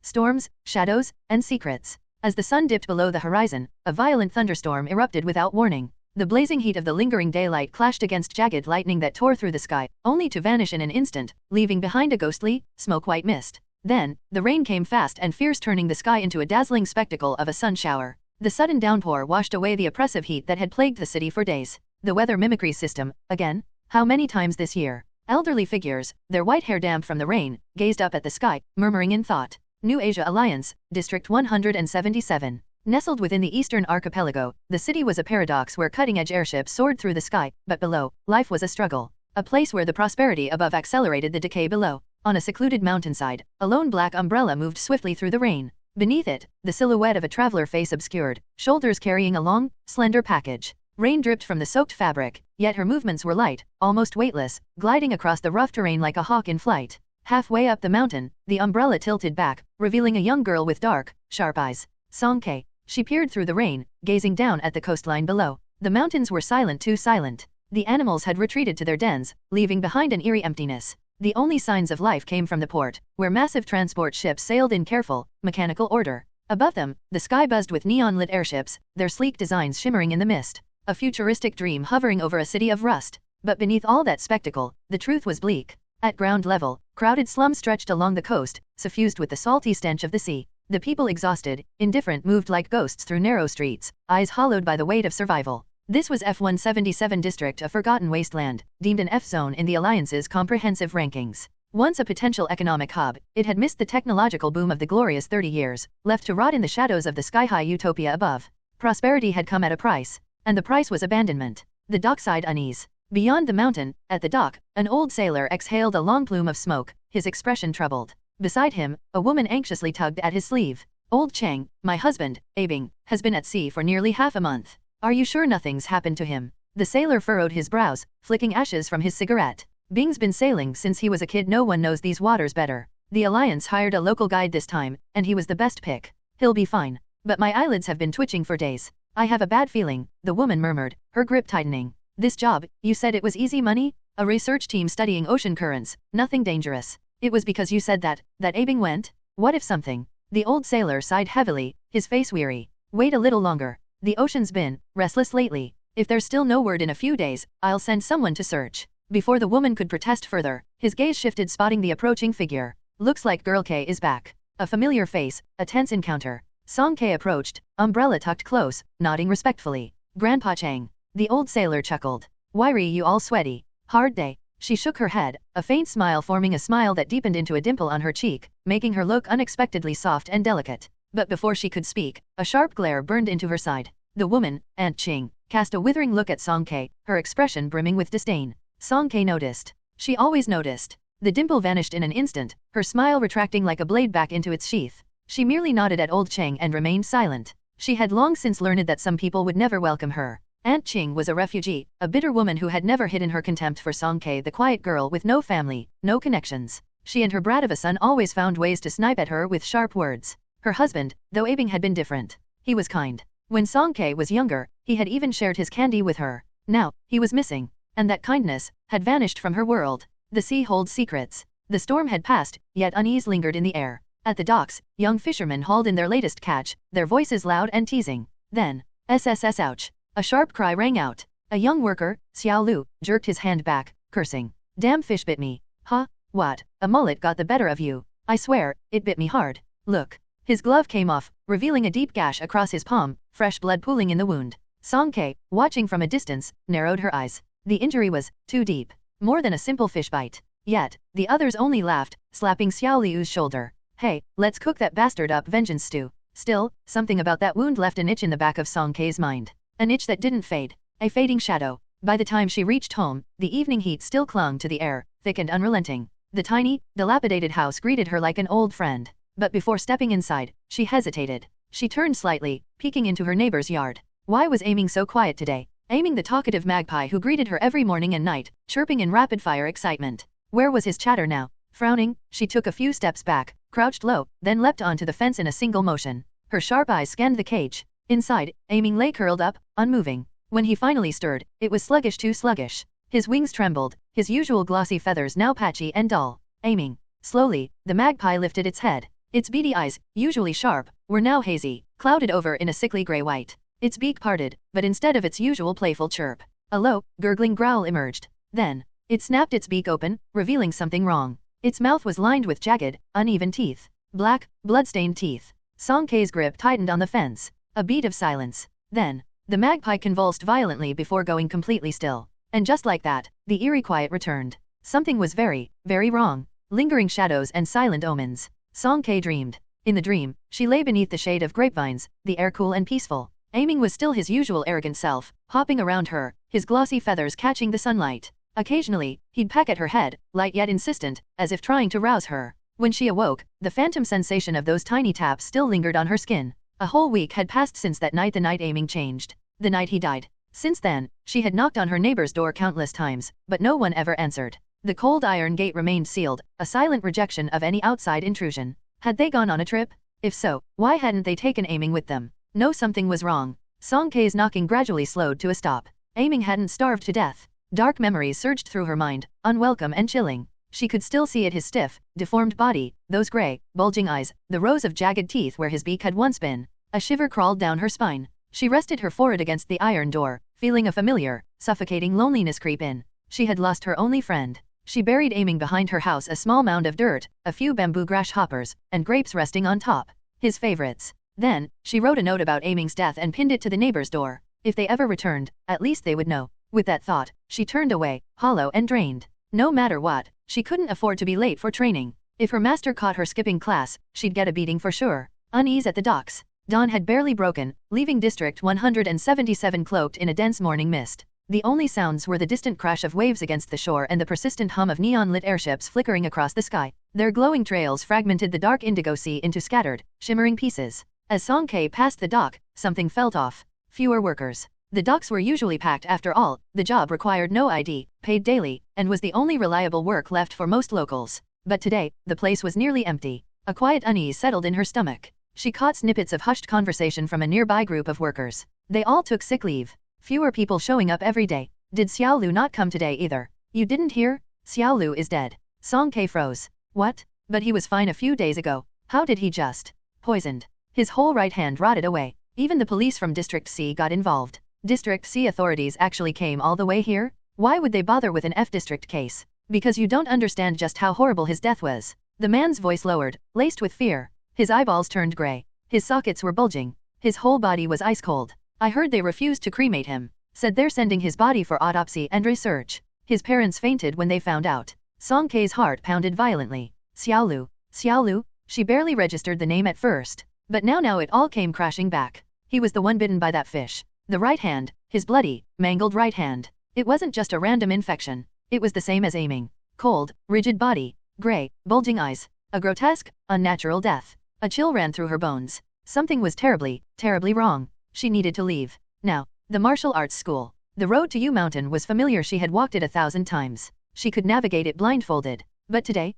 storms, shadows, and secrets. As the sun dipped below the horizon, a violent thunderstorm erupted without warning. The blazing heat of the lingering daylight clashed against jagged lightning that tore through the sky, only to vanish in an instant, leaving behind a ghostly, smoke-white mist. Then, the rain came fast and fierce, turning the sky into a dazzling spectacle of a sun shower. The sudden downpour washed away the oppressive heat that had plagued the city for days. The weather mimicry system, again? How many times this year? Elderly figures, their white hair damp from the rain, gazed up at the sky, murmuring in thought. New Asia Alliance, District 177. Nestled within the eastern archipelago, the city was a paradox where cutting-edge airships soared through the sky, but below, life was a struggle. A place where the prosperity above accelerated the decay below. On a secluded mountainside, a lone black umbrella moved swiftly through the rain. Beneath it, the silhouette of a traveler face obscured, shoulders carrying a long, slender package. Rain dripped from the soaked fabric, yet her movements were light, almost weightless, gliding across the rough terrain like a hawk in flight. Halfway up the mountain, the umbrella tilted back, revealing a young girl with dark, sharp eyes. Song-K. She peered through the rain, gazing down at the coastline below. The mountains were silent, too silent. The animals had retreated to their dens, leaving behind an eerie emptiness. The only signs of life came from the port, where massive transport ships sailed in careful, mechanical order. Above them, the sky buzzed with neon-lit airships, their sleek designs shimmering in the mist. A futuristic dream hovering over a city of rust. But beneath all that spectacle, the truth was bleak. At ground level, crowded slums stretched along the coast, suffused with the salty stench of the sea. The people, exhausted, indifferent, moved like ghosts through narrow streets, eyes hollowed by the weight of survival. This was F-177 district, a forgotten wasteland, deemed an F-zone in the Alliance's comprehensive rankings. Once a potential economic hub, it had missed the technological boom of the glorious 30 years, left to rot in the shadows of the sky-high utopia above. Prosperity had come at a price, and the price was abandonment. The dockside Unease. Beyond the mountain, at the dock, an old sailor exhaled a long plume of smoke, his expression troubled. Beside him, a woman anxiously tugged at his sleeve. Old Chang, my husband, Abing, has been at sea for nearly half a month. Are you sure nothing's happened to him? The sailor furrowed his brows, flicking ashes from his cigarette. Bing's been sailing since he was a kid. No one knows these waters better. The Alliance hired a local guide this time, and he was the best pick. He'll be fine. But my eyelids have been twitching for days. I have a bad feeling, the woman murmured, her grip tightening. This job, you said it was easy money? A research team studying ocean currents, nothing dangerous. It was because you said that Abing went? What if something? The old sailor sighed heavily, his face weary. Wait a little longer. The ocean's been restless lately. If there's still no word in a few days, I'll send someone to search. Before the woman could protest further, his gaze shifted, spotting the approaching figure. Looks like Girl K is back. A familiar face, a tense encounter. Song K approached, umbrella tucked close, nodding respectfully. Grandpa Chang. The old sailor chuckled. Wiry, you all sweaty. Hard day. She shook her head, a faint smile forming a smile that deepened into a dimple on her cheek, making her look unexpectedly soft and delicate. But before she could speak, a sharp glare burned into her side. The woman, Aunt Ching, cast a withering look at Song K, her expression brimming with disdain. Song K noticed. She always noticed. The dimple vanished in an instant, her smile retracting like a blade back into its sheath. She merely nodded at old Chang and remained silent. She had long since learned that some people would never welcome her. Aunt Ching was a refugee, a bitter woman who had never hidden her contempt for Song K, the quiet girl with no family, no connections. She and her brat of a son always found ways to snipe at her with sharp words. Her husband, though Abing, had been different. He was kind. When Song K was younger, he had even shared his candy with her. Now, he was missing. And that kindness had vanished from her world. The sea holds secrets. The storm had passed, yet unease lingered in the air. At the docks, young fishermen hauled in their latest catch, their voices loud and teasing. Then, SSS ouch. A sharp cry rang out. A young worker, Xiao Lu, jerked his hand back, cursing. Damn fish bit me. Huh? What? A mullet got the better of you. I swear, it bit me hard. Look. His glove came off, revealing a deep gash across his palm, fresh blood pooling in the wound. Song K, watching from a distance, narrowed her eyes. The injury was too deep. More than a simple fish bite. Yet, the others only laughed, slapping Xiao Liu's shoulder. Hey, let's cook that bastard up vengeance stew. Still, something about that wound left an itch in the back of Song K's mind. An itch that didn't fade. A fading shadow. By the time she reached home, the evening heat still clung to the air, thick and unrelenting. The tiny, dilapidated house greeted her like an old friend. But before stepping inside, she hesitated. She turned slightly, peeking into her neighbor's yard. Why was Aiming so quiet today? Aiming, the talkative magpie who greeted her every morning and night, chirping in rapid-fire excitement. Where was his chatter now? Frowning, she took a few steps back, crouched low, then leapt onto the fence in a single motion. Her sharp eyes scanned the cage. Inside, Aiming lay curled up, unmoving. When he finally stirred, it was sluggish, too sluggish. His wings trembled, his usual glossy feathers now patchy and dull. Aiming. Slowly, the magpie lifted its head. Its beady eyes, usually sharp, were now hazy, clouded over in a sickly gray-white. Its beak parted, but instead of its usual playful chirp, a low, gurgling growl emerged. Then, it snapped its beak open, revealing something wrong. Its mouth was lined with jagged, uneven teeth. Black, blood-stained teeth. Song Kei's grip tightened on the fence. A beat of silence. Then, the magpie convulsed violently before going completely still. And just like that, the eerie quiet returned. Something was very, very wrong. Lingering shadows and silent omens. Song Kei dreamed. In the dream, she lay beneath the shade of grapevines, the air cool and peaceful. Aiming was still his usual arrogant self, hopping around her, his glossy feathers catching the sunlight. Occasionally, he'd peck at her head, light yet insistent, as if trying to rouse her. When she awoke, the phantom sensation of those tiny taps still lingered on her skin. A whole week had passed since that night the night Aiming changed. The night he died. Since then, she had knocked on her neighbor's door countless times, but no one ever answered. The cold iron gate remained sealed, a silent rejection of any outside intrusion. Had they gone on a trip? If so, why hadn't they taken Aiming with them? No, something was wrong. Song Kei's knocking gradually slowed to a stop. Aiming hadn't starved to death. Dark memories surged through her mind, unwelcome and chilling. She could still see his stiff, deformed body, those gray, bulging eyes, the rows of jagged teeth where his beak had once been. A shiver crawled down her spine. She rested her forehead against the iron door, feeling a familiar, suffocating loneliness creep in. She had lost her only friend. She buried Aiming behind her house, a small mound of dirt, a few bamboo grasshoppers, and grapes resting on top. His favorites. Then, she wrote a note about Aiming's death and pinned it to the neighbor's door. If they ever returned, at least they would know. With that thought, she turned away, hollow and drained. No matter what, she couldn't afford to be late for training. If her master caught her skipping class, she'd get a beating for sure. Unease at the docks. Dawn had barely broken, leaving District 177 cloaked in a dense morning mist. The only sounds were the distant crash of waves against the shore and the persistent hum of neon-lit airships flickering across the sky. Their glowing trails fragmented the dark indigo sea into scattered, shimmering pieces. As Song Kei passed the dock, something felt off. Fewer workers. The docks were usually packed after all, the job required no ID, paid daily, and was the only reliable work left for most locals. But today, the place was nearly empty. A quiet unease settled in her stomach. She caught snippets of hushed conversation from a nearby group of workers. They all took sick leave. Fewer people showing up every day. Did Xiaolu not come today either? You didn't hear? Xiaolu is dead. Song Kei froze. What? But he was fine a few days ago. How did he just? Poisoned. His whole right hand rotted away. Even the police from District C got involved. District C authorities actually came all the way here? Why would they bother with an F District case? Because you don't understand just how horrible his death was. The man's voice lowered, laced with fear. His eyeballs turned gray. His sockets were bulging. His whole body was ice cold. I heard they refused to cremate him. Said they're sending his body for autopsy and research. His parents fainted when they found out. Song Kei's heart pounded violently. Xiaolu. Xiaolu? She barely registered the name at first. But now it all came crashing back. He was the one bitten by that fish. The right hand, his bloody, mangled right hand. It wasn't just a random infection. It was the same as Aiming. Cold, rigid body, gray, bulging eyes. A grotesque, unnatural death. A chill ran through her bones. Something was terribly, terribly wrong. She needed to leave. Now, the martial arts school. The road to U Mountain was familiar. She had walked it 1,000 times. She could navigate it blindfolded. But today,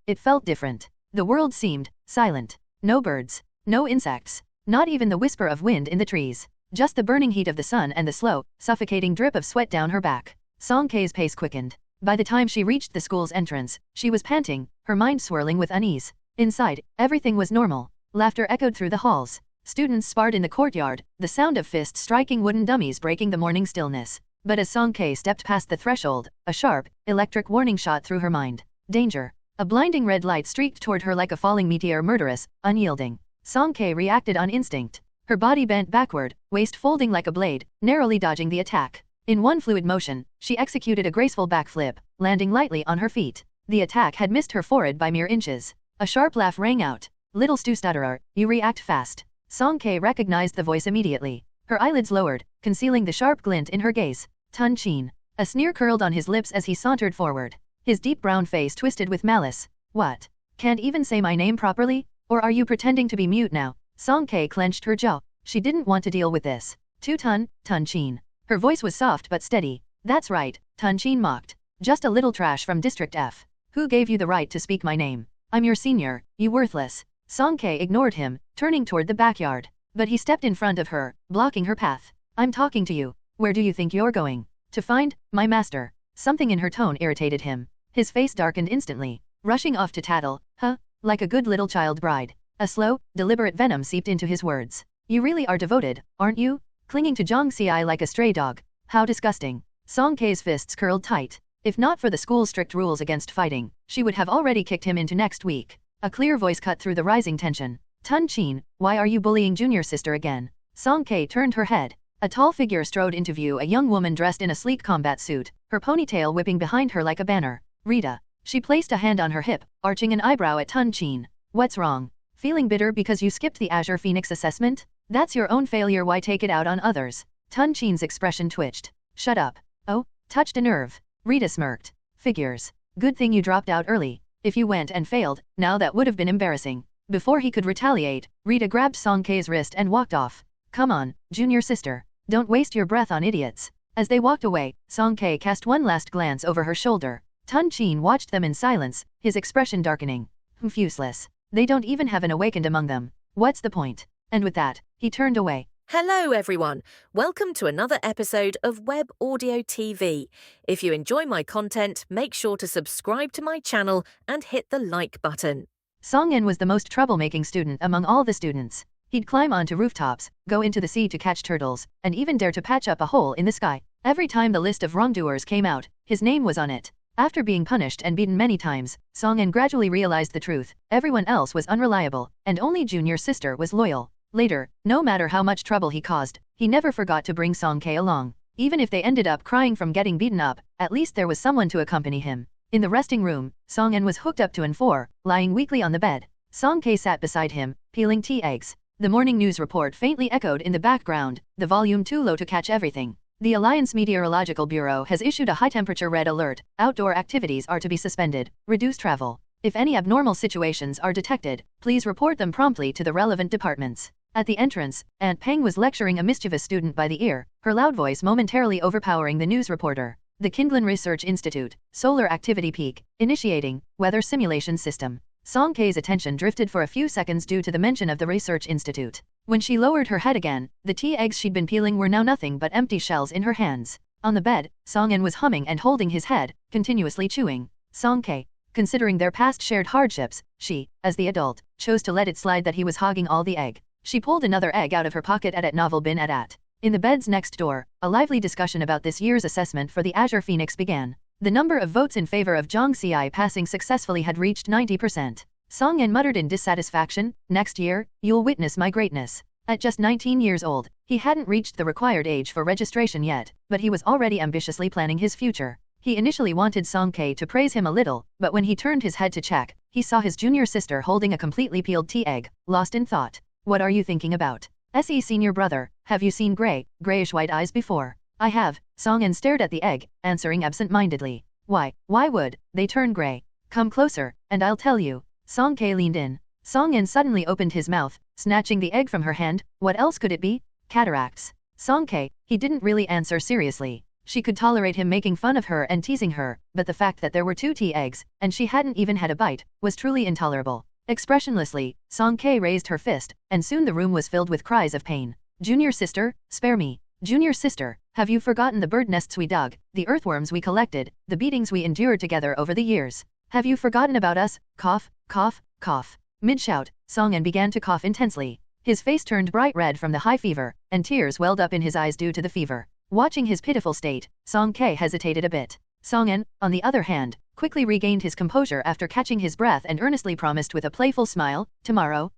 it felt different. The world seemed silent. No birds. No insects. Not even the whisper of wind in the trees. Just the burning heat of the sun and the slow, suffocating drip of sweat down her back. Song Kei's pace quickened. By the time she reached the school's entrance, she was panting, her mind swirling with unease. Inside, everything was normal. Laughter echoed through the halls. Students sparred in the courtyard, the sound of fists striking wooden dummies breaking the morning stillness. But as Song Kei stepped past the threshold, a sharp, electric warning shot through her mind. Danger. A blinding red light streaked toward her like a falling meteor, murderous, unyielding. Song Kei reacted on instinct. Her body bent backward, waist folding like a blade, narrowly dodging the attack. In one fluid motion, she executed a graceful backflip, landing lightly on her feet. The attack had missed her forehead by mere inches. A sharp laugh rang out. Little Stu Stutterer, you react fast. Song Kei recognized the voice immediately. Her eyelids lowered, concealing the sharp glint in her gaze. Tun Chin. A sneer curled on his lips as he sauntered forward. His deep brown face twisted with malice. What? Can't even say my name properly? Or are you pretending to be mute now? Song Kei clenched her jaw. She didn't want to deal with this. Tun Chin. Her voice was soft but steady. That's right, Tun Chin mocked. Just a little trash from District F. Who gave you the right to speak my name? I'm your senior, you worthless. Song Kei ignored him, turning toward the backyard. But he stepped in front of her, blocking her path. I'm talking to you. Where do you think you're going? To find my master. Something in her tone irritated him. His face darkened instantly. Rushing off to tattle, huh? like a good little child bride. A slow, deliberate venom seeped into his words. You really are devoted, aren't you? Clinging to Zhang Xiai like a stray dog. How disgusting. Song Kei's fists curled tight. If not for the school's strict rules against fighting, she would have already kicked him into next week. A clear voice cut through the rising tension. Tun Qin, why are you bullying junior sister again? Song Kei turned her head. A tall figure strode into view, a young woman dressed in a sleek combat suit, her ponytail whipping behind her like a banner. Rita. She placed a hand on her hip, arching an eyebrow at Tun Qin. What's wrong? Feeling bitter because you skipped the Azure Phoenix assessment? That's your own failure, why take it out on others? Tun Qin's expression twitched. Shut up. Oh, touched a nerve. Rita smirked. Figures. Good thing you dropped out early. If you went and failed, now that would have been embarrassing. Before he could retaliate, Rita grabbed Song Kei's wrist and walked off. Come on, junior sister. Don't waste your breath on idiots. As they walked away, Song Kei cast one last glance over her shoulder. Tun Qin watched them in silence, his expression darkening. Useless. They don't even have an awakened among them. What's the point? And with that, he turned away. Hello everyone, welcome to another episode of Web Audio TV. If you enjoy my content, make sure to subscribe to my channel and hit the like button. Song En was the most troublemaking student among all the students. He'd climb onto rooftops, go into the sea to catch turtles, and even dare to patch up a hole in the sky. Every time the list of wrongdoers came out, his name was on it. After being punished and beaten many times, Song En gradually realized the truth. Everyone else was unreliable, and only junior sister was loyal. Later, no matter how much trouble he caused, he never forgot to bring Song Kei along. Even if they ended up crying from getting beaten up, at least there was someone to accompany him. In the resting room, Song En was hooked up to N4, lying weakly on the bed. Song Kei sat beside him, peeling tea eggs. The morning news report faintly echoed in the background, the volume too low to catch everything. The Alliance Meteorological Bureau has issued a high-temperature red alert. Outdoor activities are to be suspended. Reduce travel. If any abnormal situations are detected, please report them promptly to the relevant departments. At the entrance, Aunt Peng was lecturing a mischievous student by the ear, her loud voice momentarily overpowering the news reporter. The Kindlin Research Institute, solar activity peak, initiating, weather simulation system. Song Kei's attention drifted for a few seconds due to the mention of the Research Institute. When she lowered her head again, the tea eggs she'd been peeling were now nothing but empty shells in her hands. On the bed, Song En was humming and holding his head, continuously chewing. Song Kei. Considering their past shared hardships, she, as the adult, chose to let it slide that he was hogging all the egg. She pulled another egg out of her pocket at novel bin at. In the bed's next door, a lively discussion about this year's assessment for the Azure Phoenix began. The number of votes in favor of Zhang Xiai passing successfully had reached 90%. Song En muttered in dissatisfaction, next year, you'll witness my greatness. At just 19 years old, he hadn't reached the required age for registration yet, but he was already ambitiously planning his future. He initially wanted Song Kei to praise him a little, but when he turned his head to check, he saw his junior sister holding a completely peeled tea egg, lost in thought. What are you thinking about? S.E. senior brother, have you seen grayish-white eyes before? I have. Song En stared at the egg, answering absent-mindedly. Why would they turn gray? Come closer, and I'll tell you. Song Kei leaned in. Song En suddenly opened his mouth, snatching the egg from her hand. What else could it be? Cataracts. Song Kei, he didn't really answer seriously. She could tolerate him making fun of her and teasing her, but the fact that there were 2 tea eggs, and she hadn't even had a bite, was truly intolerable. Expressionlessly, Song Kei raised her fist, and soon the room was filled with cries of pain. Junior sister, spare me. Junior sister, have you forgotten the bird nests we dug, the earthworms we collected, the beatings we endured together over the years? Have you forgotten about us? Cough, cough, cough. Mid-shout, Song En began to cough intensely. His face turned bright red from the high fever, and tears welled up in his eyes due to the fever. Watching his pitiful state, Song Kei hesitated a bit. Song En, on the other hand, quickly regained his composure after catching his breath and earnestly promised with a playful smile, tomorrow,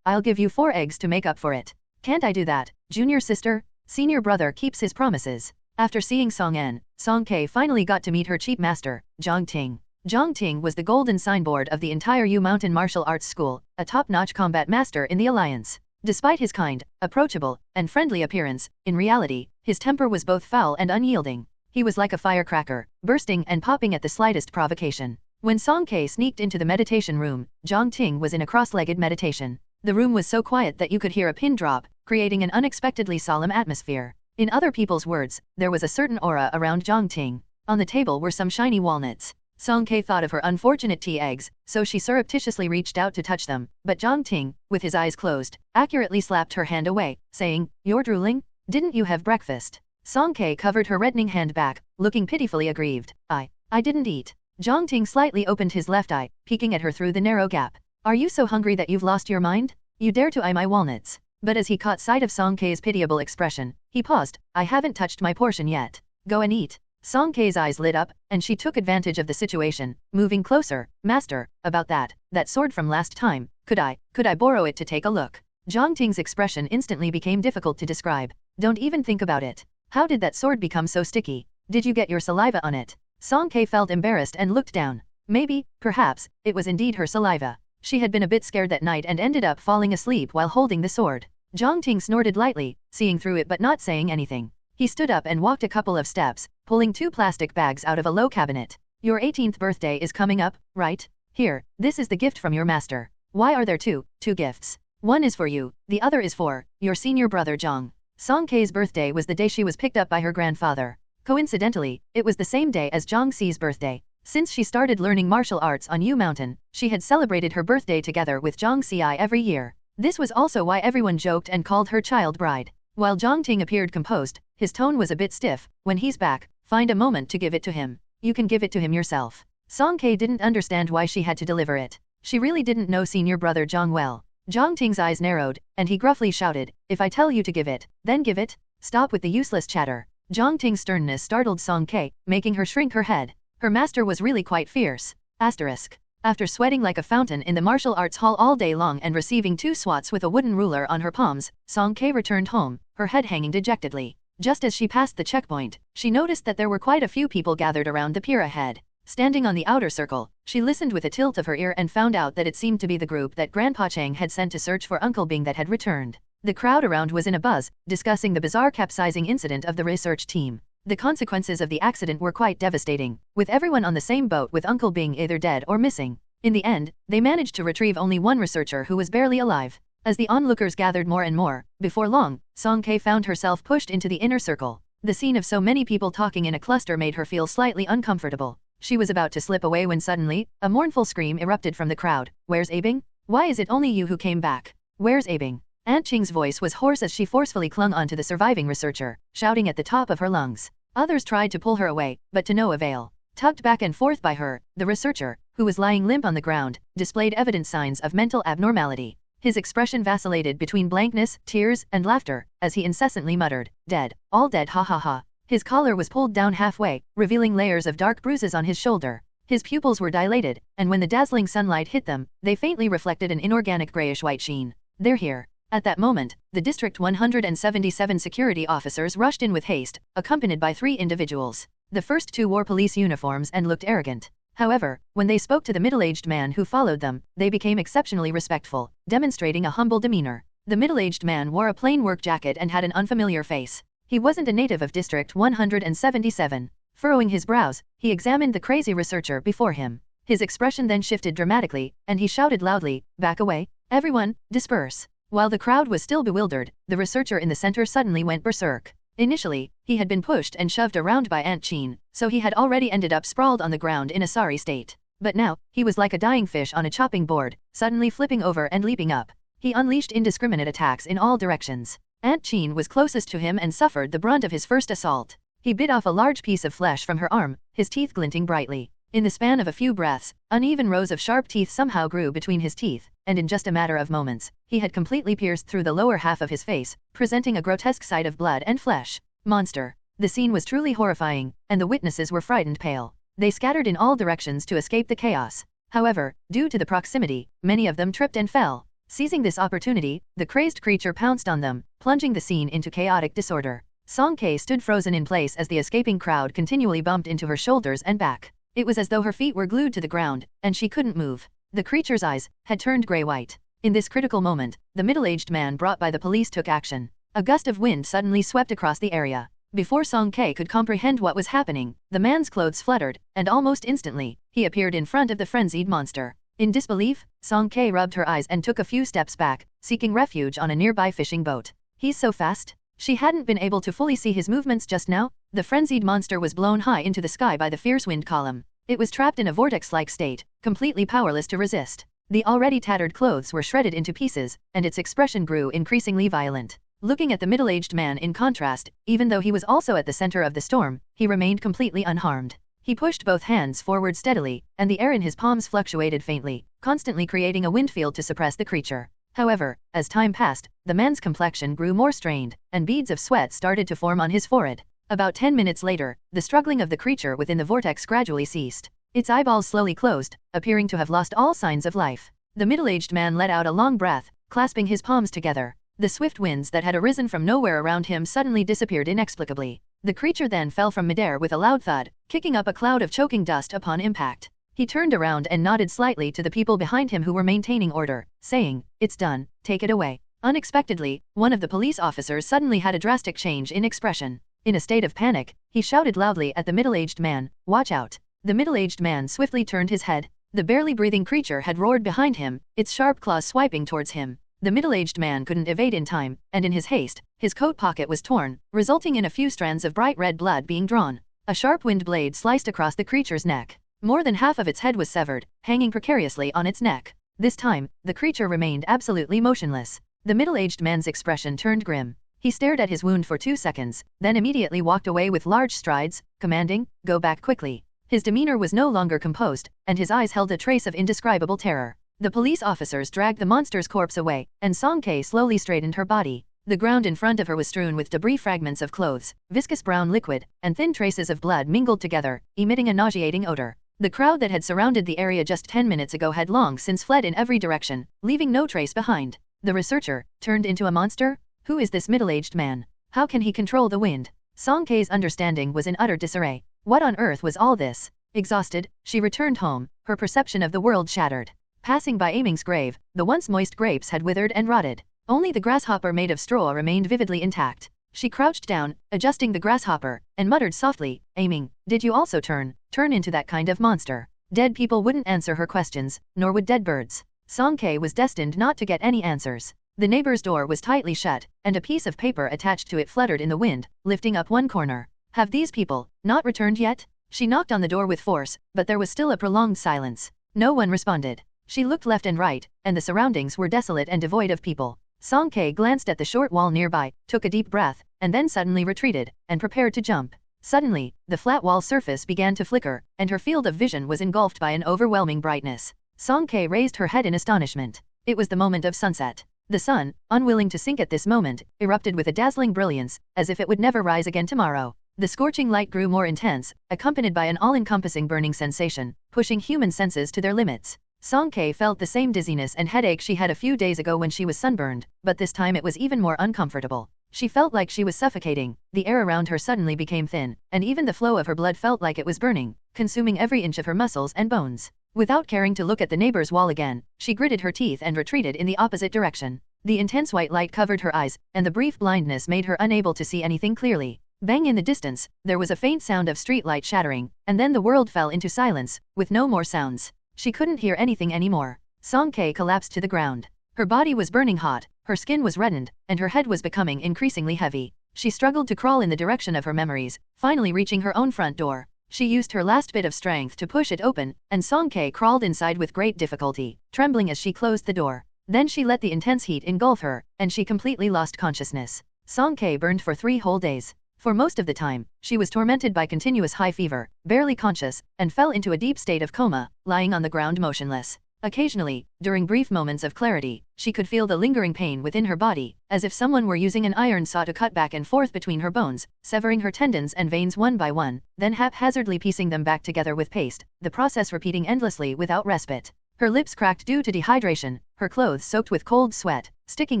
I'll give you 4 eggs to make up for it. Can't I do that, junior sister? Senior brother keeps his promises. After seeing Song En, Song Kei finally got to meet her cheap master, Zhang Ting. Zhang Ting was the golden signboard of the entire Yu Mountain Martial Arts School, a top-notch combat master in the Alliance. Despite his kind, approachable, and friendly appearance, in reality, his temper was both foul and unyielding. He was like a firecracker, bursting and popping at the slightest provocation. When Song Kei sneaked into the meditation room, Zhang Ting was in a cross-legged meditation. The room was so quiet that you could hear a pin drop, creating an unexpectedly solemn atmosphere. In other people's words, there was a certain aura around Zhang Ting. On the table were some shiny walnuts. Song Kei thought of her unfortunate tea eggs, so she surreptitiously reached out to touch them, but Zhang Ting, with his eyes closed, accurately slapped her hand away, saying, "You're drooling? Didn't you have breakfast?" Song Kei covered her reddening hand back, looking pitifully aggrieved. I didn't eat. Zhang Ting slightly opened his left eye, peeking at her through the narrow gap. Are you so hungry that you've lost your mind? You dare to eye my walnuts. But as he caught sight of Song Kei's pitiable expression, he paused. I haven't touched my portion yet. Go and eat. Song Kei's eyes lit up, and she took advantage of the situation, moving closer. Master, about that sword from last time, could I borrow it to take a look? Zhang Ting's expression instantly became difficult to describe. Don't even think about it. How did that sword become so sticky? Did you get your saliva on it? Song Kei felt embarrassed and looked down. Maybe, perhaps, it was indeed her saliva. She had been a bit scared that night and ended up falling asleep while holding the sword. Zhang Ting snorted lightly, seeing through it but not saying anything. He stood up and walked a couple of steps, pulling 2 plastic bags out of a low cabinet. Your 18th birthday is coming up, right? Here, this is the gift from your master. Why are there two gifts? One is for you, the other is for your senior brother Zhang. Song Kei's birthday was the day she was picked up by her grandfather. Coincidentally, it was the same day as Zhang Xi's birthday. Since she started learning martial arts on Yu Mountain, she had celebrated her birthday together with Zhang Xi every year. This was also why everyone joked and called her child bride. While Zhang Ting appeared composed, his tone was a bit stiff. When he's back, find a moment to give it to him. You can give it to him yourself. Song Kei didn't understand why she had to deliver it. She really didn't know senior brother Zhang well. Zhang Ting's eyes narrowed, and he gruffly shouted, if I tell you to give it, then give it. Stop with the useless chatter. Zhang Ting's sternness startled Song Kei, making her shrink her head. Her master was really quite fierce. After sweating like a fountain in the martial arts hall all day long and receiving 2 swats with a wooden ruler on her palms, Song Kei returned home, her head hanging dejectedly. Just as she passed the checkpoint, she noticed that there were quite a few people gathered around the pier ahead. Standing on the outer circle, she listened with a tilt of her ear and found out that it seemed to be the group that Grandpa Chang had sent to search for Uncle Bing that had returned. The crowd around was in a buzz, discussing the bizarre capsizing incident of the research team. The consequences of the accident were quite devastating, with everyone on the same boat with Uncle Bing either dead or missing. In the end, they managed to retrieve only one researcher who was barely alive. As the onlookers gathered more and more, before long, Song Kei found herself pushed into the inner circle. The scene of so many people talking in a cluster made her feel slightly uncomfortable. She was about to slip away when suddenly, a mournful scream erupted from the crowd. Where's Abing? Why is it only you who came back? Where's Abing? Aunt Qing's voice was hoarse as she forcefully clung onto the surviving researcher, shouting at the top of her lungs. Others tried to pull her away, but to no avail. Tugged back and forth by her, the researcher, who was lying limp on the ground, displayed evident signs of mental abnormality. His expression vacillated between blankness, tears, and laughter, as he incessantly muttered, dead, all dead, ha ha ha. His collar was pulled down halfway, revealing layers of dark bruises on his shoulder. His pupils were dilated, and when the dazzling sunlight hit them, they faintly reflected an inorganic grayish-white sheen. They're here. At that moment, the District 177 security officers rushed in with haste, accompanied by 3 individuals. The first 2 wore police uniforms and looked arrogant. However, when they spoke to the middle-aged man who followed them, they became exceptionally respectful, demonstrating a humble demeanor. The middle-aged man wore a plain work jacket and had an unfamiliar face. He wasn't a native of District 177. Furrowing his brows, he examined the crazy researcher before him. His expression then shifted dramatically, and he shouted loudly, back away, everyone, disperse. While the crowd was still bewildered, the researcher in the center suddenly went berserk. Initially, he had been pushed and shoved around by Aunt Qing, so he had already ended up sprawled on the ground in a sorry state. But now, he was like a dying fish on a chopping board, suddenly flipping over and leaping up. He unleashed indiscriminate attacks in all directions. Aunt Qing was closest to him and suffered the brunt of his first assault. He bit off a large piece of flesh from her arm, his teeth glinting brightly. In the span of a few breaths, uneven rows of sharp teeth somehow grew between his teeth, and in just a matter of moments, he had completely pierced through the lower half of his face, presenting a grotesque sight of blood and flesh. Monster. The scene was truly horrifying, and the witnesses were frightened pale. They scattered in all directions to escape the chaos. However, due to the proximity, many of them tripped and fell. Seizing this opportunity, the crazed creature pounced on them, plunging the scene into chaotic disorder. Song Kei stood frozen in place as the escaping crowd continually bumped into her shoulders and back. It was as though her feet were glued to the ground, and she couldn't move. The creature's eyes had turned gray-white. In this critical moment, the middle-aged man brought by the police took action. A gust of wind suddenly swept across the area. Before Song Kei could comprehend what was happening, the man's clothes fluttered, and almost instantly, he appeared in front of the frenzied monster. In disbelief, Song Kei rubbed her eyes and took a few steps back, seeking refuge on a nearby fishing boat. He's so fast? She hadn't been able to fully see his movements just now. The frenzied monster was blown high into the sky by the fierce wind column. It was trapped in a vortex-like state, completely powerless to resist. The already tattered clothes were shredded into pieces, and its expression grew increasingly violent. Looking at the middle-aged man in contrast, even though he was also at the center of the storm, he remained completely unharmed. He pushed both hands forward steadily, and the air in his palms fluctuated faintly, constantly creating a wind field to suppress the creature. However, as time passed, the man's complexion grew more strained, and beads of sweat started to form on his forehead. About 10 minutes later, the struggling of the creature within the vortex gradually ceased. Its eyeballs slowly closed, appearing to have lost all signs of life. The middle-aged man let out a long breath, clasping his palms together. The swift winds that had arisen from nowhere around him suddenly disappeared inexplicably. The creature then fell from midair with a loud thud, kicking up a cloud of choking dust upon impact. He turned around and nodded slightly to the people behind him who were maintaining order, saying, "It's done, take it away." Unexpectedly, one of the police officers suddenly had a drastic change in expression. In a state of panic, he shouted loudly at the middle-aged man, "Watch out." The middle-aged man swiftly turned his head. The barely breathing creature had roared behind him, its sharp claws swiping towards him. The middle-aged man couldn't evade in time, and in his haste, his coat pocket was torn, resulting in a few strands of bright red blood being drawn. A sharp wind blade sliced across the creature's neck. More than half of its head was severed, hanging precariously on its neck. This time, the creature remained absolutely motionless. The middle-aged man's expression turned grim. He stared at his wound for 2 seconds, then immediately walked away with large strides, commanding, "Go back quickly." His demeanor was no longer composed, and his eyes held a trace of indescribable terror. The police officers dragged the monster's corpse away, and Song Kei slowly straightened her body. The ground in front of her was strewn with debris, fragments of clothes, viscous brown liquid, and thin traces of blood mingled together, emitting a nauseating odor. The crowd that had surrounded the area just 10 minutes ago had long since fled in every direction, leaving no trace behind. The researcher, turned into a monster? Who is this middle-aged man? How can he control the wind? Song Kei's understanding was in utter disarray. What on earth was all this? Exhausted, she returned home, her perception of the world shattered. Passing by Aiming's grave, the once moist grapes had withered and rotted. Only the grasshopper made of straw remained vividly intact. She crouched down, adjusting the grasshopper, and muttered softly, "Aiming, did you also turn into that kind of monster?" Dead people wouldn't answer her questions, nor would dead birds. Song Kei was destined not to get any answers. The neighbor's door was tightly shut, and a piece of paper attached to it fluttered in the wind, lifting up one corner. Have these people not returned yet? She knocked on the door with force, but there was still a prolonged silence. No one responded. She looked left and right, and the surroundings were desolate and devoid of people. Song Kei glanced at the short wall nearby, took a deep breath, and then suddenly retreated, and prepared to jump. Suddenly, the flat wall surface began to flicker, and her field of vision was engulfed by an overwhelming brightness. Song Kei raised her head in astonishment. It was the moment of sunset. The sun, unwilling to sink at this moment, erupted with a dazzling brilliance, as if it would never rise again tomorrow. The scorching light grew more intense, accompanied by an all-encompassing burning sensation, pushing human senses to their limits. Song Kei felt the same dizziness and headache she had a few days ago when she was sunburned, but this time it was even more uncomfortable. She felt like she was suffocating, the air around her suddenly became thin, and even the flow of her blood felt like it was burning, consuming every inch of her muscles and bones. Without caring to look at the neighbor's wall again, she gritted her teeth and retreated in the opposite direction. The intense white light covered her eyes, and the brief blindness made her unable to see anything clearly. Bang! In the distance, there was a faint sound of street light shattering, and then the world fell into silence, with no more sounds. She couldn't hear anything anymore. Song Kei collapsed to the ground. Her body was burning hot, her skin was reddened, and her head was becoming increasingly heavy. She struggled to crawl in the direction of her memories, finally reaching her own front door. She used her last bit of strength to push it open, and Song Kei crawled inside with great difficulty, trembling as she closed the door. Then she let the intense heat engulf her, and she completely lost consciousness. Song Kei burned for 3 whole days. For most of the time, she was tormented by continuous high fever, barely conscious, and fell into a deep state of coma, lying on the ground motionless. Occasionally, during brief moments of clarity, she could feel the lingering pain within her body, as if someone were using an iron saw to cut back and forth between her bones, severing her tendons and veins one by one, then haphazardly piecing them back together with paste, the process repeating endlessly without respite. Her lips cracked due to dehydration, her clothes soaked with cold sweat, sticking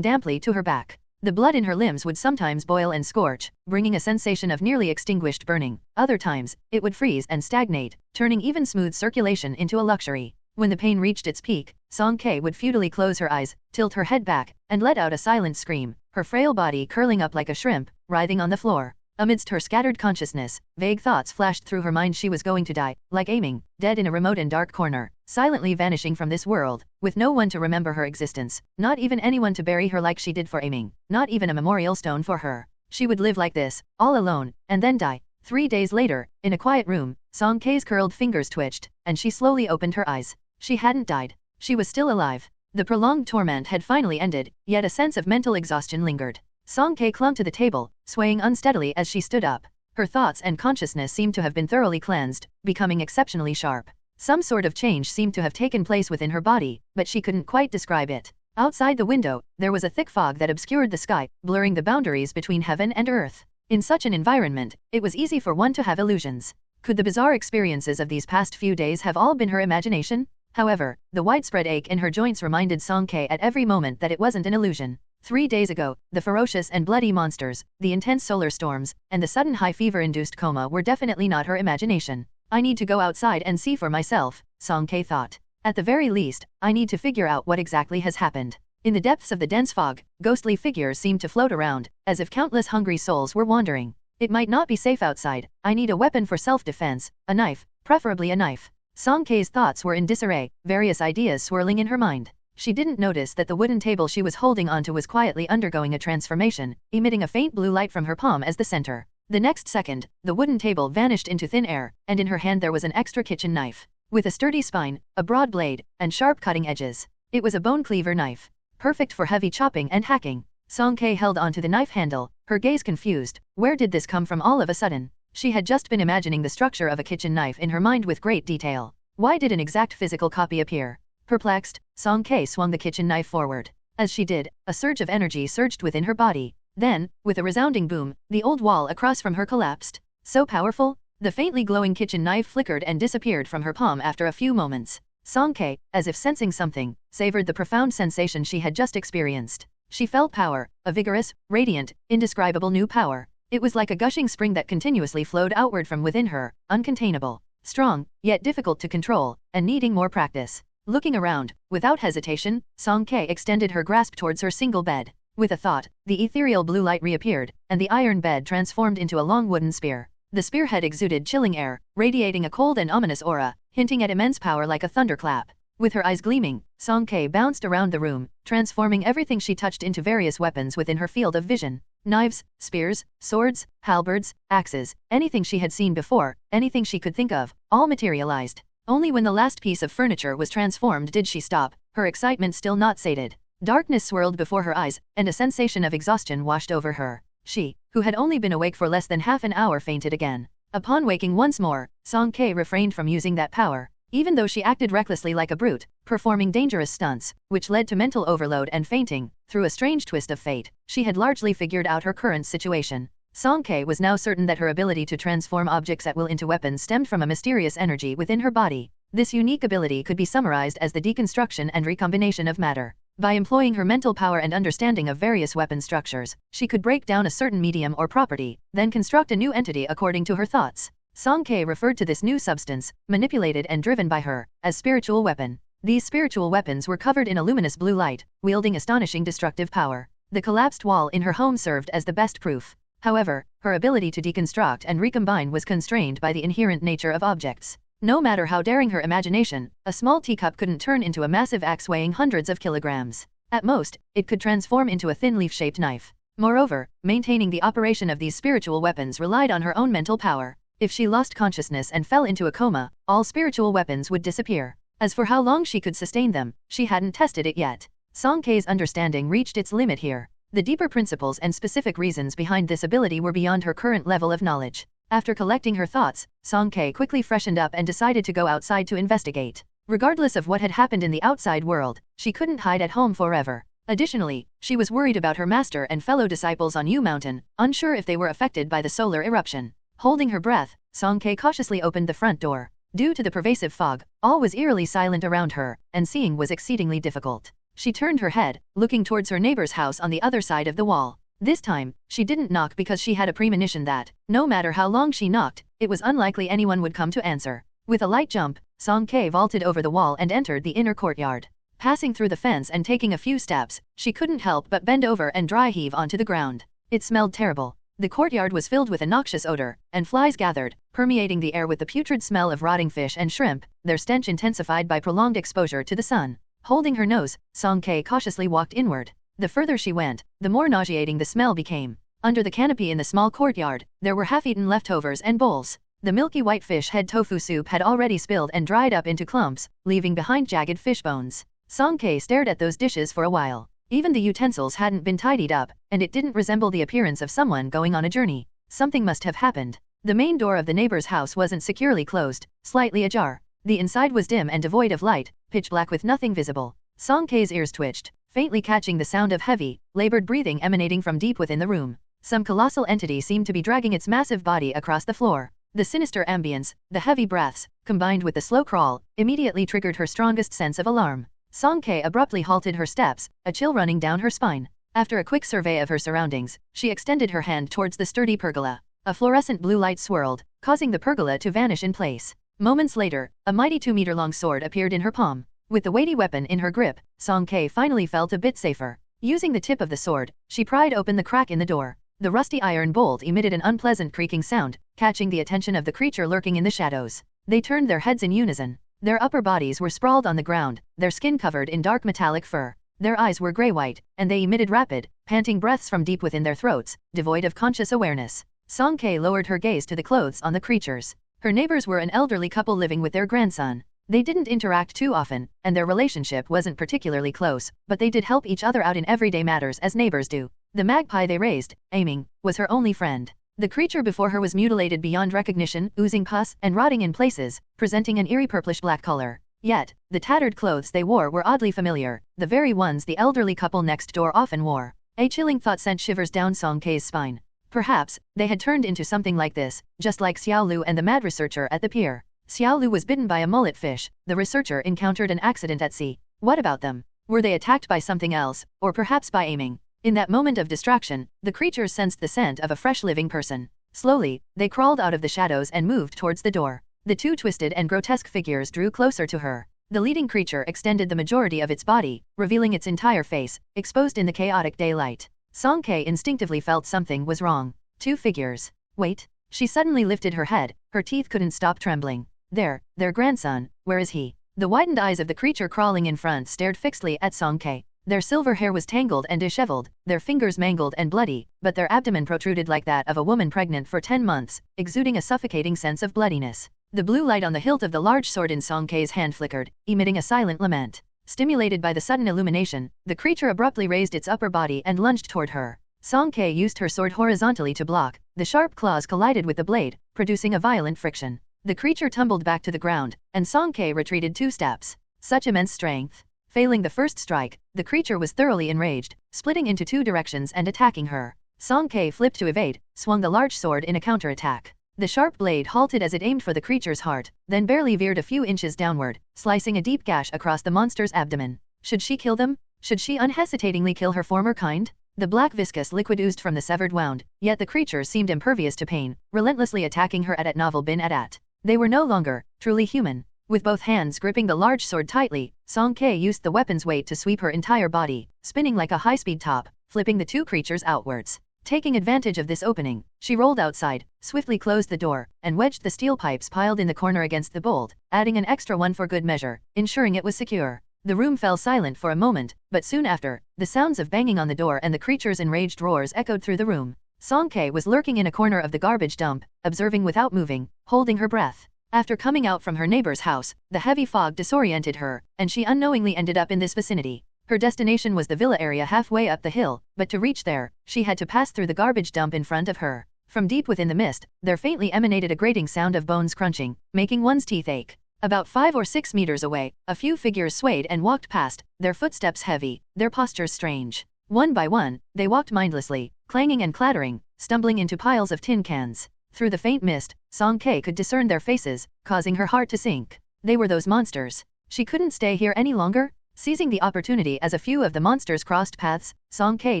damply to her back. The blood in her limbs would sometimes boil and scorch, bringing a sensation of nearly extinguished burning. Other times, it would freeze and stagnate, turning even smooth circulation into a luxury. When the pain reached its peak, Song Kei would futilely close her eyes, tilt her head back, and let out a silent scream, her frail body curling up like a shrimp, writhing on the floor. Amidst her scattered consciousness, vague thoughts flashed through her mind. She was going to die, like Aiming, dead in a remote and dark corner, silently vanishing from this world, with no one to remember her existence, not even anyone to bury her like she did for Aiming, not even a memorial stone for her. She would live like this, all alone, and then die. 3 days later, in a quiet room, Song Kei's curled fingers twitched, and she slowly opened her eyes. She hadn't died. She was still alive. The prolonged torment had finally ended, yet a sense of mental exhaustion lingered. Song Kei clung to the table, swaying unsteadily as she stood up. Her thoughts and consciousness seemed to have been thoroughly cleansed, becoming exceptionally sharp. Some sort of change seemed to have taken place within her body, but she couldn't quite describe it. Outside the window, there was a thick fog that obscured the sky, blurring the boundaries between heaven and earth. In such an environment, it was easy for one to have illusions. Could the bizarre experiences of these past few days have all been her imagination? However, the widespread ache in her joints reminded Song-K at every moment that it wasn't an illusion. 3 days ago, the ferocious and bloody monsters, the intense solar storms, and the sudden high fever-induced coma were definitely not her imagination. I need to go outside and see for myself, Song-K thought. At the very least, I need to figure out what exactly has happened. In the depths of the dense fog, ghostly figures seemed to float around, as if countless hungry souls were wandering. It might not be safe outside. I need a weapon for self-defense, a knife, preferably a knife. Song-K's thoughts were in disarray, various ideas swirling in her mind. She didn't notice that the wooden table she was holding onto was quietly undergoing a transformation, emitting a faint blue light from her palm as the center. The next second, the wooden table vanished into thin air, and in her hand there was an extra kitchen knife. With a sturdy spine, a broad blade, and sharp cutting edges. It was a bone cleaver knife. Perfect for heavy chopping and hacking. Song-K held onto the knife handle, her gaze confused. Where did this come from all of a sudden? She had just been imagining the structure of a kitchen knife in her mind with great detail. Why did an exact physical copy appear? Perplexed, Song-K swung the kitchen knife forward. As she did, a surge of energy surged within her body. Then, with a resounding boom, the old wall across from her collapsed. So powerful? The faintly glowing kitchen knife flickered and disappeared from her palm after a few moments. Song-K, as if sensing something, savored the profound sensation she had just experienced. She felt power, a vigorous, radiant, indescribable new power. It was like a gushing spring that continuously flowed outward from within her, uncontainable, strong, yet difficult to control, and needing more practice. Looking around, without hesitation, Song-K extended her grasp towards her single bed. With a thought, the ethereal blue light reappeared, and the iron bed transformed into a long wooden spear. The spearhead exuded chilling air, radiating a cold and ominous aura, hinting at immense power like a thunderclap. With her eyes gleaming, Song-K bounced around the room, transforming everything she touched into various weapons within her field of vision. Knives, spears, swords, halberds, axes, anything she had seen before, anything she could think of, all materialized. Only when the last piece of furniture was transformed did she stop, her excitement still not sated. Darkness swirled before her eyes, and a sensation of exhaustion washed over her. She, who had only been awake for less than half an hour, fainted again. Upon waking once more, Song-K refrained from using that power. Even though she acted recklessly like a brute, performing dangerous stunts, which led to mental overload and fainting, through a strange twist of fate, she had largely figured out her current situation. Song-K was now certain that her ability to transform objects at will into weapons stemmed from a mysterious energy within her body. This unique ability could be summarized as the deconstruction and recombination of matter. By employing her mental power and understanding of various weapon structures, she could break down a certain medium or property, then construct a new entity according to her thoughts. Song-K referred to this new substance, manipulated and driven by her, as spiritual weapon. These spiritual weapons were covered in a luminous blue light, wielding astonishing destructive power. The collapsed wall in her home served as the best proof. However, her ability to deconstruct and recombine was constrained by the inherent nature of objects. No matter how daring her imagination, a small teacup couldn't turn into a massive axe weighing hundreds of kilograms. At most, it could transform into a thin leaf-shaped knife. Moreover, maintaining the operation of these spiritual weapons relied on her own mental power. If she lost consciousness and fell into a coma, all spiritual weapons would disappear. As for how long she could sustain them, she hadn't tested it yet. Song-K's understanding reached its limit here. The deeper principles and specific reasons behind this ability were beyond her current level of knowledge. After collecting her thoughts, Song-K quickly freshened up and decided to go outside to investigate. Regardless of what had happened in the outside world, she couldn't hide at home forever. Additionally, she was worried about her master and fellow disciples on U Mountain, unsure if they were affected by the solar eruption. Holding her breath, Song-K cautiously opened the front door. Due to the pervasive fog, all was eerily silent around her, and seeing was exceedingly difficult. She turned her head, looking towards her neighbor's house on the other side of the wall. This time, she didn't knock because she had a premonition that, no matter how long she knocked, it was unlikely anyone would come to answer. With a light jump, Song-K vaulted over the wall and entered the inner courtyard. Passing through the fence and taking a few steps, she couldn't help but bend over and dry heave onto the ground. It smelled terrible. The courtyard was filled with a noxious odor, and flies gathered, permeating the air with the putrid smell of rotting fish and shrimp, their stench intensified by prolonged exposure to the sun. Holding her nose, Song-K cautiously walked inward. The further she went, the more nauseating the smell became. Under the canopy in the small courtyard, there were half-eaten leftovers and bowls. The milky white fish head tofu soup had already spilled and dried up into clumps, leaving behind jagged fish bones. Song-K stared at those dishes for a while. Even the utensils hadn't been tidied up, and it didn't resemble the appearance of someone going on a journey. Something must have happened. The main door of the neighbor's house wasn't securely closed, slightly ajar. The inside was dim and devoid of light, pitch black with nothing visible. Song Kei's ears twitched, faintly catching the sound of heavy, labored breathing emanating from deep within the room. Some colossal entity seemed to be dragging its massive body across the floor. The sinister ambience, the heavy breaths, combined with the slow crawl, immediately triggered her strongest sense of alarm. Song Kei abruptly halted her steps, a chill running down her spine. After a quick survey of her surroundings, she extended her hand towards the sturdy pergola. A fluorescent blue light swirled, causing the pergola to vanish in place. Moments later, a mighty 2-meter-long sword appeared in her palm. With the weighty weapon in her grip, Song Kei finally felt a bit safer. Using the tip of the sword, she pried open the crack in the door. The rusty iron bolt emitted an unpleasant creaking sound, catching the attention of the creature lurking in the shadows. They turned their heads in unison. Their upper bodies were sprawled on the ground, their skin covered in dark metallic fur. Their eyes were gray-white, and they emitted rapid, panting breaths from deep within their throats, devoid of conscious awareness. Song Kei lowered her gaze to the clothes on the creatures. Her neighbors were an elderly couple living with their grandson. They didn't interact too often, and their relationship wasn't particularly close, but they did help each other out in everyday matters as neighbors do. The magpie they raised, aiming, was her only friend. The creature before her was mutilated beyond recognition, oozing pus and rotting in places, presenting an eerie purplish black color. Yet, the tattered clothes they wore were oddly familiar, the very ones the elderly couple next door often wore. A chilling thought sent shivers down Song Kei's spine. Perhaps, they had turned into something like this, just like Xiao Lu and the mad researcher at the pier. Xiao Lu was bitten by a mullet fish, the researcher encountered an accident at sea. What about them? Were they attacked by something else, or perhaps by aiming? In that moment of distraction, the creatures sensed the scent of a fresh living person. Slowly, they crawled out of the shadows and moved towards the door. The two twisted and grotesque figures drew closer to her. The leading creature extended the majority of its body, revealing its entire face, exposed in the chaotic daylight. Song Kei instinctively felt something was wrong. Two figures. Wait. She suddenly lifted her head, her teeth couldn't stop trembling. Their grandson, where is he? The widened eyes of the creature crawling in front stared fixedly at Song Kei. Their silver hair was tangled and disheveled, their fingers mangled and bloody, but their abdomen protruded like that of a woman pregnant for 10 months, exuding a suffocating sense of bloodiness. The blue light on the hilt of the large sword in Song Kei's hand flickered, emitting a silent lament. Stimulated by the sudden illumination, the creature abruptly raised its upper body and lunged toward her. Song Kei used her sword horizontally to block. The sharp claws collided with the blade, producing a violent friction. The creature tumbled back to the ground, and Song Kei retreated 2 steps. Such immense strength. Failing the first strike, the creature was thoroughly enraged, splitting into 2 directions and attacking her. Song Kei flipped to evade, swung the large sword in a counterattack. The sharp blade halted as it aimed for the creature's heart, then barely veered a few inches downward, slicing a deep gash across the monster's abdomen. Should she kill them? Should she unhesitatingly kill her former kind? The black viscous liquid oozed from the severed wound, yet the creature seemed impervious to pain, relentlessly attacking her at novel bin at. They were no longer truly human. With both hands gripping the large sword tightly, Song Kei used the weapon's weight to sweep her entire body, spinning like a high-speed top, flipping the 2 creatures outwards. Taking advantage of this opening, she rolled outside, swiftly closed the door, and wedged the steel pipes piled in the corner against the bolt, adding an extra one for good measure, ensuring it was secure. The room fell silent for a moment, but soon after, the sounds of banging on the door and the creature's enraged roars echoed through the room. Song Kei was lurking in a corner of the garbage dump, observing without moving, holding her breath. After coming out from her neighbor's house, the heavy fog disoriented her, and she unknowingly ended up in this vicinity. Her destination was the villa area halfway up the hill, but to reach there, she had to pass through the garbage dump in front of her. From deep within the mist, there faintly emanated a grating sound of bones crunching, making one's teeth ache. About 5 or 6 meters away, a few figures swayed and walked past, their footsteps heavy, their postures strange. One by one, they walked mindlessly, clanging and clattering, stumbling into piles of tin cans. Through the faint mist, Song Kei could discern their faces, causing her heart to sink. They were those monsters. She couldn't stay here any longer. Seizing the opportunity as a few of the monsters crossed paths, Song Kei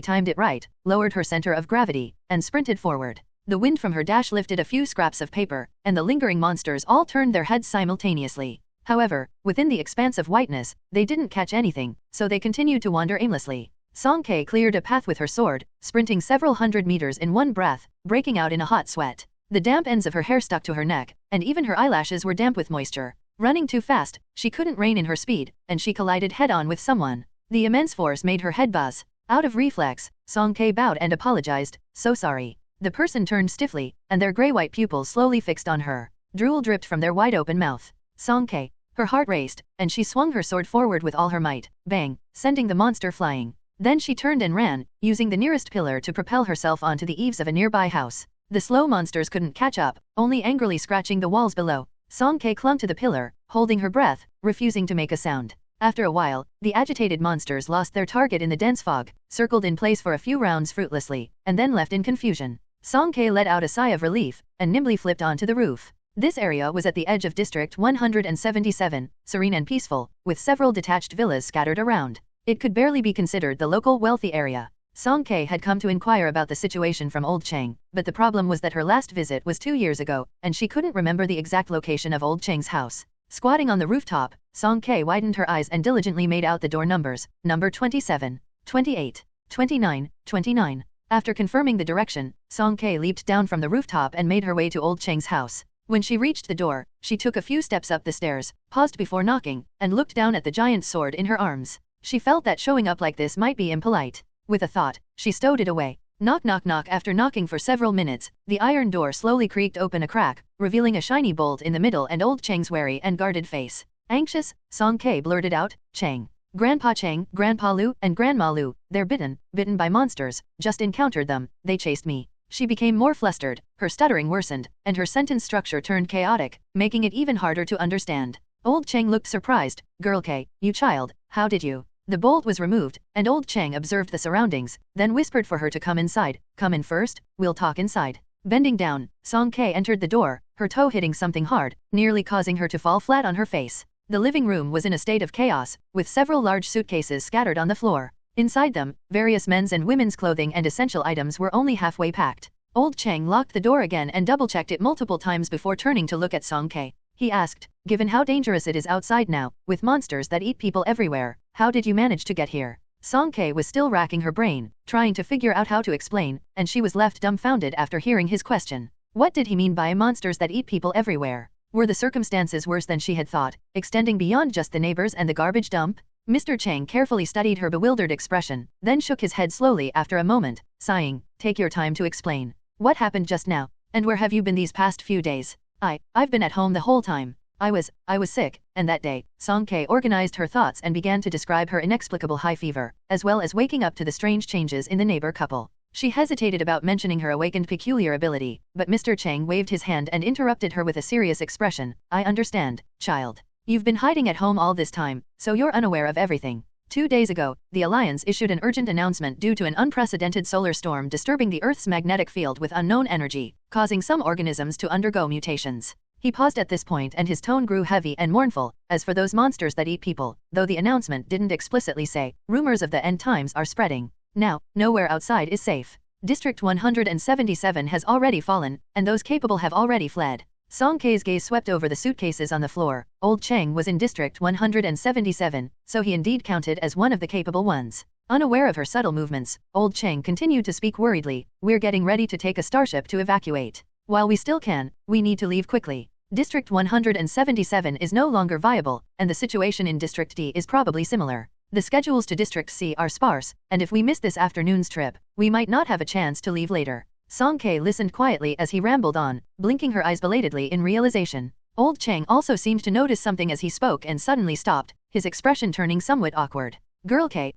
timed it right, lowered her center of gravity, and sprinted forward. The wind from her dash lifted a few scraps of paper, and the lingering monsters all turned their heads simultaneously. However, within the expanse of whiteness, they didn't catch anything, so they continued to wander aimlessly. Song Kei cleared a path with her sword, sprinting several hundred meters in one breath, breaking out in a hot sweat. The damp ends of her hair stuck to her neck, and even her eyelashes were damp with moisture. Running too fast, she couldn't rein in her speed, and she collided head-on with someone. The immense force made her head buzz. Out of reflex, Song Kei bowed and apologized, "So sorry." The person turned stiffly, and their gray-white pupils slowly fixed on her. Drool dripped from their wide-open mouth. Song Kei. Her heart raced, and she swung her sword forward with all her might, bang, sending the monster flying. Then she turned and ran, using the nearest pillar to propel herself onto the eaves of a nearby house. The slow monsters couldn't catch up, only angrily scratching the walls below. Song K clung to the pillar, holding her breath, refusing to make a sound. After a while, the agitated monsters lost their target in the dense fog, circled in place for a few rounds fruitlessly, and then left in confusion. Song K let out a sigh of relief, and nimbly flipped onto the roof. This area was at the edge of District 177, serene and peaceful, with several detached villas scattered around. It could barely be considered the local wealthy area. Song K had come to inquire about the situation from Old Cheng, but the problem was that her last visit was 2 years ago, and she couldn't remember the exact location of Old Cheng's house. Squatting on the rooftop, Song K widened her eyes and diligently made out the door numbers, number 27, 28, 29, 29. After confirming the direction, Song K leaped down from the rooftop and made her way to Old Cheng's house. When she reached the door, she took a few steps up the stairs, paused before knocking, and looked down at the giant sword in her arms. She felt that showing up like this might be impolite. With a thought, she stowed it away. Knock knock knock. After knocking for several minutes, the iron door slowly creaked open a crack, revealing a shiny bolt in the middle and Old Cheng's wary and guarded face. Anxious, Song K blurted out, Cheng. Grandpa Cheng, Grandpa Lu, and Grandma Lu, they're bitten by monsters, just encountered them, they chased me. She became more flustered, her stuttering worsened, and her sentence structure turned chaotic, making it even harder to understand. Old Cheng looked surprised. Girl K, you child, how did you? The bolt was removed, and Old Cheng observed the surroundings, then whispered for her to come inside. Come in first, we'll talk inside. Bending down, Song K entered the door, her toe hitting something hard, nearly causing her to fall flat on her face. The living room was in a state of chaos, with several large suitcases scattered on the floor. Inside them, various men's and women's clothing and essential items were only halfway packed. Old Cheng locked the door again and double-checked it multiple times before turning to look at Song K. He asked, given how dangerous it is outside now, with monsters that eat people everywhere, how did you manage to get here? Song K was still racking her brain, trying to figure out how to explain, and she was left dumbfounded after hearing his question. What did he mean by monsters that eat people everywhere? Were the circumstances worse than she had thought, extending beyond just the neighbors and the garbage dump? Mr. Cheng carefully studied her bewildered expression, then shook his head slowly after a moment, sighing, take your time to explain. What happened just now? And where have you been these past few days? I've been at home the whole time. I was sick, and that day, Song K organized her thoughts and began to describe her inexplicable high fever, as well as waking up to the strange changes in the neighbor couple. She hesitated about mentioning her awakened peculiar ability, but Mr. Cheng waved his hand and interrupted her with a serious expression. I understand, child. You've been hiding at home all this time, so you're unaware of everything. 2 days ago, the Alliance issued an urgent announcement due to an unprecedented solar storm disturbing the Earth's magnetic field with unknown energy, causing some organisms to undergo mutations. He paused at this point and his tone grew heavy and mournful. As for those monsters that eat people, though the announcement didn't explicitly say, rumors of the end times are spreading. Now, nowhere outside is safe. District 177 has already fallen, and those capable have already fled. Song K's gaze swept over the suitcases on the floor. Old Cheng was in District 177, so he indeed counted as one of the capable ones. Unaware of her subtle movements, Old Cheng continued to speak worriedly. We're getting ready to take a starship to evacuate. While we still can, we need to leave quickly. District 177 is no longer viable, and the situation in District D is probably similar. The schedules to District C are sparse, and if we miss this afternoon's trip, we might not have a chance to leave later. Song K listened quietly as he rambled on, blinking her eyes belatedly in realization. Old Cheng also seemed to notice something as he spoke and suddenly stopped, his expression turning somewhat awkward. Girl K,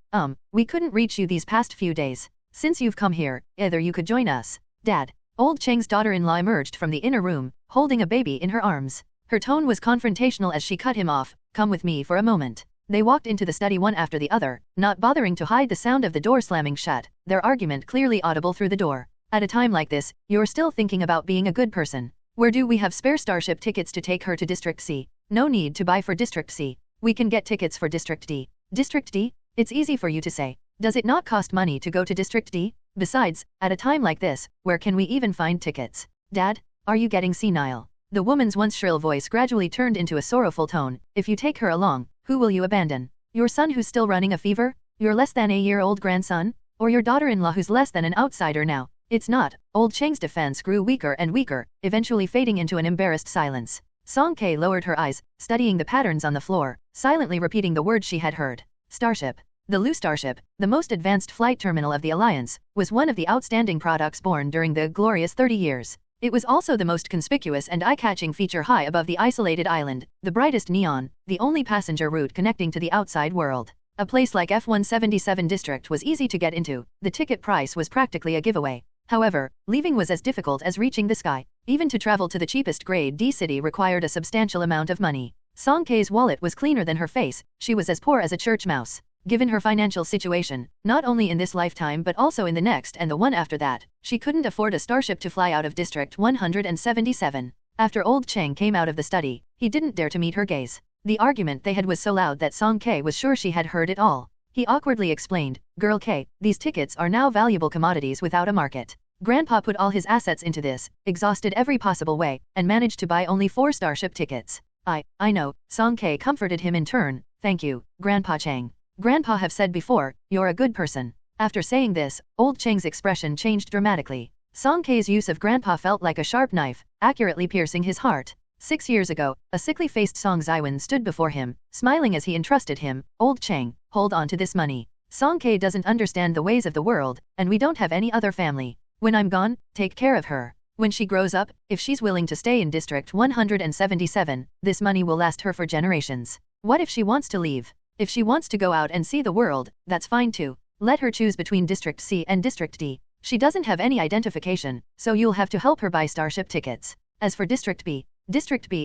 we couldn't reach you these past few days. Since you've come here, either you could join us. Dad. Old Cheng's daughter-in-law emerged from the inner room, holding a baby in her arms. Her tone was confrontational as she cut him off. Come with me for a moment. They walked into the study one after the other, not bothering to hide the sound of the door slamming shut, their argument clearly audible through the door. At a time like this, you're still thinking about being a good person. Where do we have spare starship tickets to take her to District C? No need to buy for District C. We can get tickets for District D. District D? It's easy for you to say. Does it not cost money to go to District D? Besides, at a time like this, where can we even find tickets? Dad, are you getting senile? The woman's once shrill voice gradually turned into a sorrowful tone. If you take her along, who will you abandon? Your son who's still running a fever? Your less than a year-old grandson? Or your daughter-in-law who's less than an outsider now? It's not. Old Cheng's defense grew weaker and weaker, eventually fading into an embarrassed silence. Song K lowered her eyes, studying the patterns on the floor, silently repeating the words she had heard. Starship. The Lu Starship, the most advanced flight terminal of the Alliance, was one of the outstanding products born during the glorious 30 years. It was also the most conspicuous and eye-catching feature high above the isolated island, the brightest neon, the only passenger route connecting to the outside world. A place like F177 District was easy to get into, the ticket price was practically a giveaway. However, leaving was as difficult as reaching the sky. Even to travel to the cheapest grade D city required a substantial amount of money. Song Kei's wallet was cleaner than her face, she was as poor as a church mouse. Given her financial situation, not only in this lifetime but also in the next and the one after that, she couldn't afford a starship to fly out of District 177. After old Cheng came out of the study, he didn't dare to meet her gaze. The argument they had was so loud that Song Kei was sure she had heard it all. He awkwardly explained, "Girl Kei, these tickets are now valuable commodities without a market. Grandpa put all his assets into this, exhausted every possible way, and managed to buy only 4 starship tickets." I know, Song Kei comforted him in turn, "Thank you, Grandpa Cheng. Grandpa have said before, you're a good person." After saying this, old Cheng's expression changed dramatically. Song Kei's use of Grandpa felt like a sharp knife, accurately piercing his heart. 6 years ago, a sickly-faced Song Ziwen stood before him, smiling as he entrusted him, "Old Cheng, hold on to this money. Song Kei doesn't understand the ways of the world, and we don't have any other family. When I'm gone, take care of her. When she grows up, if she's willing to stay in District 177, this money will last her for generations. What if she wants to leave? If she wants to go out and see the world, that's fine too. Let her choose between District C and District D. She doesn't have any identification, so you'll have to help her buy starship tickets. As for District B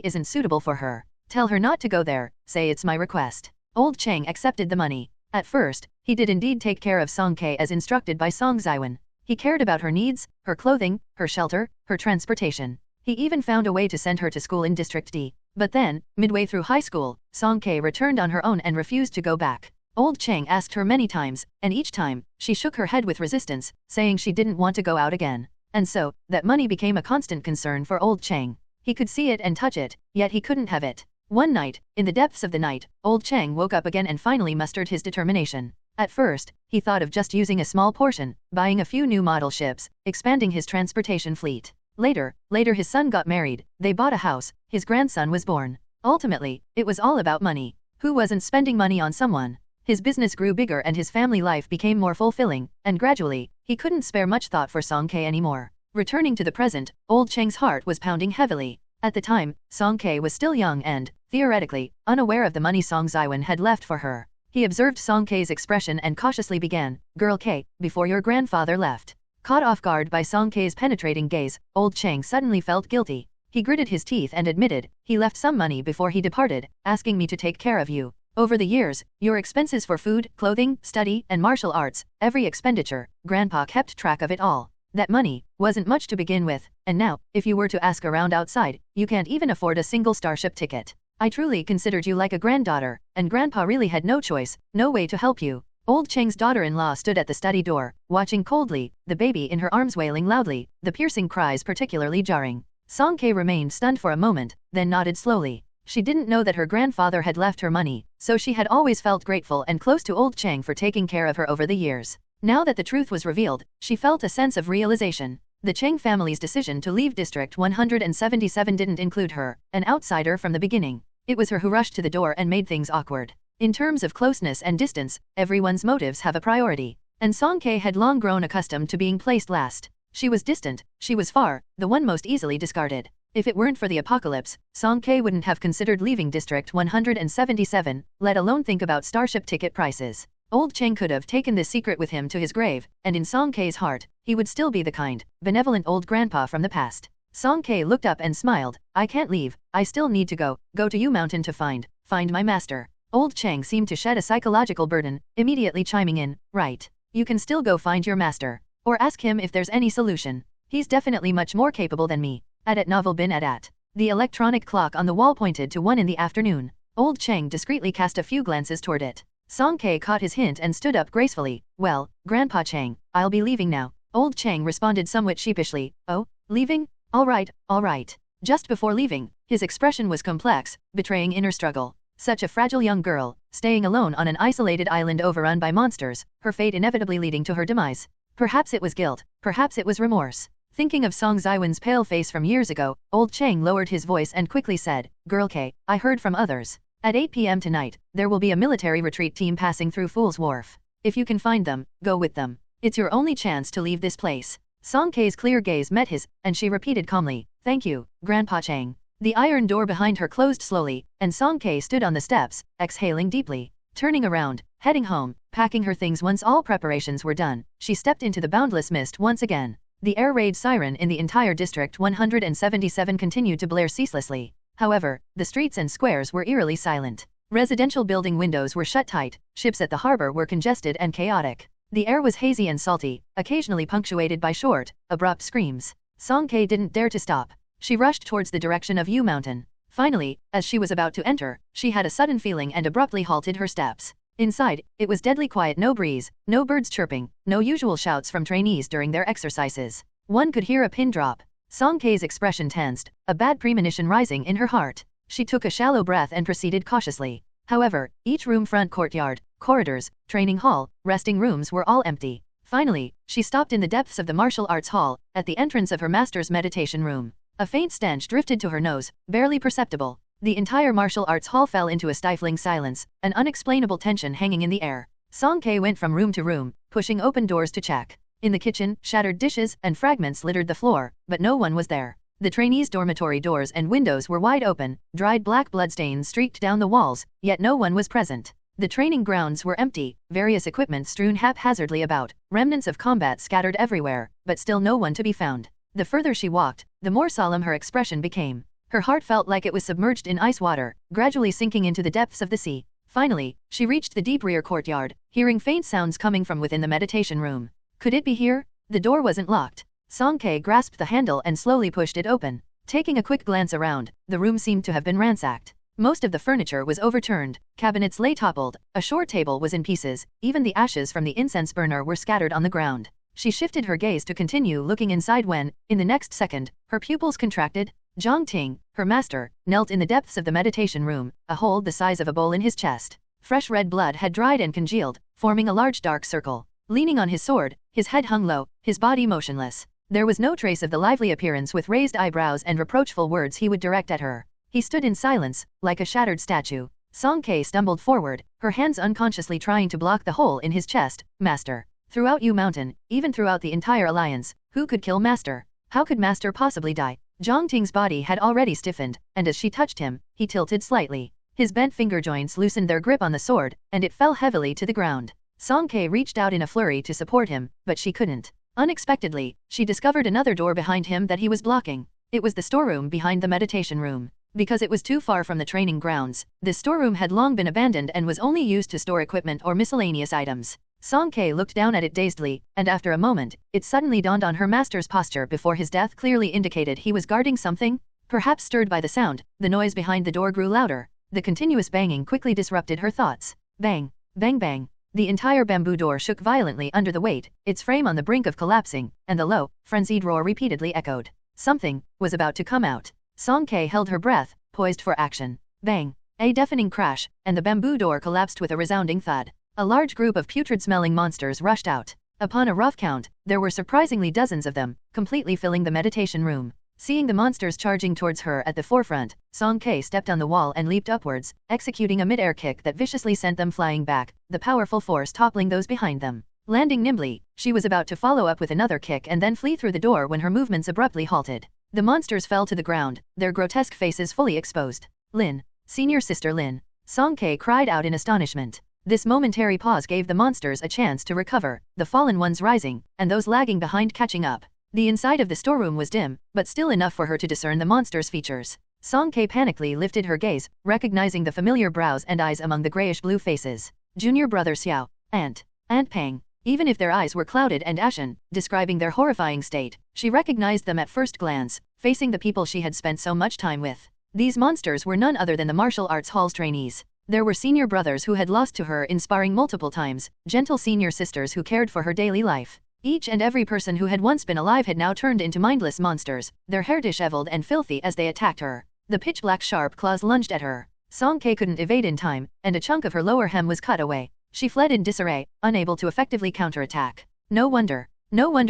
isn't suitable for her. Tell her not to go there, say it's my request." Old Cheng accepted the money. At first, he did indeed take care of Song Kei as instructed by Song Ziwen. He cared about her needs, her clothing, her shelter, her transportation. He even found a way to send her to school in District D. But then, midway through high school, Song Kei returned on her own and refused to go back. Old Cheng asked her many times, and each time, she shook her head with resistance, saying she didn't want to go out again. And so, that money became a constant concern for Old Cheng. He could see it and touch it, yet he couldn't have it. One night, in the depths of the night, Old Cheng woke up again and finally mustered his determination. At first, he thought of just using a small portion, buying a few new model ships, expanding his transportation fleet. Later his son got married, they bought a house, his grandson was born. Ultimately, it was all about money. Who wasn't spending money on someone? His business grew bigger and his family life became more fulfilling, and gradually, he couldn't spare much thought for Song Kei anymore. Returning to the present, Old Cheng's heart was pounding heavily. At the time, Song Kei was still young and, theoretically, unaware of the money Song Ziwen had left for her. He observed Song Kei's expression and cautiously began, "Girl Kei, before your grandfather left." Caught off guard by Song Kei's penetrating gaze, Old Cheng suddenly felt guilty. He gritted his teeth and admitted, "He left some money before he departed, asking me to take care of you. Over the years, your expenses for food, clothing, study, and martial arts, every expenditure, Grandpa kept track of it all. That money wasn't much to begin with, and now, if you were to ask around outside, you can't even afford a single starship ticket. I truly considered you like a granddaughter, and Grandpa really had no choice, no way to help you." Old Cheng's daughter-in-law stood at the study door, watching coldly, the baby in her arms wailing loudly, the piercing cries particularly jarring. Song Kei remained stunned for a moment, then nodded slowly. She didn't know that her grandfather had left her money, so she had always felt grateful and close to Old Cheng for taking care of her over the years. Now that the truth was revealed, she felt a sense of realization. The Cheng family's decision to leave District 177 didn't include her, an outsider from the beginning. It was her who rushed to the door and made things awkward. In terms of closeness and distance, everyone's motives have a priority. And Song Kei had long grown accustomed to being placed last. She was distant, she was far, the one most easily discarded. If it weren't for the apocalypse, Song Kei wouldn't have considered leaving District 177, let alone think about starship ticket prices. Old Cheng could have taken this secret with him to his grave, and in Song Kei's heart, he would still be the kind, benevolent old grandpa from the past. Song Kei looked up and smiled, "I can't leave, I still need to go to U Mountain to find my master." Old Cheng seemed to shed a psychological burden, immediately chiming in, "Right. You can still go find your master. Or ask him if there's any solution. He's definitely much more capable than me." At novel bin at. The electronic clock on the wall pointed to 1 in the afternoon. Old Cheng discreetly cast a few glances toward it. Song Kei caught his hint and stood up gracefully. "Well, Grandpa Cheng, I'll be leaving now." Old Cheng responded somewhat sheepishly, "Oh, leaving? All right. Just before leaving, his expression was complex, betraying inner struggle. Such a fragile young girl, staying alone on an isolated island overrun by monsters, her fate inevitably leading to her demise. Perhaps it was guilt, perhaps it was remorse. Thinking of Song Ziwen's pale face from years ago, Old Cheng lowered his voice and quickly said, "Girl Kei, I heard from others. At 8 p.m. tonight, there will be a military retreat team passing through Fool's Wharf. If you can find them, go with them. It's your only chance to leave this place." Song Kei's clear gaze met his, and she repeated calmly, "Thank you, Grandpa Cheng." The iron door behind her closed slowly, and Song Kei stood on the steps, exhaling deeply. Turning around, heading home, packing her things once all preparations were done, she stepped into the boundless mist once again. The air raid siren in the entire District 177 continued to blare ceaselessly. However, the streets and squares were eerily silent. Residential building windows were shut tight, ships at the harbor were congested and chaotic. The air was hazy and salty, occasionally punctuated by short, abrupt screams. Song Kei didn't dare to stop. She rushed towards the direction of U Mountain. Finally, as she was about to enter, she had a sudden feeling and abruptly halted her steps. Inside, it was deadly quiet, no breeze, no birds chirping, no usual shouts from trainees during their exercises. One could hear a pin drop. Song Kei's expression tensed, a bad premonition rising in her heart. She took a shallow breath and proceeded cautiously. However, each room, front courtyard, corridors, training hall, resting rooms were all empty. Finally, she stopped in the depths of the martial arts hall, at the entrance of her master's meditation room. A faint stench drifted to her nose, barely perceptible. The entire martial arts hall fell into a stifling silence, an unexplainable tension hanging in the air. Song Kei went from room to room, pushing open doors to check. In the kitchen, shattered dishes and fragments littered the floor, but no one was there. The trainees' dormitory doors and windows were wide open, dried black bloodstains streaked down the walls, yet no one was present. The training grounds were empty, various equipment strewn haphazardly about, remnants of combat scattered everywhere, but still no one to be found. The further she walked, the more solemn her expression became. Her heart felt like it was submerged in ice water, gradually sinking into the depths of the sea. Finally, she reached the deep rear courtyard, hearing faint sounds coming from within the meditation room. Could it be here? The door wasn't locked. Song Kei grasped the handle and slowly pushed it open. Taking a quick glance around, the room seemed to have been ransacked. Most of the furniture was overturned, cabinets lay toppled, a short table was in pieces, even the ashes from the incense burner were scattered on the ground. She shifted her gaze to continue looking inside when, in the next second, her pupils contracted. Zhang Ting, her master, knelt in the depths of the meditation room, a hole the size of a bowl in his chest. Fresh red blood had dried and congealed, forming a large dark circle. Leaning on his sword, his head hung low, his body motionless. There was no trace of the lively appearance with raised eyebrows and reproachful words he would direct at her. He stood in silence, like a shattered statue. Song Kei stumbled forward, her hands unconsciously trying to block the hole in his chest. Master. Throughout U Mountain, even throughout the entire alliance, who could kill Master? How could Master possibly die? Zhang Ting's body had already stiffened, and as she touched him, he tilted slightly. His bent finger joints loosened their grip on the sword, and it fell heavily to the ground. Song Kei reached out in a flurry to support him, but she couldn't. Unexpectedly, she discovered another door behind him that he was blocking. It was the storeroom behind the meditation room. Because it was too far from the training grounds, this storeroom had long been abandoned and was only used to store equipment or miscellaneous items. Song Kei looked down at it dazedly, and after a moment, it suddenly dawned on her master's posture before his death clearly indicated he was guarding something. Perhaps stirred by the sound, the noise behind the door grew louder. The continuous banging quickly disrupted her thoughts. Bang! Bang bang! The entire bamboo door shook violently under the weight, its frame on the brink of collapsing, and the low, frenzied roar repeatedly echoed. Something was about to come out. Song Kei held her breath, poised for action. Bang! A deafening crash, and the bamboo door collapsed with a resounding thud. A large group of putrid-smelling monsters rushed out. Upon a rough count, there were surprisingly dozens of them, completely filling the meditation room. Seeing the monsters charging towards her at the forefront, Song Kei stepped on the wall and leaped upwards, executing a mid-air kick that viciously sent them flying back, the powerful force toppling those behind them. Landing nimbly, she was about to follow up with another kick and then flee through the door when her movements abruptly halted. The monsters fell to the ground, their grotesque faces fully exposed. Lin. Senior Sister Lin. Song Kei cried out in astonishment. This momentary pause gave the monsters a chance to recover, the fallen ones rising, and those lagging behind catching up. The inside of the storeroom was dim, but still enough for her to discern the monsters' features. Song Kei panically lifted her gaze, recognizing the familiar brows and eyes among the grayish-blue faces. Junior brother Xiao, Aunt Pang. Even if their eyes were clouded and ashen, describing their horrifying state, she recognized them at first glance, facing the people she had spent so much time with. These monsters were none other than the martial arts hall's trainees. There were senior brothers who had lost to her in sparring multiple times, gentle senior sisters who cared for her daily life. Each and every person who had once been alive had now turned into mindless monsters, their hair disheveled and filthy as they attacked her. The pitch-black sharp claws lunged at her. Song Kei couldn't evade in time, and a chunk of her lower hem was cut away. She fled in disarray, unable to effectively counterattack. No wonder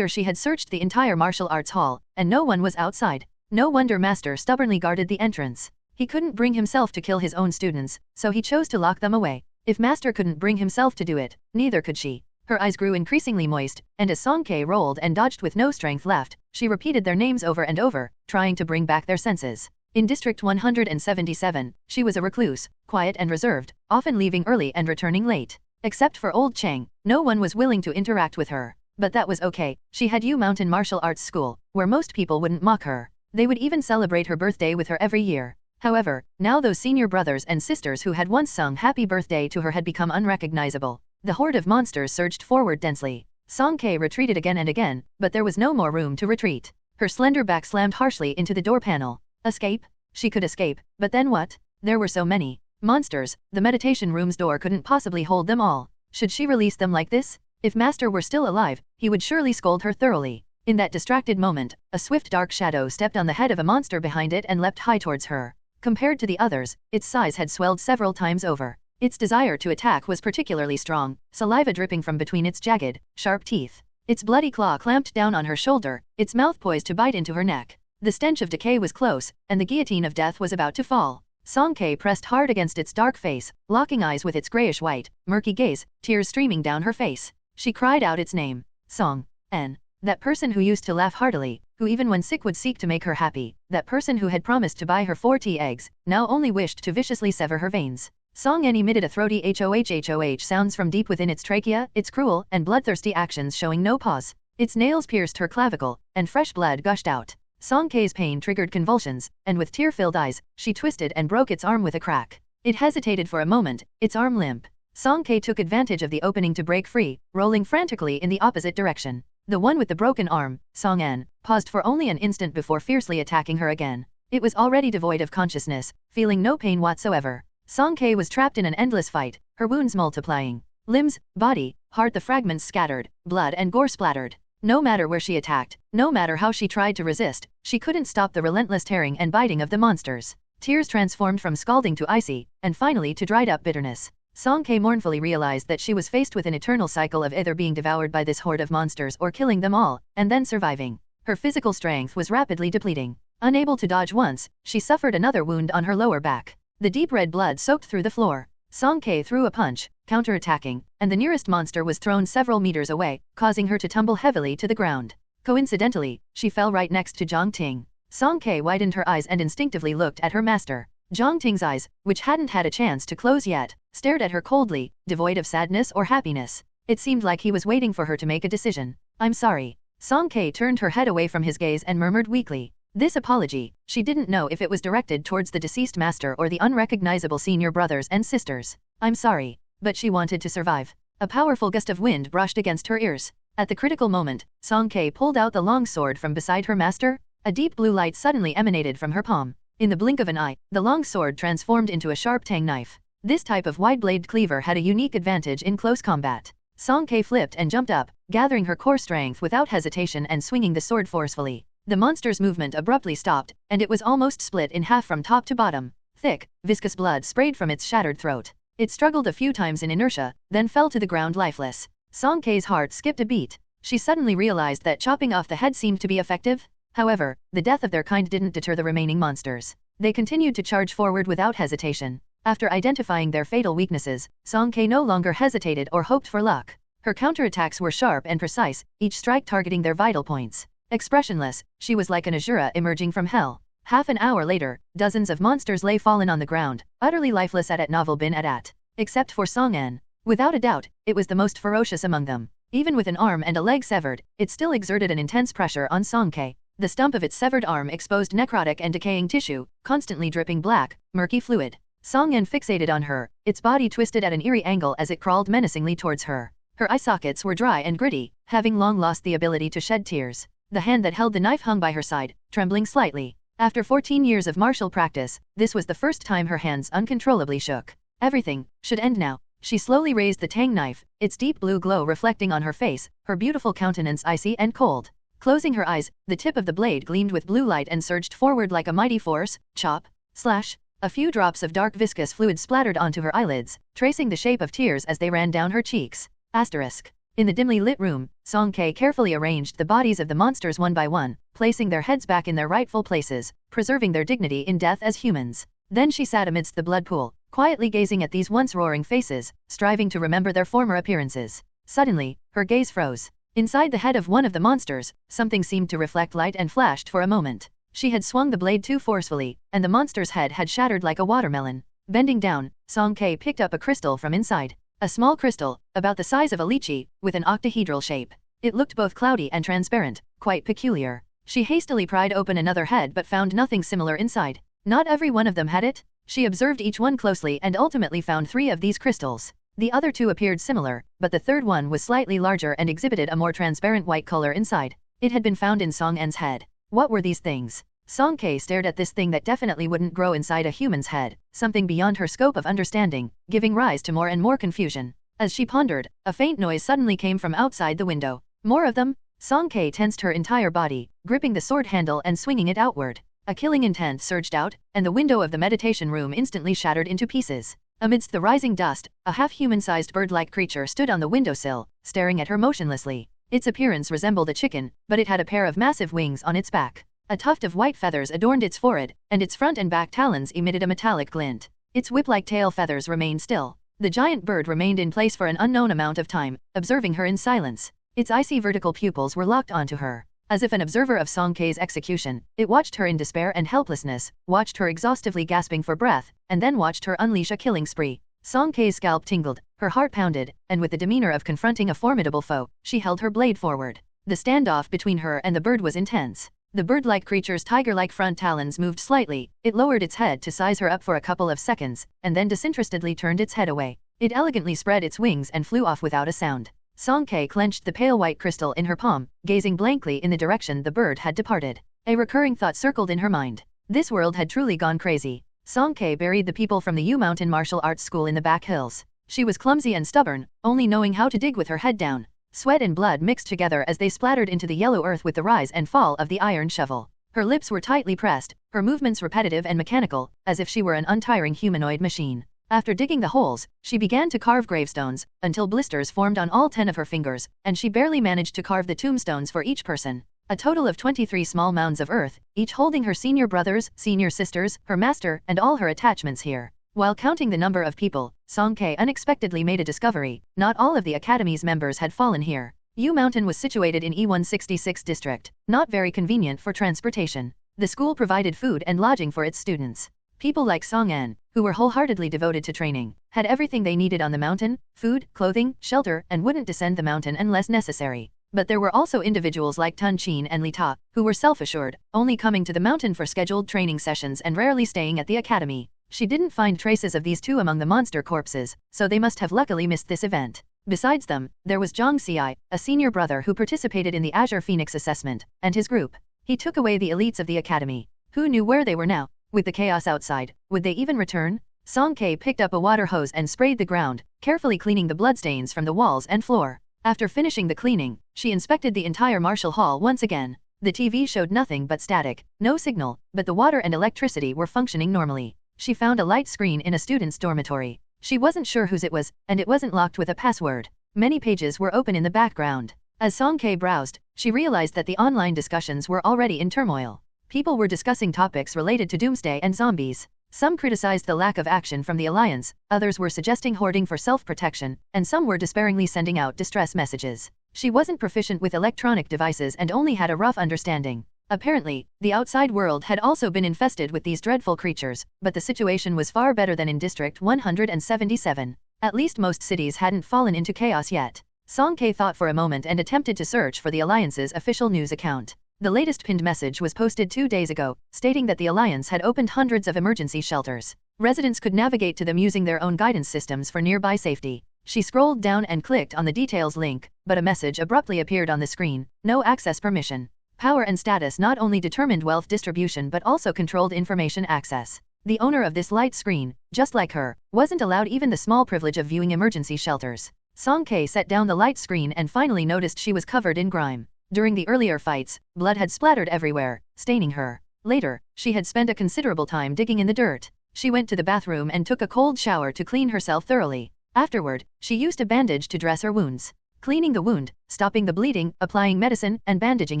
she had searched the entire martial arts hall, and no one was outside. No wonder Master stubbornly guarded the entrance. He couldn't bring himself to kill his own students, so he chose to lock them away. If Master couldn't bring himself to do it, neither could she. Her eyes grew increasingly moist, and as Song Kei rolled and dodged with no strength left, she repeated their names over and over, trying to bring back their senses. In District 177, she was a recluse, quiet and reserved, often leaving early and returning late. Except for old Cheng, no one was willing to interact with her. But that was okay, she had Mountain Martial Arts School, where most people wouldn't mock her. They would even celebrate her birthday with her every year. However, now those senior brothers and sisters who had once sung happy birthday to her had become unrecognizable. The horde of monsters surged forward densely. Song Kei retreated again and again, but there was no more room to retreat. Her slender back slammed harshly into the door panel. Escape? She could escape, but then what? There were so many monsters, the meditation room's door couldn't possibly hold them all. Should she release them like this? If Master were still alive, he would surely scold her thoroughly. In that distracted moment, a swift dark shadow stepped on the head of a monster behind it and leapt high towards her. Compared to the others, its size had swelled several times over. Its desire to attack was particularly strong, saliva dripping from between its jagged, sharp teeth. Its bloody claw clamped down on her shoulder, its mouth poised to bite into her neck. The stench of decay was close, and the guillotine of death was about to fall. Song Kei pressed hard against its dark face, locking eyes with its grayish-white, murky gaze, tears streaming down her face. She cried out its name. Song N. That person who used to laugh heartily, who even when sick would seek to make her happy, that person who had promised to buy her 4 tea eggs, now only wished to viciously sever her veins. Song N emitted a throaty HOH sounds from deep within its trachea, its cruel and bloodthirsty actions showing no pause. Its nails pierced her clavicle, and fresh blood gushed out. Song Kei's pain triggered convulsions, and with tear-filled eyes, she twisted and broke its arm with a crack. It hesitated for a moment, its arm limp. Song Kei took advantage of the opening to break free, rolling frantically in the opposite direction. The one with the broken arm, Song N, paused for only an instant before fiercely attacking her again. It was already devoid of consciousness, feeling no pain whatsoever. Song Kei was trapped in an endless fight, her wounds multiplying. Limbs, body, heart, the fragments scattered, blood and gore splattered. No matter where she attacked, no matter how she tried to resist, she couldn't stop the relentless tearing and biting of the monsters. Tears transformed from scalding to icy, and finally to dried-up bitterness. Song Kei mournfully realized that she was faced with an eternal cycle of either being devoured by this horde of monsters or killing them all, and then surviving. Her physical strength was rapidly depleting. Unable to dodge once, she suffered another wound on her lower back. The deep red blood soaked through the floor. Song Kei threw a punch, counterattacking, and the nearest monster was thrown several meters away, causing her to tumble heavily to the ground. Coincidentally, she fell right next to Zhang Ting. Song Kei widened her eyes and instinctively looked at her master. Zhang Ting's eyes, which hadn't had a chance to close yet, stared at her coldly, devoid of sadness or happiness. It seemed like he was waiting for her to make a decision. I'm sorry. Song Kei turned her head away from his gaze and murmured weakly. This apology, she didn't know if it was directed towards the deceased master or the unrecognizable senior brothers and sisters. I'm sorry. But she wanted to survive. A powerful gust of wind brushed against her ears. At the critical moment, Song Kei pulled out the long sword from beside her master. A deep blue light suddenly emanated from her palm. In the blink of an eye, the long sword transformed into a sharp tang knife. This type of wide-bladed cleaver had a unique advantage in close combat. Song Kei flipped and jumped up, gathering her core strength without hesitation and swinging the sword forcefully. The monster's movement abruptly stopped, and it was almost split in half from top to bottom. Thick, viscous blood sprayed from its shattered throat. It struggled a few times in inertia, then fell to the ground lifeless. Song Kei's heart skipped a beat. She suddenly realized that chopping off the head seemed to be effective. However, the death of their kind didn't deter the remaining monsters. They continued to charge forward without hesitation. After identifying their fatal weaknesses, Song Kei no longer hesitated or hoped for luck. Her counterattacks were sharp and precise, each strike targeting their vital points. Expressionless, she was like an Asura emerging from hell. Half an hour later, dozens of monsters lay fallen on the ground, utterly lifeless at novel bin at. Except for Song N. Without a doubt, it was the most ferocious among them. Even with an arm and a leg severed, it still exerted an intense pressure on Song Kei. The stump of its severed arm exposed necrotic and decaying tissue, constantly dripping black, murky fluid. Song N fixated on her, its body twisted at an eerie angle as it crawled menacingly towards her. Her eye sockets were dry and gritty, having long lost the ability to shed tears. The hand that held the knife hung by her side, trembling slightly. After 14 years of martial practice, this was the first time her hands uncontrollably shook. Everything should end now. She slowly raised the tang knife, its deep blue glow reflecting on her face, her beautiful countenance icy and cold. Closing her eyes, the tip of the blade gleamed with blue light and surged forward like a mighty force. Chop. Slash. A few drops of dark viscous fluid splattered onto her eyelids, tracing the shape of tears as they ran down her cheeks. Asterisk. In the dimly lit room, Song Kei carefully arranged the bodies of the monsters one by one, placing their heads back in their rightful places, preserving their dignity in death as humans. Then she sat amidst the blood pool, quietly gazing at these once roaring faces, striving to remember their former appearances. Suddenly, her gaze froze. Inside the head of one of the monsters, something seemed to reflect light and flashed for a moment. She had swung the blade too forcefully, and the monster's head had shattered like a watermelon. Bending down, Song Kei picked up a crystal from inside. A small crystal, about the size of a lychee, with an octahedral shape. It looked both cloudy and transparent, quite peculiar. She hastily pried open another head but found nothing similar inside. Not every one of them had it. She observed each one closely and ultimately found 3 of these crystals. The other 2 appeared similar, but the third one was slightly larger and exhibited a more transparent white color inside. It had been found in Song En's head. What were these things? Song Kei stared at this thing that definitely wouldn't grow inside a human's head, something beyond her scope of understanding, giving rise to more and more confusion. As she pondered, a faint noise suddenly came from outside the window. More of them? Song Kei tensed her entire body, gripping the sword handle and swinging it outward. A killing intent surged out, and the window of the meditation room instantly shattered into pieces. Amidst the rising dust, a half-human-sized bird-like creature stood on the windowsill, staring at her motionlessly. Its appearance resembled a chicken, but it had a pair of massive wings on its back. A tuft of white feathers adorned its forehead, and its front and back talons emitted a metallic glint. Its whip-like tail feathers remained still. The giant bird remained in place for an unknown amount of time, observing her in silence. Its icy vertical pupils were locked onto her. As if an observer of Song Kei's execution, it watched her in despair and helplessness, watched her exhaustively gasping for breath, and then watched her unleash a killing spree. Song Kei's scalp tingled, her heart pounded, and with the demeanor of confronting a formidable foe, she held her blade forward. The standoff between her and the bird was intense. The bird-like creature's tiger-like front talons moved slightly, it lowered its head to size her up for a couple of seconds, and then disinterestedly turned its head away. It elegantly spread its wings and flew off without a sound. Song Kei clenched the pale white crystal in her palm, gazing blankly in the direction the bird had departed. A recurring thought circled in her mind. This world had truly gone crazy. Song Kei buried the people from the U Mountain Martial Arts School in the back hills. She was clumsy and stubborn, only knowing how to dig with her head down. Sweat and blood mixed together as they splattered into the yellow earth with the rise and fall of the iron shovel. Her lips were tightly pressed, her movements repetitive and mechanical, as if she were an untiring humanoid machine. After digging the holes, she began to carve gravestones, until blisters formed on all 10 of her fingers, and she barely managed to carve the tombstones for each person. A total of 23 small mounds of earth, each holding her senior brothers, senior sisters, her master, and all her attachments here. While counting the number of people, Song Kei unexpectedly made a discovery. Not all of the Academy's members had fallen here. U Mountain was situated in E166 district, not very convenient for transportation. The school provided food and lodging for its students. People like Song En, who were wholeheartedly devoted to training, had everything they needed on the mountain: food, clothing, shelter, and wouldn't descend the mountain unless necessary. But there were also individuals like Tun Qin and Li Ta, who were self-assured, only coming to the mountain for scheduled training sessions and rarely staying at the academy. She didn't find traces of these 2 among the monster corpses, so they must have luckily missed this event. Besides them, there was Zhang Xiai, a senior brother who participated in the Azure Phoenix assessment, and his group. He took away the elites of the academy. Who knew where they were now? With the chaos outside, would they even return? Song Kei picked up a water hose and sprayed the ground, carefully cleaning the bloodstains from the walls and floor. After finishing the cleaning, she inspected the entire martial hall once again. The TV showed nothing but static, no signal, but the water and electricity were functioning normally. She found a light screen in a student's dormitory. She wasn't sure whose it was, and it wasn't locked with a password. Many pages were open in the background. As Song Kei browsed, she realized that the online discussions were already in turmoil. People were discussing topics related to Doomsday and zombies. Some criticized the lack of action from the Alliance, others were suggesting hoarding for self-protection, and some were despairingly sending out distress messages. She wasn't proficient with electronic devices and only had a rough understanding. Apparently, the outside world had also been infested with these dreadful creatures, but the situation was far better than in District 177. At least most cities hadn't fallen into chaos yet. Song Kei thought for a moment and attempted to search for the Alliance's official news account. The latest pinned message was posted 2 days ago, stating that the Alliance had opened hundreds of emergency shelters. Residents could navigate to them using their own guidance systems for nearby safety. She scrolled down and clicked on the details link, but a message abruptly appeared on the screen: no access permission. Power and status not only determined wealth distribution but also controlled information access. The owner of this light screen, just like her, wasn't allowed even the small privilege of viewing emergency shelters. Song Kei set down the light screen and finally noticed she was covered in grime. During the earlier fights, blood had splattered everywhere, staining her. Later, she had spent a considerable time digging in the dirt. She went to the bathroom and took a cold shower to clean herself thoroughly. Afterward, she used a bandage to dress her wounds. Cleaning the wound, stopping the bleeding, applying medicine, and bandaging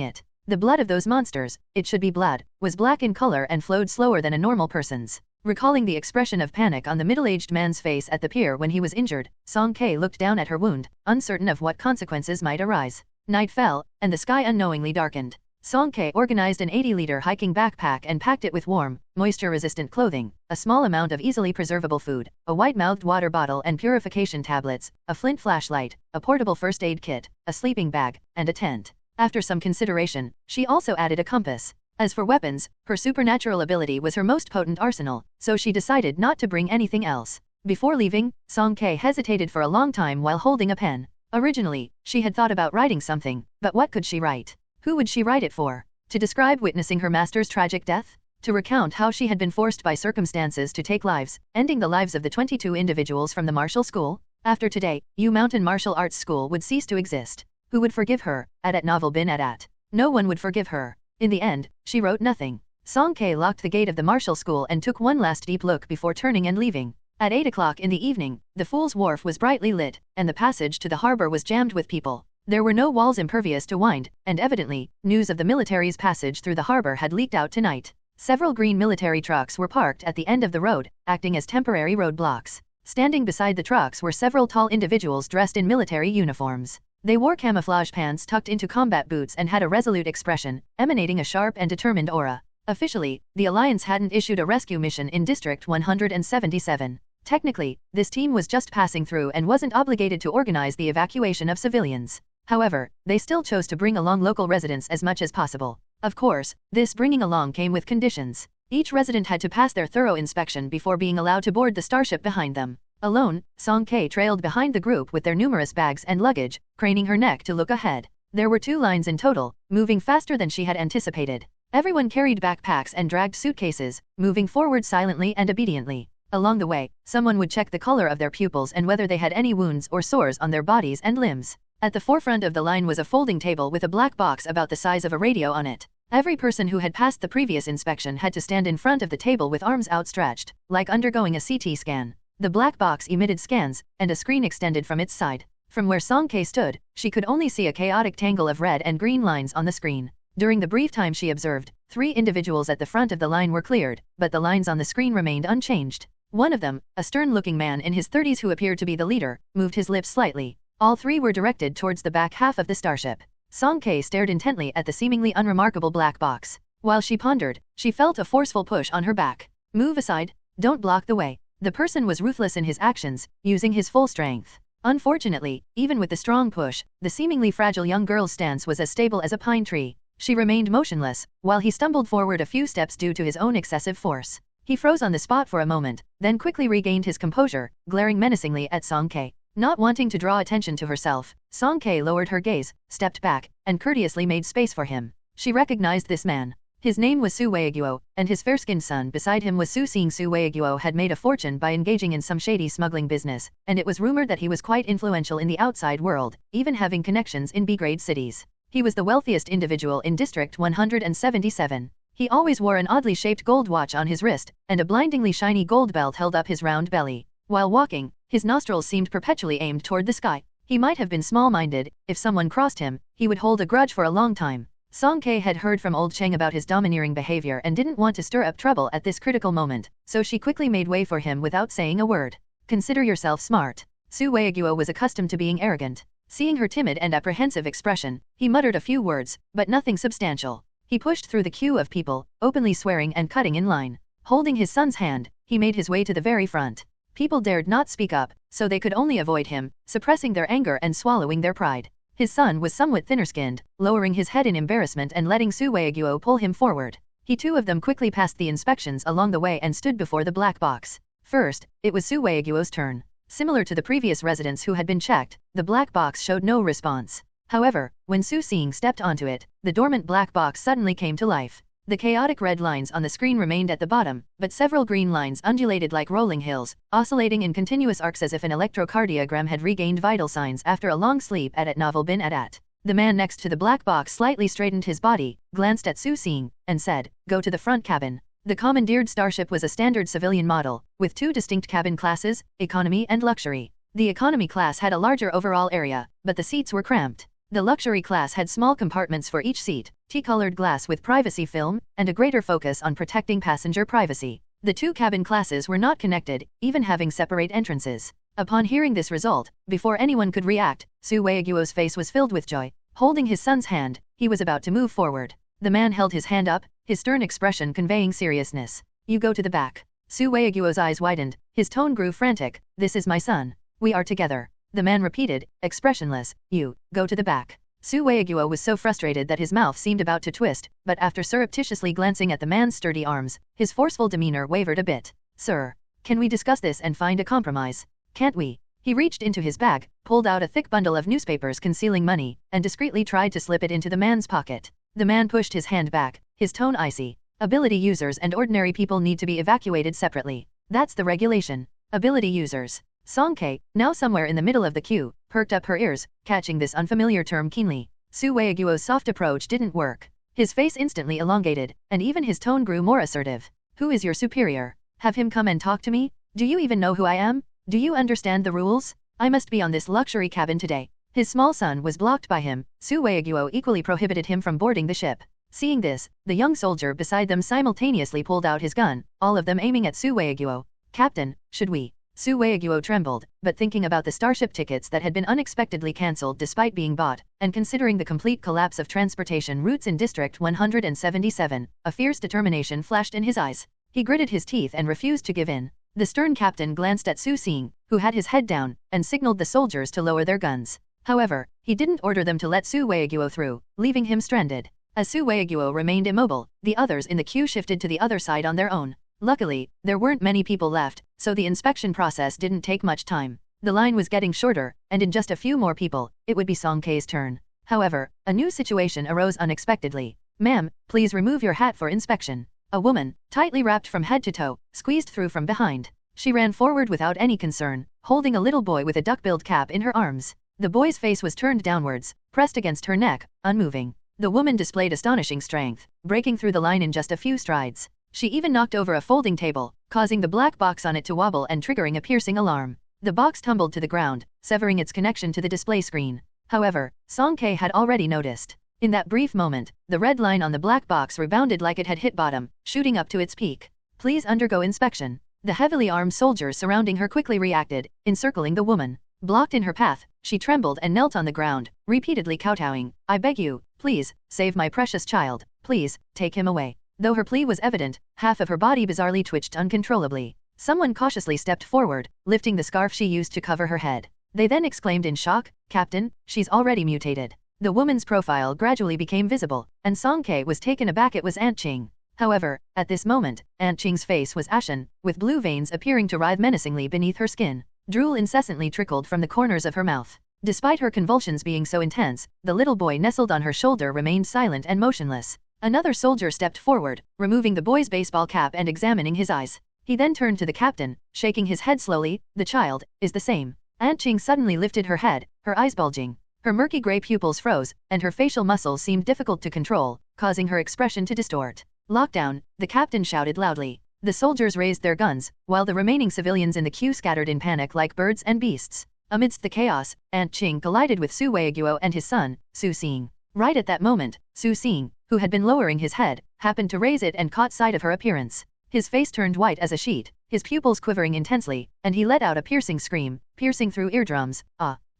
it. The blood of those monsters, it should be blood, was black in color and flowed slower than a normal person's. Recalling the expression of panic on the middle-aged man's face at the pier when he was injured, Song Kei looked down at her wound, uncertain of what consequences might arise. Night fell, and the sky unknowingly darkened. Song K organized an 80-liter hiking backpack and packed it with warm, moisture-resistant clothing, a small amount of easily preservable food, a white-mouthed water bottle and purification tablets, a flint flashlight, a portable first aid kit, a sleeping bag, and a tent. After some consideration, she also added a compass. As for weapons, her supernatural ability was her most potent arsenal, so she decided not to bring anything else. Before leaving, Song K hesitated for a long time while holding a pen. Originally, she had thought about writing something, but what could she write? Who would she write it for? To describe witnessing her master's tragic death? To recount how she had been forced by circumstances to take lives, ending the lives of the 22 individuals from the martial school? After today, Mountain Martial Arts School would cease to exist. Who would forgive her? At novel bin at. No one would forgive her. In the end, she wrote nothing. Song K locked the gate of the martial school and took one last deep look before turning and leaving. At 8 o'clock in the evening, the Fool's Wharf was brightly lit, and the passage to the harbor was jammed with people. There were no walls impervious to wind, and evidently, news of the military's passage through the harbor had leaked out tonight. Several green military trucks were parked at the end of the road, acting as temporary roadblocks. Standing beside the trucks were several tall individuals dressed in military uniforms. They wore camouflage pants tucked into combat boots and had a resolute expression, emanating a sharp and determined aura. Officially, the Alliance hadn't issued a rescue mission in District 177. Technically, this team was just passing through and wasn't obligated to organize the evacuation of civilians. However, they still chose to bring along local residents as much as possible. Of course, this bringing along came with conditions. Each resident had to pass their thorough inspection before being allowed to board the starship behind them. Alone, Song K trailed behind the group with their numerous bags and luggage, craning her neck to look ahead. There were 2 lines in total, moving faster than she had anticipated. Everyone carried backpacks and dragged suitcases, moving forward silently and obediently. Along the way, someone would check the color of their pupils and whether they had any wounds or sores on their bodies and limbs. At the forefront of the line was a folding table with a black box about the size of a radio on it. Every person who had passed the previous inspection had to stand in front of the table with arms outstretched, like undergoing a CT scan. The black box emitted scans, and a screen extended from its side. From where Song K stood, she could only see a chaotic tangle of red and green lines on the screen. During the brief time she observed, 3 individuals at the front of the line were cleared, but the lines on the screen remained unchanged. One of them, a stern-looking man in his 30s who appeared to be the leader, moved his lips slightly. All 3 were directed towards the back half of the starship. Song K stared intently at the seemingly unremarkable black box. While she pondered, she felt a forceful push on her back. Move aside, don't block the way. The person was ruthless in his actions, using his full strength. Unfortunately, even with the strong push, the seemingly fragile young girl's stance was as stable as a pine tree. She remained motionless, while he stumbled forward a few steps due to his own excessive force. He froze on the spot for a moment, then quickly regained his composure, glaring menacingly at Song K. Not wanting to draw attention to herself, Song K lowered her gaze, stepped back, and courteously made space for him. She recognized this man. His name was Su Weiguo, and his fair-skinned son beside him was Su Xing. Su Weiguo had made a fortune by engaging in some shady smuggling business, and it was rumored that he was quite influential in the outside world, even having connections in B-grade cities. He was the wealthiest individual in District 177. He always wore an oddly shaped gold watch on his wrist, and a blindingly shiny gold belt held up his round belly. While walking, his nostrils seemed perpetually aimed toward the sky. He might have been small-minded. If someone crossed him, he would hold a grudge for a long time. Song K had heard from Old Cheng about his domineering behavior and didn't want to stir up trouble at this critical moment, so she quickly made way for him without saying a word. Consider yourself smart. Su Weiguo was accustomed to being arrogant. Seeing her timid and apprehensive expression, he muttered a few words, but nothing substantial. He pushed through the queue of people, openly swearing and cutting in line. Holding his son's hand, he made his way to the very front. People dared not speak up, so they could only avoid him, suppressing their anger and swallowing their pride. His son was somewhat thinner-skinned, lowering his head in embarrassment and letting Su Weiguo pull him forward. He two of them quickly passed the inspections along the way and stood before the black box. First, it was Su Weiguo's turn. Similar to the previous residents who had been checked, the black box showed no response. However, when Su Xing stepped onto it, the dormant black box suddenly came to life. The chaotic red lines on the screen remained at the bottom, but several green lines undulated like rolling hills, oscillating in continuous arcs as if an electrocardiogram had regained vital signs after a long sleep at novel bin at. The man next to the black box slightly straightened his body, glanced at Su Xing, and said, "Go to the front cabin." The commandeered starship was a standard civilian model, with two distinct cabin classes, economy and luxury. The economy class had a larger overall area, but the seats were cramped. The luxury class had small compartments for each seat, tea-colored glass with privacy film, and a greater focus on protecting passenger privacy. The two cabin classes were not connected, even having separate entrances. Upon hearing this result, before anyone could react, Su Weiguo's face was filled with joy. Holding his son's hand, he was about to move forward. The man held his hand up, his stern expression conveying seriousness. You go to the back. Su Weiguo's eyes widened, his tone grew frantic. This is my son. We are together. The man repeated, expressionless, you, go to the back. Su Weiguo was so frustrated that his mouth seemed about to twist, but after surreptitiously glancing at the man's sturdy arms, his forceful demeanor wavered a bit. Sir, can we discuss this and find a compromise? Can't we? He reached into his bag, pulled out a thick bundle of newspapers concealing money, and discreetly tried to slip it into the man's pocket. The man pushed his hand back, his tone icy. Ability users and ordinary people need to be evacuated separately. That's the regulation. Ability users. Song Ke, now somewhere in the middle of the queue, perked up her ears, catching this unfamiliar term keenly. Su Weiguo's soft approach didn't work. His face instantly elongated, and even his tone grew more assertive. Who is your superior? Have him come and talk to me? Do you even know who I am? Do you understand the rules? I must be on this luxury cabin today. His small son was blocked by him. Su Weiguo equally prohibited him from boarding the ship. Seeing this, the young soldier beside them simultaneously pulled out his gun, all of them aiming at Su Weiguo. Captain, should we? Su Weiguo trembled, but thinking about the starship tickets that had been unexpectedly cancelled despite being bought, and considering the complete collapse of transportation routes in District 177, a fierce determination flashed in his eyes. He gritted his teeth and refused to give in. The stern captain glanced at Su Xing, who had his head down, and signaled the soldiers to lower their guns. However, he didn't order them to let Su Weiguo through, leaving him stranded. As Su Weiguo remained immobile, the others in the queue shifted to the other side on their own. Luckily, there weren't many people left, so the inspection process didn't take much time. The line was getting shorter, and in just a few more people, it would be Song Ke's turn. However, a new situation arose unexpectedly. Ma'am, please remove your hat for inspection. A woman, tightly wrapped from head to toe, squeezed through from behind. She ran forward without any concern, holding a little boy with a duck-billed cap in her arms. The boy's face was turned downwards, pressed against her neck, unmoving. The woman displayed astonishing strength, breaking through the line in just a few strides. She even knocked over a folding table, causing the black box on it to wobble and triggering a piercing alarm. The box tumbled to the ground, severing its connection to the display screen. However, Song Ke had already noticed. In that brief moment, the red line on the black box rebounded like it had hit bottom, shooting up to its peak. Please undergo inspection. The heavily armed soldiers surrounding her quickly reacted, encircling the woman. Blocked in her path, she trembled and knelt on the ground, repeatedly kowtowing. I beg you, please, save my precious child. Please, take him away. Though her plea was evident, half of her body bizarrely twitched uncontrollably. Someone cautiously stepped forward, lifting the scarf she used to cover her head. They then exclaimed in shock, Captain, she's already mutated. The woman's profile gradually became visible, and Song Ke was taken aback. It was Aunt Qing. However, at this moment, Aunt Qing's face was ashen, with blue veins appearing to writhe menacingly beneath her skin. Drool incessantly trickled from the corners of her mouth. Despite her convulsions being so intense, the little boy nestled on her shoulder remained silent and motionless. Another soldier stepped forward, removing the boy's baseball cap and examining his eyes. He then turned to the captain, shaking his head slowly. The child is the same. Aunt Qing suddenly lifted her head, her eyes bulging. Her murky gray pupils froze, and her facial muscles seemed difficult to control, causing her expression to distort. Lockdown, the captain shouted loudly. The soldiers raised their guns, while the remaining civilians in the queue scattered in panic like birds and beasts. Amidst the chaos, Aunt Qing collided with Su Weiguo and his son, Su Xing. Right at that moment, Su Xing, who had been lowering his head, happened to raise it and caught sight of her appearance. His face turned white as a sheet, his pupils quivering intensely, and he let out a piercing scream, piercing through eardrums.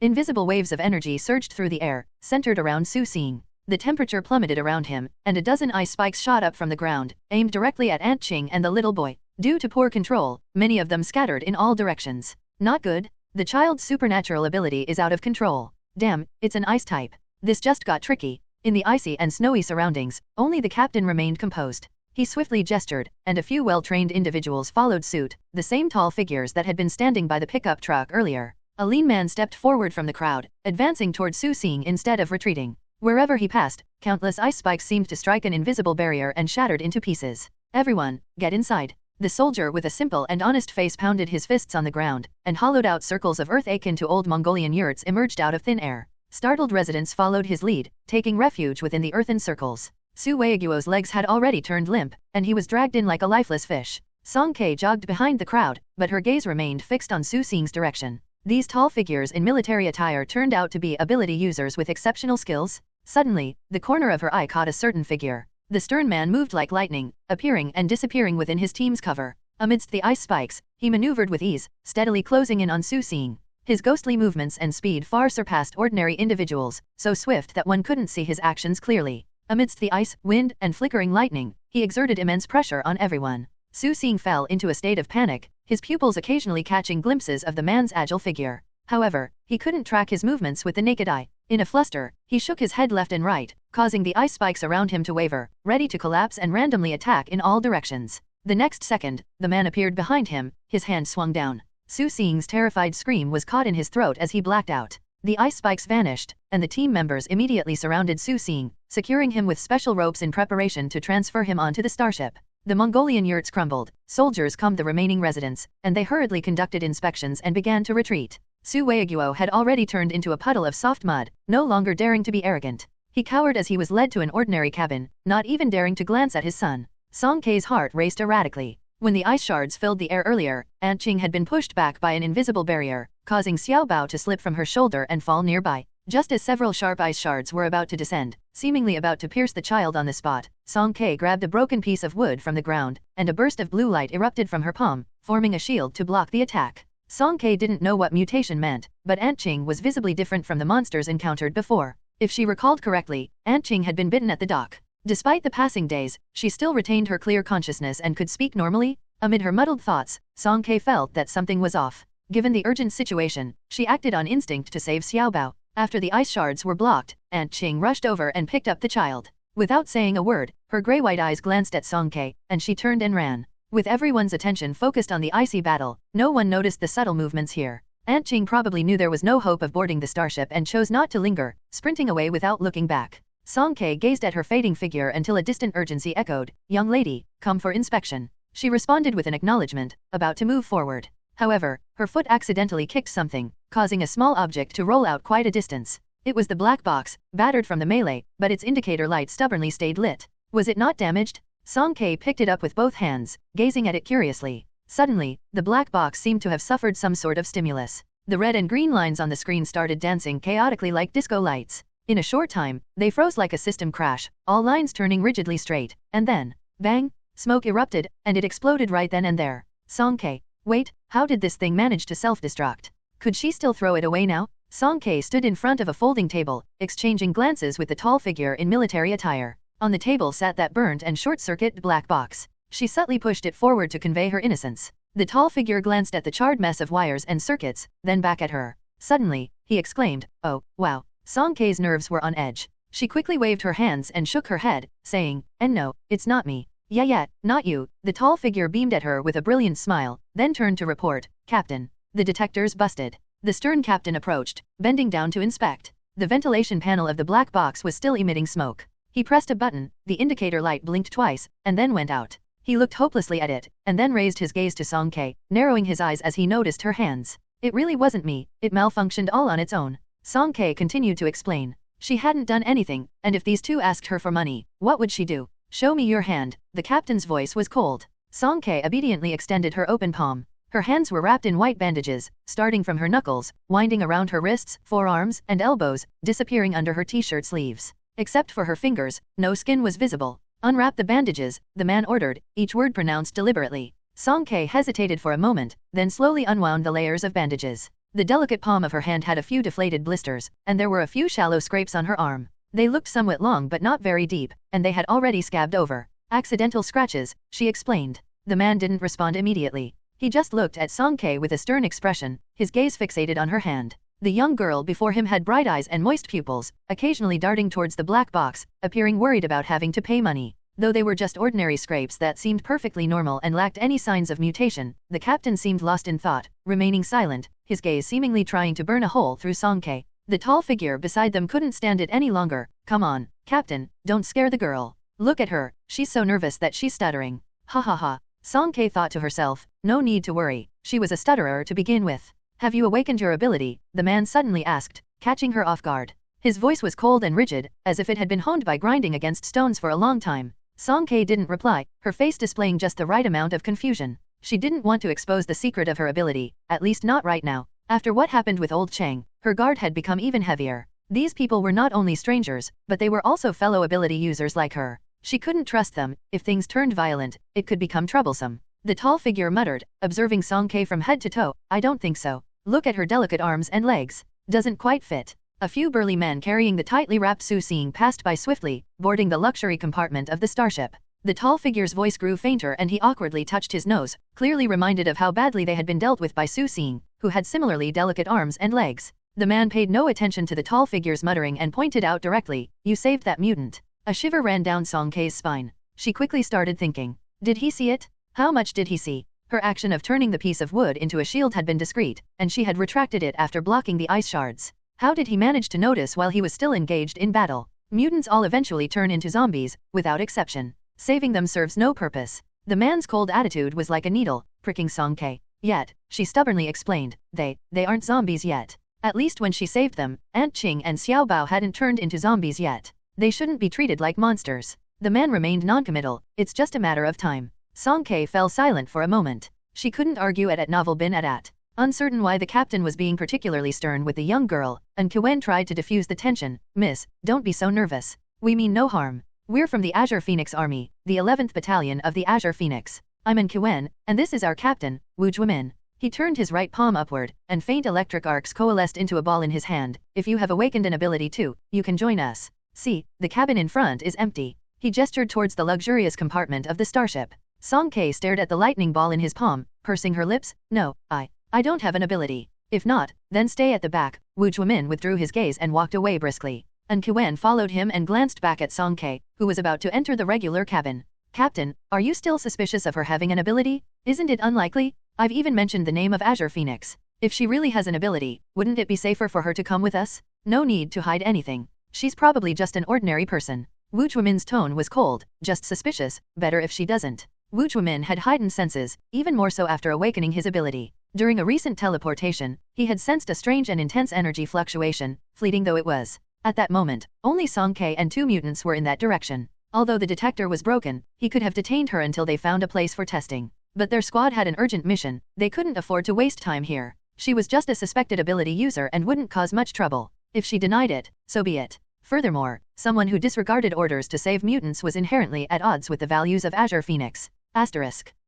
Invisible waves of energy surged through the air, centered around Su Xing. The temperature plummeted around him, and a dozen ice spikes shot up from the ground, aimed directly at Aunt Qing and the little boy. Due to poor control, many of them scattered in all directions. Not good. The child's supernatural ability is out of control. Damn, it's an ice type. This just got tricky. In the icy and snowy surroundings, only the captain remained composed. He swiftly gestured, and a few well-trained individuals followed suit, the same tall figures that had been standing by the pickup truck earlier. A lean man stepped forward from the crowd, advancing toward Su Xing instead of retreating. Wherever he passed, countless ice spikes seemed to strike an invisible barrier and shattered into pieces. Everyone, get inside. The soldier with a simple and honest face pounded his fists on the ground, and hollowed-out circles of earth akin to old Mongolian yurts emerged out of thin air. Startled residents followed his lead, taking refuge within the earthen circles. Su Weiguo's legs had already turned limp, and he was dragged in like a lifeless fish. Song Ke jogged behind the crowd, but her gaze remained fixed on Su Xing's direction. These tall figures in military attire turned out to be ability users with exceptional skills. Suddenly, the corner of her eye caught a certain figure. The stern man moved like lightning, appearing and disappearing within his team's cover. Amidst the ice spikes, he maneuvered with ease, steadily closing in on Su Xing. His ghostly movements and speed far surpassed ordinary individuals, so swift that one couldn't see his actions clearly. Amidst the ice, wind, and flickering lightning, he exerted immense pressure on everyone. Su Xing fell into a state of panic, his pupils occasionally catching glimpses of the man's agile figure. However, he couldn't track his movements with the naked eye. In a fluster, he shook his head left and right, causing the ice spikes around him to waver, ready to collapse and randomly attack in all directions. The next second, the man appeared behind him, his hand swung down. Su Xing's terrified scream was caught in his throat as he blacked out. The ice spikes vanished, and the team members immediately surrounded Su Xing, securing him with special ropes in preparation to transfer him onto the starship. The Mongolian yurts crumbled, soldiers combed the remaining residents, and they hurriedly conducted inspections and began to retreat. Su Weiguo had already turned into a puddle of soft mud, no longer daring to be arrogant. He cowered as he was led to an ordinary cabin, not even daring to glance at his son. Song Kei's heart raced erratically. When the ice shards filled the air earlier, Aunt Qing had been pushed back by an invisible barrier, causing Xiao Bao to slip from her shoulder and fall nearby. Just as several sharp ice shards were about to descend, seemingly about to pierce the child on the spot, Song Kei grabbed a broken piece of wood from the ground, and a burst of blue light erupted from her palm, forming a shield to block the attack. Song Kei didn't know what mutation meant, but Aunt Qing was visibly different from the monsters encountered before. If she recalled correctly, Aunt Qing had been bitten at the dock. Despite the passing days, she still retained her clear consciousness and could speak normally. Amid her muddled thoughts, Song Kei felt that something was off. Given the urgent situation, she acted on instinct to save Xiao Bao. After the ice shards were blocked, Aunt Qing rushed over and picked up the child. Without saying a word, her grey-white eyes glanced at Song Kei, and she turned and ran. With everyone's attention focused on the icy battle, no one noticed the subtle movements here. Aunt Qing probably knew there was no hope of boarding the starship and chose not to linger, sprinting away without looking back. Song Kei gazed at her fading figure until a distant urgency echoed, "Young lady, come for inspection." She responded with an acknowledgement, about to move forward. However, her foot accidentally kicked something, causing a small object to roll out quite a distance. It was the black box, battered from the melee, but its indicator light stubbornly stayed lit. Was it not damaged? Song Kei picked it up with both hands, gazing at it curiously. Suddenly, the black box seemed to have suffered some sort of stimulus. The red and green lines on the screen started dancing chaotically like disco lights. In a short time, they froze like a system crash, all lines turning rigidly straight, and then, bang, smoke erupted, and it exploded right then and there. Song Kei, wait, how did this thing manage to self-destruct? Could she still throw it away now? Song Kei stood in front of a folding table, exchanging glances with the tall figure in military attire. On the table sat that burnt and short-circuited black box. She subtly pushed it forward to convey her innocence. The tall figure glanced at the charred mess of wires and circuits, then back at her. Suddenly, he exclaimed, "Oh, wow." Song Kei's nerves were on edge. She quickly waved her hands and shook her head, saying, "And no, it's not me." Yeah, not you." The tall figure beamed at her with a brilliant smile, then turned to report, "Captain, the detectors busted." The stern captain approached, bending down to inspect. The ventilation panel of the black box was still emitting smoke. He pressed a button, the indicator light blinked twice, and then went out. He looked hopelessly at it, and then raised his gaze to Song Kei, narrowing his eyes as he noticed her hands. "It really wasn't me, it malfunctioned all on its own." Song Kei continued to explain. She hadn't done anything, and if these two asked her for money, what would she do? "Show me your hand." The captain's voice was cold. Song Kei obediently extended her open palm. Her hands were wrapped in white bandages, starting from her knuckles, winding around her wrists, forearms, and elbows, disappearing under her t-shirt sleeves. Except for her fingers, no skin was visible. "Unwrap the bandages," the man ordered, each word pronounced deliberately. Song Kei hesitated for a moment, then slowly unwound the layers of bandages. The delicate palm of her hand had a few deflated blisters, and there were a few shallow scrapes on her arm. They looked somewhat long but not very deep, and they had already scabbed over. "Accidental scratches," she explained. The man didn't respond immediately. He just looked at Song Kei with a stern expression, his gaze fixated on her hand. The young girl before him had bright eyes and moist pupils, occasionally darting towards the black box, appearing worried about having to pay money. Though they were just ordinary scrapes that seemed perfectly normal and lacked any signs of mutation, the captain seemed lost in thought, remaining silent, his gaze seemingly trying to burn a hole through Song Kei. The tall figure beside them couldn't stand it any longer. "Come on, Captain, don't scare the girl. Look at her, she's so nervous that she's stuttering." Ha ha ha. Song Kei thought to herself, no need to worry, she was a stutterer to begin with. "Have you awakened your ability?" the man suddenly asked, catching her off guard. His voice was cold and rigid, as if it had been honed by grinding against stones for a long time. Song Kei didn't reply, her face displaying just the right amount of confusion. She didn't want to expose the secret of her ability, at least not right now. After what happened with old Chang, her guard had become even heavier. These people were not only strangers, but they were also fellow ability users like her. She couldn't trust them. If things turned violent, it could become troublesome. The tall figure muttered, observing Song Kei from head to toe, "I don't think so. Look at her delicate arms and legs. Doesn't quite fit." A few burly men carrying the tightly wrapped Su Xing passed by swiftly, boarding the luxury compartment of the starship. The tall figure's voice grew fainter and he awkwardly touched his nose, clearly reminded of how badly they had been dealt with by Su Xing, who had similarly delicate arms and legs. The man paid no attention to the tall figure's muttering and pointed out directly, "You saved that mutant." A shiver ran down Song Kei's spine. She quickly started thinking. Did he see it? How much did he see? Her action of turning the piece of wood into a shield had been discreet, and she had retracted it after blocking the ice shards. How did he manage to notice while he was still engaged in battle? Mutants all eventually turn into zombies, without exception. Saving them serves no purpose. The man's cold attitude was like a needle, pricking Song Kei. Yet, she stubbornly explained, they aren't zombies yet. At least when she saved them, Aunt Qing and Xiao Bao hadn't turned into zombies yet. They shouldn't be treated like monsters. The man remained noncommittal, it's just a matter of time. Song Kei fell silent for a moment. She couldn't argue at novel bin at. Uncertain why the captain was being particularly stern with the young girl, and Quen tried to diffuse the tension. "Miss, don't be so nervous. We mean no harm. We're from the Azure Phoenix Army, the 11th Battalion of the Azure Phoenix. I'm An Quen, and this is our captain, Wu Juemin." He turned his right palm upward, and faint electric arcs coalesced into a ball in his hand. "If you have awakened an ability too, you can join us. See, the cabin in front is empty." He gestured towards the luxurious compartment of the starship. Song Kei stared at the lightning ball in his palm, pursing her lips. "No, I don't have an ability. If not, then stay at the back." Wu Juemin withdrew his gaze and walked away briskly. An Quen followed him and glanced back at Song Kei, who was about to enter the regular cabin. "Captain, are you still suspicious of her having an ability? Isn't it unlikely? I've even mentioned the name of Azure Phoenix. If she really has an ability, wouldn't it be safer for her to come with us? No need to hide anything. She's probably just an ordinary person." Wu Juemin's tone was cold. "Just suspicious, better if she doesn't." Wu Juemin had heightened senses, even more so after awakening his ability. During a recent teleportation, he had sensed a strange and intense energy fluctuation, fleeting though it was. At that moment, only Song Kei and 2 mutants were in that direction. Although the detector was broken, he could have detained her until they found a place for testing. But their squad had an urgent mission, they couldn't afford to waste time here. She was just a suspected ability user and wouldn't cause much trouble. If she denied it, so be it. Furthermore, someone who disregarded orders to save mutants was inherently at odds with the values of Azure Phoenix.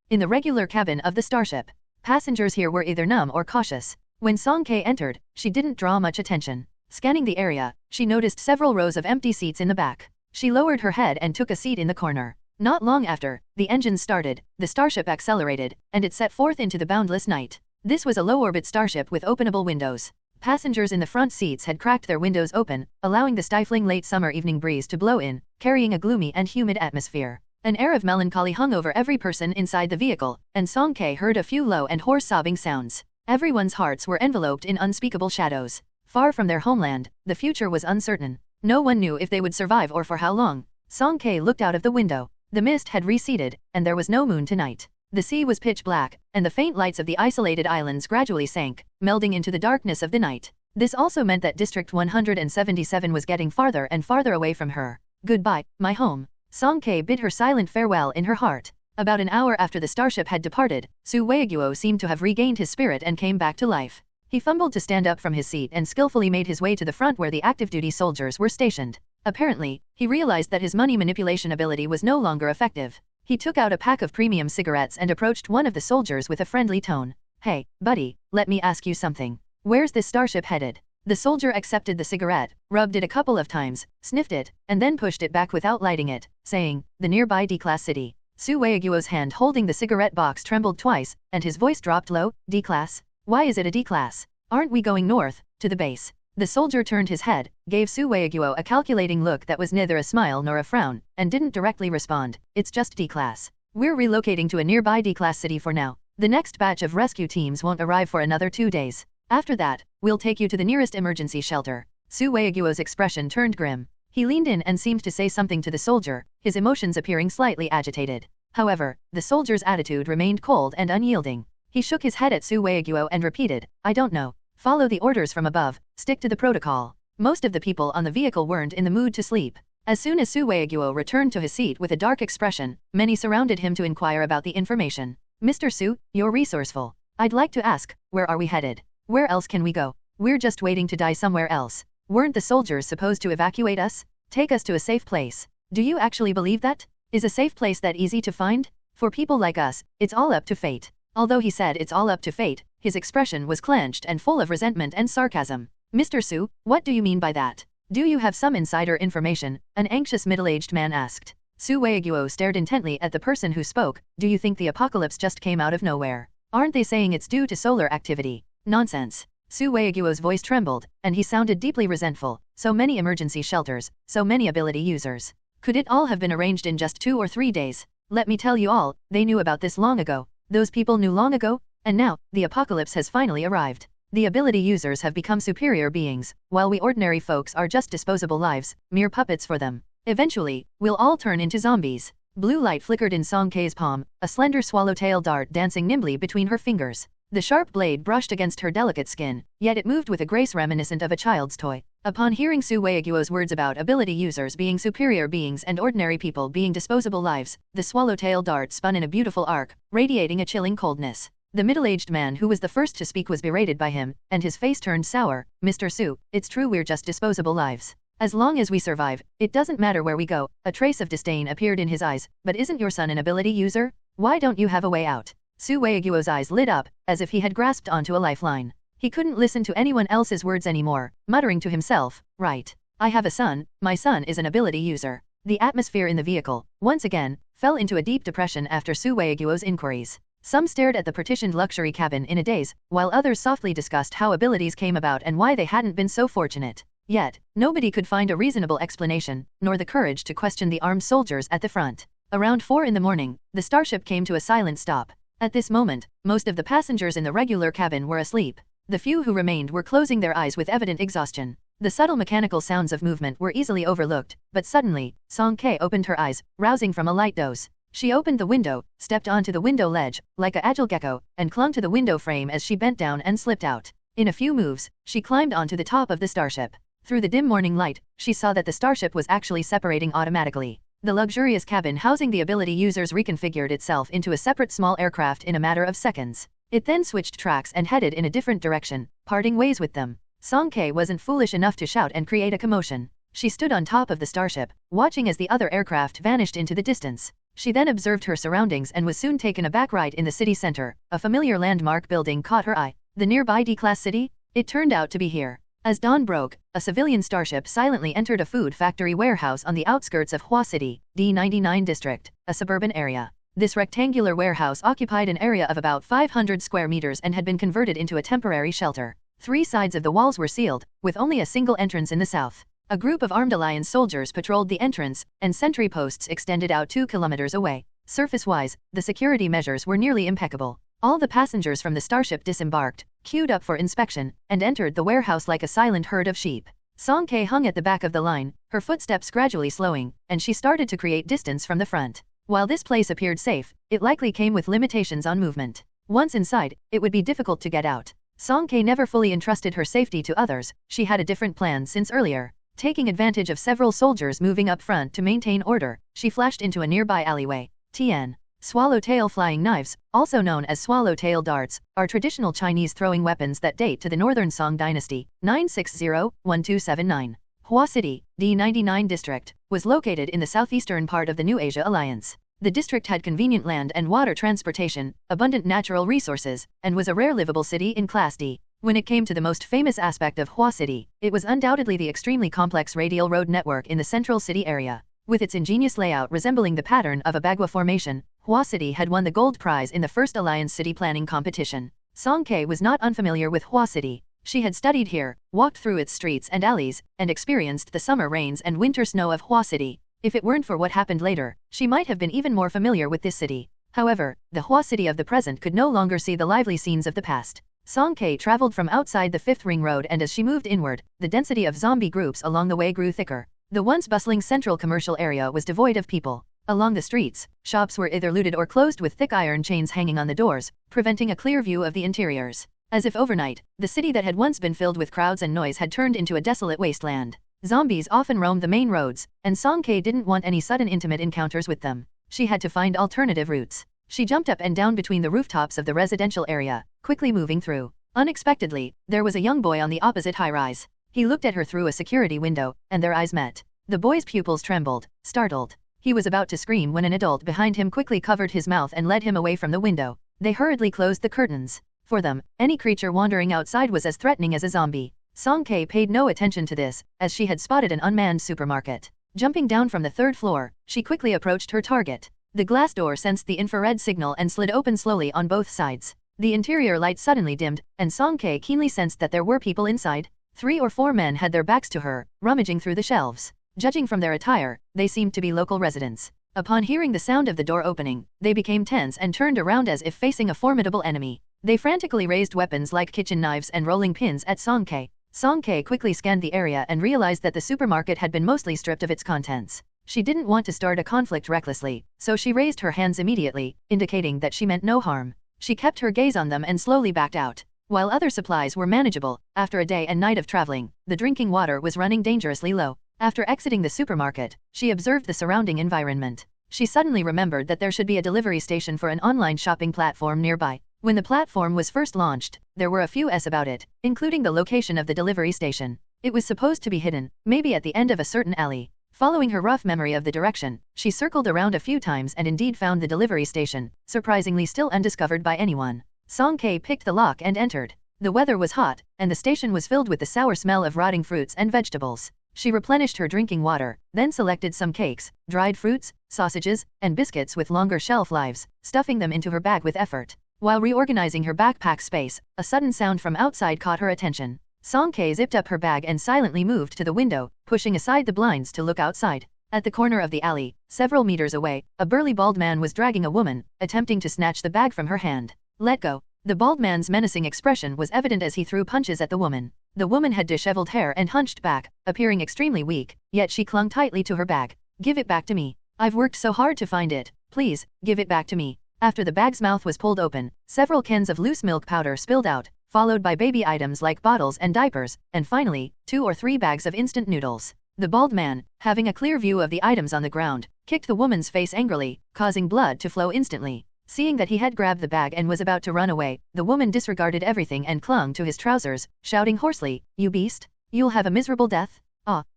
In the regular cabin of the starship, passengers here were either numb or cautious. When Song Kei entered, she didn't draw much attention. Scanning the area, she noticed several rows of empty seats in the back. She lowered her head and took a seat in the corner. Not long after, the engines started, the starship accelerated, and it set forth into the boundless night. This was a low-orbit starship with openable windows. Passengers in the front seats had cracked their windows open, allowing the stifling late summer evening breeze to blow in, carrying a gloomy and humid atmosphere. An air of melancholy hung over every person inside the vehicle, and Song Kei heard a few low and hoarse sobbing sounds. Everyone's hearts were enveloped in unspeakable shadows. Far from their homeland, the future was uncertain. No one knew if they would survive or for how long. Song Kei looked out of the window. The mist had receded, and there was no moon tonight. The sea was pitch black, and the faint lights of the isolated islands gradually sank, melding into the darkness of the night. This also meant that District 177 was getting farther and farther away from her. "Goodbye, my home." Song Kei bid her silent farewell in her heart. About an hour after the starship had departed, Su Weiguo seemed to have regained his spirit and came back to life. He fumbled to stand up from his seat and skillfully made his way to the front where the active-duty soldiers were stationed. Apparently, he realized that his money manipulation ability was no longer effective. He took out a pack of premium cigarettes and approached one of the soldiers with a friendly tone. "Hey, buddy, let me ask you something. Where's this starship headed?" The soldier accepted the cigarette, rubbed it a couple of times, sniffed it, and then pushed it back without lighting it, saying, "The nearby D-Class city." Su Weiguo's hand holding the cigarette box trembled twice, and his voice dropped low. "D-Class? Why is it a D-Class? Aren't we going north, to the base?" The soldier turned his head, gave Su Weiguo a calculating look that was neither a smile nor a frown, and didn't directly respond. "It's just D-Class. We're relocating to a nearby D-Class city for now. The next batch of rescue teams won't arrive for another 2 days. After that, we'll take you to the nearest emergency shelter." Su Weiguo's expression turned grim. He leaned in and seemed to say something to the soldier, his emotions appearing slightly agitated. However, the soldier's attitude remained cold and unyielding. He shook his head at Su Weiguo and repeated, "I don't know. Follow the orders from above, stick to the protocol." Most of the people on the vehicle weren't in the mood to sleep. As soon as Su Weiguo returned to his seat with a dark expression, many surrounded him to inquire about the information. "Mr. Su, you're resourceful. I'd like to ask, where are we headed? Where else can we go? We're just waiting to die somewhere else. Weren't the soldiers supposed to evacuate us? Take us to a safe place. Do you actually believe that? Is a safe place that easy to find? For people like us, it's all up to fate." Although he said it's all up to fate, his expression was clenched and full of resentment and sarcasm. Mr. Su, what do you mean by that? Do you have some insider information? An anxious middle-aged man asked. Su Weiguo stared intently at the person who spoke. Do you think the apocalypse just came out of nowhere? Aren't they saying it's due to solar activity? Nonsense. Su Weiguo's voice trembled, and he sounded deeply resentful. So many emergency shelters, so many ability users. Could it all have been arranged in just 2 or 3 days? Let me tell you all, they knew about this long ago. Those people knew long ago, and now, the apocalypse has finally arrived. The ability users have become superior beings, while we ordinary folks are just disposable lives, mere puppets for them. Eventually, we'll all turn into zombies. Blue light flickered in Song Kei's palm, a slender swallowtail dart dancing nimbly between her fingers. The sharp blade brushed against her delicate skin, yet it moved with a grace reminiscent of a child's toy. Upon hearing Su Weiguo's words about ability users being superior beings and ordinary people being disposable lives, the swallowtail dart spun in a beautiful arc, radiating a chilling coldness. The middle-aged man who was the first to speak was berated by him, and his face turned sour. Mr. Su, it's true we're just disposable lives. As long as we survive, it doesn't matter where we go. A trace of disdain appeared in his eyes. But isn't your son an ability user? Why don't you have a way out? Su Weiguo's eyes lit up, as if he had grasped onto a lifeline. He couldn't listen to anyone else's words anymore, muttering to himself, right. I have a son, my son is an ability user. The atmosphere in the vehicle, once again, fell into a deep depression after Su Weiguo's inquiries. Some stared at the partitioned luxury cabin in a daze, while others softly discussed how abilities came about and why they hadn't been so fortunate. Yet, nobody could find a reasonable explanation, nor the courage to question the armed soldiers at the front. Around 4 in the morning, the starship came to a silent stop. At this moment, most of the passengers in the regular cabin were asleep. The few who remained were closing their eyes with evident exhaustion. The subtle mechanical sounds of movement were easily overlooked, but suddenly, Song Kei opened her eyes, rousing from a light doze. She opened the window, stepped onto the window ledge, like a agile gecko, and clung to the window frame as she bent down and slipped out. In a few moves, she climbed onto the top of the starship. Through the dim morning light, she saw that the starship was actually separating automatically. The luxurious cabin housing the ability users reconfigured itself into a separate small aircraft in a matter of seconds. It then switched tracks and headed in a different direction, parting ways with them. Song Kei wasn't foolish enough to shout and create a commotion. She stood on top of the starship, watching as the other aircraft vanished into the distance. She then observed her surroundings and was soon taken aback. Right in the city center, a familiar landmark building caught her eye. The nearby D-class city? It turned out to be here. As dawn broke, a civilian starship silently entered a food factory warehouse on the outskirts of Hua City, D99 district, a suburban area. This rectangular warehouse occupied an area of about 500 square meters and had been converted into a temporary shelter. 3 sides of the walls were sealed, with only a single entrance in the south. A group of armed alliance soldiers patrolled the entrance, and sentry posts extended out 2 kilometers away. Surface-wise, the security measures were nearly impeccable. All the passengers from the starship disembarked, queued up for inspection, and entered the warehouse like a silent herd of sheep. Song Kei hung at the back of the line, her footsteps gradually slowing, and she started to create distance from the front. While this place appeared safe, it likely came with limitations on movement. Once inside, it would be difficult to get out. Song Kei never fully entrusted her safety to others. She had a different plan since earlier. Taking advantage of several soldiers moving up front to maintain order, she flashed into a nearby alleyway. Tian. Swallowtail flying knives, also known as swallowtail darts, are traditional Chinese throwing weapons that date to the Northern Song Dynasty, 960-1279. Hua City, D99 district, was located in the southeastern part of the New Asia Alliance. The district had convenient land and water transportation, abundant natural resources, and was a rare livable city in Class D. When it came to the most famous aspect of Hua City, it was undoubtedly the extremely complex radial road network in the central city area. With its ingenious layout resembling the pattern of a bagua formation, Hua City had won the gold prize in the first Alliance city planning competition. Song Kei was not unfamiliar with Hua City. She had studied here, walked through its streets and alleys, and experienced the summer rains and winter snow of Hua City. If it weren't for what happened later, she might have been even more familiar with this city. However, the Hua City of the present could no longer see the lively scenes of the past. Song Kei traveled from outside the 5th Ring Road, and as she moved inward, the density of zombie groups along the way grew thicker. The once bustling central commercial area was devoid of people. Along the streets, shops were either looted or closed with thick iron chains hanging on the doors, preventing a clear view of the interiors. As if overnight, the city that had once been filled with crowds and noise had turned into a desolate wasteland. Zombies often roamed the main roads, and Song Kei didn't want any sudden intimate encounters with them. She had to find alternative routes. She jumped up and down between the rooftops of the residential area, quickly moving through. Unexpectedly, there was a young boy on the opposite high-rise. He looked at her through a security window, and their eyes met. The boy's pupils trembled, startled. He was about to scream when an adult behind him quickly covered his mouth and led him away from the window. They hurriedly closed the curtains. For them, any creature wandering outside was as threatening as a zombie. Song Kei paid no attention to this, as she had spotted an unmanned supermarket. Jumping down from the third floor, she quickly approached her target. The glass door sensed the infrared signal and slid open slowly on both sides. The interior light suddenly dimmed, and Song Kei keenly sensed that there were people inside. 3 or 4 men had their backs to her, rummaging through the shelves. Judging from their attire, they seemed to be local residents. Upon hearing the sound of the door opening, they became tense and turned around as if facing a formidable enemy. They frantically raised weapons like kitchen knives and rolling pins at Song Kei. Song Kei quickly scanned the area and realized that the supermarket had been mostly stripped of its contents. She didn't want to start a conflict recklessly, so she raised her hands immediately, indicating that she meant no harm. She kept her gaze on them and slowly backed out. While other supplies were manageable, after a day and night of traveling, the drinking water was running dangerously low. After exiting the supermarket, she observed the surrounding environment. She suddenly remembered that there should be a delivery station for an online shopping platform nearby. When the platform was first launched, there were a few S about it, including the location of the delivery station. It was supposed to be hidden, maybe at the end of a certain alley. Following her rough memory of the direction, she circled around a few times and indeed found the delivery station, surprisingly still undiscovered by anyone. Song Kei picked the lock and entered. The weather was hot, and the station was filled with the sour smell of rotting fruits and vegetables. She replenished her drinking water, then selected some cakes, dried fruits, sausages, and biscuits with longer shelf lives, stuffing them into her bag with effort. While reorganizing her backpack space, a sudden sound from outside caught her attention. Song Kei zipped up her bag and silently moved to the window, pushing aside the blinds to look outside. At the corner of the alley, several meters away, a burly bald man was dragging a woman, attempting to snatch the bag from her hand. Let go. The bald man's menacing expression was evident as he threw punches at the woman. The woman had disheveled hair and hunched back, appearing extremely weak, yet she clung tightly to her bag. Give it back to me. I've worked so hard to find it. Please, give it back to me. After the bag's mouth was pulled open, several cans of loose milk powder spilled out, followed by baby items like bottles and diapers, and finally, 2 or 3 bags of instant noodles. The bald man, having a clear view of the items on the ground, kicked the woman's face angrily, causing blood to flow instantly. Seeing that he had grabbed the bag and was about to run away, the woman disregarded everything and clung to his trousers, shouting hoarsely, "You beast! You'll have a miserable death."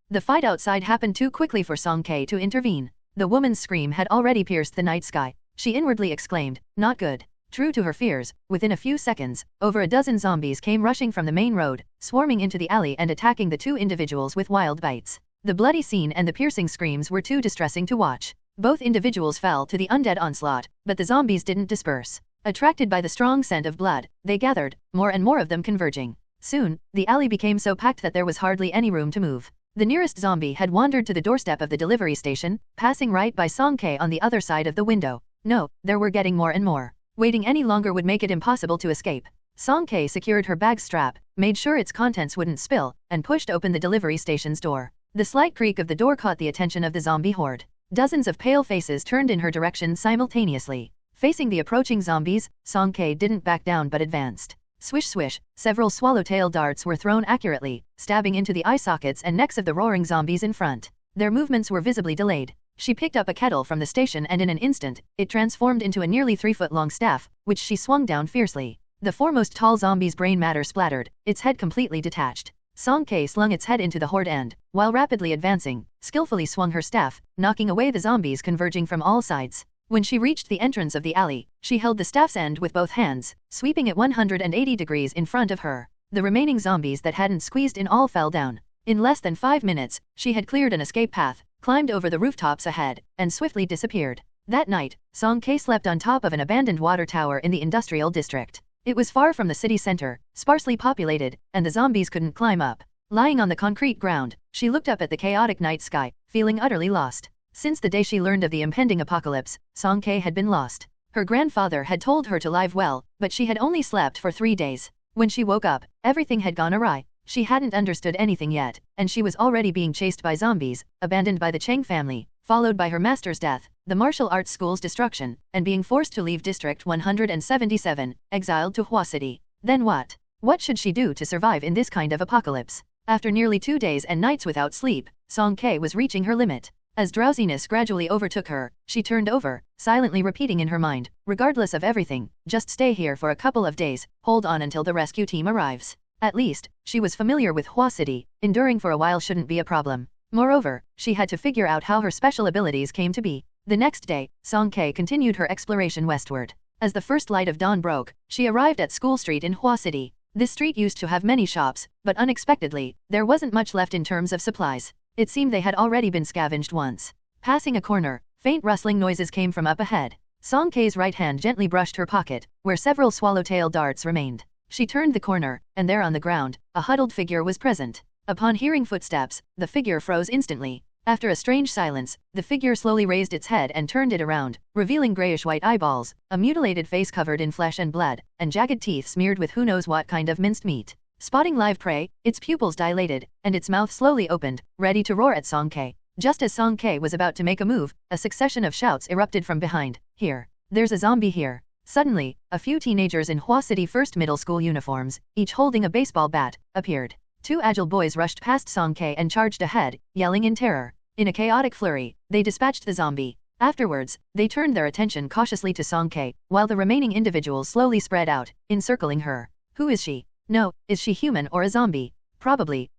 The fight outside happened too quickly for Song Kei to intervene. The woman's scream had already pierced the night sky. She inwardly exclaimed, "Not good." True to her fears, within a few seconds, over a dozen zombies came rushing from the main road, swarming into the alley and attacking the 2 individuals with wild bites. The bloody scene and the piercing screams were too distressing to watch. Both individuals fell to the undead onslaught, but the zombies didn't disperse. Attracted by the strong scent of blood, they gathered, more and more of them converging. Soon, the alley became so packed that there was hardly any room to move. The nearest zombie had wandered to the doorstep of the delivery station, passing right by Song Kei on the other side of the window. No, there were getting more and more. Waiting any longer would make it impossible to escape. Song Kei secured her bag strap, made sure its contents wouldn't spill, and pushed open the delivery station's door. The slight creak of the door caught the attention of the zombie horde. Dozens of pale faces turned in her direction simultaneously. Facing the approaching zombies, Song Kei didn't back down but advanced. Swish swish, several swallowtail darts were thrown accurately, stabbing into the eye sockets and necks of the roaring zombies in front. Their movements were visibly delayed. She picked up a kettle from the station and in an instant, it transformed into a nearly 3-foot-long staff, which she swung down fiercely. The foremost tall zombie's brain matter splattered, its head completely detached. Song Kei slung its head into the horde and, while rapidly advancing, skillfully swung her staff, knocking away the zombies converging from all sides. When she reached the entrance of the alley, she held the staff's end with both hands, sweeping it 180 degrees in front of her. The remaining zombies that hadn't squeezed in all fell down. In less than 5 minutes, she had cleared an escape path, climbed over the rooftops ahead, and swiftly disappeared. That night, Song Kei slept on top of an abandoned water tower in the industrial district. It was far from the city center, sparsely populated, and the zombies couldn't climb up. Lying on the concrete ground, she looked up at the chaotic night sky, feeling utterly lost. Since the day she learned of the impending apocalypse, Song Kei had been lost. Her grandfather had told her to live well, but she had only slept for 3 days. When she woke up, everything had gone awry. She hadn't understood anything yet, and she was already being chased by zombies, abandoned by the Cheng family, followed by her master's death, the martial arts school's destruction, and being forced to leave District 177, exiled to Hua City. Then what? What should she do to survive in this kind of apocalypse? After nearly 2 days and nights without sleep, Song Kei was reaching her limit. As drowsiness gradually overtook her, she turned over, silently repeating in her mind, regardless of everything, just stay here for a couple of days, hold on until the rescue team arrives. At least, she was familiar with Hua City, enduring for a while shouldn't be a problem. Moreover, she had to figure out how her special abilities came to be. The next day, Song Kei continued her exploration westward. As the first light of dawn broke, she arrived at School Street in Hua City. This street used to have many shops, but unexpectedly, there wasn't much left in terms of supplies. It seemed they had already been scavenged once. Passing a corner, faint rustling noises came from up ahead. Song Kei's right hand gently brushed her pocket, where several swallowtail darts remained. She turned the corner, and there on the ground, a huddled figure was present. Upon hearing footsteps, the figure froze instantly. After a strange silence, the figure slowly raised its head and turned it around, revealing grayish-white eyeballs, a mutilated face covered in flesh and blood, and jagged teeth smeared with who knows what kind of minced meat. Spotting live prey, its pupils dilated, and its mouth slowly opened, ready to roar at Song Kei. Just as Song Kei was about to make a move, a succession of shouts erupted from behind. Here. There's a zombie here. Suddenly, a few teenagers in Hua City First Middle School uniforms, each holding a baseball bat, appeared. Two agile boys rushed past Song Kei and charged ahead, yelling in terror. In a chaotic flurry, they dispatched the zombie. Afterwards, they turned their attention cautiously to Song Kei, while the remaining individuals slowly spread out, encircling her. Who is she? No, is she human or a zombie? Probably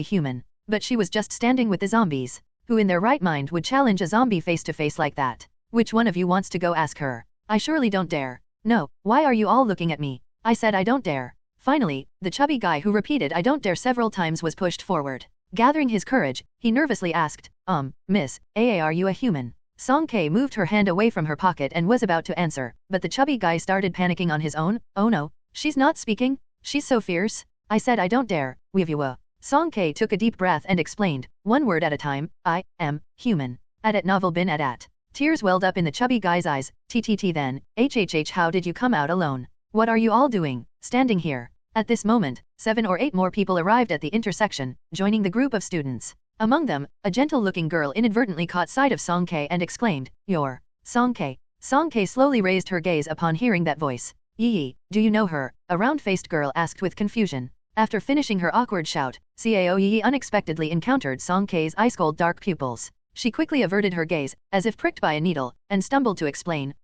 human. But she was just standing with the zombies. Who in their right mind would challenge a zombie face to face like that? Which one of you wants to go ask her? I surely don't dare. No, why are you all looking at me? I said I don't dare. Finally, the chubby guy who repeated I don't dare several times was pushed forward. Gathering his courage, he nervously asked, Miss, are you a human? Song Kei moved her hand away from her pocket and was about to answer, but the chubby guy started panicking on his own. Oh no, she's not speaking? She's so fierce. I said I don't dare, Weevua. Song Kei took a deep breath and explained, one word at a time, I am human. At novel bin at. Tears welled up in the chubby guy's eyes. TTT then, HHH how did you come out alone? What are you all doing, standing here? At this moment, 7 or 8 more people arrived at the intersection, joining the group of students. Among them, a gentle-looking girl inadvertently caught sight of Song Kei and exclaimed, You're Song Kei. Song Kei slowly raised her gaze upon hearing that voice. Yi, do you know her? A round-faced girl asked with confusion. After finishing her awkward shout, Cao Yi unexpectedly encountered Song Kei's ice-cold dark pupils. She quickly averted her gaze, as if pricked by a needle, and stumbled to explain,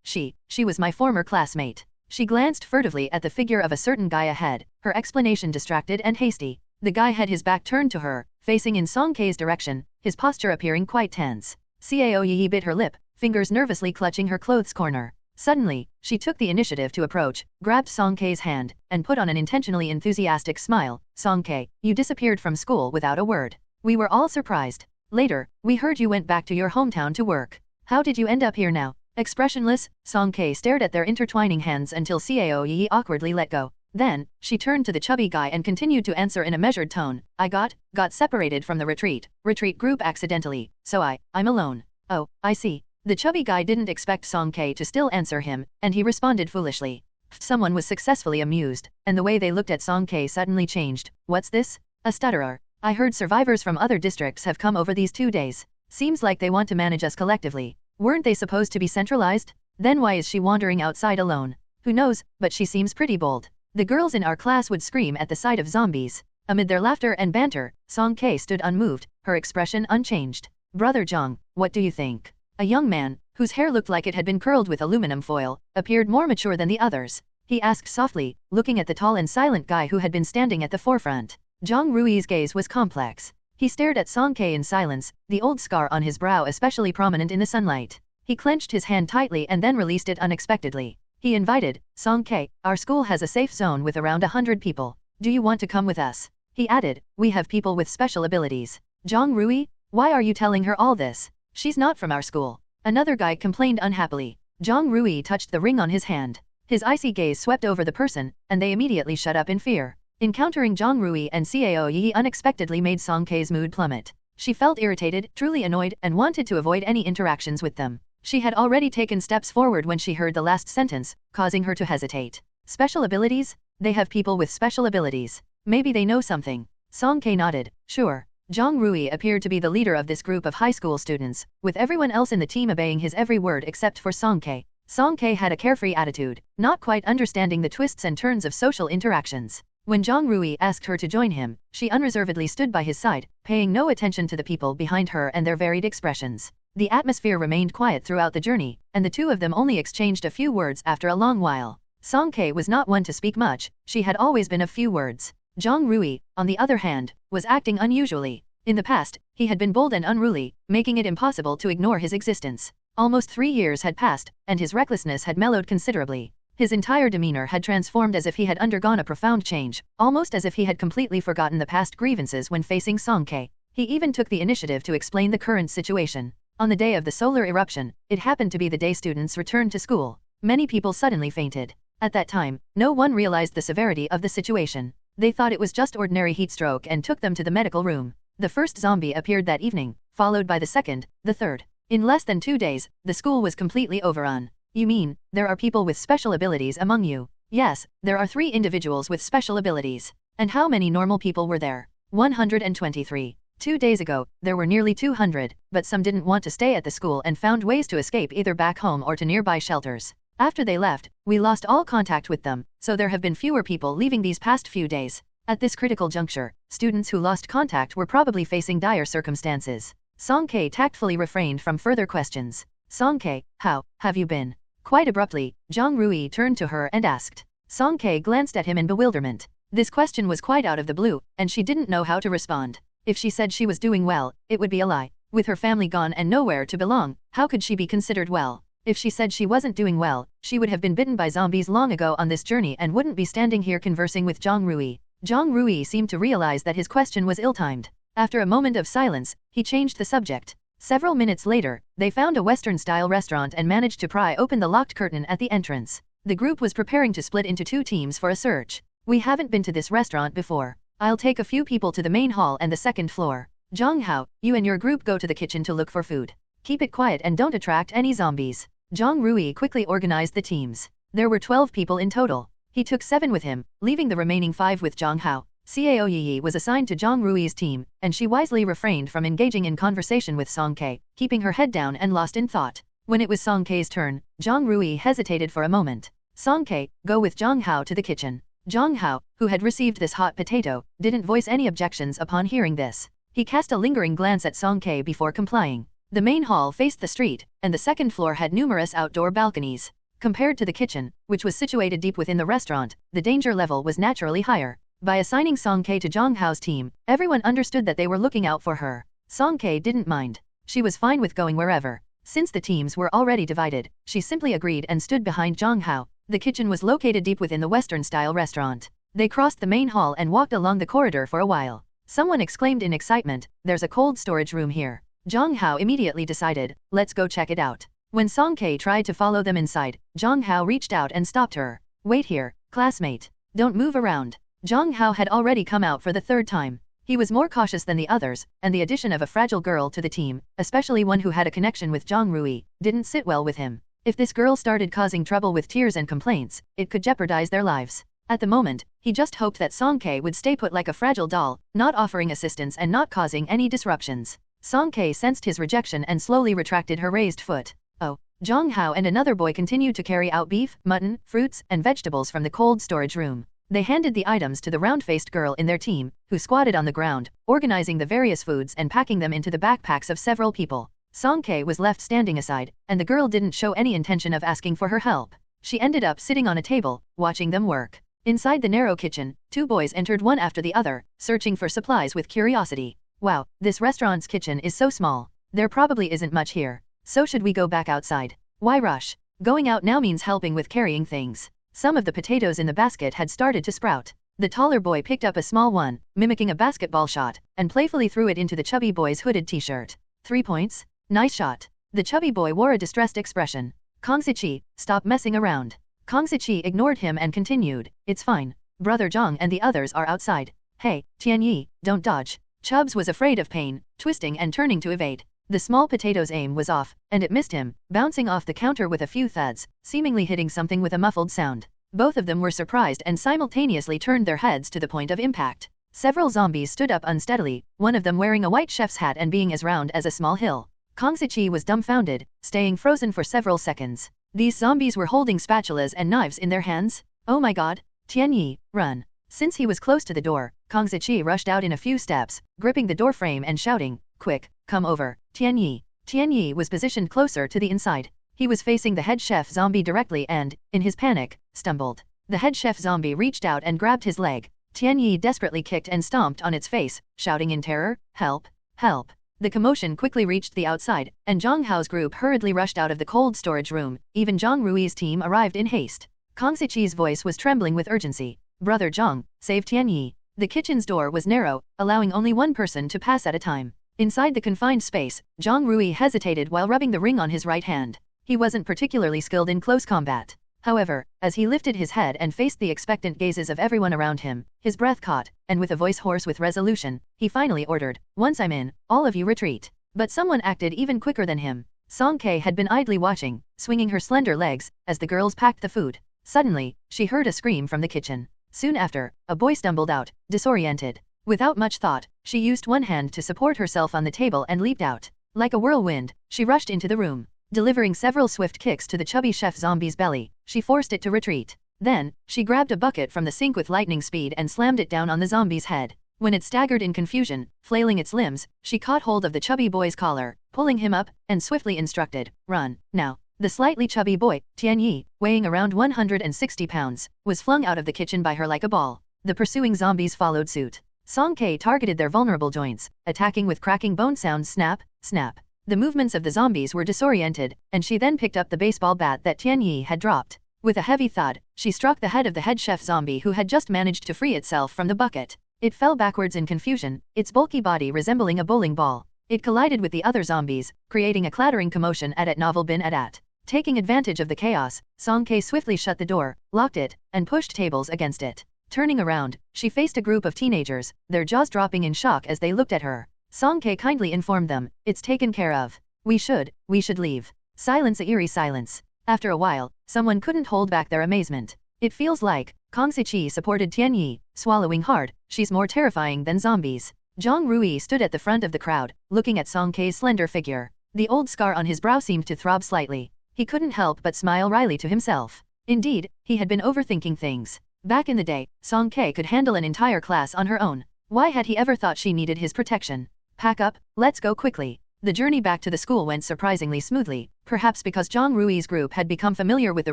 she was my former classmate. She glanced furtively at the figure of a certain guy ahead, her explanation distracted and hasty. The guy had his back turned to her, facing in Song Kei's direction, his posture appearing quite tense. Cao Yi bit her lip, fingers nervously clutching her clothes corner. Suddenly, she took the initiative to approach, grabbed Song Kei's hand, and put on an intentionally enthusiastic smile. Song Kei, you disappeared from school without a word. We were all surprised. Later, we heard you went back to your hometown to work. How did you end up here now? Expressionless, Song Kei stared at their intertwining hands until Cao Yi awkwardly let go. Then, she turned to the chubby guy and continued to answer in a measured tone. I got separated from the retreat group accidentally, so I'm alone. Oh, I see. The chubby guy didn't expect Song Kei to still answer him, and he responded foolishly. Someone was successfully amused, and the way they looked at Song Kei suddenly changed. What's this? A stutterer. I heard survivors from other districts have come over these 2 days. Seems like they want to manage us collectively. Weren't they supposed to be centralized? Then why is she wandering outside alone? Who knows, but she seems pretty bold. The girls in our class would scream at the sight of zombies. Amid their laughter and banter, Song Kei stood unmoved, her expression unchanged. Brother Zhang, what do you think? A young man, whose hair looked like it had been curled with aluminum foil, appeared more mature than the others. He asked softly, looking at the tall and silent guy who had been standing at the forefront. Zhang Rui's gaze was complex. He stared at Song Kei in silence, the old scar on his brow especially prominent in the sunlight. He clenched his hand tightly and then released it unexpectedly. He invited, Song Kei, our school has a safe zone with around 100 people. Do you want to come with us? He added, we have people with special abilities. Zhang Rui? Why are you telling her all this? She's not from our school. Another guy complained unhappily. Zhang Rui touched the ring on his hand. His icy gaze swept over the person, and they immediately shut up in fear. Encountering Zhang Rui and Cao Yi unexpectedly made Song Kei's mood plummet. She felt irritated, truly annoyed, and wanted to avoid any interactions with them. She had already taken steps forward when she heard the last sentence, causing her to hesitate. Special abilities? They have people with special abilities. Maybe they know something. Song Kei nodded. Sure. Zhang Rui appeared to be the leader of this group of high school students, with everyone else in the team obeying his every word except for Song Kei. Song Kei had a carefree attitude, not quite understanding the twists and turns of social interactions. When Zhang Rui asked her to join him, she unreservedly stood by his side, paying no attention to the people behind her and their varied expressions. The atmosphere remained quiet throughout the journey, and the two of them only exchanged a few words after a long while. Song Kei was not one to speak much, she had always been of few words. Zhang Rui, on the other hand, was acting unusually. In the past, he had been bold and unruly, making it impossible to ignore his existence. Almost 3 years had passed, and his recklessness had mellowed considerably. His entire demeanor had transformed as if he had undergone a profound change, almost as if he had completely forgotten the past grievances when facing Song-K. He even took the initiative to explain the current situation. On the day of the solar eruption, it happened to be the day students returned to school. Many people suddenly fainted. At that time, no one realized the severity of the situation. They thought it was just ordinary heat stroke and took them to the medical room. The first zombie appeared that evening, followed by the second, the third. In less than 2 days, the school was completely overrun. You mean, there are people with special abilities among you? Yes, there are 3 individuals with special abilities. And how many normal people were there? 123. 2 days ago, there were nearly 200, but some didn't want to stay at the school and found ways to escape either back home or to nearby shelters. After they left, we lost all contact with them, so there have been fewer people leaving these past few days. At this critical juncture, students who lost contact were probably facing dire circumstances. Song-K tactfully refrained from further questions. Song-K, how have you been? Quite abruptly, Zhang Rui turned to her and asked. Song-K glanced at him in bewilderment. This question was quite out of the blue, and she didn't know how to respond. If she said she was doing well, it would be a lie. With her family gone and nowhere to belong, how could she be considered well? If she said she wasn't doing well, she would have been bitten by zombies long ago on this journey and wouldn't be standing here conversing with Zhang Rui. Zhang Rui seemed to realize that his question was ill-timed. After a moment of silence, he changed the subject. Several minutes later, they found a Western-style restaurant and managed to pry open the locked curtain at the entrance. The group was preparing to split into 2 teams for a search. We haven't been to this restaurant before. I'll take a few people to the main hall and the 2nd floor. Zhang Hao, you and your group go to the kitchen to look for food. Keep it quiet and don't attract any zombies. Zhang Rui quickly organized the teams. There were 12 people in total. He took 7 with him, leaving the remaining 5 with Zhang Hao. Cao Yi was assigned to Zhang Rui's team, and she wisely refrained from engaging in conversation with Song-K, keeping her head down and lost in thought. When it was Song-K's turn, Zhang Rui hesitated for a moment. Song-K, go with Zhang Hao to the kitchen. Zhang Hao, who had received this hot potato, didn't voice any objections upon hearing this. He cast a lingering glance at Song-K before complying. The main hall faced the street, and the 2nd floor had numerous outdoor balconies. Compared to the kitchen, which was situated deep within the restaurant, the danger level was naturally higher. By assigning Song-K to Zhang Hao's team, everyone understood that they were looking out for her. Song-K didn't mind. She was fine with going wherever. Since the teams were already divided, she simply agreed and stood behind Zhang Hao. The kitchen was located deep within the Western-style restaurant. They crossed the main hall and walked along the corridor for a while. Someone exclaimed in excitement, "There's a cold storage room here." Zhang Hao immediately decided, "Let's go check it out." When Song-K tried to follow them inside, Zhang Hao reached out and stopped her. "Wait here, classmate. Don't move around." Zhang Hao had already come out for the 3rd time. He was more cautious than the others, and the addition of a fragile girl to the team, especially one who had a connection with Zhang Rui, didn't sit well with him. If this girl started causing trouble with tears and complaints, it could jeopardize their lives. At the moment, he just hoped that Song-K would stay put like a fragile doll, not offering assistance and not causing any disruptions. Song-K sensed his rejection and slowly retracted her raised foot. Oh. Zhang Hao and another boy continued to carry out beef, mutton, fruits, and vegetables from the cold storage room. They handed the items to the round-faced girl in their team, who squatted on the ground, organizing the various foods and packing them into the backpacks of several people. Song-K was left standing aside, and the girl didn't show any intention of asking for her help. She ended up sitting on a table, watching them work. Inside the narrow kitchen, 2 boys entered one after the other, searching for supplies with curiosity. Wow, this restaurant's kitchen is so small. There probably isn't much here. So should we go back outside? Why rush? Going out now means helping with carrying things. Some of the potatoes in the basket had started to sprout. The taller boy picked up a small one, mimicking a basketball shot, and playfully threw it into the chubby boy's hooded t-shirt. 3 points? Nice shot. The chubby boy wore a distressed expression. Kong Ziqi, stop messing around. Kong Ziqi ignored him and continued, "It's fine. Brother Zhang and the others are outside. Hey, Tianyi, don't dodge." Chubbs was afraid of pain, twisting and turning to evade. The small potato's aim was off, and it missed him, bouncing off the counter with a few thuds, seemingly hitting something with a muffled sound. Both of them were surprised and simultaneously turned their heads to the point of impact. Several zombies stood up unsteadily, one of them wearing a white chef's hat and being as round as a small hill. Kong Ziqi was dumbfounded, staying frozen for several seconds. These zombies were holding spatulas and knives in their hands? Oh my god! Tianyi, run! Since he was close to the door, Kong Ziqi rushed out in a few steps, gripping the door frame and shouting, "Quick, come over, Tianyi." Tianyi was positioned closer to the inside. He was facing the head chef zombie directly and, in his panic, stumbled. The head chef zombie reached out and grabbed his leg. Tianyi desperately kicked and stomped on its face, shouting in terror, "Help! Help!" The commotion quickly reached the outside, and Zhang Hao's group hurriedly rushed out of the cold storage room. Even Zhang Rui's team arrived in haste. Kang Siqi's voice was trembling with urgency. Brother Zhang, save Tianyi. The kitchen's door was narrow, allowing only one person to pass at a time. Inside the confined space, Zhang Rui hesitated while rubbing the ring on his right hand. He wasn't particularly skilled in close combat. However, as he lifted his head and faced the expectant gazes of everyone around him, his breath caught, and with a voice hoarse with resolution, he finally ordered, "Once I'm in, all of you retreat." But someone acted even quicker than him. Song Ke had been idly watching, swinging her slender legs, as the girls packed the food. Suddenly, she heard a scream from the kitchen. Soon after, a boy stumbled out, disoriented. Without much thought, she used one hand to support herself on the table and leaped out. Like a whirlwind, she rushed into the room. Delivering several swift kicks to the chubby chef zombie's belly, she forced it to retreat. Then, she grabbed a bucket from the sink with lightning speed and slammed it down on the zombie's head. When it staggered in confusion, flailing its limbs, she caught hold of the chubby boy's collar, pulling him up, and swiftly instructed, "Run, now." The slightly chubby boy, Tianyi, weighing around 160 pounds, was flung out of the kitchen by her like a ball. The pursuing zombies followed suit. Song Ke targeted their vulnerable joints, attacking with cracking bone sounds snap, snap. The movements of the zombies were disoriented, and she then picked up the baseball bat that Tianyi had dropped. With a heavy thud, she struck the head of the head chef zombie who had just managed to free itself from the bucket. It fell backwards in confusion, its bulky body resembling a bowling ball. It collided with the other zombies, creating a clattering commotion at novel bin at. Taking advantage of the chaos, Song Ke swiftly shut the door, locked it, and pushed tables against it. Turning around, she faced a group of teenagers, their jaws dropping in shock as they looked at her. Song Ke kindly informed them, "It's taken care of. We should leave." Silence, a eerie silence. After a while, someone couldn't hold back their amazement. "It feels like," Kang Siqi supported Tianyi, swallowing hard, "she's more terrifying than zombies." Zhang Rui stood at the front of the crowd, looking at Song Ke's slender figure. The old scar on his brow seemed to throb slightly. He couldn't help but smile wryly to himself. Indeed, he had been overthinking things. Back in the day, Song Ke could handle an entire class on her own. Why had he ever thought she needed his protection? "Pack up, let's go quickly." The journey back to the school went surprisingly smoothly, perhaps because Zhang Rui's group had become familiar with the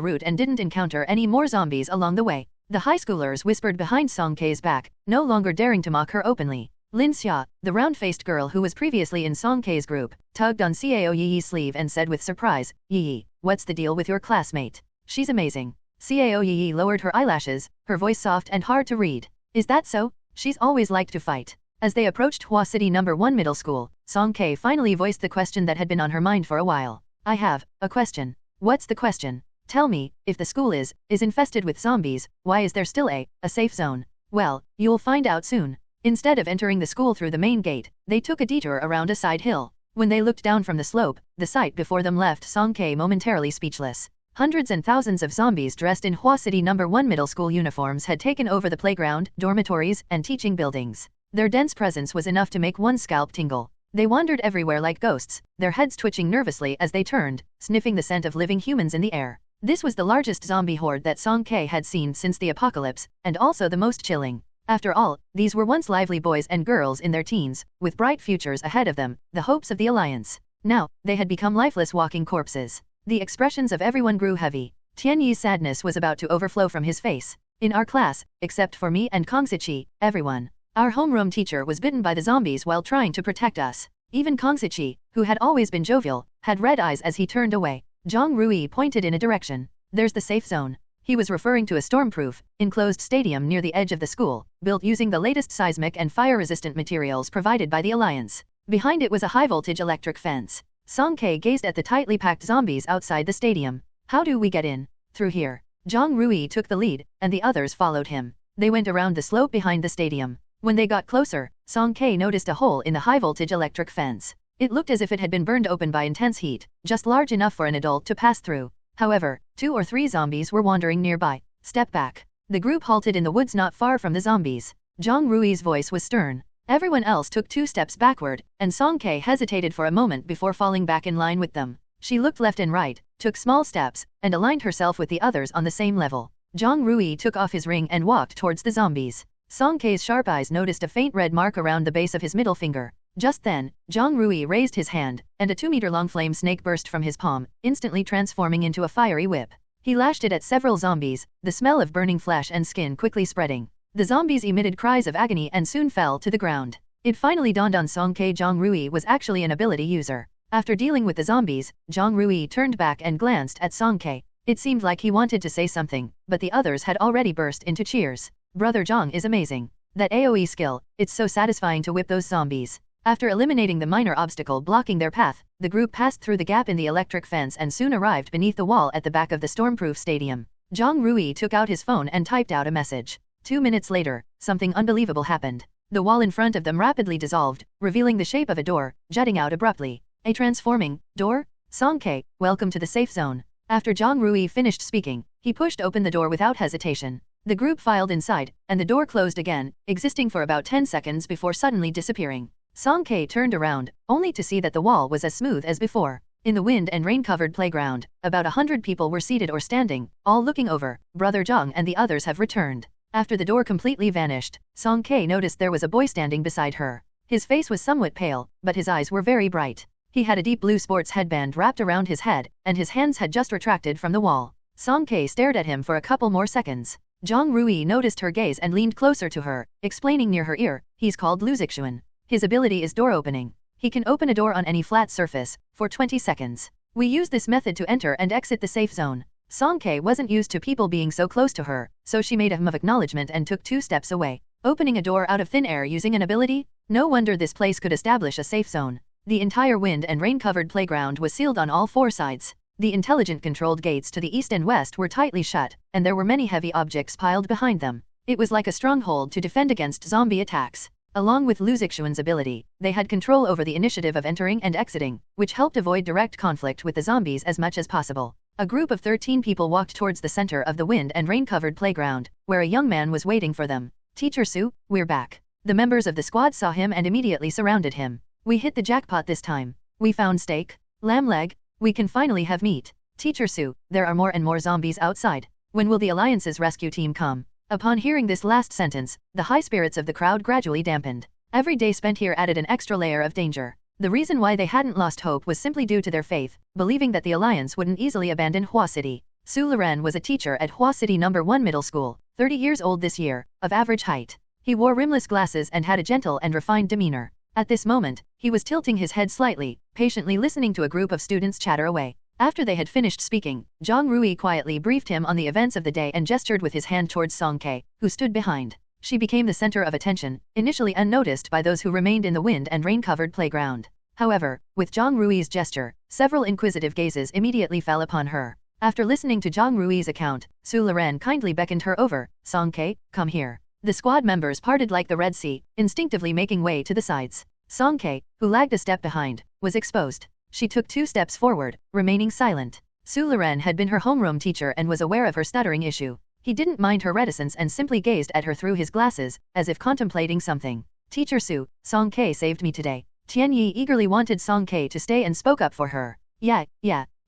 route and didn't encounter any more zombies along the way. The high schoolers whispered behind Song Ke's back, no longer daring to mock her openly. Lin Xia, the round-faced girl who was previously in Song Ke's group, tugged on Cao Yi's sleeve and said with surprise, "Yi, what's the deal with your classmate? She's amazing." Cao Yi lowered her eyelashes, her voice soft and hard to read. "Is that so? She's always liked to fight." As they approached Hua City No. 1 Middle School, Song Ke finally voiced the question that had been on her mind for a while. "I have a question." "What's the question?" "Tell me, if the school is infested with zombies, why is there still a safe zone?" "Well, you'll find out soon." Instead of entering the school through the main gate, they took a detour around a side hill. When they looked down from the slope, the sight before them left Song Ke momentarily speechless. Hundreds and thousands of zombies dressed in Hua City No. 1 Middle School uniforms had taken over the playground, dormitories, and teaching buildings. Their dense presence was enough to make one's scalp tingle. They wandered everywhere like ghosts, their heads twitching nervously as they turned, sniffing the scent of living humans in the air. This was the largest zombie horde that Song Ke had seen since the apocalypse, and also the most chilling. After all, these were once lively boys and girls in their teens, with bright futures ahead of them, the hopes of the Alliance. Now, they had become lifeless walking corpses. The expressions of everyone grew heavy. Tianyi's sadness was about to overflow from his face. "In our class, except for me and Kang Siqi, everyone. Our homeroom teacher was bitten by the zombies while trying to protect us. Even Kang Siqi, who had always been jovial, had red eyes as he turned away." Zhang Rui pointed in a direction. "There's the safe zone." He was referring to a stormproof, enclosed stadium near the edge of the school, built using the latest seismic and fire-resistant materials provided by the Alliance. Behind it was a high-voltage electric fence. Song Ke gazed at the tightly packed zombies outside the stadium. "How do we get in?" "Through here." Zhang Rui took the lead, and the others followed him. They went around the slope behind the stadium. When they got closer, Song Ke noticed a hole in the high-voltage electric fence. It looked as if it had been burned open by intense heat, just large enough for an adult to pass through. However, 2 or 3 zombies were wandering nearby. "Step back." The group halted in the woods not far from the zombies. Zhang Rui's voice was stern. Everyone else took 2 steps backward, and Song Ke hesitated for a moment before falling back in line with them. She looked left and right, took small steps, and aligned herself with the others on the same level. Zhang Rui took off his ring and walked towards the zombies. Song Ke's sharp eyes noticed a faint red mark around the base of his middle finger. Just then, Zhang Rui raised his hand, and a 2-meter-long flame snake burst from his palm, instantly transforming into a fiery whip. He lashed it at several zombies, the smell of burning flesh and skin quickly spreading. The zombies emitted cries of agony and soon fell to the ground. It finally dawned on Song Ke Zhang Rui was actually an ability user. After dealing with the zombies, Zhang Rui turned back and glanced at Song Ke. It seemed like he wanted to say something, but the others had already burst into cheers. Brother Zhang is amazing. That AoE skill, it's so satisfying to whip those zombies. After eliminating the minor obstacle blocking their path, the group passed through the gap in the electric fence and soon arrived beneath the wall at the back of the stormproof stadium. Zhang Rui took out his phone and typed out a message. 2 minutes later, something unbelievable happened. The wall in front of them rapidly dissolved, revealing the shape of a door, jutting out abruptly. A transforming door? Song Ke, welcome to the safe zone. After Zhang Rui finished speaking, he pushed open the door without hesitation. The group filed inside, and the door closed again, existing for about 10 seconds before suddenly disappearing. Song Ke turned around, only to see that the wall was as smooth as before. In the wind and rain-covered playground, about 100 people were seated or standing, all looking over. Brother Zhang and the others have returned. After the door completely vanished, Song Ke noticed there was a boy standing beside her. His face was somewhat pale, but his eyes were very bright. He had a deep blue sports headband wrapped around his head, and his hands had just retracted from the wall. Song Ke stared at him for a couple more seconds. Zhang Rui noticed her gaze and leaned closer to her, explaining near her ear, he's called Luzixuan. His ability is door opening. He can open a door on any flat surface, for 20 seconds. We use this method to enter and exit the safe zone. Song Ke wasn't used to people being so close to her, so she made a hum of acknowledgement and took 2 steps away. Opening a door out of thin air using an ability? No wonder this place could establish a safe zone. The entire wind and rain-covered playground was sealed on all 4 sides. The intelligent-controlled gates to the east and west were tightly shut, and there were many heavy objects piled behind them. It was like a stronghold to defend against zombie attacks. Along with Luzixuan's ability, they had control over the initiative of entering and exiting, which helped avoid direct conflict with the zombies as much as possible. A group of 13 people walked towards the center of the wind and rain-covered playground, where a young man was waiting for them. Teacher Su, we're back. The members of the squad saw him and immediately surrounded him. We hit the jackpot this time. We found steak, lamb leg. We can finally have meat. Teacher Su, there are more and more zombies outside. When will the Alliance's rescue team come? Upon hearing this last sentence, the high spirits of the crowd gradually dampened. Every day spent here added an extra layer of danger. The reason why they hadn't lost hope was simply due to their faith, believing that the Alliance wouldn't easily abandon Hua City. Su Loren was a teacher at Hua City No. 1 Middle School, 30 years old this year, of average height. He wore rimless glasses and had a gentle and refined demeanor. At this moment, he was tilting his head slightly, patiently listening to a group of students chatter away. After they had finished speaking, Zhang Rui quietly briefed him on the events of the day and gestured with his hand towards Song Ke, who stood behind. She became the center of attention, initially unnoticed by those who remained in the wind and rain-covered playground. However, with Zhang Rui's gesture, several inquisitive gazes immediately fell upon her. After listening to Zhang Rui's account, Su Loren kindly beckoned her over. Song Ke, come here. The squad members parted like the Red Sea, instinctively making way to the sides. Song Ke, who lagged a step behind, was exposed. She took 2 steps forward, remaining silent. Su Loren had been her homeroom teacher and was aware of her stuttering issue. He didn't mind her reticence and simply gazed at her through his glasses, as if contemplating something. Teacher Su, Song Ke saved me today. Tian Yi eagerly wanted Song Ke to stay and spoke up for her. Yeah.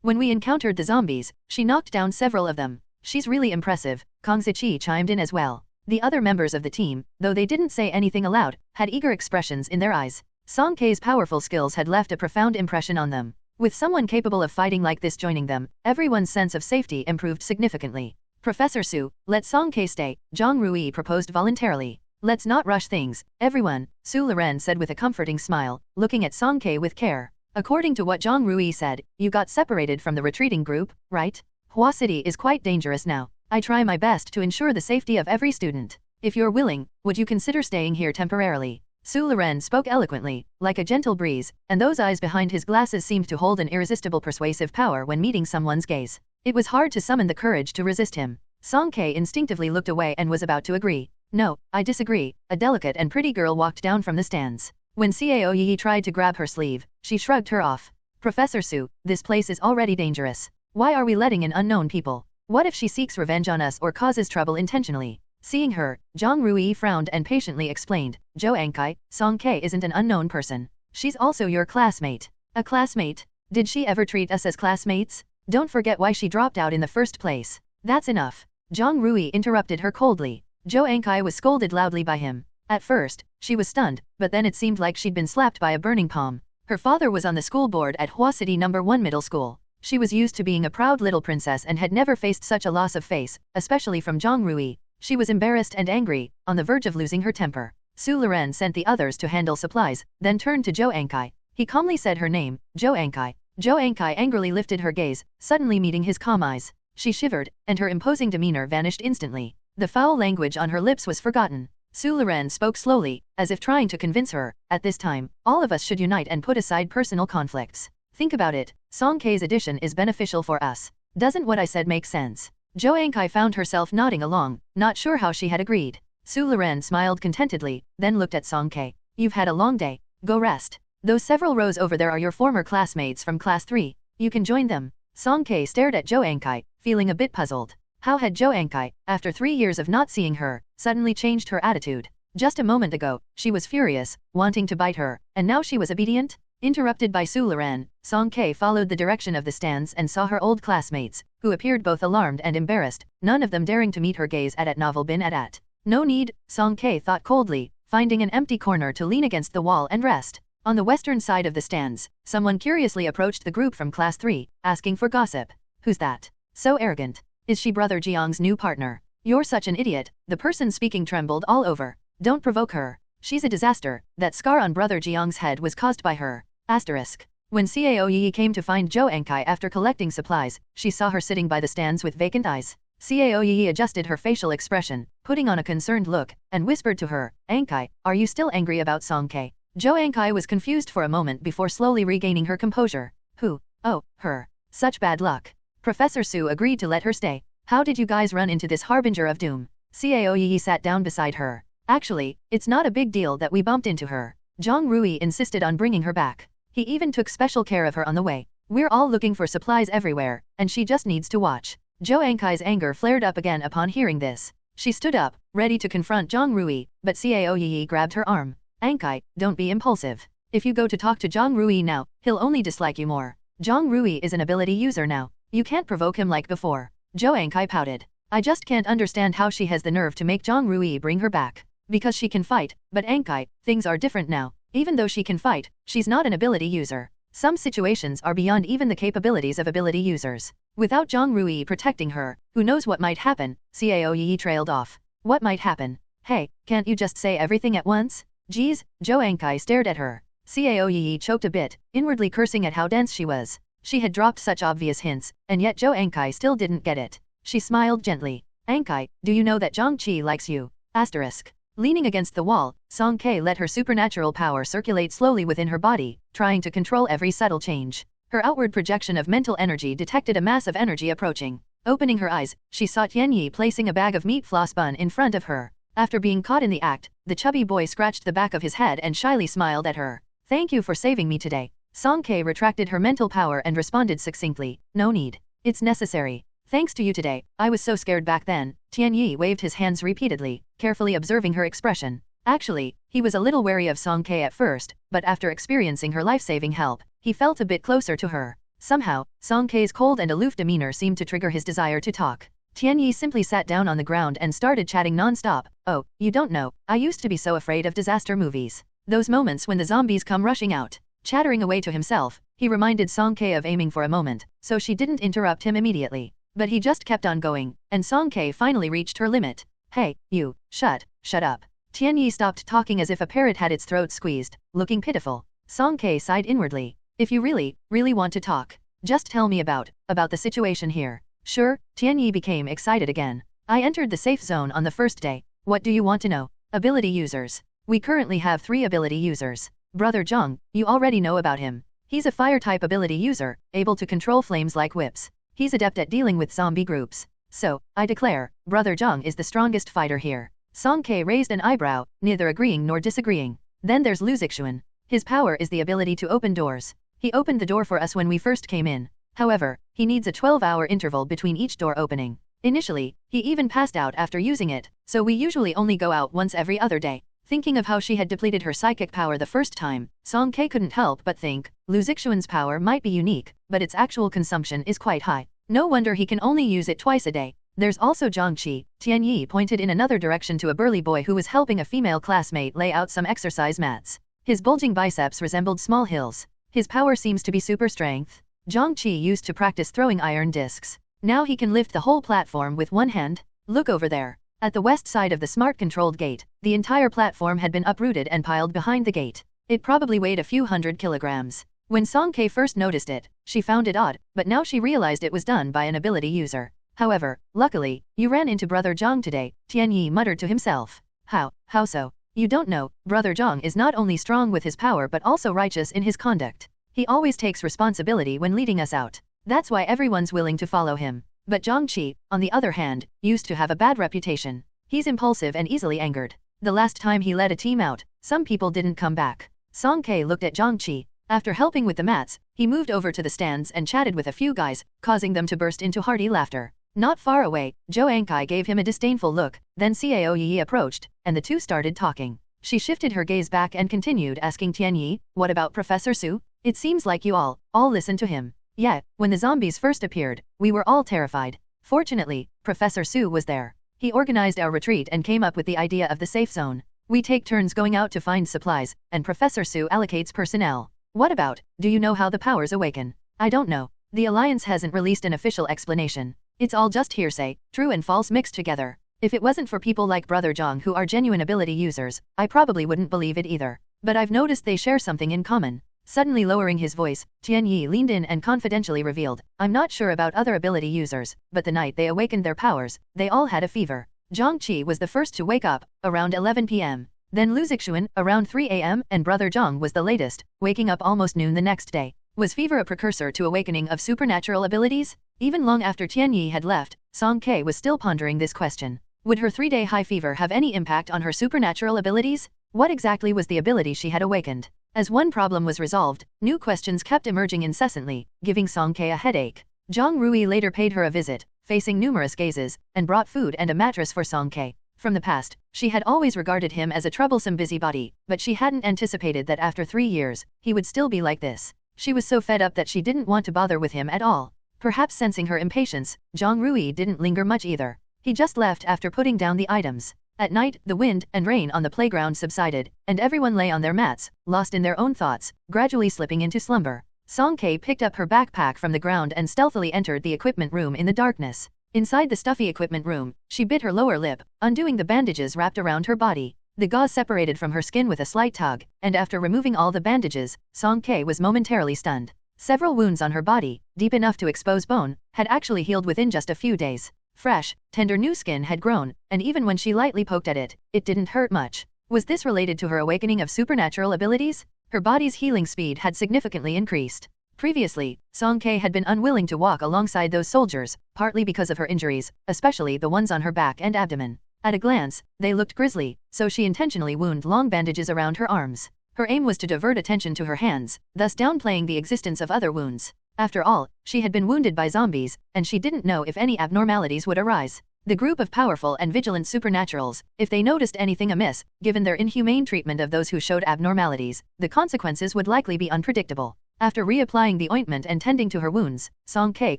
When we encountered the zombies, she knocked down several of them. She's really impressive. Kang Ziqi chimed in as well. The other members of the team, though they didn't say anything aloud, had eager expressions in their eyes. Song Ke's powerful skills had left a profound impression on them. With someone capable of fighting like this joining them, everyone's sense of safety improved significantly. Professor Su, let Song Ke stay, Zhang Rui proposed voluntarily. Let's not rush things, everyone, Su Loren said with a comforting smile, looking at Song Ke with care. According to what Zhang Rui said, you got separated from the retreating group, right? Hua City is quite dangerous now. I try my best to ensure the safety of every student. If you're willing, would you consider staying here temporarily? Su Loren spoke eloquently, like a gentle breeze, and those eyes behind his glasses seemed to hold an irresistible persuasive power when meeting someone's gaze. It was hard to summon the courage to resist him. Song Ke instinctively looked away and was about to agree. No, I disagree. A delicate and pretty girl walked down from the stands. When Cao Yi tried to grab her sleeve, she shrugged her off. Professor Su, this place is already dangerous. Why are we letting in unknown people? What if she seeks revenge on us or causes trouble intentionally? Seeing her, Zhang Rui frowned and patiently explained, Zhou Ankai, Song Ke isn't an unknown person. She's also your classmate. A classmate? Did she ever treat us as classmates? Don't forget why she dropped out in the first place. That's enough. Zhang Rui interrupted her coldly. Zhou Ankai was scolded loudly by him. At first, she was stunned, but then it seemed like she'd been slapped by a burning palm. Her father was on the school board at Hua City No. 1 Middle School. She was used to being a proud little princess and had never faced such a loss of face, especially from Zhang Rui. She was embarrassed and angry, on the verge of losing her temper. Su Loren sent the others to handle supplies, then turned to Zhou Ankai. He calmly said her name, Zhou Ankai. Zhou Ankai angrily lifted her gaze, suddenly meeting his calm eyes. She shivered, and her imposing demeanor vanished instantly. The foul language on her lips was forgotten. Su Loren spoke slowly, as if trying to convince her, at this time, all of us should unite and put aside personal conflicts. Think about it, Song Kei's addition is beneficial for us. Doesn't what I said make sense? Jo Ankai found herself nodding along, not sure how she had agreed. Su Loren smiled contentedly, then looked at Song Kei. You've had a long day. Go rest. Those several rows over there are your former classmates from Class 3. You can join them. Song Kei stared at Jo Ankai, feeling a bit puzzled. How had Jo Ankai, after 3 years of not seeing her, suddenly changed her attitude? Just a moment ago, she was furious, wanting to bite her, and now she was obedient? Interrupted by Su Loren, Song Kei followed the direction of the stands and saw her old classmates, who appeared both alarmed and embarrassed, none of them daring to meet her gaze at novel bin at. No need, Song Kei thought coldly, finding an empty corner to lean against the wall and rest. On the western side of the stands, someone curiously approached the group from Class 3, asking for gossip. Who's that? So arrogant. Is she Brother Jiang's new partner? You're such an idiot, the person speaking trembled all over. Don't provoke her. She's a disaster. That scar on Brother Jiang's head was caused by her. Asterisk. When Cao Yi came to find Jo Ankai after collecting supplies, she saw her sitting by the stands with vacant eyes. Cao Yi adjusted her facial expression, putting on a concerned look, and whispered to her, Ankai, are you still angry about Song Kei? Jo Ankai was confused for a moment before slowly regaining her composure. Who? Oh, her. Such bad luck. Professor Su agreed to let her stay. How did you guys run into this harbinger of doom? Cao Yi sat down beside her. Actually, it's not a big deal that we bumped into her. Zhang Rui insisted on bringing her back. He even took special care of her on the way. We're all looking for supplies everywhere, and she just needs to watch. Jo Ankai's anger flared up again upon hearing this. She stood up, ready to confront Zhang Rui, but Cao Yi grabbed her arm. Ankai, don't be impulsive. If you go to talk to Zhang Rui now, he'll only dislike you more. Zhang Rui is an ability user now. You can't provoke him like before. Jo Ankai pouted. I just can't understand how she has the nerve to make Zhang Rui bring her back. Because she can fight, but Ankai, things are different now. Even though she can fight, she's not an ability user. Some situations are beyond even the capabilities of ability users. Without Zhang Rui protecting her, who knows what might happen? Cao Yi trailed off. What might happen? Hey, can't you just say everything at once? Geez, Jo Ankai stared at her. Cao Yi choked a bit, inwardly cursing at how dense she was. She had dropped such obvious hints, and yet Jo Ankai still didn't get it. She smiled gently. Ankai, do you know that Zhang Qi likes you? Asterisk. Leaning against the wall, Song Kei let her supernatural power circulate slowly within her body, trying to control every subtle change. Her outward projection of mental energy detected a mass of energy approaching. Opening her eyes, she saw Tianyi placing a bag of meat floss bun in front of her. After being caught in the act, the chubby boy scratched the back of his head and shyly smiled at her. Thank you for saving me today. Song Kei retracted her mental power and responded succinctly, no need. It's necessary. Thanks to you today, I was so scared back then. Tianyi waved his hands repeatedly, carefully observing her expression. Actually, he was a little wary of Song Kei at first, but after experiencing her life-saving help, he felt a bit closer to her. Somehow, Song Kei's cold and aloof demeanor seemed to trigger his desire to talk. Tianyi simply sat down on the ground and started chatting non-stop. Oh, you don't know, I used to be so afraid of disaster movies. Those moments when the zombies come rushing out. Chattering away to himself, he reminded Song Kei of aiming for a moment, so she didn't interrupt him immediately. But he just kept on going, and Song Kei finally reached her limit. Hey, you, shut up. Tianyi stopped talking as if a parrot had its throat squeezed, looking pitiful. Song Kei sighed inwardly. If you really want to talk, just tell me about the situation here. Sure, Tianyi became excited again. I entered the safe zone on the first day. What do you want to know? Ability users. We currently have 3 ability users. Brother Zhang, you already know about him. He's a fire-type ability user, able to control flames like whips. He's adept at dealing with zombie groups. So, I declare, Brother Zhang is the strongest fighter here. Song Kei raised an eyebrow, neither agreeing nor disagreeing. Then there's Lu Zixuan. His power is the ability to open doors. He opened the door for us when we first came in. However, he needs a 12-hour interval between each door opening. Initially, he even passed out after using it, so we usually only go out once every other day. Thinking of how she had depleted her psychic power the first time, Song Kei couldn't help but think, Lu Zixuan's power might be unique, but its actual consumption is quite high. No wonder he can only use it twice a day. There's also Zhang Qi. Tianyi pointed in another direction to a burly boy who was helping a female classmate lay out some exercise mats. His bulging biceps resembled small hills. His power seems to be super strength. Zhang Qi used to practice throwing iron discs. Now he can lift the whole platform with one hand. Look over there. At the west side of the smart-controlled gate, the entire platform had been uprooted and piled behind the gate. It probably weighed a few hundred kilograms. When Song Kei first noticed it, she found it odd, but now she realized it was done by an ability user. However, luckily, you ran into Brother Zhang today, Tianyi muttered to himself. How so? You don't know, Brother Zhang is not only strong with his power but also righteous in his conduct. He always takes responsibility when leading us out. That's why everyone's willing to follow him. But Zhang Qi, on the other hand, used to have a bad reputation. He's impulsive and easily angered. The last time he led a team out, some people didn't come back. Song Ke looked at Zhang Qi. After helping with the mats, he moved over to the stands and chatted with a few guys, causing them to burst into hearty laughter. Not far away, Zhou Ankai gave him a disdainful look, then Cao Yi approached, and the two started talking. She shifted her gaze back and continued asking Tianyi, what about Professor Su? It seems like you all listened to him. Yeah, when the zombies first appeared, we were all terrified. Fortunately, Professor Su was there. He organized our retreat and came up with the idea of the safe zone. We take turns going out to find supplies, and Professor Su allocates personnel. What about, do you know how the powers awaken? I don't know. The Alliance hasn't released an official explanation. It's all just hearsay, true and false mixed together. If it wasn't for people like Brother Zhang who are genuine ability users, I probably wouldn't believe it either. But I've noticed they share something in common. Suddenly lowering his voice, Tianyi leaned in and confidentially revealed, I'm not sure about other ability users, but the night they awakened their powers, they all had a fever. Zhang Qi was the first to wake up, around 11 p.m. Then Lu Zixuan, around 3 a.m., and Brother Zhang was the latest, waking up almost noon the next day. Was fever a precursor to awakening of supernatural abilities? Even long after Tianyi had left, Song Ke was still pondering this question. Would her 3-day high fever have any impact on her supernatural abilities? What exactly was the ability she had awakened? As one problem was resolved, new questions kept emerging incessantly, giving Song Ke a headache. Zhang Rui later paid her a visit, facing numerous gazes, and brought food and a mattress for Song Ke. From the past, she had always regarded him as a troublesome busybody, but she hadn't anticipated that after 3 years, he would still be like this. She was so fed up that she didn't want to bother with him at all. Perhaps sensing her impatience, Zhang Rui didn't linger much either. He just left after putting down the items. At night, the wind and rain on the playground subsided, and everyone lay on their mats, lost in their own thoughts, gradually slipping into slumber. Song Ke picked up her backpack from the ground and stealthily entered the equipment room in the darkness. Inside the stuffy equipment room, she bit her lower lip, undoing the bandages wrapped around her body. The gauze separated from her skin with a slight tug, and after removing all the bandages, Song Ke was momentarily stunned. Several wounds on her body, deep enough to expose bone, had actually healed within just a few days. Fresh, tender new skin had grown, and even when she lightly poked at it, it didn't hurt much. Was this related to her awakening of supernatural abilities? Her body's healing speed had significantly increased. Previously, Song Ke had been unwilling to walk alongside those soldiers, partly because of her injuries, especially the ones on her back and abdomen. At a glance, they looked grisly, so she intentionally wound long bandages around her arms. Her aim was to divert attention to her hands, thus downplaying the existence of other wounds. After all, she had been wounded by zombies, and she didn't know if any abnormalities would arise. The group of powerful and vigilant supernaturals, if they noticed anything amiss, given their inhumane treatment of those who showed abnormalities, the consequences would likely be unpredictable. After reapplying the ointment and tending to her wounds, Song Ke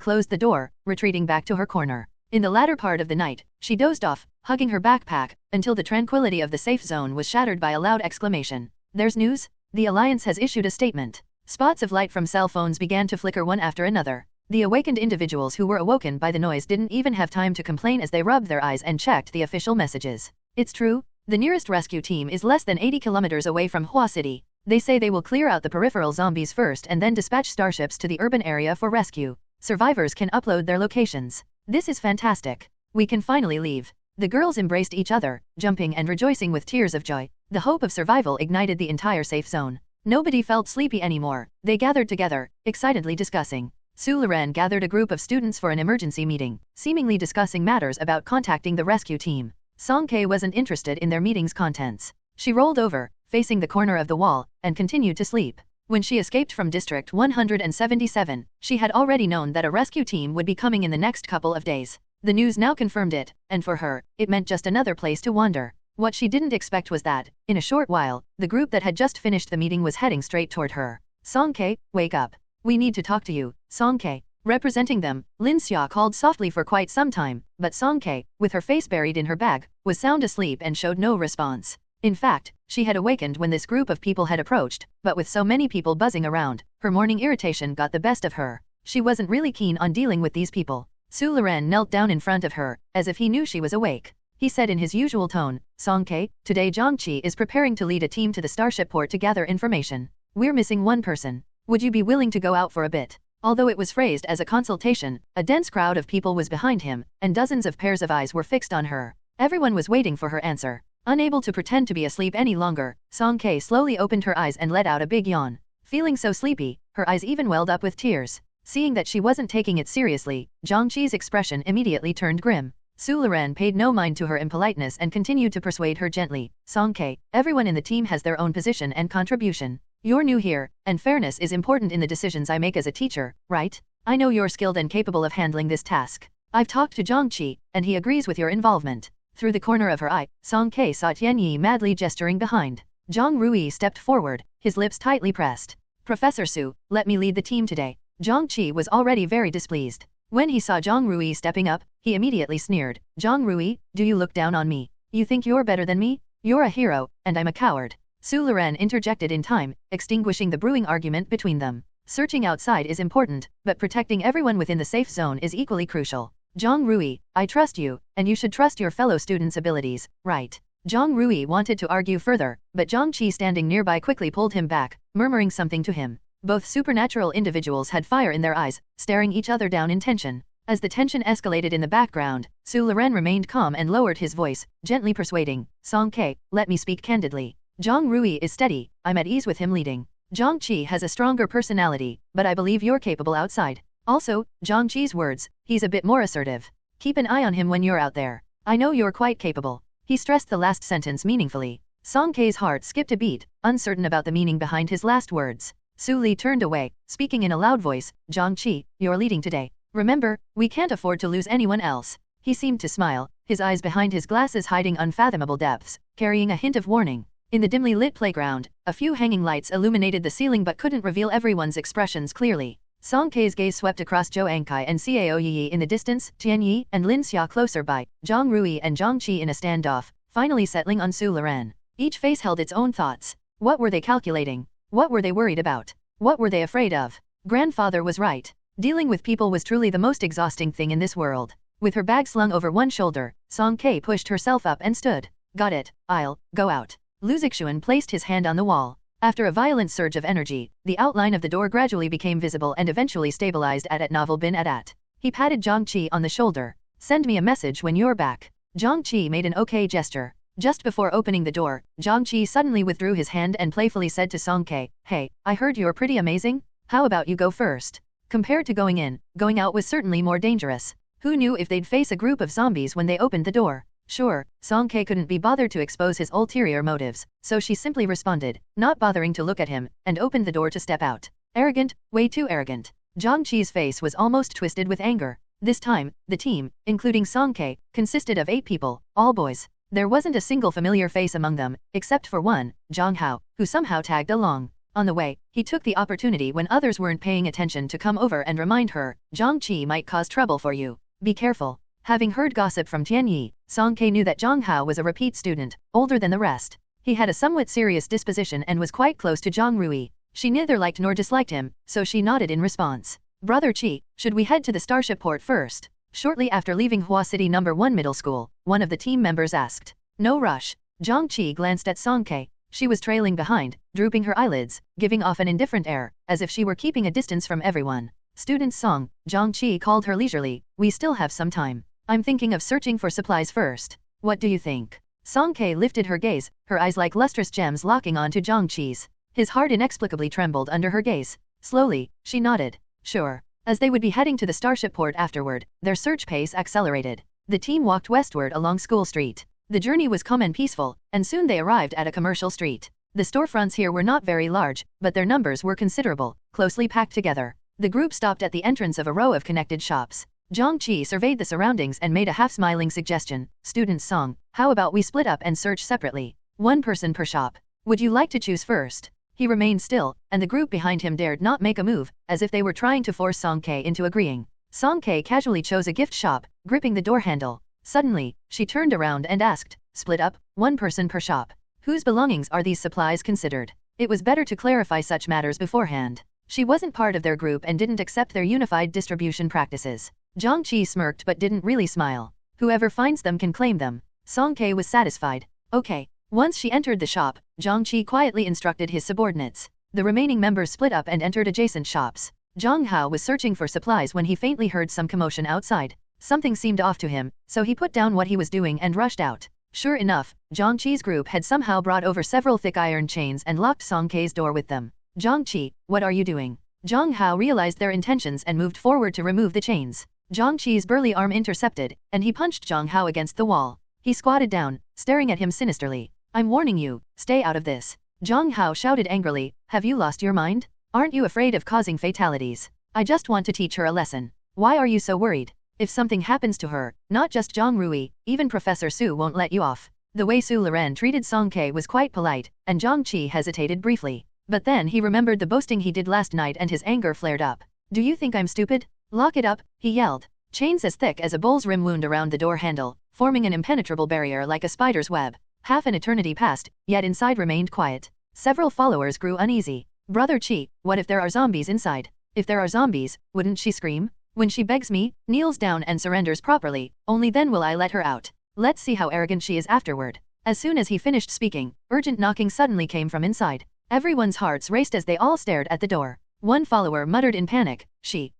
closed the door, retreating back to her corner. In the latter part of the night, she dozed off, hugging her backpack, until the tranquility of the safe zone was shattered by a loud exclamation. There's news? The Alliance has issued a statement. Spots of light from cell phones began to flicker one after another. The awakened individuals who were awoken by the noise didn't even have time to complain as they rubbed their eyes and checked the official messages. It's true. The nearest rescue team is less than 80 kilometers away from Hua City. They say they will clear out the peripheral zombies first and then dispatch starships to the urban area for rescue. Survivors can upload their locations. This is fantastic. We can finally leave. The girls embraced each other, jumping and rejoicing with tears of joy. The hope of survival ignited the entire safe zone. Nobody felt sleepy anymore. They gathered together, excitedly discussing. Su Liren gathered a group of students for an emergency meeting, seemingly discussing matters about contacting the rescue team. Song Ke wasn't interested in their meeting's contents. She rolled over, facing the corner of the wall, and continued to sleep. When she escaped from District 177, she had already known that a rescue team would be coming in the next couple of days. The news now confirmed it, and for her, it meant just another place to wander. What she didn't expect was that, in a short while, the group that had just finished the meeting was heading straight toward her. Song Ke, wake up. We need to talk to you, Song Ke. Representing them, Lin Xia called softly for quite some time, but Song Ke, with her face buried in her bag, was sound asleep and showed no response. In fact, she had awakened when this group of people had approached, but with so many people buzzing around, her morning irritation got the best of her. She wasn't really keen on dealing with these people. Su Liren knelt down in front of her, as if he knew she was awake. He said in his usual tone, Song Ke, today Zhang Qi is preparing to lead a team to the starship port to gather information. We're missing one person. Would you be willing to go out for a bit? Although it was phrased as a consultation, a dense crowd of people was behind him, and dozens of pairs of eyes were fixed on her. Everyone was waiting for her answer. Unable to pretend to be asleep any longer, Song Kei slowly opened her eyes and let out a big yawn. Feeling so sleepy, her eyes even welled up with tears. Seeing that she wasn't taking it seriously, Zhang Qi's expression immediately turned grim. Su Luran paid no mind to her impoliteness and continued to persuade her gently. Song Kei, everyone in the team has their own position and contribution. You're new here, and fairness is important in the decisions I make as a teacher, right? I know you're skilled and capable of handling this task. I've talked to Zhang Qi, and he agrees with your involvement. Through the corner of her eye, Song Kei saw Tianyi madly gesturing behind. Zhang Rui stepped forward, his lips tightly pressed. Professor Su, let me lead the team today. Zhang Qi was already very displeased. When he saw Zhang Rui stepping up, he immediately sneered. Zhang Rui, do you look down on me? You think you're better than me? You're a hero, and I'm a coward. Su Luran interjected in time, extinguishing the brewing argument between them. Searching outside is important, but protecting everyone within the safe zone is equally crucial. Zhang Rui, I trust you, and you should trust your fellow students' abilities, right? Zhang Rui wanted to argue further, but Zhang Qi standing nearby quickly pulled him back, murmuring something to him. Both supernatural individuals had fire in their eyes, staring each other down in tension. As the tension escalated in the background, Su Luran remained calm and lowered his voice, gently persuading. Song Kei, let me speak candidly. Zhang Rui is steady, I'm at ease with him leading. Zhang Qi has a stronger personality, but I believe you're capable outside. Also, Zhang Qi's words, he's a bit more assertive. Keep an eye on him when you're out there. I know you're quite capable. He stressed the last sentence meaningfully. Song Kei's heart skipped a beat, uncertain about the meaning behind his last words. Su Li turned away, speaking in a loud voice. Zhang Qi, you're leading today. Remember, we can't afford to lose anyone else. He seemed to smile, his eyes behind his glasses hiding unfathomable depths, carrying a hint of warning. In the dimly lit playground, a few hanging lights illuminated the ceiling but couldn't reveal everyone's expressions clearly. Song Kei's gaze swept across Zhou Ankai and Cao Yi in the distance, Tian Yi and Lin Xia closer by, Zhang Rui and Zhang Qi in a standoff, finally settling on Su Luran. Each face held its own thoughts. What were they calculating? What were they worried about? What were they afraid of? Grandfather was right. Dealing with people was truly the most exhausting thing in this world. With her bag slung over one shoulder, Song Kei pushed herself up and stood. Got it, I'll go out. Lu Zixuan placed his hand on the wall. After a violent surge of energy, the outline of the door gradually became visible and eventually stabilized at Novel Bin at. He patted Zhang Qi on the shoulder. Send me a message when you're back. Zhang Qi made an okay gesture. Just before opening the door, Zhang Qi suddenly withdrew his hand and playfully said to Song Kei, Hey, I heard you're pretty amazing? How about you go first? Compared to going in, going out was certainly more dangerous. Who knew if they'd face a group of zombies when they opened the door? Sure, Song Kei couldn't be bothered to expose his ulterior motives, so she simply responded, not bothering to look at him, and opened the door to step out. Arrogant, way too arrogant. Zhang Qi's face was almost twisted with anger. This time, the team, including Song Kei, consisted of 8 people, all boys. There wasn't a single familiar face among them, except for one, Zhang Hao, who somehow tagged along. On the way, he took the opportunity when others weren't paying attention to come over and remind her, Zhang Qi might cause trouble for you. Be careful. Having heard gossip from Tian Yi, Song Kei knew that Zhang Hao was a repeat student, older than the rest. He had a somewhat serious disposition and was quite close to Zhang Rui. She neither liked nor disliked him, so she nodded in response. Brother Qi, should we head to the Starship Port first? Shortly after leaving Hua City No. 1 Middle School, one of the team members asked. No rush. Zhang Qi glanced at Song Kei. She was trailing behind, drooping her eyelids, giving off an indifferent air, as if she were keeping a distance from everyone. Student Song, Zhang Qi called her leisurely, we still have some time. I'm thinking of searching for supplies first. What do you think? Song Kei lifted her gaze, her eyes like lustrous gems locking onto Zhang Qi's. His heart inexplicably trembled under her gaze. Slowly, she nodded. Sure. As they would be heading to the Starship Port afterward, their search pace accelerated. The team walked westward along School Street. The journey was calm and peaceful, and soon they arrived at a commercial street. The storefronts here were not very large, but their numbers were considerable, closely packed together. The group stopped at the entrance of a row of connected shops. Zhang Qi surveyed the surroundings and made a half-smiling suggestion. Student Song, how about we split up and search separately? One person per shop. Would you like to choose first? He remained still, and the group behind him dared not make a move, as if they were trying to force Song Kei into agreeing. Song Kei casually chose a gift shop, gripping the door handle. Suddenly, she turned around and asked, split up, one person per shop. Whose belongings are these supplies considered? It was better to clarify such matters beforehand. She wasn't part of their group and didn't accept their unified distribution practices. Zhang Qi smirked but didn't really smile. Whoever finds them can claim them. Song Kei was satisfied. Okay. Once she entered the shop, Zhang Qi quietly instructed his subordinates. The remaining members split up and entered adjacent shops. Zhang Hao was searching for supplies when he faintly heard some commotion outside. Something seemed off to him, so he put down what he was doing and rushed out. Sure enough, Zhang Qi's group had somehow brought over several thick iron chains and locked Song Kei's door with them. Zhang Qi, what are you doing? Zhang Hao realized their intentions and moved forward to remove the chains. Zhang Qi's burly arm intercepted, and he punched Zhang Hao against the wall. He squatted down, staring at him sinisterly. I'm warning you, stay out of this. Zhang Hao shouted angrily, have you lost your mind? Aren't you afraid of causing fatalities? I just want to teach her a lesson. Why are you so worried? If something happens to her, not just Zhang Rui, even Professor Su won't let you off. The way Su Liren treated Song Kei was quite polite, and Zhang Qi hesitated briefly. But then he remembered the boasting he did last night and his anger flared up. Do you think I'm stupid? Lock it up, he yelled. Chains as thick as a bull's rim wound around the door handle, forming an impenetrable barrier like a spider's web. Half an eternity passed, yet inside remained quiet. Several followers grew uneasy. Brother Qi, what if there are zombies inside? If there are zombies, wouldn't she scream? When she begs me, kneels down and surrenders properly, only then will I let her out. Let's see how arrogant she is afterward. As soon as he finished speaking, urgent knocking suddenly came from inside. Everyone's hearts raced as they all stared at the door. One follower muttered in panic,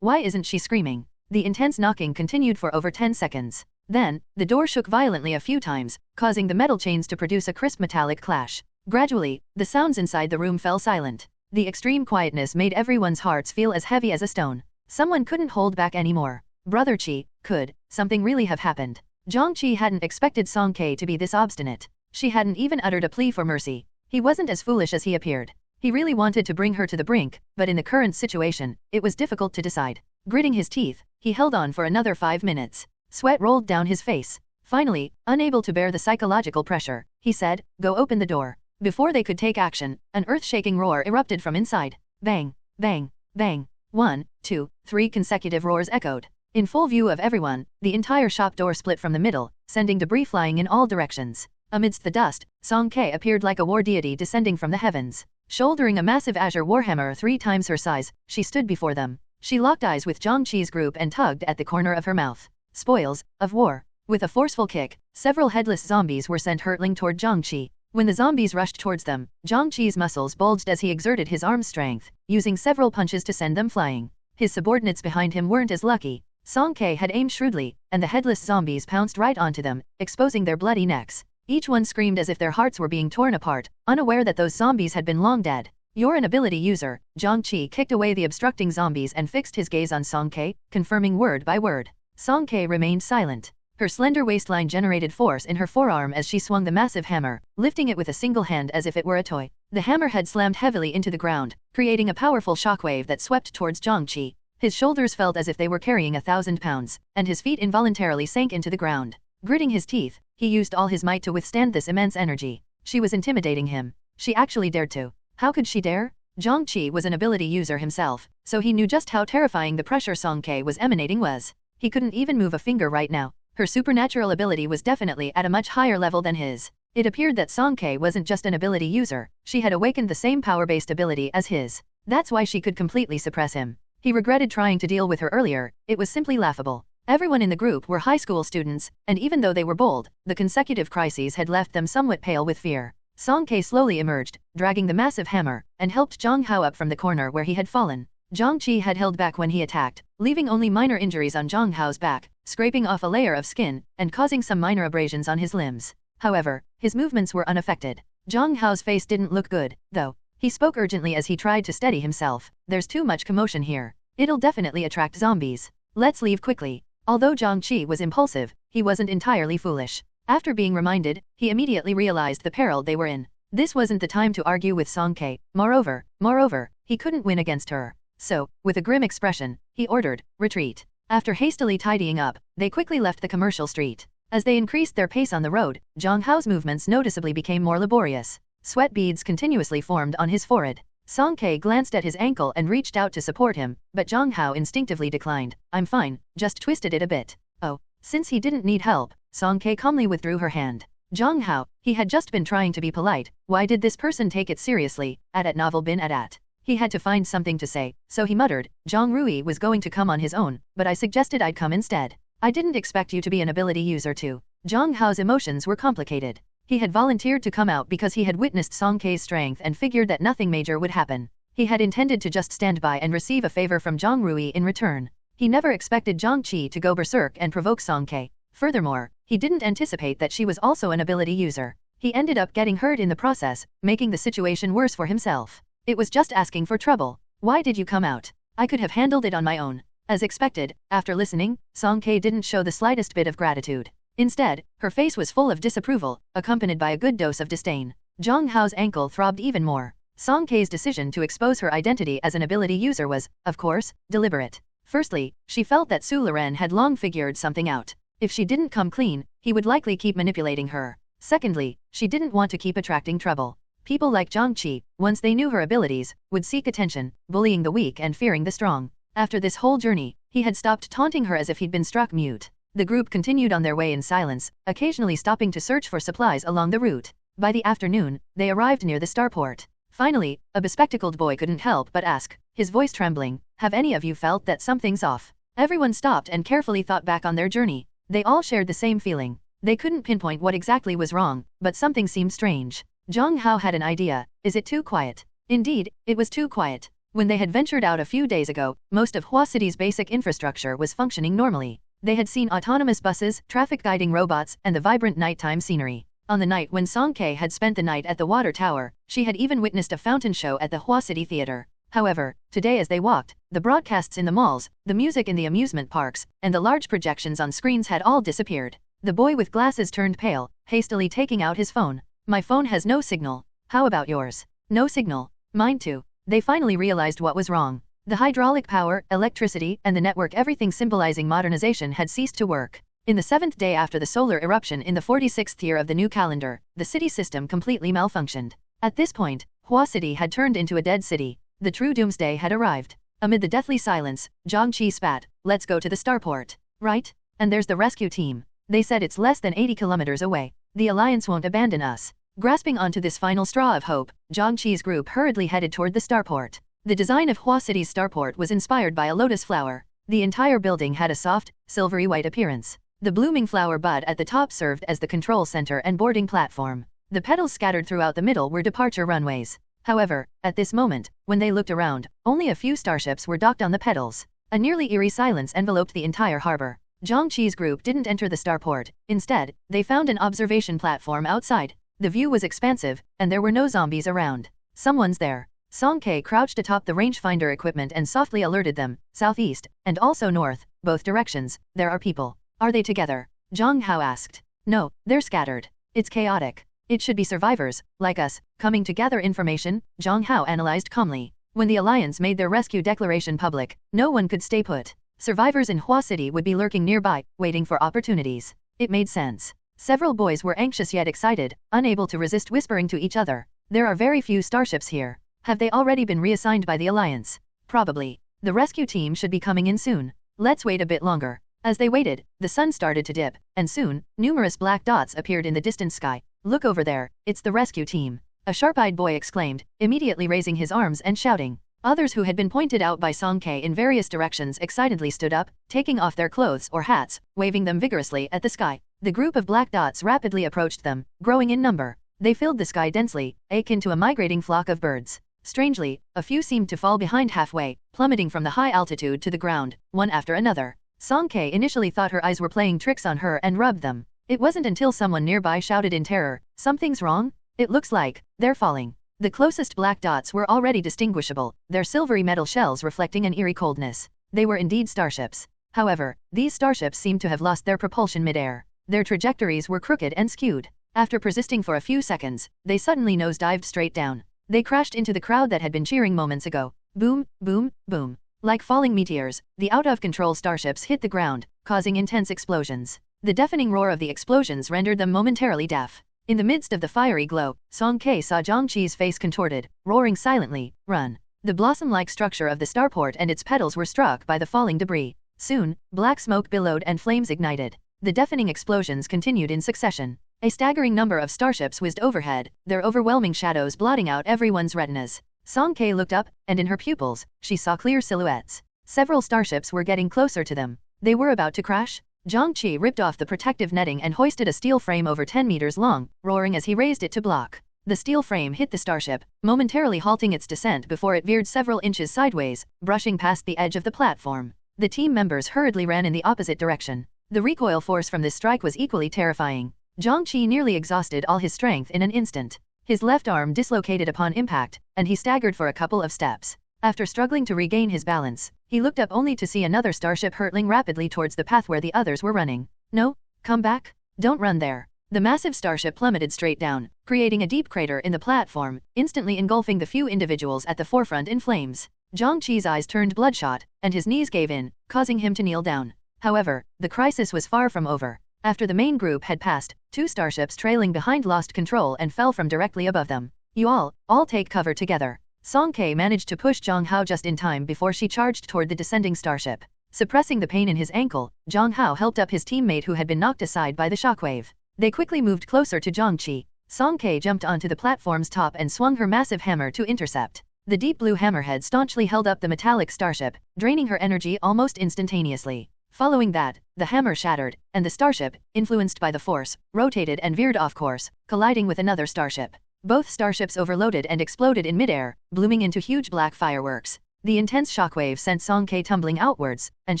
why isn't she screaming? The intense knocking continued for over 10 seconds. Then, the door shook violently a few times, causing the metal chains to produce a crisp metallic clash. Gradually, the sounds inside the room fell silent. The extreme quietness made everyone's hearts feel as heavy as a stone. Someone couldn't hold back anymore. Brother Qi, could something really have happened? Zhang Qi hadn't expected Song Kei to be this obstinate. She hadn't even uttered a plea for mercy. He wasn't as foolish as he appeared. He really wanted to bring her to the brink, but in the current situation, it was difficult to decide. Gritting his teeth, he held on for another 5 minutes. Sweat rolled down his face. Finally, unable to bear the psychological pressure, he said, go open the door. Before they could take action, an earth-shaking roar erupted from inside. Bang, bang, bang. 1, 2, 3 consecutive roars echoed. In full view of everyone, the entire shop door split from the middle, sending debris flying in all directions. Amidst the dust, Song Kei appeared like a war deity descending from the heavens. Shouldering a massive azure warhammer 3 times her size, she stood before them. She locked eyes with Zhang Qi's group and tugged at the corner of her mouth. Spoils of war. With a forceful kick, several headless zombies were sent hurtling toward Zhang Qi. When the zombies rushed towards them, Zhang Qi's muscles bulged as he exerted his arm strength, using several punches to send them flying. His subordinates behind him weren't as lucky. Song Kei had aimed shrewdly, and the headless zombies pounced right onto them, exposing their bloody necks. Each one screamed as if their hearts were being torn apart, unaware that those zombies had been long dead. You're an ability user. Zhang Qi kicked away the obstructing zombies and fixed his gaze on Song Kei, confirming word by word. Song Kei remained silent. Her slender waistline generated force in her forearm as she swung the massive hammer, lifting it with a single hand as if it were a toy. The hammer had slammed heavily into the ground, creating a powerful shockwave that swept towards Zhang Qi. His shoulders felt as if they were carrying 1,000 pounds, and his feet involuntarily sank into the ground. Gritting his teeth, he used all his might to withstand this immense energy. She was intimidating him. She actually dared to. How could she dare? Zhang Qi was an ability user himself, so he knew just how terrifying the pressure Song Kei was emanating was. He couldn't even move a finger right now. Her supernatural ability was definitely at a much higher level than his. It appeared that Song Kei wasn't just an ability user, she had awakened the same power-based ability as his. That's why she could completely suppress him. He regretted trying to deal with her earlier, it was simply laughable. Everyone in the group were high school students, and even though they were bold, the consecutive crises had left them somewhat pale with fear. Song Kei slowly emerged, dragging the massive hammer, and helped Zhang Hao up from the corner where he had fallen. Zhang Qi had held back when he attacked, leaving only minor injuries on Zhang Hao's back, scraping off a layer of skin, and causing some minor abrasions on his limbs. However, his movements were unaffected. Zhang Hao's face didn't look good, though. He spoke urgently as he tried to steady himself. There's too much commotion here. It'll definitely attract zombies. Let's leave quickly. Although Zhang Qi was impulsive, he wasn't entirely foolish. After being reminded, he immediately realized the peril they were in. This wasn't the time to argue with Song Kei. Moreover, he couldn't win against her. So, with a grim expression, he ordered, retreat. After hastily tidying up, they quickly left the commercial street. As they increased their pace on the road, Zhang Hao's movements noticeably became more laborious. Sweat beads continuously formed on his forehead. Song Kei glanced at his ankle and reached out to support him, but Zhang Hao instinctively declined. I'm fine, just twisted it a bit. Oh. Since he didn't need help, Song Kei calmly withdrew her hand. Zhang Hao, he had just been trying to be polite. Why did this person take it seriously? At novel bin at. He had to find something to say, so he muttered, Zhang Rui was going to come on his own, but I suggested I'd come instead. I didn't expect you to be an ability user too. Zhang Hao's emotions were complicated. He had volunteered to come out because he had witnessed Song Kei's strength and figured that nothing major would happen. He had intended to just stand by and receive a favor from Zhang Rui in return. He never expected Zhang Qi to go berserk and provoke Song Ke. Furthermore, he didn't anticipate that she was also an ability user. He ended up getting hurt in the process, making the situation worse for himself. It was just asking for trouble. Why did you come out? I could have handled it on my own. As expected, after listening, Song Ke didn't show the slightest bit of gratitude. Instead, her face was full of disapproval, accompanied by a good dose of disdain. Zhang Hao's ankle throbbed even more. Song Ke's decision to expose her identity as an ability user was, of course, deliberate. Firstly, she felt that Su Liren had long figured something out. If she didn't come clean, he would likely keep manipulating her. Secondly, she didn't want to keep attracting trouble. People like Zhang Qi, once they knew her abilities, would seek attention, bullying the weak and fearing the strong. After this whole journey, he had stopped taunting her as if he'd been struck mute. The group continued on their way in silence, occasionally stopping to search for supplies along the route. By the afternoon, they arrived near the starport. Finally, a bespectacled boy couldn't help but ask, his voice trembling, "Have any of you felt that something's off?" Everyone stopped and carefully thought back on their journey. They all shared the same feeling. They couldn't pinpoint what exactly was wrong, but something seemed strange. Zhang Hao had an idea. Is it too quiet? Indeed, it was too quiet. When they had ventured out a few days ago, most of Hua City's basic infrastructure was functioning normally. They had seen autonomous buses, traffic guiding robots, and the vibrant nighttime scenery. On the night when Song Ke had spent the night at the water tower, she had even witnessed a fountain show at the Hua City Theater. However, today as they walked, the broadcasts in the malls, the music in the amusement parks, and the large projections on screens had all disappeared. The boy with glasses turned pale, hastily taking out his phone. "My phone has no signal. How about yours?" "No signal. Mine too." They finally realized what was wrong. The hydraulic power, electricity, and the network, everything symbolizing modernization, had ceased to work. In the 7th day after the solar eruption in the 46th year of the new calendar, the city system completely malfunctioned. At this point, Hua City had turned into a dead city. The true doomsday had arrived. Amid the deathly silence, Zhang Qi spat, "Let's go to the starport." "Right? And there's the rescue team. They said it's less than 80 kilometers away. The Alliance won't abandon us." Grasping onto this final straw of hope, Zhang Qi's group hurriedly headed toward the starport. The design of Hua City's starport was inspired by a lotus flower. The entire building had a soft, silvery white appearance. The blooming flower bud at the top served as the control center and boarding platform. The petals scattered throughout the middle were departure runways. However, at this moment, when they looked around, only a few starships were docked on the petals. A nearly eerie silence enveloped the entire harbor. Zhang Qi's group didn't enter the starport. Instead, they found an observation platform outside. The view was expansive, and there were no zombies around. "Someone's there." Song Ke crouched atop the rangefinder equipment and softly alerted them, southeast, and also north, both directions, there are people. "Are they together?" Zhang Hao asked. "No, they're scattered. It's chaotic. It should be survivors, like us, coming to gather information," Zhang Hao analyzed calmly. When the Alliance made their rescue declaration public, no one could stay put. Survivors in Hua City would be lurking nearby, waiting for opportunities. It made sense. Several boys were anxious yet excited, unable to resist whispering to each other, "There are very few starships here. Have they already been reassigned by the Alliance?" "Probably. The rescue team should be coming in soon. Let's wait a bit longer." As they waited, the sun started to dip, and soon, numerous black dots appeared in the distant sky. "Look over there, it's the rescue team," a sharp-eyed boy exclaimed, immediately raising his arms and shouting. Others who had been pointed out by Song Ke in various directions excitedly stood up, taking off their clothes or hats, waving them vigorously at the sky. The group of black dots rapidly approached them, growing in number. They filled the sky densely, akin to a migrating flock of birds. Strangely, a few seemed to fall behind halfway, plummeting from the high altitude to the ground, one after another. Song Ke initially thought her eyes were playing tricks on her and rubbed them. It wasn't until someone nearby shouted in terror, "Something's wrong? It looks like they're falling." The closest black dots were already distinguishable, their silvery metal shells reflecting an eerie coldness. They were indeed starships. However, these starships seemed to have lost their propulsion mid-air. Their trajectories were crooked and skewed. After persisting for a few seconds, they suddenly nosedived straight down. They crashed into the crowd that had been cheering moments ago. Boom, boom, boom. Like falling meteors, the out-of-control starships hit the ground, causing intense explosions. The deafening roar of the explosions rendered them momentarily deaf. In the midst of the fiery glow, Song Ke saw Zhang Qi's face contorted, roaring silently, "Run!" The blossom-like structure of the starport and its petals were struck by the falling debris. Soon, black smoke billowed and flames ignited. The deafening explosions continued in succession. A staggering number of starships whizzed overhead, their overwhelming shadows blotting out everyone's retinas. Song Ke looked up, and in her pupils, she saw clear silhouettes. Several starships were getting closer to them. They were about to crash. Zhang Qi ripped off the protective netting and hoisted a steel frame over 10 meters long, roaring as he raised it to block. The steel frame hit the starship, momentarily halting its descent before it veered several inches sideways, brushing past the edge of the platform. The team members hurriedly ran in the opposite direction. The recoil force from this strike was equally terrifying. Zhang-Chi nearly exhausted all his strength in an instant. His left arm dislocated upon impact, and he staggered for a couple of steps. After struggling to regain his balance, he looked up only to see another starship hurtling rapidly towards the path where the others were running. No, come back. Don't run there. The massive starship plummeted straight down, creating a deep crater in the platform, instantly engulfing the few individuals at the forefront in flames. Zhang-Chi's eyes turned bloodshot, and his knees gave in, causing him to kneel down. However, the crisis was far from over. After the main group had passed, two starships trailing behind lost control and fell from directly above them. You all take cover together. Song Ke managed to push Zhang Hao just in time before she charged toward the descending starship. Suppressing the pain in his ankle, Zhang Hao helped up his teammate who had been knocked aside by the shockwave. They quickly moved closer to Zhang-Chi. Song Ke jumped onto the platform's top and swung her massive hammer to intercept. The deep blue hammerhead staunchly held up the metallic starship, draining her energy almost instantaneously. Following that, the hammer shattered, and the starship, influenced by the force, rotated and veered off course, colliding with another starship. Both starships overloaded and exploded in midair, blooming into huge black fireworks. The intense shockwave sent Song Ke tumbling outwards, and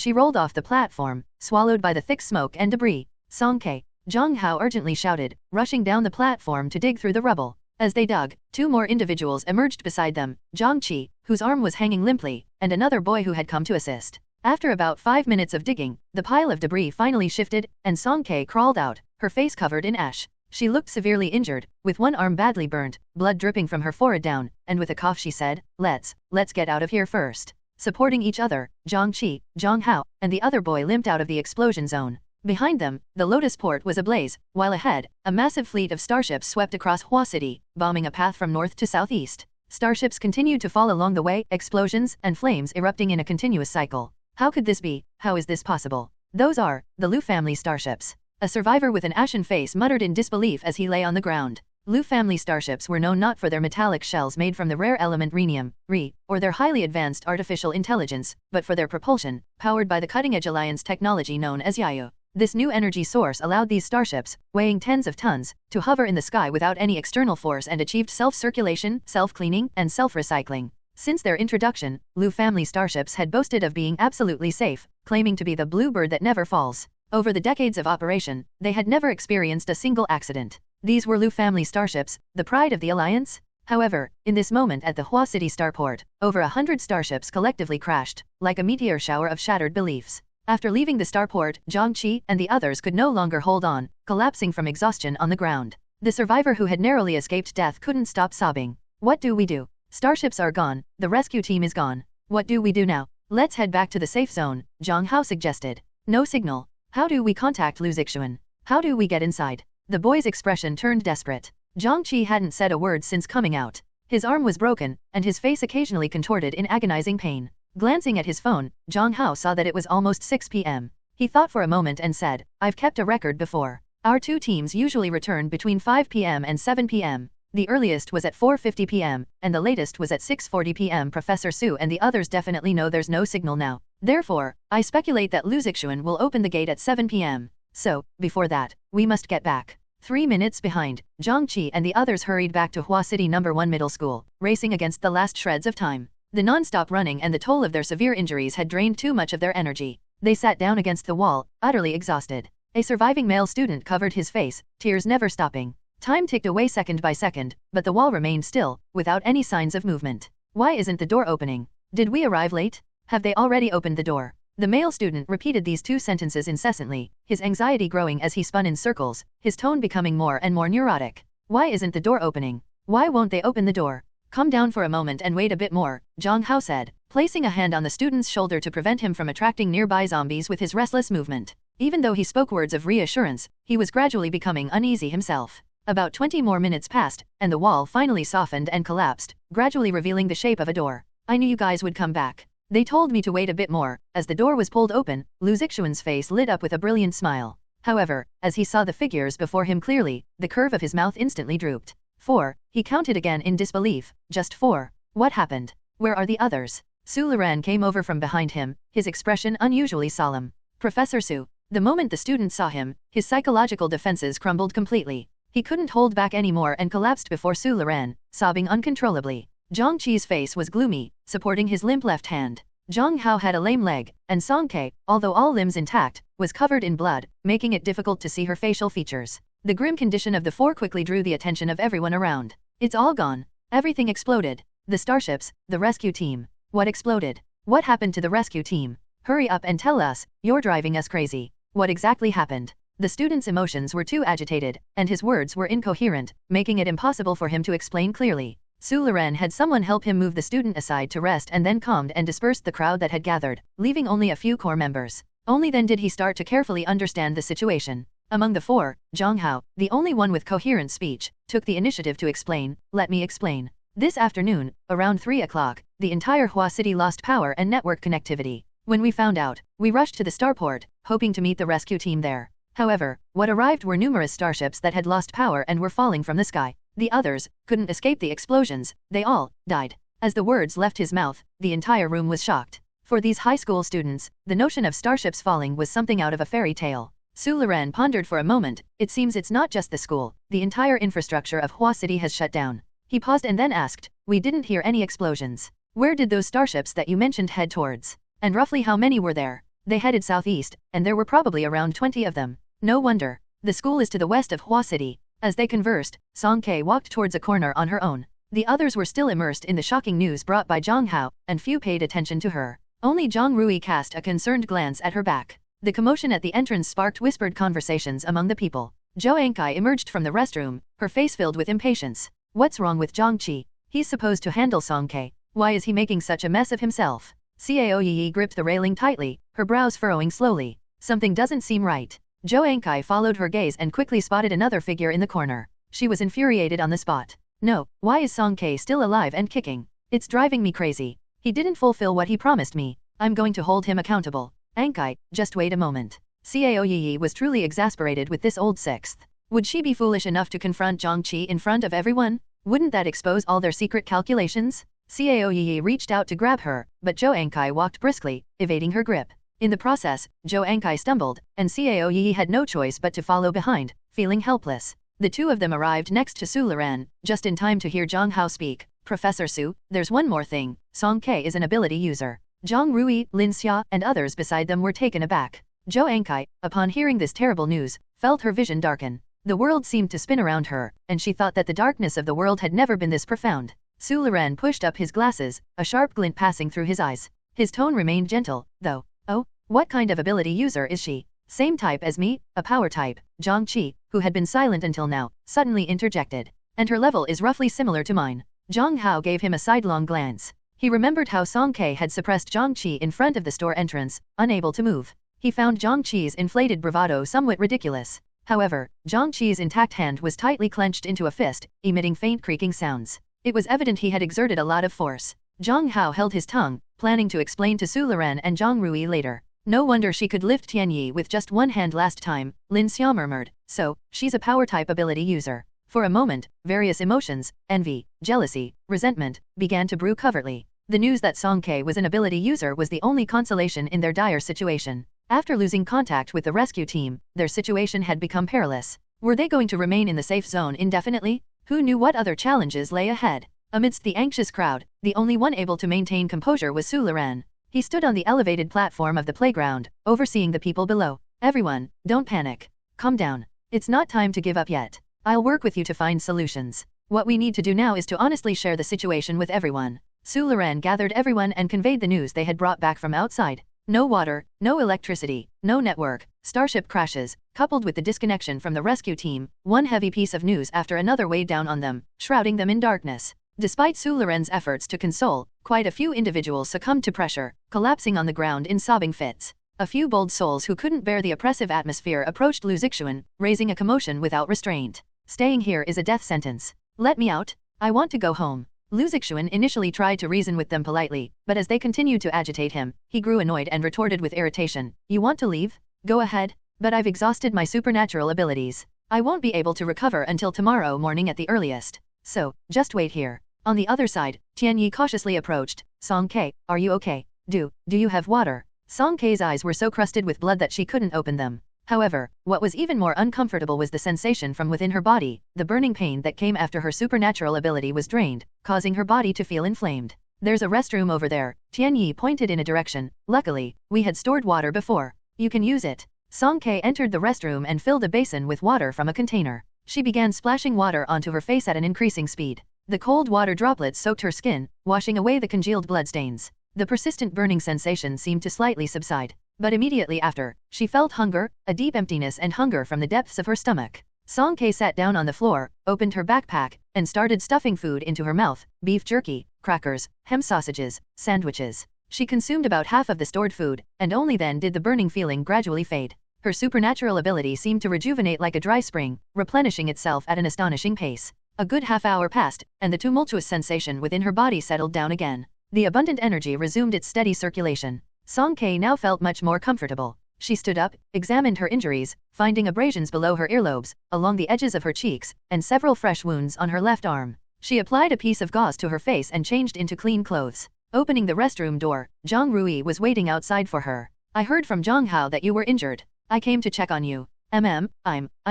she rolled off the platform, swallowed by the thick smoke and debris. Song Ke, Zhang Hao urgently shouted, rushing down the platform to dig through the rubble. As they dug, two more individuals emerged beside them, Zhang-Chi, whose arm was hanging limply, and another boy who had come to assist. After about 5 minutes of digging, the pile of debris finally shifted, and Song Ke crawled out, her face covered in ash. She looked severely injured, with one arm badly burnt, blood dripping from her forehead down, and with a cough she said, let's get out of here first. Supporting each other, Zhang-Chi, Zhang Hao, and the other boy limped out of the explosion zone. Behind them, the Lotus Port was ablaze, while ahead, a massive fleet of starships swept across Hua City, bombing a path from north to southeast. Starships continued to fall along the way, explosions and flames erupting in a continuous cycle. How could this be? How is this possible? Those are the Lu family starships. A survivor with an ashen face muttered in disbelief as he lay on the ground. Lu family starships were known not for their metallic shells made from the rare element rhenium, Re, or their highly advanced artificial intelligence, but for their propulsion, powered by the cutting-edge alliance technology known as Yayu. This new energy source allowed these starships, weighing tens of tons, to hover in the sky without any external force and achieved self-circulation, self-cleaning, and self-recycling. Since their introduction, Lu family starships had boasted of being absolutely safe, claiming to be the blue bird that never falls. Over the decades of operation, they had never experienced a single accident. These were Lu family starships, the pride of the Alliance. However, in this moment at the Hua City starport, over 100 starships collectively crashed, like a meteor shower of shattered beliefs. After leaving the starport, Zhang-Chi and the others could no longer hold on, collapsing from exhaustion on the ground. The survivor who had narrowly escaped death couldn't stop sobbing. What do we do? Starships are gone, the rescue team is gone. What do we do now? Let's head back to the safe zone, Zhang Hao suggested. No signal. How do we contact Lu Zixuan? How do we get inside? The boy's expression turned desperate. Zhang-Chi hadn't said a word since coming out. His arm was broken, and his face occasionally contorted in agonizing pain. Glancing at his phone, Zhang Hao saw that it was almost 6 p.m. He thought for a moment and said, I've kept a record before. Our two teams usually return between 5 p.m. and 7 p.m. The earliest was at 4:50 p.m., and the latest was at 6:40 p.m. Professor Su and the others definitely know there's no signal now. Therefore, I speculate that Lu Zixuan will open the gate at 7 p.m. So, before that, we must get back. 3 minutes behind, Zhang-Chi and the others hurried back to Hua City No. 1 Middle School, racing against the last shreds of time. The non-stop running and the toll of their severe injuries had drained too much of their energy. They sat down against the wall, utterly exhausted. A surviving male student covered his face, tears never stopping. Time ticked away second by second, but the wall remained still, without any signs of movement. Why isn't the door opening? Did we arrive late? Have they already opened the door? The male student repeated these two sentences incessantly, his anxiety growing as he spun in circles, his tone becoming more and more neurotic. Why isn't the door opening? Why won't they open the door? Come down for a moment and wait a bit more, Zhang Hao said, placing a hand on the student's shoulder to prevent him from attracting nearby zombies with his restless movement. Even though he spoke words of reassurance, he was gradually becoming uneasy himself. About 20 more minutes passed, and the wall finally softened and collapsed, gradually revealing the shape of a door. I knew you guys would come back. They told me to wait a bit more. As the door was pulled open, Lu Zixuan's face lit up with a brilliant smile. However, as he saw the figures before him clearly, the curve of his mouth instantly drooped. 4. He counted again in disbelief. Just 4. What happened? Where are the others? Su Liran came over from behind him, his expression unusually solemn. Professor Su. The moment the student saw him, his psychological defenses crumbled completely. He couldn't hold back anymore and collapsed before Su Luran, sobbing uncontrollably. Zhang Qi's face was gloomy, supporting his limp left hand. Zhang Hao had a lame leg, and Song Ke, although all limbs intact, was covered in blood, making it difficult to see her facial features. The grim condition of the four quickly drew the attention of everyone around. It's all gone. Everything exploded. The starships, the rescue team. What exploded? What happened to the rescue team? Hurry up and tell us, you're driving us crazy. What exactly happened? The student's emotions were too agitated, and his words were incoherent, making it impossible for him to explain clearly. Su Luran had someone help him move the student aside to rest and then calmed and dispersed the crowd that had gathered, leaving only a few core members. Only then did he start to carefully understand the situation. Among the four, Zhang Hao, the only one with coherent speech, took the initiative to explain. Let me explain. This afternoon, around 3 o'clock, the entire Hua City lost power and network connectivity. When we found out, we rushed to the starport, hoping to meet the rescue team there. However, what arrived were numerous starships that had lost power and were falling from the sky. The others couldn't escape the explosions, they all died. As the words left his mouth, the entire room was shocked. For these high school students, the notion of starships falling was something out of a fairy tale. Su Luran pondered for a moment. It seems it's not just the school, the entire infrastructure of Hua City has shut down. He paused and then asked, we didn't hear any explosions. Where did those starships that you mentioned head towards? And roughly how many were there? They headed southeast, and there were probably around 20 of them. No wonder. The school is to the west of Hua City. As they conversed, Song Ke walked towards a corner on her own. The others were still immersed in the shocking news brought by Zhang Hao, and few paid attention to her. Only Zhang Rui cast a concerned glance at her back. The commotion at the entrance sparked whispered conversations among the people. Zhou Enkai emerged from the restroom, her face filled with impatience. What's wrong with Zhang Qi? He's supposed to handle Song Ke. Why is he making such a mess of himself? Cao Yi gripped the railing tightly, her brows furrowing slowly. Something doesn't seem right. Zhou Enkai followed her gaze and quickly spotted another figure in the corner. She was infuriated on the spot. No, why is Song Ke still alive and kicking? It's driving me crazy. He didn't fulfill what he promised me. I'm going to hold him accountable. Enkai, just wait a moment. Cao Yi was truly exasperated with this old sixth. Would she be foolish enough to confront Zhang Qi in front of everyone? Wouldn't that expose all their secret calculations? Cao Yi reached out to grab her, but Zhou Enkai walked briskly, evading her grip. In the process, Zhou Enkai stumbled, and Cao Yi had no choice but to follow behind, feeling helpless. The two of them arrived next to Su Luran, just in time to hear Zhang Hao speak. Professor Su, there's one more thing. Song Ke is an ability user. Zhang Rui, Lin Xia, and others beside them were taken aback. Zhou Enkai, upon hearing this terrible news, felt her vision darken. The world seemed to spin around her, and she thought that the darkness of the world had never been this profound. Su Luran pushed up his glasses, a sharp glint passing through his eyes. His tone remained gentle, though. Oh, what kind of ability user is she? Same type as me, a power type. Zhang Qi, who had been silent until now, suddenly interjected. And her level is roughly similar to mine. Zhang Hao gave him a sidelong glance. He remembered how Song Ke had suppressed Zhang Qi in front of the store entrance, unable to move. He found Zhang Qi's inflated bravado somewhat ridiculous. However, Zhang Qi's intact hand was tightly clenched into a fist, emitting faint creaking sounds. It was evident he had exerted a lot of force. Zhang Hao held his tongue, planning to explain to Su Luran and Zhang Rui later. No wonder she could lift Tianyi with just one hand last time, Lin Xia murmured. So, she's a power-type ability user. For a moment, various emotions, envy, jealousy, resentment, began to brew covertly. The news that Song Ke was an ability user was the only consolation in their dire situation. After losing contact with the rescue team, their situation had become perilous. Were they going to remain in the safe zone indefinitely? Who knew what other challenges lay ahead? Amidst the anxious crowd, the only one able to maintain composure was Su Luran. He stood on the elevated platform of the playground, overseeing the people below. Everyone, don't panic. Calm down. It's not time to give up yet. I'll work with you to find solutions. What we need to do now is to honestly share the situation with everyone. Su Luran gathered everyone and conveyed the news they had brought back from outside. No water, no electricity, no network, starship crashes, coupled with the disconnection from the rescue team, one heavy piece of news after another weighed down on them, shrouding them in darkness. Despite Su Luran's efforts to console, quite a few individuals succumbed to pressure, collapsing on the ground in sobbing fits. A few bold souls who couldn't bear the oppressive atmosphere approached Lu Zixuan, raising a commotion without restraint. Staying here is a death sentence. Let me out. I want to go home. Lu Zixuan initially tried to reason with them politely, but as they continued to agitate him, he grew annoyed and retorted with irritation. You want to leave? Go ahead. But I've exhausted my supernatural abilities. I won't be able to recover until tomorrow morning at the earliest. So, just wait here. On the other side, Tianyi cautiously approached. Song Ke, are you okay? Do you have water? Song Ke's eyes were so crusted with blood that she couldn't open them. However, what was even more uncomfortable was the sensation from within her body. The burning pain that came after her supernatural ability was drained, causing her body to feel inflamed. There's a restroom over there. Tianyi pointed in a direction. Luckily, we had stored water before. You can use it. Song Ke entered the restroom and filled a basin with water from a container. She began splashing water onto her face at an increasing speed. The cold water droplets soaked her skin, washing away the congealed bloodstains. The persistent burning sensation seemed to slightly subside. But immediately after, she felt hunger, a deep emptiness and hunger from the depths of her stomach. Song Ke sat down on the floor, opened her backpack, and started stuffing food into her mouth: beef jerky, crackers, ham sausages, sandwiches. She consumed about half of the stored food, and only then did the burning feeling gradually fade. Her supernatural ability seemed to rejuvenate like a dry spring, replenishing itself at an astonishing pace. A good half-hour passed, and the tumultuous sensation within her body settled down again. The abundant energy resumed its steady circulation. Song Ke now felt much more comfortable. She stood up, examined her injuries, finding abrasions below her earlobes, along the edges of her cheeks, and several fresh wounds on her left arm. She applied a piece of gauze to her face and changed into clean clothes. Opening the restroom door, Zhang Rui was waiting outside for her. I heard from Zhang Hao that you were injured. I came to check on you. I'm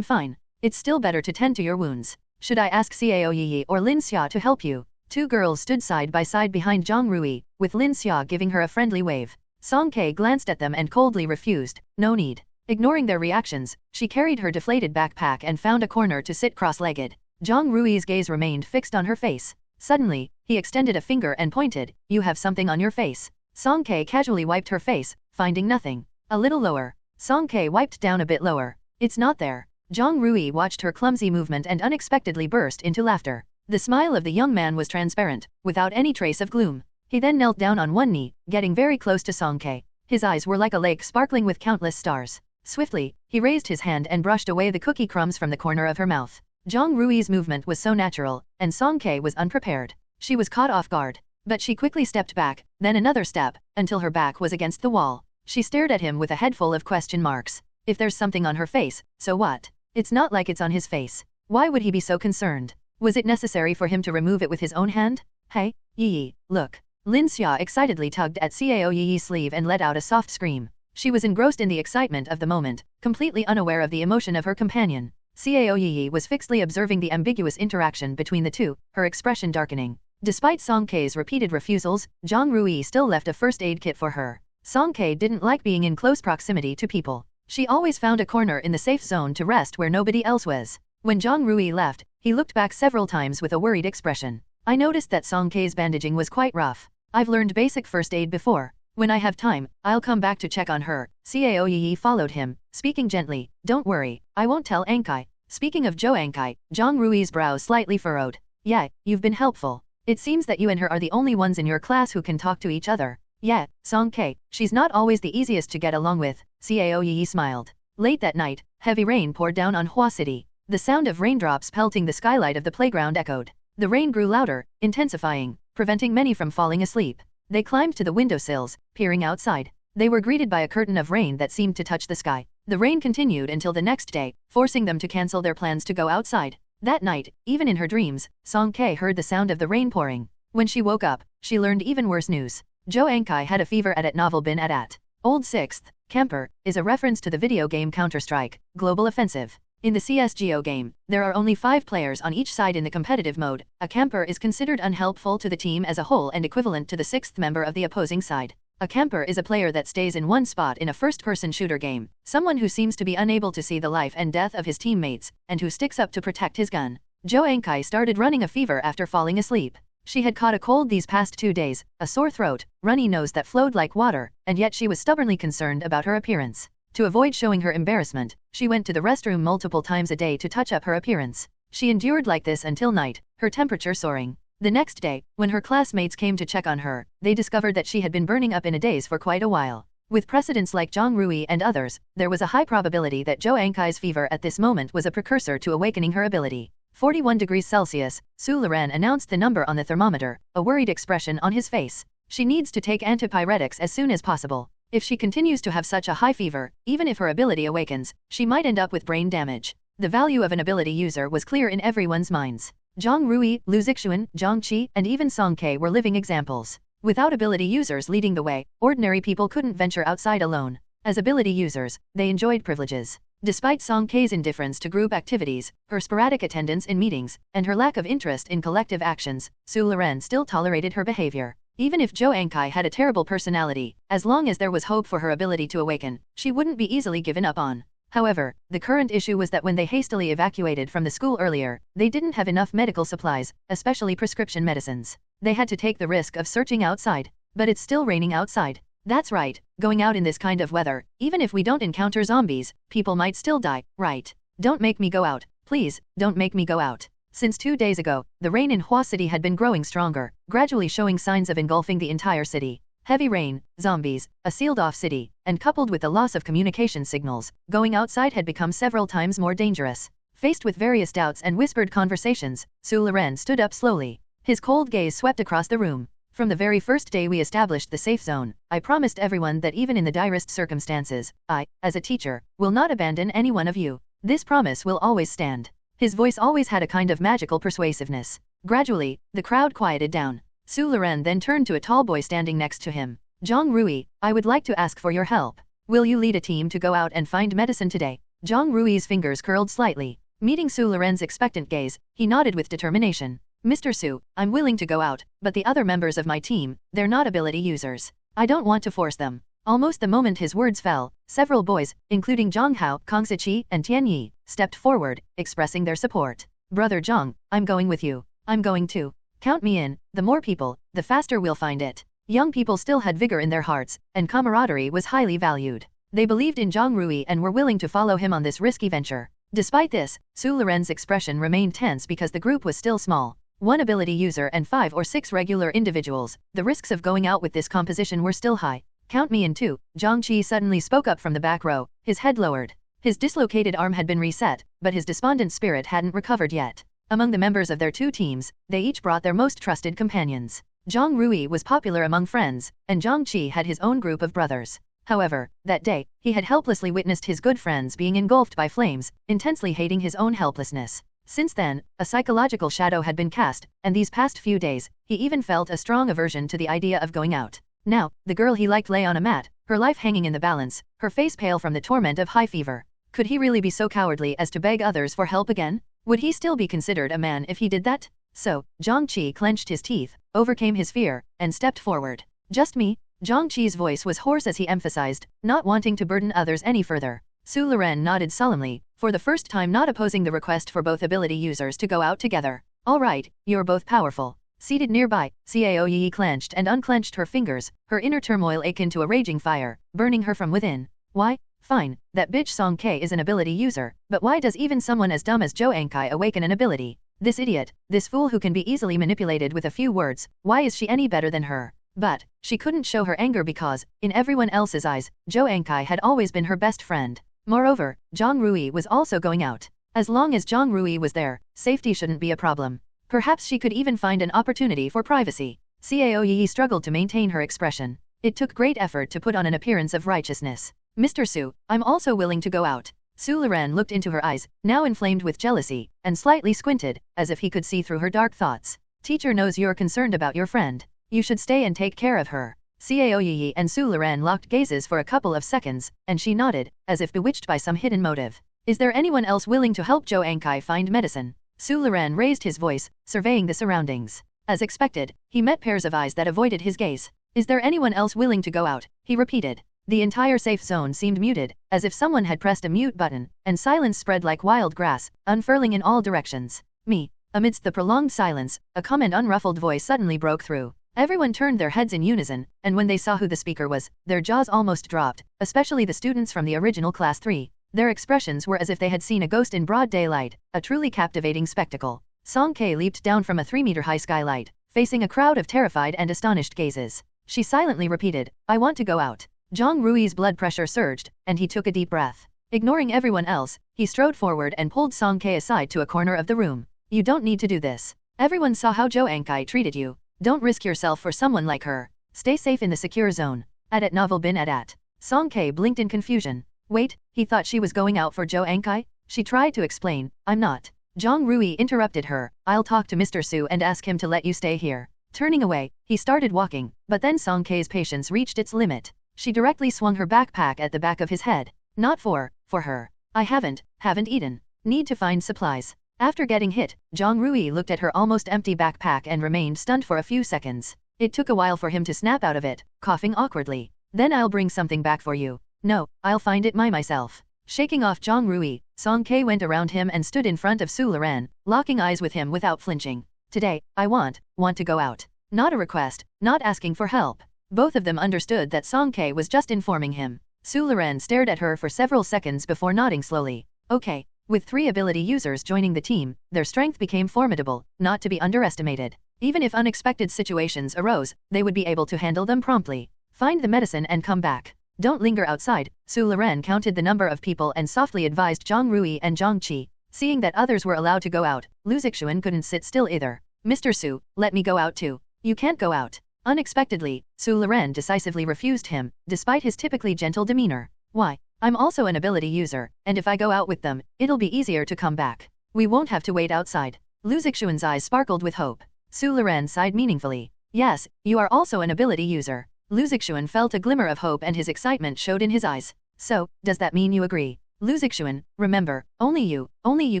fine. It's still better to tend to your wounds. Should I ask Cao Yi or Lin Xia to help you? Two girls stood side by side behind Zhang Rui, with Lin Xia giving her a friendly wave. Song Ke glanced at them and coldly refused. No need. Ignoring their reactions, she carried her deflated backpack and found a corner to sit cross-legged. Zhang Rui's gaze remained fixed on her face. Suddenly, he extended a finger and pointed. You have something on your face. Song Ke casually wiped her face, finding nothing. A little lower. Song Ke wiped down a bit lower. It's not there. Zhang Rui watched her clumsy movement and unexpectedly burst into laughter. The smile of the young man was transparent, without any trace of gloom. He then knelt down on one knee, getting very close to Song Ke. His eyes were like a lake sparkling with countless stars. Swiftly, he raised his hand and brushed away the cookie crumbs from the corner of her mouth. Zhang Rui's movement was so natural, and Song Ke was unprepared. She was caught off guard. But she quickly stepped back, then another step, until her back was against the wall. She stared at him with a head full of question marks. If there's something on her face, so what? It's not like it's on his face. Why would he be so concerned? Was it necessary for him to remove it with his own hand? Hey, Yi, look. Lin Xia excitedly tugged at Cao Yi's sleeve and let out a soft scream. She was engrossed in the excitement of the moment, completely unaware of the emotion of her companion. Cao Yi was fixedly observing the ambiguous interaction between the two, her expression darkening. Despite Song Ke's repeated refusals, Zhang Rui still left a first aid kit for her. Song Ke didn't like being in close proximity to people. She always found a corner in the safe zone to rest where nobody else was. When Zhang Rui left, he looked back several times with a worried expression. I noticed that Song Ke's bandaging was quite rough. I've learned basic first aid before. When I have time, I'll come back to check on her. Cao Yi followed him, speaking gently. Don't worry, I won't tell Ankai. Speaking of Zhou Ankai, Zhang Rui's brow slightly furrowed. Yeah, you've been helpful. It seems that you and her are the only ones in your class who can talk to each other. Yeah, Song Ke, she's not always the easiest to get along with. Cao Yi smiled. Late that night, heavy rain poured down on Hua City. The sound of raindrops pelting the skylight of the playground echoed. The rain grew louder, intensifying, preventing many from falling asleep. They climbed to the windowsills, peering outside. They were greeted by a curtain of rain that seemed to touch the sky. The rain continued until the next day, forcing them to cancel their plans to go outside. That night, even in her dreams, Song Ke heard the sound of the rain pouring. When she woke up, she learned even worse news. Zhou Ankai had a fever at novel bin at. Old 6th, Camper, is a reference to the video game Counter-Strike, Global Offensive. In the CSGO game, there are only 5 players on each side in the competitive mode. A camper is considered unhelpful to the team as a whole and equivalent to the 6th member of the opposing side. A camper is a player that stays in one spot in a first-person shooter game, someone who seems to be unable to see the life and death of his teammates, and who sticks up to protect his gun. Zhou Ankai started running a fever after falling asleep. She had caught a cold these past 2 days, a sore throat, runny nose that flowed like water, and yet she was stubbornly concerned about her appearance. To avoid showing her embarrassment, she went to the restroom multiple times a day to touch up her appearance. She endured like this until night, her temperature soaring. The next day, when her classmates came to check on her, they discovered that she had been burning up in a daze for quite a while. With precedents like Zhang Rui and others, there was a high probability that Zhou Ankai's fever at this moment was a precursor to awakening her ability. 41 degrees Celsius, Su Loren announced the number on the thermometer, a worried expression on his face. She needs to take antipyretics as soon as possible. If she continues to have such a high fever, even if her ability awakens, she might end up with brain damage. The value of an ability user was clear in everyone's minds. Zhang Rui, Lu Zixuan, Zhang Qi, and even Song Ke were living examples. Without ability users leading the way, ordinary people couldn't venture outside alone. As ability users, they enjoyed privileges. Despite Song Kei's indifference to group activities, her sporadic attendance in meetings, and her lack of interest in collective actions, Su Leren still tolerated her behavior. Even if Zhou Enkai had a terrible personality, as long as there was hope for her ability to awaken, she wouldn't be easily given up on. However, the current issue was that when they hastily evacuated from the school earlier, they didn't have enough medical supplies, especially prescription medicines. They had to take the risk of searching outside. But it's still raining outside. That's right, going out in this kind of weather, even if we don't encounter zombies, people might still die, right? Don't make me go out, please, don't make me go out. Since 2 days ago, the rain in Hua City had been growing stronger, gradually showing signs of engulfing the entire city. Heavy rain, zombies, a sealed-off city, and coupled with the loss of communication signals, going outside had become several times more dangerous. Faced with various doubts and whispered conversations, Su Leren stood up slowly. His cold gaze swept across the room. From the very first day we established the safe zone, I promised everyone that even in the direst circumstances, I, as a teacher, will not abandon any one of you. This promise will always stand. His voice always had a kind of magical persuasiveness. Gradually, the crowd quieted down. Su Leren then turned to a tall boy standing next to him. Zhang Rui, I would like to ask for your help. Will you lead a team to go out and find medicine today? Zhang Rui's fingers curled slightly. Meeting Su Leren's expectant gaze, he nodded with determination. Mr. Su, I'm willing to go out, but the other members of my team, they're not ability users. I don't want to force them. Almost the moment his words fell, several boys, including Zhang Hao, Kang Ziqi, and Tian Yi, stepped forward, expressing their support. Brother Zhang, I'm going with you. I'm going too. Count me in. The more people, the faster we'll find it. Young people still had vigor in their hearts, and camaraderie was highly valued. They believed in Zhang Rui and were willing to follow him on this risky venture. Despite this, Su Leren's expression remained tense because the group was still small. One ability user and 5 or 6 regular individuals, the risks of going out with this composition were still high. Count me in too. Zhang Qi suddenly spoke up from the back row, his head lowered. His dislocated arm had been reset, but his despondent spirit hadn't recovered yet. Among the members of their 2 teams, they each brought their most trusted companions. Zhang Rui was popular among friends, and Zhang Qi had his own group of brothers. However, that day, he had helplessly witnessed his good friends being engulfed by flames, intensely hating his own helplessness. Since then, a psychological shadow had been cast, and these past few days, he even felt a strong aversion to the idea of going out. Now, the girl he liked lay on a mat, her life hanging in the balance, her face pale from the torment of high fever. Could he really be so cowardly as to beg others for help again? Would he still be considered a man if he did that? So, Zhang Qi clenched his teeth, overcame his fear, and stepped forward. Just me? Zhang Qi's voice was hoarse as he emphasized, not wanting to burden others any further. Su Leren nodded solemnly, for the first time not opposing the request for both ability users to go out together. All right, you're both powerful. Seated nearby, Cao Yi clenched and unclenched her fingers, her inner turmoil akin to a raging fire, burning her from within. Why? Fine, that bitch Song Kei is an ability user, but why does even someone as dumb as Zhou Enkai awaken an ability? This idiot, this fool who can be easily manipulated with a few words, why is she any better than her? But, she couldn't show her anger because, in everyone else's eyes, Zhou Enkai had always been her best friend. Moreover, Zhang Rui was also going out. As long as Zhang Rui was there, safety shouldn't be a problem. Perhaps she could even find an opportunity for privacy. Cao Yi struggled to maintain her expression. It took great effort to put on an appearance of righteousness. Mr. Su, I'm also willing to go out. Su Leren looked into her eyes, now inflamed with jealousy, and slightly squinted, as if he could see through her dark thoughts. Teacher knows you're concerned about your friend. You should stay and take care of her. Cao Yi and Su Leren locked gazes for a couple of seconds, and she nodded, as if bewitched by some hidden motive. Is there anyone else willing to help Zhou Enkai find medicine? Su Leren raised his voice, surveying the surroundings. As expected, he met pairs of eyes that avoided his gaze. Is there anyone else willing to go out? He repeated. The entire safe zone seemed muted, as if someone had pressed a mute button, and silence spread like wild grass, unfurling in all directions. Me. Amidst the prolonged silence, a calm and unruffled voice suddenly broke through. Everyone turned their heads in unison, and when they saw who the speaker was, their jaws almost dropped, especially the students from the original Class 3. Their expressions were as if they had seen a ghost in broad daylight, a truly captivating spectacle. Song Kei leaped down from a 3-meter-high skylight, facing a crowd of terrified and astonished gazes. She silently repeated, I want to go out. Zhang Rui's blood pressure surged, and he took a deep breath. Ignoring everyone else, he strode forward and pulled Song Kei aside to a corner of the room. You don't need to do this. Everyone saw how Zhou Enkai treated you. Don't risk yourself for someone like her. Stay safe in the secure zone. Adat novel bin adat. Song Kei blinked in confusion. Wait, he thought she was going out for Zhou Enkai? She tried to explain, I'm not. Zhang Rui interrupted her, I'll talk to Mr. Su and ask him to let you stay here. Turning away, he started walking, but then Song Kei's patience reached its limit. She directly swung her backpack at the back of his head. Not for her. I haven't eaten. Need to find supplies. After getting hit, Zhang Rui looked at her almost empty backpack and remained stunned for a few seconds. It took a while for him to snap out of it, coughing awkwardly. Then I'll bring something back for you. No, I'll find it myself. Shaking off Zhang Rui, Song Ke went around him and stood in front of Su Luran, locking eyes with him without flinching. Today, I want to go out. Not a request, not asking for help. Both of them understood that Song Ke was just informing him. Su Luran stared at her for several seconds before nodding slowly. Okay. With 3 ability users joining the team, their strength became formidable, not to be underestimated. Even if unexpected situations arose, they would be able to handle them promptly. Find the medicine and come back. Don't linger outside. Su Luran counted the number of people and softly advised Zhang Rui and Zhang Qi. Seeing that others were allowed to go out, Lu Zixuan couldn't sit still either. Mr. Su, let me go out too. You can't go out. Unexpectedly, Su Luran decisively refused him, despite his typically gentle demeanor. Why? I'm also an ability user, and if I go out with them, it'll be easier to come back. We won't have to wait outside. Lu Zixuan's eyes sparkled with hope. Su Luran sighed meaningfully. Yes, you are also an ability user. Lu Zixuan felt a glimmer of hope and his excitement showed in his eyes. So, does that mean you agree? Lu Zixuan, remember, only you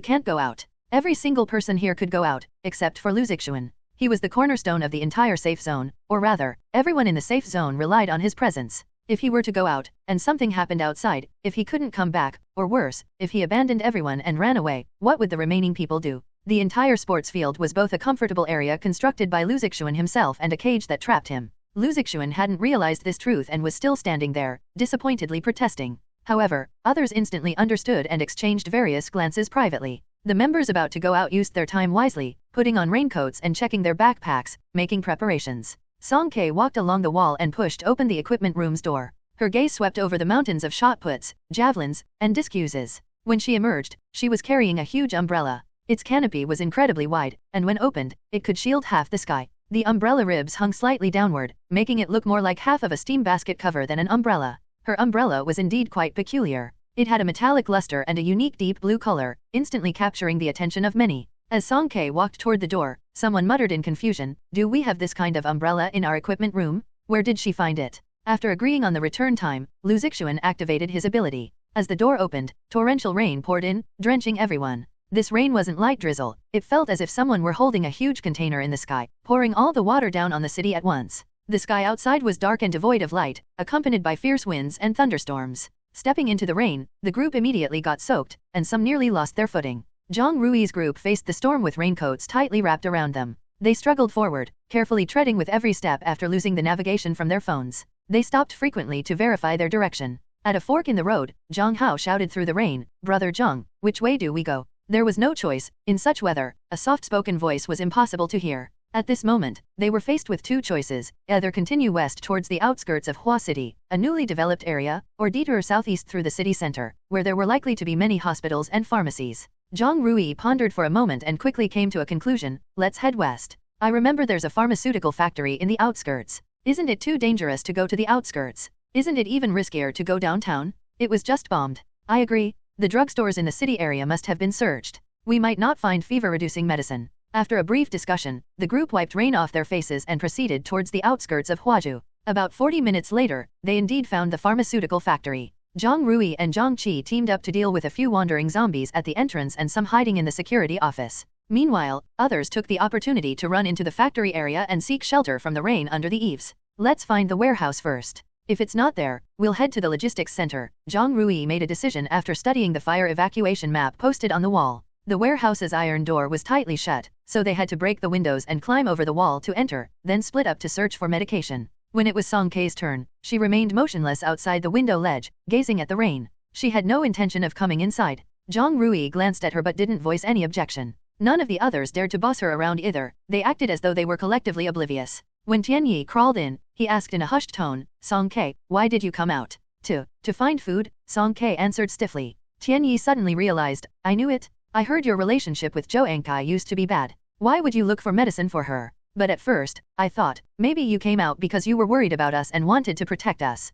can't go out. Every single person here could go out, except for Lu Zixuan. He was the cornerstone of the entire safe zone, or rather, everyone in the safe zone relied on his presence. If he were to go out, and something happened outside, if he couldn't come back, or worse, if he abandoned everyone and ran away, what would the remaining people do? The entire sports field was both a comfortable area constructed by Lu Zixuan himself and a cage that trapped him. Lu Zixuan hadn't realized this truth and was still standing there, disappointedly protesting. However, others instantly understood and exchanged various glances privately. The members about to go out used their time wisely, putting on raincoats and checking their backpacks, making preparations. Song Ke walked along the wall and pushed open the equipment room's door. Her gaze swept over the mountains of shot puts, javelins, and disc uses. When she emerged, she was carrying a huge umbrella. Its canopy was incredibly wide, and when opened, it could shield half the sky. The umbrella ribs hung slightly downward, making it look more like half of a steam basket cover than an umbrella. Her umbrella was indeed quite peculiar. It had a metallic luster and a unique deep blue color, instantly capturing the attention of many. As Song Ke walked toward the door, someone muttered in confusion, "Do we have this kind of umbrella in our equipment room? Where did she find it?" After agreeing on the return time, Lu Zixuan activated his ability. As the door opened, torrential rain poured in, drenching everyone. This rain wasn't light drizzle, it felt as if someone were holding a huge container in the sky, pouring all the water down on the city at once. The sky outside was dark and devoid of light, accompanied by fierce winds and thunderstorms. Stepping into the rain, the group immediately got soaked, and some nearly lost their footing. Zhang Rui's group faced the storm with raincoats tightly wrapped around them. They struggled forward, carefully treading with every step after losing the navigation from their phones. They stopped frequently to verify their direction. At a fork in the road, Zhang Hao shouted through the rain, "Brother Zhang, which way do we go?" There was no choice. In such weather, a soft-spoken voice was impossible to hear. At this moment, they were faced with two choices: either continue west towards the outskirts of Hua City, a newly developed area, or detour southeast through the city center, where there were likely to be many hospitals and pharmacies. Zhang Rui pondered for a moment and quickly came to a conclusion: let's head west. I remember there's a pharmaceutical factory in the outskirts. Isn't it too dangerous to go to the outskirts? Isn't it even riskier to go downtown? It was just bombed. I agree. The drugstores in the city area must have been searched. We might not find fever-reducing medicine. After a brief discussion, the group wiped rain off their faces and proceeded towards the outskirts of Huazhu. About 40 minutes later, they indeed found the pharmaceutical factory. Zhang Rui and Zhang Qi teamed up to deal with a few wandering zombies at the entrance and some hiding in the security office. Meanwhile, others took the opportunity to run into the factory area and seek shelter from the rain under the eaves. Let's find the warehouse first. If it's not there, we'll head to the logistics center. Zhang Rui made a decision after studying the fire evacuation map posted on the wall. The warehouse's iron door was tightly shut, so they had to break the windows and climb over the wall to enter, then split up to search for medication. When it was Song Ke's turn, she remained motionless outside the window ledge, gazing at the rain. She had no intention of coming inside. Zhang Rui glanced at her but didn't voice any objection. None of the others dared to boss her around either. They acted as though they were collectively oblivious. When Tianyi crawled in, he asked in a hushed tone, "Song Ke, why did you come out?" To find food," Song Ke answered stiffly. Tianyi suddenly realized, "I knew it. I heard your relationship with Zhou Ankai used to be bad. Why would you look for medicine for her? But at first, I thought, maybe you came out because you were worried about us and wanted to protect us."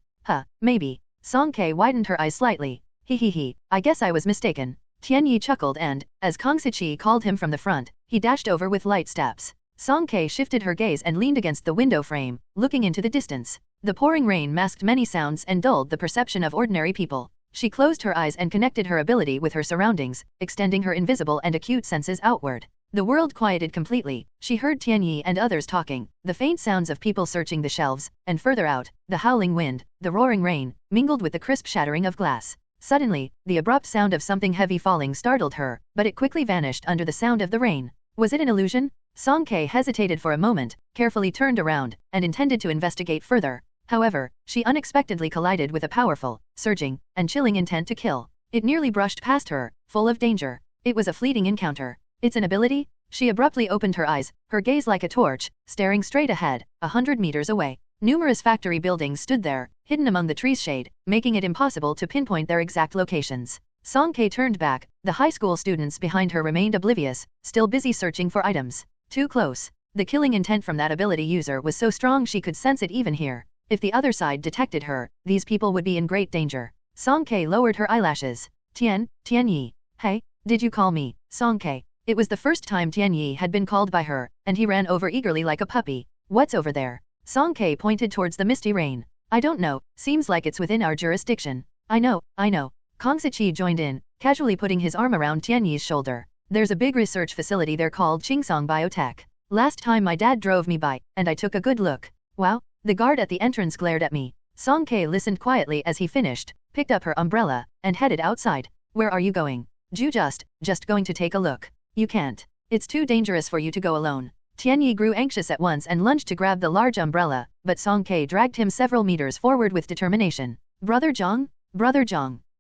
Maybe. Song Ke widened her eyes slightly. He, I guess I was mistaken." Tianyi chuckled and, as Kang Siqi called him from the front, he dashed over with light steps. Song Ke shifted her gaze and leaned against the window frame, looking into the distance. The pouring rain masked many sounds and dulled the perception of ordinary people. She closed her eyes and connected her ability with her surroundings, extending her invisible and acute senses outward. The world quieted completely. She heard Tianyi and others talking, the faint sounds of people searching the shelves, and further out, the howling wind, the roaring rain, mingled with the crisp shattering of glass. Suddenly, the abrupt sound of something heavy falling startled her, but it quickly vanished under the sound of the rain. Was it an illusion? Song Ke hesitated for a moment, carefully turned around, and intended to investigate further. However, she unexpectedly collided with a powerful, surging, and chilling intent to kill. It nearly brushed past her, full of danger. It was a fleeting encounter. It's an ability? She abruptly opened her eyes, her gaze like a torch, staring straight ahead, 100 meters away. Numerous factory buildings stood there, hidden among the trees' shade, making it impossible to pinpoint their exact locations. Song Ke turned back. The high school students behind her remained oblivious, still busy searching for items. Too close. The killing intent from that ability user was so strong she could sense it even here. If the other side detected her, these people would be in great danger. Song Ke lowered her eyelashes. Tianyi. Hey, did you call me, Song Ke? It was the first time Tianyi had been called by her, and he ran over eagerly like a puppy. What's over there? Song Ke pointed towards the misty rain. I don't know, seems like it's within our jurisdiction. I know. Kong Siqi joined in, casually putting his arm around Tianyi's shoulder. There's a big research facility there called Qingsong Biotech. Last time my dad drove me by, and I took a good look. Wow, the guard at the entrance glared at me. Song Ke listened quietly as he finished, picked up her umbrella, and headed outside. Where are you going? Just going to take a look. You can't. It's too dangerous for you to go alone. Tianyi grew anxious at once and lunged to grab the large umbrella, but Song Ke dragged him several meters forward with determination. Brother Zhang?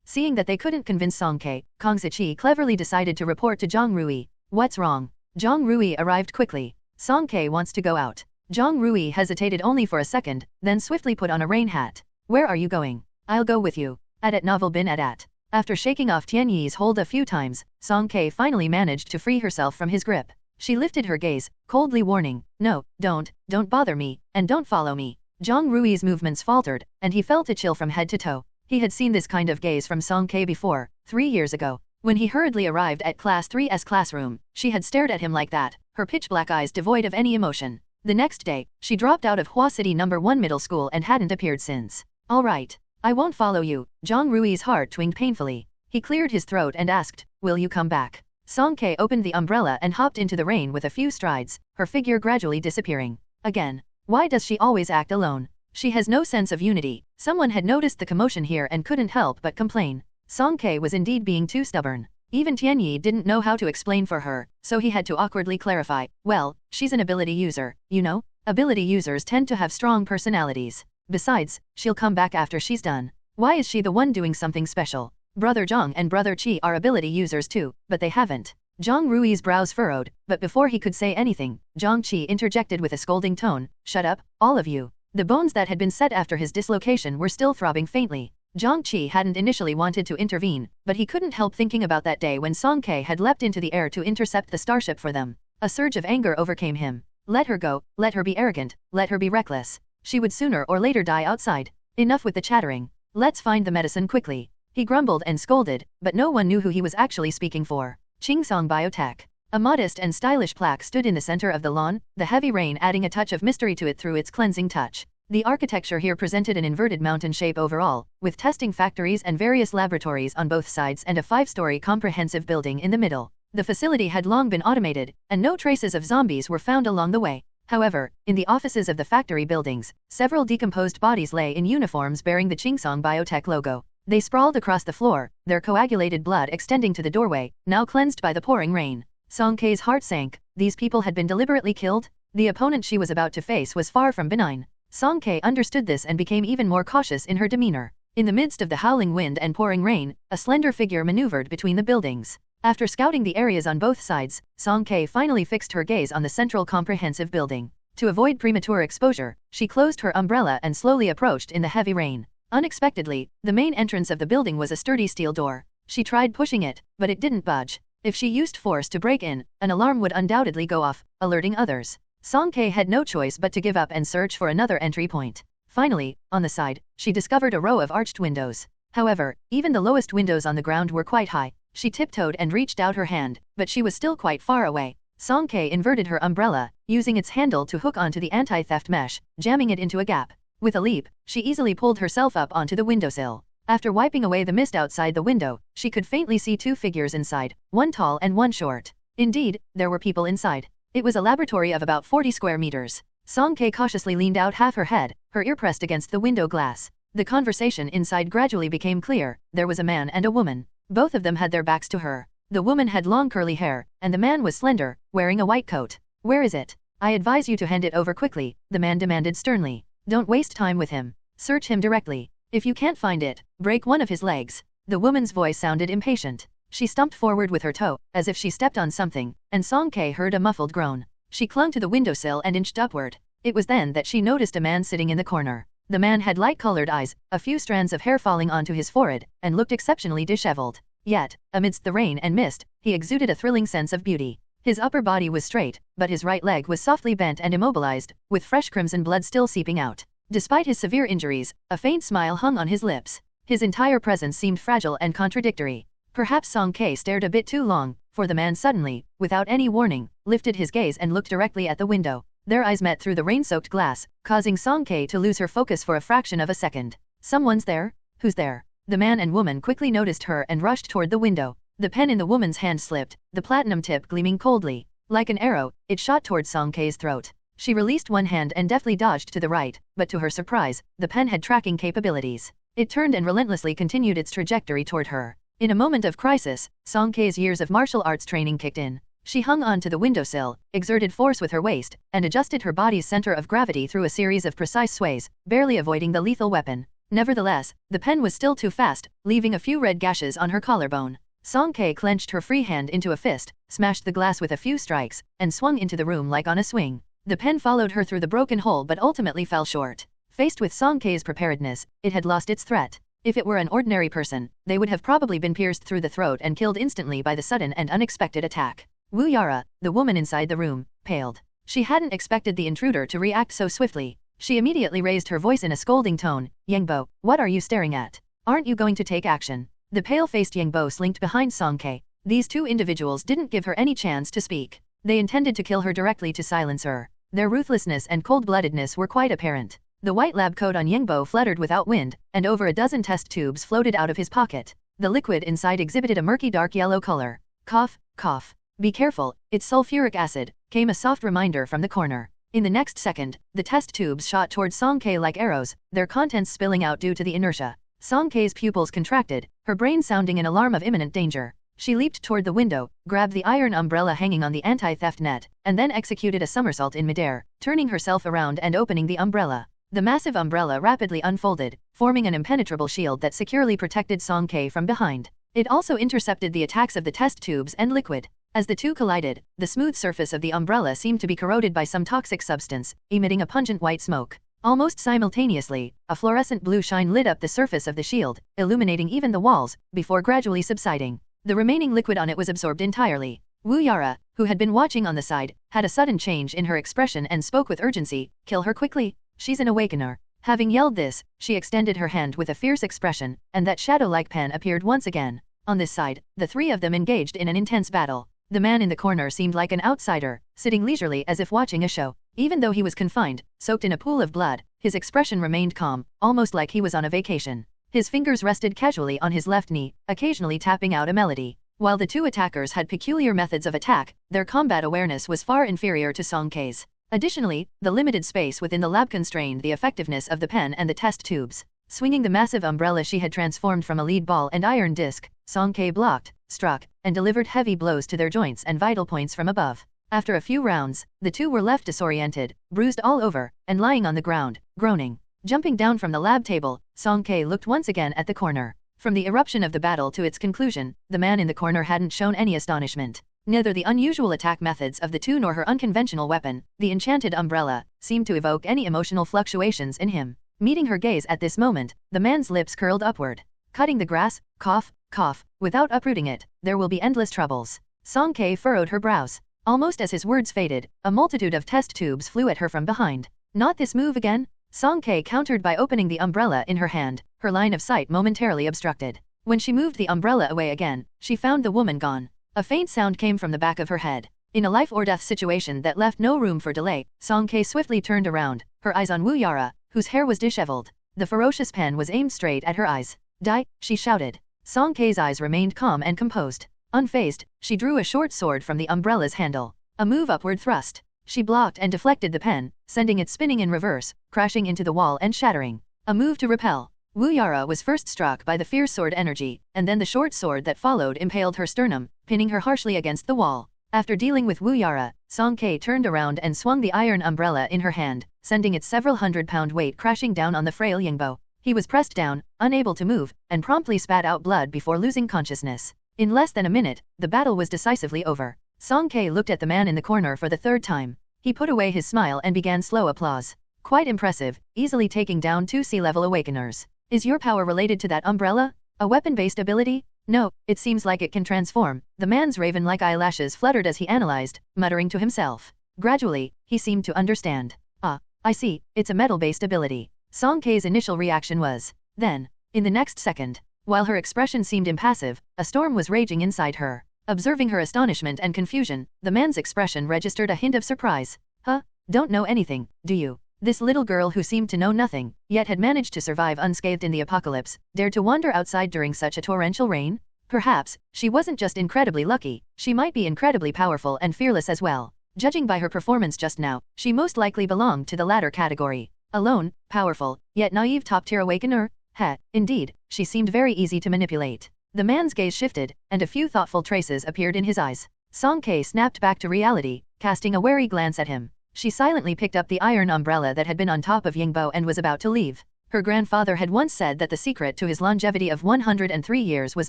Seeing that they couldn't convince Song Ke, Kong Siqi cleverly decided to report to Zhang Rui. What's wrong? Zhang Rui arrived quickly. Song Ke wants to go out. Zhang Rui hesitated only for a second, then swiftly put on a rain hat. Where are you going? I'll go with you. At novel bin at. After shaking off Tianyi's hold a few times, Song Ke finally managed to free herself from his grip. She lifted her gaze, coldly warning, no, don't bother me, and don't follow me. Zhang Rui's movements faltered, and he felt a chill from head to toe. He had seen this kind of gaze from Song Ke before, 3 years ago. When he hurriedly arrived at Class 3's classroom, she had stared at him like that, her pitch-black eyes devoid of any emotion. The next day, she dropped out of Hua City No. 1 middle school and hadn't appeared since. All right. I won't follow you. Zhang Rui's heart twinged painfully. He cleared his throat and asked, will you come back? Song Ke opened the umbrella and hopped into the rain with a few strides, her figure gradually disappearing. Again. Why does she always act alone? She has no sense of unity. Someone had noticed the commotion here and couldn't help but complain. Song Ke was indeed being too stubborn. Even Tianyi didn't know how to explain for her, so he had to awkwardly clarify. Well, she's an ability user, you know? Ability users tend to have strong personalities. Besides, she'll come back after she's done. Why is she the one doing something special? Brother Zhang and Brother Qi are ability users too, but they haven't. Zhang Rui's brows furrowed, but before he could say anything, Zhang Qi interjected with a scolding tone. Shut up, all of you. The bones that had been set after his dislocation were still throbbing faintly. Zhang Qi hadn't initially wanted to intervene, but he couldn't help thinking about that day when Song Ke had leapt into the air to intercept the starship for them. A surge of anger overcame him. Let her go, let her be arrogant, let her be reckless. She would sooner or later die outside. Enough with the chattering. Let's find the medicine quickly. He grumbled and scolded, but no one knew who he was actually speaking for. Qingsong Biotech. A modest and stylish plaque stood in the center of the lawn, the heavy rain adding a touch of mystery to it through its cleansing touch. The architecture here presented an inverted mountain shape overall, with testing factories and various laboratories on both sides and a 5-story comprehensive building in the middle. The facility had long been automated, and no traces of zombies were found along the way. However, in the offices of the factory buildings, several decomposed bodies lay in uniforms bearing the Qingsong Biotech logo. They sprawled across the floor, their coagulated blood extending to the doorway, now cleansed by the pouring rain. Song Ke's heart sank. These people had been deliberately killed? The opponent she was about to face was far from benign. Song Ke understood this and became even more cautious in her demeanor. In the midst of the howling wind and pouring rain, a slender figure maneuvered between the buildings. After scouting the areas on both sides, Song Ke finally fixed her gaze on the central comprehensive building. To avoid premature exposure, she closed her umbrella and slowly approached in the heavy rain. Unexpectedly, the main entrance of the building was a sturdy steel door. She tried pushing it, but it didn't budge. If she used force to break in, an alarm would undoubtedly go off, alerting others. Song Ke had no choice but to give up and search for another entry point. Finally, on the side, she discovered a row of arched windows. However, even the lowest windows on the ground were quite high. She tiptoed and reached out her hand, but she was still quite far away. Song Ke inverted her umbrella, using its handle to hook onto the anti-theft mesh, jamming it into a gap. With a leap, she easily pulled herself up onto the windowsill. After wiping away the mist outside the window, she could faintly see two figures inside, one tall and one short. Indeed, there were people inside. It was a laboratory of about 40 square meters. Song Kei cautiously leaned out half her head, her ear pressed against the window glass. The conversation inside gradually became clear. There was a man and a woman. Both of them had their backs to her. The woman had long curly hair, and the man was slender, wearing a white coat. "Where is it? I advise you to hand it over quickly," the man demanded sternly. "Don't waste time with him. Search him directly. If you can't find it, break one of his legs." The woman's voice sounded impatient. She stumped forward with her toe, as if she stepped on something, and Song Kei heard a muffled groan. She clung to the windowsill and inched upward. It was then that she noticed a man sitting in the corner. The man had light-colored eyes, a few strands of hair falling onto his forehead, and looked exceptionally disheveled. Yet, amidst the rain and mist, he exuded a thrilling sense of beauty. His upper body was straight, but his right leg was softly bent and immobilized, with fresh crimson blood still seeping out. Despite his severe injuries, a faint smile hung on his lips. His entire presence seemed fragile and contradictory. Perhaps Song Kei stared a bit too long, for the man suddenly, without any warning, lifted his gaze and looked directly at the window. Their eyes met through the rain-soaked glass, causing Song Kei to lose her focus for a fraction of a second. "Someone's there? Who's there?" The man and woman quickly noticed her and rushed toward the window. The pen in the woman's hand slipped, the platinum tip gleaming coldly. Like an arrow, it shot toward Song Kei's throat. She released one hand and deftly dodged to the right, but to her surprise, the pen had tracking capabilities. It turned and relentlessly continued its trajectory toward her. In a moment of crisis, Song Kei's years of martial arts training kicked in. She hung on to the windowsill, exerted force with her waist, and adjusted her body's center of gravity through a series of precise sways, barely avoiding the lethal weapon. Nevertheless, the pen was still too fast, leaving a few red gashes on her collarbone. Song Kei clenched her free hand into a fist, smashed the glass with a few strikes, and swung into the room like on a swing. The pen followed her through the broken hole but ultimately fell short. Faced with Song Kei's preparedness, it had lost its threat. If it were an ordinary person, they would have probably been pierced through the throat and killed instantly by the sudden and unexpected attack. Wu Yara, the woman inside the room, paled. She hadn't expected the intruder to react so swiftly. She immediately raised her voice in a scolding tone. "Yangbo, what are you staring at? Aren't you going to take action?" The pale-faced Yangbo slinked behind Song Kei. These two individuals didn't give her any chance to speak. They intended to kill her directly to silence her. Their ruthlessness and cold-bloodedness were quite apparent. The white lab coat on Yangbo fluttered without wind, and over a dozen test tubes floated out of his pocket. The liquid inside exhibited a murky dark yellow color. "Cough, cough. Be careful, it's sulfuric acid," came a soft reminder from the corner. In the next second, the test tubes shot towards Song Kei like arrows, their contents spilling out due to the inertia. Song Kei's pupils contracted, her brain sounding an alarm of imminent danger. She leaped toward the window, grabbed the iron umbrella hanging on the anti-theft net, and then executed a somersault in midair, turning herself around and opening the umbrella. The massive umbrella rapidly unfolded, forming an impenetrable shield that securely protected Song Kei from behind. It also intercepted the attacks of the test tubes and liquid. As the two collided, the smooth surface of the umbrella seemed to be corroded by some toxic substance, emitting a pungent white smoke. Almost simultaneously, a fluorescent blue shine lit up the surface of the shield, illuminating even the walls, before gradually subsiding. The remaining liquid on it was absorbed entirely. Wu Yara, who had been watching on the side, had a sudden change in her expression and spoke with urgency. "Kill her quickly. She's an awakener." Having yelled this, she extended her hand with a fierce expression, and that shadow-like pen appeared once again. On this side, the three of them engaged in an intense battle. The man in the corner seemed like an outsider, sitting leisurely as if watching a show. Even though he was confined, soaked in a pool of blood, his expression remained calm, almost like he was on a vacation. His fingers rested casually on his left knee, occasionally tapping out a melody. While the two attackers had peculiar methods of attack, their combat awareness was far inferior to Song Kei's. Additionally, the limited space within the lab constrained the effectiveness of the pen and the test tubes. Swinging the massive umbrella she had transformed from a lead ball and iron disc, Song Kei blocked, struck, and delivered heavy blows to their joints and vital points from above. After a few rounds, the two were left disoriented, bruised all over, and lying on the ground, groaning. Jumping down from the lab table, Song Kei looked once again at the corner. From the eruption of the battle to its conclusion, the man in the corner hadn't shown any astonishment. Neither the unusual attack methods of the two nor her unconventional weapon, the enchanted umbrella, seemed to evoke any emotional fluctuations in him. Meeting her gaze at this moment, the man's lips curled upward. "Cutting the grass, cough, cough, without uprooting it, there will be endless troubles." Song Kei furrowed her brows. Almost as his words faded, a multitude of test tubes flew at her from behind. "Not this move again?" Song Kei countered by opening the umbrella in her hand, her line of sight momentarily obstructed. When she moved the umbrella away again, she found the woman gone. A faint sound came from the back of her head. In a life-or-death situation that left no room for delay, Song Kei swiftly turned around, her eyes on Wu Yara, whose hair was disheveled. The ferocious pen was aimed straight at her eyes. Die, she shouted. Song Kei's eyes remained calm and composed. Unfazed, she drew a short sword from the umbrella's handle. A move upward thrust. She blocked and deflected the pen, sending it spinning in reverse, crashing into the wall and shattering. A move to repel. Wu Yara was first struck by the fierce sword energy, and then the short sword that followed impaled her sternum, pinning her harshly against the wall. After dealing with Wu Yara, Song Kei turned around and swung the iron umbrella in her hand, sending its several hundred-pound weight crashing down on the frail Yingbo. He was pressed down, unable to move, and promptly spat out blood before losing consciousness. In less than a minute, the battle was decisively over. Song Kei looked at the man in the corner for the third time. He put away his smile and began slow applause. Quite impressive, easily taking down 2 sea-level awakeners. Is your power related to that umbrella? A weapon-based ability? No, it seems like it can transform. The man's raven-like eyelashes fluttered as he analyzed, muttering to himself. Gradually, he seemed to understand. Ah, I see, it's a metal-based ability. Song Kei's initial reaction was, then. In the next second, while her expression seemed impassive, a storm was raging inside her. Observing her astonishment and confusion, the man's expression registered a hint of surprise. Huh? Don't know anything, do you? This little girl who seemed to know nothing, yet had managed to survive unscathed in the apocalypse, dared to wander outside during such a torrential rain? Perhaps, she wasn't just incredibly lucky, she might be incredibly powerful and fearless as well. Judging by her performance just now, she most likely belonged to the latter category. Alone, powerful, yet naive top-tier awakener? Heh, indeed, she seemed very easy to manipulate. The man's gaze shifted, and a few thoughtful traces appeared in his eyes. Song Kei snapped back to reality, casting a wary glance at him. She silently picked up the iron umbrella that had been on top of Yingbo and was about to leave. Her grandfather had once said that the secret to his longevity of 103 years was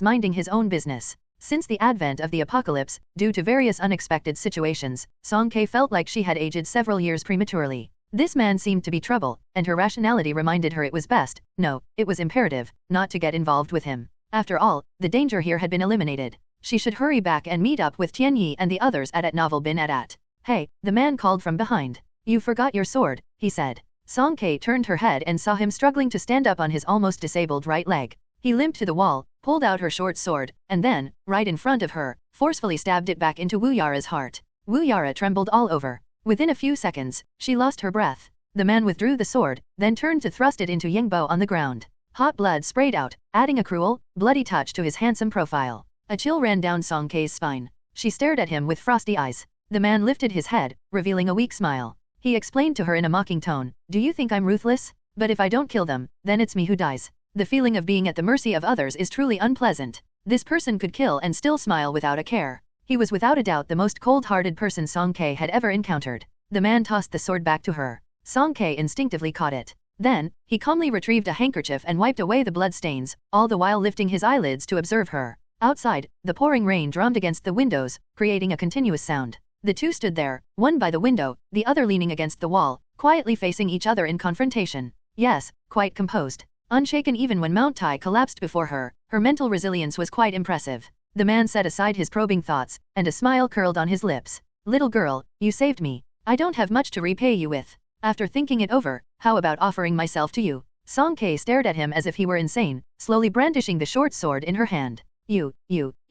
minding his own business. Since the advent of the apocalypse, due to various unexpected situations, Song Kei felt like she had aged several years prematurely. This man seemed to be trouble, and her rationality reminded her it was best, no, it was imperative, not to get involved with him. After all, the danger here had been eliminated. She should hurry back and meet up with Tianyi and the others at Novel Bin at. Hey, the man called from behind. You forgot your sword, he said. Song Kei turned her head and saw him struggling to stand up on his almost disabled right leg. He limped to the wall, pulled out her short sword, and then, right in front of her, forcefully stabbed it back into Wu Yara's heart. Wu Yara trembled all over. Within a few seconds, she lost her breath. The man withdrew the sword, then turned to thrust it into Yingbo on the ground. Hot blood sprayed out, adding a cruel, bloody touch to his handsome profile. A chill ran down Song Kei's spine. She stared at him with frosty eyes. The man lifted his head, revealing a weak smile. He explained to her in a mocking tone, "Do you think I'm ruthless? But if I don't kill them, then it's me who dies. The feeling of being at the mercy of others is truly unpleasant." This person could kill and still smile without a care. He was without a doubt the most cold-hearted person Song Kei had ever encountered. The man tossed the sword back to her. Song Kei instinctively caught it. Then, he calmly retrieved a handkerchief and wiped away the blood stains, all the while lifting his eyelids to observe her. Outside, the pouring rain drummed against the windows, creating a continuous sound. The two stood there, one by the window, the other leaning against the wall, quietly facing each other in confrontation. Yes, quite composed. Unshaken even when Mount Tai collapsed before her, her mental resilience was quite impressive. The man set aside his probing thoughts, and a smile curled on his lips. "Little girl, you saved me. I don't have much to repay you with. After thinking it over, how about offering myself to you?" Song Kei stared at him as if he were insane, slowly brandishing the short sword in her hand. You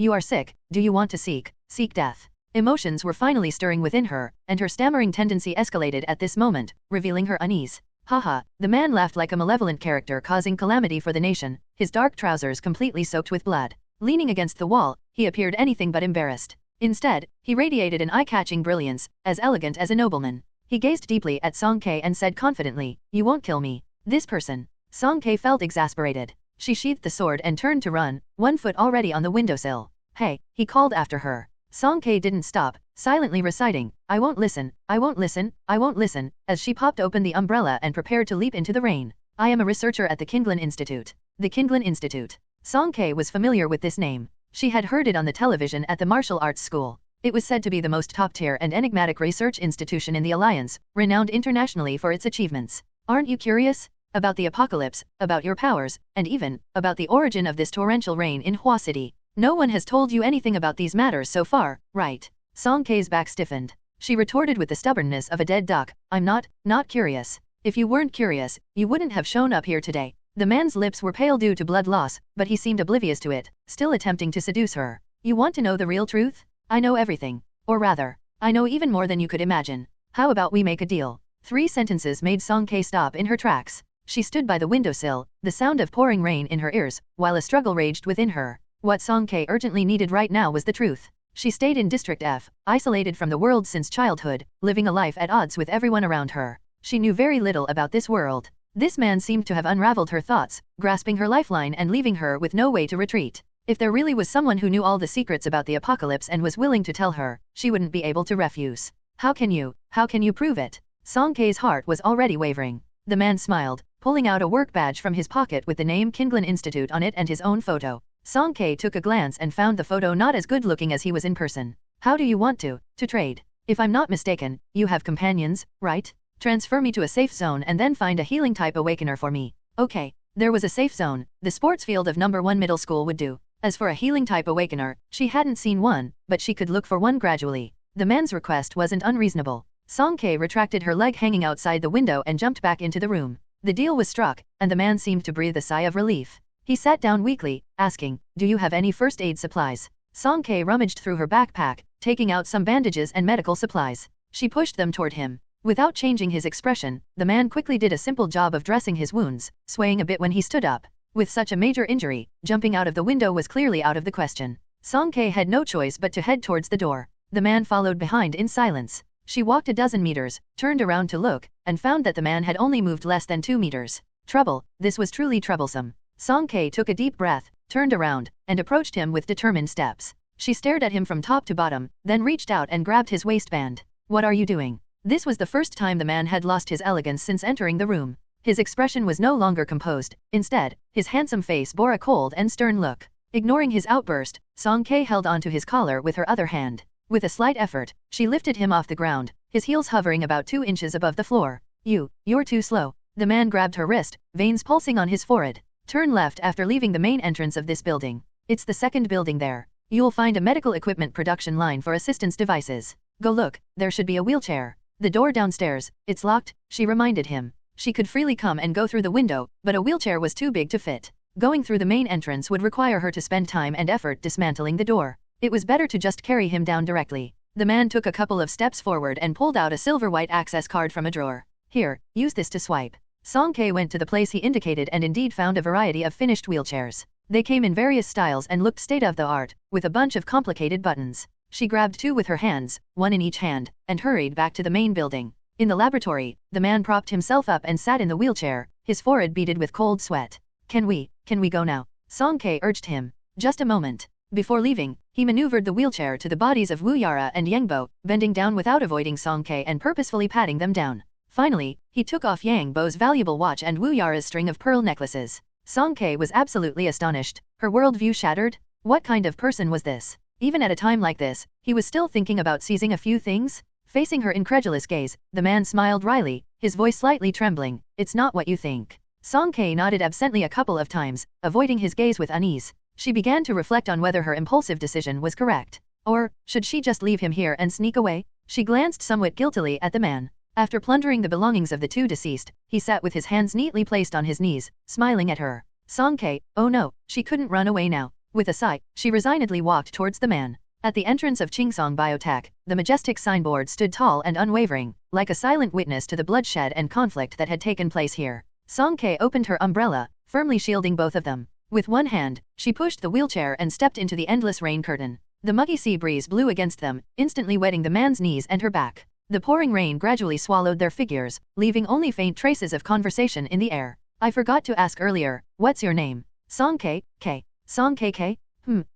are sick, do you want to seek death?" Emotions were finally stirring within her, and her stammering tendency escalated at this moment, revealing her unease. Haha, the man laughed like a malevolent character causing calamity for the nation, his dark trousers completely soaked with blood. Leaning against the wall, he appeared anything but embarrassed. Instead, he radiated an eye-catching brilliance, as elegant as a nobleman. He gazed deeply at Song Kei and said confidently, "You won't kill me." This person. Song Kei felt exasperated. She sheathed the sword and turned to run, one foot already on the windowsill. "Hey," he called after her. Song Kei didn't stop, silently reciting, "I won't listen, I won't listen, I won't listen," as she popped open the umbrella and prepared to leap into the rain. "I am a researcher at the Kinglin Institute." The Kinglin Institute. Song Kei was familiar with this name. She had heard it on the television at the martial arts school. It was said to be the most top-tier and enigmatic research institution in the Alliance, renowned internationally for its achievements. Aren't you curious? About the apocalypse, about your powers, and even about the origin of this torrential rain in Hua City. No one has told you anything about these matters so far, right? Song Kei's back stiffened. She retorted with the stubbornness of a dead duck, "I'm not curious. If you weren't curious, you wouldn't have shown up here today." The man's lips were pale due to blood loss, but he seemed oblivious to it, still attempting to seduce her. "You want to know the real truth? I know everything. Or rather, I know even more than you could imagine. How about we make a deal? 3 sentences made Song Kei stop in her tracks. She stood by the windowsill, the sound of pouring rain in her ears, while a struggle raged within her. What Song Kei urgently needed right now was the truth. She stayed in District F, isolated from the world since childhood, living a life at odds with everyone around her. She knew very little about this world. This man seemed to have unraveled her thoughts, grasping her lifeline and leaving her with no way to retreat. If there really was someone who knew all the secrets about the apocalypse and was willing to tell her, she wouldn't be able to refuse. How can you prove it? Song Kei's heart was already wavering. The man smiled, pulling out a work badge from his pocket with the name Kinglin Institute on it and his own photo. Song Kei took a glance and found the photo not as good looking as he was in person. How do you want to trade? If I'm not mistaken, you have companions, right? Transfer me to a safe zone and then find a healing type awakener for me. Okay. There was a safe zone, the sports field of number 1 middle school would do. As for a healing type awakener, she hadn't seen one, but she could look for one gradually. The man's request wasn't unreasonable. Song Kei retracted her leg hanging outside the window and jumped back into the room. The deal was struck, and the man seemed to breathe a sigh of relief. He sat down weakly, asking, "Do you have any first aid supplies?" Song Kei rummaged through her backpack, taking out some bandages and medical supplies. She pushed them toward him. Without changing his expression, the man quickly did a simple job of dressing his wounds, swaying a bit when he stood up. With such a major injury, jumping out of the window was clearly out of the question. Song Kei had no choice but to head towards the door. The man followed behind in silence. She walked a dozen meters, turned around to look, and found that the man had only moved less than 2 meters. Trouble, this was truly troublesome. Song Kei took a deep breath, turned around, and approached him with determined steps. She stared at him from top to bottom, then reached out and grabbed his waistband. "What are you doing?" This was the first time the man had lost his elegance since entering the room. His expression was no longer composed, instead, his handsome face bore a cold and stern look. Ignoring his outburst, Song Kei held onto his collar with her other hand. With a slight effort, she lifted him off the ground, his heels hovering about 2 inches above the floor. You're too slow." The man grabbed her wrist, veins pulsing on his forehead. "Turn left after leaving the main entrance of this building. It's the second building there. You'll find a medical equipment production line for assistance devices. Go look, there should be a wheelchair. The door downstairs, it's locked," she reminded him. She could freely come and go through the window, but a wheelchair was too big to fit. Going through the main entrance would require her to spend time and effort dismantling the door. It was better to just carry him down directly. The man took a couple of steps forward and pulled out a silver-white access card from a drawer. "Here, use this to swipe." Song Kei went to the place he indicated and indeed found a variety of finished wheelchairs. They came in various styles and looked state-of-the-art, with a bunch of complicated buttons. She grabbed 2 with her hands, 1 in each hand, and hurried back to the main building. In the laboratory, the man propped himself up and sat in the wheelchair, his forehead beaded with cold sweat. Can we go now?" Song Kei urged him. "Just a moment." Before leaving, he maneuvered the wheelchair to the bodies of Wu Yara and Yangbo, bending down without avoiding Song Kei and purposefully patting them down. Finally, he took off Yang Bo's valuable watch and Wu Yara's string of pearl necklaces. Song Kei was absolutely astonished, her worldview shattered. What kind of person was this? Even at a time like this, he was still thinking about seizing a few things? Facing her incredulous gaze, the man smiled wryly, his voice slightly trembling. "It's not what you think." Song Kei nodded absently a couple of times, avoiding his gaze with unease. She began to reflect on whether her impulsive decision was correct. Or, should she just leave him here and sneak away? She glanced somewhat guiltily at the man. After plundering the belongings of the 2 deceased, he sat with his hands neatly placed on his knees, smiling at her. Song Kei, oh no, she couldn't run away now. With a sigh, she resignedly walked towards the man. At the entrance of Chingsong Biotech, the majestic signboard stood tall and unwavering, like a silent witness to the bloodshed and conflict that had taken place here. Song Kei opened her umbrella, firmly shielding both of them. With one hand, she pushed the wheelchair and stepped into the endless rain curtain. The muggy sea breeze blew against them, instantly wetting the man's knees and her back. The pouring rain gradually swallowed their figures, leaving only faint traces of conversation in the air. "I forgot to ask earlier, what's your name?" "Song Kei, Kei. Song Kei?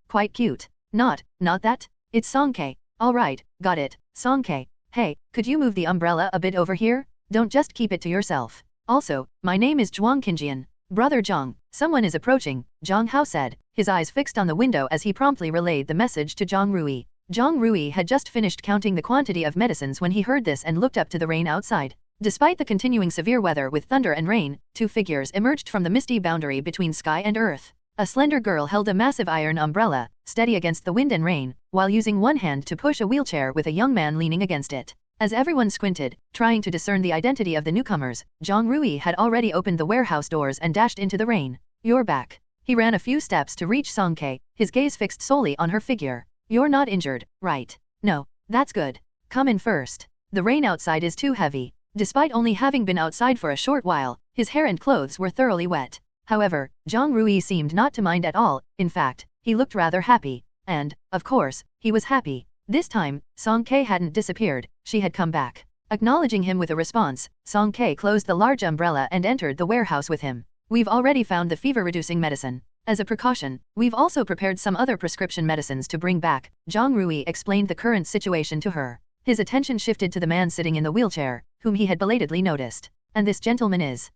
Quite cute. Not that? It's Song Kei. All right, got it, Song Kei. Hey, could you move the umbrella a bit over here? Don't just keep it to yourself. Also, my name is Zhuang Qinjian. Brother Zhang, someone is approaching," Zhang Hao said, his eyes fixed on the window as he promptly relayed the message to Zhang Rui. Zhang Rui had just finished counting the quantity of medicines when he heard this and looked up to the rain outside. Despite the continuing severe weather with thunder and rain, 2 figures emerged from the misty boundary between sky and earth. A slender girl held a massive iron umbrella, steady against the wind and rain, while using one hand to push a wheelchair with a young man leaning against it. As everyone squinted, trying to discern the identity of the newcomers, Zhang Rui had already opened the warehouse doors and dashed into the rain. "You're back." He ran a few steps to reach Song Kei, his gaze fixed solely on her figure. "You're not injured, right?" "No, that's good. Come in first. The rain outside is too heavy." Despite only having been outside for a short while, his hair and clothes were thoroughly wet. However, Zhang Rui seemed not to mind at all. In fact, he looked rather happy. And, of course, he was happy. This time, Song Ke hadn't disappeared, she had come back. Acknowledging him with a response, Song Ke closed the large umbrella and entered the warehouse with him. We've already found the fever-reducing medicine. As a precaution, we've also prepared some other prescription medicines to bring back. Zhang Rui explained the current situation to her. His attention shifted to the man sitting in the wheelchair, whom he had belatedly noticed. And this gentleman is…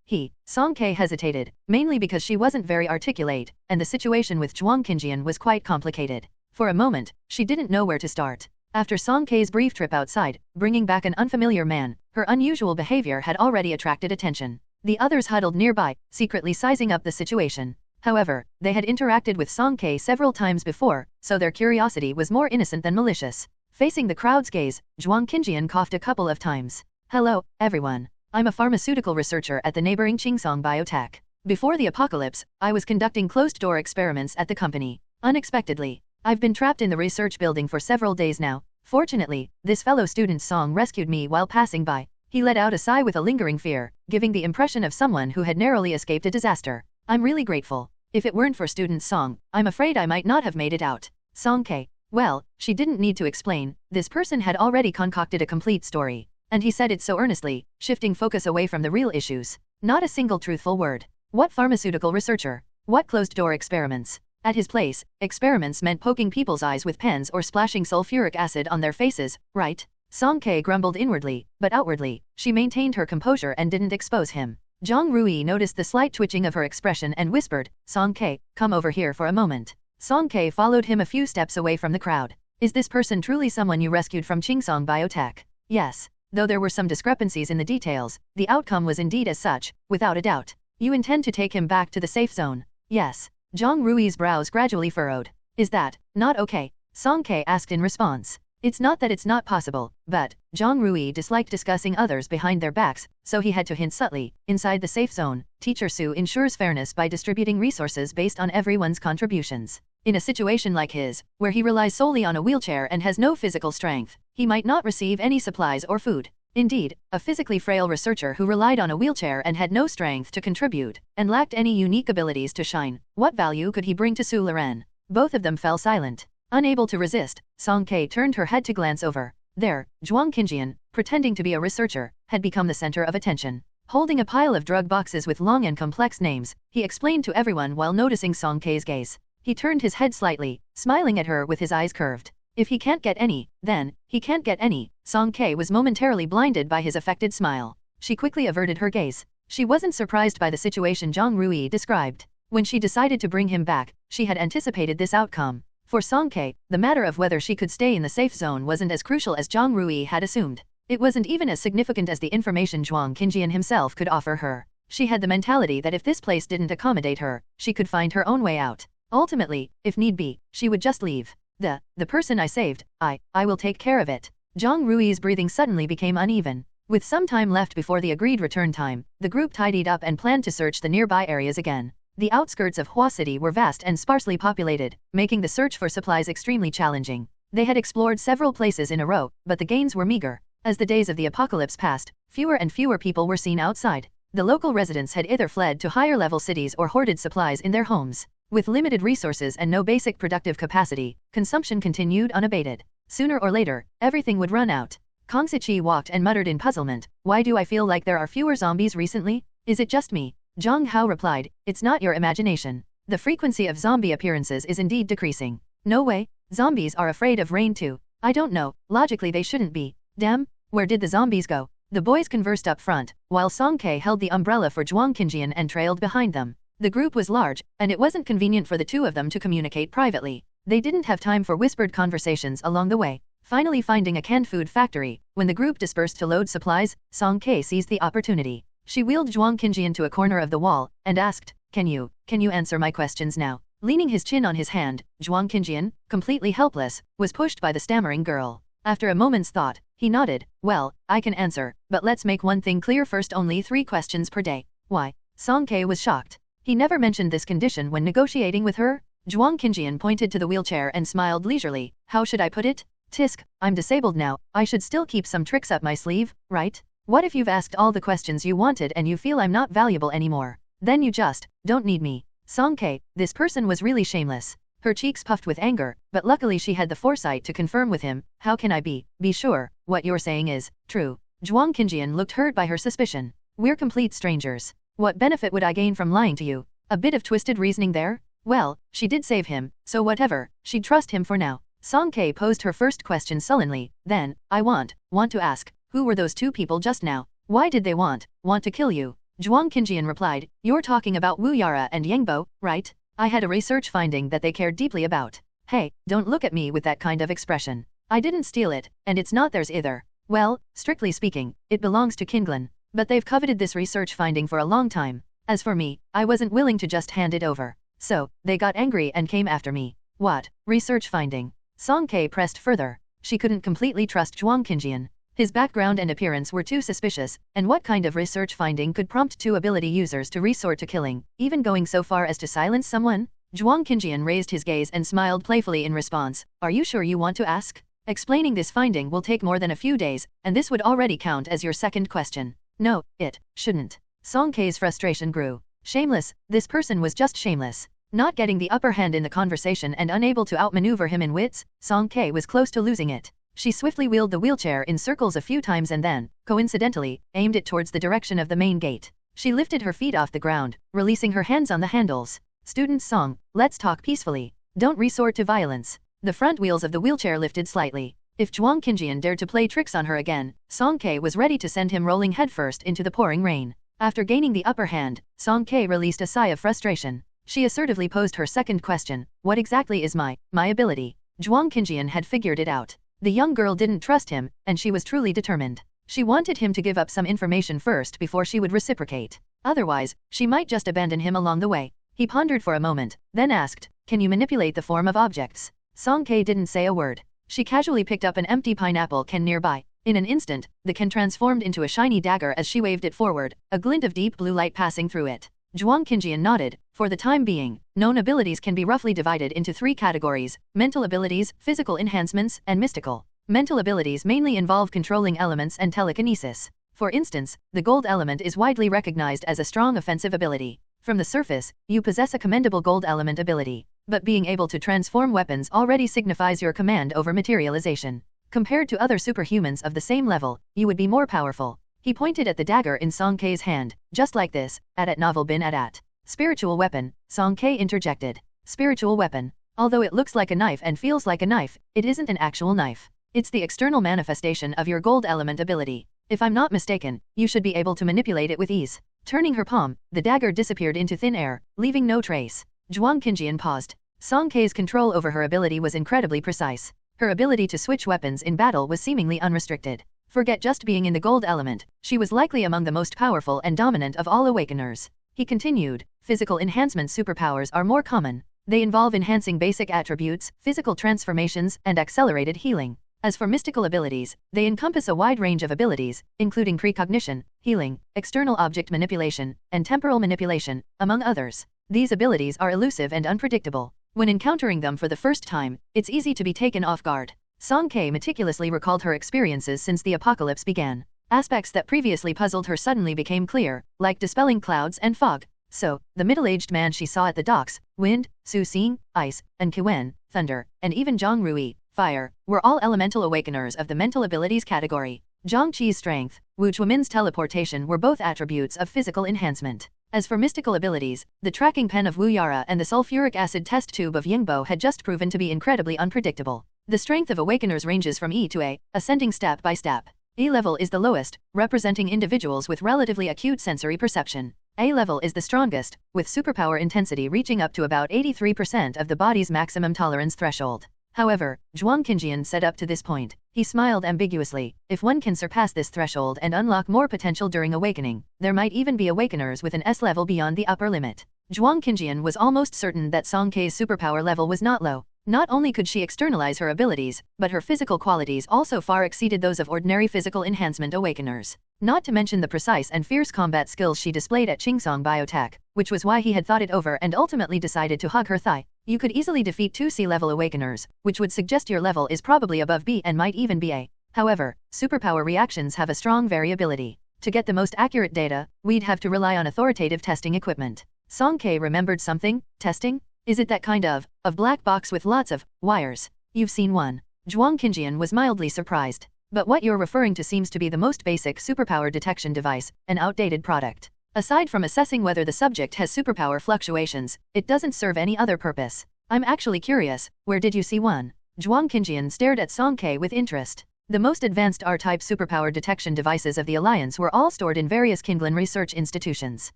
he. Song Ke hesitated, mainly because she wasn't very articulate, and the situation with Zhuang Qinjian was quite complicated. For a moment, she didn't know where to start. After Song Ke's brief trip outside, bringing back an unfamiliar man, her unusual behavior had already attracted attention. The others huddled nearby, secretly sizing up the situation. However, they had interacted with Song Ke several times before, so their curiosity was more innocent than malicious. Facing the crowd's gaze, Zhuang Qinjian coughed a couple of times. Hello, everyone. I'm a pharmaceutical researcher at the neighboring Qingsong Biotech. Before the apocalypse, I was conducting closed-door experiments at the company. Unexpectedly, I've been trapped in the research building for several days now. Fortunately, this fellow student Song rescued me while passing by. He let out a sigh with a lingering fear, giving the impression of someone who had narrowly escaped a disaster. I'm really grateful. If it weren't for student Song, I'm afraid I might not have made it out. Song Ke. Well, she didn't need to explain, this person had already concocted a complete story. And he said it so earnestly, shifting focus away from the real issues. Not a single truthful word. What pharmaceutical researcher? What closed-door experiments? At his place, experiments meant poking people's eyes with pens or splashing sulfuric acid on their faces, right? Song Ke grumbled inwardly, but outwardly, she maintained her composure and didn't expose him. Zhang Rui noticed the slight twitching of her expression and whispered, Song Ke, come over here for a moment. Song Ke followed him a few steps away from the crowd. Is this person truly someone you rescued from Qingsong Biotech? Yes. Though there were some discrepancies in the details, the outcome was indeed as such, without a doubt. You intend to take him back to the safe zone? Yes. Zhang Rui's brows gradually furrowed. Is that not okay? Song Ke asked in response. It's not that it's not possible, but Zhang Rui disliked discussing others behind their backs, so he had to hint subtly. Inside the safe zone, Teacher Su ensures fairness by distributing resources based on everyone's contributions. In a situation like his, where he relies solely on a wheelchair and has no physical strength, he might not receive any supplies or food. Indeed, a physically frail researcher who relied on a wheelchair and had no strength to contribute, and lacked any unique abilities to shine, what value could he bring to Su Liren? Both of them fell silent. Unable to resist, Song Ke turned her head to glance over. There, Zhuang Qinjian, pretending to be a researcher, had become the center of attention. Holding a pile of drug boxes with long and complex names, he explained to everyone while noticing Song Ke's gaze. He turned his head slightly, smiling at her with his eyes curved. If he can't get any, then, he can't get any. Song Ke was momentarily blinded by his affected smile. She quickly averted her gaze. She wasn't surprised by the situation Zhang Rui described. When she decided to bring him back, she had anticipated this outcome. For Song Ke, the matter of whether she could stay in the safe zone wasn't as crucial as Zhang Rui had assumed. It wasn't even as significant as the information Zhuang Qinjian himself could offer her. She had the mentality that if this place didn't accommodate her, she could find her own way out. Ultimately, if need be, she would just leave. The person I saved, I will take care of it. Zhang Rui's breathing suddenly became uneven. With some time left before the agreed return time, the group tidied up and planned to search the nearby areas again. The outskirts of Hua City were vast and sparsely populated, making the search for supplies extremely challenging. They had explored several places in a row, but the gains were meager. As the days of the apocalypse passed, fewer and fewer people were seen outside. The local residents had either fled to higher-level cities or hoarded supplies in their homes. With limited resources and no basic productive capacity, consumption continued unabated. Sooner or later, everything would run out. Kang Siqi walked and muttered in puzzlement, why do I feel like there are fewer zombies recently? Is it just me? Zhang Hao replied, it's not your imagination. The frequency of zombie appearances is indeed decreasing. No way, zombies are afraid of rain too. I don't know, logically they shouldn't be. Damn, where did the zombies go? The boys conversed up front, while Song Ke held the umbrella for Zhuang Qinjian and trailed behind them. The group was large, and it wasn't convenient for the two of them to communicate privately. They didn't have time for whispered conversations along the way. Finally finding a canned food factory, when the group dispersed to load supplies, Song Ke seized the opportunity. She wheeled Zhuang Qinjian to a corner of the wall, and asked, Can you answer my questions now? Leaning his chin on his hand, Zhuang Qinjian, completely helpless, was pushed by the stammering girl. After a moment's thought, he nodded, well, I can answer, but let's make one thing clear first, only 3 questions per day. Why? Song Ke was shocked. He never mentioned this condition when negotiating with her. Zhuang Qinjian pointed to the wheelchair and smiled leisurely. How should I put it? Tisk, I'm disabled now, I should still keep some tricks up my sleeve, right? What if you've asked all the questions you wanted and you feel I'm not valuable anymore? Then you just don't need me. Song K, this person was really shameless. Her cheeks puffed with anger, but luckily she had the foresight to confirm with him, how can I be sure, what you're saying is true. Zhuang Qinjian looked hurt by her suspicion. We're complete strangers. What benefit would I gain from lying to you? A bit of twisted reasoning there? Well, she did save him, so whatever, she'd trust him for now. Song K posed her first question sullenly, then, I want to ask, who were those two people just now? Why did they want to kill you? Zhuang Qinjian replied, you're talking about Wu Yara and Yangbo, right? I had a research finding that they cared deeply about. Hey, don't look at me with that kind of expression. I didn't steal it, and it's not theirs either. Well, strictly speaking, it belongs to Qinglan. But they've coveted this research finding for a long time. As for me, I wasn't willing to just hand it over. So, they got angry and came after me. What? Research finding? Song K pressed further. She couldn't completely trust Zhuang Qinjian. His background and appearance were too suspicious, and what kind of research finding could prompt two ability users to resort to killing, even going so far as to silence someone? Zhuang Qinjian raised his gaze and smiled playfully in response. Are you sure you want to ask? Explaining this finding will take more than a few days, and this would already count as your second question. No, it shouldn't. Song K's frustration grew. Shameless, this person was just shameless. Not getting the upper hand in the conversation and unable to outmaneuver him in wits, Song K was close to losing it. She swiftly wheeled the wheelchair in circles a few times and then, coincidentally, aimed it towards the direction of the main gate. She lifted her feet off the ground, releasing her hands on the handles. Student's song, let's talk peacefully. Don't resort to violence. The front wheels of the wheelchair lifted slightly. If Zhuang Qinjian dared to play tricks on her again, Song K was ready to send him rolling headfirst into the pouring rain. After gaining the upper hand, Song K released a sigh of frustration. She assertively posed her second question, what exactly is my ability? Zhuang Qinjian had figured it out. The young girl didn't trust him, and she was truly determined. She wanted him to give up some information first before she would reciprocate. Otherwise, she might just abandon him along the way. He pondered for a moment, then asked, can you manipulate the form of objects? Song K didn't say a word. She casually picked up an empty pineapple can nearby. In an instant, the can transformed into a shiny dagger as she waved it forward, a glint of deep blue light passing through it. Zhuang Qinjian nodded. For the time being, known abilities can be roughly divided into three categories: mental abilities, physical enhancements, and mystical. Mental abilities mainly involve controlling elements and telekinesis. For instance, the gold element is widely recognized as a strong offensive ability. From the surface, you possess a commendable gold element ability, but being able to transform weapons already signifies your command over materialization. Compared to other superhumans of the same level, you would be more powerful. He pointed at the dagger in Song K's hand, just like this, at novel bin at. Spiritual weapon, Song K interjected. Spiritual weapon. Although it looks like a knife and feels like a knife, it isn't an actual knife. It's the external manifestation of your gold element ability. If I'm not mistaken, you should be able to manipulate it with ease. Turning her palm, the dagger disappeared into thin air, leaving no trace. Zhuang Qinjian paused. Song K's control over her ability was incredibly precise. Her ability to switch weapons in battle was seemingly unrestricted. Forget just being in the gold element, she was likely among the most powerful and dominant of all awakeners. He continued, physical enhancement superpowers are more common. They involve enhancing basic attributes, physical transformations, and accelerated healing. As for mystical abilities, they encompass a wide range of abilities, including precognition, healing, external object manipulation, and temporal manipulation, among others. These abilities are elusive and unpredictable. When encountering them for the first time, it's easy to be taken off guard. Song K meticulously recalled her experiences since the apocalypse began. Aspects that previously puzzled her suddenly became clear, like dispelling clouds and fog. So, the middle-aged man she saw at the docks, wind, Su Xing, ice, and Qiwen, thunder, and even Zhang Rui, fire, were all elemental awakeners of the mental abilities category. Zhang Qi's strength, Wu Chuamin's teleportation were both attributes of physical enhancement. As for mystical abilities, the tracking pen of Wu Yara and the sulfuric acid test tube of Yingbo had just proven to be incredibly unpredictable. The strength of awakeners ranges from E to A, ascending step by step. E level is the lowest, representing individuals with relatively acute sensory perception. A level is the strongest, with superpower intensity reaching up to about 83% of the body's maximum tolerance threshold. However, Zhuang Qinjian said up to this point, he smiled ambiguously, if one can surpass this threshold and unlock more potential during awakening, there might even be awakeners with an S level beyond the upper limit. Zhuang Qinjian was almost certain that Song K's superpower level was not low. Not only could she externalize her abilities, but her physical qualities also far exceeded those of ordinary physical enhancement awakeners. Not to mention the precise and fierce combat skills she displayed at Qingsong Biotech, which was why he had thought it over and ultimately decided to hug her thigh. You could easily defeat 2 C-level awakeners, which would suggest your level is probably above B and might even be A. However, superpower reactions have a strong variability. To get the most accurate data, we'd have to rely on authoritative testing equipment. Song K remembered something. Testing? Is it that kind of black box with lots of wires? You've seen one. Zhuang Qinjian was mildly surprised. But what you're referring to seems to be the most basic superpower detection device, an outdated product. Aside from assessing whether the subject has superpower fluctuations, it doesn't serve any other purpose. I'm actually curious, where did you see one? Zhuang Qinjian stared at Song K with interest. The most advanced R-type superpower detection devices of the Alliance were all stored in various Kinglan research institutions.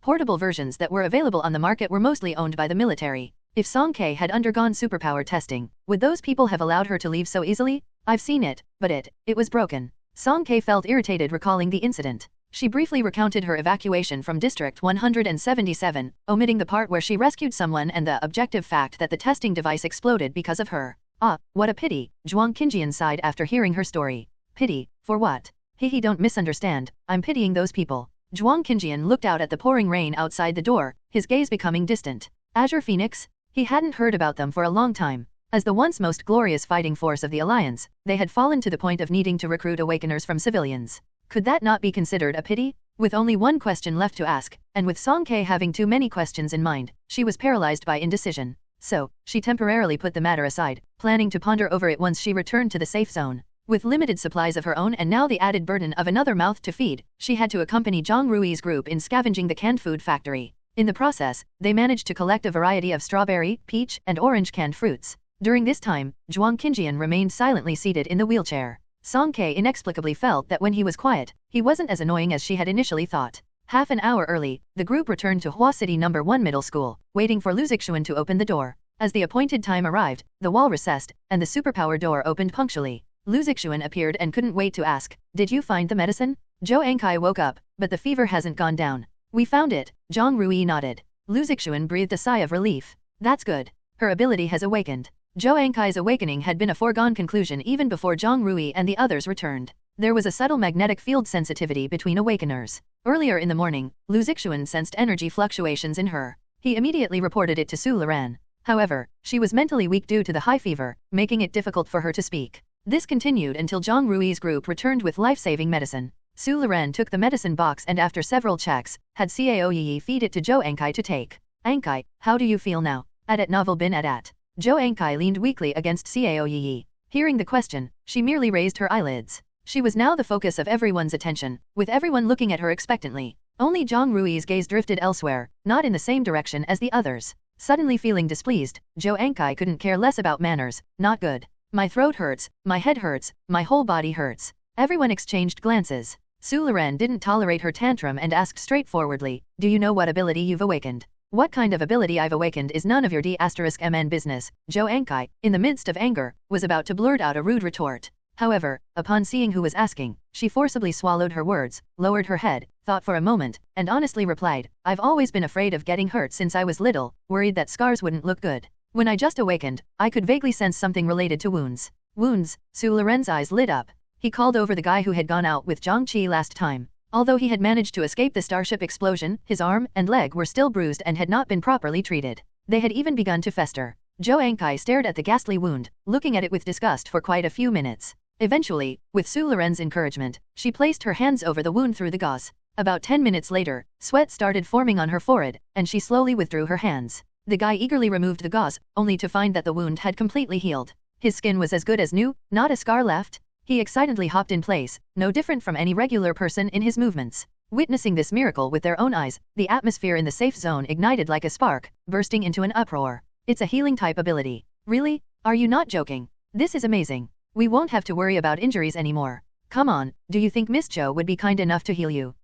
Portable versions that were available on the market were mostly owned by the military. If Song K had undergone superpower testing, would those people have allowed her to leave so easily? I've seen it, but it was broken. Song K felt irritated recalling the incident. She briefly recounted her evacuation from District 177, omitting the part where she rescued someone and the objective fact that the testing device exploded because of her. Ah, what a pity, Zhuang Qinjian sighed after hearing her story. Pity, for what? He don't misunderstand, I'm pitying those people. Zhuang Qinjian looked out at the pouring rain outside the door, his gaze becoming distant. Azure Phoenix? He hadn't heard about them for a long time. As the once most glorious fighting force of the Alliance, they had fallen to the point of needing to recruit awakeners from civilians. Could that not be considered a pity? With only one question left to ask, and with Song K having too many questions in mind, she was paralyzed by indecision. So, she temporarily put the matter aside, planning to ponder over it once she returned to the safe zone. With limited supplies of her own and now the added burden of another mouth to feed, she had to accompany Zhang Rui's group in scavenging the canned food factory. In the process, they managed to collect a variety of strawberry, peach, and orange canned fruits. During this time, Zhuang Qinjian remained silently seated in the wheelchair. Song K inexplicably felt that when he was quiet, he wasn't as annoying as she had initially thought. Half an hour early, the group returned to Hua City No. 1 Middle School, waiting for Lu Zixuan to open the door. As the appointed time arrived, the wall recessed, and the superpower door opened punctually. Lu Zixuan appeared and couldn't wait to ask, "Did you find the medicine?" Zhou Ankai woke up, but the fever hasn't gone down. "We found it," Zhang Rui nodded. Lu Zixuan breathed a sigh of relief. "That's good. Her ability has awakened." Zhou Ankai's awakening had been a foregone conclusion even before Zhang Rui and the others returned. There was a subtle magnetic field sensitivity between awakeners. Earlier in the morning, Lu Zixuan sensed energy fluctuations in her. He immediately reported it to Su Luran. However, she was mentally weak due to the high fever, making it difficult for her to speak. This continued until Zhang Rui's group returned with life-saving medicine. Su Luran took the medicine box and after several checks, had Cao Yi feed it to Zhou Ankai to take. "Ankai, how do you feel now?" At novel bin at. Zhou Ankai leaned weakly against Cao Yi. Hearing the question, she merely raised her eyelids. She was now the focus of everyone's attention, with everyone looking at her expectantly. Only Zhang Rui's gaze drifted elsewhere, not in the same direction as the others. Suddenly feeling displeased, Zhou Ankai couldn't care less about manners. "Not good. My throat hurts, my head hurts, my whole body hurts." Everyone exchanged glances. Su Luran didn't tolerate her tantrum and asked straightforwardly, "Do you know what ability you've awakened?" "What kind of ability I've awakened is none of your D***MN business." Zhou Ankai, in the midst of anger, was about to blurt out a rude retort. However, upon seeing who was asking, she forcibly swallowed her words, lowered her head, thought for a moment, and honestly replied, "I've always been afraid of getting hurt since I was little, worried that scars wouldn't look good. When I just awakened, I could vaguely sense something related to wounds." "Wounds?" Su Luren's eyes lit up. He called over the guy who had gone out with Zhang Qi last time. Although he had managed to escape the starship explosion, his arm and leg were still bruised and had not been properly treated. They had even begun to fester. Zhou Ankai stared at the ghastly wound, looking at it with disgust for quite a few minutes. Eventually, with Su Luren's encouragement, she placed her hands over the wound through the gauze. About 10 minutes later, sweat started forming on her forehead, and she slowly withdrew her hands. The guy eagerly removed the gauze, only to find that the wound had completely healed. His skin was as good as new, not a scar left. He excitedly hopped in place, no different from any regular person in his movements. Witnessing this miracle with their own eyes, the atmosphere in the safe zone ignited like a spark, bursting into an uproar. "It's a healing type ability. Really? Are you not joking? This is amazing. We won't have to worry about injuries anymore. Come on, do you think Miss Zhou would be kind enough to heal you?"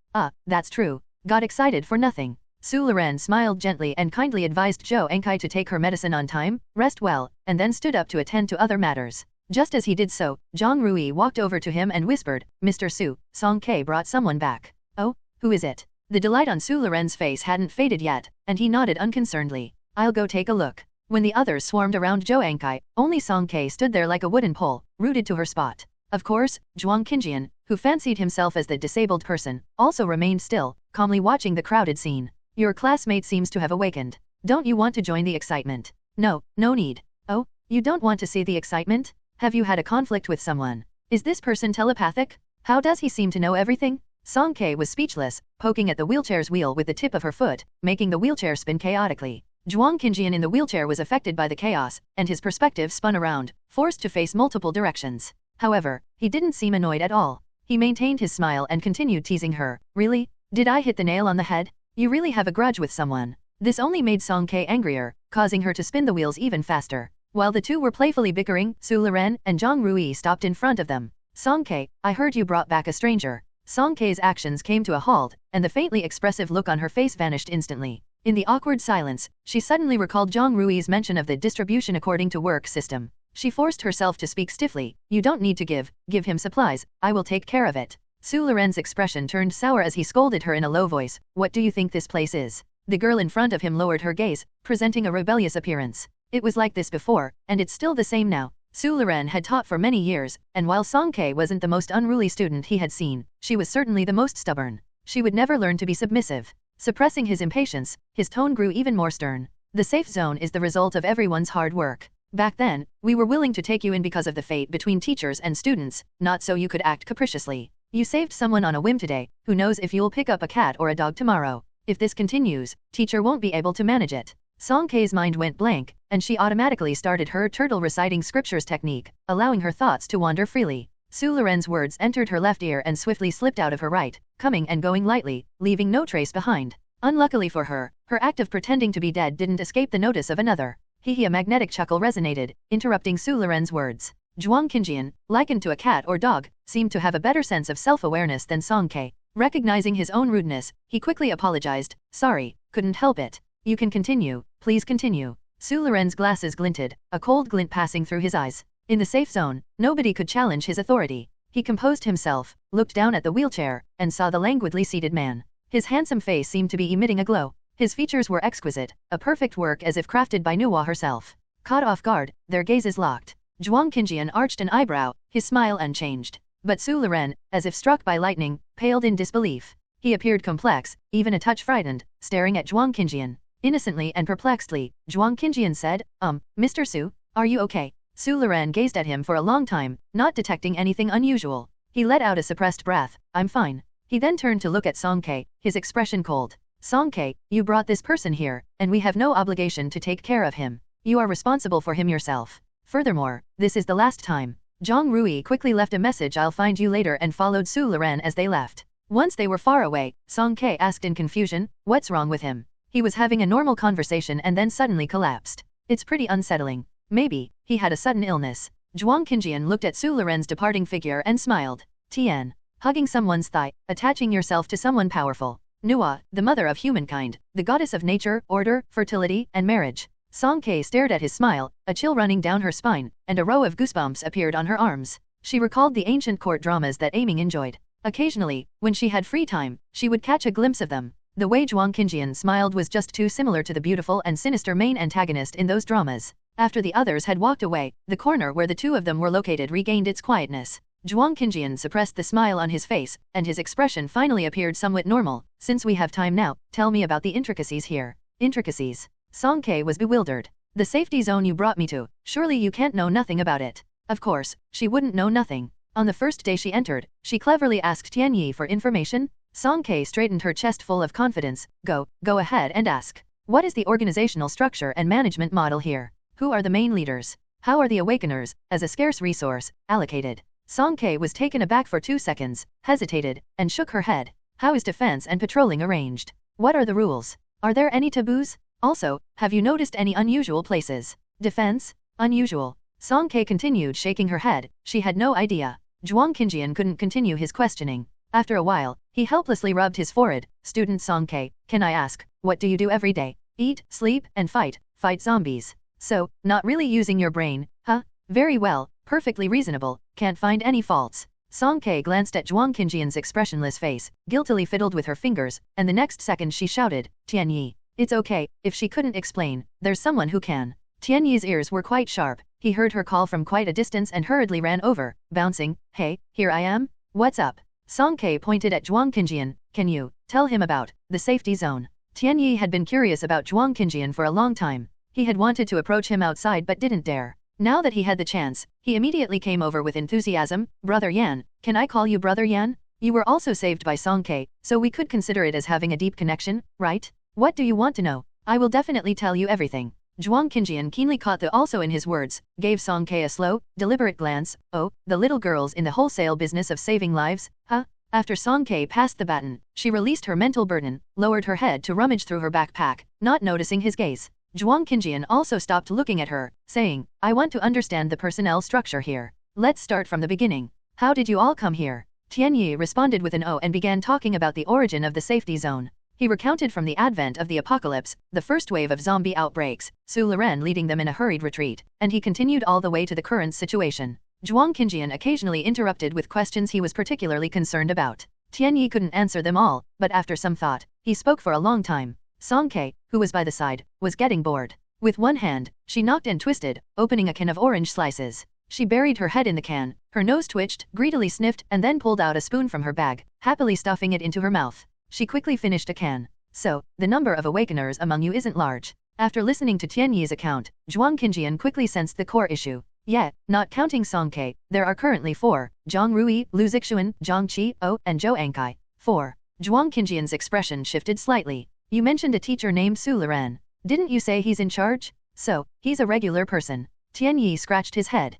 That's true. Got excited for nothing." Su Luran smiled gently and kindly advised Zhou Ankai to take her medicine on time, rest well, and then stood up to attend to other matters. Just as he did so, Zhang Rui walked over to him and whispered, "Mr. Su, Song K brought someone back." "Oh, who is it?" The delight on Su Luren's face hadn't faded yet, and he nodded unconcernedly. "I'll go take a look." When the others swarmed around Zhou Ankai, only Song K stood there like a wooden pole, rooted to her spot. Of course, Zhuang Qinjian, who fancied himself as the disabled person, also remained still, calmly watching the crowded scene. "Your classmate seems to have awakened. Don't you want to join the excitement?" "No, no need." "Oh, you don't want to see the excitement? Have you had a conflict with someone?" Is this person telepathic? How does he seem to know everything? Song K was speechless, poking at the wheelchair's wheel with the tip of her foot, making the wheelchair spin chaotically. Zhuang Qinjian in the wheelchair was affected by the chaos, and his perspective spun around, forced to face multiple directions. However, he didn't seem annoyed at all. He maintained his smile and continued teasing her. Really? Did I hit the nail on the head? You really have a grudge with someone. This only made Song K angrier, causing her to spin the wheels even faster. While the two were playfully bickering, Su Liren and Zhang Rui stopped in front of them. Song K, I heard you brought back a stranger. Song K's actions came to a halt, and the faintly expressive look on her face vanished instantly. In the awkward silence, she suddenly recalled Zhang Rui's mention of the distribution according to work system. She forced herself to speak stiffly. You don't need to give him supplies, I will take care of it. Su Liren's expression turned sour as he scolded her in a low voice. What do you think this place is? The girl in front of him lowered her gaze, presenting a rebellious appearance. It was like this before, and it's still the same now. Su Liren had taught for many years, and while Song K wasn't the most unruly student he had seen, she was certainly the most stubborn. She would never learn to be submissive. Suppressing his impatience, his tone grew even more stern. The safe zone is the result of everyone's hard work. Back then, we were willing to take you in because of the fate between teachers and students, not so you could act capriciously. You saved someone on a whim today, who knows if you'll pick up a cat or a dog tomorrow. If this continues, teacher won't be able to manage it. Song K's mind went blank, and she automatically started her turtle reciting scriptures technique, allowing her thoughts to wander freely. Su Liren's words entered her left ear and swiftly slipped out of her right, coming and going lightly, leaving no trace behind. Unluckily for her, her act of pretending to be dead didn't escape the notice of another. A magnetic chuckle resonated, interrupting Su Liren's words. Zhuang Qinjian, likened to a cat or dog, seemed to have a better sense of self-awareness than Song K. Recognizing his own rudeness, he quickly apologized. Sorry, couldn't help it. You can continue, please continue. Su Liren's glasses glinted, a cold glint passing through his eyes. In the safe zone, nobody could challenge his authority. He composed himself, looked down at the wheelchair, and saw the languidly seated man. His handsome face seemed to be emitting a glow. His features were exquisite, a perfect work as if crafted by Nuwa herself. Caught off guard, their gazes locked. Zhuang Qinjian arched an eyebrow, his smile unchanged. But Su Liren, as if struck by lightning, paled in disbelief. He appeared complex, even a touch frightened, staring at Zhuang Qinjian. Innocently and perplexedly, Zhuang Qinjian said, Mr. Su, are you okay? Su Liren gazed at him for a long time, not detecting anything unusual. He let out a suppressed breath. I'm fine. He then turned to look at Song K, his expression cold. Song K, you brought this person here, and we have no obligation to take care of him. You are responsible for him yourself. Furthermore, this is the last time. Zhang Rui quickly left a message, I'll find you later, and followed Su Liren as they left. Once they were far away, Song K asked in confusion, what's wrong with him? He was having a normal conversation and then suddenly collapsed. It's pretty unsettling. Maybe he had a sudden illness. Zhuang Qinjian looked at Su Liren's departing figure and smiled. Tian. Hugging someone's thigh, attaching yourself to someone powerful. Nuwa, the mother of humankind, the goddess of nature, order, fertility, and marriage. Song K stared at his smile, a chill running down her spine, and a row of goosebumps appeared on her arms. She recalled the ancient court dramas that Aiming enjoyed. Occasionally, when she had free time, she would catch a glimpse of them. The way Zhuang Qinjian smiled was just too similar to the beautiful and sinister main antagonist in those dramas. After the others had walked away, the corner where the two of them were located regained its quietness. Zhuang Qinjian suppressed the smile on his face, and his expression finally appeared somewhat normal. Since we have time now, tell me about the intricacies here. Intricacies? Song K was bewildered. The safety zone you brought me to, surely you can't know nothing about it. Of course, she wouldn't know nothing. On the first day she entered, she cleverly asked Tian Yi for information. Song K straightened her chest full of confidence. Go ahead and ask. What is the organizational structure and management model here? Who are the main leaders? How are the awakeners, as a scarce resource, allocated? Song K was taken aback for 2 seconds, hesitated, and shook her head. How is defense and patrolling arranged? What are the rules? Are there any taboos? Also, have you noticed any unusual places? Defense? Unusual. Song K continued shaking her head. She had no idea. Zhuang Qinjian couldn't continue his questioning. After a while, he helplessly rubbed his forehead. Student Song K, can I ask, what do you do every day? Eat, sleep, and fight zombies. So, not really using your brain, huh? Very well, perfectly reasonable, can't find any faults. Song K glanced at Zhuang Qinjian's expressionless face, guiltily fiddled with her fingers, and the next second she shouted, Tian Yi. It's okay, if she couldn't explain, there's someone who can. Tian Yi's ears were quite sharp. He heard her call from quite a distance and hurriedly ran over, bouncing. Hey, here I am. What's up? Song K pointed at Zhuang Qinjian. Can you tell him about the safety zone? Tian Yi had been curious about Zhuang Qinjian for a long time. He had wanted to approach him outside but didn't dare. Now that he had the chance, he immediately came over with enthusiasm. Brother Yan, can I call you Brother Yan? You were also saved by Song Ke, so we could consider it as having a deep connection, right? What do you want to know? I will definitely tell you everything. Zhuang Qinjian keenly caught the also in his words, gave Song Ke a slow, deliberate glance. Oh, the little girls in the wholesale business of saving lives, huh? After Song Ke passed the baton, she released her mental burden, lowered her head to rummage through her backpack, not noticing his gaze. Zhuang Qinjian also stopped looking at her, saying, I want to understand the personnel structure here. Let's start from the beginning. How did you all come here? Tianyi responded with an O and began talking about the origin of the safety zone. He recounted from the advent of the apocalypse, the first wave of zombie outbreaks, Su Liren leading them in a hurried retreat, and he continued all the way to the current situation. Zhuang Qinjian occasionally interrupted with questions he was particularly concerned about. Tianyi couldn't answer them all, but after some thought, he spoke for a long time. Song Ke, who was by the side, was getting bored. With one hand, she knocked and twisted, opening a can of orange slices. She buried her head in the can, her nose twitched, greedily sniffed, and then pulled out a spoon from her bag, happily stuffing it into her mouth. She quickly finished a can. So, the number of awakeners among you isn't large. After listening to Tianyi's account, Zhuang Qinjian quickly sensed the core issue. Yet, not counting Song Ke, there are currently 4, Zhang Rui, Lu Zixuan, Zhang Qi, O, and Zhou Ankai. 4. Zhuang Qinjian's expression shifted slightly. You mentioned a teacher named Su Liren. Didn't you say he's in charge? So, he's a regular person. Tianyi scratched his head.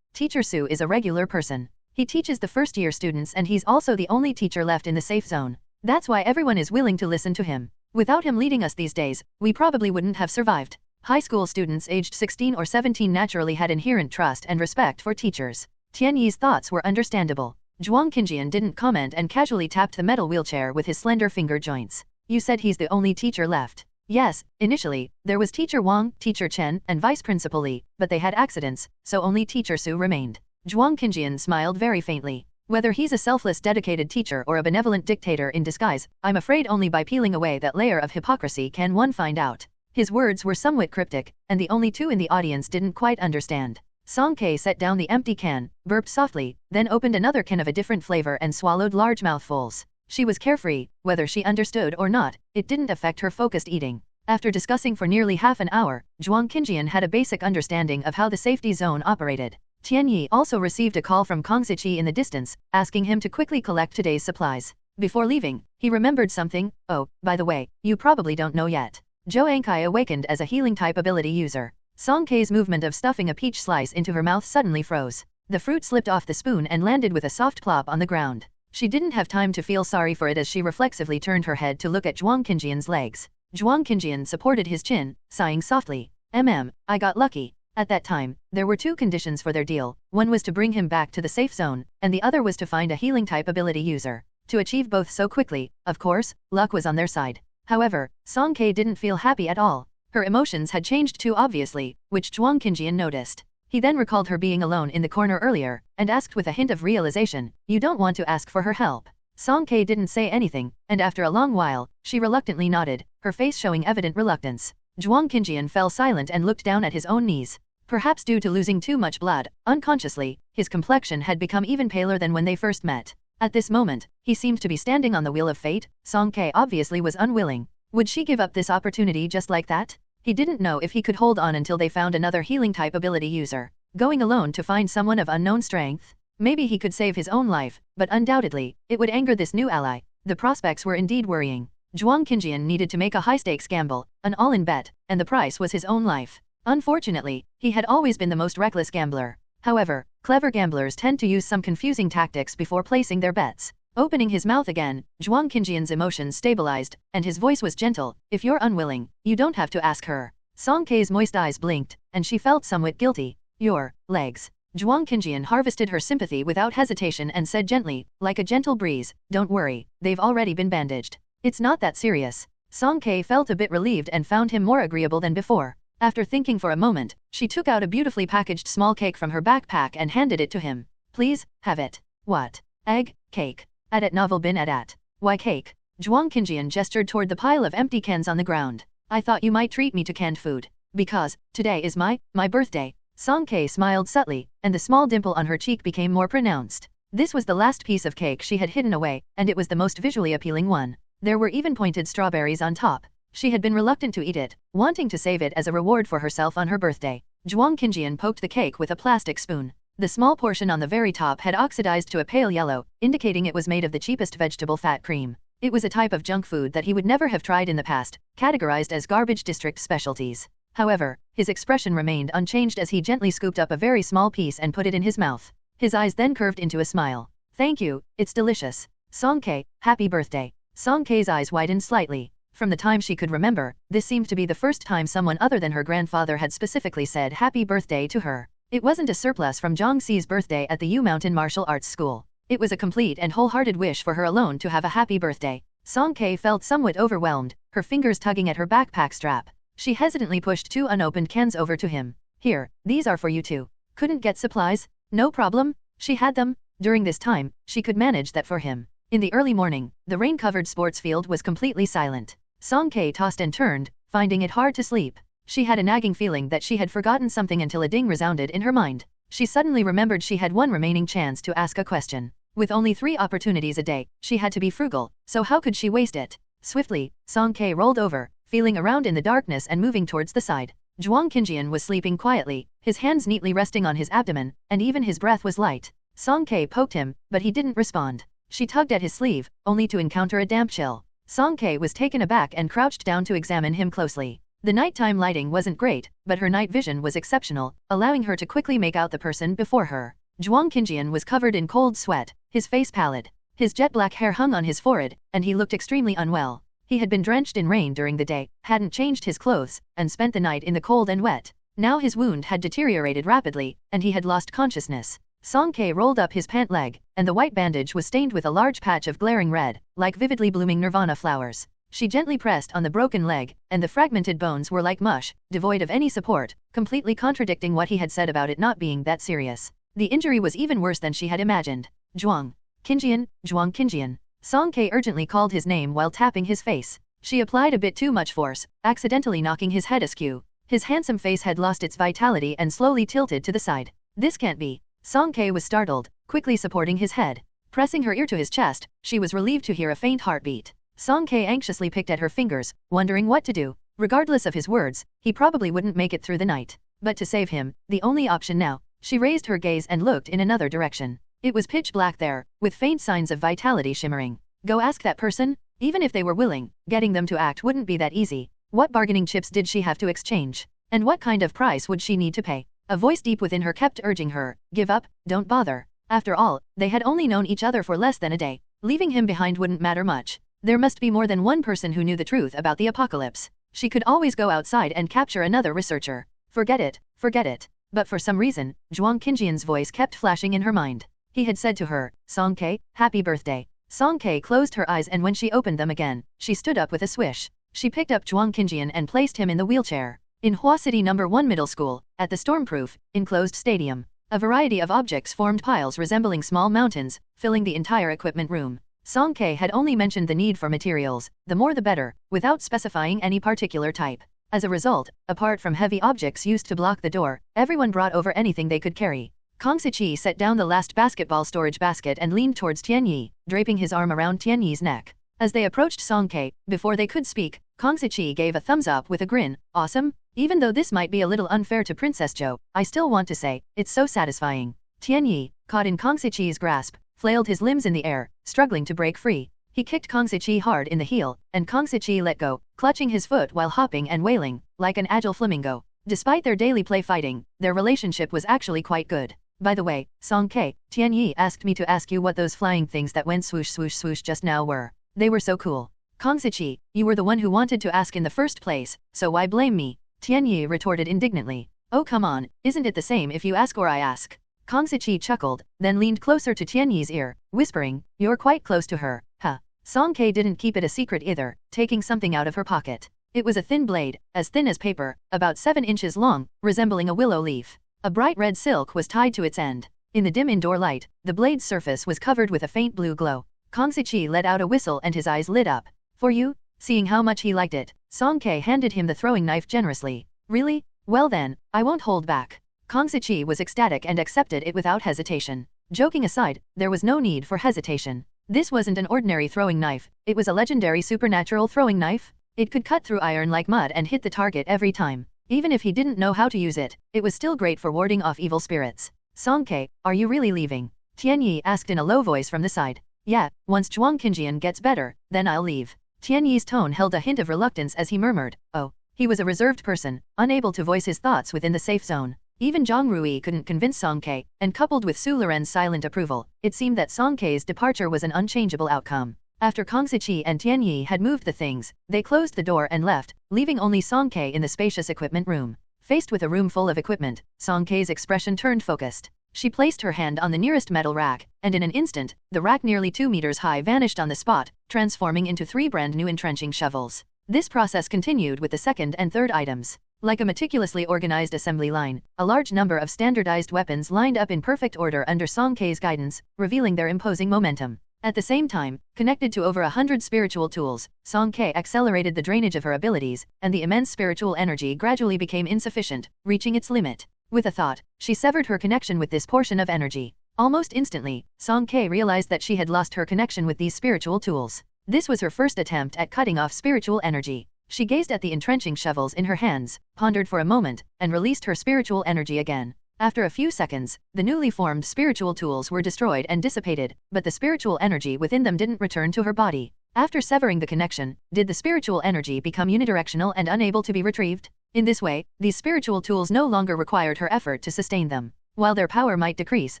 Teacher Su is a regular person. He teaches the first-year students and he's also the only teacher left in the safe zone. That's why everyone is willing to listen to him. Without him leading us these days, we probably wouldn't have survived. High school students aged 16 or 17 naturally had inherent trust and respect for teachers. Tianyi's thoughts were understandable. Zhuang Qinjian didn't comment and casually tapped the metal wheelchair with his slender finger joints. You said he's the only teacher left. Yes, initially, there was Teacher Wang, Teacher Chen, and Vice Principal Li, but they had accidents, so only Teacher Su remained. Zhuang Qinjian smiled very faintly. Whether he's a selfless dedicated teacher or a benevolent dictator in disguise, I'm afraid only by peeling away that layer of hypocrisy can one find out. His words were somewhat cryptic, and the only two in the audience didn't quite understand. Song Ke set down the empty can, burped softly, then opened another can of a different flavor and swallowed large mouthfuls. She was carefree, whether she understood or not, it didn't affect her focused eating. After discussing for nearly half an hour, Zhuang Qinjian had a basic understanding of how the safety zone operated. Tianyi also received a call from Kong Ziqi in the distance, asking him to quickly collect today's supplies. Before leaving, he remembered something. Oh, by the way, you probably don't know yet. Zhou Ankai awakened as a healing-type ability user. Song Ke's movement of stuffing a peach slice into her mouth suddenly froze. The fruit slipped off the spoon and landed with a soft plop on the ground. She didn't have time to feel sorry for it as she reflexively turned her head to look at Zhuang Qinjian's legs. Zhuang Qinjian supported his chin, sighing softly. I got lucky. At that time, there were two conditions for their deal. One was to bring him back to the safe zone, and the other was to find a healing-type ability user. To achieve both so quickly, of course, luck was on their side. However, Song Ke didn't feel happy at all. Her emotions had changed too obviously, which Zhuang Qinjian noticed. He then recalled her being alone in the corner earlier, and asked with a hint of realization, you don't want to ask for her help. Song Ke didn't say anything, and after a long while, she reluctantly nodded, her face showing evident reluctance. Zhuang Qinjian fell silent and looked down at his own knees. Perhaps due to losing too much blood, unconsciously, his complexion had become even paler than when they first met. At this moment, he seemed to be standing on the wheel of fate. Song Ke obviously was unwilling. Would she give up this opportunity just like that? He didn't know if he could hold on until they found another healing-type ability user. Going alone to find someone of unknown strength? Maybe he could save his own life, but undoubtedly, it would anger this new ally. The prospects were indeed worrying. Zhuang Qinjian needed to make a high-stakes gamble, an all-in bet, and the price was his own life. Unfortunately, he had always been the most reckless gambler. However, clever gamblers tend to use some confusing tactics before placing their bets. Opening his mouth again, Zhuang Qinjian's emotions stabilized, and his voice was gentle. If you're unwilling, you don't have to ask her. Song Ke's moist eyes blinked, and she felt somewhat guilty. Your legs. Zhuang Qinjian harvested her sympathy without hesitation and said gently, like a gentle breeze, don't worry, they've already been bandaged. It's not that serious. Song Ke felt a bit relieved and found him more agreeable than before. After thinking for a moment, she took out a beautifully packaged small cake from her backpack and handed it to him. Please, have it. What? Egg, cake. At novel bin at. Why cake? Zhuang Qinjian gestured toward the pile of empty cans on the ground. I thought you might treat me to canned food. Because, today is my birthday. Song Ke smiled subtly, and the small dimple on her cheek became more pronounced. This was the last piece of cake she had hidden away, and it was the most visually appealing one. There were even pointed strawberries on top. She had been reluctant to eat it, wanting to save it as a reward for herself on her birthday. Zhuang Qinjian poked the cake with a plastic spoon. The small portion on the very top had oxidized to a pale yellow, indicating it was made of the cheapest vegetable fat cream. It was a type of junk food that he would never have tried in the past, categorized as garbage district specialties. However, his expression remained unchanged as he gently scooped up a very small piece and put it in his mouth. His eyes then curved into a smile. Thank you, it's delicious. Song Ke, happy birthday. Song Ke's eyes widened slightly. From the time she could remember, this seemed to be the first time someone other than her grandfather had specifically said happy birthday to her. It wasn't a surplus from Zhang Xi's birthday at the Yu Mountain Martial Arts School. It was a complete and wholehearted wish for her alone to have a happy birthday. Song Ke felt somewhat overwhelmed, her fingers tugging at her backpack strap. She hesitantly pushed 2 unopened cans over to him. Here, these are for you too. Couldn't get supplies? No problem, she had them. During this time, she could manage that for him. In the early morning, the rain-covered sports field was completely silent. Song Ke tossed and turned, finding it hard to sleep. She had a nagging feeling that she had forgotten something until a ding resounded in her mind. She suddenly remembered she had one remaining chance to ask a question. With only 3 opportunities a day, she had to be frugal, so how could she waste it? Swiftly, Song Ke rolled over, feeling around in the darkness and moving towards the side. Zhuang Qinjian was sleeping quietly, his hands neatly resting on his abdomen, and even his breath was light. Song Ke poked him, but he didn't respond. She tugged at his sleeve, only to encounter a damp chill. Song Ke was taken aback and crouched down to examine him closely. The nighttime lighting wasn't great, but her night vision was exceptional, allowing her to quickly make out the person before her. Zhuang Qinjian was covered in cold sweat, his face pallid. His jet black hair hung on his forehead, and he looked extremely unwell. He had been drenched in rain during the day, hadn't changed his clothes, and spent the night in the cold and wet. Now his wound had deteriorated rapidly, and he had lost consciousness. Song Ke rolled up his pant leg, and the white bandage was stained with a large patch of glaring red, like vividly blooming nirvana flowers. She gently pressed on the broken leg, and the fragmented bones were like mush, devoid of any support, completely contradicting what he had said about it not being that serious. The injury was even worse than she had imagined. Zhuang Qinjian. Song Ke urgently called his name while tapping his face. She applied a bit too much force, accidentally knocking his head askew. His handsome face had lost its vitality and slowly tilted to the side. This can't be. Song Ke was startled, quickly supporting his head. Pressing her ear to his chest, she was relieved to hear a faint heartbeat. Song Ke anxiously picked at her fingers, wondering what to do. Regardless of his words, he probably wouldn't make it through the night. But to save him, the only option now. She raised her gaze and looked in another direction. It was pitch black there, with faint signs of vitality shimmering. Go ask that person? Even if they were willing, getting them to act wouldn't be that easy. What bargaining chips did she have to exchange? And what kind of price would she need to pay? A voice deep within her kept urging her, give up, don't bother. After all, they had only known each other for less than a day. Leaving him behind wouldn't matter much. There must be more than one person who knew the truth about the apocalypse. She could always go outside and capture another researcher. Forget it. But for some reason, Zhuang Qinjian's voice kept flashing in her mind. He had said to her, Song Ke, happy birthday. Song Ke closed her eyes, and when she opened them again, she stood up with a swish. She picked up Zhuang Qinjian and placed him in the wheelchair. In Hua City No. 1 Middle School, at the stormproof, enclosed stadium, a variety of objects formed piles resembling small mountains, filling the entire equipment room. Song Ke had only mentioned the need for materials, the more the better, without specifying any particular type. As a result, apart from heavy objects used to block the door, everyone brought over anything they could carry. Kang Siqi set down the last basketball storage basket and leaned towards Tianyi, draping his arm around Tianyi's neck. As they approached Song Ke, before they could speak, Kang Siqi gave a thumbs up with a grin. Awesome? Even though this might be a little unfair to Princess Zhou, I still want to say, it's so satisfying. Tianyi, caught in Kang Siqi's grasp, flailed his limbs in the air, struggling to break free. He kicked Kang Siqi hard in the heel, and Kang Siqi let go, clutching his foot while hopping and wailing, like an agile flamingo. Despite their daily play fighting, their relationship was actually quite good. By the way, Song Ke, Tianyi asked me to ask you what those flying things that went swoosh swoosh swoosh just now were. They were so cool. Kang Siqi, you were the one who wanted to ask in the first place, so why blame me? Tianyi retorted indignantly. Oh come on, isn't it the same if you ask or I ask? Kang Siqi chuckled, then leaned closer to Tianyi's ear, whispering, you're quite close to her, huh? Song Ke didn't keep it a secret either, taking something out of her pocket. It was a thin blade, as thin as paper, about 7 inches long, resembling a willow leaf. A bright red silk was tied to its end. In the dim indoor light, the blade's surface was covered with a faint blue glow. Kang Siqi let out a whistle and his eyes lit up. For you? Seeing how much he liked it, Song Ke handed him the throwing knife generously. Really? Well then, I won't hold back. Kang Siqi was ecstatic and accepted it without hesitation. Joking aside, there was no need for hesitation. This wasn't an ordinary throwing knife, it was a legendary supernatural throwing knife. It could cut through iron like mud and hit the target every time. Even if he didn't know how to use it, it was still great for warding off evil spirits. Song-K, are you really leaving? Tianyi asked in a low voice from the side. Yeah, once Zhuang Qinjian gets better, then I'll leave. Tianyi's tone held a hint of reluctance as he murmured, oh. He was a reserved person, unable to voice his thoughts within the safe zone. Even Zhang Rui couldn't convince Song-K, and coupled with Su Luren's silent approval, it seemed that Song-K's departure was an unchangeable outcome. After Kang Ziqi and Tianyi had moved the things, they closed the door and left, leaving only Song-K in the spacious equipment room. Faced with a room full of equipment, Song-K's expression turned focused. She placed her hand on the nearest metal rack, and in an instant, the rack nearly 2 meters high vanished on the spot, transforming into 3 brand new entrenching shovels. This process continued with the second and third items. Like a meticulously organized assembly line, a large number of standardized weapons lined up in perfect order under Song-K's guidance, revealing their imposing momentum. At the same time, connected to over 100 spiritual tools, Song-K accelerated the drainage of her abilities, and the immense spiritual energy gradually became insufficient, reaching its limit. With a thought, she severed her connection with this portion of energy. Almost instantly, Song-K realized that she had lost her connection with these spiritual tools. This was her first attempt at cutting off spiritual energy. She gazed at the entrenching shovels in her hands, pondered for a moment, and released her spiritual energy again. After a few seconds, the newly formed spiritual tools were destroyed and dissipated, but the spiritual energy within them didn't return to her body. After severing the connection, did the spiritual energy become unidirectional and unable to be retrieved? In this way, these spiritual tools no longer required her effort to sustain them. While their power might decrease,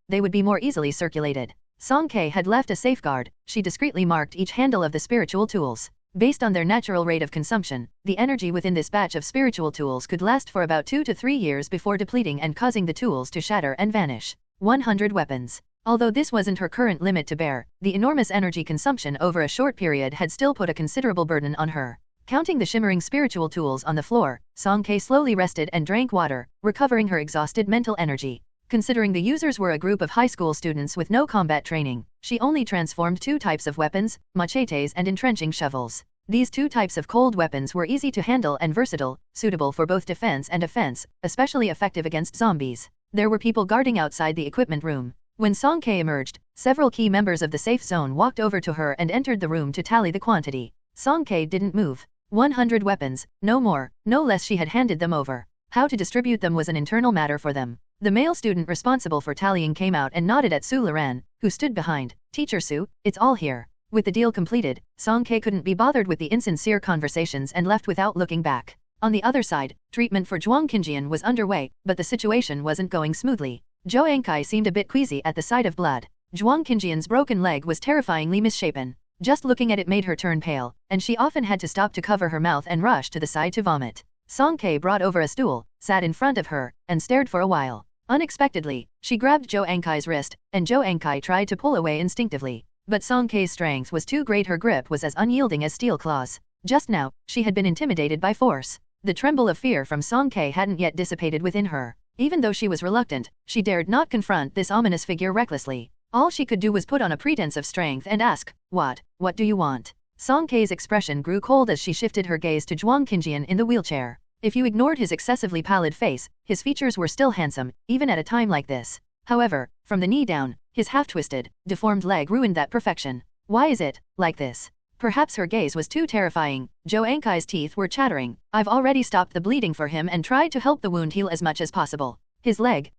they would be more easily circulated. Song-K had left a safeguard. She discreetly marked each handle of the spiritual tools. Based on their natural rate of consumption, the energy within this batch of spiritual tools could last for about 2 to 3 years before depleting and causing the tools to shatter and vanish. 100 weapons. Although this wasn't her current limit to bear, the enormous energy consumption over a short period had still put a considerable burden on her. Counting the shimmering spiritual tools on the floor, Song-K slowly rested and drank water, recovering her exhausted mental energy. Considering the users were a group of high school students with no combat training, she only transformed 2 types of weapons, machetes and entrenching shovels. These 2 types of cold weapons were easy to handle and versatile, suitable for both defense and offense, especially effective against zombies. There were people guarding outside the equipment room. When Song-K emerged, several key members of the safe zone walked over to her and entered the room to tally the quantity. Song-K didn't move. 100 weapons, no more, no less. She had handed them over. How to distribute them was an internal matter for them. The male student responsible for tallying came out and nodded at Su Luren, who stood behind. Teacher Su, it's all here. With the deal completed, Song-K couldn't be bothered with the insincere conversations and left without looking back. On the other side, treatment for Zhuang Qinjian was underway, but the situation wasn't going smoothly. Zhou Enkai seemed a bit queasy at the sight of blood. Zhuang Qinjian's broken leg was terrifyingly misshapen. Just looking at it made her turn pale, and she often had to stop to cover her mouth and rush to the side to vomit. Song-K brought over a stool, sat in front of her, and stared for a while. Unexpectedly, she grabbed Zhou Enkai's wrist, and Zhou Enkai tried to pull away instinctively. But Song-K's strength was too great. Her grip was as unyielding as steel claws. Just now, she had been intimidated by force. The tremble of fear from Song-K hadn't yet dissipated within her. Even though she was reluctant, she dared not confront this ominous figure recklessly. All she could do was put on a pretense of strength and ask, What do you want? Song-K's expression grew cold as she shifted her gaze to Zhuang Qinjian in the wheelchair. If you ignored his excessively pallid face, his features were still handsome, even at a time like this. However, from the knee down, his half-twisted, deformed leg ruined that perfection. Why is it like this? Perhaps her gaze was too terrifying. Zhou Enkai's teeth were chattering. I've already stopped the bleeding for him and tried to help the wound heal as much as possible. His leg,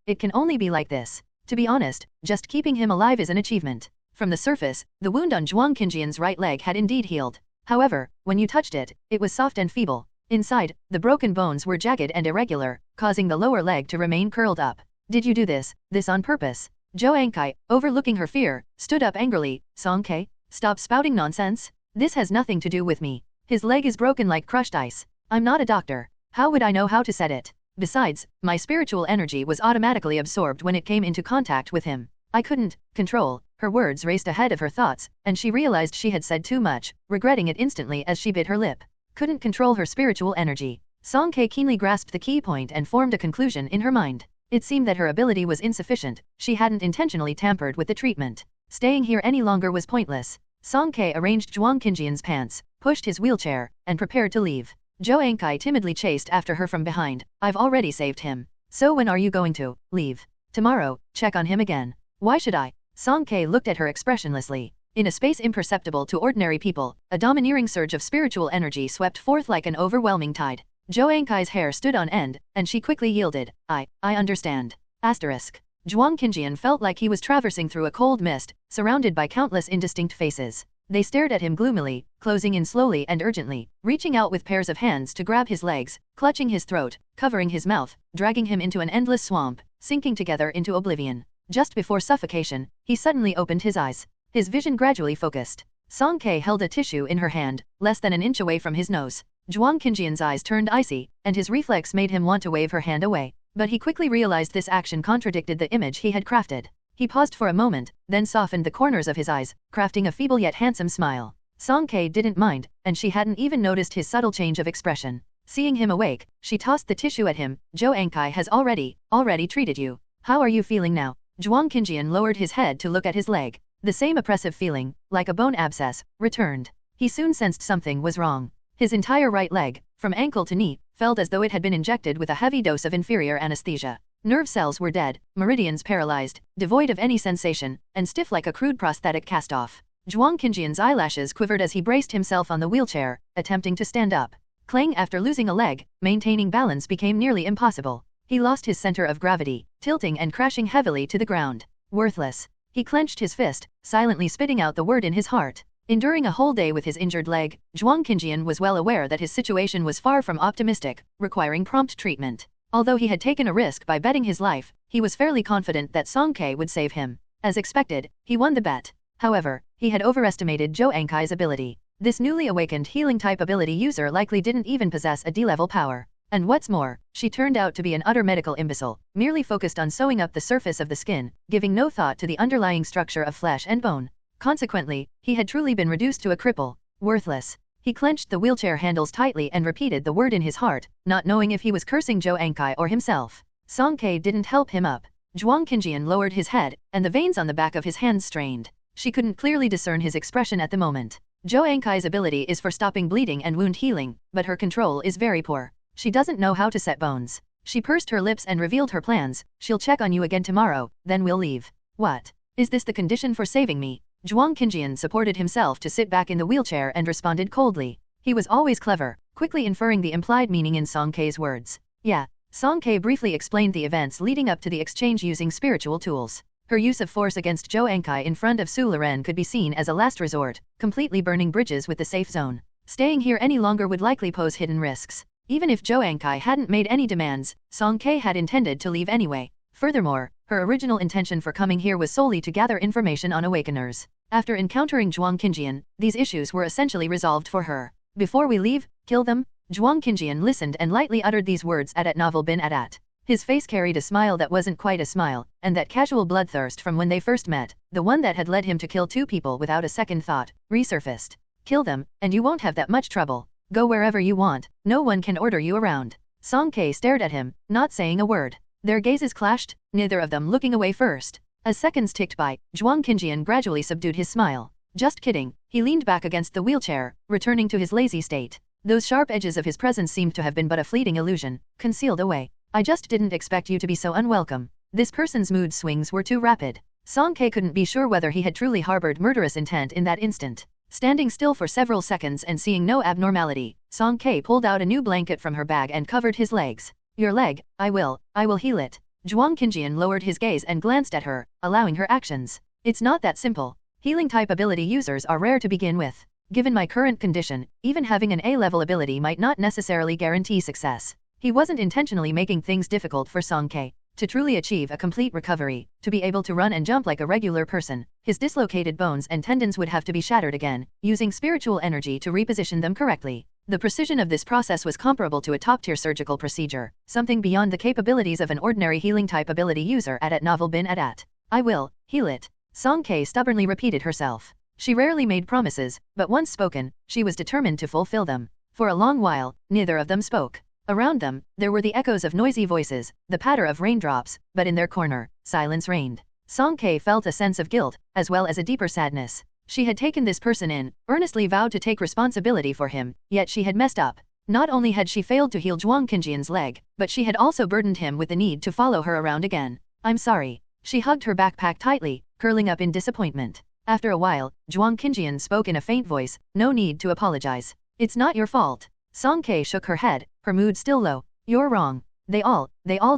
it can only be like this. To be honest, just keeping him alive is an achievement. From the surface, the wound on Zhuang Qinjian's right leg had indeed healed. However, when you touched it, it was soft and feeble. Inside, the broken bones were jagged and irregular, causing the lower leg to remain curled up. Did you do this on purpose? Zhou Enkai, overlooking her fear, stood up angrily. Song-K, stop spouting nonsense. This has nothing to do with me. His leg is broken like crushed ice. I'm not a doctor. How would I know how to set it? Besides, my spiritual energy was automatically absorbed when it came into contact with him. I couldn't control. Her words raced ahead of her thoughts, and she realized she had said too much, regretting it instantly as she bit her lip. Couldn't control her spiritual energy. Song-K keenly grasped the key point and formed a conclusion in her mind. It seemed that her ability was insufficient. She hadn't intentionally tampered with the treatment. Staying here any longer was pointless. Song-K arranged Zhuang Qinjian's pants, pushed his wheelchair, and prepared to leave. Zhou Enkai timidly chased after her from behind. I've already saved him. So when are you going to leave? Tomorrow, check on him again. Why should I? Song-K looked at her expressionlessly. In a space imperceptible to ordinary people, a domineering surge of spiritual energy swept forth like an overwhelming tide. Zhou Ankai's hair stood on end, and she quickly yielded. I understand. Asterisk. Zhuang Qinjian felt like he was traversing through a cold mist, surrounded by countless indistinct faces. They stared at him gloomily, closing in slowly and urgently, reaching out with pairs of hands to grab his legs, clutching his throat, covering his mouth, dragging him into an endless swamp, sinking together into oblivion. Just before suffocation, he suddenly opened his eyes. His vision gradually focused. Song Ke held a tissue in her hand, less than an inch away from his nose. Zhuang Qinjian's eyes turned icy, and his reflex made him want to wave her hand away. But he quickly realized this action contradicted the image he had crafted. He paused for a moment, then softened the corners of his eyes, crafting a feeble yet handsome smile. Song Ke didn't mind, and she hadn't even noticed his subtle change of expression. Seeing him awake, she tossed the tissue at him. Zhou Ankai has already treated you. How are you feeling now? Zhuang Qinjian lowered his head to look at his leg. The same oppressive feeling, like a bone abscess, returned. He soon sensed something was wrong. His entire right leg, from ankle to knee, felt as though it had been injected with a heavy dose of inferior anesthesia. Nerve cells were dead, meridians paralyzed, devoid of any sensation, and stiff like a crude prosthetic cast-off. Zhuang Qinjian's eyelashes quivered as he braced himself on the wheelchair, attempting to stand up. Clang, after losing a leg, maintaining balance became nearly impossible. He lost his center of gravity, tilting and crashing heavily to the ground. Worthless. He clenched his fist, silently spitting out the word in his heart. Enduring a whole day with his injured leg, Zhuang Qinjian was well aware that his situation was far from optimistic, requiring prompt treatment. Although he had taken a risk by betting his life, he was fairly confident that Song Ke would save him. As expected, he won the bet. However, he had overestimated Zhou Ankai's ability. This newly awakened healing-type ability user likely didn't even possess a D-level power. And what's more, she turned out to be an utter medical imbecile, merely focused on sewing up the surface of the skin, giving no thought to the underlying structure of flesh and bone. Consequently, he had truly been reduced to a cripple. Worthless. He clenched the wheelchair handles tightly and repeated the word in his heart, not knowing if he was cursing Zhou Ankai or himself. Song Ke didn't help him up. Zhuang Qinjian lowered his head, and the veins on the back of his hands strained. She couldn't clearly discern his expression at the moment. Zhou Ankai's ability is for stopping bleeding and wound healing, but her control is very poor. She doesn't know how to set bones. She pursed her lips and revealed her plans. She'll check on you again tomorrow, then we'll leave. What? Is this the condition for saving me? Zhuang Qinjian supported himself to sit back in the wheelchair and responded coldly. He was always clever, quickly inferring the implied meaning in Song Ke's words. Yeah. Song Ke briefly explained the events leading up to the exchange using spiritual tools. Her use of force against Zhou Ankai in front of Su Liren could be seen as a last resort, completely burning bridges with the safe zone. Staying here any longer would likely pose hidden risks. Even if Zhou Ankai hadn't made any demands, Song Ke had intended to leave anyway. Furthermore, her original intention for coming here was solely to gather information on awakeners. After encountering Zhuang Qinjian, these issues were essentially resolved for her. Before we leave, kill them? Zhuang Qinjian listened and lightly uttered these words at Novel bin Adat. His face carried a smile that wasn't quite a smile, and that casual bloodthirst from when they first met, the one that had led him to kill two people without a second thought, resurfaced. Kill them, and you won't have that much trouble. Go wherever you want, no one can order you around. Song Ke stared at him, not saying a word. Their gazes clashed, neither of them looking away first. As seconds ticked by, Zhuang Qinjian gradually subdued his smile. Just kidding, he leaned back against the wheelchair, returning to his lazy state. Those sharp edges of his presence seemed to have been but a fleeting illusion, concealed away. I just didn't expect you to be so unwelcome. This person's mood swings were too rapid. Song Ke couldn't be sure whether he had truly harbored murderous intent in that instant. Standing still for several seconds and seeing no abnormality, Song Ke pulled out a new blanket from her bag and covered his legs. Your leg, I will heal it. Zhuang Qinjian lowered his gaze and glanced at her, allowing her actions. It's not that simple. Healing-type ability users are rare to begin with. Given my current condition, even having an A-level ability might not necessarily guarantee success. He wasn't intentionally making things difficult for Song Ke. To truly achieve a complete recovery, to be able to run and jump like a regular person, his dislocated bones and tendons would have to be shattered again, using spiritual energy to reposition them correctly. The precision of this process was comparable to a top-tier surgical procedure, something beyond the capabilities of an ordinary healing-type ability user at Novel bin Adat. I will heal it. Song Ke stubbornly repeated herself. She rarely made promises, but once spoken, she was determined to fulfill them. For a long while, neither of them spoke. Around them, there were the echoes of noisy voices, the patter of raindrops, but in their corner, silence reigned. Song Ke felt a sense of guilt, as well as a deeper sadness. She had taken this person in, earnestly vowed to take responsibility for him, yet she had messed up. Not only had she failed to heal Zhuang Qinjian's leg, but she had also burdened him with the need to follow her around again. I'm sorry. She hugged her backpack tightly, curling up in disappointment. After a while, Zhuang Qinjian spoke in a faint voice, no need to apologize. It's not your fault. Song Kei shook her head, her mood still low. You're wrong. They all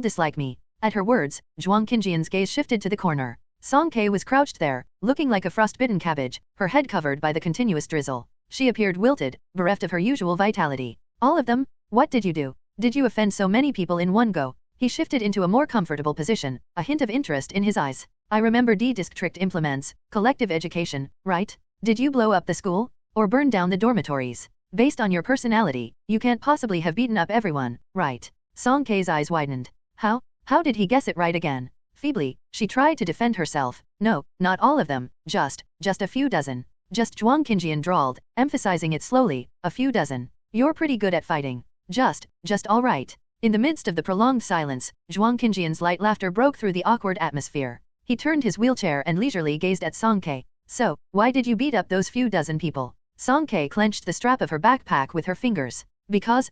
dislike me. At her words, Zhuang Qinjian's gaze shifted to the corner. Song Kei was crouched there, looking like a frostbitten cabbage, her head covered by the continuous drizzle. She appeared wilted, bereft of her usual vitality. All of them? What did you do? Did you offend so many people in one go? He shifted into a more comfortable position, a hint of interest in his eyes. I remember district implements, collective education, right? Did you blow up the school? Or burn down the dormitories? Based on your personality, you can't possibly have beaten up everyone, right? Song Kei's eyes widened. How did he guess it right again? Feebly, she tried to defend herself. No, not all of them, just a few dozen. Just Zhuang Qinjian drawled, emphasizing it slowly, a few dozen. You're pretty good at fighting. Just all right. In the midst of the prolonged silence, Zhuang Qinjian's light laughter broke through the awkward atmosphere. He turned his wheelchair and leisurely gazed at Song Kei. So, why did you beat up those few dozen people? Song Kei clenched the strap of her backpack with her fingers. Because.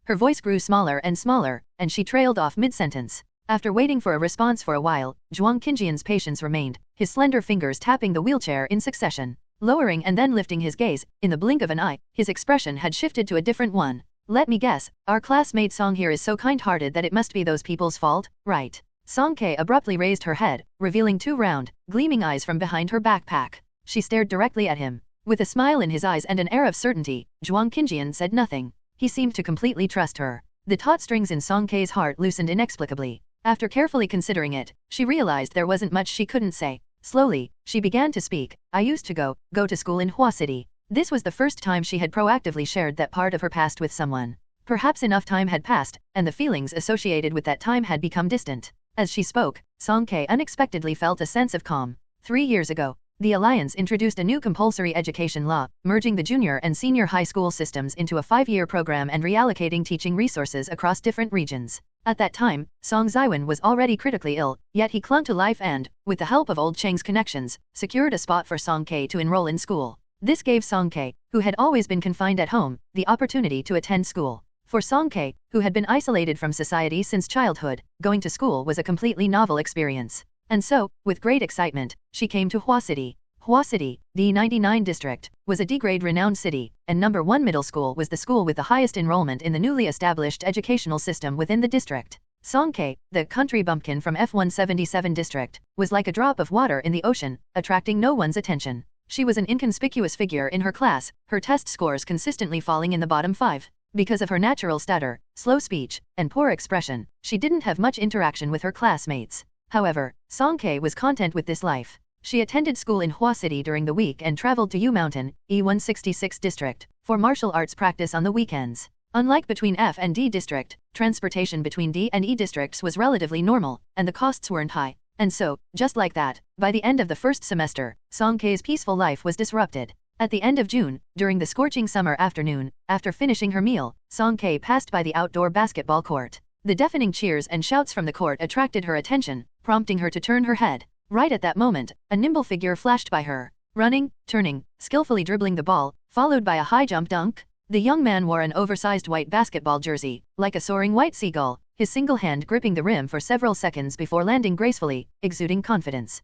Her voice grew smaller, and she trailed off mid-sentence. After waiting for a response for a while, Zhuang Qinjian's patience remained, his slender fingers tapping the wheelchair in succession. Lowering and then lifting his gaze, in the blink of an eye, his expression had shifted to a different one. Let me guess, our classmate Song here is so kind-hearted that it must be those people's fault, right? Song Kei abruptly raised her head, revealing two round, gleaming eyes from behind her backpack. She stared directly at him. With a smile in his eyes and an air of certainty, Zhuang Qinjian said nothing. He seemed to completely trust her. The taut strings in Song Kei's heart loosened inexplicably. After carefully considering it, she realized there wasn't much she couldn't say. Slowly, she began to speak. I used to go to school in Hua City. This was the first time she had proactively shared that part of her past with someone. Perhaps enough time had passed, and the feelings associated with that time had become distant. As she spoke, Song Kei unexpectedly felt a sense of calm. 3 years ago, the Alliance introduced a new compulsory education law, merging the junior and senior high school systems into a 5-year program and reallocating teaching resources across different regions. At that time, Song Ziwen was already critically ill, yet he clung to life and, with the help of old Cheng's connections, secured a spot for Song Kei to enroll in school. This gave Song Kei, who had always been confined at home, the opportunity to attend school. For Song Kei, who had been isolated from society since childhood, going to school was a completely novel experience. And so, with great excitement, she came to Hua City. Hua City, the 99 district, was a D-grade renowned city, and number 1 middle school was the school with the highest enrollment in the newly established educational system within the district. Song Kei, the country bumpkin from F177 district, was like a drop of water in the ocean, attracting no one's attention. She was an inconspicuous figure in her class, her test scores consistently falling in the bottom 5. Because of her natural stutter, slow speech, and poor expression, she didn't have much interaction with her classmates. However, Song Kei was content with this life. She attended school in Hua City during the week and traveled to Yu Mountain, E166 district, for martial arts practice on the weekends. Unlike between F and D district, transportation between D and E districts was relatively normal, and the costs weren't high. And so, just like that, by the end of the first semester, Song Kei's peaceful life was disrupted. At the end of June, during the scorching summer afternoon, after finishing her meal, Song Kei passed by the outdoor basketball court. The deafening cheers and shouts from the court attracted her attention, prompting her to turn her head. Right at that moment, a nimble figure flashed by her. Running, turning, skillfully dribbling the ball, followed by a high jump dunk. The young man wore an oversized white basketball jersey, like a soaring white seagull, his single hand gripping the rim for several seconds before landing gracefully, exuding confidence.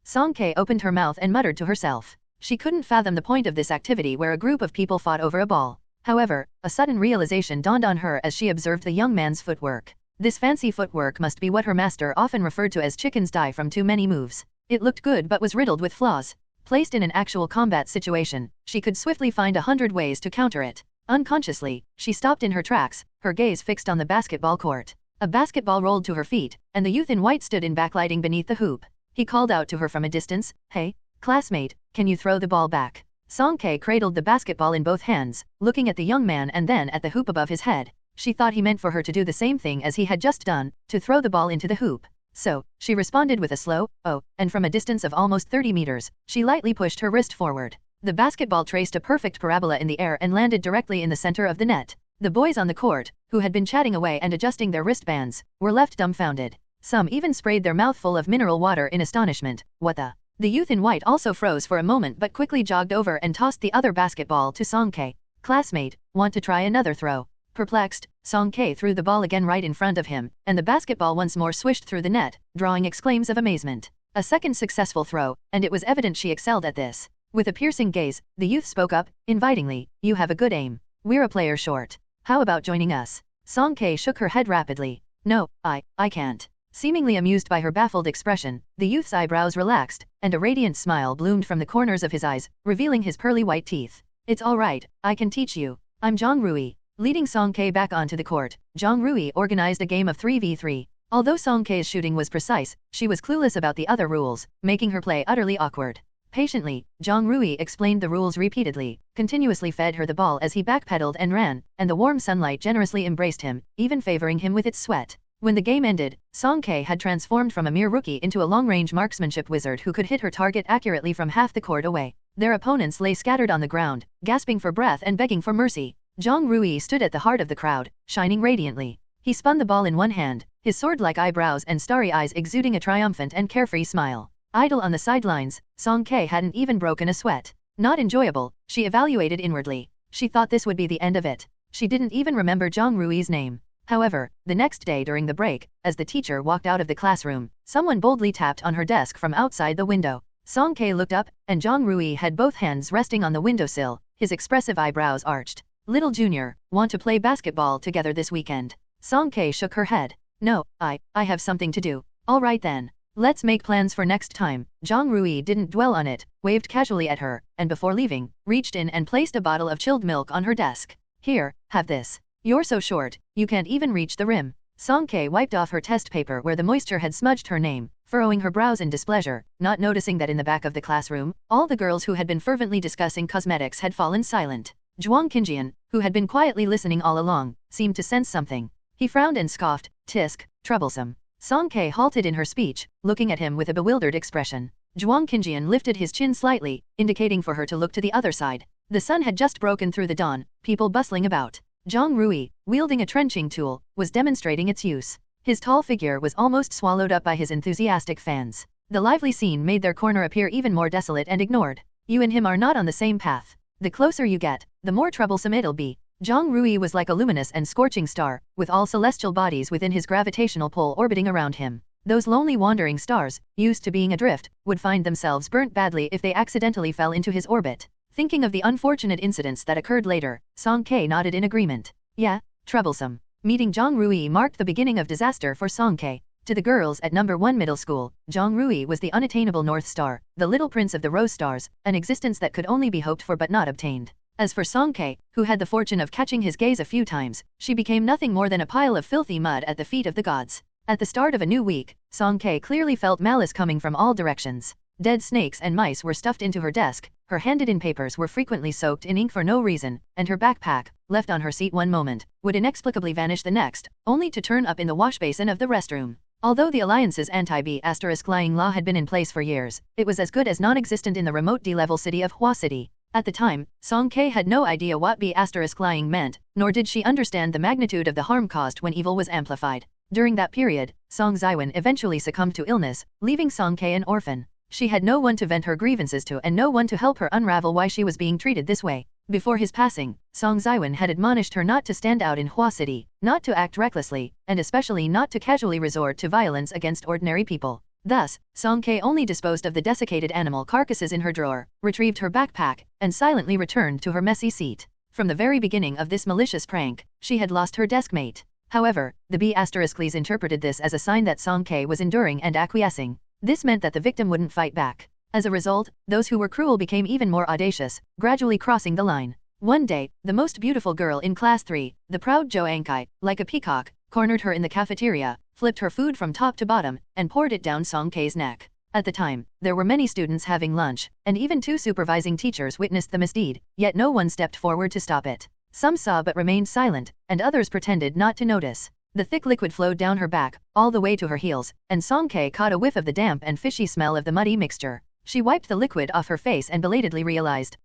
Song Kei opened her mouth and muttered to herself. She couldn't fathom the point of this activity where a group of people fought over a ball. However, a sudden realization dawned on her as she observed the young man's footwork. This fancy footwork must be what her master often referred to as chickens die from too many moves. It looked good but was riddled with flaws. Placed in an actual combat situation, she could swiftly find 100 ways to counter it. Unconsciously, she stopped in her tracks, her gaze fixed on the basketball court. A basketball rolled to her feet, and the youth in white stood in backlighting beneath the hoop. He called out to her from a distance, "Hey, classmate, can you throw the ball back?" Song Kei cradled the basketball in both hands, looking at the young man and then at the hoop above his head. She thought he meant for her to do the same thing as he had just done, to throw the ball into the hoop. So, she responded with a slow, "Oh," and from a distance of almost 30 meters, she lightly pushed her wrist forward. The basketball traced a perfect parabola in the air and landed directly in the center of the net. The boys on the court, who had been chatting away and adjusting their wristbands, were left dumbfounded. Some even sprayed their mouth full of mineral water in astonishment. What the? The youth in white also froze for a moment but quickly jogged over and tossed the other basketball to Song Kei. "Classmate, want to try another throw?" Perplexed, Song Kei threw the ball again right in front of him, and the basketball once more swished through the net, drawing exclaims of amazement. A second successful throw, and it was evident she excelled at this. With a piercing gaze, the youth spoke up, invitingly, "You have a good aim. We're a player short. How about joining us? Song Kei shook her head rapidly. No, I can't. Seemingly amused by her baffled expression, the youth's eyebrows relaxed, and a radiant smile bloomed from the corners of his eyes, revealing his pearly white teeth. It's all right, I can teach you. I'm Zhang Rui. Leading Song Kei back onto the court, Zhang Rui organized a game of 3v3. Although Song Kei's shooting was precise, she was clueless about the other rules, making her play utterly awkward. Patiently, Zhang Rui explained the rules repeatedly, continuously fed her the ball as he backpedaled and ran, and the warm sunlight generously embraced him, even favoring him with its sweat. When the game ended, Song Kei had transformed from a mere rookie into a long-range marksmanship wizard who could hit her target accurately from half the court away. Their opponents lay scattered on the ground, gasping for breath and begging for mercy. Zhang Rui stood at the heart of the crowd, shining radiantly. He spun the ball in one hand, his sword-like eyebrows and starry eyes exuding a triumphant and carefree smile. Idle on the sidelines, Song Kei hadn't even broken a sweat. Not enjoyable, she evaluated inwardly. She thought this would be the end of it. She didn't even remember Zhang Rui's name. However, the next day during the break, as the teacher walked out of the classroom, someone boldly tapped on her desk from outside the window. Song Kei looked up, and Zhang Rui had both hands resting on the windowsill, his expressive eyebrows arched. Little Junior, want to play basketball together this weekend? Song Kei shook her head. No, I have something to do. All right then. Let's make plans for next time. Zhang Rui didn't dwell on it, waved casually at her, and before leaving, reached in and placed a bottle of chilled milk on her desk. Here, have this. You're so short, you can't even reach the rim. Song Kei wiped off her test paper where the moisture had smudged her name, furrowing her brows in displeasure, not noticing that in the back of the classroom, all the girls who had been fervently discussing cosmetics had fallen silent. Zhuang Qingjian, who had been quietly listening all along, seemed to sense something. He frowned and scoffed, "Tisk, troublesome." Song Kei halted in her speech, looking at him with a bewildered expression. Zhuang Qingjian lifted his chin slightly, indicating for her to look to the other side. The sun had just broken through the dawn, people bustling about. Zhang Rui, wielding a trenching tool, was demonstrating its use. His tall figure was almost swallowed up by his enthusiastic fans. The lively scene made their corner appear even more desolate and ignored. You and him are not on the same path. The closer you get, the more troublesome it'll be. Zhang Rui was like a luminous and scorching star, with all celestial bodies within his gravitational pull orbiting around him. Those lonely wandering stars, used to being adrift, would find themselves burnt badly if they accidentally fell into his orbit. Thinking of the unfortunate incidents that occurred later, Song Kei nodded in agreement. Yeah, troublesome. Meeting Zhang Rui marked the beginning of disaster for Song Kei. To the girls at No. 1 middle school, Zhang Rui was the unattainable North Star, the little prince of the Rose Stars, an existence that could only be hoped for but not obtained. As for Song Kei, who had the fortune of catching his gaze a few times, she became nothing more than a pile of filthy mud at the feet of the gods. At the start of a new week, Song Kei clearly felt malice coming from all directions. Dead snakes and mice were stuffed into her desk, her handed-in papers were frequently soaked in ink for no reason, and her backpack, left on her seat one moment, would inexplicably vanish the next, only to turn up in the washbasin of the restroom. Although the Alliance's anti-B*lying law had been in place for years, it was as good as non-existent in the remote D-level city of Hua City. At the time, Song Kei had no idea what B*lying meant, nor did she understand the magnitude of the harm caused when evil was amplified. During that period, Song Ziwen eventually succumbed to illness, leaving Song Kei an orphan. She had no one to vent her grievances to and no one to help her unravel why she was being treated this way. Before his passing, Song Ziwen had admonished her not to stand out in Hua City, not to act recklessly, and especially not to casually resort to violence against ordinary people. Thus, Song Kei only disposed of the desiccated animal carcasses in her drawer, retrieved her backpack, and silently returned to her messy seat. From the very beginning of this malicious prank, she had lost her deskmate. However, the B****s interpreted this as a sign that Song Kei was enduring and acquiescing. This meant that the victim wouldn't fight back. As a result, those who were cruel became even more audacious, gradually crossing the line. One day, the most beautiful girl in Class 3, the proud Zhou Ankai, like a peacock, cornered her in the cafeteria, flipped her food from top to bottom, and poured it down Song Kei's neck. At the time, there were many students having lunch, and even 2 supervising teachers witnessed the misdeed, yet no one stepped forward to stop it. Some saw but remained silent, and others pretended not to notice. The thick liquid flowed down her back, all the way to her heels, and Song Kei caught a whiff of the damp and fishy smell of the muddy mixture. She wiped the liquid off her face and belatedly realized,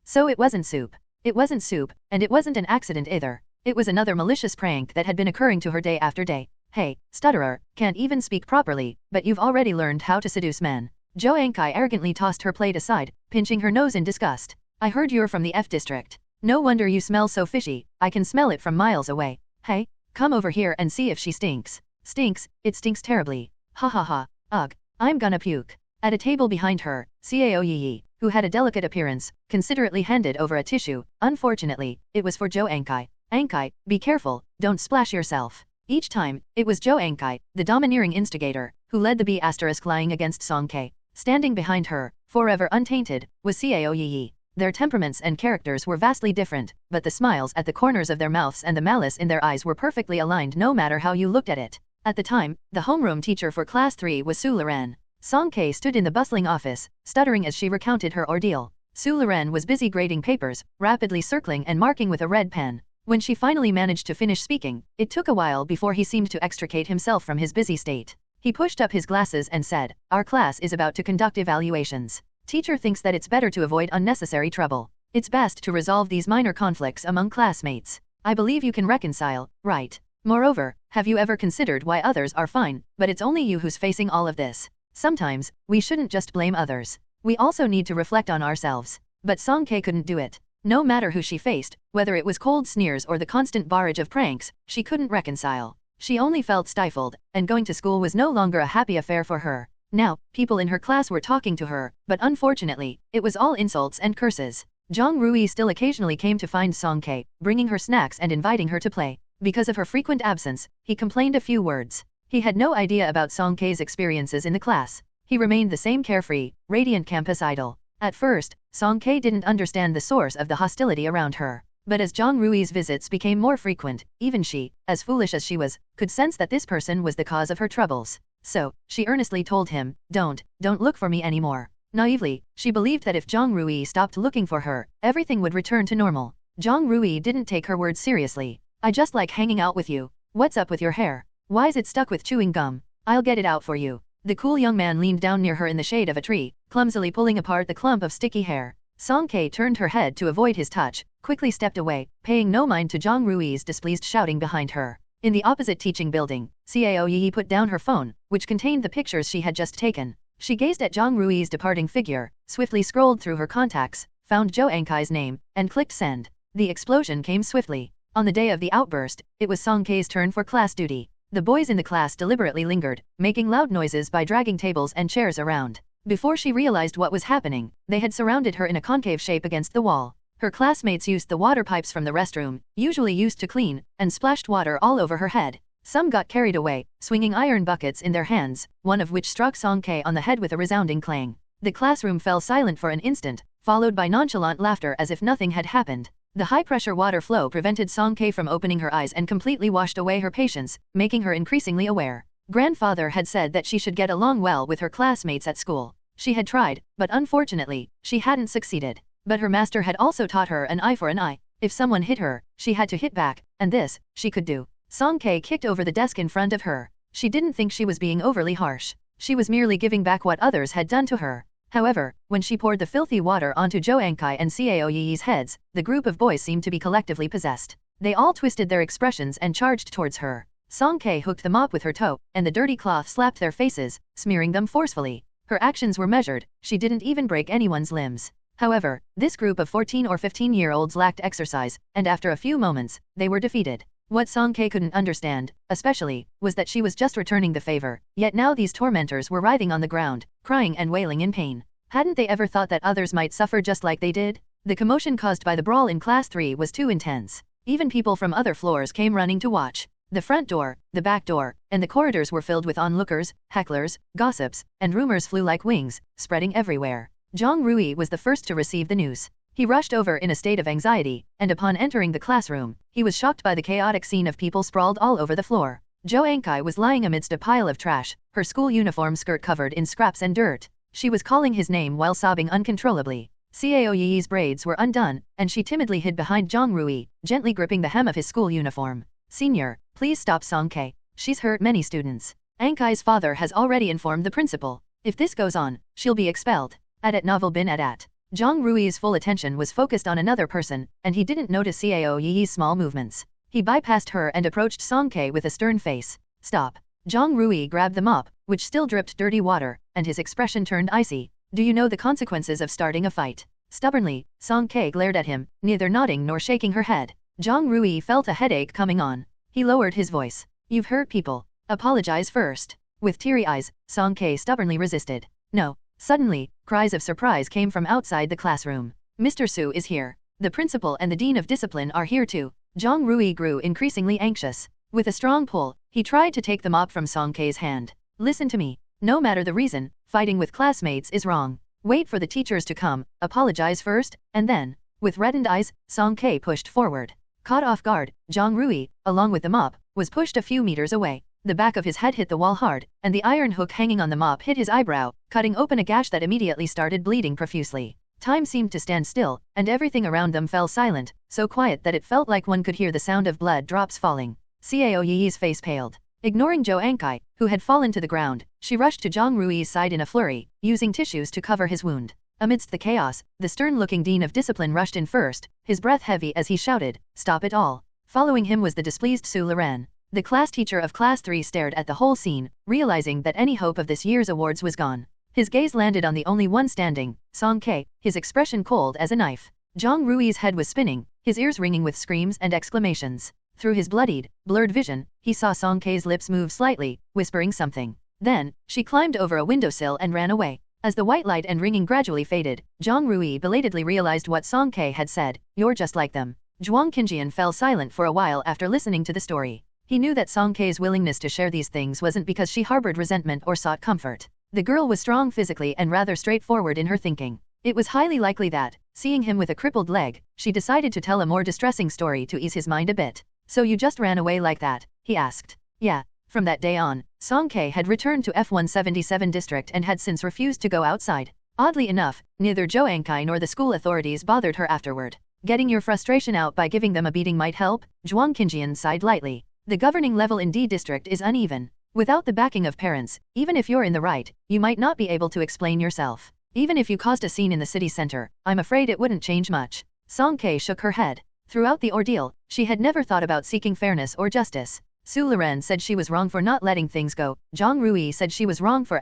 so it wasn't soup. It wasn't soup, and it wasn't an accident either. It was another malicious prank that had been occurring to her day after day. Hey, stutterer, can't even speak properly, but you've already learned how to seduce men. Zhou Ankai arrogantly tossed her plate aside, pinching her nose in disgust. I heard you're from the F district. No wonder you smell so fishy, I can smell it from miles away. Hey, come over here and see if she stinks. Stinks, it stinks terribly. Ha ha ha, ugh, I'm gonna puke. At a table behind her, Cao Yi, who had a delicate appearance, considerately handed over a tissue. Unfortunately, it was for Jo Ankai. Ankai, be careful, don't splash yourself. Each time, it was Jo Ankai, the domineering instigator, who led the B** lying against Song K. Standing behind her, forever untainted, was Cao Yi. Their temperaments and characters were vastly different, but the smiles at the corners of their mouths and the malice in their eyes were perfectly aligned no matter how you looked at it. At the time, the homeroom teacher for Class 3 was Su Loren. Song K stood in the bustling office, stuttering as she recounted her ordeal. Su Loren was busy grading papers, rapidly circling and marking with a red pen. When she finally managed to finish speaking, it took a while before he seemed to extricate himself from his busy state. He pushed up his glasses and said, "Our class is about to conduct evaluations. Teacher thinks that it's better to avoid unnecessary trouble. It's best to resolve these minor conflicts among classmates. I believe you can reconcile, right? Moreover, have you ever considered why others are fine, but it's only you who's facing all of this? Sometimes, we shouldn't just blame others. We also need to reflect on ourselves." But Song K couldn't do it. No matter who she faced, whether it was cold sneers or the constant barrage of pranks, she couldn't reconcile. She only felt stifled, and going to school was no longer a happy affair for her. Now, people in her class were talking to her, but unfortunately, it was all insults and curses. Zhang Rui still occasionally came to find Song K, bringing her snacks and inviting her to play. Because of her frequent absence, he complained a few words. He had no idea about Song K's experiences in the class. He remained the same carefree, radiant campus idol. At first, Song K didn't understand the source of the hostility around her. But as Zhang Rui's visits became more frequent, even she, as foolish as she was, could sense that this person was the cause of her troubles. So, she earnestly told him, don't look for me anymore. Naively, she believed that if Zhang Rui stopped looking for her, everything would return to normal. Zhang Rui didn't take her words seriously. "I just like hanging out with you. What's up with your hair? Why's it stuck with chewing gum? I'll get it out for you." The cool young man leaned down near her in the shade of a tree, clumsily pulling apart the clump of sticky hair. Song K turned her head to avoid his touch, quickly stepped away, paying no mind to Zhang Rui's displeased shouting behind her. In the opposite teaching building, Cao Yi put down her phone, which contained the pictures she had just taken. She gazed at Zhang Rui's departing figure, swiftly scrolled through her contacts, found Jo Ankai's name, and clicked send. The explosion came swiftly. On the day of the outburst, it was Song K's turn for class duty. The boys in the class deliberately lingered, making loud noises by dragging tables and chairs around. Before she realized what was happening, they had surrounded her in a concave shape against the wall. Her classmates used the water pipes from the restroom, usually used to clean, and splashed water all over her head. Some got carried away, swinging iron buckets in their hands, one of which struck Song K on the head with a resounding clang. The classroom fell silent for an instant, followed by nonchalant laughter as if nothing had happened. The high-pressure water flow prevented Song K from opening her eyes and completely washed away her patience, making her increasingly aware. Grandfather had said that she should get along well with her classmates at school. She had tried, but unfortunately, she hadn't succeeded. But her master had also taught her an eye for an eye. If someone hit her, she had to hit back, and this, she could do. Song K kicked over the desk in front of her. She didn't think she was being overly harsh. She was merely giving back what others had done to her. However, when she poured the filthy water onto Jo Ankai and Cao Yi's heads, the group of boys seemed to be collectively possessed. They all twisted their expressions and charged towards her. Song K hooked the mop with her toe, and the dirty cloth slapped their faces, smearing them forcefully. Her actions were measured, she didn't even break anyone's limbs. However, this group of 14 or 15-year-olds lacked exercise, and after a few moments, they were defeated. What Song K couldn't understand, especially, was that she was just returning the favor, yet now these tormentors were writhing on the ground, crying and wailing in pain. Hadn't they ever thought that others might suffer just like they did? The commotion caused by the brawl in Class 3 was too intense. Even people from other floors came running to watch. The front door, the back door, and the corridors were filled with onlookers, hecklers, gossips, and rumors flew like wings, spreading everywhere. Zhang Rui was the first to receive the news. He rushed over in a state of anxiety, and upon entering the classroom, he was shocked by the chaotic scene of people sprawled all over the floor. Jo Ankai was lying amidst a pile of trash, her school uniform skirt covered in scraps and dirt. She was calling his name while sobbing uncontrollably. Cao Yi's braids were undone, and she timidly hid behind Zhang Rui, gently gripping the hem of his school uniform. "Senior, please stop Song K. She's hurt many students. Ankai's father has already informed the principal. If this goes on, she'll be expelled." At Novel bin at. Zhang Rui's full attention was focused on another person, and he didn't notice Cao Yi's small movements. He bypassed her and approached Song K with a stern face. "Stop." Zhang Rui grabbed the mop, which still dripped dirty water, and his expression turned icy. "Do you know the consequences of starting a fight?" Stubbornly, Song K glared at him, neither nodding nor shaking her head. Zhang Rui felt a headache coming on. He lowered his voice. "You've hurt people. Apologize first." With teary eyes, Song K stubbornly resisted. "No, Suddenly, cries of surprise came from outside the classroom. Mr. Su is here. The principal and the dean of discipline are here too. Zhang Rui grew increasingly anxious. With a strong pull, he tried to take the mop from Song Kei's hand. Listen to me. No matter the reason, fighting with classmates is wrong. Wait for the teachers to come, apologize first, and then. With reddened eyes, Song Kei pushed forward. Caught off guard, Zhang Rui, along with the mop, was pushed a few meters away. The back of his head hit the wall hard, and the iron hook hanging on the mop hit his eyebrow, cutting open a gash that immediately started bleeding profusely. Time seemed to stand still, and everything around them fell silent, so quiet that it felt like one could hear the sound of blood drops falling. Cao Yi's face paled. Ignoring Zhou Ankai, who had fallen to the ground, she rushed to Zhang Rui's side in a flurry, using tissues to cover his wound. Amidst the chaos, the stern-looking dean of discipline rushed in first, his breath heavy as he shouted, "Stop it all!" Following him was the displeased Su Loren. The class teacher of Class 3 stared at the whole scene, realizing that any hope of this year's awards was gone. His gaze landed on the only one standing, Song Kei, his expression cold as a knife. Zhang Rui's head was spinning, his ears ringing with screams and exclamations. Through his bloodied, blurred vision, he saw Song Kei's lips move slightly, whispering something. Then, she climbed over a windowsill and ran away. As the white light and ringing gradually faded, Zhang Rui belatedly realized what Song Kei had said, "You're just like them." Zhuang Qinjian fell silent for a while after listening to the story. He knew that Song Kei's willingness to share these things wasn't because she harbored resentment or sought comfort. The girl was strong physically and rather straightforward in her thinking. It was highly likely that, seeing him with a crippled leg, she decided to tell a more distressing story to ease his mind a bit. "So you just ran away like that?" he asked. "Yeah." From that day on, Song Kei had returned to F177 district and had since refused to go outside. Oddly enough, neither Zhou Ankai nor the school authorities bothered her afterward. Getting your frustration out by giving them a beating might help, Zhuang Qinjian sighed lightly. The governing level in D district is uneven. Without the backing of parents, even if you're in the right, you might not be able to explain yourself. Even if you caused a scene in the city center, I'm afraid it wouldn't change much. Song Kei shook her head. Throughout the ordeal, she had never thought about seeking fairness or justice. Su Loren said she was wrong for not letting things go. Zhang Rui said she was wrong for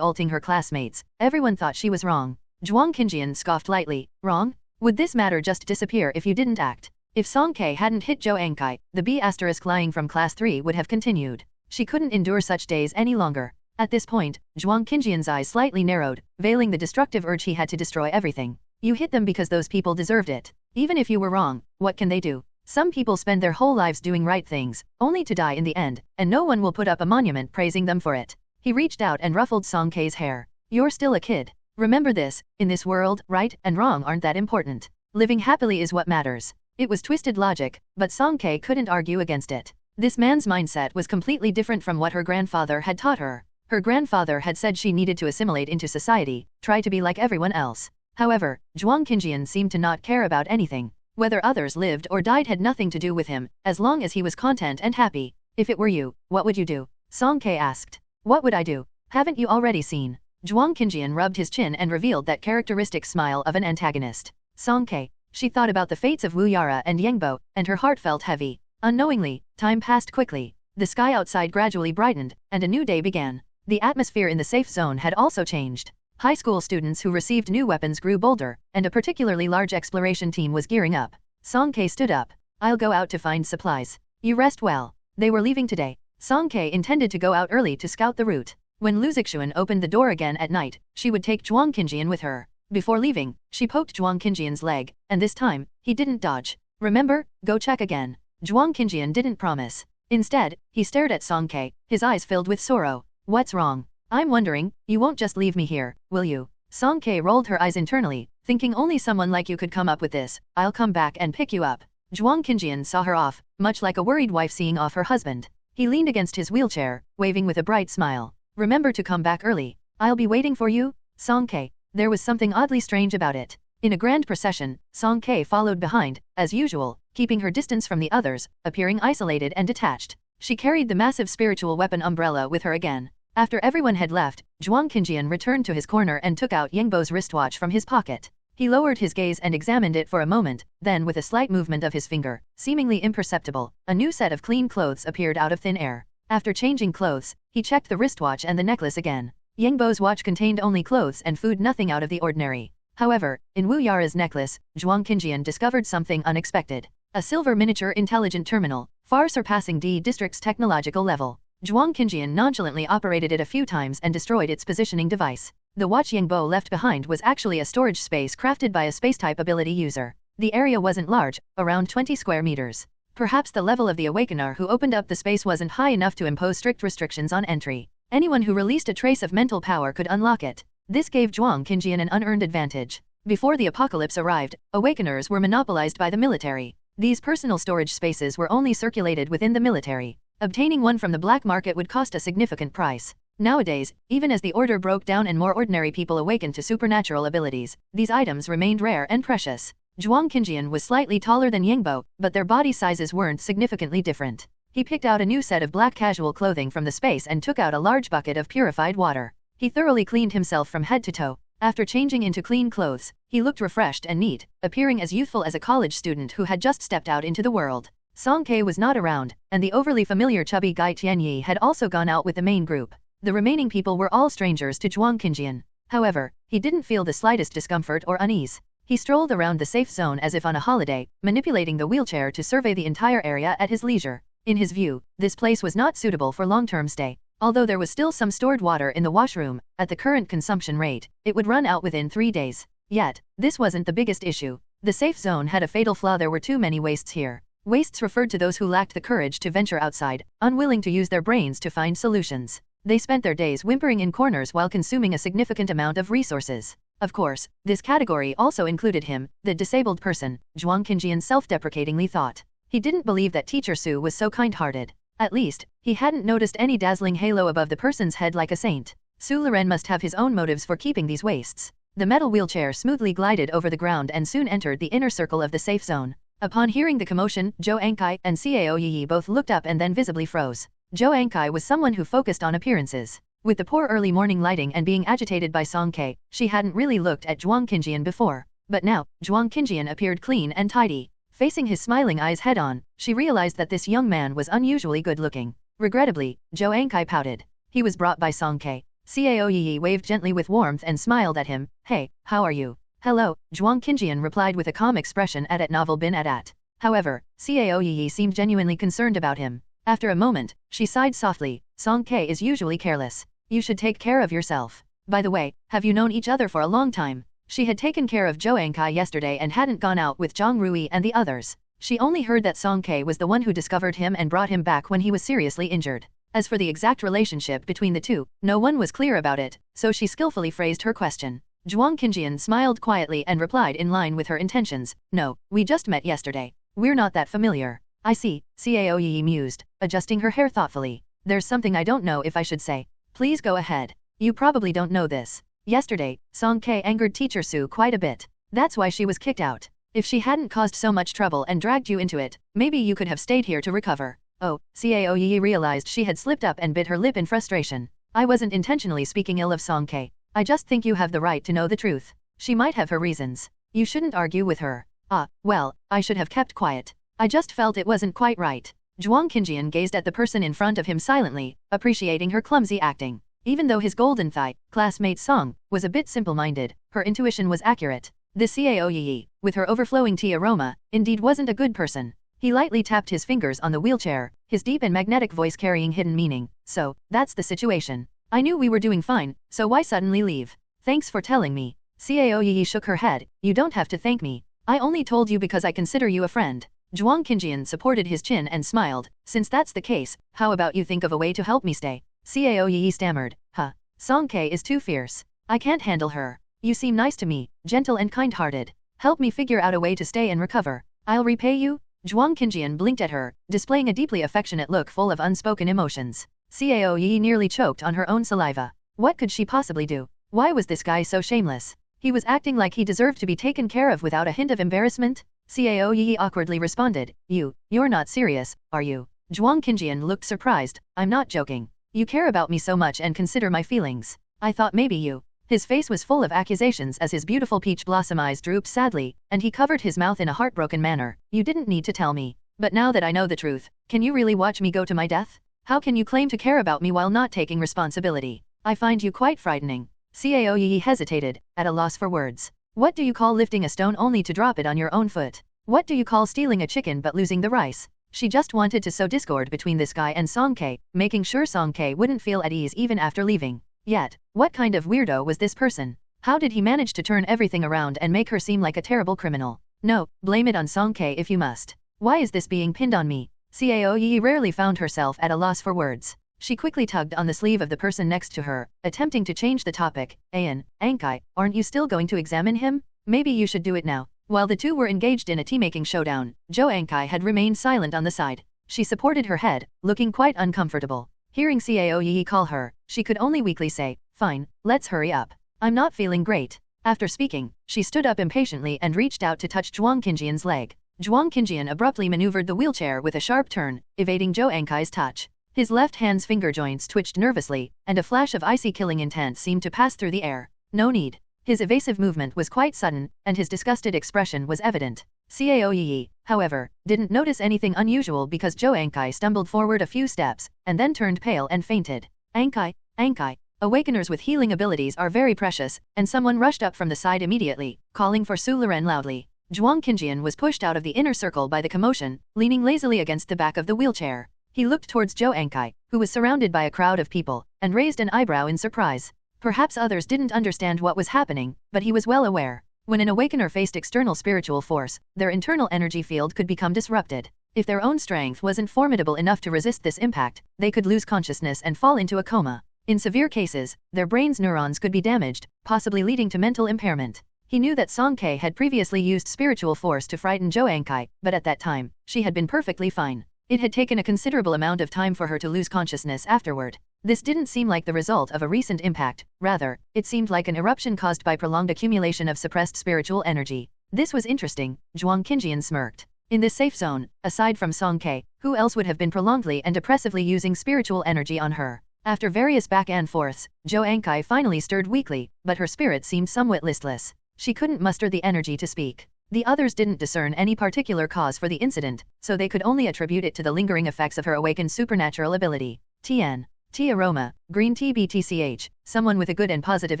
ulting her classmates. Everyone thought she was wrong. Zhuang Qinjian scoffed lightly. Wrong? Would this matter just disappear if you didn't act? If Song Kei hadn't hit Zhou Ankai, the B** lying from class 3 would have continued. She couldn't endure such days any longer. At this point, Zhuang Qinjian's eyes slightly narrowed, veiling the destructive urge he had to destroy everything. You hit them because those people deserved it. Even if you were wrong, what can they do? Some people spend their whole lives doing right things, only to die in the end, and no one will put up a monument praising them for it. He reached out and ruffled Song Kei's hair. You're still a kid. Remember this, in this world, right and wrong aren't that important. Living happily is what matters. It was twisted logic, but Song Kei couldn't argue against it. This man's mindset was completely different from what her grandfather had taught her. Her grandfather had said she needed to assimilate into society, try to be like everyone else. However, Zhuang Qinjian seemed to not care about anything. Whether others lived or died had nothing to do with him, as long as he was content and happy. If it were you, what would you do? Song Kei asked. What would I do? Haven't you already seen? Zhuang Qinjian rubbed his chin and revealed that characteristic smile of an antagonist. Song Kei. She thought about the fates of Wu Yara and Yangbo, and her heart felt heavy. Unknowingly, time passed quickly. The sky outside gradually brightened, and a new day began. The atmosphere in the safe zone had also changed. High school students who received new weapons grew bolder, and a particularly large exploration team was gearing up. Song Kei stood up. I'll go out to find supplies. You rest well. They were leaving today. Song Kei intended to go out early to scout the route. When Lu Zixuan opened the door again at night, she would take Zhuang Qinjian with her. Before leaving, she poked Zhuang Qinjian's leg, and this time, he didn't dodge. Remember, go check again. Zhuang Qinjian didn't promise. Instead, he stared at Song Kei, his eyes filled with sorrow. What's wrong? I'm wondering, you won't just leave me here, will you? Song Kei rolled her eyes internally, thinking only someone like you could come up with this. I'll come back and pick you up. Zhuang Qinjian saw her off, much like a worried wife seeing off her husband. He leaned against his wheelchair, waving with a bright smile. Remember to come back early. I'll be waiting for you, Song Kei. There was something oddly strange about it. In a grand procession, Song Kei followed behind, as usual, keeping her distance from the others, appearing isolated and detached. She carried the massive spiritual weapon umbrella with her again. After everyone had left, Zhuang Qinjian returned to his corner and took out Yangbo's wristwatch from his pocket. He lowered his gaze and examined it for a moment, then with a slight movement of his finger, seemingly imperceptible, a new set of clean clothes appeared out of thin air. After changing clothes, he checked the wristwatch and the necklace again. Yangbo's watch contained only clothes and food, nothing out of the ordinary. However, in Wu Yara's necklace, Zhuang Qinjian discovered something unexpected. A silver miniature intelligent terminal, far surpassing D District's technological level. Zhuang Qinjian nonchalantly operated it a few times and destroyed its positioning device. The watch Yangbo left behind was actually a storage space crafted by a space-type ability user. The area wasn't large, around 20 square meters. Perhaps the level of the awakener who opened up the space wasn't high enough to impose strict restrictions on entry. Anyone who released a trace of mental power could unlock it. This gave Zhuang Qinjian an unearned advantage. Before the apocalypse arrived, awakeners were monopolized by the military. These personal storage spaces were only circulated within the military. Obtaining one from the black market would cost a significant price. Nowadays, even as the order broke down and more ordinary people awakened to supernatural abilities, these items remained rare and precious. Zhuang Qinjian was slightly taller than Yangbo, but their body sizes weren't significantly different. He picked out a new set of black casual clothing from the space and took out a large bucket of purified water. He thoroughly cleaned himself from head to toe. After changing into clean clothes, he looked refreshed and neat, appearing as youthful as a college student who had just stepped out into the world. Song Ke was not around, and the overly familiar chubby guy Tianyi had also gone out with the main group. The remaining people were all strangers to Zhuang Qinjian. However, he didn't feel the slightest discomfort or unease. He strolled around the safe zone as if on a holiday, manipulating the wheelchair to survey the entire area at his leisure. In his view, this place was not suitable for long-term stay. Although there was still some stored water in the washroom, at the current consumption rate, it would run out within 3 days. Yet, this wasn't the biggest issue. The safe zone had a fatal flaw: there were too many wastes here. Wastes referred to those who lacked the courage to venture outside, unwilling to use their brains to find solutions. They spent their days whimpering in corners while consuming a significant amount of resources. Of course, this category also included him, the disabled person, Zhuang Qinjian self-deprecatingly thought. He didn't believe that Teacher Su was so kind-hearted. At least, he hadn't noticed any dazzling halo above the person's head like a saint. Su Liren must have his own motives for keeping these wastes. The metal wheelchair smoothly glided over the ground and soon entered the inner circle of the safe zone. Upon hearing the commotion, Zhou Ankai and Cao Yi both looked up and then visibly froze. Zhou Ankai was someone who focused on appearances. With the poor early morning lighting and being agitated by Song Ke, she hadn't really looked at Zhuang Qinjian before. But now, Zhuang Qinjian appeared clean and tidy. Facing his smiling eyes head-on, she realized that this young man was unusually good-looking. Regrettably, Zhou Ankai pouted. He was brought by Song Ke. Cao Yi waved gently with warmth and smiled at him. "Hey, how are you?" "Hello," Zhuang Qinjian replied with a calm expression at novel bin at. However, Cao Yi seemed genuinely concerned about him. After a moment, she sighed softly. "Song Ke is usually careless. You should take care of yourself. By the way, have you known each other for a long time?" She had taken care of Zhou Ankai yesterday and hadn't gone out with Zhang Rui and the others. She only heard that Song Ke was the one who discovered him and brought him back when he was seriously injured. As for the exact relationship between the two, no one was clear about it, so she skillfully phrased her question. Zhuang Qinjian smiled quietly and replied in line with her intentions. "No, we just met yesterday. We're not that familiar." "I see," Cao Yi mused, adjusting her hair thoughtfully. "There's something I don't know if I should say." "Please go ahead. You probably don't know this. Yesterday, Song Ke angered Teacher Su quite a bit. That's why she was kicked out. If she hadn't caused so much trouble and dragged you into it, maybe you could have stayed here to recover." "Oh," Cao Yi realized she had slipped up and bit her lip in frustration. "I wasn't intentionally speaking ill of Song Ke. I just think you have the right to know the truth. She might have her reasons. You shouldn't argue with her." "Ah, well, I should have kept quiet. I just felt it wasn't quite right." Zhuang Qinjian gazed at the person in front of him silently, appreciating her clumsy acting. Even though his golden thigh, classmate Song, was a bit simple-minded, her intuition was accurate. The Cao Yi, with her overflowing tea aroma, indeed wasn't a good person. He lightly tapped his fingers on the wheelchair, his deep and magnetic voice carrying hidden meaning. "So, that's the situation. I knew we were doing fine, so why suddenly leave?" "Thanks for telling me." Cao Yi shook her head. "You don't have to thank me. I only told you because I consider you a friend." Zhuang Qinjian supported his chin and smiled. "Since that's the case, how about you think of a way to help me stay?" Cao Yi stammered. "Huh. Song Ke is too fierce. I can't handle her. You seem nice to me, gentle and kind-hearted. Help me figure out a way to stay and recover. I'll repay you." Zhuang Qinjian blinked at her, displaying a deeply affectionate look full of unspoken emotions. Cao Yi nearly choked on her own saliva. What could she possibly do? Why was this guy so shameless? He was acting like he deserved to be taken care of without a hint of embarrassment. Cao Yi awkwardly responded. You're not serious, are you?" Zhuang Qinjian looked surprised. "I'm not joking. You care about me so much and consider my feelings. I thought maybe you." His face was full of accusations as his beautiful peach blossom eyes drooped sadly, and he covered his mouth in a heartbroken manner. "You didn't need to tell me. But now that I know the truth, can you really watch me go to my death? How can you claim to care about me while not taking responsibility? I find you quite frightening." Cao Yi hesitated, at a loss for words. "What do you call lifting a stone only to drop it on your own foot? What do you call stealing a chicken but losing the rice?" She just wanted to sow discord between this guy and Song Ke, making sure Song Ke wouldn't feel at ease even after leaving. Yet, what kind of weirdo was this person? How did he manage to turn everything around and make her seem like a terrible criminal? No, blame it on Song K if you must. Why is this being pinned on me? Cao Yi rarely found herself at a loss for words. She quickly tugged on the sleeve of the person next to her, attempting to change the topic. Ayan, Ankai, aren't you still going to examine him? Maybe you should do it now. While the two were engaged in a tea-making showdown, Jo Ankai had remained silent on the side. She supported her head, looking quite uncomfortable. Hearing Cao Yi call her, she could only weakly say, fine, let's hurry up. I'm not feeling great. After speaking, she stood up impatiently and reached out to touch Zhuang Qinjian's leg. Zhuang Qinjian abruptly maneuvered the wheelchair with a sharp turn, evading Jo Ankai's touch. His left hand's finger joints twitched nervously, and a flash of icy killing intent seemed to pass through the air. No need. His evasive movement was quite sudden, and his disgusted expression was evident. Cao Yi, however, didn't notice anything unusual because Jo Ankai stumbled forward a few steps, and then turned pale and fainted. Ankai, Ankai. Awakeners with healing abilities are very precious, and someone rushed up from the side immediately, calling for Su Liren loudly. Zhuang Qinjian was pushed out of the inner circle by the commotion, leaning lazily against the back of the wheelchair. He looked towards Jo Ankai, who was surrounded by a crowd of people, and raised an eyebrow in surprise. Perhaps others didn't understand what was happening, but he was well aware. When an awakener faced external spiritual force, their internal energy field could become disrupted. If their own strength wasn't formidable enough to resist this impact, they could lose consciousness and fall into a coma. In severe cases, their brain's neurons could be damaged, possibly leading to mental impairment. He knew that Song K had previously used spiritual force to frighten Jo Ankai, but at that time, she had been perfectly fine. It had taken a considerable amount of time for her to lose consciousness afterward. This didn't seem like the result of a recent impact, rather, it seemed like an eruption caused by prolonged accumulation of suppressed spiritual energy. This was interesting, Zhuang Qinjian smirked. In this safe zone, aside from Song K, who else would have been prolongedly and oppressively using spiritual energy on her? After various back and forths, Jo Ankai finally stirred weakly, but her spirit seemed somewhat listless. She couldn't muster the energy to speak. The others didn't discern any particular cause for the incident, so they could only attribute it to the lingering effects of her awakened supernatural ability. Tn. Tea aroma, green tea BTCH, someone with a good and positive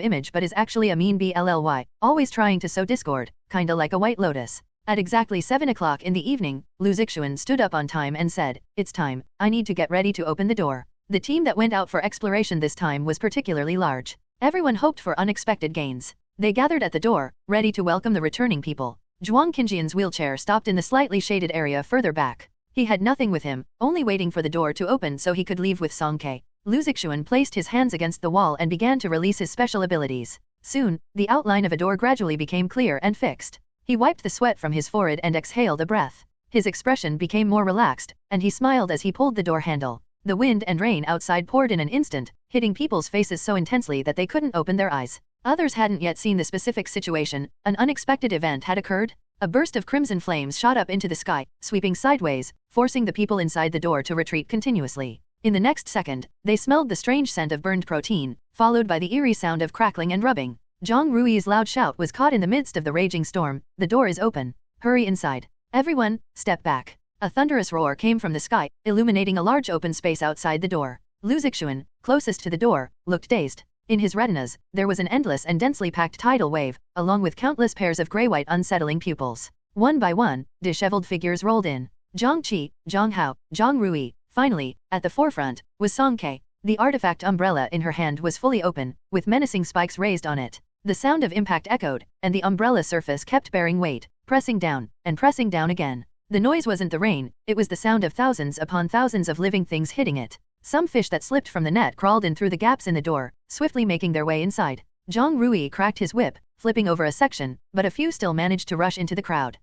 image but is actually a mean BLLY, always trying to sow discord, kinda like a white lotus. At exactly 7 o'clock in the evening, Lu Zixuan stood up on time and said, it's time, I need to get ready to open the door. The team that went out for exploration this time was particularly large. Everyone hoped for unexpected gains. They gathered at the door, ready to welcome the returning people. Zhuang Qinjian's wheelchair stopped in the slightly shaded area further back. He had nothing with him, only waiting for the door to open so he could leave with Song K. Lu Zixuan placed his hands against the wall and began to release his special abilities. Soon, the outline of a door gradually became clear and fixed. He wiped the sweat from his forehead and exhaled a breath. His expression became more relaxed, and he smiled as he pulled the door handle. The wind and rain outside poured in an instant, hitting people's faces so intensely that they couldn't open their eyes. Others hadn't yet seen the specific situation. An unexpected event had occurred. A burst of crimson flames shot up into the sky, sweeping sideways, forcing the people inside the door to retreat continuously. In the next second, they smelled the strange scent of burned protein, followed by the eerie sound of crackling and rubbing. Zhang Rui's loud shout was caught in the midst of the raging storm. The door is open. Hurry inside. Everyone, step back. A thunderous roar came from the sky, illuminating a large open space outside the door. Lu Zixuan, closest to the door, looked dazed. In his retinas, there was an endless and densely packed tidal wave, along with countless pairs of gray-white unsettling pupils. One by one, disheveled figures rolled in. Zhang Qi, Zhang Hao, Zhang Rui. Finally, at the forefront, was Song K. The artifact umbrella in her hand was fully open, with menacing spikes raised on it. The sound of impact echoed, and the umbrella surface kept bearing weight, pressing down again. The noise wasn't the rain, it was the sound of thousands upon thousands of living things hitting it. Some fish that slipped from the net crawled in through the gaps in the door, swiftly making their way inside. Zhang Rui cracked his whip, flipping over a section, but a few still managed to rush into the crowd.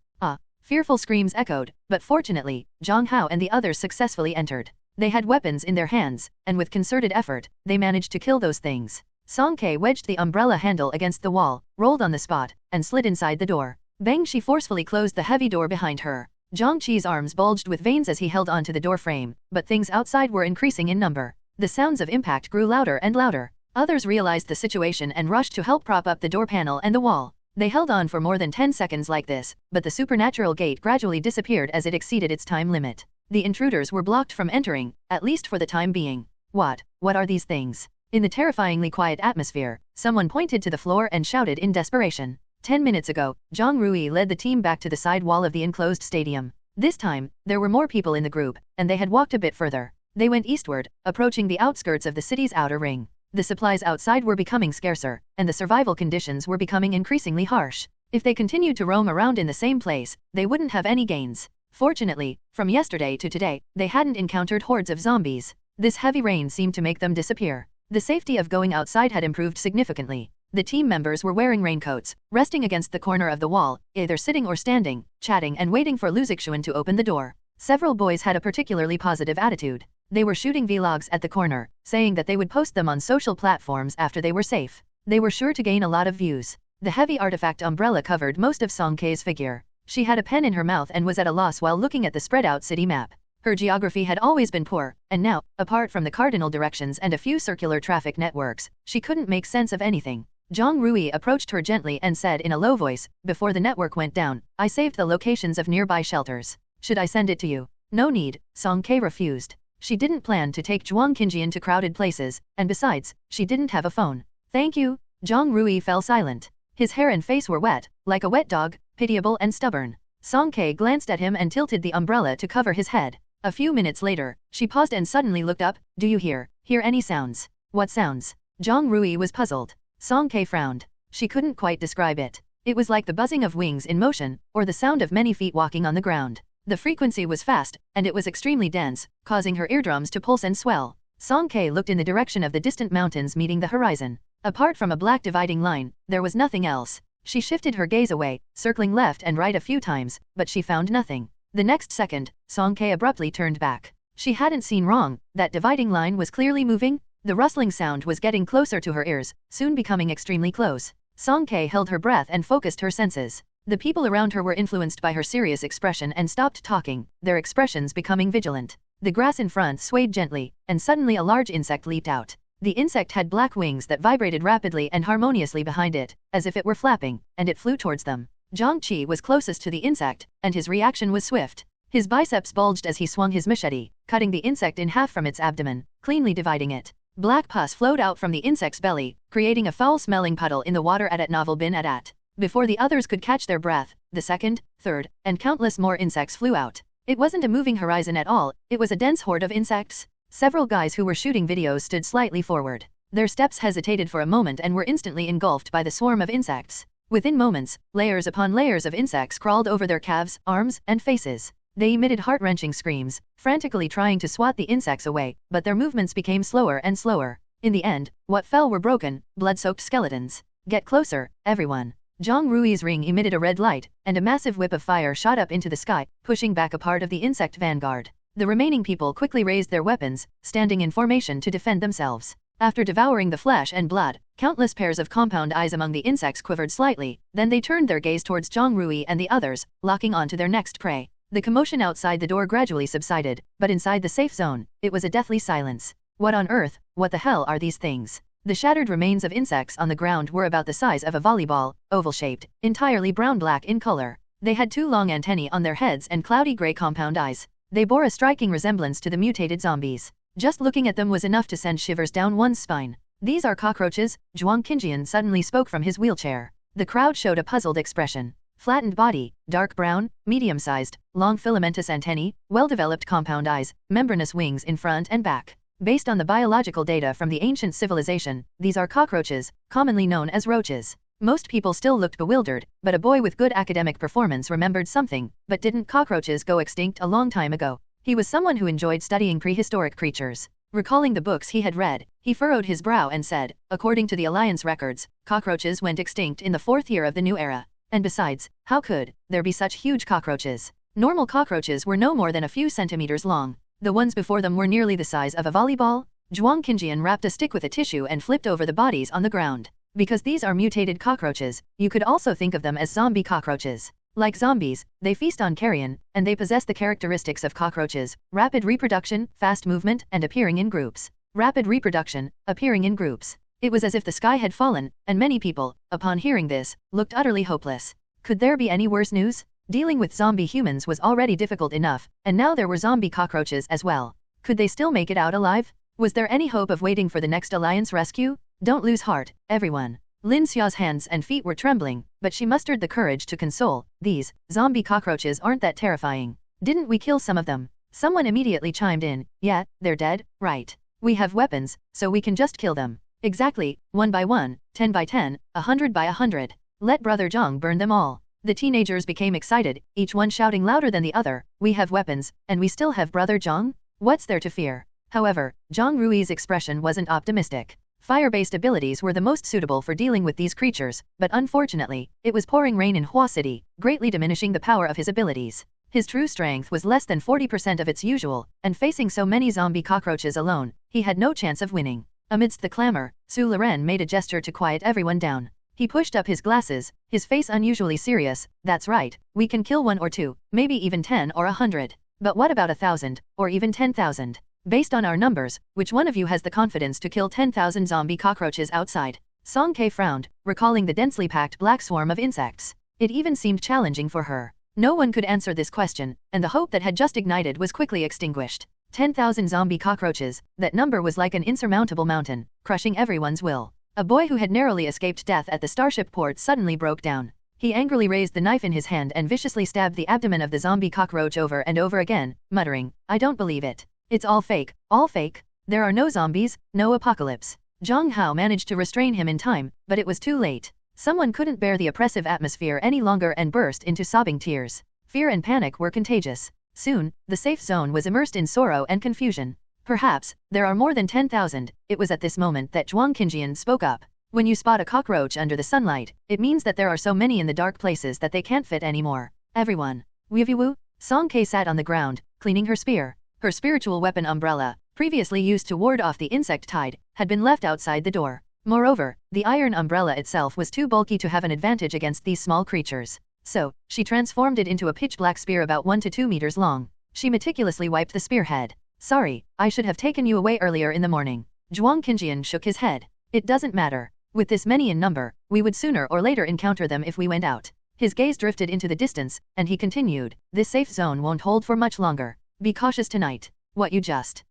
Fearful screams echoed, but fortunately, Zhang Hao and the others successfully entered. They had weapons in their hands, and with concerted effort, they managed to kill those things. Song K wedged the umbrella handle against the wall, rolled on the spot, and slid inside the door. Bang! She forcefully closed the heavy door behind her. Zhang Qi's arms bulged with veins as he held onto the door frame, but things outside were increasing in number. The sounds of impact grew louder and louder. Others realized the situation and rushed to help prop up the door panel and the wall. They held on for more than 10 seconds like this, but the supernatural gate gradually disappeared as it exceeded its time limit. The intruders were blocked from entering, at least for the time being. What are these things? In the terrifyingly quiet atmosphere, someone pointed to the floor and shouted in desperation. 10 minutes ago, Zhang Rui led the team back to the side wall of the enclosed stadium. This time, there were more people in the group, and they had walked a bit further. They went eastward, approaching the outskirts of the city's outer ring. The supplies outside were becoming scarcer, and the survival conditions were becoming increasingly harsh. If they continued to roam around in the same place, they wouldn't have any gains. Fortunately, from yesterday to today, they hadn't encountered hordes of zombies. This heavy rain seemed to make them disappear. The safety of going outside had improved significantly. The team members were wearing raincoats, resting against the corner of the wall, either sitting or standing, chatting and waiting for Luzixuan to open the door. Several boys had a particularly positive attitude. They were shooting vlogs at the corner, saying that they would post them on social platforms after they were safe. They were sure to gain a lot of views. The heavy artifact umbrella covered most of Song Kei's figure. She had a pen in her mouth and was at a loss while looking at the spread-out city map. Her geography had always been poor, and now, apart from the cardinal directions and a few circular traffic networks, she couldn't make sense of anything. Zhang Rui approached her gently and said in a low voice, "Before the network went down, I saved the locations of nearby shelters. Should I send it to you?" "No need," Song Kei refused. She didn't plan to take Zhuang Qinjian to crowded places, and besides, she didn't have a phone. "Thank you." Zhang Rui fell silent. His hair and face were wet, like a wet dog, pitiable and stubborn. Song Kei glanced at him and tilted the umbrella to cover his head. A few minutes later, she paused and suddenly looked up. "Do you hear any sounds?" "What sounds?" Zhang Rui was puzzled. Song Kei frowned. She couldn't quite describe it. It was like the buzzing of wings in motion, or the sound of many feet walking on the ground. The frequency was fast, and it was extremely dense, causing her eardrums to pulse and swell. Song Kei looked in the direction of the distant mountains meeting the horizon. Apart from a black dividing line, there was nothing else. She shifted her gaze away, circling left and right a few times, but she found nothing. The next second, Song Kei abruptly turned back. She hadn't seen wrong, that dividing line was clearly moving. The rustling sound was getting closer to her ears, soon becoming extremely close. Song Kei held her breath and focused her senses. The people around her were influenced by her serious expression and stopped talking, their expressions becoming vigilant. The grass in front swayed gently, and suddenly a large insect leaped out. The insect had black wings that vibrated rapidly and harmoniously behind it, as if it were flapping, and it flew towards them. Zhang Qi was closest to the insect, and his reaction was swift. His biceps bulged as he swung his machete, cutting the insect in half from its abdomen, cleanly dividing it. Black pus flowed out from the insect's belly, creating a foul-smelling puddle in the water at Novel bin Adat. Before the others could catch their breath, the second, third, and countless more insects flew out. It wasn't a moving horizon at all, it was a dense horde of insects. Several guys who were shooting videos stood slightly forward. Their steps hesitated for a moment and were instantly engulfed by the swarm of insects. Within moments, layers upon layers of insects crawled over their calves, arms, and faces. They emitted heart-wrenching screams, frantically trying to swat the insects away, but their movements became slower and slower. In the end, what fell were broken, blood-soaked skeletons. "Get closer, everyone." Zhang Rui's ring emitted a red light, and a massive whip of fire shot up into the sky, pushing back a part of the insect vanguard. The remaining people quickly raised their weapons, standing in formation to defend themselves. After devouring the flesh and blood, countless pairs of compound eyes among the insects quivered slightly, then they turned their gaze towards Zhang Rui and the others, locking on to their next prey. The commotion outside the door gradually subsided, but inside the safe zone, it was a deathly silence. What on earth, what the hell are these things? The shattered remains of insects on the ground were about the size of a volleyball, oval-shaped, entirely brown-black in color. They had 2 long antennae on their heads and cloudy gray compound eyes. They bore a striking resemblance to the mutated zombies. Just looking at them was enough to send shivers down one's spine. "These are cockroaches," Zhuang Qinjian suddenly spoke from his wheelchair. The crowd showed a puzzled expression. Flattened body, dark brown, medium-sized, long filamentous antennae, well-developed compound eyes, membranous wings in front and back. Based on the biological data from the ancient civilization, these are cockroaches, commonly known as roaches. Most people still looked bewildered, but a boy with good academic performance remembered something. But didn't cockroaches go extinct a long time ago? He was someone who enjoyed studying prehistoric creatures. Recalling the books he had read, he furrowed his brow and said, "According to the Alliance records, cockroaches went extinct in the 4th year of the new era. And besides, how could there be such huge cockroaches? Normal cockroaches were no more than a few centimeters long. The ones before them were nearly the size of a volleyball." Zhuang Qinjian wrapped a stick with a tissue and flipped over the bodies on the ground. "Because these are mutated cockroaches, you could also think of them as zombie cockroaches. Like zombies, they feast on carrion, and they possess the characteristics of cockroaches: rapid reproduction, fast movement, and appearing in groups. Rapid reproduction, appearing in groups." It was as if the sky had fallen, and many people, upon hearing this, looked utterly hopeless. Could there be any worse news? Dealing with zombie humans was already difficult enough, and now there were zombie cockroaches as well. Could they still make it out alive? Was there any hope of waiting for the next Alliance rescue? "Don't lose heart, everyone." Lin Xiao's hands and feet were trembling, but she mustered the courage to console. "These zombie cockroaches aren't that terrifying. Didn't we kill some of them?" Someone immediately chimed in, "Yeah, they're dead, right? We have weapons, so we can just kill them." Exactly, 1 by 1, 10 by 10, 100 by 100. Let Brother Zhang burn them all. The teenagers became excited, each one shouting louder than the other, we have weapons, and we still have Brother Zhang? What's there to fear? However, Zhang Rui's expression wasn't optimistic. Fire-based abilities were the most suitable for dealing with these creatures, but unfortunately, it was pouring rain in Hua City, greatly diminishing the power of his abilities. His true strength was less than 40% of its usual, and facing so many zombie cockroaches alone, he had no chance of winning. Amidst the clamor, Su Loren made a gesture to quiet everyone down. He pushed up his glasses, his face unusually serious. That's right, we can kill 1 or 2, maybe even 10 or 100. But what about 1,000, or even 10,000? Based on our numbers, which one of you has the confidence to kill 10,000 zombie cockroaches outside? Song Ke frowned, recalling the densely packed black swarm of insects. It even seemed challenging for her. No one could answer this question, and the hope that had just ignited was quickly extinguished. 10,000 zombie cockroaches, that number was like an insurmountable mountain, crushing everyone's will. A boy who had narrowly escaped death at the starship port suddenly broke down. He angrily raised the knife in his hand and viciously stabbed the abdomen of the zombie cockroach over and over again, muttering, I don't believe it. It's all fake, all fake. There are no zombies, no apocalypse. Zhang Hao managed to restrain him in time, but it was too late. Someone couldn't bear the oppressive atmosphere any longer and burst into sobbing tears. Fear and panic were contagious. Soon, the safe zone was immersed in sorrow and confusion. Perhaps, there are more than 10,000. It was at this moment that Zhuang Qinjian spoke up. When you spot a cockroach under the sunlight, it means that there are so many in the dark places that they can't fit anymore. Everyone. Weeviwu? Song Ke sat on the ground, cleaning her spear. Her spiritual weapon umbrella, previously used to ward off the insect tide, had been left outside the door. Moreover, the iron umbrella itself was too bulky to have an advantage against these small creatures. So, she transformed it into a pitch-black spear about 1 to 2 meters long. She meticulously wiped the spearhead. Sorry, I should have taken you away earlier in the morning. Zhuang Qinjian shook his head. It doesn't matter. With this many in number, we would sooner or later encounter them if we went out. His gaze drifted into the distance, and he continued, this safe zone won't hold for much longer. Be cautious tonight. What you just...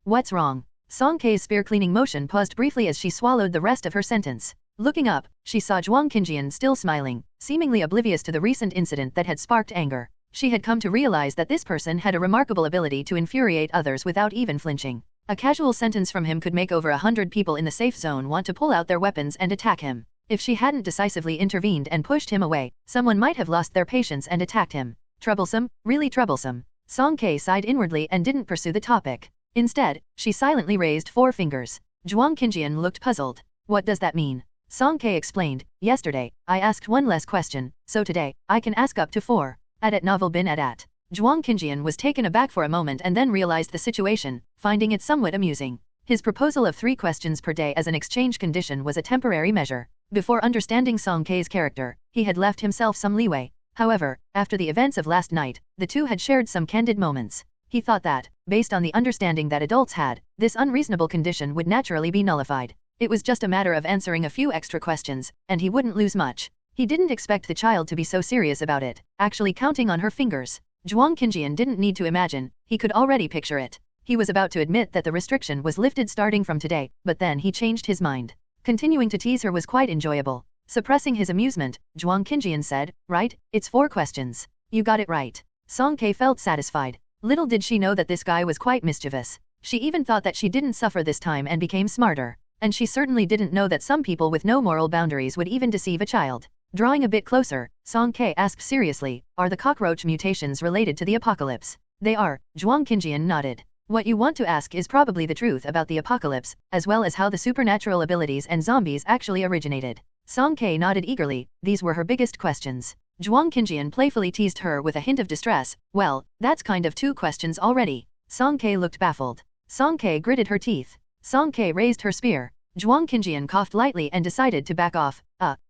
What's wrong? Song Ke's spear-cleaning motion paused briefly as she swallowed the rest of her sentence. Looking up, she saw Zhuang Qinjian still smiling, seemingly oblivious to the recent incident that had sparked anger. She had come to realize that this person had a remarkable ability to infuriate others without even flinching. A casual sentence from him could make over 100 people in the safe zone want to pull out their weapons and attack him. If she hadn't decisively intervened and pushed him away, someone might have lost their patience and attacked him. Troublesome, really troublesome. Song Ke sighed inwardly and didn't pursue the topic. Instead, she silently raised 4 fingers. Zhuang Qinjian looked puzzled. What does that mean? Song Ke explained, yesterday, I asked 1 less question, so today, I can ask up to 4. At novel bin at. Zhuang Qinjian was taken aback for a moment and then realized the situation, finding it somewhat amusing. His proposal of 3 questions per day as an exchange condition was a temporary measure. Before understanding Song Ke's character, he had left himself some leeway. However, after the events of last night, the two had shared some candid moments. He thought that, based on the understanding that adults had, this unreasonable condition would naturally be nullified. It was just a matter of answering a few extra questions, and he wouldn't lose much. He didn't expect the child to be so serious about it, actually counting on her fingers. Zhuang Qinjian didn't need to imagine, he could already picture it. He was about to admit that the restriction was lifted starting from today, but then he changed his mind. Continuing to tease her was quite enjoyable. Suppressing his amusement, Zhuang Qinjian said, right, it's 4 questions. You got it right. Song Ke felt satisfied. Little did she know that this guy was quite mischievous. She even thought that she didn't suffer this time and became smarter. And she certainly didn't know that some people with no moral boundaries would even deceive a child. Drawing a bit closer, Song Ke asked seriously, are the cockroach mutations related to the apocalypse? They are, Zhuang Qinjian nodded. What you want to ask is probably the truth about the apocalypse, as well as how the supernatural abilities and zombies actually originated. Song Ke nodded eagerly, these were her biggest questions. Zhuang Qinjian playfully teased her with a hint of distress, well, that's kind of 2 questions already. Song Ke looked baffled. Song Ke gritted her teeth. Song Ke raised her spear. Zhuang Qinjian coughed lightly and decided to back off.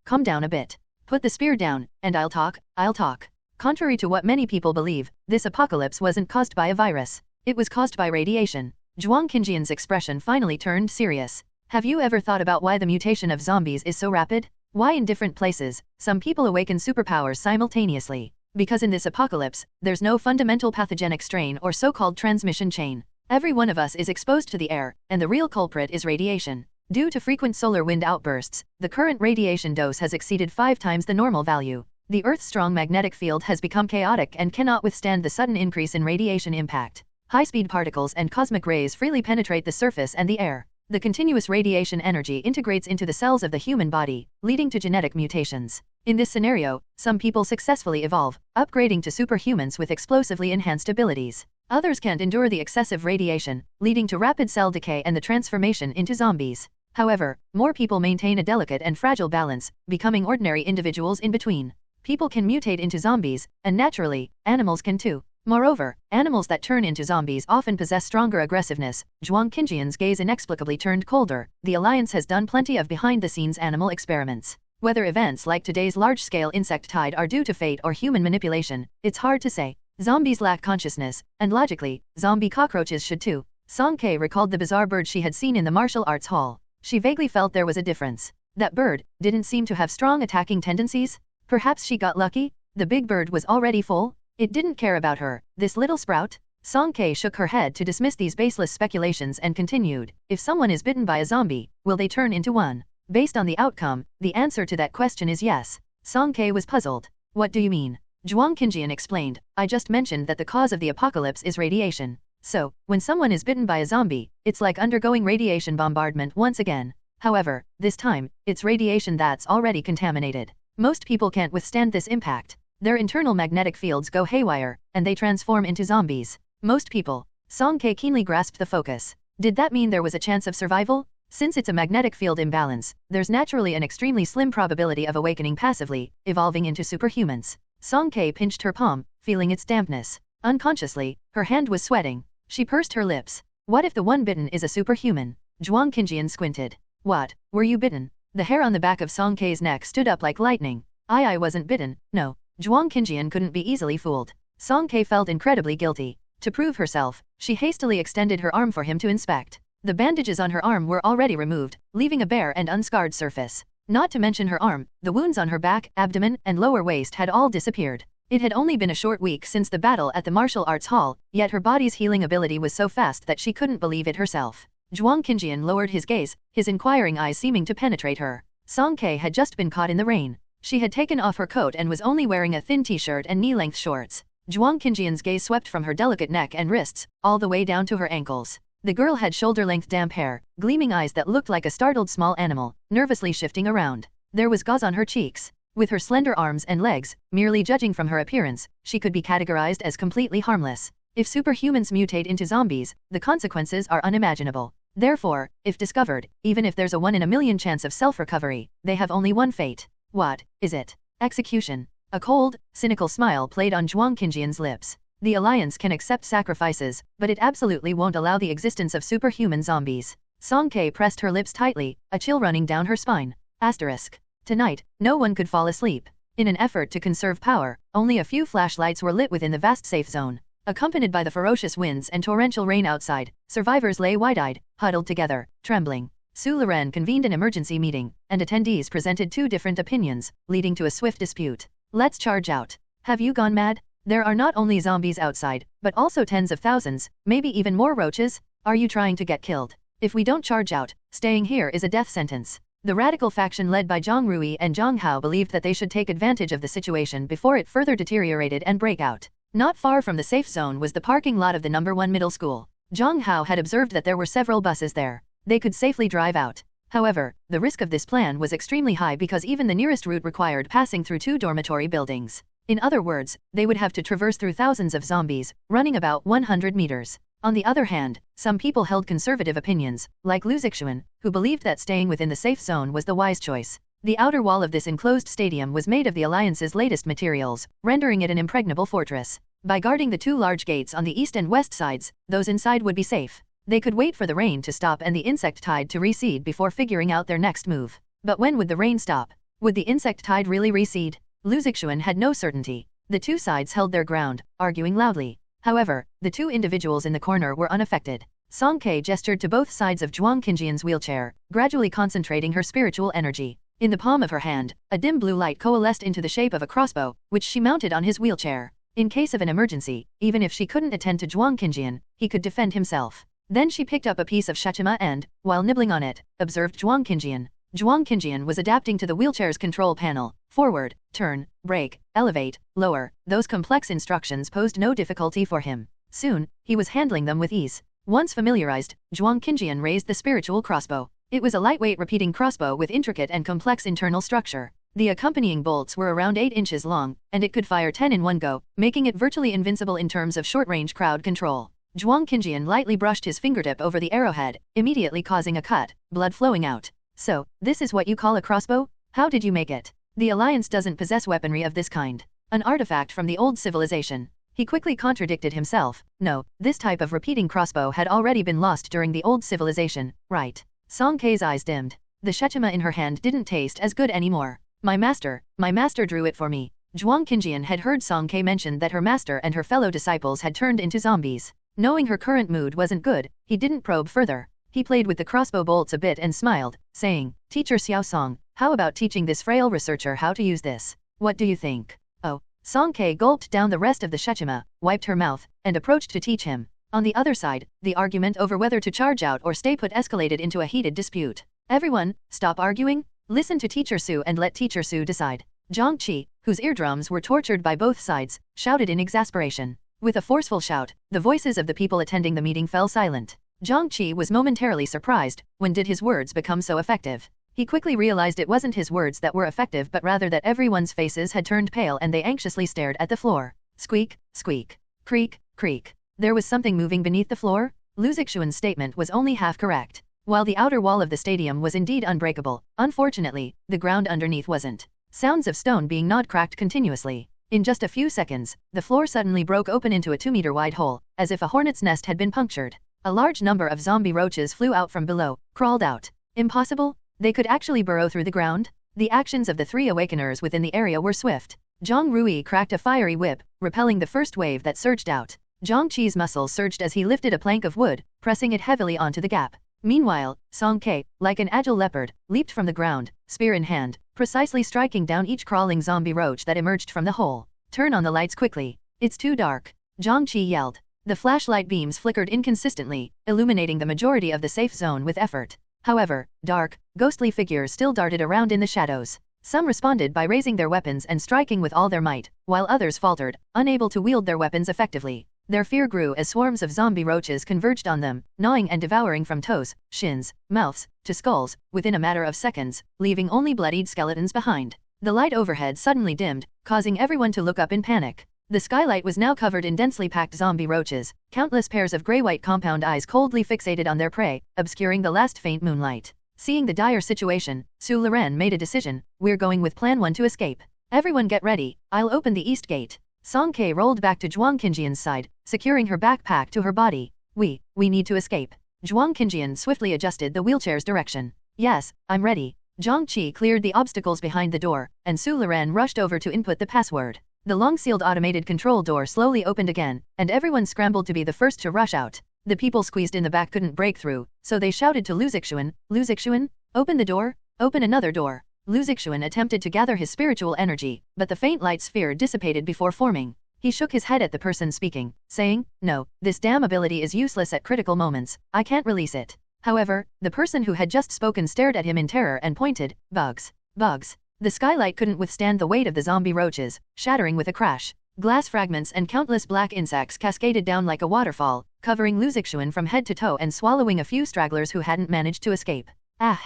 Calm down a bit. Put the spear down, and I'll talk. Contrary to what many people believe, this apocalypse wasn't caused by a virus. It was caused by radiation. Zhuang Qinjian's expression finally turned serious. Have you ever thought about why the mutation of zombies is so rapid? Why in different places, some people awaken superpowers simultaneously? Because in this apocalypse, there's no fundamental pathogenic strain or so-called transmission chain. Every one of us is exposed to the air, and the real culprit is radiation. Due to frequent solar wind outbursts, the current radiation dose has exceeded 5 times the normal value. The Earth's strong magnetic field has become chaotic and cannot withstand the sudden increase in radiation impact. High-speed particles and cosmic rays freely penetrate the surface and the air. The continuous radiation energy integrates into the cells of the human body, leading to genetic mutations. In this scenario, some people successfully evolve, upgrading to superhumans with explosively enhanced abilities. Others can't endure the excessive radiation, leading to rapid cell decay and the transformation into zombies. However, more people maintain a delicate and fragile balance, becoming ordinary individuals in between. People can mutate into zombies, and naturally, animals can too. Moreover, animals that turn into zombies often possess stronger aggressiveness. Zhuang Qinjian's gaze inexplicably turned colder. The Alliance has done plenty of behind-the-scenes animal experiments. Whether events like today's large-scale insect tide are due to fate or human manipulation, it's hard to say. Zombies lack consciousness, and logically, zombie cockroaches should too. Song Kei recalled the bizarre bird she had seen in the martial arts hall. She vaguely felt there was a difference. That bird didn't seem to have strong attacking tendencies. Perhaps she got lucky? The big bird was already full? It didn't care about her, this little sprout? Song Kei shook her head to dismiss these baseless speculations and continued, if someone is bitten by a zombie, will they turn into one? Based on the outcome, the answer to that question is yes. Song Kei was puzzled. What do you mean? Zhuang Qinjian explained, I just mentioned that the cause of the apocalypse is radiation. So, when someone is bitten by a zombie, it's like undergoing radiation bombardment once again. However, this time, it's radiation that's already contaminated. Most people can't withstand this impact. Their internal magnetic fields go haywire, and they transform into zombies. Most people. Song Kei keenly grasped the focus. Did that mean there was a chance of survival? Since it's a magnetic field imbalance, there's naturally an extremely slim probability of awakening passively, evolving into superhumans. Song Kei pinched her palm, feeling its dampness. Unconsciously, her hand was sweating. She pursed her lips. What if the one bitten is a superhuman? Zhuang Qinjian squinted. What, were you bitten? The hair on the back of Song Kei's neck stood up like lightning. I wasn't bitten, no. Zhuang Qinjian couldn't be easily fooled. Song Kei felt incredibly guilty. To prove herself, she hastily extended her arm for him to inspect. The bandages on her arm were already removed, leaving a bare and unscarred surface. Not to mention her arm, the wounds on her back, abdomen, and lower waist had all disappeared. It had only been a short week since the battle at the martial arts hall, yet her body's healing ability was so fast that she couldn't believe it herself. Zhuang Qinjian lowered his gaze, his inquiring eyes seeming to penetrate her. Song Kei had just been caught in the rain. She had taken off her coat and was only wearing a thin t-shirt and knee-length shorts. Zhuang Qinjian's gaze swept from her delicate neck and wrists, all the way down to her ankles. The girl had shoulder-length damp hair, gleaming eyes that looked like a startled small animal, nervously shifting around. There was gauze on her cheeks. With her slender arms and legs, merely judging from her appearance, she could be categorized as completely harmless. If superhumans mutate into zombies, the consequences are unimaginable. Therefore, if discovered, even if there's a 1 in a million chance of self-recovery, they have only one fate. What is it? Execution. A cold, cynical smile played on Zhuang Qinjian's lips. The Alliance can accept sacrifices, but it absolutely won't allow the existence of superhuman zombies. Song Kei pressed her lips tightly, a chill running down her spine. Asterisk. Tonight, no one could fall asleep. In an effort to conserve power, only a few flashlights were lit within the vast safe zone. Accompanied by the ferocious winds and torrential rain outside, survivors lay wide-eyed, huddled together, trembling. Su Liren convened an emergency meeting, and attendees presented 2 different opinions, leading to a swift dispute. Let's charge out. Have you gone mad? There are not only zombies outside, but also tens of thousands, maybe even more roaches. Are you trying to get killed? If we don't charge out, staying here is a death sentence. The radical faction led by Zhang Rui and Zhang Hao believed that they should take advantage of the situation before it further deteriorated and break out. Not far from the safe zone was the parking lot of the No. 1 middle school. Zhang Hao had observed that there were several buses there. They could safely drive out. However, the risk of this plan was extremely high because even the nearest route required passing through 2 dormitory buildings. In other words, they would have to traverse through thousands of zombies, running about 100 meters. On the other hand, some people held conservative opinions, like Lu Zixuan, who believed that staying within the safe zone was the wise choice. The outer wall of this enclosed stadium was made of the Alliance's latest materials, rendering it an impregnable fortress. By guarding the 2 large gates on the east and west sides, those inside would be safe. They could wait for the rain to stop and the insect tide to recede before figuring out their next move. But when would the rain stop? Would the insect tide really recede? Lu Zixuan had no certainty. The 2 sides held their ground, arguing loudly. However, the 2 individuals in the corner were unaffected. Song Kei gestured to both sides of Zhuang Qinjian's wheelchair, gradually concentrating her spiritual energy. In the palm of her hand, a dim blue light coalesced into the shape of a crossbow, which she mounted on his wheelchair. In case of an emergency, even if she couldn't attend to Zhuang Qinjian, he could defend himself. Then she picked up a piece of shachima and, while nibbling on it, observed Zhuang Qinjian. Zhuang Qinjian was adapting to the wheelchair's control panel. Forward, turn, brake, elevate, lower. Those complex instructions posed no difficulty for him. Soon, he was handling them with ease. Once familiarized, Zhuang Qinjian raised the spiritual crossbow. It was a lightweight repeating crossbow with intricate and complex internal structure. The accompanying bolts were around 8 inches long, and it could fire 10 in one go, making it virtually invincible in terms of short-range crowd control. Zhuang Qinjian lightly brushed his fingertip over the arrowhead, immediately causing a cut, blood flowing out. So, this is what you call a crossbow? How did you make it? The Alliance doesn't possess weaponry of this kind. An artifact from the old civilization. He quickly contradicted himself. No, this type of repeating crossbow had already been lost during the old civilization, right? Song Kei's eyes dimmed. The shechima in her hand didn't taste as good anymore. My master drew it for me. Zhuang Qinjian had heard Song Kei mention that her master and her fellow disciples had turned into zombies. Knowing her current mood wasn't good, he didn't probe further. He played with the crossbow bolts a bit and smiled, saying, Teacher Xiao Song, how about teaching this frail researcher how to use this? What do you think? Oh. Song Kei gulped down the rest of the shechima, wiped her mouth, and approached to teach him. On the other side, the argument over whether to charge out or stay put escalated into a heated dispute. Everyone, stop arguing. Listen to Teacher Su and let Teacher Su decide. Zhang Qi, whose eardrums were tortured by both sides, shouted in exasperation. With a forceful shout, the voices of the people attending the meeting fell silent. Zhang Qi was momentarily surprised. When did his words become so effective? He quickly realized it wasn't his words that were effective but rather that everyone's faces had turned pale and they anxiously stared at the floor. Squeak, squeak. Creak, creak. There was something moving beneath the floor? Lu Zixuan's statement was only half correct. While the outer wall of the stadium was indeed unbreakable, unfortunately, the ground underneath wasn't. Sounds of stone being gnawed cracked continuously. In just a few seconds, the floor suddenly broke open into a 2-meter-wide hole, as if a hornet's nest had been punctured. A large number of zombie roaches flew out from below, crawled out. Impossible? They could actually burrow through the ground? The actions of the 3 awakeners within the area were swift. Zhang Rui cracked a fiery whip, repelling the first wave that surged out. Zhang Qi's muscles surged as he lifted a plank of wood, pressing it heavily onto the gap. Meanwhile, Song Kei, like an agile leopard, leaped from the ground, spear in hand, precisely striking down each crawling zombie roach that emerged from the hole. Turn on the lights quickly. It's too dark. Zhang Qi yelled. The flashlight beams flickered inconsistently, illuminating the majority of the safe zone with effort. However, dark, ghostly figures still darted around in the shadows. Some responded by raising their weapons and striking with all their might, while others faltered, unable to wield their weapons effectively. Their fear grew as swarms of zombie roaches converged on them, gnawing and devouring from toes, shins, mouths, to skulls, within a matter of seconds, leaving only bloodied skeletons behind. The light overhead suddenly dimmed, causing everyone to look up in panic. The skylight was now covered in densely packed zombie roaches, countless pairs of gray-white compound eyes coldly fixated on their prey, obscuring the last faint moonlight. Seeing the dire situation, Su Loren made a decision. We're going with Plan 1 to escape. Everyone get ready, I'll open the east gate. Song Kei rolled back to Zhuang Qinjian's side, securing her backpack to her body. We need to escape. Zhuang Qinjian swiftly adjusted the wheelchair's direction. Yes, I'm ready. Zhang Qi cleared the obstacles behind the door, and Su Loren rushed over to input the password. The long-sealed automated control door slowly opened again, and everyone scrambled to be the first to rush out. The people squeezed in the back couldn't break through, so they shouted to Lu Zixuan, open the door, open another door. Lu Zixuan attempted to gather his spiritual energy, but the faint light sphere dissipated before forming. He shook his head at the person speaking, saying, No, this damn ability is useless at critical moments, I can't release it. However, the person who had just spoken stared at him in terror and pointed, Bugs. Bugs. The skylight couldn't withstand the weight of the zombie roaches, shattering with a crash. Glass fragments and countless black insects cascaded down like a waterfall, covering Lu Zixuan from head to toe and swallowing a few stragglers who hadn't managed to escape. Ah!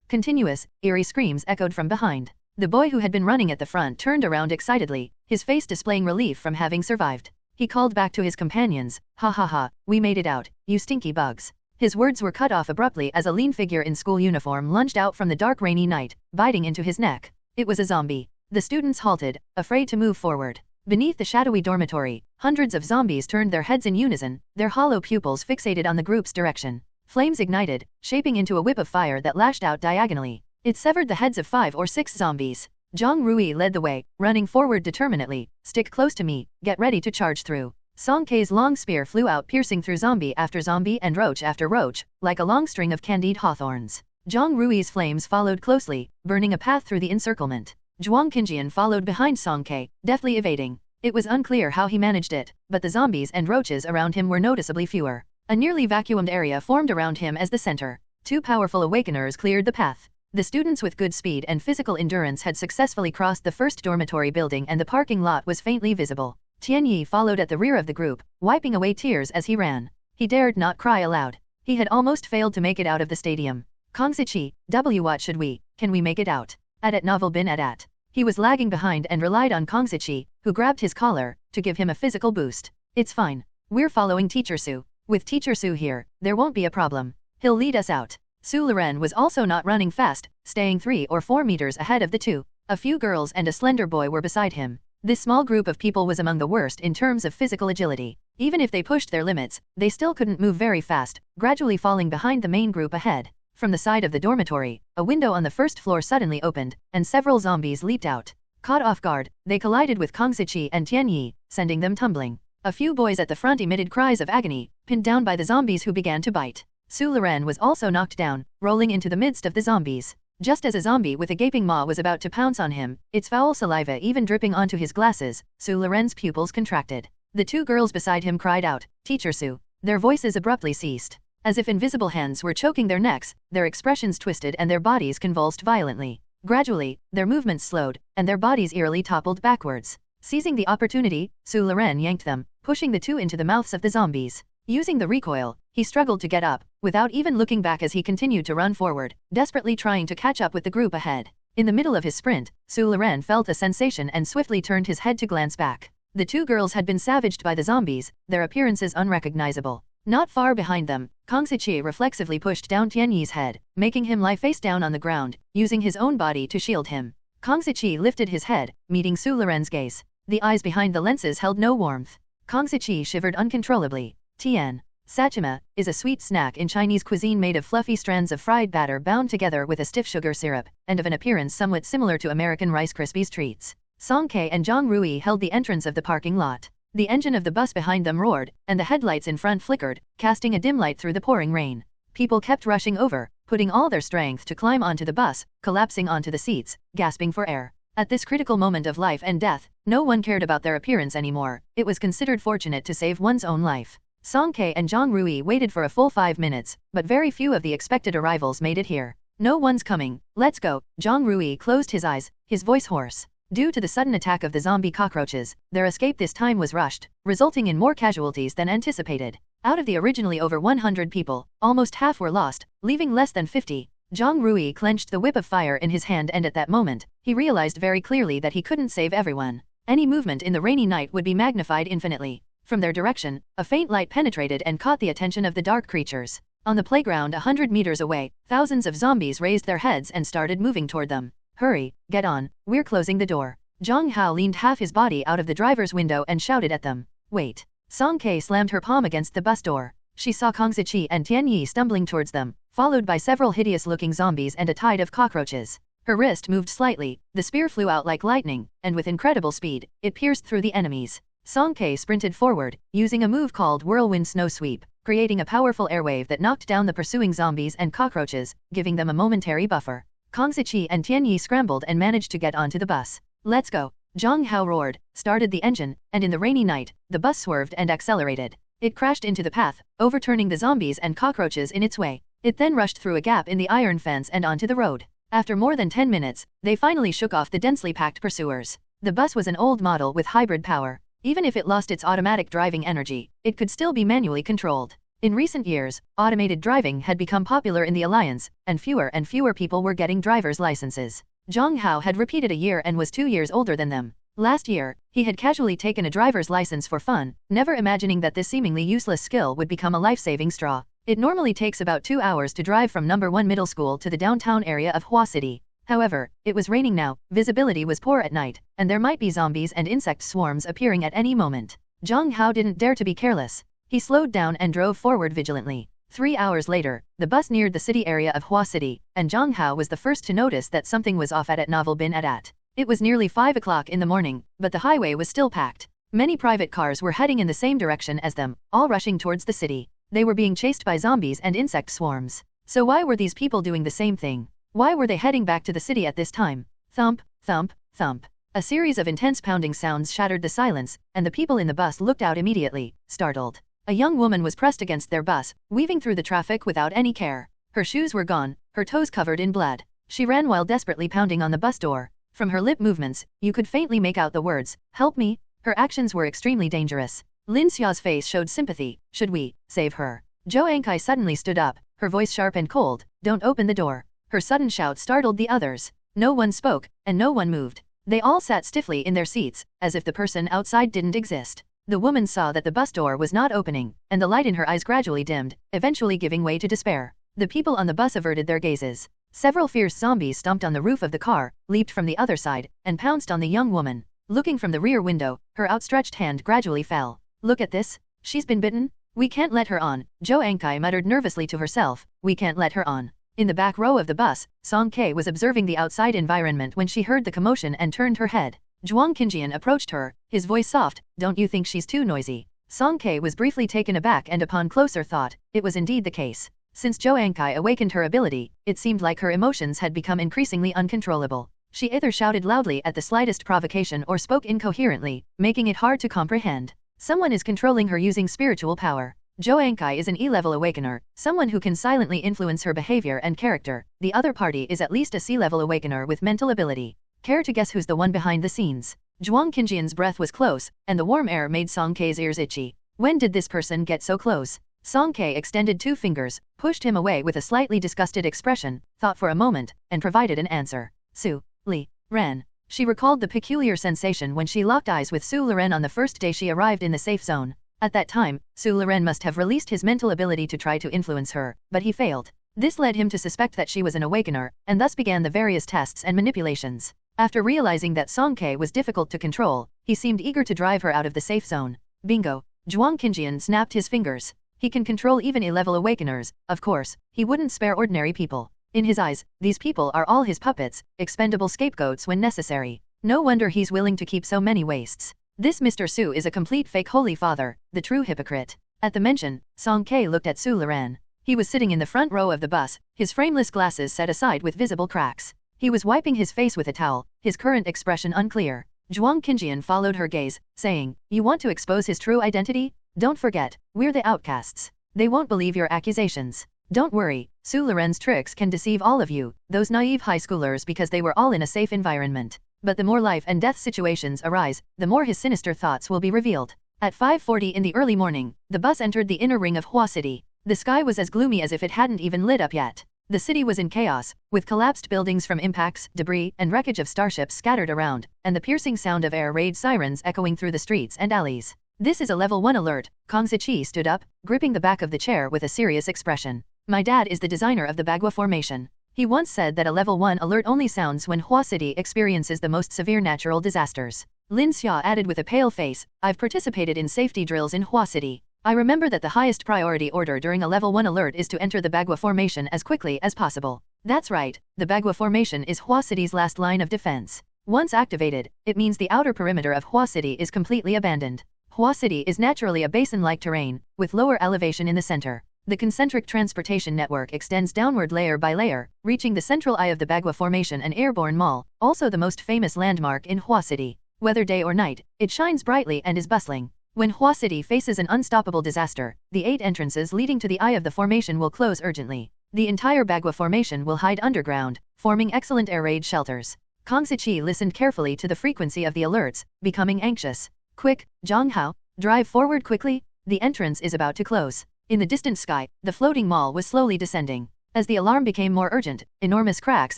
Continuous, eerie screams echoed from behind. The boy who had been running at the front turned around excitedly, his face displaying relief from having survived. He called back to his companions, Ha ha ha, we made it out, you stinky bugs. His words were cut off abruptly as a lean figure in school uniform lunged out from the dark rainy night, biting into his neck. It was a zombie. The students halted, afraid to move forward. Beneath the shadowy dormitory, hundreds of zombies turned their heads in unison, their hollow pupils fixated on the group's direction. Flames ignited, shaping into a whip of fire that lashed out diagonally. It severed the heads of 5 or 6 zombies. Zhang Rui led the way, running forward determinedly. Stick close to me, get ready to charge through. Song Kei's long spear flew out piercing through zombie after zombie and roach after roach, like a long string of candied hawthorns. Zhang Rui's flames followed closely, burning a path through the encirclement. Zhuang Qinjian followed behind Song Kei, deftly evading. It was unclear how he managed it, but the zombies and roaches around him were noticeably fewer. A nearly vacuumed area formed around him as the center. 2 powerful awakeners cleared the path. The students with good speed and physical endurance had successfully crossed the first dormitory building and the parking lot was faintly visible. Tianyi followed at the rear of the group, wiping away tears as he ran. He dared not cry aloud. He had almost failed to make it out of the stadium. Kongzichi, what should we, can we make it out? At Novel bin at. He was lagging behind and relied on Kongzichi, who grabbed his collar, to give him a physical boost. It's fine. We're following Teacher Su. With Teacher Su here, there won't be a problem. He'll lead us out. Su Loren was also not running fast, staying 3 or 4 meters ahead of the two. A few girls and a slender boy were beside him. This small group of people was among the worst in terms of physical agility. Even if they pushed their limits, they still couldn't move very fast, gradually falling behind the main group ahead. From the side of the dormitory, a window on the first floor suddenly opened, and several zombies leaped out. Caught off guard, they collided with Kongzichi and Tianyi, sending them tumbling. A few boys at the front emitted cries of agony, pinned down by the zombies who began to bite. Su Loren was also knocked down, rolling into the midst of the zombies. Just as a zombie with a gaping maw was about to pounce on him, its foul saliva even dripping onto his glasses, Su Loren's pupils contracted. The two girls beside him cried out, "Teacher Su." Their voices abruptly ceased. As if invisible hands were choking their necks, their expressions twisted and their bodies convulsed violently. Gradually, their movements slowed, and their bodies eerily toppled backwards. Seizing the opportunity, Su Loren yanked them, pushing the two into the mouths of the zombies. Using the recoil, he struggled to get up, without even looking back as he continued to run forward, desperately trying to catch up with the group ahead. In the middle of his sprint, Su Loren felt a sensation and swiftly turned his head to glance back. The two girls had been savaged by the zombies, their appearances unrecognizable. Not far behind them, Kongzichi reflexively pushed down Tianyi's head, making him lie face down on the ground, using his own body to shield him. Kongzichi lifted his head, meeting Su Loren's gaze. The eyes behind the lenses held no warmth. Kongzichi shivered uncontrollably. Tian. Sachima is a sweet snack in Chinese cuisine made of fluffy strands of fried batter bound together with a stiff sugar syrup, and of an appearance somewhat similar to American Rice Krispies treats. Songke and Zhang Rui held the entrance of the parking lot. The engine of the bus behind them roared, and the headlights in front flickered, casting a dim light through the pouring rain. People kept rushing over, putting all their strength to climb onto the bus, collapsing onto the seats, gasping for air. At this critical moment of life and death, no one cared about their appearance anymore. It was considered fortunate to save one's own life. Songke and Zhang Rui waited for a full 5 minutes, but very few of the expected arrivals made it here. "No one's coming, let's go." Zhang Rui closed his eyes, his voice hoarse. Due to the sudden attack of the zombie cockroaches, their escape this time was rushed, resulting in more casualties than anticipated. Out of the originally over 100 people, almost half were lost, leaving less than 50. Zhang Rui clenched the whip of fire in his hand, and at that moment, he realized very clearly that he couldn't save everyone. Any movement in the rainy night would be magnified infinitely. From their direction, a faint light penetrated and caught the attention of the dark creatures. On the playground 100 meters away, thousands of zombies raised their heads and started moving toward them. "Hurry, get on, we're closing the door." Zhang Hao leaned half his body out of the driver's window and shouted at them. "Wait." Song Ke slammed her palm against the bus door. She saw Kongzichi and Tianyi stumbling towards them, followed by several hideous-looking zombies and a tide of cockroaches. Her wrist moved slightly, the spear flew out like lightning, and with incredible speed, it pierced through the enemies. Song Ke sprinted forward, using a move called Whirlwind Snow Sweep, creating a powerful airwave that knocked down the pursuing zombies and cockroaches, giving them a momentary buffer. Kongzichi and Tianyi scrambled and managed to get onto the bus. "Let's go." Zhang Hao roared, started the engine, and in the rainy night, the bus swerved and accelerated. It crashed into the path, overturning the zombies and cockroaches in its way. It then rushed through a gap in the iron fence and onto the road. After more than 10 minutes, they finally shook off the densely packed pursuers. The bus was an old model with hybrid power. Even if it lost its automatic driving energy, it could still be manually controlled. In recent years, automated driving had become popular in the Alliance, and fewer people were getting driver's licenses. Zhang Hao had repeated a year and was 2 years older than them. Last year, he had casually taken a driver's license for fun, never imagining that this seemingly useless skill would become a life-saving straw. It normally takes about 2 hours to drive from No. 1 middle school to the downtown area of Hua City. However, it was raining now, visibility was poor at night, and there might be zombies and insect swarms appearing at any moment. Zhang Hao didn't dare to be careless. He slowed down and drove forward vigilantly. 3 hours later, the bus neared the city area of Hua City, and Zhang Hao was the first to notice that something was off at Novel bin at. It was nearly 5 o'clock in the morning, but the highway was still packed. Many private cars were heading in the same direction as them, all rushing towards the city. They were being chased by zombies and insect swarms. So why were these people doing the same thing? Why were they heading back to the city at this time? Thump, thump, thump. A series of intense pounding sounds shattered the silence, and the people in the bus looked out immediately, startled. A young woman was pressed against their bus, weaving through the traffic without any care. Her shoes were gone, her toes covered in blood. She ran while desperately pounding on the bus door. From her lip movements, you could faintly make out the words, "Help me." Her actions were extremely dangerous. Lin Xiao's face showed sympathy. Should we save her? Zhou Ankai suddenly stood up, her voice sharp and cold. Don't open the door. Her sudden shout startled the others. No one spoke, and no one moved. They all sat stiffly in their seats, as if the person outside didn't exist. The woman saw that the bus door was not opening, and the light in her eyes gradually dimmed, eventually giving way to despair. The people on the bus averted their gazes. Several fierce zombies stomped on the roof of the car, leaped from the other side, and pounced on the young woman. Looking from the rear window, her outstretched hand gradually fell. Look at this. She's been bitten? We can't let her on, Zhou Ankai muttered nervously to herself. We can't let her on. In the back row of the bus, Song Kei was observing the outside environment when she heard the commotion and turned her head. Zhuang Qinjian approached her, his voice soft. Don't you think she's too noisy? Song Kei was briefly taken aback, and upon closer thought, it was indeed the case. Since Zhou Ankai awakened her ability, it seemed like her emotions had become increasingly uncontrollable. She either shouted loudly at the slightest provocation or spoke incoherently, making it hard to comprehend. Someone is controlling her using spiritual power. Zhou Ankai is an E-level awakener, someone who can silently influence her behavior and character. The other party is at least a C-level awakener with mental ability. Care to guess who's the one behind the scenes? Zhuang Qinjian's breath was close, and the warm air made Song Kei's ears itchy. When did this person get so close? Song Kei extended 2 fingers, pushed him away with a slightly disgusted expression, thought for a moment, and provided an answer. Su Li Ren. She recalled the peculiar sensation when she locked eyes with Su Liren on the first day she arrived in the safe zone. At that time, Su Liren must have released his mental ability to try to influence her, but he failed. This led him to suspect that she was an awakener, and thus began the various tests and manipulations. After realizing that Song Kei was difficult to control, he seemed eager to drive her out of the safe zone. Bingo! Zhuang Qinjian snapped his fingers. He can control even E-level awakeners, of course, he wouldn't spare ordinary people. In his eyes, these people are all his puppets, expendable scapegoats when necessary. No wonder he's willing to keep so many wastes. This Mr. Su is a complete fake holy father, the true hypocrite. At the mention, Song Kei looked at Su Liren. He was sitting in the front row of the bus, his frameless glasses set aside with visible cracks. He was wiping his face with a towel, his current expression unclear. Zhuang Qinjian followed her gaze, saying, You want to expose his true identity? Don't forget, we're the outcasts. They won't believe your accusations. Don't worry, Su Liren's tricks can deceive all of you, those naive high schoolers, because they were all in a safe environment. But the more life and death situations arise, the more his sinister thoughts will be revealed. At 5:40 in the early morning, the bus entered the inner ring of Hua City. The sky was as gloomy as if it hadn't even lit up yet. The city was in chaos, with collapsed buildings from impacts, debris, and wreckage of starships scattered around, and the piercing sound of air raid sirens echoing through the streets and alleys. This is a level 1 alert. Kong Ziqi stood up, gripping the back of the chair with a serious expression. My dad is the designer of the Bagua formation. He once said that a level 1 alert only sounds when Hua City experiences the most severe natural disasters. Lin Xia added with a pale face, I've participated in safety drills in Hua City. I remember that the highest priority order during a level 1 alert is to enter the Bagua formation as quickly as possible. That's right, the Bagua formation is Hua City's last line of defense. Once activated, it means the outer perimeter of Hua City is completely abandoned. Hua City is naturally a basin-like terrain, with lower elevation in the center. The concentric transportation network extends downward layer by layer, reaching the central eye of the Bagua Formation, an airborne mall, also the most famous landmark in Hua City. Whether day or night, it shines brightly and is bustling. When Hua City faces an unstoppable disaster, the 8 entrances leading to the eye of the formation will close urgently. The entire Bagua Formation will hide underground, forming excellent air raid shelters. Kong Ziqi listened carefully to the frequency of the alerts, becoming anxious. Quick, Zhang Hao, drive forward quickly, the entrance is about to close. In the distant sky, the floating mall was slowly descending. As the alarm became more urgent, enormous cracks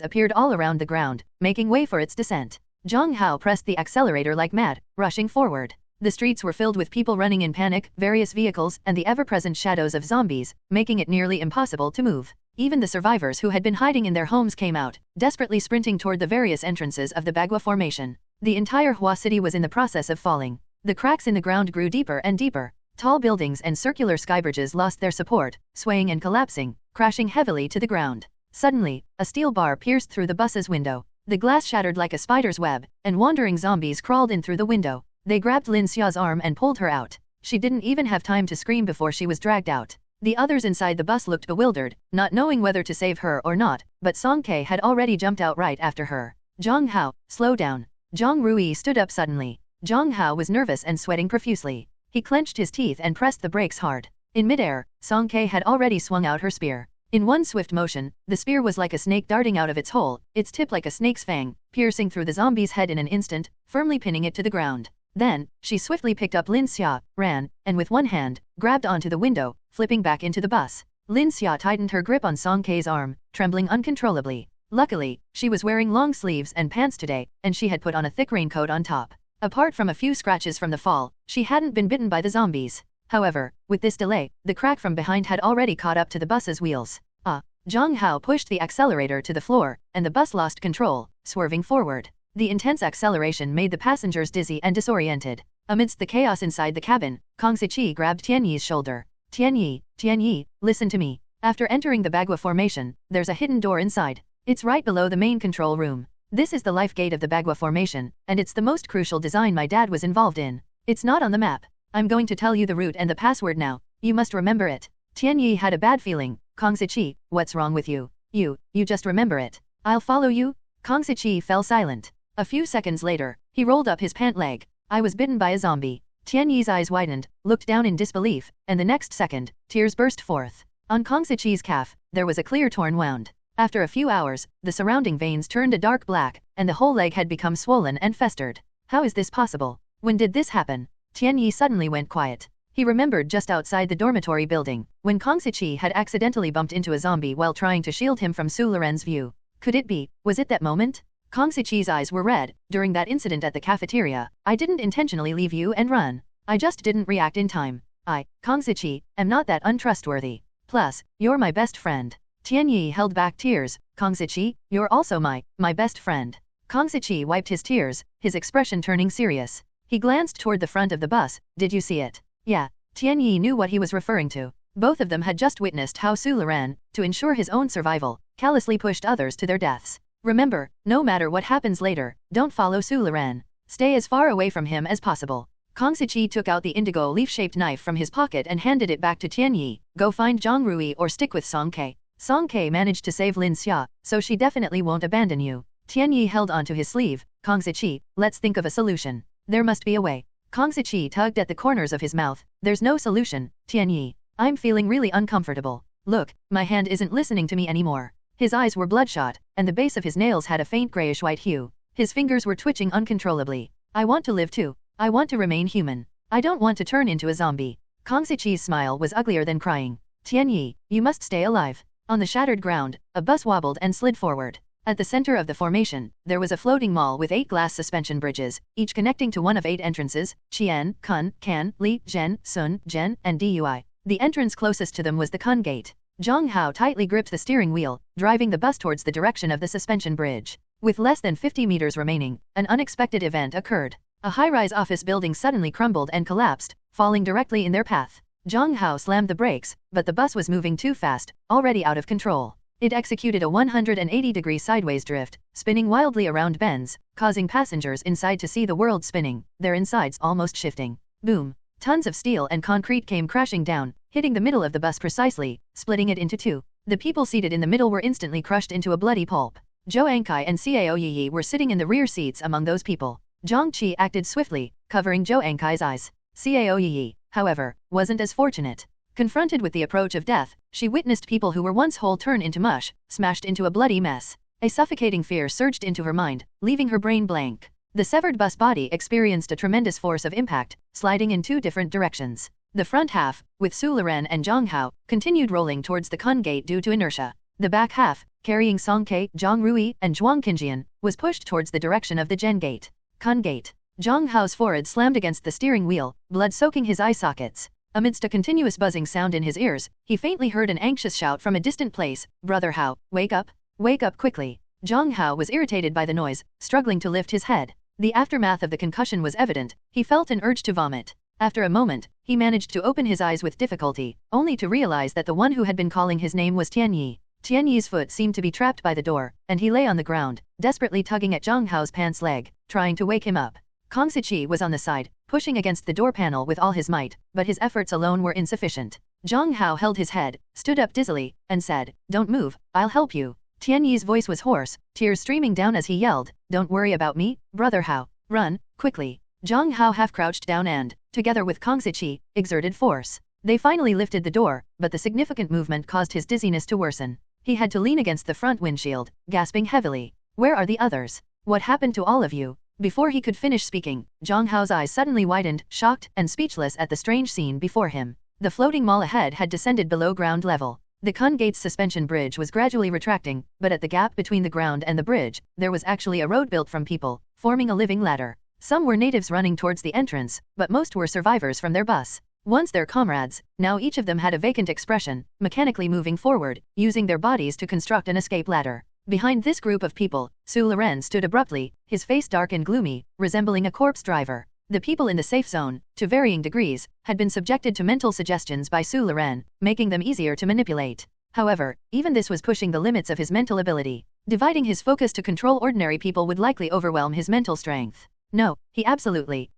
appeared all around the ground, making way for its descent. Zhang Hao pressed the accelerator like mad, rushing forward. The streets were filled with people running in panic, various vehicles, and the ever-present shadows of zombies, making it nearly impossible to move. Even the survivors who had been hiding in their homes came out, desperately sprinting toward the various entrances of the Bagua Formation. The entire Hua City was in the process of falling. The cracks in the ground grew deeper and deeper. Tall buildings and circular skybridges lost their support, swaying and collapsing, crashing heavily to the ground. Suddenly, a steel bar pierced through the bus's window. The glass shattered like a spider's web, and wandering zombies crawled in through the window. They grabbed Lin Xia's arm and pulled her out. She didn't even have time to scream before she was dragged out. The others inside the bus looked bewildered, not knowing whether to save her or not, but Song Kei had already jumped out right after her. Zhang Hao, slow down. Zhang Rui stood up suddenly. Zhang Hao was nervous and sweating profusely. He clenched his teeth and pressed the brakes hard. In midair, Song Kei had already swung out her spear. In one swift motion, the spear was like a snake darting out of its hole, its tip like a snake's fang, piercing through the zombie's head in an instant, firmly pinning it to the ground. Then, she swiftly picked up Lin Xia, ran, and with one hand, grabbed onto the window, flipping back into the bus. Lin Xia tightened her grip on Song Kei's arm, trembling uncontrollably. Luckily, she was wearing long sleeves and pants today, and she had put on a thick raincoat on top. Apart from a few scratches from the fall, she hadn't been bitten by the zombies. However, with this delay, the crack from behind had already caught up to the bus's wheels. Zhang Hao pushed the accelerator to the floor, and the bus lost control, swerving forward. The intense acceleration made the passengers dizzy and disoriented. Amidst the chaos inside the cabin, Kang Siqi grabbed Tianyi's shoulder. Tianyi, listen to me. After entering the Bagua formation, there's a hidden door inside. It's right below the main control room. This is the life gate of the Bagua formation, and it's the most crucial design my dad was involved in. It's not on the map. I'm going to tell you the route and the password now. You must remember it. Tianyi had a bad feeling. Kang Siqi, what's wrong with you? You just remember it. I'll follow you. Kang Siqi fell silent. A few seconds later, he rolled up his pant leg. I was bitten by a zombie. Tianyi's eyes widened, looked down in disbelief, and the next second, tears burst forth. On Kang Siqi's calf, there was a clear torn wound. After a few hours, the surrounding veins turned a dark black, and the whole leg had become swollen and festered. How is this possible? When did this happen? Tianyi suddenly went quiet. He remembered just outside the dormitory building, when Kang Siqi had accidentally bumped into a zombie while trying to shield him from Su Loren's view. Could it be? Was it that moment? Kang Siqi's eyes were red. During that incident at the cafeteria, I didn't intentionally leave you and run. I just didn't react in time. I, Kang Siqi, am not that untrustworthy. Plus, you're my best friend. Tianyi held back tears. Kang Siqi, you're also my best friend. Kang Siqi wiped his tears, his expression turning serious. He glanced toward the front of the bus. Did you see it? Yeah. Tianyi knew what he was referring to. Both of them had just witnessed how Su Loren, to ensure his own survival, callously pushed others to their deaths. Remember, no matter what happens later, don't follow Su Loren. Stay as far away from him as possible. Kang Siqi took out the indigo leaf-shaped knife from his pocket and handed it back to Tianyi. Go find Zhang Rui or stick with Song Kei. Song Kei managed to save Lin Xia, so she definitely won't abandon you. Tianyi held onto his sleeve. Kang Siqi, let's think of a solution. There must be a way. Kang Siqi tugged at the corners of his mouth. There's no solution, Tianyi. I'm feeling really uncomfortable. Look, my hand isn't listening to me anymore. His eyes were bloodshot, and the base of his nails had a faint grayish-white hue. His fingers were twitching uncontrollably. I want to live too. I want to remain human. I don't want to turn into a zombie. Kang Siqi's smile was uglier than crying. Tianyi, you must stay alive. On the shattered ground, a bus wobbled and slid forward. At the center of the formation, there was a floating mall with 8 glass suspension bridges, each connecting to one of 8 entrances: Qian, Kun, Can, Li, Zhen, Sun, Zhen, and Dui. The entrance closest to them was the Kun gate. Zhang Hao tightly gripped the steering wheel, driving the bus towards the direction of the suspension bridge. With less than 50 meters remaining, an unexpected event occurred. A high-rise office building suddenly crumbled and collapsed, falling directly in their path. Zhang Hao slammed the brakes, but the bus was moving too fast, already out of control. It executed a 180-degree sideways drift, spinning wildly around bends, causing passengers inside to see the world spinning, their insides almost shifting. Boom! Tons of steel and concrete came crashing down, hitting the middle of the bus precisely, splitting it into 2. The people seated in the middle were instantly crushed into a bloody pulp. Zhou Ankai and Cao Yi were sitting in the rear seats among those people. Zhang Qi acted swiftly, covering Zhou Ankai's eyes. Cao Yi, however, wasn't as fortunate. Confronted with the approach of death, she witnessed people who were once whole turn into mush, smashed into a bloody mess. A suffocating fear surged into her mind, leaving her brain blank. The severed bus body experienced a tremendous force of impact, sliding in 2 different directions. The front half, with Su Loren and Zhang Hao, continued rolling towards the Kun gate due to inertia. The back half, carrying Song Kei, Zhang Rui, and Zhuang Qinjian, was pushed towards the direction of the Zhen gate. Kun gate. Zhang Hao's forehead slammed against the steering wheel, blood soaking his eye sockets. Amidst a continuous buzzing sound in his ears, he faintly heard an anxious shout from a distant place. Brother Hao, wake up! Wake up quickly! Zhang Hao was irritated by the noise, struggling to lift his head. The aftermath of the concussion was evident. He felt an urge to vomit. After a moment, he managed to open his eyes with difficulty, only to realize that the one who had been calling his name was Tianyi. Tianyi's foot seemed to be trapped by the door, and he lay on the ground, desperately tugging at Zhang Hao's pants leg, trying to wake him up. Kang Siqi was on the side, pushing against the door panel with all his might, but his efforts alone were insufficient. Zhang Hao held his head, stood up dizzily, and said, "Don't move, I'll help you." Tianyi's voice was hoarse, tears streaming down as he yelled, "Don't worry about me, Brother Hao. Run, quickly." Zhang Hao half-crouched down and, together with Kang Siqi, exerted force. They finally lifted the door, but the significant movement caused his dizziness to worsen. He had to lean against the front windshield, gasping heavily. "Where are the others? What happened to all of you?" Before he could finish speaking, Zhang Hao's eyes suddenly widened, shocked and speechless at the strange scene before him. The floating mall ahead had descended below ground level. The Kun Gate's suspension bridge was gradually retracting, but at the gap between the ground and the bridge, there was actually a road built from people, forming a living ladder. Some were natives running towards the entrance, but most were survivors from their bus. Once their comrades, now each of them had a vacant expression, mechanically moving forward, using their bodies to construct an escape ladder. Behind this group of people, Su Loren stood abruptly, his face dark and gloomy, resembling a corpse driver. The people in the safe zone, to varying degrees, had been subjected to mental suggestions by Su Loren, making them easier to manipulate. However, even this was pushing the limits of his mental ability. Dividing his focus to control ordinary people would likely overwhelm his mental strength. No, he absolutely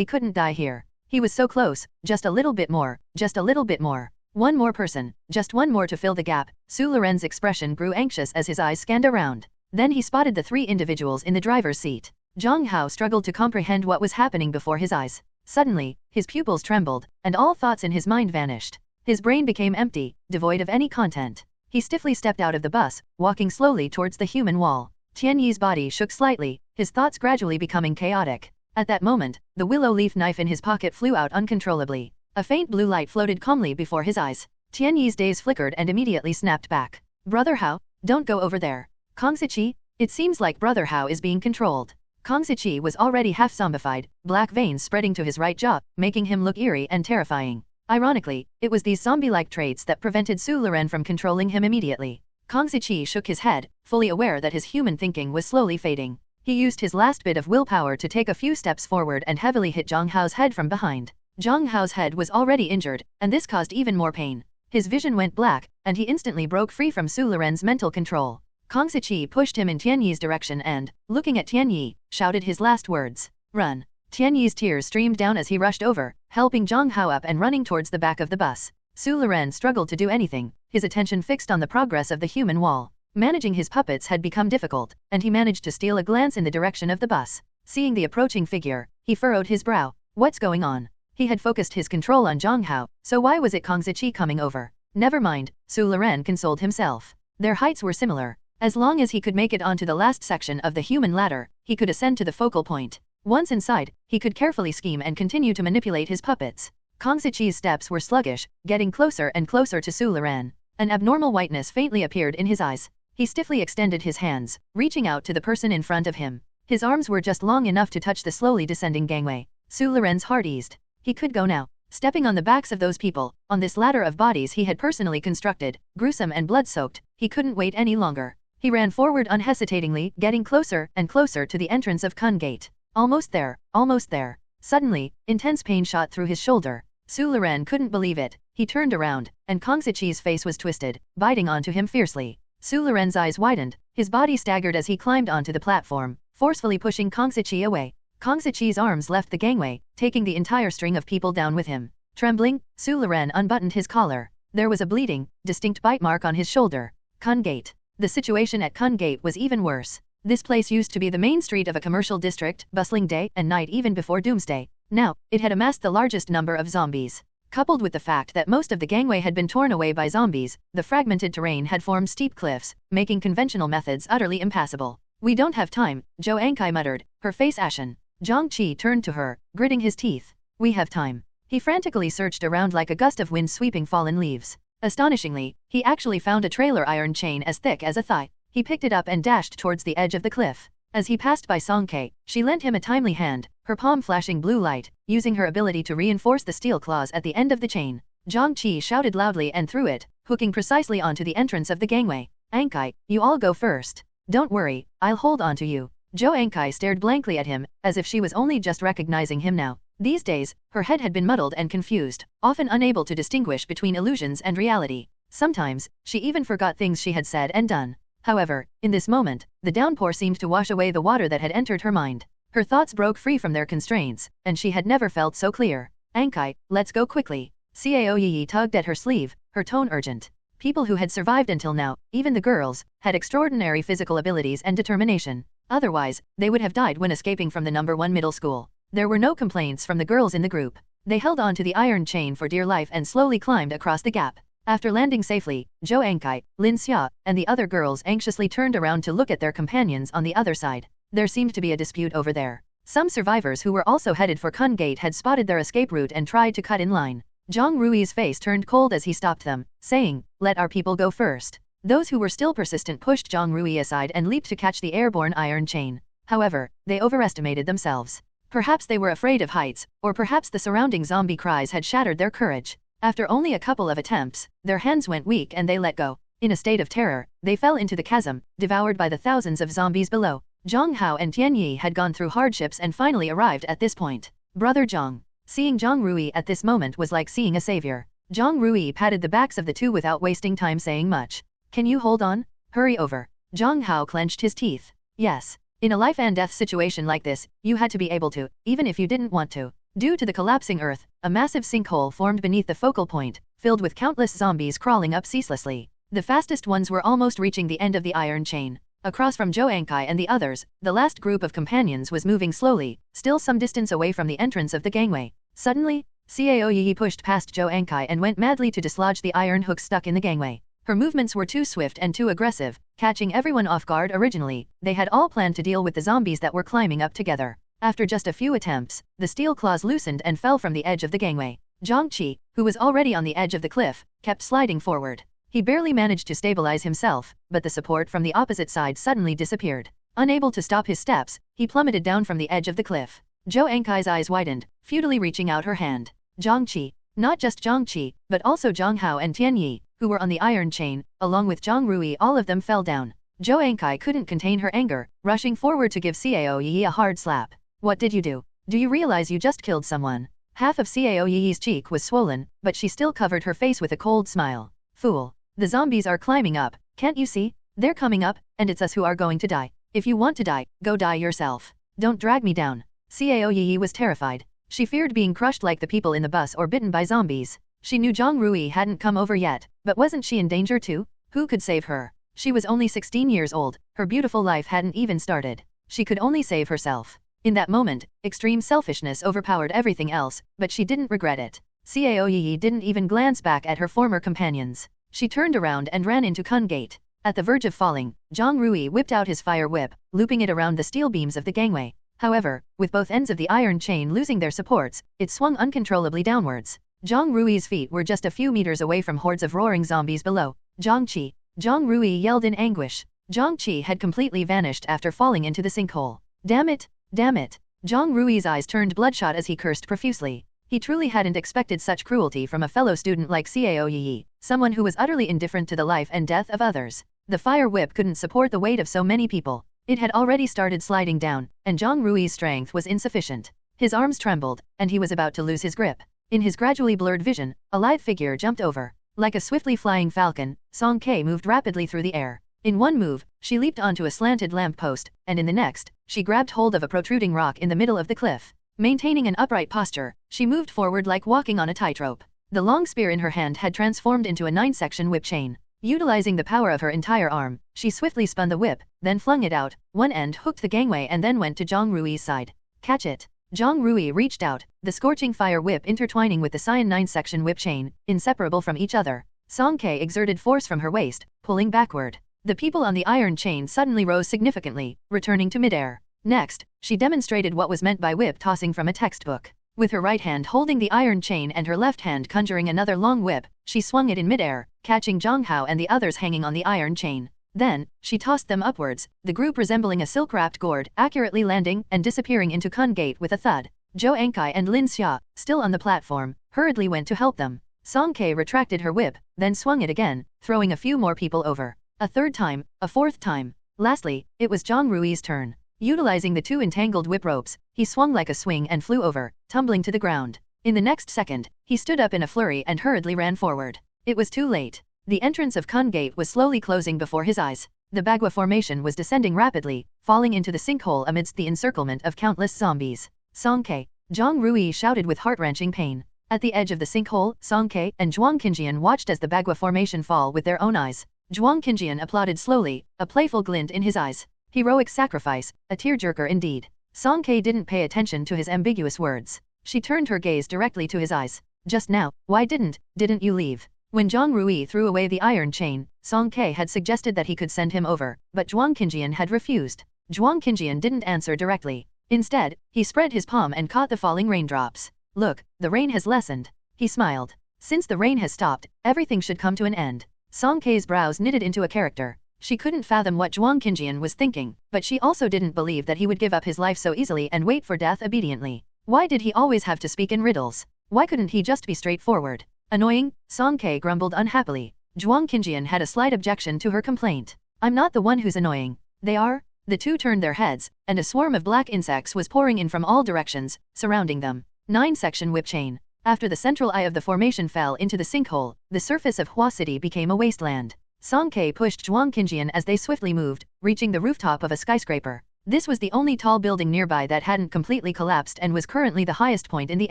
couldn't die here. He was so close, just a little bit more, just a little bit more. One more person, just one more to fill the gap. Su Loren's expression grew anxious as his eyes scanned around. Then he spotted the 3 individuals in the driver's seat. Zhang Hao struggled to comprehend what was happening before his eyes. Suddenly, his pupils trembled, and all thoughts in his mind vanished. His brain became empty, devoid of any content. He stiffly stepped out of the bus, walking slowly towards the human wall. Tianyi's body shook slightly, his thoughts gradually becoming chaotic. At that moment, the willow leaf knife in his pocket flew out uncontrollably. A faint blue light floated calmly before his eyes. Tianyi's daze flickered and immediately snapped back. Brother Hao, don't go over there. Kong Ziqi, it seems like Brother Hao is being controlled. Kong Ziqi was already half zombified, black veins spreading to his right jaw, making him look eerie and terrifying. Ironically, it was these zombie-like traits that prevented Su Loren from controlling him immediately. Kong Ziqi shook his head, fully aware that his human thinking was slowly fading. He used his last bit of willpower to take a few steps forward and heavily hit Zhang Hao's head from behind. Zhang Hao's head was already injured, and this caused even more pain. His vision went black, and he instantly broke free from Su Loren's mental control. Kong Ziqi pushed him in Tianyi's direction and, looking at Tianyi, shouted his last words. Run. Tianyi's tears streamed down as he rushed over, helping Zhang Hao up and running towards the back of the bus. Su Loren struggled to do anything, his attention fixed on the progress of the human wall. Managing his puppets had become difficult, and he managed to steal a glance in the direction of the bus. Seeing the approaching figure, he furrowed his brow. What's going on? He had focused his control on Zhang Hao, so why was it Kong Ziqi coming over? Never mind, Su Loren consoled himself. Their heights were similar. As long as he could make it onto the last section of the human ladder, he could ascend to the focal point. Once inside, he could carefully scheme and continue to manipulate his puppets. Kong Ziqi's steps were sluggish, getting closer and closer to Su Loren. An abnormal whiteness faintly appeared in his eyes. He stiffly extended his hands, reaching out to the person in front of him. His arms were just long enough to touch the slowly descending gangway. Su Loren's heart eased. He could go now. Stepping on the backs of those people, on this ladder of bodies he had personally constructed, gruesome and blood-soaked, he couldn't wait any longer. He ran forward unhesitatingly, getting closer and closer to the entrance of Kun Gate. Almost there, almost there. Suddenly, intense pain shot through his shoulder. Su Loren couldn't believe it. He turned around, and Kong Ziqi's face was twisted, biting onto him fiercely. Su Loren's eyes widened, his body staggered as he climbed onto the platform, forcefully pushing Kong Ziqi away. Kong Ziqi's arms left the gangway, taking the entire string of people down with him. Trembling, Su Loren unbuttoned his collar. There was a bleeding, distinct bite mark on his shoulder. Kun Gate. The situation at Kun Gate was even worse. This place used to be the main street of a commercial district, bustling day and night even before Doomsday. Now, it had amassed the largest number of zombies. Coupled with the fact that most of the gangway had been torn away by zombies, the fragmented terrain had formed steep cliffs, making conventional methods utterly impassable. We don't have time, Zhou Ankai muttered, her face ashen. Zhang Qi turned to her, gritting his teeth. We have time. He frantically searched around like a gust of wind sweeping fallen leaves. Astonishingly, he actually found a trailer iron chain as thick as a thigh. He picked it up and dashed towards the edge of the cliff. As he passed by Song Ke, she lent him a timely hand, her palm flashing blue light, using her ability to reinforce the steel claws at the end of the chain. Zhang Qi shouted loudly and threw it, hooking precisely onto the entrance of the gangway. Ankai, you all go first. Don't worry, I'll hold on to you. Zhou Ankai stared blankly at him, as if she was only just recognizing him now. These days, her head had been muddled and confused, often unable to distinguish between illusions and reality. Sometimes, she even forgot things she had said and done. However, in this moment, the downpour seemed to wash away the water that had entered her mind. Her thoughts broke free from their constraints, and she had never felt so clear. Ankai, let's go quickly. Cao Yi tugged at her sleeve, her tone urgent. People who had survived until now, even the girls, had extraordinary physical abilities and determination. Otherwise, they would have died when escaping from the #1 middle school. There were no complaints from the girls in the group. They held on to the iron chain for dear life and slowly climbed across the gap. After landing safely, Zhou Ankai, Lin Xia, and the other girls anxiously turned around to look at their companions on the other side. There seemed to be a dispute over there. Some survivors who were also headed for Kun Gate had spotted their escape route and tried to cut in line. Zhang Rui's face turned cold as he stopped them, saying, "Let our people go first." Those who were still persistent pushed Zhang Rui aside and leaped to catch the airborne iron chain. However, they overestimated themselves. Perhaps they were afraid of heights, or perhaps the surrounding zombie cries had shattered their courage. After only a couple of attempts, their hands went weak and they let go. In a state of terror, they fell into the chasm, devoured by the thousands of zombies below. Zhang Hao and Tian Yi had gone through hardships and finally arrived at this point. Brother Zhang. Seeing Zhang Rui at this moment was like seeing a savior. Zhang Rui patted the backs of the two without wasting time saying much. "Can you hold on? Hurry over." Zhang Hao clenched his teeth. Yes. In a life and death situation like this, you had to be able to, even if you didn't want to. Due to the collapsing earth, a massive sinkhole formed beneath the focal point, filled with countless zombies crawling up ceaselessly. The fastest ones were almost reaching the end of the iron chain. Across from Zhou Ankai and the others, the last group of companions was moving slowly, still some distance away from the entrance of the gangway. Suddenly, Cao Yi pushed past Zhou Ankai and went madly to dislodge the iron hook stuck in the gangway. Her movements were too swift and too aggressive, catching everyone off guard. Originally, they had all planned to deal with the zombies that were climbing up together. After just a few attempts, the steel claws loosened and fell from the edge of the gangway. Zhang Qi, who was already on the edge of the cliff, kept sliding forward. He barely managed to stabilize himself, but the support from the opposite side suddenly disappeared. Unable to stop his steps, he plummeted down from the edge of the cliff. Zhou Ankai's eyes widened, futilely reaching out her hand. Zhang Qi. Not just Zhang Qi, but also Zhang Hao and Tian Yi, who were on the iron chain, along with Zhang Rui. All of them fell down. Zhou Ankai couldn't contain her anger, rushing forward to give Cao Yi a hard slap. "What did you do? Do you realize you just killed someone?" Half of Cao Yi's cheek was swollen, but she still covered her face with a cold smile. "Fool. The zombies are climbing up, can't you see? They're coming up, and it's us who are going to die. If you want to die, go die yourself. Don't drag me down." Cao Yi was terrified. She feared being crushed like the people in the bus or bitten by zombies. She knew Zhang Rui hadn't come over yet, but wasn't she in danger too? Who could save her? She was only 16 years old, her beautiful life hadn't even started. She could only save herself. In that moment, extreme selfishness overpowered everything else, but she didn't regret it. Cao Yi didn't even glance back at her former companions. She turned around and ran into Kun Gate. At the verge of falling, Zhang Rui whipped out his fire whip, looping it around the steel beams of the gangway. However, with both ends of the iron chain losing their supports, it swung uncontrollably downwards. Zhang Rui's feet were just a few meters away from hordes of roaring zombies below. "Zhang Qi!" Zhang Rui yelled in anguish. Zhang Qi had completely vanished after falling into the sinkhole. "Damn it! Damn it!" Zhang Rui's eyes turned bloodshot as he cursed profusely. He truly hadn't expected such cruelty from a fellow student like Cao Yi, someone who was utterly indifferent to the life and death of others. The fire whip couldn't support the weight of so many people. It had already started sliding down, and Zhang Rui's strength was insufficient. His arms trembled, and he was about to lose his grip. In his gradually blurred vision, a lithe figure jumped over. Like a swiftly flying falcon, Song Ke moved rapidly through the air. In one move, she leaped onto a slanted lamppost, and in the next, she grabbed hold of a protruding rock in the middle of the cliff. Maintaining an upright posture, she moved forward like walking on a tightrope. The long spear in her hand had transformed into a 9-section whip chain. Utilizing the power of her entire arm, she swiftly spun the whip, then flung it out. One end hooked the gangway and then went to Zhang Rui's side. "Catch it!" Zhang Rui reached out, the scorching fire whip intertwining with the cyan 9-section whip chain, inseparable from each other. Song Ke exerted force from her waist, pulling backward. The people on the iron chain suddenly rose significantly, returning to midair. Next, she demonstrated what was meant by whip tossing from a textbook. With her right hand holding the iron chain and her left hand conjuring another long whip, she swung it in midair, catching Zhang Hao and the others hanging on the iron chain. Then, she tossed them upwards, the group resembling a silk-wrapped gourd, accurately landing and disappearing into Kun Gate with a thud. Zhou Ankai and Lin Xia, still on the platform, hurriedly went to help them. Song Ke retracted her whip, then swung it again, throwing a few more people over. A third time, a fourth time. Lastly, it was Zhang Rui's turn. Utilizing the two entangled whip ropes, he swung like a swing and flew over, tumbling to the ground. In the next second, he stood up in a flurry and hurriedly ran forward. It was too late. The entrance of Kun Gate was slowly closing before his eyes. The Bagua formation was descending rapidly, falling into the sinkhole amidst the encirclement of countless zombies. "Song Ke!" Zhang Rui shouted with heart-wrenching pain. At the edge of the sinkhole, Song Ke and Zhuang Qinjian watched as the Bagua formation fall with their own eyes. Zhuang Qinjian applauded slowly, a playful glint in his eyes. Heroic sacrifice, a tearjerker indeed. Song Ke didn't pay attention to his ambiguous words. She turned her gaze directly to his eyes. "Just now, why didn't you leave?" When Zhang Rui threw away the iron chain, Song Ke had suggested that he could send him over, but Zhuang Qinjian had refused. Zhuang Qinjian didn't answer directly. Instead, he spread his palm and caught the falling raindrops. Look, the rain has lessened. He smiled. Since the rain has stopped, everything should come to an end. Song Kei's brows knitted into a character. She couldn't fathom what Zhuang Qinjian was thinking, but she also didn't believe that he would give up his life so easily and wait for death obediently. Why did he always have to speak in riddles? Why couldn't he just be straightforward? Annoying, Song Kei grumbled unhappily. Zhuang Qinjian had a slight objection to her complaint. I'm not the one who's annoying. They are? The two turned their heads, and a swarm of black insects was pouring in from all directions, surrounding them. 9-section whip chain. After the central eye of the formation fell into the sinkhole, the surface of Hua City became a wasteland. Song Kei pushed Zhuang Qinjian as they swiftly moved, reaching the rooftop of a skyscraper. This was the only tall building nearby that hadn't completely collapsed and was currently the highest point in the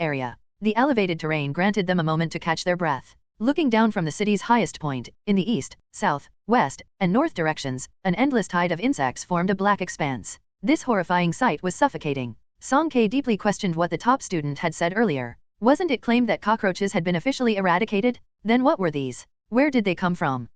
area. The elevated terrain granted them a moment to catch their breath. Looking down from the city's highest point, in the east, south, west, and north directions, an endless tide of insects formed a black expanse. This horrifying sight was suffocating. Song Kei deeply questioned what the top student had said earlier. Wasn't it claimed that cockroaches had been officially eradicated? Then what were these? Where did they come from?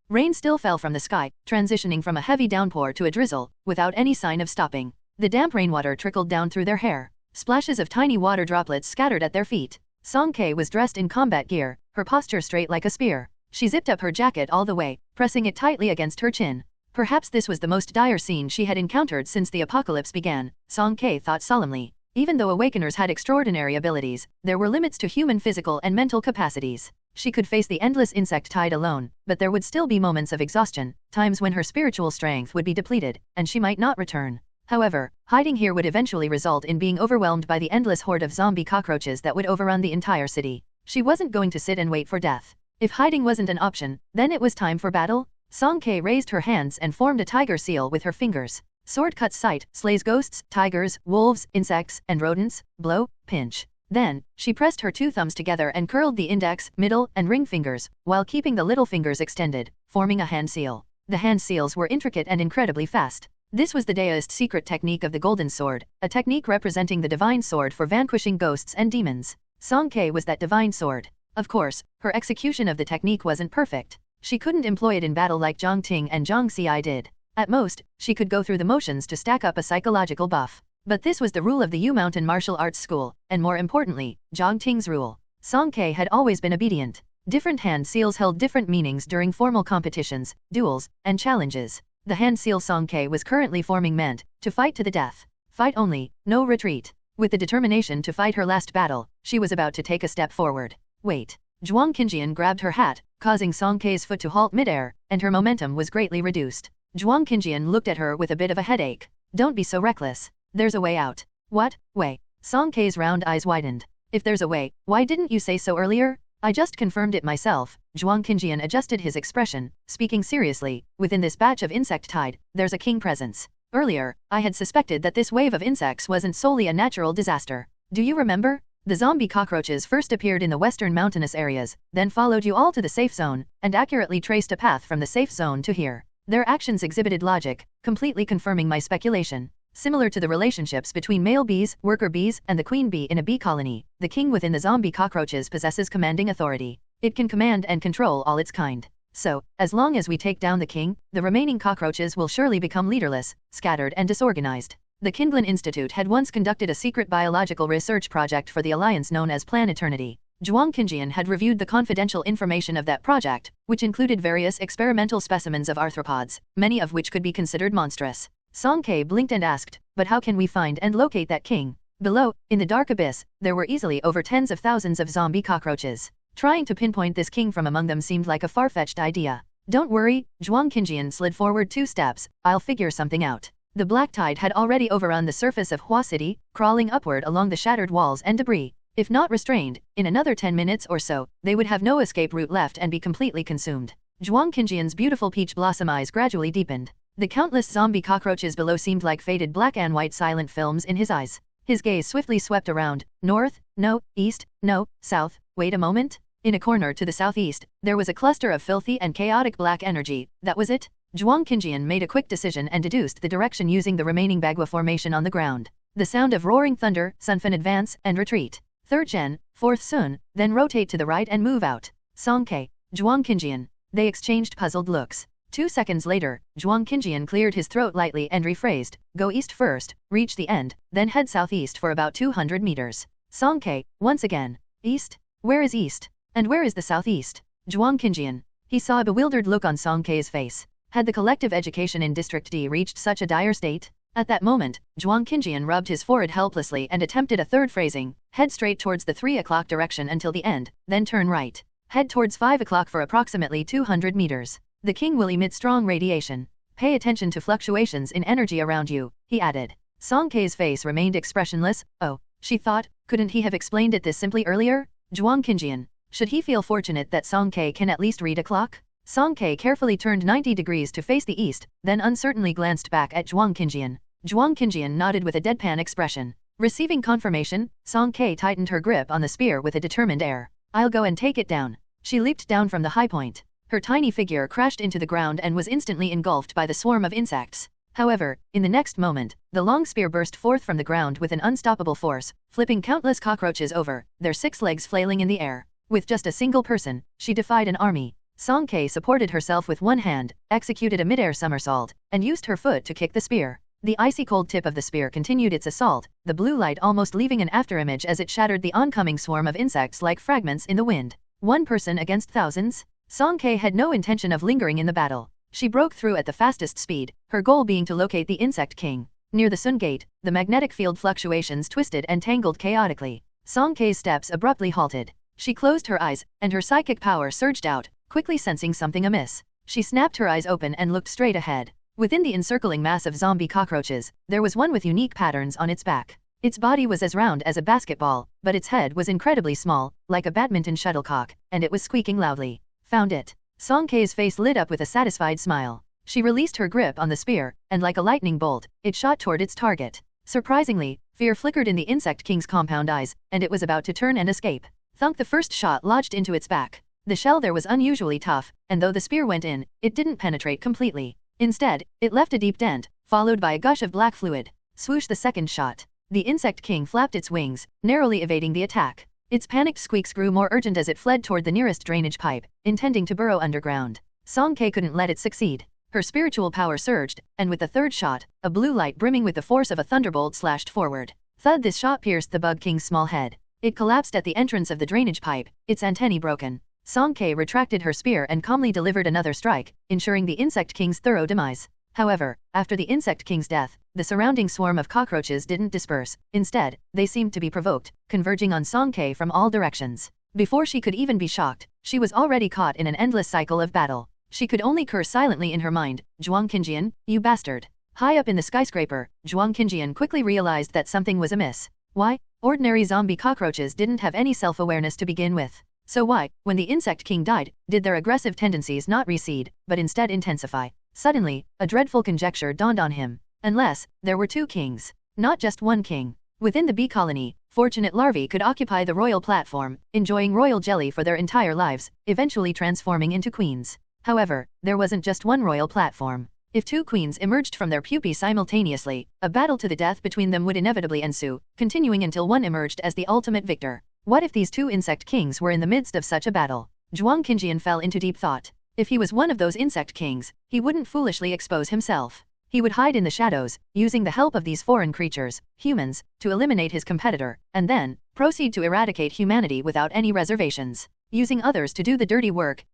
Rain still fell from the sky, transitioning from a heavy downpour to a drizzle, without any sign of stopping. The damp rainwater trickled down through their hair. Splashes of tiny water droplets scattered at their feet. Song Kei was dressed in combat gear, her posture straight like a spear. She zipped up her jacket all the way, pressing it tightly against her chin. Perhaps this was the most dire scene she had encountered since the apocalypse began, Song Kei thought solemnly. Even though awakeners had extraordinary abilities, there were limits to human physical and mental capacities. She could face the endless insect tide alone, but there would still be moments of exhaustion, times when her spiritual strength would be depleted, and she might not return. However, hiding here would eventually result in being overwhelmed by the endless horde of zombie cockroaches that would overrun the entire city. She wasn't going to sit and wait for death. If hiding wasn't an option, then it was time for battle. Song Kei raised her hands and formed a tiger seal with her fingers. Sword cuts sight, slays ghosts, tigers, wolves, insects, and rodents. Blow, pinch. Then, she pressed her two thumbs together and curled the index, middle, and ring fingers, while keeping the little fingers extended, forming a hand seal. The hand seals were intricate and incredibly fast. This was the Daoist secret technique of the Golden Sword, a technique representing the divine sword for vanquishing ghosts and demons. Song Kei was that divine sword. Of course, her execution of the technique wasn't perfect. She couldn't employ it in battle like Zhang Ting and Zhang Xi did. At most, she could go through the motions to stack up a psychological buff. But this was the rule of the Yu Mountain Martial Arts School, and more importantly, Zhang Ting's rule. Song Kei had always been obedient. Different hand seals held different meanings during formal competitions, duels, and challenges. The hand seal Song Kei was currently forming meant to fight to the death. Fight only, no retreat. With the determination to fight her last battle, she was about to take a step forward. Wait. Zhuang Qinjian grabbed her hat, causing Song Kei's foot to halt midair, and her momentum was greatly reduced. Zhuang Qinjian looked at her with a bit of a headache. Don't be so reckless. There's a way out. What way? Song Kei's round eyes widened. If there's a way, why didn't you say so earlier? I just confirmed it myself. Zhuang Qinjian adjusted his expression, speaking seriously. Within this batch of insect tide, there's a king presence. Earlier, I had suspected that this wave of insects wasn't solely a natural disaster. Do you remember? The zombie cockroaches first appeared in the western mountainous areas, then followed you all to the safe zone, and accurately traced a path from the safe zone to here. Their actions exhibited logic, completely confirming my speculation. Similar to the relationships between male bees, worker bees, and the queen bee in a bee colony, the king within the zombie cockroaches possesses commanding authority. It can command and control all its kind. So, as long as we take down the king, the remaining cockroaches will surely become leaderless, scattered and disorganized. The Kindlin Institute had once conducted a secret biological research project for the Alliance known as Plan Eternity. Zhuang Qinjian had reviewed the confidential information of that project, which included various experimental specimens of arthropods, many of which could be considered monstrous. Song Kei blinked and asked, but how can we find and locate that king? Below, in the dark abyss, there were easily over tens of thousands of zombie cockroaches. Trying to pinpoint this king from among them seemed like a far-fetched idea. Don't worry, Zhuang Qinjian slid forward 2 steps, I'll figure something out. The black tide had already overrun the surface of Hua City, crawling upward along the shattered walls and debris. If not restrained, in another 10 minutes or so, they would have no escape route left and be completely consumed. Zhuang Qinjian's beautiful peach blossom eyes gradually deepened. The countless zombie cockroaches below seemed like faded black and white silent films in his eyes. His gaze swiftly swept around. North? No. East? No. South? Wait a moment. In a corner to the southeast, there was a cluster of filthy and chaotic black energy. That was it? Zhuang Qinjian made a quick decision and deduced the direction using the remaining Bagua formation on the ground. The sound of roaring thunder, Sunfen advance and retreat. 3rd Gen, 4th Sun, then rotate to the right and move out. Song Kei, Zhuang Qinjian. They exchanged puzzled looks. 2 seconds later, Zhuang Qinjian cleared his throat lightly and rephrased, go east first, reach the end, then head southeast for about 200 meters. Song Ke, once again. East? Where is east? And where is the southeast? Zhuang Qinjian. He saw a bewildered look on Song Ke's face. Had the collective education in District D reached such a dire state? At that moment, Zhuang Qinjian rubbed his forehead helplessly and attempted a third phrasing, head straight towards the 3 o'clock direction until the end, then turn right. Head towards 5 o'clock for approximately 200 meters. The king will emit strong radiation. Pay attention to fluctuations in energy around you, he added. Song Ke's face remained expressionless. Oh, she thought, couldn't he have explained it this simply earlier? Zhuang Qinjian. Should he feel fortunate that Song Ke can at least read a clock? Song Ke carefully turned 90 degrees to face the east, then uncertainly glanced back at Zhuang Qinjian. Zhuang Qinjian nodded with a deadpan expression. Receiving confirmation, Song Ke tightened her grip on the spear with a determined air. I'll go and take it down. She leaped down from the high point. Her tiny figure crashed into the ground and was instantly engulfed by the swarm of insects. However, in the next moment, the long spear burst forth from the ground with an unstoppable force, flipping countless cockroaches over, their 6 legs flailing in the air. With just a single person, she defied an army. Song Ke supported herself with one hand, executed a mid-air somersault, and used her foot to kick the spear. The icy-cold tip of the spear continued its assault, the blue light almost leaving an afterimage as it shattered the oncoming swarm of insects like fragments in the wind. One person against thousands? Song Ke had no intention of lingering in the battle. She broke through at the fastest speed, her goal being to locate the Insect King. Near the Sun Gate, the magnetic field fluctuations twisted and tangled chaotically. Song Ke's steps abruptly halted. She closed her eyes, and her psychic power surged out, quickly sensing something amiss. She snapped her eyes open and looked straight ahead. Within the encircling mass of zombie cockroaches, there was one with unique patterns on its back. Its body was as round as a basketball, but its head was incredibly small, like a badminton shuttlecock, and it was squeaking loudly. Found it. Song Ke's face lit up with a satisfied smile. She released her grip on the spear, and like a lightning bolt, it shot toward its target. Surprisingly, fear flickered in the Insect King's compound eyes, and it was about to turn and escape. Thunk, the first shot lodged into its back. The shell there was unusually tough, and though the spear went in, it didn't penetrate completely. Instead, it left a deep dent, followed by a gush of black fluid. Swoosh, the second shot. The Insect King flapped its wings, narrowly evading the attack. Its panicked squeaks grew more urgent as it fled toward the nearest drainage pipe, intending to burrow underground. Song Ke couldn't let it succeed. Her spiritual power surged, and with the third shot, a blue light brimming with the force of a thunderbolt slashed forward. Thud, this shot pierced the Bug King's small head. It collapsed at the entrance of the drainage pipe, its antennae broken. Song Ke retracted her spear and calmly delivered another strike, ensuring the Insect King's thorough demise. However, after the Insect King's death, the surrounding swarm of cockroaches didn't disperse. Instead, they seemed to be provoked, converging on Song Ke from all directions. Before she could even be shocked, she was already caught in an endless cycle of battle. She could only curse silently in her mind, Zhuang Qinjian, you bastard. High up in the skyscraper, Zhuang Qinjian quickly realized that something was amiss. Why? Ordinary zombie cockroaches didn't have any self-awareness to begin with. So why, when the Insect King died, did their aggressive tendencies not recede, but instead intensify? Suddenly, a dreadful conjecture dawned on him. Unless, there were 2 kings. Not just one king. Within the bee colony, fortunate larvae could occupy the royal platform, enjoying royal jelly for their entire lives, eventually transforming into queens. However, there wasn't just one royal platform. If 2 queens emerged from their pupae simultaneously, a battle to the death between them would inevitably ensue, continuing until one emerged as the ultimate victor. What if these 2 insect kings were in the midst of such a battle? Zhuang Qinjian fell into deep thought. If he was one of those insect kings, he wouldn't foolishly expose himself. He would hide in the shadows, using the help of these foreign creatures, humans, to eliminate his competitor, and then proceed to eradicate humanity without any reservations. Using others to do the dirty work,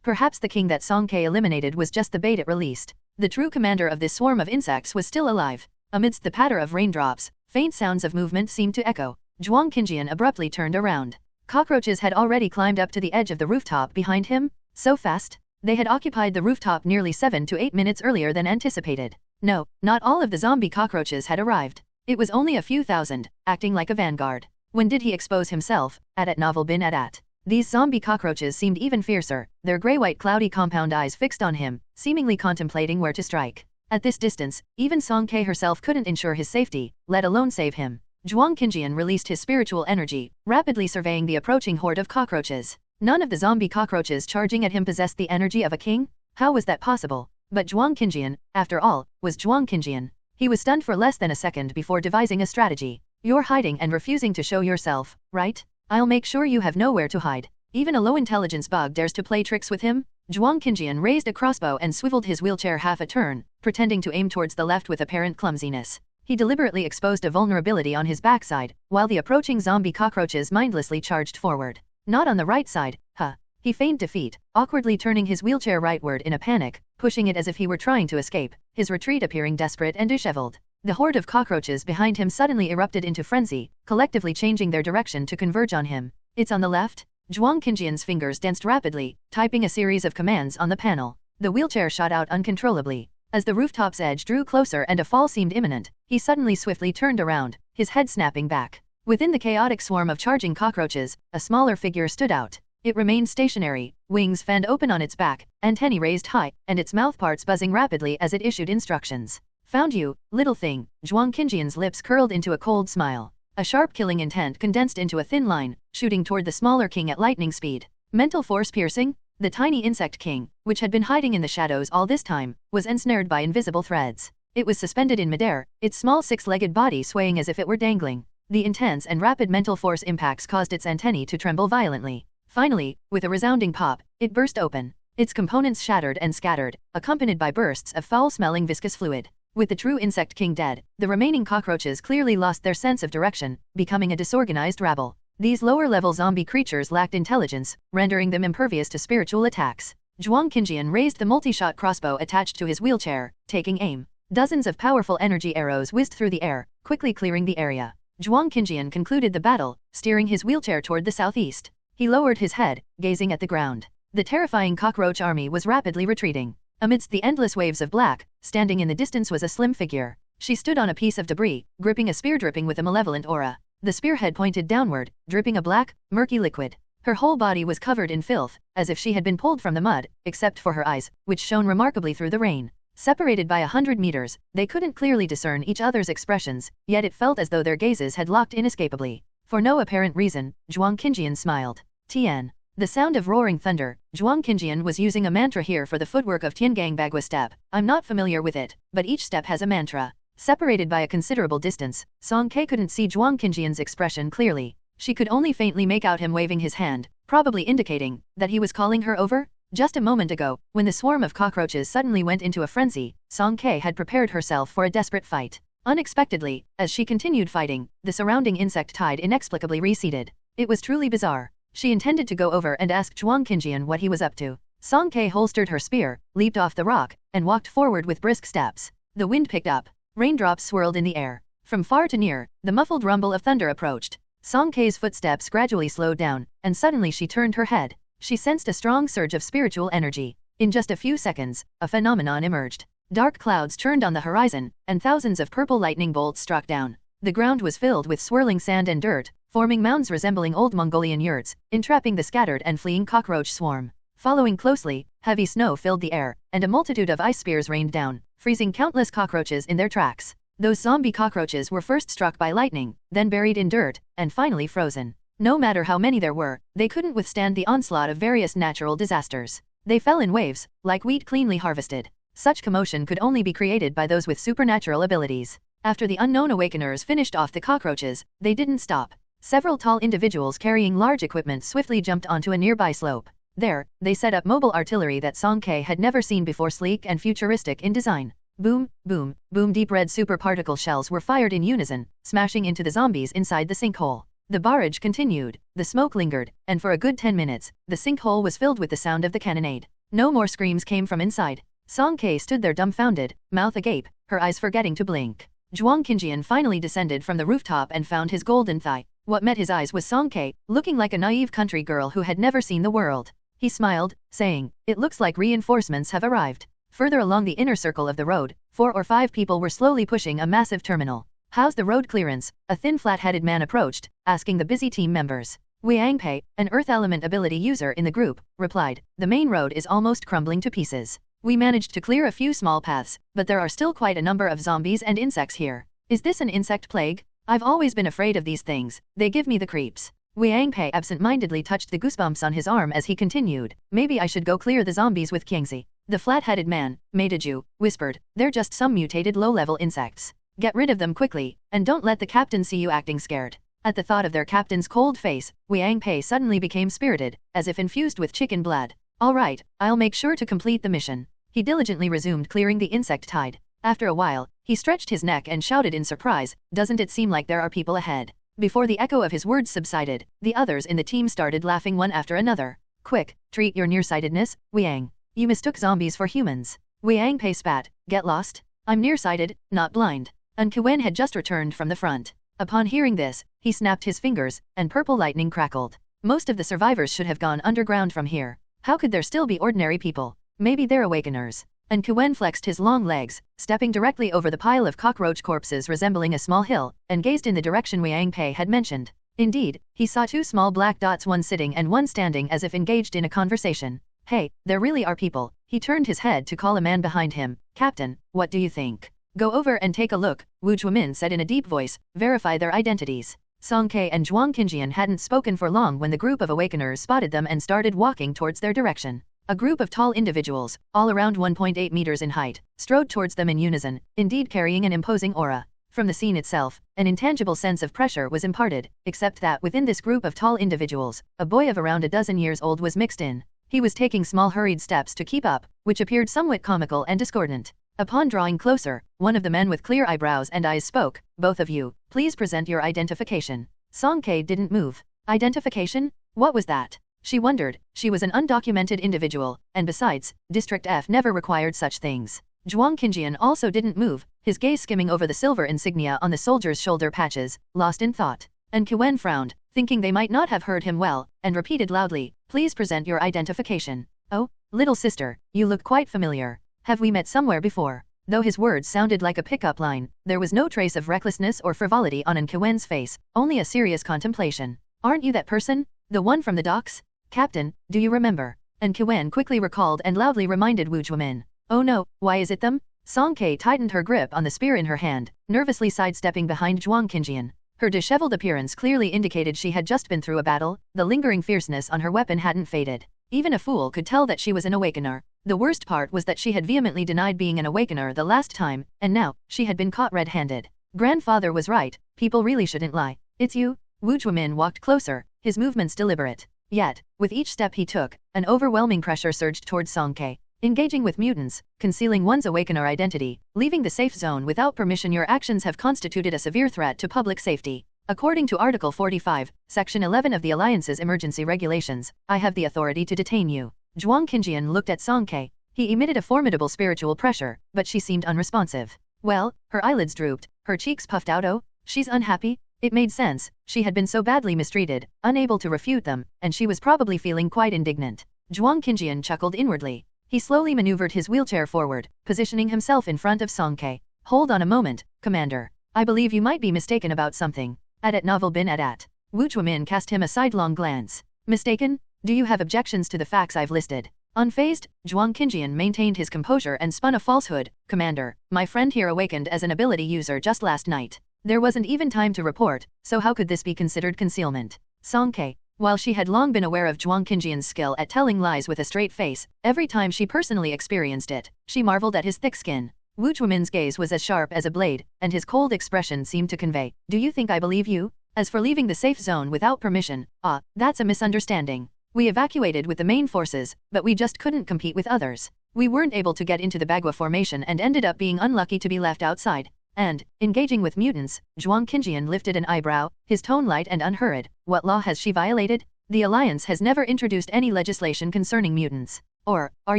Perhaps the king that Song Ke eliminated was just the bait it released. The true commander of this swarm of insects was still alive. Amidst the patter of raindrops, faint sounds of movement seemed to echo. Zhuang Qinjian abruptly turned around. Cockroaches had already climbed up to the edge of the rooftop behind him. So fast? They had occupied the rooftop nearly 7 to 8 minutes earlier than anticipated. No, not all of the zombie cockroaches had arrived. It was only a few thousand, acting like a vanguard. When did he expose himself? At novel bin at. These zombie cockroaches seemed even fiercer, their grey-white cloudy compound eyes fixed on him, seemingly contemplating where to strike. At this distance, even Song Ke herself couldn't ensure his safety, let alone save him. Zhuang Qinjian released his spiritual energy, rapidly surveying the approaching horde of cockroaches. None of the zombie cockroaches charging at him possessed the energy of a king? How was that possible? But Zhuang Qinjian, after all, was Zhuang Qinjian. He was stunned for less than a second before devising a strategy. You're hiding and refusing to show yourself, right? I'll make sure you have nowhere to hide. Even a low-intelligence bug dares to play tricks with him? Zhuang Qinjian raised a crossbow and swiveled his wheelchair half a turn, pretending to aim towards the left with apparent clumsiness. He deliberately exposed a vulnerability on his backside, while the approaching zombie cockroaches mindlessly charged forward. Not on the right side, huh? He feigned defeat, awkwardly turning his wheelchair rightward in a panic, pushing it as if he were trying to escape, his retreat appearing desperate and disheveled. The horde of cockroaches behind him suddenly erupted into frenzy, collectively changing their direction to converge on him. It's on the left? Zhuang Qinjian's fingers danced rapidly, typing a series of commands on the panel. The wheelchair shot out uncontrollably. As the rooftop's edge drew closer and a fall seemed imminent, he suddenly swiftly turned around, his head snapping back. Within the chaotic swarm of charging cockroaches, a smaller figure stood out. It remained stationary, wings fanned open on its back, antennae raised high, and its mouthparts buzzing rapidly as it issued instructions. Found you, little thing. Zhuang Qinjian's lips curled into a cold smile. A sharp killing intent condensed into a thin line, shooting toward the smaller king at lightning speed. Mental force piercing? The tiny insect king, which had been hiding in the shadows all this time, was ensnared by invisible threads. It was suspended in midair, its small six-legged body swaying as if it were dangling. The intense and rapid mental force impacts caused its antennae to tremble violently. Finally, with a resounding pop, it burst open. Its components shattered and scattered, accompanied by bursts of foul-smelling viscous fluid. With the true insect king dead, the remaining cockroaches clearly lost their sense of direction, becoming a disorganized rabble. These lower-level zombie creatures lacked intelligence, rendering them impervious to spiritual attacks. Zhuang Qinjian raised the multi-shot crossbow attached to his wheelchair, taking aim. Dozens of powerful energy arrows whizzed through the air, quickly clearing the area. Zhuang Qinjian concluded the battle, steering his wheelchair toward the southeast. He lowered his head, gazing at the ground. The terrifying cockroach army was rapidly retreating. Amidst the endless waves of black, standing in the distance was a slim figure. She stood on a piece of debris, gripping a spear dripping with a malevolent aura. The spearhead pointed downward, dripping a black, murky liquid. Her whole body was covered in filth, as if she had been pulled from the mud, except for her eyes, which shone remarkably through the rain. Separated by 100 meters, they couldn't clearly discern each other's expressions, yet it felt as though their gazes had locked inescapably. For no apparent reason, Zhuang Qinjian smiled. Tian. The sound of roaring thunder. Zhuang Qinjian was using a mantra here for the footwork of Tiangang Bagua step. I'm not familiar with it, but each step has a mantra. Separated by a considerable distance, Song Ke couldn't see Zhuang Qinjian's expression clearly. She could only faintly make out him waving his hand, probably indicating that he was calling her over. Just a moment ago, when the swarm of cockroaches suddenly went into a frenzy, Song Ke had prepared herself for a desperate fight. Unexpectedly, as she continued fighting, the surrounding insect tide inexplicably receded. It was truly bizarre. She intended to go over and ask Zhuang Qinjian what he was up to. Song Ke holstered her spear, leaped off the rock, and walked forward with brisk steps. The wind picked up. Raindrops swirled in the air. From far to near, the muffled rumble of thunder approached. Song Ke's footsteps gradually slowed down, and suddenly she turned her head. She sensed a strong surge of spiritual energy. In just a few seconds, a phenomenon emerged. Dark clouds churned on the horizon, and thousands of purple lightning bolts struck down. The ground was filled with swirling sand and dirt, forming mounds resembling old Mongolian yurts, entrapping the scattered and fleeing cockroach swarm. Following closely, heavy snow filled the air, and a multitude of ice spears rained down, freezing countless cockroaches in their tracks. Those zombie cockroaches were first struck by lightning, then buried in dirt, and finally frozen. No matter how many there were, they couldn't withstand the onslaught of various natural disasters. They fell in waves, like wheat cleanly harvested. Such commotion could only be created by those with supernatural abilities. After the unknown awakeners finished off the cockroaches, they didn't stop. Several tall individuals carrying large equipment swiftly jumped onto a nearby slope. There, they set up mobile artillery that Song Ke had never seen before, sleek and futuristic in design. Boom, boom, boom. Deep red superparticle shells were fired in unison, smashing into the zombies inside the sinkhole. The barrage continued, the smoke lingered, and for a good 10 minutes, the sinkhole was filled with the sound of the cannonade. No more screams came from inside. Song Ke stood there dumbfounded, mouth agape, her eyes forgetting to blink. Zhuang Qinjian finally descended from the rooftop and found his golden thigh. What met his eyes was Song Ke, looking like a naive country girl who had never seen the world. He smiled, saying, "It looks like reinforcements have arrived." Further along the inner circle of the road, 4 or 5 people were slowly pushing a massive terminal. "How's the road clearance?" a thin flat-headed man approached, asking the busy team members. Wei Angpei, an Earth Element ability user in the group, replied, "The main road is almost crumbling to pieces. We managed to clear a few small paths, but there are still quite a number of zombies and insects here. Is this an insect plague? I've always been afraid of these things, they give me the creeps." Wei Angpei absent-mindedly touched the goosebumps on his arm as he continued, "Maybe I should go clear the zombies with Qiangzi." The flat-headed man, Meidaju, whispered, "They're just some mutated low-level insects. Get rid of them quickly, and don't let the captain see you acting scared." At the thought of their captain's cold face, Wei Angpei suddenly became spirited, as if infused with chicken blood. All right, I'll make sure to complete the mission. He diligently resumed clearing the insect tide. After a while, he stretched his neck and shouted in surprise, "Doesn't it seem like there are people ahead?" Before the echo of his words subsided, the others in the team started laughing one after another. "Quick, treat your nearsightedness, Weiyang. You mistook zombies for humans." Weiyang Pei spat, "Get lost? I'm nearsighted, not blind." Unkiwen had just returned from the front. Upon hearing this, he snapped his fingers, and purple lightning crackled. Most of the survivors should have gone underground from here. How could there still be ordinary people? Maybe they're awakeners. Unkiwen flexed his long legs, stepping directly over the pile of cockroach corpses resembling a small hill, and gazed in the direction Weiyang Pei had mentioned. Indeed, he saw two small black dots, one sitting and one standing as if engaged in a conversation. "Hey, there really are people." He turned his head to call a man behind him. "Captain, what do you think?" "Go over and take a look," Wu Zhuomin said in a deep voice. "Verify their identities." Song Ke and Zhuang Qinjian hadn't spoken for long when the group of awakeners spotted them and started walking towards their direction. A group of tall individuals, all around 1.8 meters in height, strode towards them in unison, indeed carrying an imposing aura. From the scene itself, an intangible sense of pressure was imparted, except that within this group of tall individuals, a boy of around a dozen years old was mixed in. He was taking small hurried steps to keep up, which appeared somewhat comical and discordant. Upon drawing closer, one of the men with clear eyebrows and eyes spoke, "Both of you, please present your identification." Song Ke didn't move. Identification? What was that? She wondered. She was an undocumented individual, and besides, District F never required such things. Zhuang Qinjian also didn't move, his gaze skimming over the silver insignia on the soldiers' shoulder patches, lost in thought. And Qiwen frowned, thinking they might not have heard him well, and repeated loudly, "Please present your identification." "Oh, little sister, you look quite familiar. Have we met somewhere before?" Though his words sounded like a pickup line, there was no trace of recklessness or frivolity on Qiwen's face, only a serious contemplation. "Aren't you that person? The one from the docks? Captain, do you remember?" And Qiwen quickly recalled and loudly reminded Wu Zhuomin. "Oh no, why is it them?" Song Ke tightened her grip on the spear in her hand, nervously sidestepping behind Zhuang Qinjian. Her disheveled appearance clearly indicated she had just been through a battle, the lingering fierceness on her weapon hadn't faded. Even a fool could tell that she was an awakener. The worst part was that she had vehemently denied being an awakener the last time, and now, she had been caught red-handed. Grandfather was right, people really shouldn't lie. "It's you?" Wu Zhuomin walked closer, his movements deliberate. Yet, with each step he took, an overwhelming pressure surged towards Song Ke. Engaging with mutants, concealing one's awakener identity, leaving the safe zone without permission, your actions have constituted a severe threat to public safety. According to Article 45, Section 11 of the Alliance's Emergency Regulations, I have the authority to detain you. Zhuang Qinjian looked at Song Ke. He emitted a formidable spiritual pressure, but she seemed unresponsive. Well, her eyelids drooped, her cheeks puffed out. "Oh, she's unhappy?" It made sense, she had been so badly mistreated, unable to refute them, and she was probably feeling quite indignant. Zhuang Qinjian chuckled inwardly. He slowly maneuvered his wheelchair forward, positioning himself in front of Song Ke. "Hold on a moment, Commander. I believe you might be mistaken about something." At novel bin at. Wu Zhuomin cast him a sidelong glance. "Mistaken? Do you have objections to the facts I've listed?" Unfazed, Zhuang Qinjian maintained his composure and spun a falsehood. "Commander, my friend here awakened as an ability user just last night. There wasn't even time to report, so how could this be considered concealment?" Song Ke, while she had long been aware of Zhuang Qinjian's skill at telling lies with a straight face, every time she personally experienced it, she marveled at his thick skin. Wu Zhuomin's gaze was as sharp as a blade, and his cold expression seemed to convey, "Do you think I believe you? As for leaving the safe zone without permission, that's a misunderstanding. We evacuated with the main forces, but we just couldn't compete with others. We weren't able to get into the Bagua formation and ended up being unlucky to be left outside." And, engaging with mutants, Zhuang Qinjian lifted an eyebrow, his tone light and unhurried. "What law has she violated? The Alliance has never introduced any legislation concerning mutants. Or, are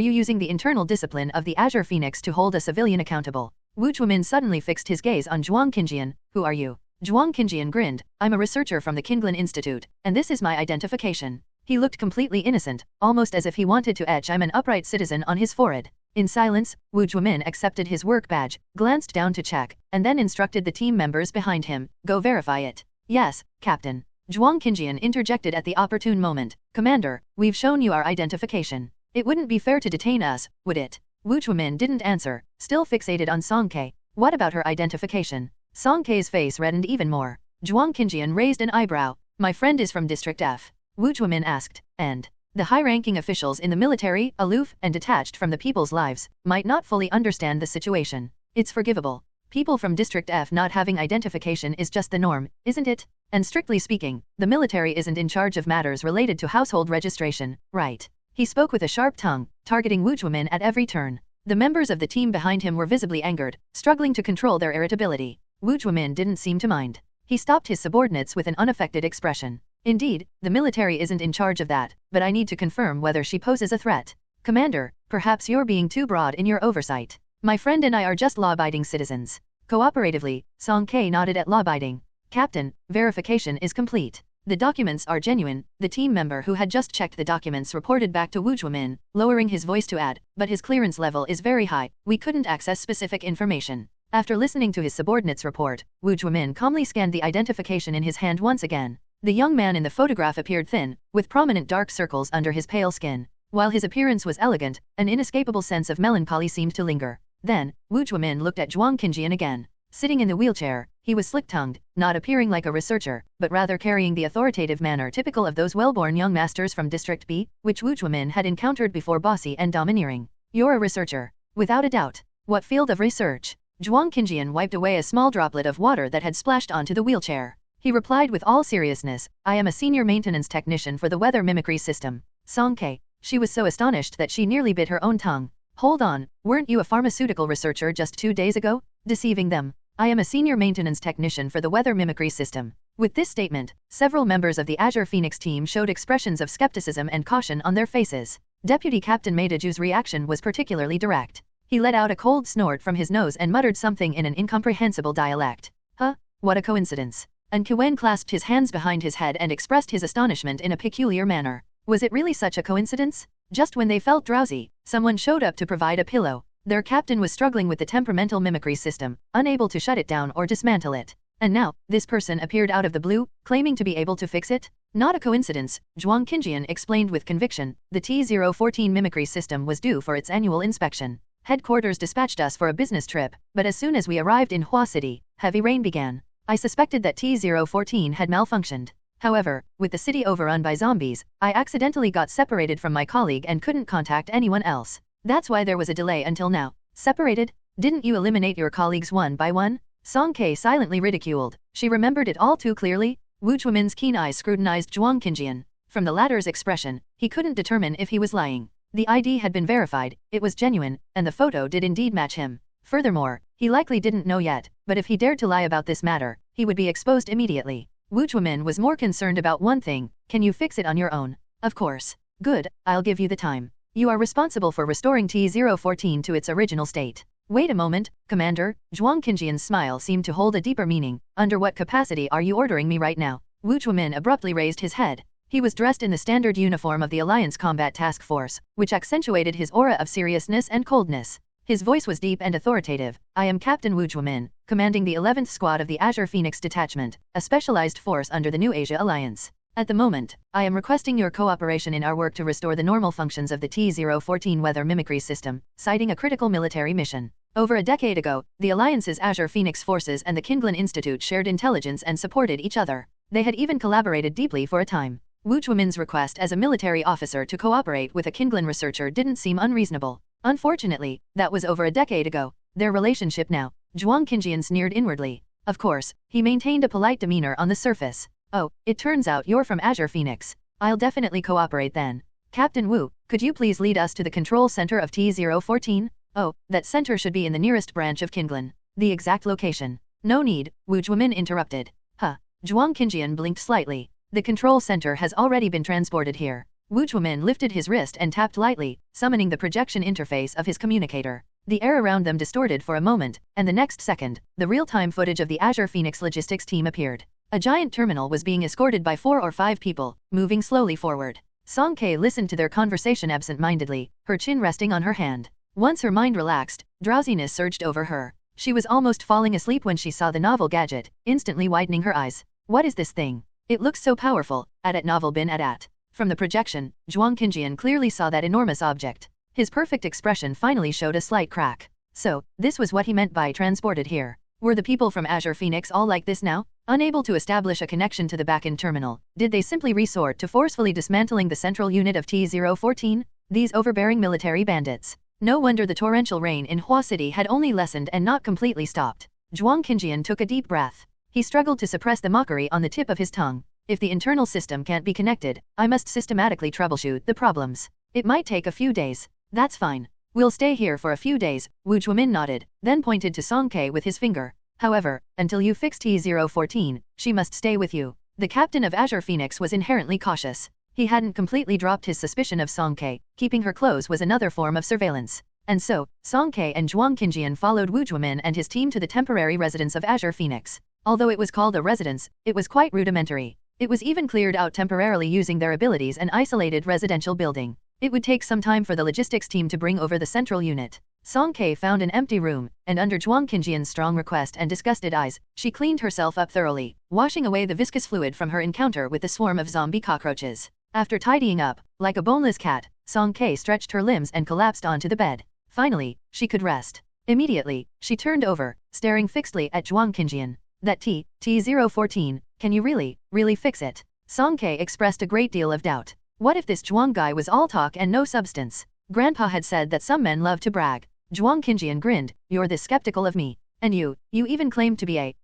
you using the internal discipline of the Azure Phoenix to hold a civilian accountable?" Wu Zhuomin suddenly fixed his gaze on Zhuang Qinjian. "Who are you?" Zhuang Qinjian grinned. "I'm a researcher from the Kinglin Institute, and this is my identification." He looked completely innocent, almost as if he wanted to etch "I'm an upright citizen" on his forehead. In silence, Wu Zhuomin accepted his work badge, glanced down to check, and then instructed the team members behind him, "Go verify it." "Yes, Captain." Zhuang Qinjian interjected at the opportune moment. "Commander, we've shown you our identification. It wouldn't be fair to detain us, would it?" Wu Zhuomin didn't answer, still fixated on Song Ke. "What about her identification?" Song Ke's face reddened even more. Zhuang Qinjian raised an eyebrow. "My friend is from District F." Wu Zhuomin asked, "And?" The high-ranking officials in the military, aloof and detached from the people's lives, might not fully understand the situation. It's forgivable. People from District F not having identification is just the norm, isn't it? And strictly speaking, the military isn't in charge of matters related to household registration, right? He spoke with a sharp tongue, targeting Wujumin at every turn. The members of the team behind him were visibly angered, struggling to control their irritability. Wujumin didn't seem to mind. He stopped his subordinates with an unaffected expression. Indeed, the military isn't in charge of that, but I need to confirm whether she poses a threat. Commander, perhaps you're being too broad in your oversight. My friend and I are just law-abiding citizens. Cooperatively, Song K nodded at law-abiding. Captain, verification is complete. The documents are genuine, the team member who had just checked the documents reported back to Wujumin, lowering his voice to add, but his clearance level is very high, we couldn't access specific information. After listening to his subordinate's report, Wujumin calmly scanned the identification in his hand once again. The young man in the photograph appeared thin, with prominent dark circles under his pale skin. While his appearance was elegant, an inescapable sense of melancholy seemed to linger. Then, Wujumin looked at Zhuang Qinjian again. Sitting in the wheelchair, he was slick-tongued, not appearing like a researcher, but rather carrying the authoritative manner typical of those well-born young masters from District B, which Wujumin had encountered before, bossy and domineering. You're a researcher. Without a doubt. What field of research? Zhuang Qinjian wiped away a small droplet of water that had splashed onto the wheelchair. He replied with all seriousness, I am a senior maintenance technician for the weather mimicry system. Song K. She was so astonished that she nearly bit her own tongue. Hold on, weren't you a pharmaceutical researcher just 2 days ago? Deceiving them. I am a senior maintenance technician for the weather mimicry system. With this statement, several members of the Azure Phoenix team showed expressions of skepticism and caution on their faces. Deputy Captain Meidaju's reaction was particularly direct. He let out a cold snort from his nose and muttered something in an incomprehensible dialect. Huh? What a coincidence. And Quen clasped his hands behind his head and expressed his astonishment in a peculiar manner. Was it really such a coincidence? Just when they felt drowsy, someone showed up to provide a pillow. Their captain was struggling with the temperamental mimicry system, unable to shut it down or dismantle it. And now, this person appeared out of the blue, claiming to be able to fix it? Not a coincidence, Zhuang Qinjian explained with conviction. The T-014 mimicry system was due for its annual inspection. Headquarters dispatched us for a business trip, but as soon as we arrived in Hua City, heavy rain began. I suspected that T-014 had malfunctioned. However, with the city overrun by zombies, I accidentally got separated from my colleague and couldn't contact anyone else. That's why there was a delay until now. Separated? Didn't you eliminate your colleagues one by one? Song K silently ridiculed. She remembered it all too clearly. Wujumin's keen eyes scrutinized Zhuang Qinjian. From the latter's expression, he couldn't determine if he was lying. The ID had been verified, it was genuine, and the photo did indeed match him. Furthermore, he likely didn't know yet, but if he dared to lie about this matter, he would be exposed immediately. Wujumin was more concerned about one thing, can you fix it on your own? Of course. Good, I'll give you the time. You are responsible for restoring T-014 to its original state. Wait a moment, Commander. Zhuang Qinjian's smile seemed to hold a deeper meaning. Under what capacity are you ordering me right now? Wujumin abruptly raised his head. He was dressed in the standard uniform of the Alliance Combat Task Force, which accentuated his aura of seriousness and coldness. His voice was deep and authoritative. I am Captain Wujumin, commanding the 11th Squad of the Azure Phoenix Detachment, a specialized force under the New Asia Alliance. At the moment, I am requesting your cooperation in our work to restore the normal functions of the T-014 weather mimicry system, citing a critical military mission. Over a decade ago, the Alliance's Azure Phoenix forces and the Kinglin Institute shared intelligence and supported each other. They had even collaborated deeply for a time. Wujumin's request as a military officer to cooperate with a Kinglin researcher didn't seem unreasonable. Unfortunately, that was over a decade ago. Their relationship now. Zhuang Qinjian sneered inwardly. Of course, he maintained a polite demeanor on the surface. Oh, it turns out you're from Azure Phoenix. I'll definitely cooperate then. Captain Wu, could you please lead us to the control center of T-014? Oh, that center should be in the nearest branch of Kinglin. The exact location. No need, Wujumin interrupted. Huh. Zhuang Qinjian blinked slightly. The control center has already been transported here. Wujumin lifted his wrist and tapped lightly, summoning the projection interface of his communicator. The air around them distorted for a moment, and the next second, the real-time footage of the Azure Phoenix logistics team appeared. A giant terminal was being escorted by 4 or 5 people, moving slowly forward. Song K listened to their conversation absent-mindedly, her chin resting on her hand. Once her mind relaxed, drowsiness surged over her. She was almost falling asleep when she saw the novel gadget, instantly widening her eyes. What is this thing? It looks so powerful. At novel bin at. From the projection, Zhuang Qinjian clearly saw that enormous object. His perfect expression finally showed a slight crack. So, this was what he meant by transported here. Were the people from Azure Phoenix all like this now? Unable to establish a connection to the back-end terminal, did they simply resort to forcefully dismantling the central unit of T-014? These overbearing military bandits. No wonder the torrential rain in Hua City had only lessened and not completely stopped. Zhuang Qinjian took a deep breath. He struggled to suppress the mockery on the tip of his tongue. If the internal system can't be connected, I must systematically troubleshoot the problems. It might take a few days. That's fine. We'll stay here for a few days, Wu Chuamin nodded, then pointed to Song Ke with his finger. However, until you fix T014, she must stay with you. The captain of Azure Phoenix was inherently cautious. He hadn't completely dropped his suspicion of Song Ke. Keeping her close was another form of surveillance. And so, Song Ke and Zhuang Qinjian followed Wu Chuamin and his team to the temporary residence of Azure Phoenix. Although it was called a residence, it was quite rudimentary. It was even cleared out temporarily using their abilities an isolated residential building. It would take some time for the logistics team to bring over the central unit. Song Ke found an empty room, and under Zhuang Qinjian's strong request and disgusted eyes, she cleaned herself up thoroughly, washing away the viscous fluid from her encounter with the swarm of zombie cockroaches. After tidying up, like a boneless cat, Song Ke stretched her limbs and collapsed onto the bed. Finally, she could rest. Immediately, she turned over, staring fixedly at Zhuang Qinjian. That T014, can you really fix it? Song Ke expressed a great deal of doubt. What if this Zhuang guy was all talk and no substance? Grandpa had said that some men love to brag. Zhuang Qinjian grinned, you're this skeptical of me. And you even claimed to be a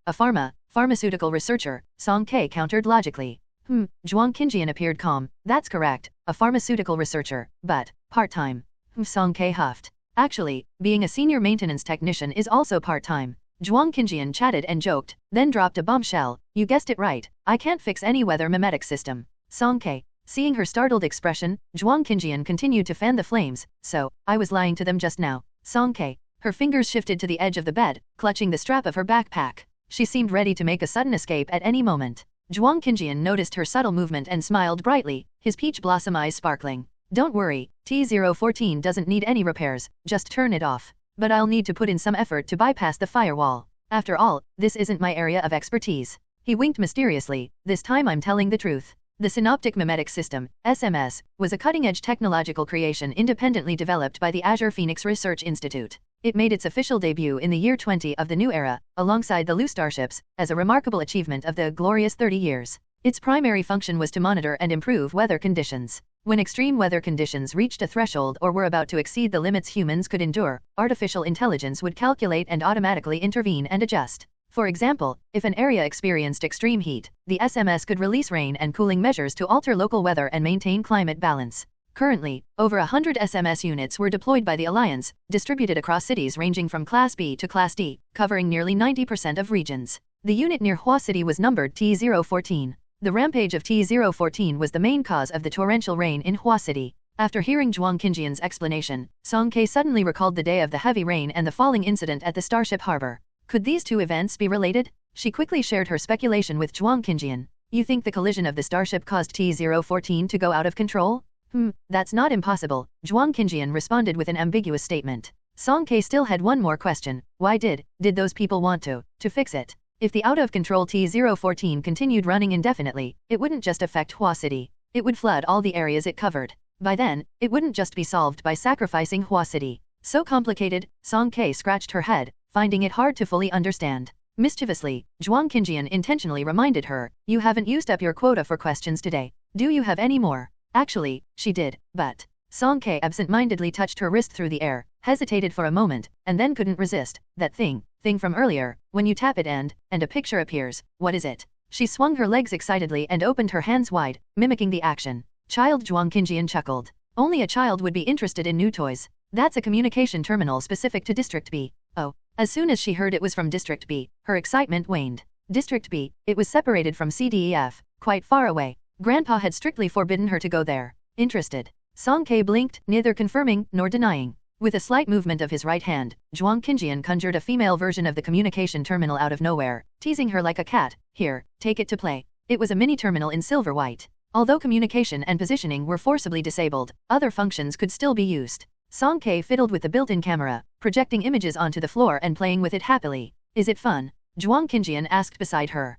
pharmaceutical researcher, Song Ke countered logically. Zhuang Qinjian appeared calm. That's correct, a pharmaceutical researcher, but part-time. Song Ke huffed. Actually, being a senior maintenance technician is also part-time. Zhuang Qinjian chatted and joked, then dropped a bombshell. You guessed it right, I can't fix any weather mimetic system. Song Ke. Seeing her startled expression, Zhuang Qinjian continued to fan the flames. So, I was lying to them just now. Song Ke. Her fingers shifted to the edge of the bed, clutching the strap of her backpack. She seemed ready to make a sudden escape at any moment. Zhuang Qinjian noticed her subtle movement and smiled brightly, his peach blossom eyes sparkling. Don't worry, T014 doesn't need any repairs, just turn it off. But I'll need to put in some effort to bypass the firewall. After all, this isn't my area of expertise. He winked mysteriously, this time I'm telling the truth. The Synoptic Mimetic System, SMS, was a cutting-edge technological creation independently developed by the Azure Phoenix Research Institute. It made its official debut in the year 20 of the new era, alongside the Lu starships, as a remarkable achievement of the glorious 30 years. Its primary function was to monitor and improve weather conditions. When extreme weather conditions reached a threshold or were about to exceed the limits humans could endure, artificial intelligence would calculate and automatically intervene and adjust. For example, if an area experienced extreme heat, the SMS could release rain and cooling measures to alter local weather and maintain climate balance. Currently, over 100 SMS units were deployed by the Alliance, distributed across cities ranging from Class B to Class D, covering nearly 90% of regions. The unit near Hua City was numbered T014. The rampage of T014 was the main cause of the torrential rain in Hua City. After hearing Zhuang Qinjian's explanation, Song Ke suddenly recalled the day of the heavy rain and the falling incident at the Starship Harbor. Could these two events be related? She quickly shared her speculation with Zhuang Qinjian. You think the collision of the starship caused T014 to go out of control? That's not impossible, Zhuang Qinjian responded with an ambiguous statement. Song Ke still had one more question. Why did those people want to fix it? If the out-of-control T014 continued running indefinitely, it wouldn't just affect Hua City. It would flood all the areas it covered. By then, it wouldn't just be solved by sacrificing Hua City. So complicated, Song Ke scratched her head, finding it hard to fully understand. Mischievously, Zhuang Qinjian intentionally reminded her, you haven't used up your quota for questions today. Do you have any more? Actually, she did, but... Song Ke absent-mindedly touched her wrist through the air, hesitated for a moment, and then couldn't resist. That thing from earlier, when you tap it and a picture appears. What is it? She swung her legs excitedly and opened her hands wide, mimicking the action. Child, Zhuang Qinjian chuckled. Only a child would be interested in new toys. That's a communication terminal specific to District B. Oh. As soon as she heard it was from District B, her excitement waned. District B, it was separated from CDEF, quite far away. Grandpa had strictly forbidden her to go there. Interested. Song Ke blinked, neither confirming nor denying. With a slight movement of his right hand, Zhuang Qinjian conjured a female version of the communication terminal out of nowhere, teasing her like a cat. Here, take it to play. It was a mini terminal in silver white. Although communication and positioning were forcibly disabled, other functions could still be used. Song Ke fiddled with the built-in camera, projecting images onto the floor and playing with it happily. Is it fun? Zhuang Qinjian asked beside her.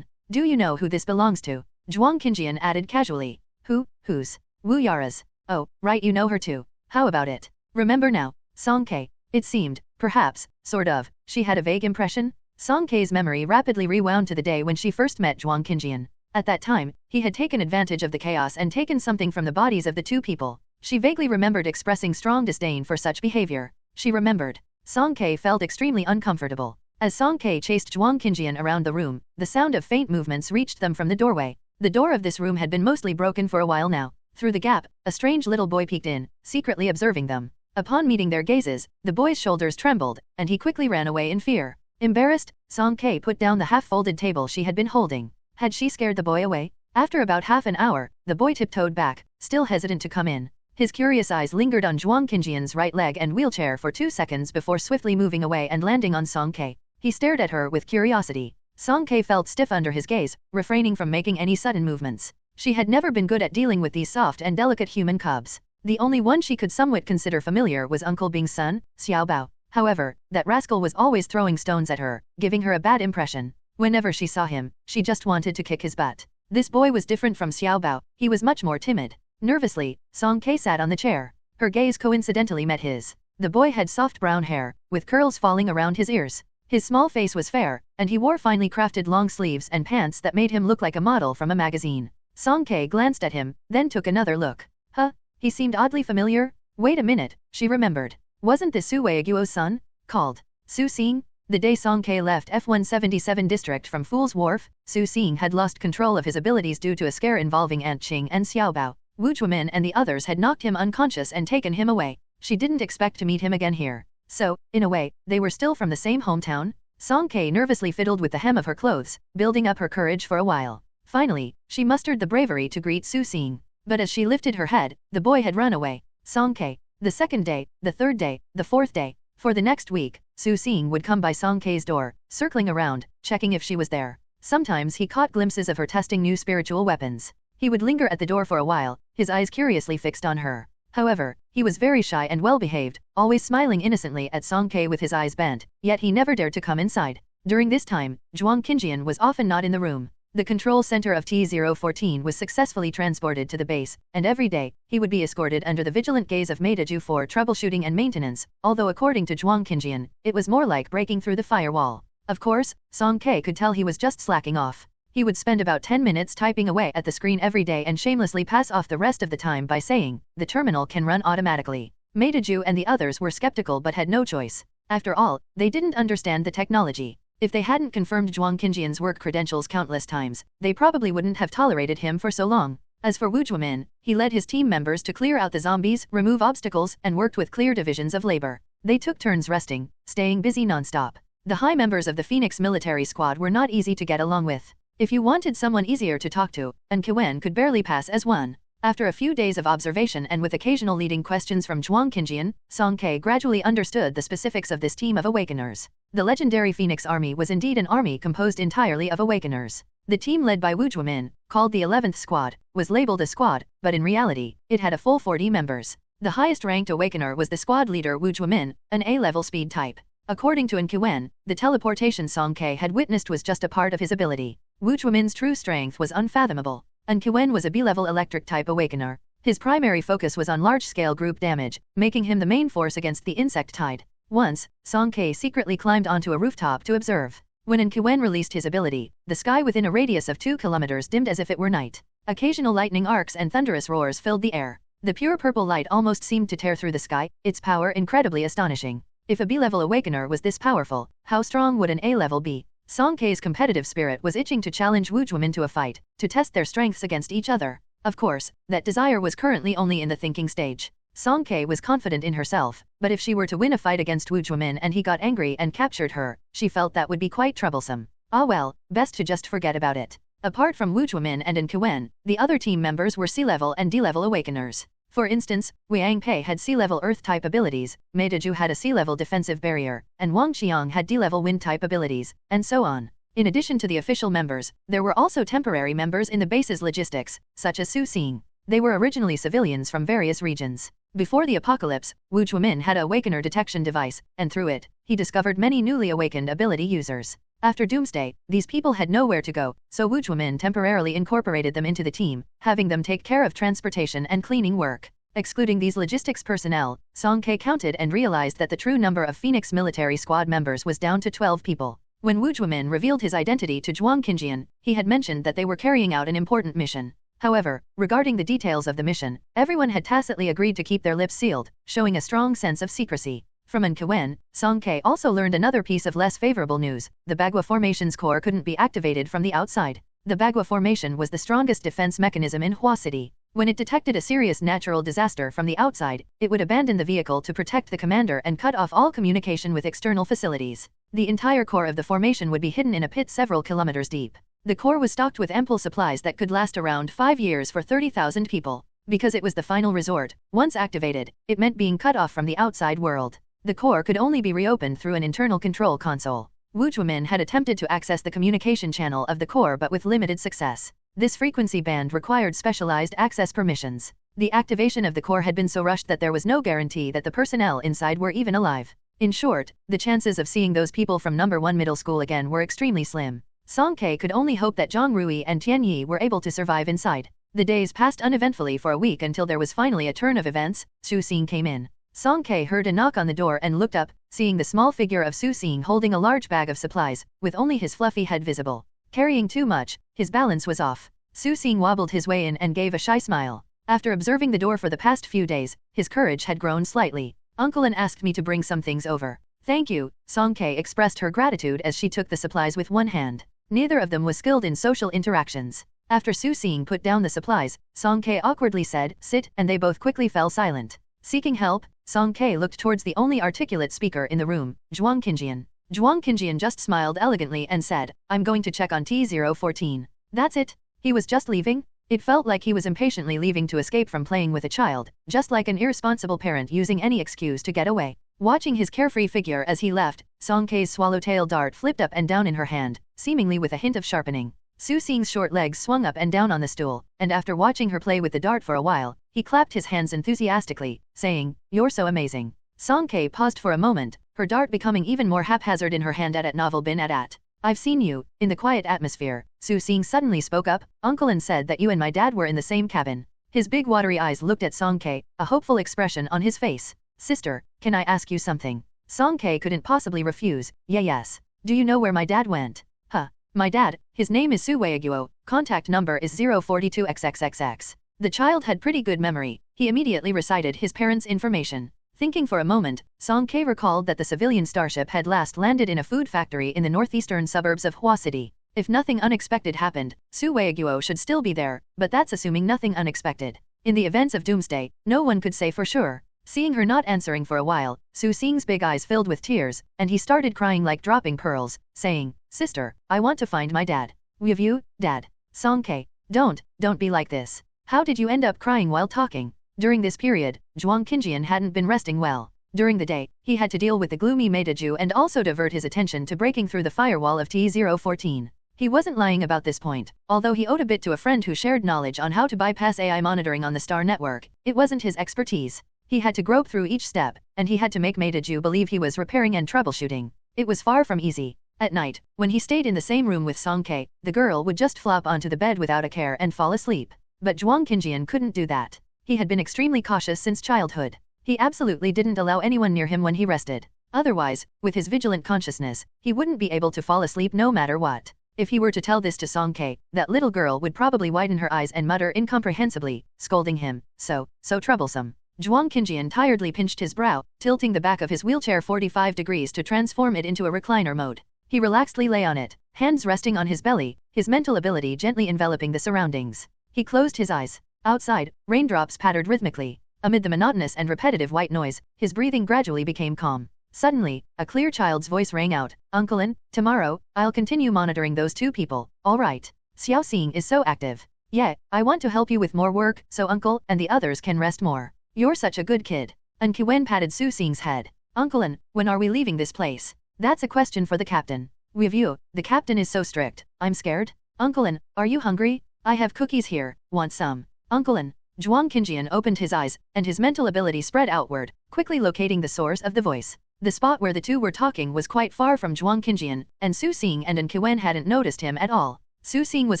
Do you know who this belongs to? Zhuang Qinjian added casually. Who's? Wu Yara's. Oh, right, you know her too. How about it? Remember now, Song Ke. It seemed, perhaps, sort of, she had a vague impression. Song Ke's memory rapidly rewound to the day when she first met Zhuang Qinjian. At that time, he had taken advantage of the chaos and taken something from the bodies of the two people. She vaguely remembered expressing strong disdain for such behavior. She remembered. Song Ke felt extremely uncomfortable. As Song Ke chased Zhuang Qinjian around the room, the sound of faint movements reached them from the doorway. The door of this room had been mostly broken for a while now. Through the gap, a strange little boy peeked in, secretly observing them. Upon meeting their gazes, the boy's shoulders trembled, and he quickly ran away in fear. Embarrassed, Song Kei put down the half-folded table she had been holding. Had she scared the boy away? After about half an hour, the boy tiptoed back, still hesitant to come in. His curious eyes lingered on Zhuang Qinjian's right leg and wheelchair for 2 seconds before swiftly moving away and landing on Song Kei. He stared at her with curiosity. Song Kei felt stiff under his gaze, refraining from making any sudden movements. She had never been good at dealing with these soft and delicate human cubs. The only one she could somewhat consider familiar was Uncle Bing's son, Xiao Bao. However, that rascal was always throwing stones at her, giving her a bad impression. Whenever she saw him, she just wanted to kick his butt. This boy was different from Xiao Bao. He was much more timid. Nervously, Song Kei sat on the chair. Her gaze coincidentally met his. The boy had soft brown hair, with curls falling around his ears. His small face was fair, and he wore finely crafted long sleeves and pants that made him look like a model from a magazine. Song Kei glanced at him, then took another look. Huh? He seemed oddly familiar. Wait a minute, she remembered. Wasn't this Su Weiguo's son? Called Su Xing? The day Song Kei left F-177 district from Fool's Wharf, Su Xing had lost control of his abilities due to a scare involving Aunt Qing and Xiao Bao. Wu Zhuomin and the others had knocked him unconscious and taken him away. She didn't expect to meet him again here. So, in a way, they were still from the same hometown? Song Kei nervously fiddled with the hem of her clothes, building up her courage for a while. Finally, she mustered the bravery to greet Su Xing. But as she lifted her head, the boy had run away. Song Kei. The second day, the third day, the fourth day. For the next week, Su Xing would come by Song Kei's door, circling around, checking if she was there. Sometimes he caught glimpses of her testing new spiritual weapons. He would linger at the door for a while, his eyes curiously fixed on her. However, he was very shy and well-behaved, always smiling innocently at Song Kei with his eyes bent, yet he never dared to come inside. During this time, Zhuang Qinjian was often not in the room. The control center of T-014 was successfully transported to the base, and every day, he would be escorted under the vigilant gaze of Meidaju for troubleshooting and maintenance, although according to Zhuang Qinjian, it was more like breaking through the firewall. Of course, Song Kei could tell he was just slacking off. He would spend about 10 minutes typing away at the screen every day and shamelessly pass off the rest of the time by saying, "The terminal can run automatically." Meidaju and the others were skeptical but had no choice. After all, they didn't understand the technology. If they hadn't confirmed Zhuang Qinjian's work credentials countless times, they probably wouldn't have tolerated him for so long. As for Wu Zhuomin, he led his team members to clear out the zombies, remove obstacles, and worked with clear divisions of labor. They took turns resting, staying busy non-stop. The high members of the Phoenix military squad were not easy to get along with. If you wanted someone easier to talk to, Unveiling could barely pass as one. After a few days of observation and with occasional leading questions from Zhuang Qinjian, Song Kei gradually understood the specifics of this team of awakeners. The legendary Phoenix Army was indeed an army composed entirely of awakeners. The team led by Wu Zhuomin, called the 11th Squad, was labeled a squad, but in reality, it had a full 40 members. The highest-ranked awakener was the squad leader Wu Zhuomin, an A-level speed type. According to Unveiling, the teleportation Song Kei had witnessed was just a part of his ability. Wu Zhuomin's true strength was unfathomable. Unveiling was a B-level electric-type awakener. His primary focus was on large-scale group damage, making him the main force against the insect tide. Once, Song Kei secretly climbed onto a rooftop to observe. When Unveiling released his ability, the sky within a radius of 2 kilometers dimmed as if it were night. Occasional lightning arcs and thunderous roars filled the air. The pure purple light almost seemed to tear through the sky, its power incredibly astonishing. If a B-level awakener was this powerful, how strong would an A-level be? Song Kei's competitive spirit was itching to challenge Wu Zhuomin to a fight, to test their strengths against each other. Of course, that desire was currently only in the thinking stage. Song Kei was confident in herself, but if she were to win a fight against Wu Zhuomin and he got angry and captured her, she felt that would be quite troublesome. Ah well, best to just forget about it. Apart from Wu Zhuomin and Unveiling, the other team members were C-level and D-level awakeners. For instance, Wang Pei had C-level Earth-type abilities, Meidaju had a C-level defensive barrier, and Wang Xiang had D-level Wind-type abilities, and so on. In addition to the official members, there were also temporary members in the base's logistics, such as Su Xing. They were originally civilians from various regions. Before the apocalypse, Wu Zhuomin had an awakener detection device, and through it, he discovered many newly awakened ability users. After Doomsday, these people had nowhere to go, so Wu Zhuomin temporarily incorporated them into the team, having them take care of transportation and cleaning work. Excluding these logistics personnel, Song Kei counted and realized that the true number of Phoenix military squad members was down to 12 people. When Wu Zhuomin revealed his identity to Zhuang Qinjian, he had mentioned that they were carrying out an important mission. However, regarding the details of the mission, everyone had tacitly agreed to keep their lips sealed, showing a strong sense of secrecy. From Unveiling, Song Kei also learned another piece of less favorable news: the Bagua Formation's core couldn't be activated from the outside. The Bagua Formation was the strongest defense mechanism in Hua City. When it detected a serious natural disaster from the outside, it would abandon the vehicle to protect the commander and cut off all communication with external facilities. The entire core of the formation would be hidden in a pit several kilometers deep. The core was stocked with ample supplies that could last around 5 years for 30,000 people. Because it was the final resort, once activated, it meant being cut off from the outside world. The core could only be reopened through an internal control console. Wu Chuimin had attempted to access the communication channel of the core but with limited success. This frequency band required specialized access permissions. The activation of the core had been so rushed that there was no guarantee that the personnel inside were even alive. In short, the chances of seeing those people from number 1 middle school again were extremely slim. Song Ke could only hope that Zhang Rui and Tian Yi were able to survive inside. The days passed uneventfully for a week until there was finally a turn of events. Su Xing came in. Song Ke heard a knock on the door and looked up, seeing the small figure of Su Xing holding a large bag of supplies, with only his fluffy head visible. Carrying too much, his balance was off. Su Xing wobbled his way in and gave a shy smile. After observing the door for the past few days, his courage had grown slightly. Uncle An asked me to bring some things over. Thank you, Song Ke expressed her gratitude as she took the supplies with one hand. Neither of them was skilled in social interactions. After Su Xing put down the supplies, Song Ke awkwardly said, "Sit," and they both quickly fell silent. Seeking help, Song Ke looked towards the only articulate speaker in the room, Zhuang Qinjian. Zhuang Qinjian just smiled elegantly and said, "I'm going to check on T014. That's it?" He was just leaving? It felt like he was impatiently leaving to escape from playing with a child, just like an irresponsible parent using any excuse to get away. Watching his carefree figure as he left, Song Ke's swallowtail dart flipped up and down in her hand, seemingly with a hint of sharpening. Su Xing's short legs swung up and down on the stool, and after watching her play with the dart for a while, he clapped his hands enthusiastically, saying, "You're so amazing." Song Ke paused for a moment, her dart becoming even more haphazard in her hand at novel bin at. "I've seen you." In the quiet atmosphere, Su Xing suddenly spoke up, "Uncle An said that you and my dad were in the same cabin." His big watery eyes looked at Song Ke, a hopeful expression on his face. "Sister, can I ask you something?" Song Ke couldn't possibly refuse. Yes. "Do you know where my dad went?" "Huh. My dad, his name is Su Weiguo, contact number is 042XXXX. The child had pretty good memory. He immediately recited his parents' information. Thinking for a moment, Song Ke recalled that the civilian starship had last landed in a food factory in the northeastern suburbs of Hua City. If nothing unexpected happened, Su Weiguo should still be there, but that's assuming nothing unexpected. In the events of Doomsday, no one could say for sure. Seeing her not answering for a while, Su Xing's big eyes filled with tears, and he started crying like dropping pearls, saying, "Sister, I want to find my dad." "With you, Dad?" Song Ke, don't be like this. How did you end up crying while talking?" During this period, Zhuang Qinjian hadn't been resting well. During the day, he had to deal with the gloomy Meidaju and also divert his attention to breaking through the firewall of T014. He wasn't lying about this point, although he owed a bit to a friend who shared knowledge on how to bypass AI monitoring on the Star Network. It wasn't his expertise. He had to grope through each step, and he had to make Meidaju believe he was repairing and troubleshooting. It was far from easy. At night, when he stayed in the same room with Song Ke, the girl would just flop onto the bed without a care and fall asleep. But Zhuang Qinjian couldn't do that. He had been extremely cautious since childhood. He absolutely didn't allow anyone near him when he rested. Otherwise, with his vigilant consciousness, he wouldn't be able to fall asleep no matter what. If he were to tell this to Song Ke, that little girl would probably widen her eyes and mutter incomprehensibly, scolding him, so troublesome. Zhuang Qinjian tiredly pinched his brow, tilting the back of his wheelchair 45 degrees to transform it into a recliner mode. He relaxedly lay on it, hands resting on his belly, his mental ability gently enveloping the surroundings. He closed his eyes. Outside, raindrops pattered rhythmically. Amid the monotonous and repetitive white noise, his breathing gradually became calm. Suddenly, a clear child's voice rang out, "Uncle An, tomorrow, I'll continue monitoring those two people, all right? Xiao Xing is so active. Yeah, I want to help you with more work, so Uncle and the others can rest more. You're such a good kid." An Qiwen patted Su Xing's head. "Uncle An, when are we leaving this place?" "That's a question for the captain." "With you, the captain is so strict, I'm scared." "Uncle An, are you hungry? I have cookies here, want some?" "Uncle An." Zhuang Qinjian opened his eyes, and his mental ability spread outward, quickly locating the source of the voice. The spot where the two were talking was quite far from Zhuang Qinjian, and Su Xing and An Qiwen hadn't noticed him at all. Su Xing was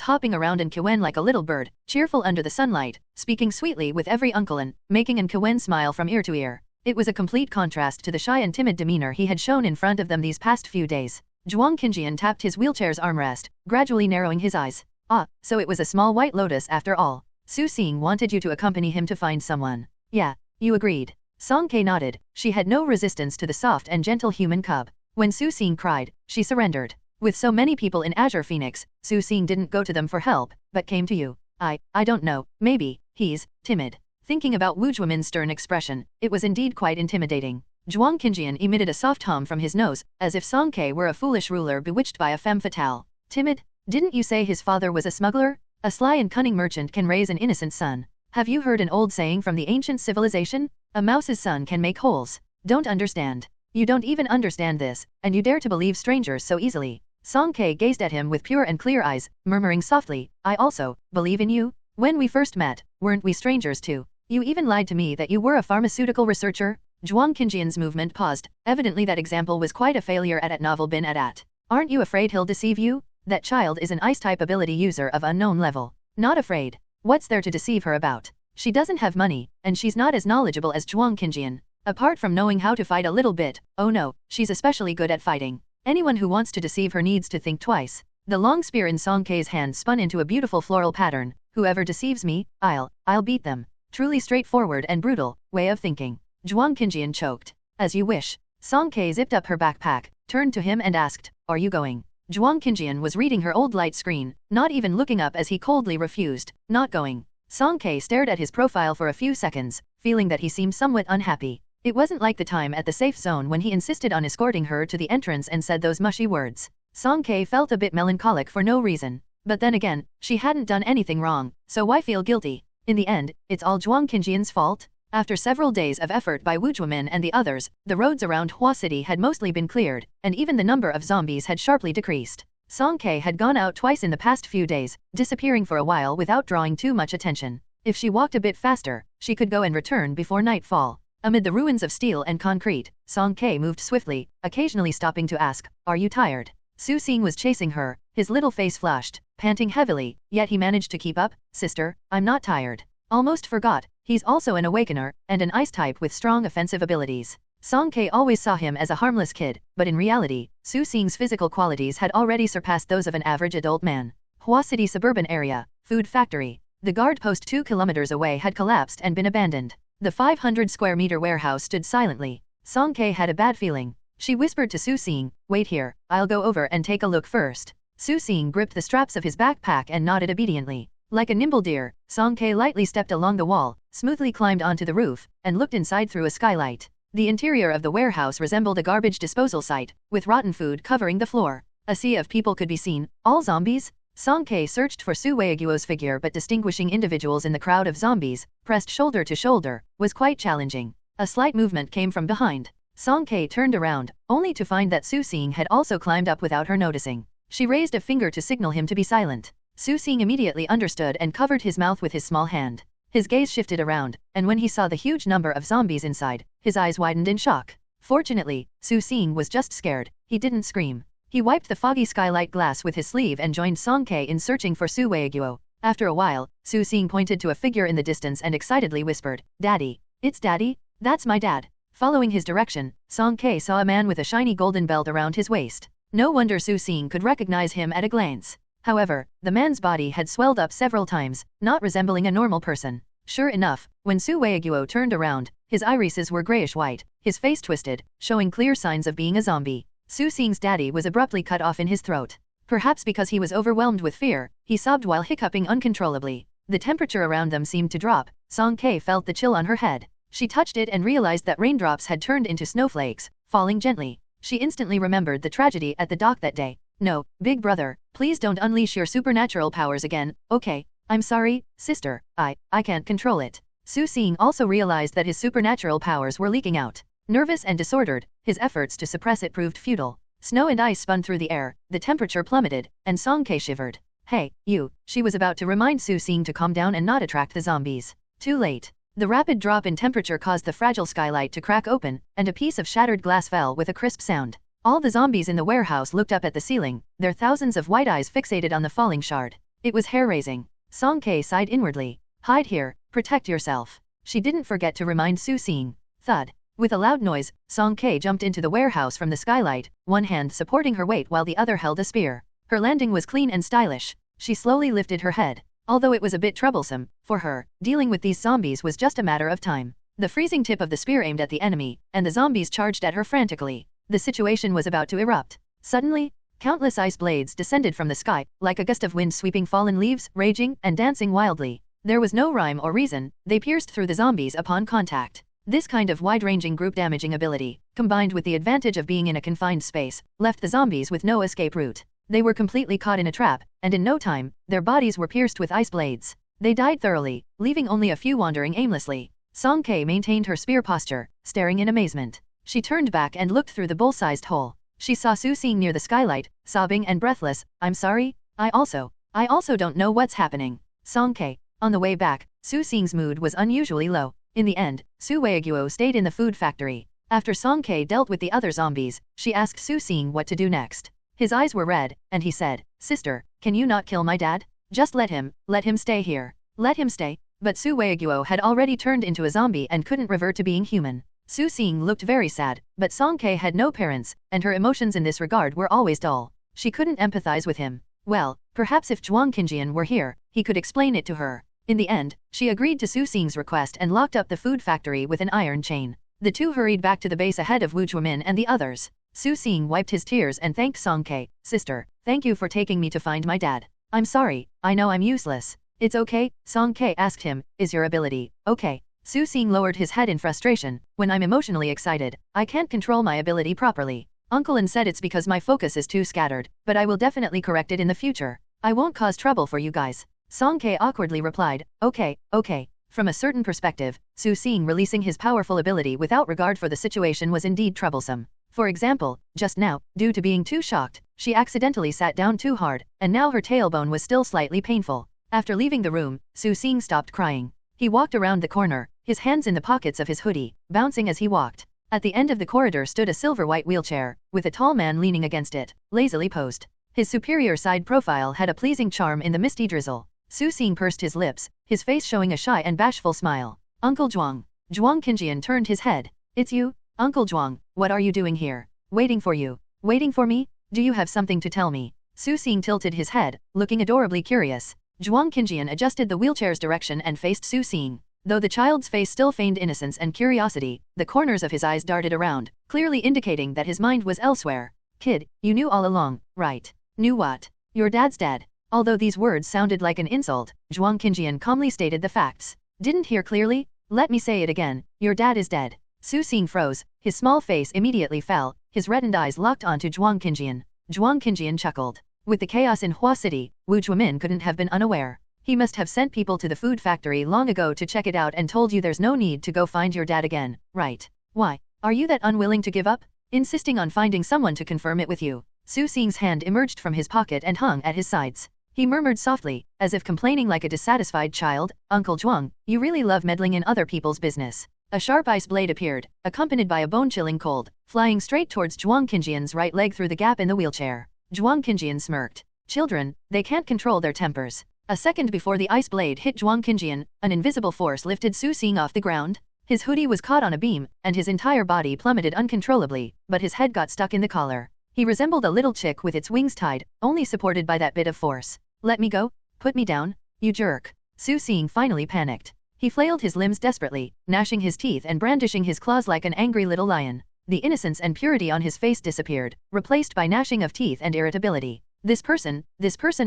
hopping around An Qiwen like a little bird, cheerful under the sunlight, speaking sweetly with every Uncle An, making An Qiwen smile from ear to ear. It was a complete contrast to the shy and timid demeanor he had shown in front of them these past few days. Zhuang Qinjian tapped his wheelchair's armrest, gradually narrowing his eyes. "Ah, so it was a small white lotus after all. Su Xing wanted you to accompany him to find someone." "Yeah, you agreed." Song Ke nodded. She had no resistance to the soft and gentle human cub. When Su Xing cried, she surrendered. With so many people in Azure Phoenix, Su Xing didn't go to them for help, but came to you. I don't know, maybe, He's timid. Thinking about Wu Zhuomin's stern expression, it was indeed quite intimidating. Zhuang Qinjian emitted a soft hum from his nose, as if Song Ke were a foolish ruler bewitched by a femme fatale. Timid? Didn't you say his father was a smuggler? A sly and cunning merchant can raise an innocent son. Have you heard an old saying from the ancient civilization? A mouse's son can make holes. Don't understand. You don't even understand this, and you dare to believe strangers so easily. Song Ke gazed at him with pure and clear eyes, murmuring softly, I also believe in you? When we first met, weren't we strangers too? You even lied to me that you were a pharmaceutical researcher? Zhuang Qinjian's movement paused. Evidently that example was quite a failure at novel bin at. Aren't you afraid he'll deceive you? That child is an ice-type ability user of unknown level. Not afraid. What's there to deceive her about? She doesn't have money, and she's not as knowledgeable as Zhuang Qinjian. Apart from knowing how to fight a little bit, oh no, she's especially good at fighting. Anyone who wants to deceive her needs to think twice. The long spear in Song Ke's hand spun into a beautiful floral pattern. Whoever deceives me, I'll beat them. Truly straightforward and brutal way of thinking. Zhuang Qinjian choked. As you wish. Song Ke zipped up her backpack, turned to him and asked, are you going? Zhuang Qinjian was reading her old light screen, not even looking up as he coldly refused, not going. Song Ke stared at his profile for a few seconds, feeling that he seemed somewhat unhappy. It wasn't like the time at the safe zone when he insisted on escorting her to the entrance and said those mushy words. Song Ke felt a bit melancholic for no reason. But then again, she hadn't done anything wrong, so why feel guilty? In the end, it's all Zhuang Qinjian's fault? After several days of effort by Wu Zhuomin and the others, the roads around Hua City had mostly been cleared, and even the number of zombies had sharply decreased. Song Ke had gone out twice in the past few days, disappearing for a while without drawing too much attention. If she walked a bit faster, she could go and return before nightfall. Amid the ruins of steel and concrete, Song Ke moved swiftly, occasionally stopping to ask, are you tired? Su Xing was chasing her, his little face flushed, panting heavily, yet he managed to keep up. Sister, I'm not tired. Almost forgot, he's also an awakener, and an ice type with strong offensive abilities. Song Ke always saw him as a harmless kid, but in reality, Su Xing's physical qualities had already surpassed those of an average adult man. Hua City suburban area, food factory. The guard post 2 kilometers away had collapsed and been abandoned. The 500 square meter warehouse stood silently. Song Ke had a bad feeling. She whispered to Su Xing, wait here, I'll go over and take a look first. Su Xing gripped the straps of his backpack and nodded obediently. Like a nimble deer, Song Ke lightly stepped along the wall, smoothly climbed onto the roof, and looked inside through a skylight. The interior of the warehouse resembled a garbage disposal site, with rotten food covering the floor. A sea of people could be seen, all zombies? Song Ke searched for Su Weiguo's figure, but distinguishing individuals in the crowd of zombies, pressed shoulder to shoulder, was quite challenging. A slight movement came from behind. Song Ke turned around, only to find that Su Xing had also climbed up without her noticing. She raised a finger to signal him to be silent. Su Xing immediately understood and covered his mouth with his small hand. His gaze shifted around, and when he saw the huge number of zombies inside, his eyes widened in shock. Fortunately, Su Xing was just scared. He didn't scream. He wiped the foggy skylight glass with his sleeve and joined Song Ke in searching for Su Weiguo. After a while, Su Xing pointed to a figure in the distance and excitedly whispered, Daddy. It's Daddy? That's my dad. Following his direction, Song Ke saw a man with a shiny golden belt around his waist. No wonder Su Xing could recognize him at a glance. However, the man's body had swelled up several times, not resembling a normal person. Sure enough, when Su Weiguo turned around, his irises were grayish-white, his face twisted, showing clear signs of being a zombie. Su Xing's daddy was abruptly cut off in his throat. Perhaps because he was overwhelmed with fear, he sobbed while hiccuping uncontrollably. The temperature around them seemed to drop. Song Ke felt the chill on her head. She touched it and realized that raindrops had turned into snowflakes, falling gently. She instantly remembered the tragedy at the dock that day. No, big brother, please don't unleash your supernatural powers again, okay? I'm sorry, sister, I can't control it. Su Xing also realized that his supernatural powers were leaking out. Nervous and disordered, his efforts to suppress it proved futile. Snow and ice spun through the air, the temperature plummeted, and Song Ke shivered. Hey, you, she was about to remind Su Xing to calm down and not attract the zombies. Too late. The rapid drop in temperature caused the fragile skylight to crack open, and a piece of shattered glass fell with a crisp sound. All the zombies in the warehouse looked up at the ceiling, their thousands of white eyes fixated on the falling shard. It was hair-raising. Song Ke sighed inwardly. Hide here, protect yourself. She didn't forget to remind Su Xing. Thud. With a loud noise, Song Ke jumped into the warehouse from the skylight, one hand supporting her weight while the other held a spear. Her landing was clean and stylish. She slowly lifted her head. Although it was a bit troublesome, for her, dealing with these zombies was just a matter of time. The freezing tip of the spear aimed at the enemy, and the zombies charged at her frantically. The situation was about to erupt. Suddenly, countless ice blades descended from the sky, like a gust of wind sweeping fallen leaves, raging and dancing wildly. There was no rhyme or reason, they pierced through the zombies upon contact. This kind of wide-ranging group-damaging ability, combined with the advantage of being in a confined space, left the zombies with no escape route. They were completely caught in a trap, and in no time, their bodies were pierced with ice blades. They died thoroughly, leaving only a few wandering aimlessly. Song Kei maintained her spear posture, staring in amazement. She turned back and looked through the bull-sized hole. She saw Su Xing near the skylight, sobbing and breathless. I'm sorry, I also don't know what's happening. Song Kei. On the way back, Su Xing's mood was unusually low. In the end, Su Weiguo stayed in the food factory. After Song Kei dealt with the other zombies, she asked Su Xing what to do next. His eyes were red, and he said, Sister, can you not kill my dad? Just let him stay here. Let him stay? But Su Weiguo had already turned into a zombie and couldn't revert to being human. Su Xing looked very sad, but Song Kei had no parents, and her emotions in this regard were always dull. She couldn't empathize with him. Well, perhaps if Zhuang Qinjian were here, he could explain it to her. In the end, she agreed to Su Xing's request and locked up the food factory with an iron chain. The two hurried back to the base ahead of Wu Zhuomin and the others. Su Xing wiped his tears and thanked Song Kei. Sister, thank you for taking me to find my dad. I'm sorry, I know I'm useless. It's okay, Song Kei asked him, is your ability okay? Su Xing lowered his head in frustration. When I'm emotionally excited, I can't control my ability properly. Uncle An said it's because my focus is too scattered, but I will definitely correct it in the future. I won't cause trouble for you guys. Song Kei awkwardly replied, okay. From a certain perspective, Su Xing releasing his powerful ability without regard for the situation was indeed troublesome. For example, just now, due to being too shocked, she accidentally sat down too hard, and now her tailbone was still slightly painful. After leaving the room, Su Xing stopped crying. He walked around the corner, his hands in the pockets of his hoodie, bouncing as he walked. At the end of the corridor stood a silver-white wheelchair, with a tall man leaning against it, lazily posed. His superior side profile had a pleasing charm in the misty drizzle. Su Xing pursed his lips, his face showing a shy and bashful smile. Uncle Zhuang. Zhuang Qinjian turned his head. It's you? Uncle Zhuang, what are you doing here? Waiting for you. Waiting for me? Do you have something to tell me? Su Xing tilted his head, looking adorably curious. Zhuang Qinjian adjusted the wheelchair's direction and faced Su Xing. Though the child's face still feigned innocence and curiosity, the corners of his eyes darted around, clearly indicating that his mind was elsewhere. Kid, you knew all along, right? Knew what? Your dad's dead. Although these words sounded like an insult, Zhuang Qinjian calmly stated the facts. Didn't hear clearly? Let me say it again, your dad is dead. Su Xing froze, his small face immediately fell, his reddened eyes locked onto Zhuang Qinjian. Zhuang Qinjian chuckled. With the chaos in Hua City, Wu Zhuomin couldn't have been unaware. He must have sent people to the food factory long ago to check it out and told you there's no need to go find your dad again, right? Why? Are you that unwilling to give up? Insisting on finding someone to confirm it with you. Su Xing's hand emerged from his pocket and hung at his sides. He murmured softly, as if complaining like a dissatisfied child, Uncle Zhuang, you really love meddling in other people's business. A sharp ice blade appeared, accompanied by a bone-chilling cold, flying straight towards Zhuang Qinjian's right leg through the gap in the wheelchair. Zhuang Qinjian smirked. Children, they can't control their tempers. A second before the ice blade hit Zhuang Qinjian, an invisible force lifted Su Xing off the ground. His hoodie was caught on a beam, and his entire body plummeted uncontrollably, but his head got stuck in the collar. He resembled a little chick with its wings tied, only supported by that bit of force. Let me go? Put me down? You jerk. Su Xing finally panicked. He flailed his limbs desperately, gnashing his teeth and brandishing his claws like an angry little lion. The innocence and purity on his face disappeared, replaced by gnashing of teeth and irritability. This person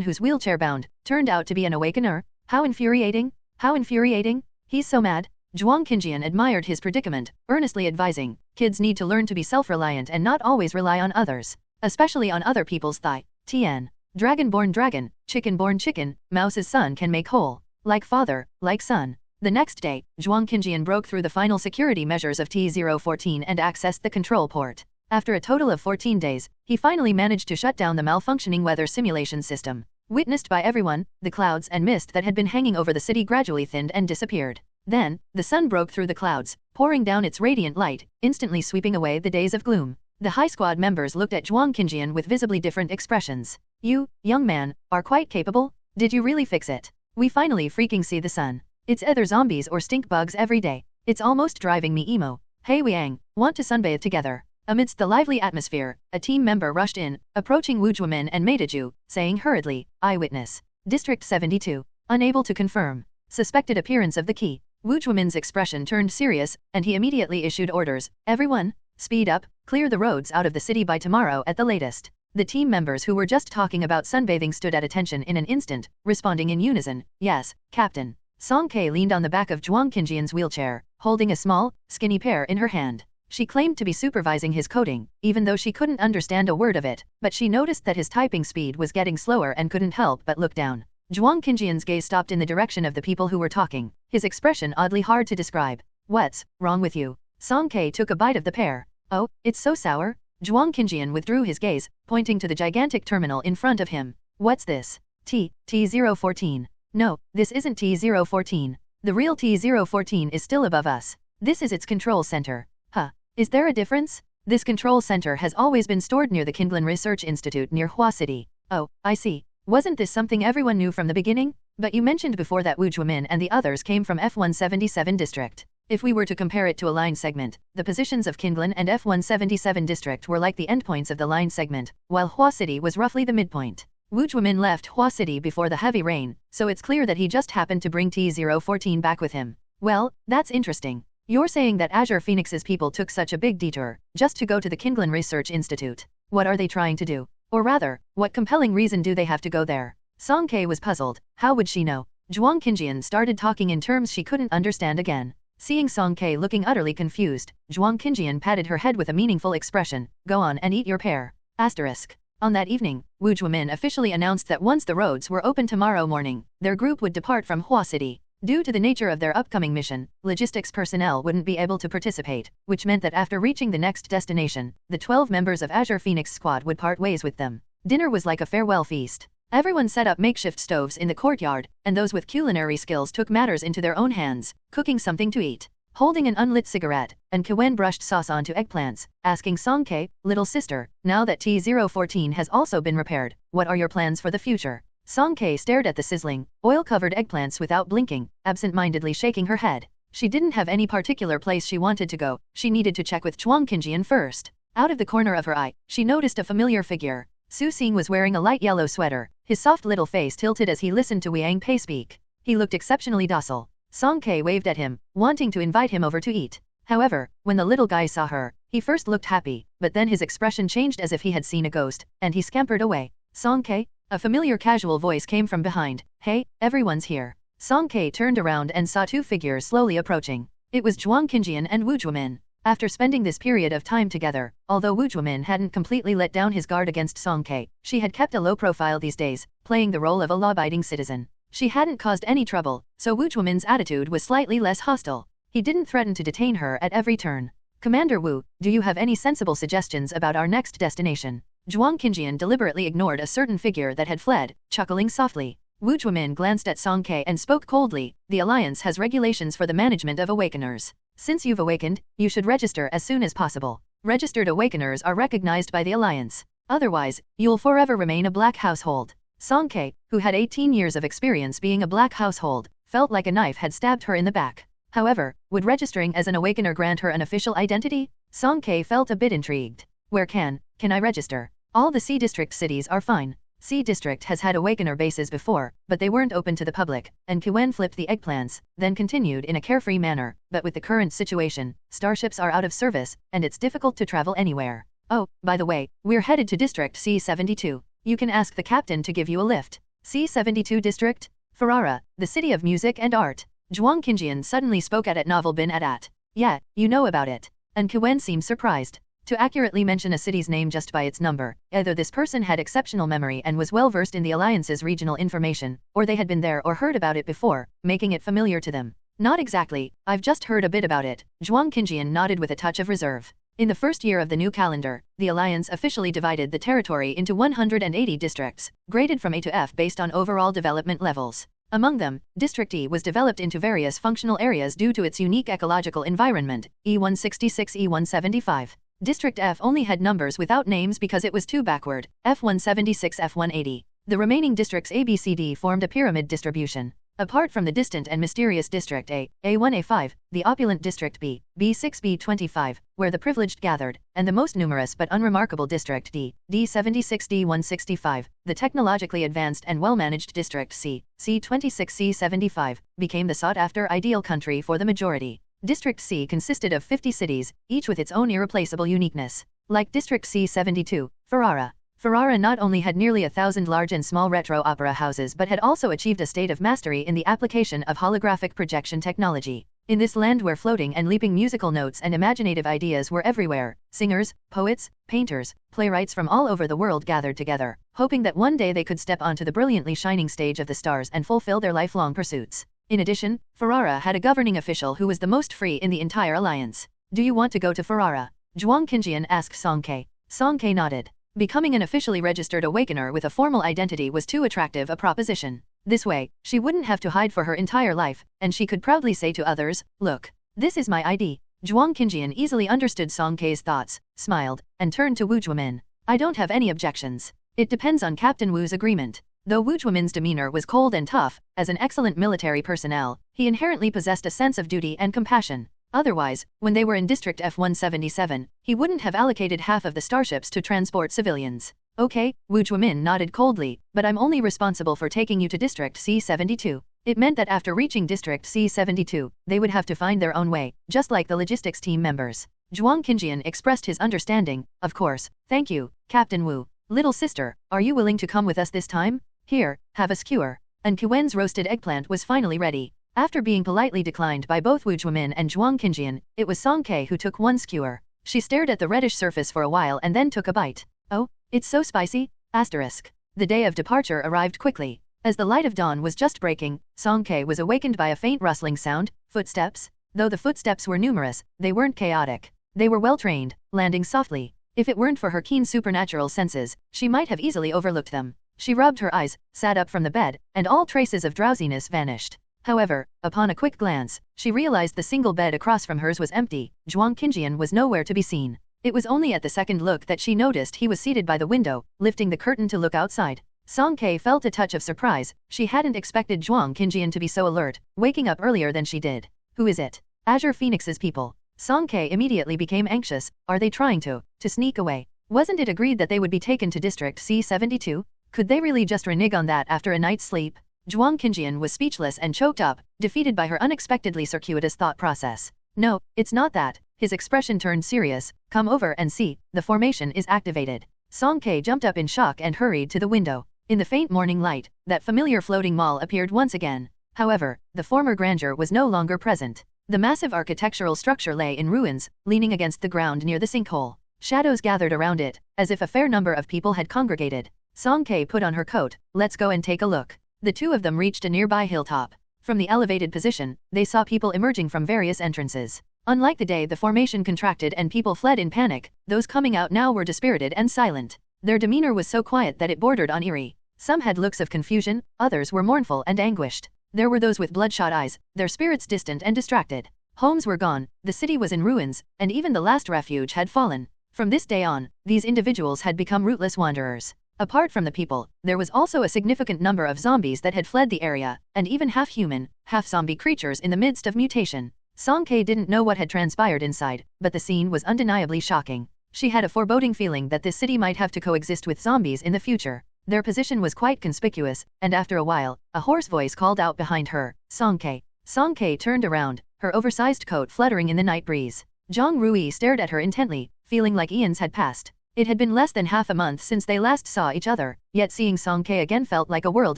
who's wheelchair-bound, turned out to be an awakener? How infuriating! How infuriating! He's so mad. Zhuang Qinjian admired his predicament, earnestly advising, kids need to learn to be self-reliant and not always rely on others, especially on other people's thigh. Tian. Dragon-born dragon, chicken-born chicken, mouse's son can make whole. Like father, like son. The next day, Zhuang Qinjian broke through the final security measures of T014 and accessed the control port. After a total of 14 days, he finally managed to shut down the malfunctioning weather simulation system. Witnessed by everyone, the clouds and mist that had been hanging over the city gradually thinned and disappeared. Then, the sun broke through the clouds, pouring down its radiant light, instantly sweeping away the days of gloom. The High Squad members looked at Zhuang Qinjian with visibly different expressions. You, young man, are quite capable? Did you really fix it? We finally freaking see the sun. It's either zombies or stink bugs every day. It's almost driving me emo. Hey Wiang, want to sunbathe together? Amidst the lively atmosphere, a team member rushed in, approaching Wu Zhuomin and Meidaju, saying hurriedly, Eyewitness. District 72. Unable to confirm. Suspected appearance of the key. Wu Zhuomin's expression turned serious, and he immediately issued orders. Everyone, speed up, clear the roads out of the city by tomorrow at the latest. The team members who were just talking about sunbathing stood at attention in an instant, responding in unison, Yes, Captain. Song Kei leaned on the back of Zhuang Qinjian's wheelchair, holding a small, skinny pear in her hand. She claimed to be supervising his coding, even though she couldn't understand a word of it, but she noticed that his typing speed was getting slower and couldn't help but look down. Zhuang Qinjian's gaze stopped in the direction of the people who were talking, his expression oddly hard to describe. What's wrong with you? Song Kei took a bite of the pear. Oh, it's so sour? Zhuang Qinjian withdrew his gaze, pointing to the gigantic terminal in front of him. What's this? T014. No, this isn't T014. The real T014 is still above us. This is its control center. Huh. Is there a difference? This control center has always been stored near the Kindlin Research Institute near Hua City. Oh, I see. Wasn't this something everyone knew from the beginning? But you mentioned before that Wu Zhuomin and the others came from F177 district. If we were to compare it to a line segment, the positions of Kindlin and F177 district were like the endpoints of the line segment, while Hua City was roughly the midpoint. Wu Zhuomin left Hua City before the heavy rain, so it's clear that he just happened to bring T014 back with him. Well, that's interesting. You're saying that Azure Phoenix's people took such a big detour, just to go to the Kindlin Research Institute. What are they trying to do? Or rather, what compelling reason do they have to go there? Song Kei was puzzled. How would she know? Zhuang Qinjian started talking in terms she couldn't understand again. Seeing Song Kei looking utterly confused, Zhuang Qinjian patted her head with a meaningful expression. Go on and eat your pear. Asterisk. On that evening, Wu Zhuomin officially announced that once the roads were open tomorrow morning, their group would depart from Hua City. Due to the nature of their upcoming mission, logistics personnel wouldn't be able to participate, which meant that after reaching the next destination, the 12 members of Azure Phoenix squad would part ways with them. Dinner was like a farewell feast. Everyone set up makeshift stoves in the courtyard, and those with culinary skills took matters into their own hands, cooking something to eat. Holding an unlit cigarette, and Qiwen brushed sauce onto eggplants, asking Song Kei, little sister, now that T014 has also been repaired, what are your plans for the future? Song Kei stared at the sizzling, oil-covered eggplants without blinking, absent-mindedly shaking her head. She didn't have any particular place she wanted to go, she needed to check with Zhuang Qinjian first. Out of the corner of her eye, she noticed a familiar figure. Su Xing was wearing a light yellow sweater, his soft little face tilted as he listened to Wang Pei speak. He looked exceptionally docile. Song Kei waved at him, wanting to invite him over to eat. However, when the little guy saw her, he first looked happy, but then his expression changed as if he had seen a ghost, and he scampered away. Song Kei? A familiar casual voice came from behind. Hey, everyone's here. Song Kei turned around and saw two figures slowly approaching. It was Zhuang Qinjian and Wu Zhuomin. After spending this period of time together, although Wu Zhuomin hadn't completely let down his guard against Song Kei, she had kept a low profile these days, playing the role of a law-abiding citizen. She hadn't caused any trouble, so Wu Zhuomin's attitude was slightly less hostile. He didn't threaten to detain her at every turn. Commander Wu, do you have any sensible suggestions about our next destination? Zhuang Qinjian deliberately ignored a certain figure that had fled, chuckling softly. Wu Zhuomin glanced at Song Kei and spoke coldly. The Alliance has regulations for the management of awakeners. Since you've awakened, you should register as soon as possible. Registered awakeners are recognized by the Alliance. Otherwise, you'll forever remain a black household. Song Kei, who had 18 years of experience being a black household, felt like a knife had stabbed her in the back. However, would registering as an awakener grant her an official identity? Song Kei felt a bit intrigued. Where can I register? All the C District cities are fine. C District has had awakener bases before, but they weren't open to the public, and Qiwen flipped the eggplants, then continued in a carefree manner, but with the current situation, starships are out of service, and it's difficult to travel anywhere. Oh, by the way, we're headed to District C72. You can ask the captain to give you a lift. C72 District? Ferrara, the city of music and art. Zhuang Qinjian suddenly spoke at Novel Bin at. Yeah, you know about it. And Qiwen seemed surprised. To accurately mention a city's name just by its number, either this person had exceptional memory and was well versed in the Alliance's regional information, or they had been there or heard about it before, making it familiar to them. Not exactly, I've just heard a bit about it. Zhuang Qinjian nodded with a touch of reserve. In the first year of the new calendar, the Alliance officially divided the territory into 180 districts, graded from A to F based on overall development levels. Among them, District E was developed into various functional areas due to its unique ecological environment, E166 E175. District F only had numbers without names because it was too backward, F176 F180. The remaining districts A, B, C, D formed a pyramid distribution. Apart from the distant and mysterious District A, A1, A5, the opulent District B, B6, B25, where the privileged gathered, and the most numerous but unremarkable District D, D76, D165, the technologically advanced and well-managed District C, C26, C75, became the sought-after ideal country for the majority. District C consisted of 50 cities, each with its own irreplaceable uniqueness. Like District C72, Ferrara, Ferrara not only had nearly 1,000 large and small retro opera houses but had also achieved a state of mastery in the application of holographic projection technology. In this land where floating and leaping musical notes and imaginative ideas were everywhere, singers, poets, painters, playwrights from all over the world gathered together, hoping that one day they could step onto the brilliantly shining stage of the stars and fulfill their lifelong pursuits. In addition, Ferrara had a governing official who was the most free in the entire alliance. "Do you want to go to Ferrara?" Zhuang Qinjian asked Song Ke. Song Ke nodded. Becoming an officially registered awakener with a formal identity was too attractive a proposition. This way, she wouldn't have to hide for her entire life, and she could proudly say to others, "Look, this is my ID." Zhuang Qinjian easily understood Song Ke's thoughts, smiled, and turned to Wu Zhuomin. "I don't have any objections. It depends on Captain Wu's agreement." Though Wu Zhuomin's demeanor was cold and tough, as an excellent military personnel, he inherently possessed a sense of duty and compassion. Otherwise, when they were in District F-177, he wouldn't have allocated half of the starships to transport civilians. "Okay," Wu Zhuomin nodded coldly, "but I'm only responsible for taking you to District C-72. It meant that after reaching District C-72, they would have to find their own way, just like the logistics team members. Zhuang Qinjian expressed his understanding. "Of course, thank you, Captain Wu. Little sister, are you willing to come with us this time? Here, have a skewer." And Kuwen's roasted eggplant was finally ready. After being politely declined by both Wu Zhuomin and Zhuang Qinjian, it was Song Ke who took one skewer. She stared at the reddish surface for a while and then took a bite. "Oh, it's so spicy?" Asterisk. The day of departure arrived quickly. As the light of dawn was just breaking, Song Ke was awakened by a faint rustling sound, footsteps. Though the footsteps were numerous, they weren't chaotic. They were well trained, landing softly. If it weren't for her keen supernatural senses, she might have easily overlooked them. She rubbed her eyes, sat up from the bed, and all traces of drowsiness vanished. However, upon a quick glance, she realized the single bed across from hers was empty. Zhuang Qinjian was nowhere to be seen. It was only at the second look that she noticed he was seated by the window, lifting the curtain to look outside. Song Ke felt a touch of surprise. She hadn't expected Zhuang Qinjian to be so alert, waking up earlier than she did. "Who is it?" "Azure Phoenix's people." Song Ke immediately became anxious. Are they trying to sneak away? Wasn't it agreed that they would be taken to District C-72? Could they really just renege on that after a night's sleep? Zhuang Qinjian was speechless and choked up, defeated by her unexpectedly circuitous thought process. "No, it's not that." His expression turned serious. "Come over and see, the formation is activated." Song Ke jumped up in shock and hurried to the window. In the faint morning light, that familiar floating mall appeared once again. However, the former grandeur was no longer present. The massive architectural structure lay in ruins, leaning against the ground near the sinkhole. Shadows gathered around it, as if a fair number of people had congregated. Song Ke put on her coat. "Let's go and take a look." The two of them reached a nearby hilltop. From the elevated position, they saw people emerging from various entrances. Unlike the day the formation contracted and people fled in panic, those coming out now were dispirited and silent. Their demeanor was so quiet that it bordered on eerie. Some had looks of confusion, others were mournful and anguished. There were those with bloodshot eyes, their spirits distant and distracted. Homes were gone, the city was in ruins, and even the last refuge had fallen. From this day on, these individuals had become rootless wanderers. Apart from the people, there was also a significant number of zombies that had fled the area, and even half-human, half-zombie creatures in the midst of mutation. Song Ke didn't know what had transpired inside, but the scene was undeniably shocking. She had a foreboding feeling that this city might have to coexist with zombies in the future. Their position was quite conspicuous, and after a while, a hoarse voice called out behind her, "Song Ke." Song Ke turned around, her oversized coat fluttering in the night breeze. Zhang Rui stared at her intently, feeling like eons had passed. It had been less than half a month since they last saw each other, yet seeing Song Ke again felt like a world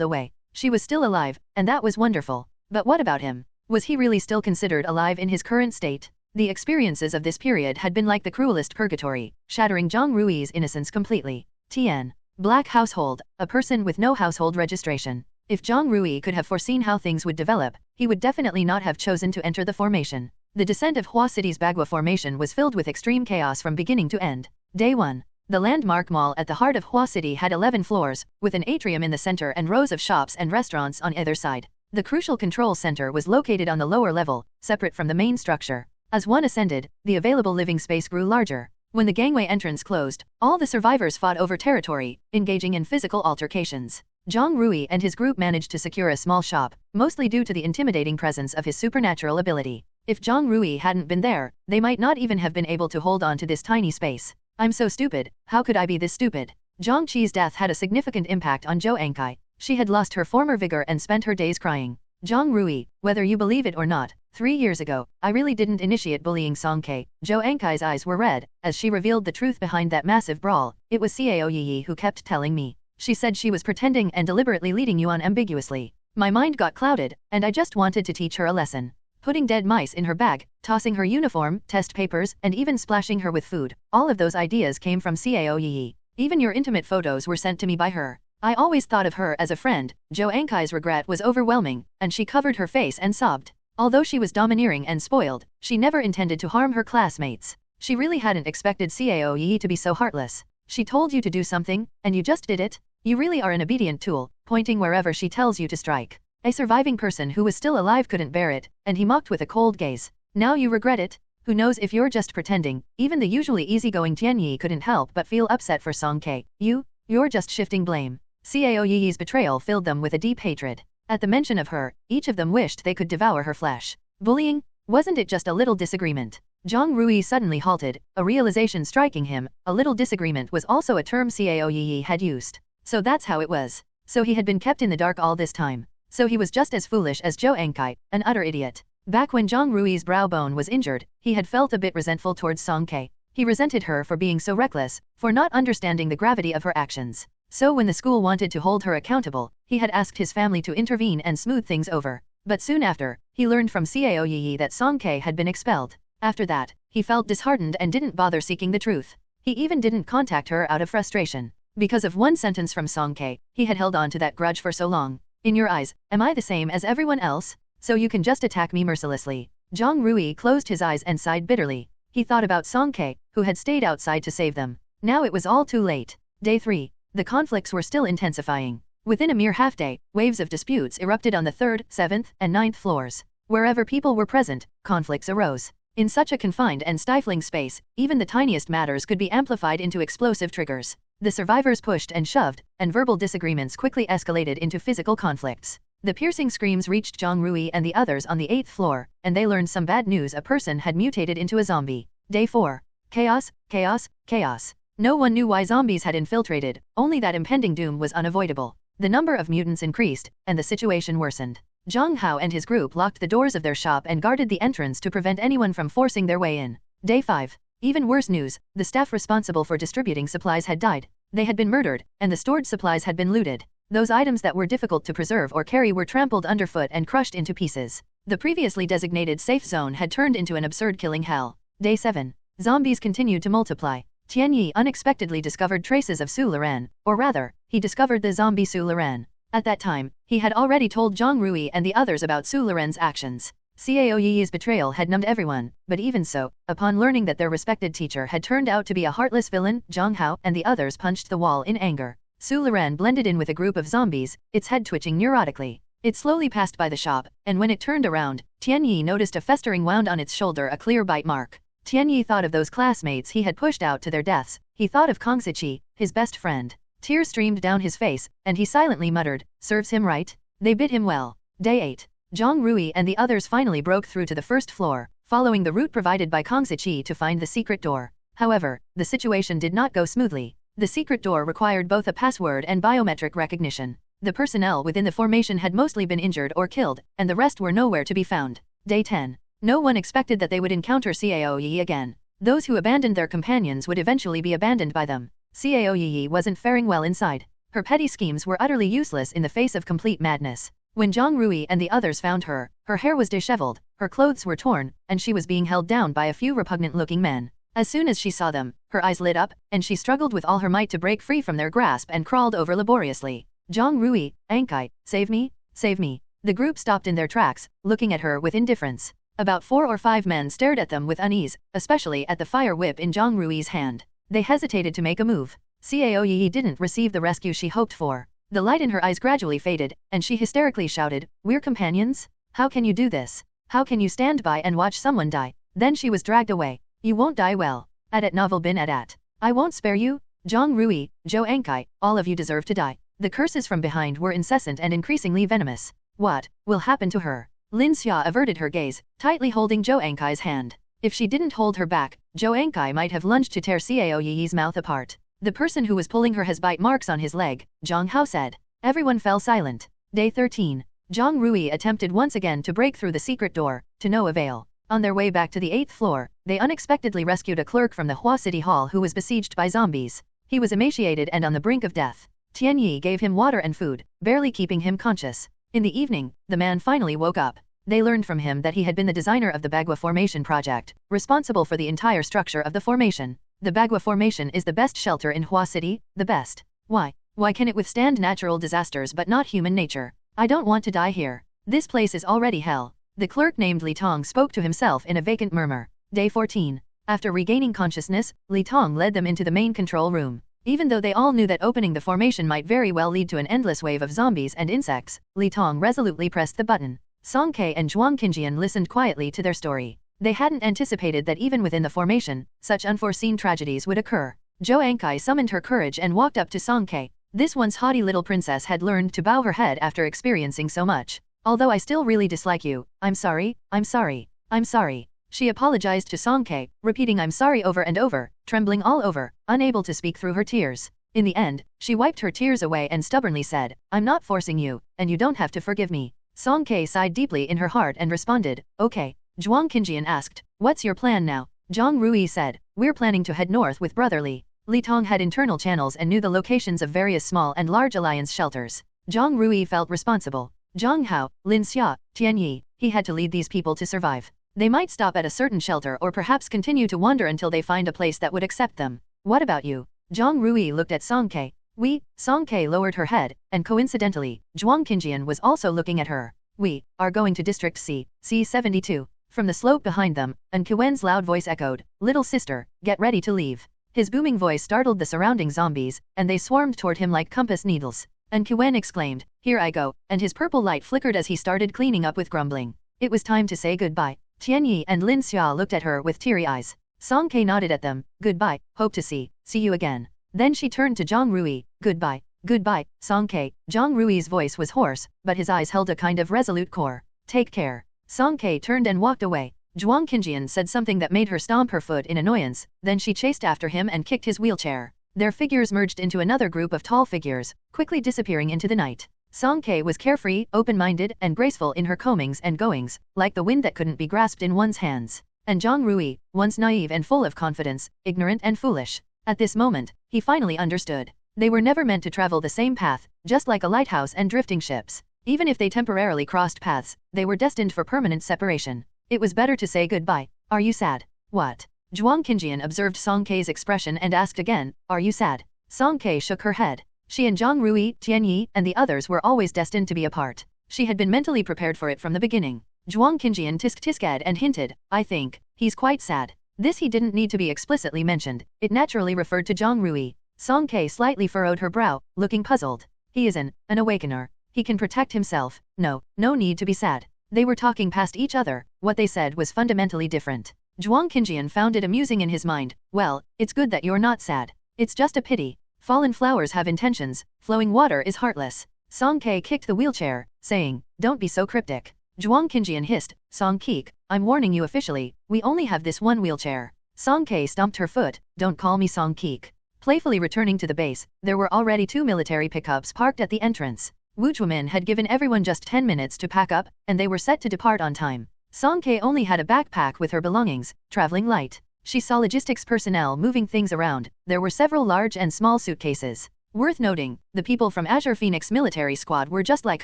away. She was still alive, and that was wonderful. But what about him? Was he really still considered alive in his current state? The experiences of this period had been like the cruelest purgatory, shattering Zhang Rui's innocence completely. TN. Black household, a person with no household registration. If Zhang Rui could have foreseen how things would develop, he would definitely not have chosen to enter the formation. The descent of Hua City's Bagua formation was filled with extreme chaos from beginning to end. Day 1. The landmark mall at the heart of Hua City had 11 floors, with an atrium in the center and rows of shops and restaurants on either side. The crucial control center was located on the lower level, separate from the main structure. As one ascended, the available living space grew larger. When the gangway entrance closed, all the survivors fought over territory, engaging in physical altercations. Zhang Rui and his group managed to secure a small shop, mostly due to the intimidating presence of his supernatural ability. If Zhang Rui hadn't been there, they might not even have been able to hold on to this tiny space. "I'm so stupid, how could I be this stupid?" Zhang Qi's death had a significant impact on Zhou Ankai. She had lost her former vigor and spent her days crying. Zhang Rui, whether you believe it or not, 3 years ago, I really didn't initiate bullying Song-K. Jo Ankai's eyes were red, as she revealed the truth behind that massive brawl. It was Cao Yi who kept telling me. She said she was pretending and deliberately leading you on ambiguously. My mind got clouded, and I just wanted to teach her a lesson. Putting dead mice in her bag, tossing her uniform, test papers, and even splashing her with food. All of those ideas came from Cao Yi. Even your intimate photos were sent to me by her. I always thought of her as a friend. Jo Ankai's regret was overwhelming, and she covered her face and sobbed. Although she was domineering and spoiled, she never intended to harm her classmates. She really hadn't expected Cao Yi to be so heartless. She told you to do something, and you just did it? You really are an obedient tool, pointing wherever she tells you to strike. A surviving person who was still alive couldn't bear it, and he mocked with a cold gaze. Now you regret it? Who knows if you're just pretending? Even the usually easygoing Tianyi couldn't help but feel upset for Song-K. You're just shifting blame. Cao Yi's betrayal filled them with a deep hatred. At the mention of her, each of them wished they could devour her flesh. Bullying? Wasn't it just a little disagreement? Zhang Rui suddenly halted, a realization striking him. A little disagreement was also a term Cao Yi had used. So that's how it was. So he had been kept in the dark all this time. So he was just as foolish as Jo Ankai, an utter idiot. Back when Zhang Rui's brow bone was injured, he had felt a bit resentful towards Song-K. He resented her for being so reckless, for not understanding the gravity of her actions. So when the school wanted to hold her accountable, he had asked his family to intervene and smooth things over. But soon after, he learned from Cao Yi that Song-K had been expelled. After that, he felt disheartened and didn't bother seeking the truth. He even didn't contact her out of frustration. Because of one sentence from Song-K, he had held on to that grudge for so long. In your eyes, am I the same as everyone else? So you can just attack me mercilessly. Zhang Rui closed his eyes and sighed bitterly. He thought about Song-K, who had stayed outside to save them. Now it was all too late. Day 3. The conflicts were still intensifying. Within a mere half-day, waves of disputes erupted on the 3rd, 7th, and 9th floors. Wherever people were present, conflicts arose. In such a confined and stifling space, even the tiniest matters could be amplified into explosive triggers. The survivors pushed and shoved, and verbal disagreements quickly escalated into physical conflicts. The piercing screams reached Zhang Rui and the others on the 8th floor, and they learned some bad news: a person had mutated into a zombie. Day 4. Chaos, chaos, chaos. No one knew why zombies had infiltrated, only that impending doom was unavoidable. The number of mutants increased, and the situation worsened. Zhang Hao and his group locked the doors of their shop and guarded the entrance to prevent anyone from forcing their way in. Day 5. Even worse news: the staff responsible for distributing supplies had died. They had been murdered, and the stored supplies had been looted. Those items that were difficult to preserve or carry were trampled underfoot and crushed into pieces. The previously designated safe zone had turned into an absurd killing hell. Day 7. Zombies continued to multiply. Tianyi unexpectedly discovered traces of Su Luran, or rather, he discovered the zombie Su Luran. At that time, he had already told Zhang Rui and the others about Su Luran's actions. Cao Yi's betrayal had numbed everyone, but even so, upon learning that their respected teacher had turned out to be a heartless villain, Zhang Hao and the others punched the wall in anger. Su Luran blended in with a group of zombies, its head twitching neurotically. It slowly passed by the shop, and when it turned around, Tianyi noticed a festering wound on its shoulder, a clear bite mark. Tianyi thought of those classmates he had pushed out to their deaths. He thought of Kong Ziqi, his best friend. Tears streamed down his face, and he silently muttered, "Serves him right? They bit him well." Day 8. Zhang Rui and the others finally broke through to the first floor, following the route provided by Kong Ziqi to find the secret door. However, the situation did not go smoothly. The secret door required both a password and biometric recognition. The personnel within the formation had mostly been injured or killed, and the rest were nowhere to be found. Day 10. No one expected that they would encounter Cao Yi again. Those who abandoned their companions would eventually be abandoned by them. Cao Yi wasn't faring well inside. Her petty schemes were utterly useless in the face of complete madness. When Zhang Rui and the others found her, her hair was disheveled, her clothes were torn, and she was being held down by a few repugnant-looking men. As soon as she saw them, her eyes lit up, and she struggled with all her might to break free from their grasp and crawled over laboriously. Zhang Rui, Ankai, save me, save me. The group stopped in their tracks, looking at her with indifference. About 4 or 5 men stared at them with unease, especially at the fire whip in Zhang Rui's hand. They hesitated to make a move. Cao Yi didn't receive the rescue she hoped for. The light in her eyes gradually faded, and she hysterically shouted, "We're companions? How can you do this? How can you stand by and watch someone die?" Then she was dragged away. "You won't die well. At novel bin at. I won't spare you. Zhang Rui, Jo Ankai, all of you deserve to die." The curses from behind were incessant and increasingly venomous. What will happen to her? Lin Xia averted her gaze, tightly holding Jo Ankai's hand. If she didn't hold her back, Jo Ankai might have lunged to tear Cao Yi's mouth apart. "The person who was pulling her has bite marks on his leg," Zhang Hao said. Everyone fell silent. Day 13. Zhang Rui attempted once again to break through the secret door, to no avail. On their way back to the 8th floor, they unexpectedly rescued a clerk from the Hua City Hall who was besieged by zombies. He was emaciated and on the brink of death. Tianyi gave him water and food, barely keeping him conscious. In the evening, the man finally woke up. They learned from him that he had been the designer of the Bagua Formation project, responsible for the entire structure of the formation. The Bagua Formation is the best shelter in Hua City, the best. Why? Why can it withstand natural disasters but not human nature? I don't want to die here. This place is already hell. The clerk named Li Tong spoke to himself in a vacant murmur. Day 14. After regaining consciousness, Li Tong led them into the main control room. Even though they all knew that opening the formation might very well lead to an endless wave of zombies and insects, Li Tong resolutely pressed the button. Song Ke and Zhuang Qinjian listened quietly to their story. They hadn't anticipated that even within the formation, such unforeseen tragedies would occur. Zhou Ankai summoned her courage and walked up to Song Ke. This once haughty little princess had learned to bow her head after experiencing so much. Although I still really dislike you, I'm sorry, I'm sorry, I'm sorry. She apologized to Song Ke, repeating I'm sorry over and over, trembling all over, unable to speak through her tears. In the end, she wiped her tears away and stubbornly said, I'm not forcing you, and you don't have to forgive me. Song Ke sighed deeply in her heart and responded, okay. Zhuang Qinjian asked, what's your plan now? Zhang Rui said, we're planning to head north with Brother Li. Li Tong had internal channels and knew the locations of various small and large alliance shelters. Zhang Rui felt responsible. Zhang Hao, Lin Xia, Tian Yi, he had to lead these people to survive. They might stop at a certain shelter or perhaps continue to wander until they find a place that would accept them. What about you? Zhang Rui looked at Song Ke. We, Song Ke lowered her head, and coincidentally, Zhuang Qinjian was also looking at her. We are going to District C, C72. From the slope behind them, An Kuen's loud voice echoed, little sister, get ready to leave. His booming voice startled the surrounding zombies, and they swarmed toward him like compass needles. An Kuen exclaimed, here I go, and his purple light flickered as he started cleaning up with grumbling. It was time to say goodbye. Tianyi and Lin Xia looked at her with teary eyes. Song Ke nodded at them, goodbye, hope to see you again. Then she turned to Zhang Rui, goodbye, goodbye, Song Ke. Zhang Rui's voice was hoarse, but his eyes held a kind of resolute core. Take care. Song Ke turned and walked away. Zhuang Qinjian said something that made her stomp her foot in annoyance, then she chased after him and kicked his wheelchair. Their figures merged into another group of tall figures, quickly disappearing into the night. Song Ke was carefree, open-minded, and graceful in her comings and goings, like the wind that couldn't be grasped in one's hands. And Zhang Rui, once naive and full of confidence, ignorant and foolish. At this moment, he finally understood. They were never meant to travel the same path, just like a lighthouse and drifting ships. Even if they temporarily crossed paths, they were destined for permanent separation. It was better to say goodbye. Are you sad? What? Zhuang Qinjian observed Song Ke's expression and asked again, are you sad? Song Ke shook her head. She and Zhang Rui, Tian Yi, and the others were always destined to be apart. She had been mentally prepared for it from the beginning. Zhuang Qinjian tisk-tisked and hinted, I think, he's quite sad. This he didn't need to be explicitly mentioned, it naturally referred to Zhang Rui. Song Ke slightly furrowed her brow, looking puzzled. He is an awakener. He can protect himself, no need to be sad. They were talking past each other, what they said was fundamentally different. Zhuang Qinjian found it amusing in his mind, well, it's good that you're not sad. It's just a pity. Fallen flowers have intentions, flowing water is heartless. Song Ke kicked the wheelchair, saying, don't be so cryptic. Zhuang Qinjian hissed, Song Keek, I'm warning you officially, we only have this one wheelchair. Song Ke stomped her foot, don't call me Song Keek. Playfully returning to the base, there were already 2 military pickups parked at the entrance. Wu Chuamin had given everyone just 10 minutes to pack up, and they were set to depart on time. Song Ke only had a backpack with her belongings, traveling light. She saw logistics personnel moving things around, there were several large and small suitcases. Worth noting, the people from Azure Phoenix military squad were just like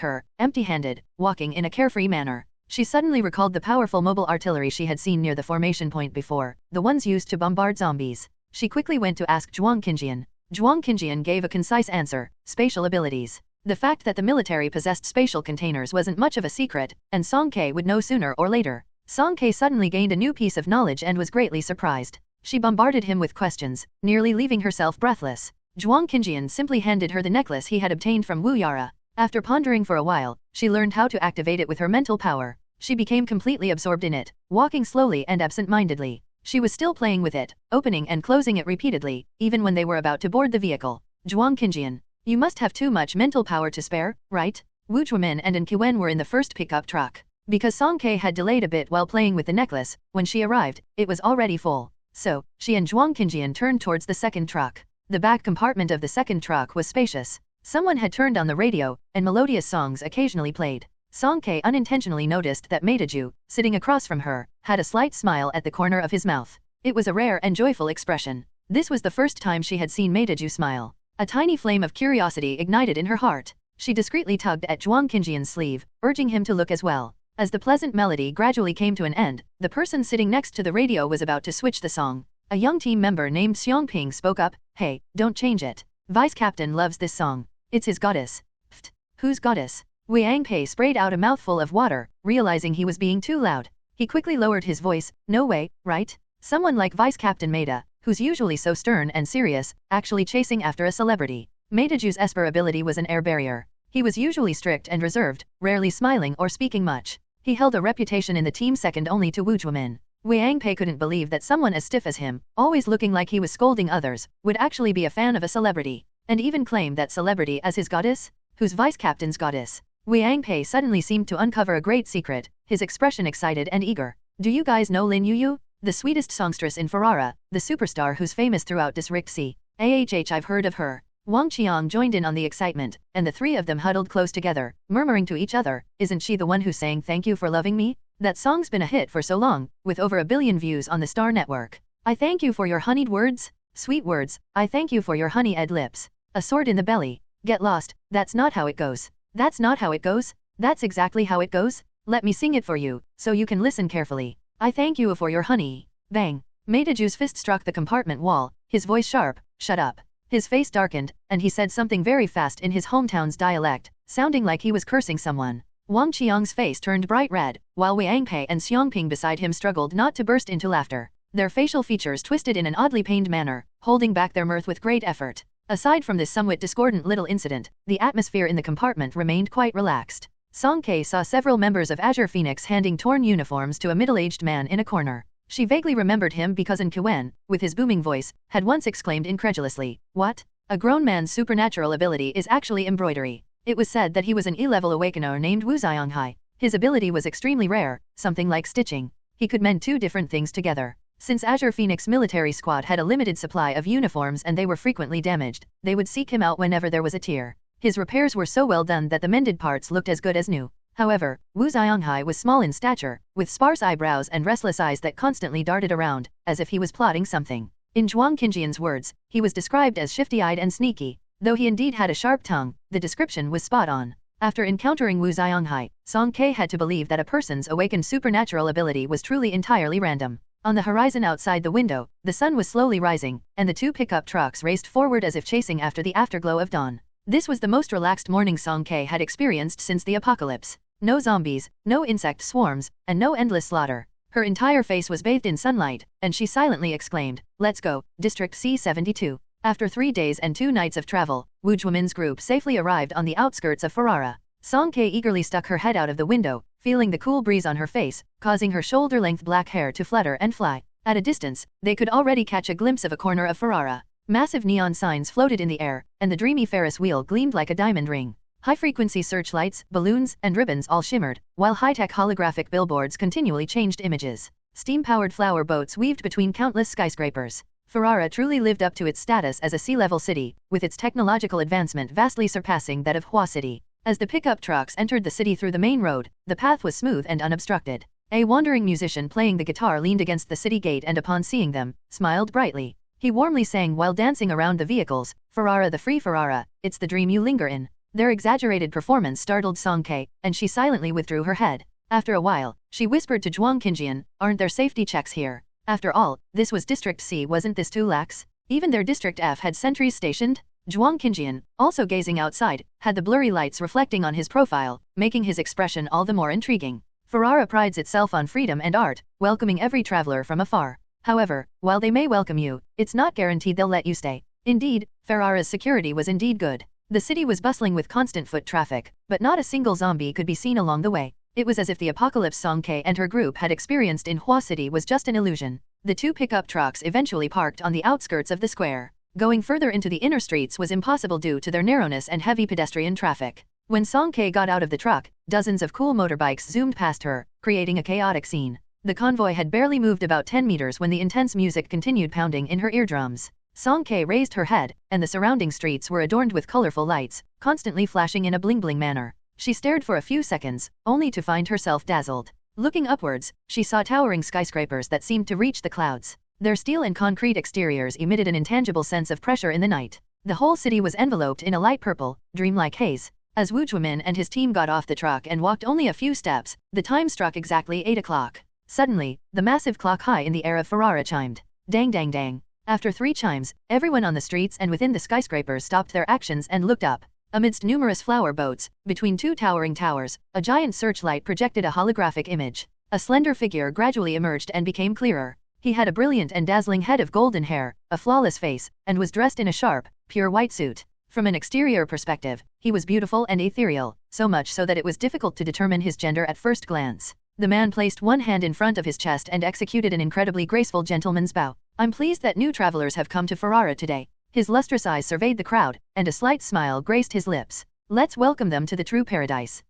her, empty-handed, walking in a carefree manner. She suddenly recalled the powerful mobile artillery she had seen near the formation point before, the ones used to bombard zombies. She quickly went to ask Zhuang Qinjian. Zhuang Qinjian gave a concise answer, spatial abilities. The fact that the military possessed spatial containers wasn't much of a secret, and Song Ke would know sooner or later. Song Ke suddenly gained a new piece of knowledge and was greatly surprised. She bombarded him with questions, nearly leaving herself breathless. Zhuang Qinjian simply handed her the necklace he had obtained from Wu Yara. After pondering for a while, she learned how to activate it with her mental power. She became completely absorbed in it, walking slowly and absent-mindedly. She was still playing with it, opening and closing it repeatedly, even when they were about to board the vehicle. Zhuang Qinjian, you must have too much mental power to spare, right? Wu Chuamin and An Quen were in the first pickup truck. Because Song Ke had delayed a bit while playing with the necklace, when she arrived, it was already full. So, she and Zhuang Qinjian turned towards the second truck. The back compartment of the second truck was spacious. Someone had turned on the radio, and melodious songs occasionally played. Song Kei unintentionally noticed that Maidaju, sitting across from her, had a slight smile at the corner of his mouth. It was a rare and joyful expression. This was the first time she had seen Maidaju smile. A tiny flame of curiosity ignited in her heart. She discreetly tugged at Zhuang Qinjian's sleeve, urging him to look as well. As the pleasant melody gradually came to an end, the person sitting next to the radio was about to switch the song. A young team member named Xiongping spoke up, "Hey, don't change it. Vice Captain loves this song. It's his goddess." "Pfft, whose goddess?" Wei Angpei sprayed out a mouthful of water, realizing he was being too loud. He quickly lowered his voice, "No way, right? Someone like Vice Captain Maida, who's usually so stern and serious, actually chasing after a celebrity." Maidaju's Esper ability was an air barrier. He was usually strict and reserved, rarely smiling or speaking much. He held a reputation in the team second only to Wu Zhuomin. Wei Angpei couldn't believe that someone as stiff as him, always looking like he was scolding others, would actually be a fan of a celebrity, and even claim that celebrity as his goddess? Who's Vice Captain's goddess? Wei Angpei suddenly seemed to uncover a great secret, his expression excited and eager. "Do you guys know Lin Yuyu? The sweetest songstress in Ferrara, the superstar who's famous throughout District C. I've heard of her." Wang Qiang joined in on the excitement, and the three of them huddled close together, murmuring to each other, "Isn't she the one who sang 'Thank You for Loving Me'? That song's been a hit for so long, with over 1 billion views on the Star Network. I thank you for your honeyed words, sweet words, I thank you for your honey-ed lips. A sword in the belly. Get lost, that's not how it goes. That's not how it goes. That's exactly how it goes. Let me sing it for you, so you can listen carefully. I thank you for your honey." Bang! Maidaju's fist struck the compartment wall, his voice sharp, "Shut up." His face darkened, and he said something very fast in his hometown's dialect, sounding like he was cursing someone. Wang Qiang's face turned bright red, while Wei Angpei and Xiongping beside him struggled not to burst into laughter. Their facial features twisted in an oddly pained manner, holding back their mirth with great effort. Aside from this somewhat discordant little incident, the atmosphere in the compartment remained quite relaxed. Song Kei saw several members of Azure Phoenix handing torn uniforms to a middle-aged man in a corner. She vaguely remembered him because Kuan, with his booming voice, had once exclaimed incredulously, "What? A grown man's supernatural ability is actually embroidery." It was said that he was an E-level awakener named Wu Zionghai. His ability was extremely rare, something like stitching. He could mend two different things together. Since Azure Phoenix military squad had a limited supply of uniforms and they were frequently damaged, they would seek him out whenever there was a tear. His repairs were so well done that the mended parts looked as good as new. However, Wu Zionghai was small in stature, with sparse eyebrows and restless eyes that constantly darted around, as if he was plotting something. In Zhuang Qinjian's words, he was described as shifty-eyed and sneaky. Though he indeed had a sharp tongue, the description was spot on. After encountering Wu Zionghai, Song Kei had to believe that a person's awakened supernatural ability was truly entirely random. On the horizon outside the window, the sun was slowly rising, and the two pickup trucks raced forward as if chasing after the afterglow of dawn. This was the most relaxed morning Song Kei had experienced since the apocalypse. No zombies, no insect swarms, and no endless slaughter. Her entire face was bathed in sunlight, and she silently exclaimed, "Let's go, District C-72. After 3 days and 2 nights of travel, Wu Zhuomin's group safely arrived on the outskirts of Ferrara. Song Kei eagerly stuck her head out of the window, feeling the cool breeze on her face, causing her shoulder-length black hair to flutter and fly. At a distance, they could already catch a glimpse of a corner of Ferrara. Massive neon signs floated in the air, and the dreamy Ferris wheel gleamed like a diamond ring. High-frequency searchlights, balloons, and ribbons all shimmered, while high-tech holographic billboards continually changed images. Steam-powered flower boats weaved between countless skyscrapers. Ferrara truly lived up to its status as a sea-level city, with its technological advancement vastly surpassing that of Hua City. As the pickup trucks entered the city through the main road, the path was smooth and unobstructed. A wandering musician playing the guitar leaned against the city gate and upon seeing them, smiled brightly. He warmly sang while dancing around the vehicles, "Ferrara, the free Ferrara, it's the dream you linger in." Their exaggerated performance startled Song Kei, and she silently withdrew her head. After a while, she whispered to Zhuang Qinjian, "Aren't there safety checks here? After all, this was District C, wasn't this too lax? Even their District F had sentries stationed?" Zhuang Qinjian, also gazing outside, had the blurry lights reflecting on his profile, making his expression all the more intriguing. Ferrara prides itself on freedom and art, welcoming every traveler from afar. However, while they may welcome you, it's not guaranteed they'll let you stay. Indeed, Ferrara's security was indeed good. The city was bustling with constant foot traffic, but not a single zombie could be seen along the way. It was as if the apocalypse Song Kei and her group had experienced in Hua City was just an illusion. The two pickup trucks eventually parked on the outskirts of the square. Going further into the inner streets was impossible due to their narrowness and heavy pedestrian traffic. When Song Kei got out of the truck, dozens of cool motorbikes zoomed past her, creating a chaotic scene. The convoy had barely moved about 10 meters when the intense music continued pounding in her eardrums. Song Kei raised her head, and the surrounding streets were adorned with colorful lights, constantly flashing in a bling-bling manner. She stared for a few seconds, only to find herself dazzled. Looking upwards, she saw towering skyscrapers that seemed to reach the clouds. Their steel and concrete exteriors emitted an intangible sense of pressure in the night. The whole city was enveloped in a light purple, dreamlike haze. As Wu Juemin and his team got off the truck and walked only a few steps, the time struck exactly 8 o'clock. Suddenly, the massive clock high in the air of Ferrara chimed. Dang dang dang. After 3 chimes, everyone on the streets and within the skyscrapers stopped their actions and looked up. Amidst numerous flower boats, between 2 towering towers, a giant searchlight projected a holographic image. A slender figure gradually emerged and became clearer. He had a brilliant and dazzling head of golden hair, a flawless face, and was dressed in a sharp, pure white suit. From an exterior perspective, he was beautiful and ethereal, so much so that it was difficult to determine his gender at first glance. The man placed one hand in front of his chest and executed an incredibly graceful gentleman's bow. I'm pleased that new travelers have come to Ferrara today. His lustrous eyes surveyed the crowd, and a slight smile graced his lips. Let's welcome them to the true paradise.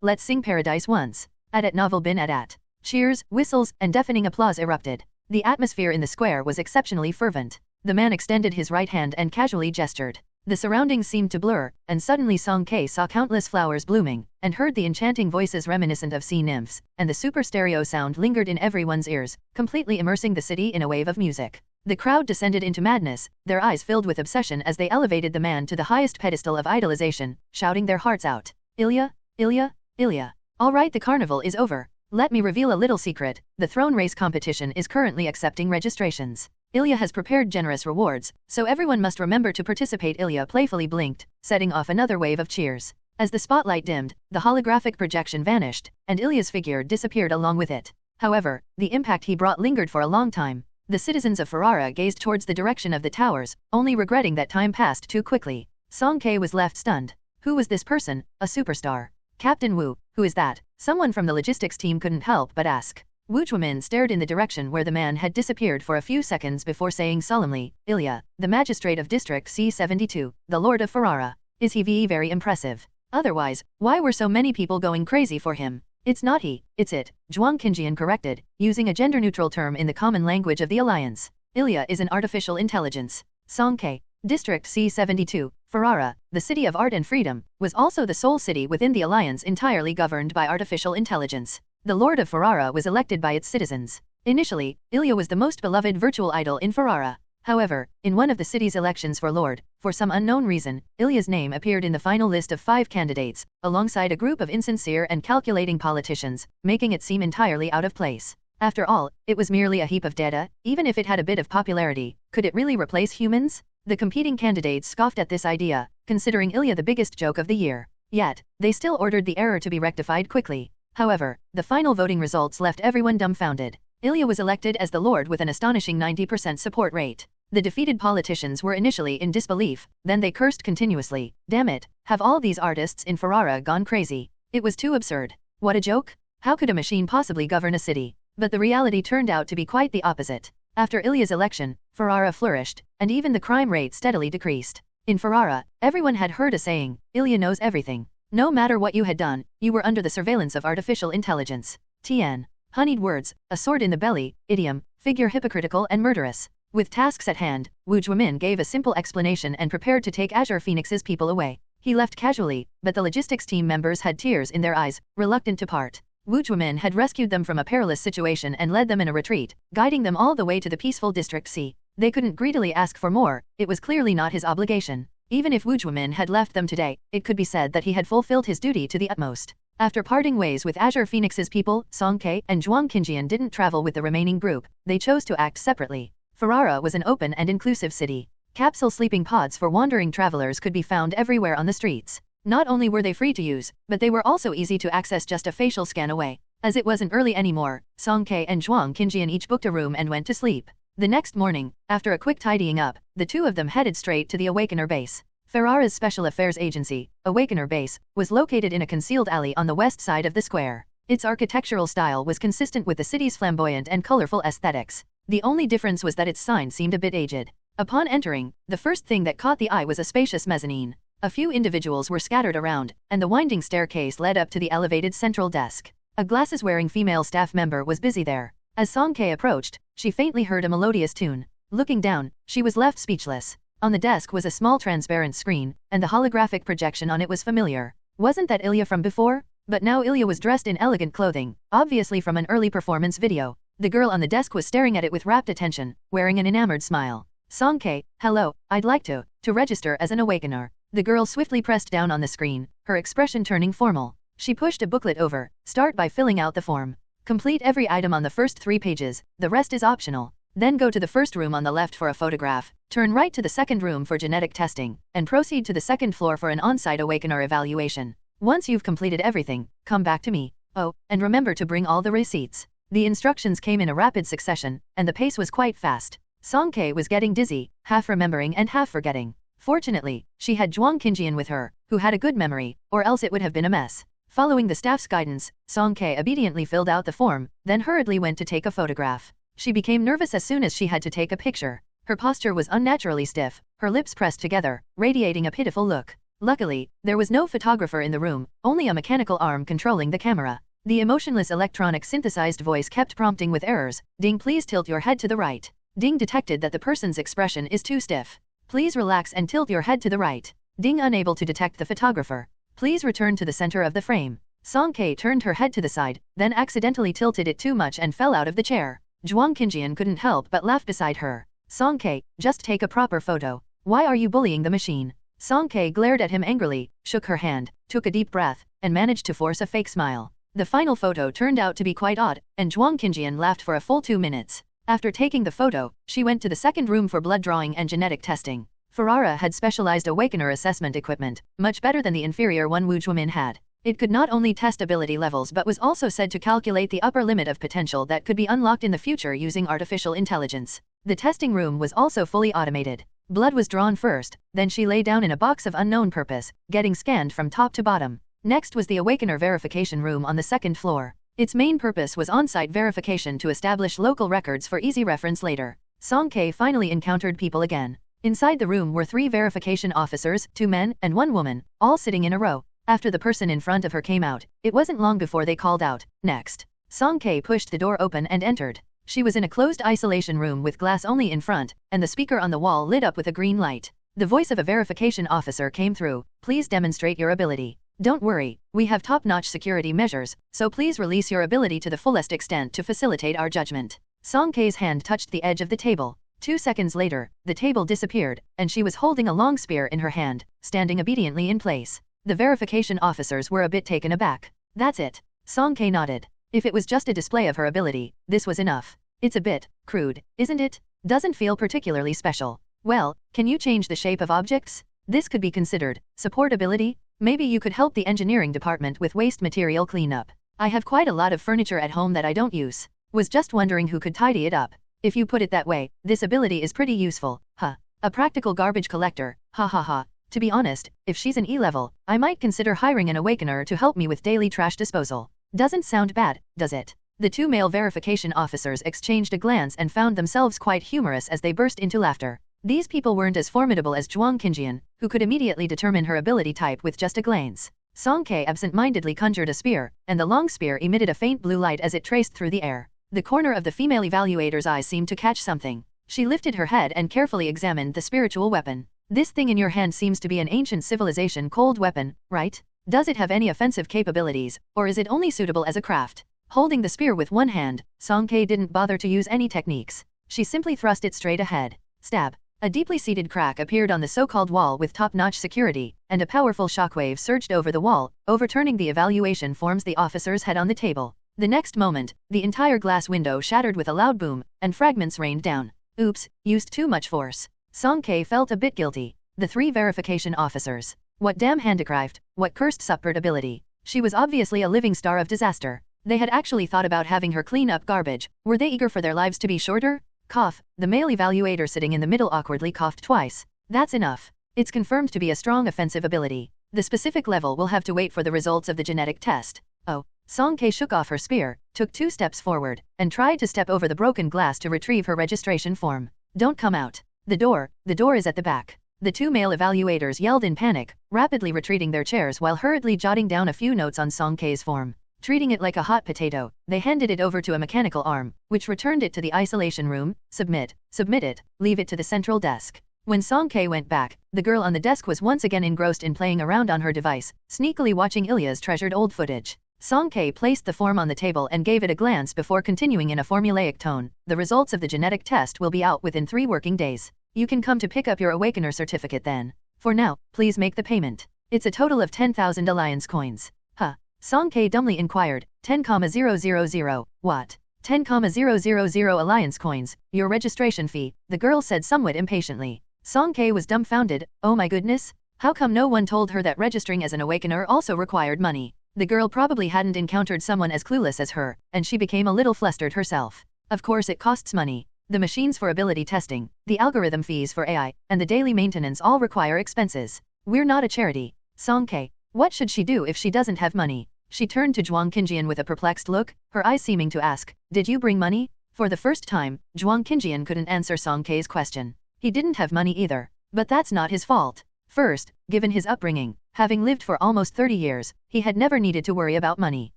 Let's sing paradise once. At novel bin at. Cheers, whistles, and deafening applause erupted. The atmosphere in the square was exceptionally fervent. The man extended his right hand and casually gestured. The surroundings seemed to blur, and suddenly Song Ke saw countless flowers blooming, and heard the enchanting voices reminiscent of sea nymphs, and the super stereo sound lingered in everyone's ears, completely immersing the city in a wave of music. The crowd descended into madness, their eyes filled with obsession as they elevated the man to the highest pedestal of idolization, shouting their hearts out. Ilya, Ilya, Ilya. All right, the carnival is over. Let me reveal a little secret. The throne race competition is currently accepting registrations. Ilya has prepared generous rewards, so everyone must remember to participate. Ilya playfully blinked, setting off another wave of cheers. As the spotlight dimmed, the holographic projection vanished, and Ilya's figure disappeared along with it. However, the impact he brought lingered for a long time. The citizens of Ferrara gazed towards the direction of the towers, only regretting that time passed too quickly. Song Ke was left stunned. Who was this person? A superstar. Captain Wu, who is that? Someone from the logistics team couldn't help but ask. Wu Juemin stared in the direction where the man had disappeared for a few seconds before saying solemnly, Ilya, the magistrate of District C72, the Lord of Ferrara. Is he very impressive? Otherwise, why were so many people going crazy for him? It's not he, it's it, Zhuang Qinjian corrected, using a gender-neutral term in the common language of the Alliance. Ilya is an artificial intelligence. Song Ke, District C72, Ferrara, the city of art and freedom, was also the sole city within the Alliance entirely governed by artificial intelligence. The Lord of Ferrara was elected by its citizens. Initially, Ilya was the most beloved virtual idol in Ferrara. However, in one of the city's elections for Lord, for some unknown reason, Ilya's name appeared in the final list of 5 candidates, alongside a group of insincere and calculating politicians, making it seem entirely out of place. After all, it was merely a heap of data. Even if it had a bit of popularity, could it really replace humans? The competing candidates scoffed at this idea, considering Ilya the biggest joke of the year. Yet, they still ordered the error to be rectified quickly. However, the final voting results left everyone dumbfounded. Ilya was elected as the Lord with an astonishing 90% support rate. The defeated politicians were initially in disbelief, then they cursed continuously. Damn it, have all these artists in Ferrara gone crazy? It was too absurd. What a joke? How could a machine possibly govern a city? But the reality turned out to be quite the opposite. After Ilya's election, Ferrara flourished, and even the crime rate steadily decreased. In Ferrara, everyone had heard a saying, Ilya knows everything. No matter what you had done, you were under the surveillance of artificial intelligence. Tien. Honeyed words, a sword in the belly, idiom, figure hypocritical and murderous. With tasks at hand, Wu Juemin gave a simple explanation and prepared to take Azure Phoenix's people away. He left casually, but the logistics team members had tears in their eyes, reluctant to part. Wu Juemin had rescued them from a perilous situation and led them in a retreat, guiding them all the way to the peaceful District C. They couldn't greedily ask for more, it was clearly not his obligation. Even if Wu Juemin had left them today, it could be said that he had fulfilled his duty to the utmost. After parting ways with Azure Phoenix's people, Song Ke and Zhuang Qinjian didn't travel with the remaining group, they chose to act separately. Ferrara was an open and inclusive city. Capsule sleeping pods for wandering travelers could be found everywhere on the streets. Not only were they free to use, but they were also easy to access just a facial scan away. As it wasn't early anymore, Song Ke and Zhuang Qinjian each booked a room and went to sleep. The next morning, after a quick tidying up, the two of them headed straight to the Awakener base. Ferrara's Special Affairs Agency, Awakener Base, was located in a concealed alley on the west side of the square. Its architectural style was consistent with the city's flamboyant and colorful aesthetics. The only difference was that its sign seemed a bit aged. Upon entering, the first thing that caught the eye was a spacious mezzanine. A few individuals were scattered around, and the winding staircase led up to the elevated central desk. A glasses-wearing female staff member was busy there. As Song Ke approached, she faintly heard a melodious tune. Looking down, she was left speechless. On the desk was a small transparent screen, and the holographic projection on it was familiar. Wasn't that Ilya from before? But now Ilya was dressed in elegant clothing, obviously from an early performance video. The girl on the desk was staring at it with rapt attention, wearing an enamored smile. Songke, hello, I'd like to register as an awakener. The girl swiftly pressed down on the screen, her expression turning formal. She pushed a booklet over. Start by filling out the form. Complete every item on the first 3 pages, the rest is optional. Then go to the first room on the left for a photograph, turn right to the second room for genetic testing, and proceed to the second floor for an on-site awakener evaluation. Once you've completed everything, come back to me. Oh, and remember to bring all the receipts. The instructions came in a rapid succession, and the pace was quite fast. Songke was getting dizzy, half remembering and half forgetting. Fortunately, she had Zhuang Qingjian with her, who had a good memory, or else it would have been a mess. Following the staff's guidance, Songke obediently filled out the form, then hurriedly went to take a photograph. She became nervous as soon as she had to take a picture. Her posture was unnaturally stiff, her lips pressed together, radiating a pitiful look. Luckily, there was no photographer in the room, only a mechanical arm controlling the camera. The emotionless electronic synthesized voice kept prompting with errors. Ding, please tilt your head to the right. Ding detected that the person's expression is too stiff. Please relax and tilt your head to the right. Ding, unable to detect the photographer. Please return to the center of the frame. Songke turned her head to the side, then accidentally tilted it too much and fell out of the chair. Zhuang Qingjian couldn't help but laugh beside her. Songke, just take a proper photo. Why are you bullying the machine? Songke glared at him angrily, shook her hand, took a deep breath, and managed to force a fake smile. The final photo turned out to be quite odd, and Zhuang Qingjian laughed for a full 2 minutes. After taking the photo, she went to the second room for blood drawing and genetic testing. Ferrara had specialized awakener assessment equipment, much better than the inferior one Wu Zhuomin had. It could not only test ability levels but was also said to calculate the upper limit of potential that could be unlocked in the future using artificial intelligence. The testing room was also fully automated. Blood was drawn first, then she lay down in a box of unknown purpose, getting scanned from top to bottom. Next was the awakener verification room on the second floor. Its main purpose was on-site verification to establish local records for easy reference later. Songke finally encountered people again. Inside the room were 3 verification officers, 2 men and 1 woman, all sitting in a row. After the person in front of her came out, it wasn't long before they called out, "Next." Songke pushed the door open and entered. She was in a closed isolation room with glass only in front, and the speaker on the wall lit up with a green light. The voice of a verification officer came through. "Please demonstrate your ability. Don't worry, we have top-notch security measures, so please release your ability to the fullest extent to facilitate our judgment." Songke's hand touched the edge of the table. 2 seconds later, the table disappeared, and she was holding a long spear in her hand, standing obediently in place. The verification officers were a bit taken aback. "That's it." Songke nodded. If it was just a display of her ability, this was enough. "It's a bit crude, isn't it? Doesn't feel particularly special. Well, can you change the shape of objects? This could be considered support ability. Maybe you could help the engineering department with waste material cleanup. I have quite a lot of furniture at home that I don't use. Was just wondering who could tidy it up. If you put it that way, this ability is pretty useful, huh? A practical garbage collector, ha ha ha. To be honest, if she's an E-level, I might consider hiring an awakener to help me with daily trash disposal. Doesn't sound bad, does it?" The 2 male verification officers exchanged a glance and found themselves quite humorous as they burst into laughter. These people weren't as formidable as Zhuang Qingjian, who could immediately determine her ability type with just a glance. Songke absent-mindedly conjured a spear, and the long spear emitted a faint blue light as it traced through the air. The corner of the female evaluator's eyes seemed to catch something. She lifted her head and carefully examined the spiritual weapon. "This thing in your hand seems to be an ancient civilization cold weapon, right? Does it have any offensive capabilities, or is it only suitable as a craft?" Holding the spear with one hand, Songke didn't bother to use any techniques. She simply thrust it straight ahead. Stab. A deeply seated crack appeared on the so-called wall with top-notch security, and a powerful shockwave surged over the wall, overturning the evaluation forms the officer's head on the table. The next moment, the entire glass window shattered with a loud boom, and fragments rained down. "Oops, used too much force." Songke felt a bit guilty. The 3 verification officers. What damn handicraft, what cursed support ability. She was obviously a living star of disaster. They had actually thought about having her clean up garbage. Were they eager for their lives to be shorter? Cough. The male evaluator sitting in the middle awkwardly coughed twice. "That's enough. It's confirmed to be a strong offensive ability. The specific level will have to wait for the results of the genetic test." "Oh." Songke shook off her spear, took 2 steps forward, and tried to step over the broken glass to retrieve her registration form. "Don't come out. The door is at the back." The 2 male evaluators yelled in panic, rapidly retreating their chairs while hurriedly jotting down a few notes on Songke's form. Treating it like a hot potato, they handed it over to a mechanical arm, which returned it to the isolation room. Submit it, leave it to the central desk." When Song K went back, the girl on the desk was once again engrossed in playing around on her device, sneakily watching Ilya's treasured old footage. Song K placed the form on the table and gave it a glance before continuing in a formulaic tone. The results of the genetic test will be out within 3 working days. You can come to pick up your Awakener certificate then. For now, please make the payment. It's a total of 10,000 alliance coins. Huh? Song K dumbly inquired. 10,000. What? 10,000 alliance coins, your registration fee, the girl said somewhat impatiently. Song K was dumbfounded. Oh my goodness? How come no one told her that registering as an Awakener also required money? The girl probably hadn't encountered someone as clueless as her, and she became a little flustered herself. Of course it costs money. The machines for ability testing, the algorithm fees for AI, and the daily maintenance all require expenses. We're not a charity. Song K. What should she do if she doesn't have money? She turned to Zhuang Qinjian with a perplexed look, her eyes seeming to ask, did you bring money? For the first time, Zhuang Qinjian couldn't answer Song K's question. He didn't have money either. But that's not his fault. First, given his upbringing, having lived for almost 30 years, he had never needed to worry about money.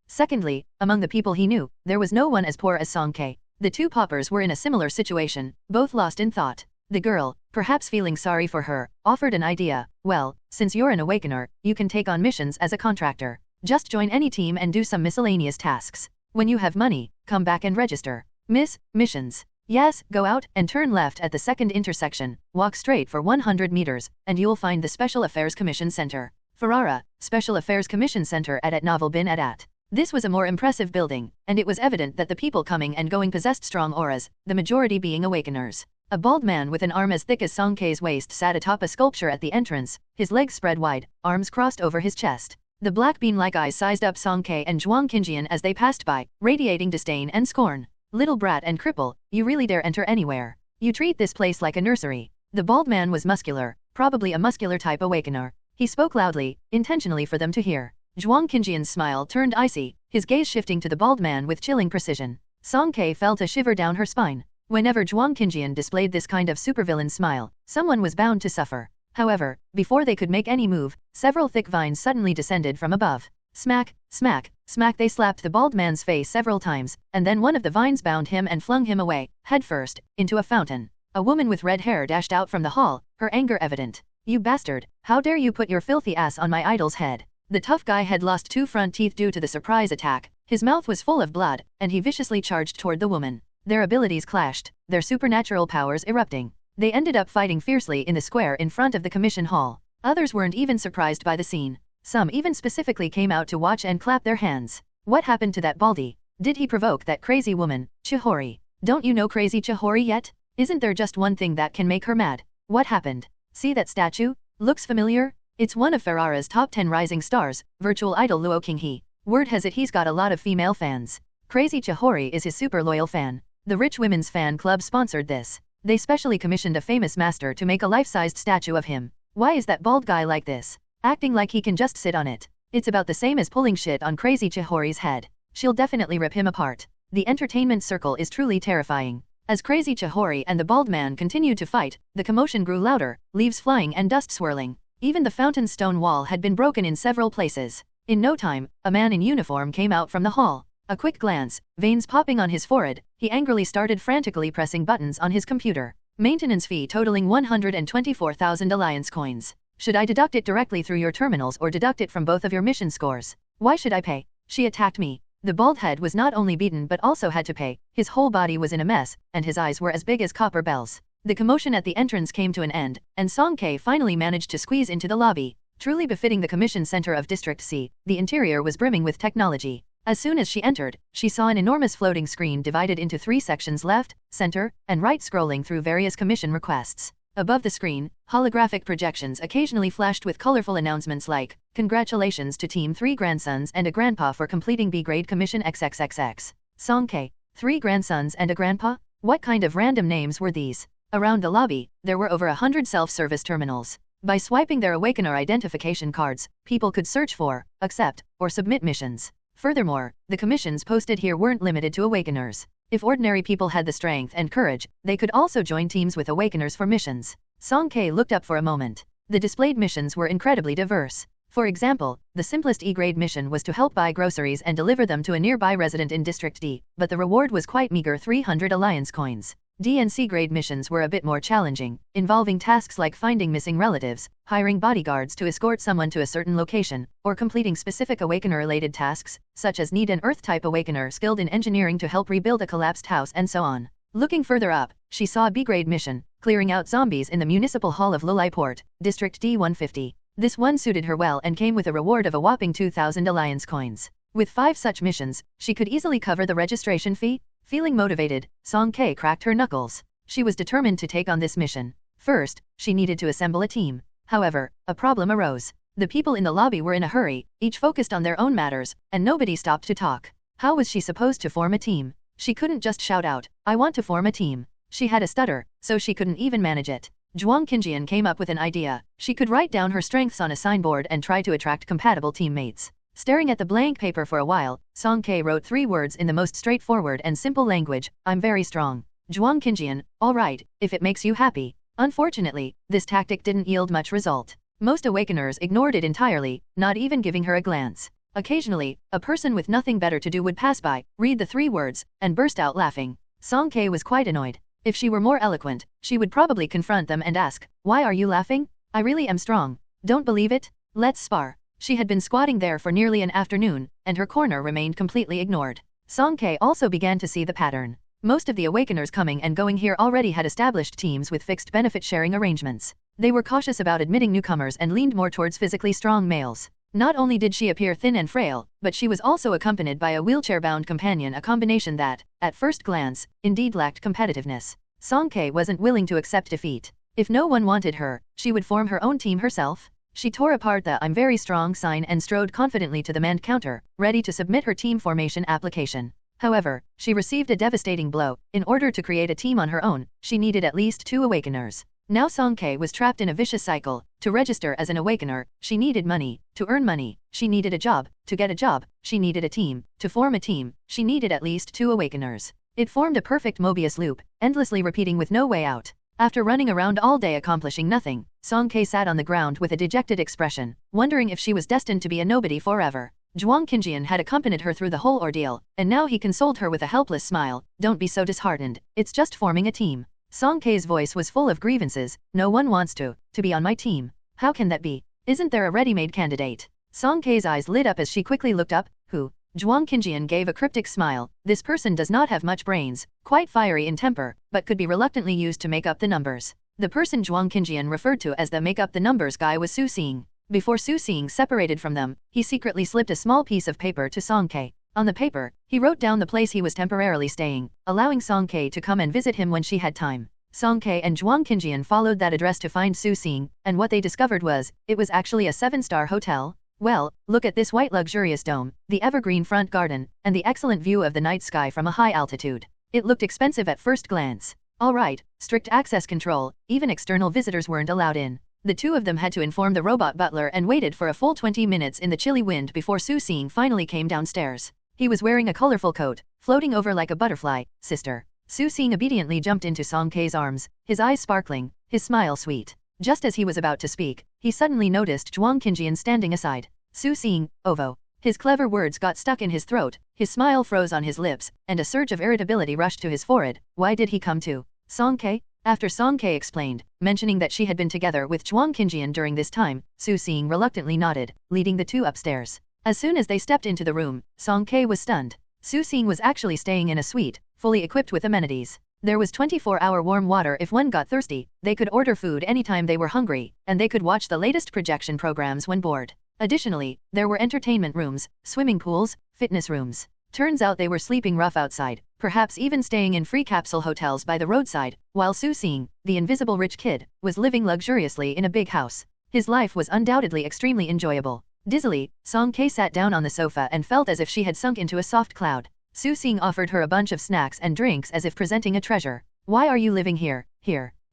Secondly, among the people he knew, there was no one as poor as Song K. The two paupers were in a similar situation, both lost in thought. The girl, perhaps feeling sorry for her, offered an idea. Well, since you're an Awakener, you can take on missions as a contractor. Just join any team and do some miscellaneous tasks. When you have money, come back and register. Missions. Yes, go out and turn left at the second intersection, walk straight for 100 meters, and you'll find the Special Affairs Commission Center. Ferrara, Special Affairs Commission Center at Novel bin Adat. This was a more impressive building, and it was evident that the people coming and going possessed strong auras, the majority being Awakeners. A bald man with an arm as thick as Song K's waist sat atop a sculpture at the entrance, his legs spread wide, arms crossed over his chest. The black bean-like eyes sized up Song K and Zhuang Qinjian as they passed by, radiating disdain and scorn. Little brat and cripple, you really dare enter anywhere. You treat this place like a nursery. The bald man was muscular, probably a muscular type Awakener. He spoke loudly, intentionally for them to hear. Zhuang Qinjian's smile turned icy, his gaze shifting to the bald man with chilling precision. Song K felt a shiver down her spine. Whenever Zhuang Qinjian displayed this kind of supervillain smile, someone was bound to suffer. However, before they could make any move, several thick vines suddenly descended from above. Smack, smack, smack, they slapped the bald man's face several times, and then one of the vines bound him and flung him away, headfirst, into a fountain. A woman with red hair dashed out from the hall, her anger evident. You bastard, how dare you put your filthy ass on my idol's head? The tough guy had lost 2 front teeth due to the surprise attack, his mouth was full of blood, and he viciously charged toward the woman. Their abilities clashed, their supernatural powers erupting. They ended up fighting fiercely in the square in front of the commission hall. Others weren't even surprised by the scene. Some even specifically came out to watch and clap their hands. What happened to that baldy? Did he provoke that crazy woman, Chihori? Don't you know crazy Chihori yet? Isn't there just one thing that can make her mad? What happened? See that statue? Looks familiar? It's one of Ferrara's top 10 rising stars, virtual idol Luo Qinghe. Word has it he's got a lot of female fans. Crazy Chihori is his super loyal fan. The Rich Women's Fan Club sponsored this. They specially commissioned a famous master to make a life-sized statue of him. Why is that bald guy like this? Acting like he can just sit on it. It's about the same as pulling shit on crazy Chihori's head. She'll definitely rip him apart. The entertainment circle is truly terrifying. As crazy Chihori and the bald man continued to fight, the commotion grew louder, leaves flying and dust swirling. Even the fountain's stone wall had been broken in several places. In no time, a man in uniform came out from the hall. A quick glance, veins popping on his forehead, he angrily started frantically pressing buttons on his computer. Maintenance fee totaling 124,000 alliance coins. Should I deduct it directly through your terminals or deduct it from both of your mission scores? Why should I pay? She attacked me. The bald head was not only beaten but also had to pay. His whole body was in a mess, and his eyes were as big as copper bells. The commotion at the entrance came to an end, and Song K finally managed to squeeze into the lobby. Truly befitting the commission center of District C, the interior was brimming with technology. As soon as she entered, she saw an enormous floating screen divided into 3 sections: left, center, and right, scrolling through various commission requests. Above the screen, holographic projections occasionally flashed with colorful announcements like, "Congratulations to Team 3 Grandsons and a Grandpa for completing B-grade Commission XXXX. Song K. 3 grandsons and a grandpa? What kind of random names were these?" Around the lobby, there were over 100 self-service terminals. By swiping their Awakener identification cards, people could search for, accept, or submit missions. Furthermore, the commissions posted here weren't limited to Awakeners. If ordinary people had the strength and courage, they could also join teams with Awakeners for missions. Song K looked up for a moment. The displayed missions were incredibly diverse. For example, the simplest E-grade mission was to help buy groceries and deliver them to a nearby resident in District D, but the reward was quite meager: 300 alliance coins. D and C grade missions were a bit more challenging, involving tasks like finding missing relatives, hiring bodyguards to escort someone to a certain location, or completing specific Awakener-related tasks, such as need an Earth-type Awakener skilled in engineering to help rebuild a collapsed house and so on. Looking further up, she saw a B-grade mission, clearing out zombies in the Municipal Hall of Luliport, District D150. This one suited her well and came with a reward of a whopping 2,000 Alliance coins. With 5 such missions, she could easily cover the registration fee. Feeling motivated, Song K cracked her knuckles. She was determined to take on this mission. First, she needed to assemble a team. However, a problem arose. The people in the lobby were in a hurry, each focused on their own matters, and nobody stopped to talk. How was she supposed to form a team? She couldn't just shout out, "I want to form a team." She had a stutter, so she couldn't even manage it. Zhuang Qinjian came up with an idea. She could write down her strengths on a signboard and try to attract compatible teammates. Staring at the blank paper for a while, Song K wrote 3 words in the most straightforward and simple language, "I'm very strong." Zhuang Qinjian, "All right, if it makes you happy." Unfortunately, this tactic didn't yield much result. Most Awakeners ignored it entirely, not even giving her a glance. Occasionally, a person with nothing better to do would pass by, read the 3 words, and burst out laughing. Song K was quite annoyed. If she were more eloquent, she would probably confront them and ask, "Why are you laughing? I really am strong. Don't believe it? Let's spar." She had been squatting there for nearly an afternoon, and her corner remained completely ignored. Song K also began to see the pattern. Most of the Awakeners coming and going here already had established teams with fixed benefit-sharing arrangements. They were cautious about admitting newcomers and leaned more towards physically strong males. Not only did she appear thin and frail, but she was also accompanied by a wheelchair-bound companion, a combination that, at first glance, indeed lacked competitiveness. Song K wasn't willing to accept defeat. If no one wanted her, she would form her own team herself. She tore apart the "I'm very strong" sign and strode confidently to the manned counter, ready to submit her team formation application. However, she received a devastating blow. In order to create a team on her own, she needed at least 2 Awakeners. Now Song K was trapped in a vicious cycle. To register as an Awakener, she needed money. To earn money, she needed a job. To get a job, she needed a team. To form a team, she needed at least 2 Awakeners. It formed a perfect Mobius loop, endlessly repeating with no way out. After running around all day accomplishing nothing, Song K sat on the ground with a dejected expression, wondering if she was destined to be a nobody forever. Zhuang Qinjian had accompanied her through the whole ordeal, and now he consoled her with a helpless smile. "Don't be so disheartened, it's just forming a team." Song K's voice was full of grievances. "No one wants to be on my team. How can that be? Isn't there a ready-made candidate?" Song K's eyes lit up as she quickly looked up. "Who?" Zhuang Qinjian gave a cryptic smile. "This person does not have much brains, quite fiery in temper, but could be reluctantly used to make up the numbers." The person Zhuang Qinjian referred to as the make up the numbers guy was Su Xing. Before Su Xing separated from them, he secretly slipped a small piece of paper to Song K. On the paper, he wrote down the place he was temporarily staying, allowing Song K to come and visit him when she had time. Song K and Zhuang Qinjian followed that address to find Su Xing, and what they discovered was, it was actually a 7-star hotel. Well, look at this white luxurious dome, the evergreen front garden, and the excellent view of the night sky from a high altitude. It looked expensive at first glance. All right, strict access control, even external visitors weren't allowed in. The 2 of them had to inform the robot butler and waited for a full 20 minutes in the chilly wind before Su Xing finally came downstairs. He was wearing a colorful coat, floating over like a butterfly. "Sister." Su Xing obediently jumped into Song K's arms, his eyes sparkling, his smile sweet. Just as he was about to speak, he suddenly noticed Zhuang Qinjian standing aside. Su Xing, "Ovo." His clever words got stuck in his throat, his smile froze on his lips, and a surge of irritability rushed to his forehead. Why did he come to Song K? After Song K explained, mentioning that she had been together with Zhuang Qinjian during this time, Su Xing reluctantly nodded, leading the 2 upstairs. As soon as they stepped into the room, Song K was stunned. Su Xing was actually staying in a suite, fully equipped with amenities. There was 24-hour warm water if one got thirsty, they could order food anytime they were hungry, and they could watch the latest projection programs when bored. Additionally, there were entertainment rooms, swimming pools, fitness rooms. Turns out they were sleeping rough outside, perhaps even staying in free capsule hotels by the roadside, while Su Xing, the invisible rich kid, was living luxuriously in a big house. His life was undoubtedly extremely enjoyable. Dizzily, Song K sat down on the sofa and felt as if she had sunk into a soft cloud. Su Xing offered her a bunch of snacks and drinks as if presenting a treasure. "Why are you living here?"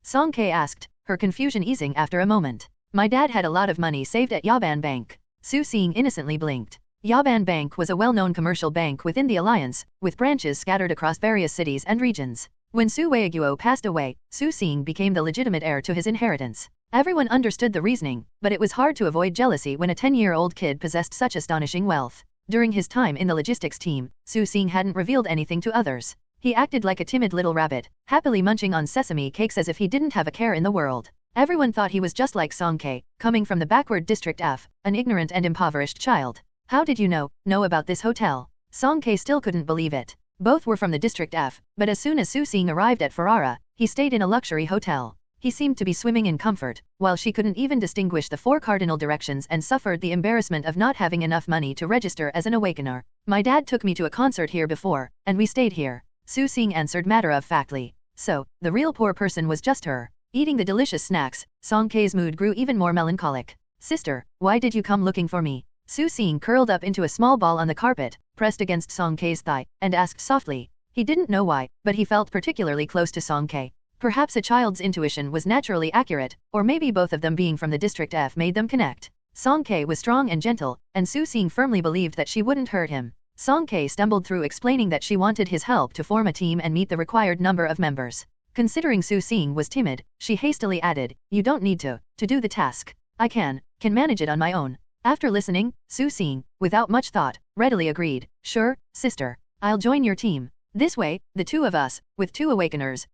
Song K asked, her confusion easing after a moment. "My dad had a lot of money saved at Yaban Bank." Su Xing innocently blinked. Yaban Bank was a well-known commercial bank within the Alliance, with branches scattered across various cities and regions. When Su Weiguo passed away, Su Xing became the legitimate heir to his inheritance. Everyone understood the reasoning, but it was hard to avoid jealousy when a 10-year-old kid possessed such astonishing wealth. During his time in the logistics team, Su Xing hadn't revealed anything to others. He acted like a timid little rabbit, happily munching on sesame cakes as if he didn't have a care in the world. Everyone thought he was just like Song-K, coming from the backward District F, an ignorant and impoverished child. How did you know about this hotel? Song-K still couldn't believe it. Both were from the District F, but as soon as Su-Sing arrived at Ferrara, he stayed in a luxury hotel. He seemed to be swimming in comfort, while she couldn't even distinguish the 4 cardinal directions and suffered the embarrassment of not having enough money to register as an awakener. My dad took me to a concert here before, and we stayed here. Su-Sing answered matter-of-factly. So, the real poor person was just her. Eating the delicious snacks, Song-K's mood grew even more melancholic. Sister, why did you come looking for me? Su-Sing curled up into a small ball on the carpet, pressed against Song-K's thigh, and asked softly. He didn't know why, but he felt particularly close to Song-K. Perhaps a child's intuition was naturally accurate, or maybe both of them being from the District F made them connect. Song-K was strong and gentle, and Su-Sing firmly believed that she wouldn't hurt him. Song-K stumbled through explaining that she wanted his help to form a team and meet the required number of members. Considering Su-Sing was timid, she hastily added, "You don't need to do the task. I can manage it on my own." After listening, Su-Sing, without much thought, readily agreed. "Sure, sister. I'll join your team. This way, the 2 of us, with 2 awakeners.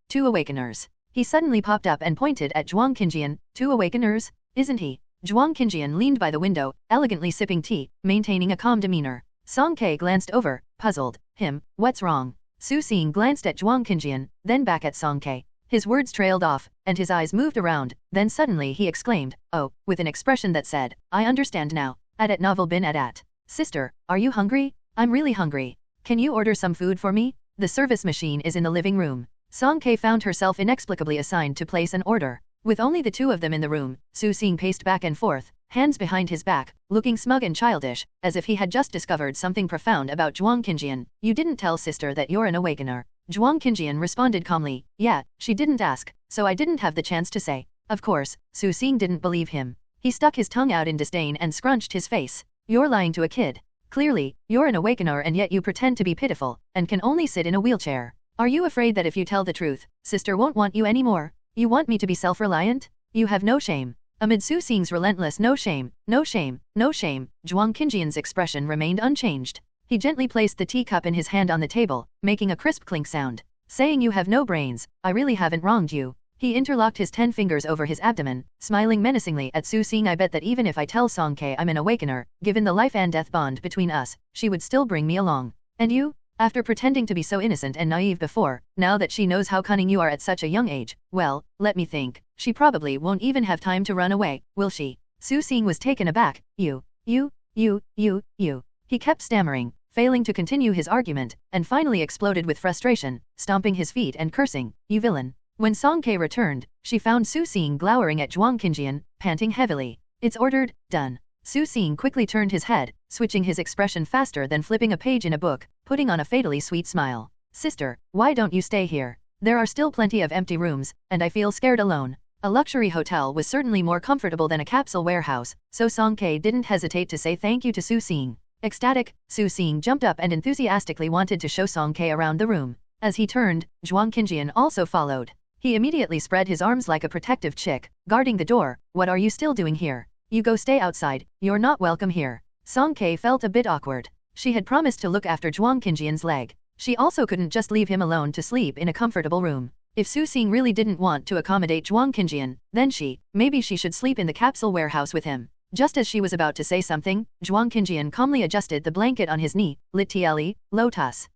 He suddenly popped up and pointed at Zhuang Qinjian. 2 awakeners, isn't he? Zhuang Qinjian leaned by the window, elegantly sipping tea, maintaining a calm demeanor. Song-K glanced over, puzzled. Him, what's wrong? Su-Sing glanced at Zhuang Qinjian, then back at Song-K. His words trailed off, and his eyes moved around, then suddenly he exclaimed, "Oh," with an expression that said, "I understand now. At novel bin at. Sister, are you hungry? I'm really hungry. Can you order some food for me? The service machine is in the living room." Song-K found herself inexplicably assigned to place an order. With only the 2 of them in the room, Su-Sing paced back and forth, hands behind his back, looking smug and childish, as if he had just discovered something profound about Zhuang Qinjian. "You didn't tell sister that you're an awakener." Zhuang Qinjian responded calmly. "Yeah, she didn't ask, so I didn't have the chance to say." Of course, Su-Sing didn't believe him. He stuck his tongue out in disdain and scrunched his face. "You're lying to a kid. Clearly, you're an awakener and yet you pretend to be pitiful, and can only sit in a wheelchair. Are you afraid that if you tell the truth, sister won't want you anymore? You want me to be self-reliant? You have no shame." Amid Su-Sing's relentless no shame, Zhuang Qinjian's expression remained unchanged. He gently placed the teacup in his hand on the table, making a crisp clink sound. "Saying you have no brains, I really haven't wronged you." He interlocked his 10 fingers over his abdomen, smiling menacingly at Su-Sing. "I bet that even if I tell Song-K I'm an awakener, given the life and death bond between us, she would still bring me along. And you? After pretending to be so innocent and naive before, now that she knows how cunning you are at such a young age, well, let me think, she probably won't even have time to run away, will she?" Su-Sing was taken aback. You. He kept stammering, failing to continue his argument, and finally exploded with frustration, stomping his feet and cursing, "You villain." When Song-K returned, she found Su-Sing glowering at Zhuang Qinjian, panting heavily. "It's ordered, done." Su-Sing quickly turned his head, switching his expression faster than flipping a page in a book, putting on a fatally sweet smile. "Sister, why don't you stay here? There are still plenty of empty rooms, and I feel scared alone." A luxury hotel was certainly more comfortable than a capsule warehouse, so Song-K didn't hesitate to say thank you to Su-Sing. Ecstatic, Su-Sing jumped up and enthusiastically wanted to show Song-K around the room. As he turned, Zhuang Qinjian also followed. He immediately spread his arms like a protective chick, guarding the door. "What are you still doing here? You go stay outside, you're not welcome here." Song-K felt a bit awkward. She had promised to look after Zhuang Qinjian's leg. She also couldn't just leave him alone to sleep in a comfortable room. If Su-Sing really didn't want to accommodate Zhuang Qinjian, then maybe she should sleep in the capsule warehouse with him. Just as she was about to say something, Zhuang Qinjian calmly adjusted the blanket on his knee. "Lit-tle, lotus."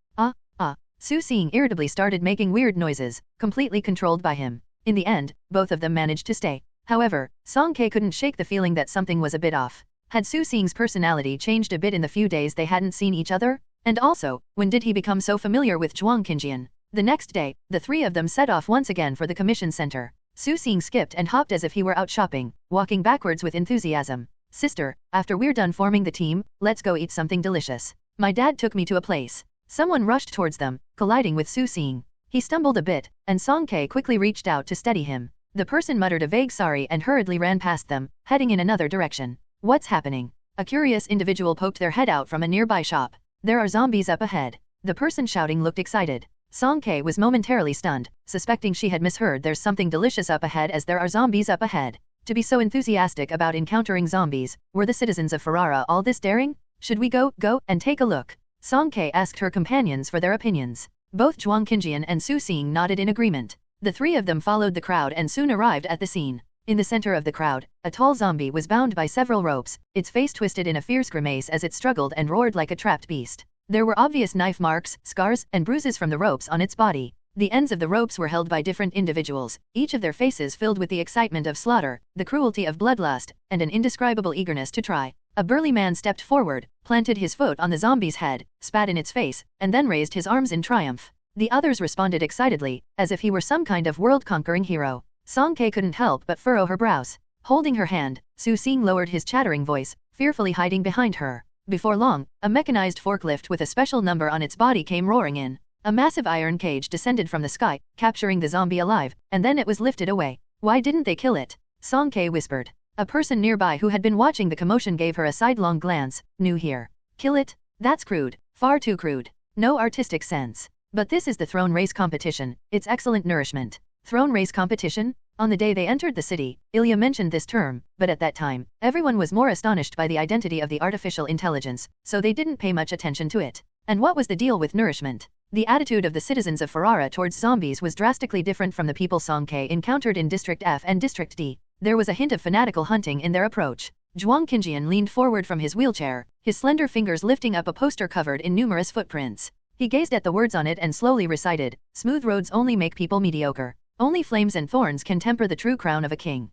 Su-Sing irritably started making weird noises, completely controlled by him. In the end, both of them managed to stay. However, Song-K couldn't shake the feeling that something was a bit off. Had Su-Sing's personality changed a bit in the few days they hadn't seen each other? And also, when did he become so familiar with Zhuang Qinjian? The next day, the 3 of them set off once again for the commission center. Su-Sing skipped and hopped as if he were out shopping, walking backwards with enthusiasm. "Sister, after we're done forming the team, let's go eat something delicious. My dad took me to a place." Someone rushed towards them, colliding with Su-Sing. He stumbled a bit, and Song-K quickly reached out to steady him. The person muttered a vague sorry and hurriedly ran past them, heading in another direction. "What's happening?" A curious individual poked their head out from a nearby shop. "There are zombies up ahead." The person shouting looked excited. Song-K was momentarily stunned, suspecting she had misheard. "There's something delicious up ahead as there are zombies up ahead." To be so enthusiastic about encountering zombies, were the citizens of Ferrara all this daring? "Should we go and take a look?" Song-K asked her companions for their opinions. Both Zhuang Qinjian and Su Xing nodded in agreement. The three of them followed the crowd and soon arrived at the scene. In the center of the crowd, a tall zombie was bound by several ropes, its face twisted in a fierce grimace as it struggled and roared like a trapped beast. There were obvious knife marks, scars, and bruises from the ropes on its body. The ends of the ropes were held by different individuals, each of their faces filled with the excitement of slaughter, the cruelty of bloodlust, and an indescribable eagerness to try. A burly man stepped forward, planted his foot on the zombie's head, spat in its face, and then raised his arms in triumph. The others responded excitedly, as if he were some kind of world-conquering hero. Song Ke couldn't help but furrow her brows. Holding her hand, Su Xing lowered his chattering voice, fearfully hiding behind her. Before long, a mechanized forklift with a special number on its body came roaring in. A massive iron cage descended from the sky, capturing the zombie alive, and then it was lifted away. Why didn't they kill it? Song Ke whispered. A person nearby who had been watching the commotion gave her a sidelong glance. New here. Kill it? That's crude. Far too crude. No artistic sense. But this is the throne race competition, it's excellent nourishment. Throne race competition? On the day they entered the city, Ilya mentioned this term, but at that time, everyone was more astonished by the identity of the artificial intelligence, so they didn't pay much attention to it. And what was the deal with nourishment? The attitude of the citizens of Ferrara towards zombies was drastically different from the people Song Ke encountered in District F and District D. There was a hint of fanatical hunting in their approach. Zhuang Qinjian leaned forward from his wheelchair, his slender fingers lifting up a poster covered in numerous footprints. He gazed at the words on it and slowly recited, "Smooth roads only make people mediocre. Only flames and thorns can temper the true crown of a king."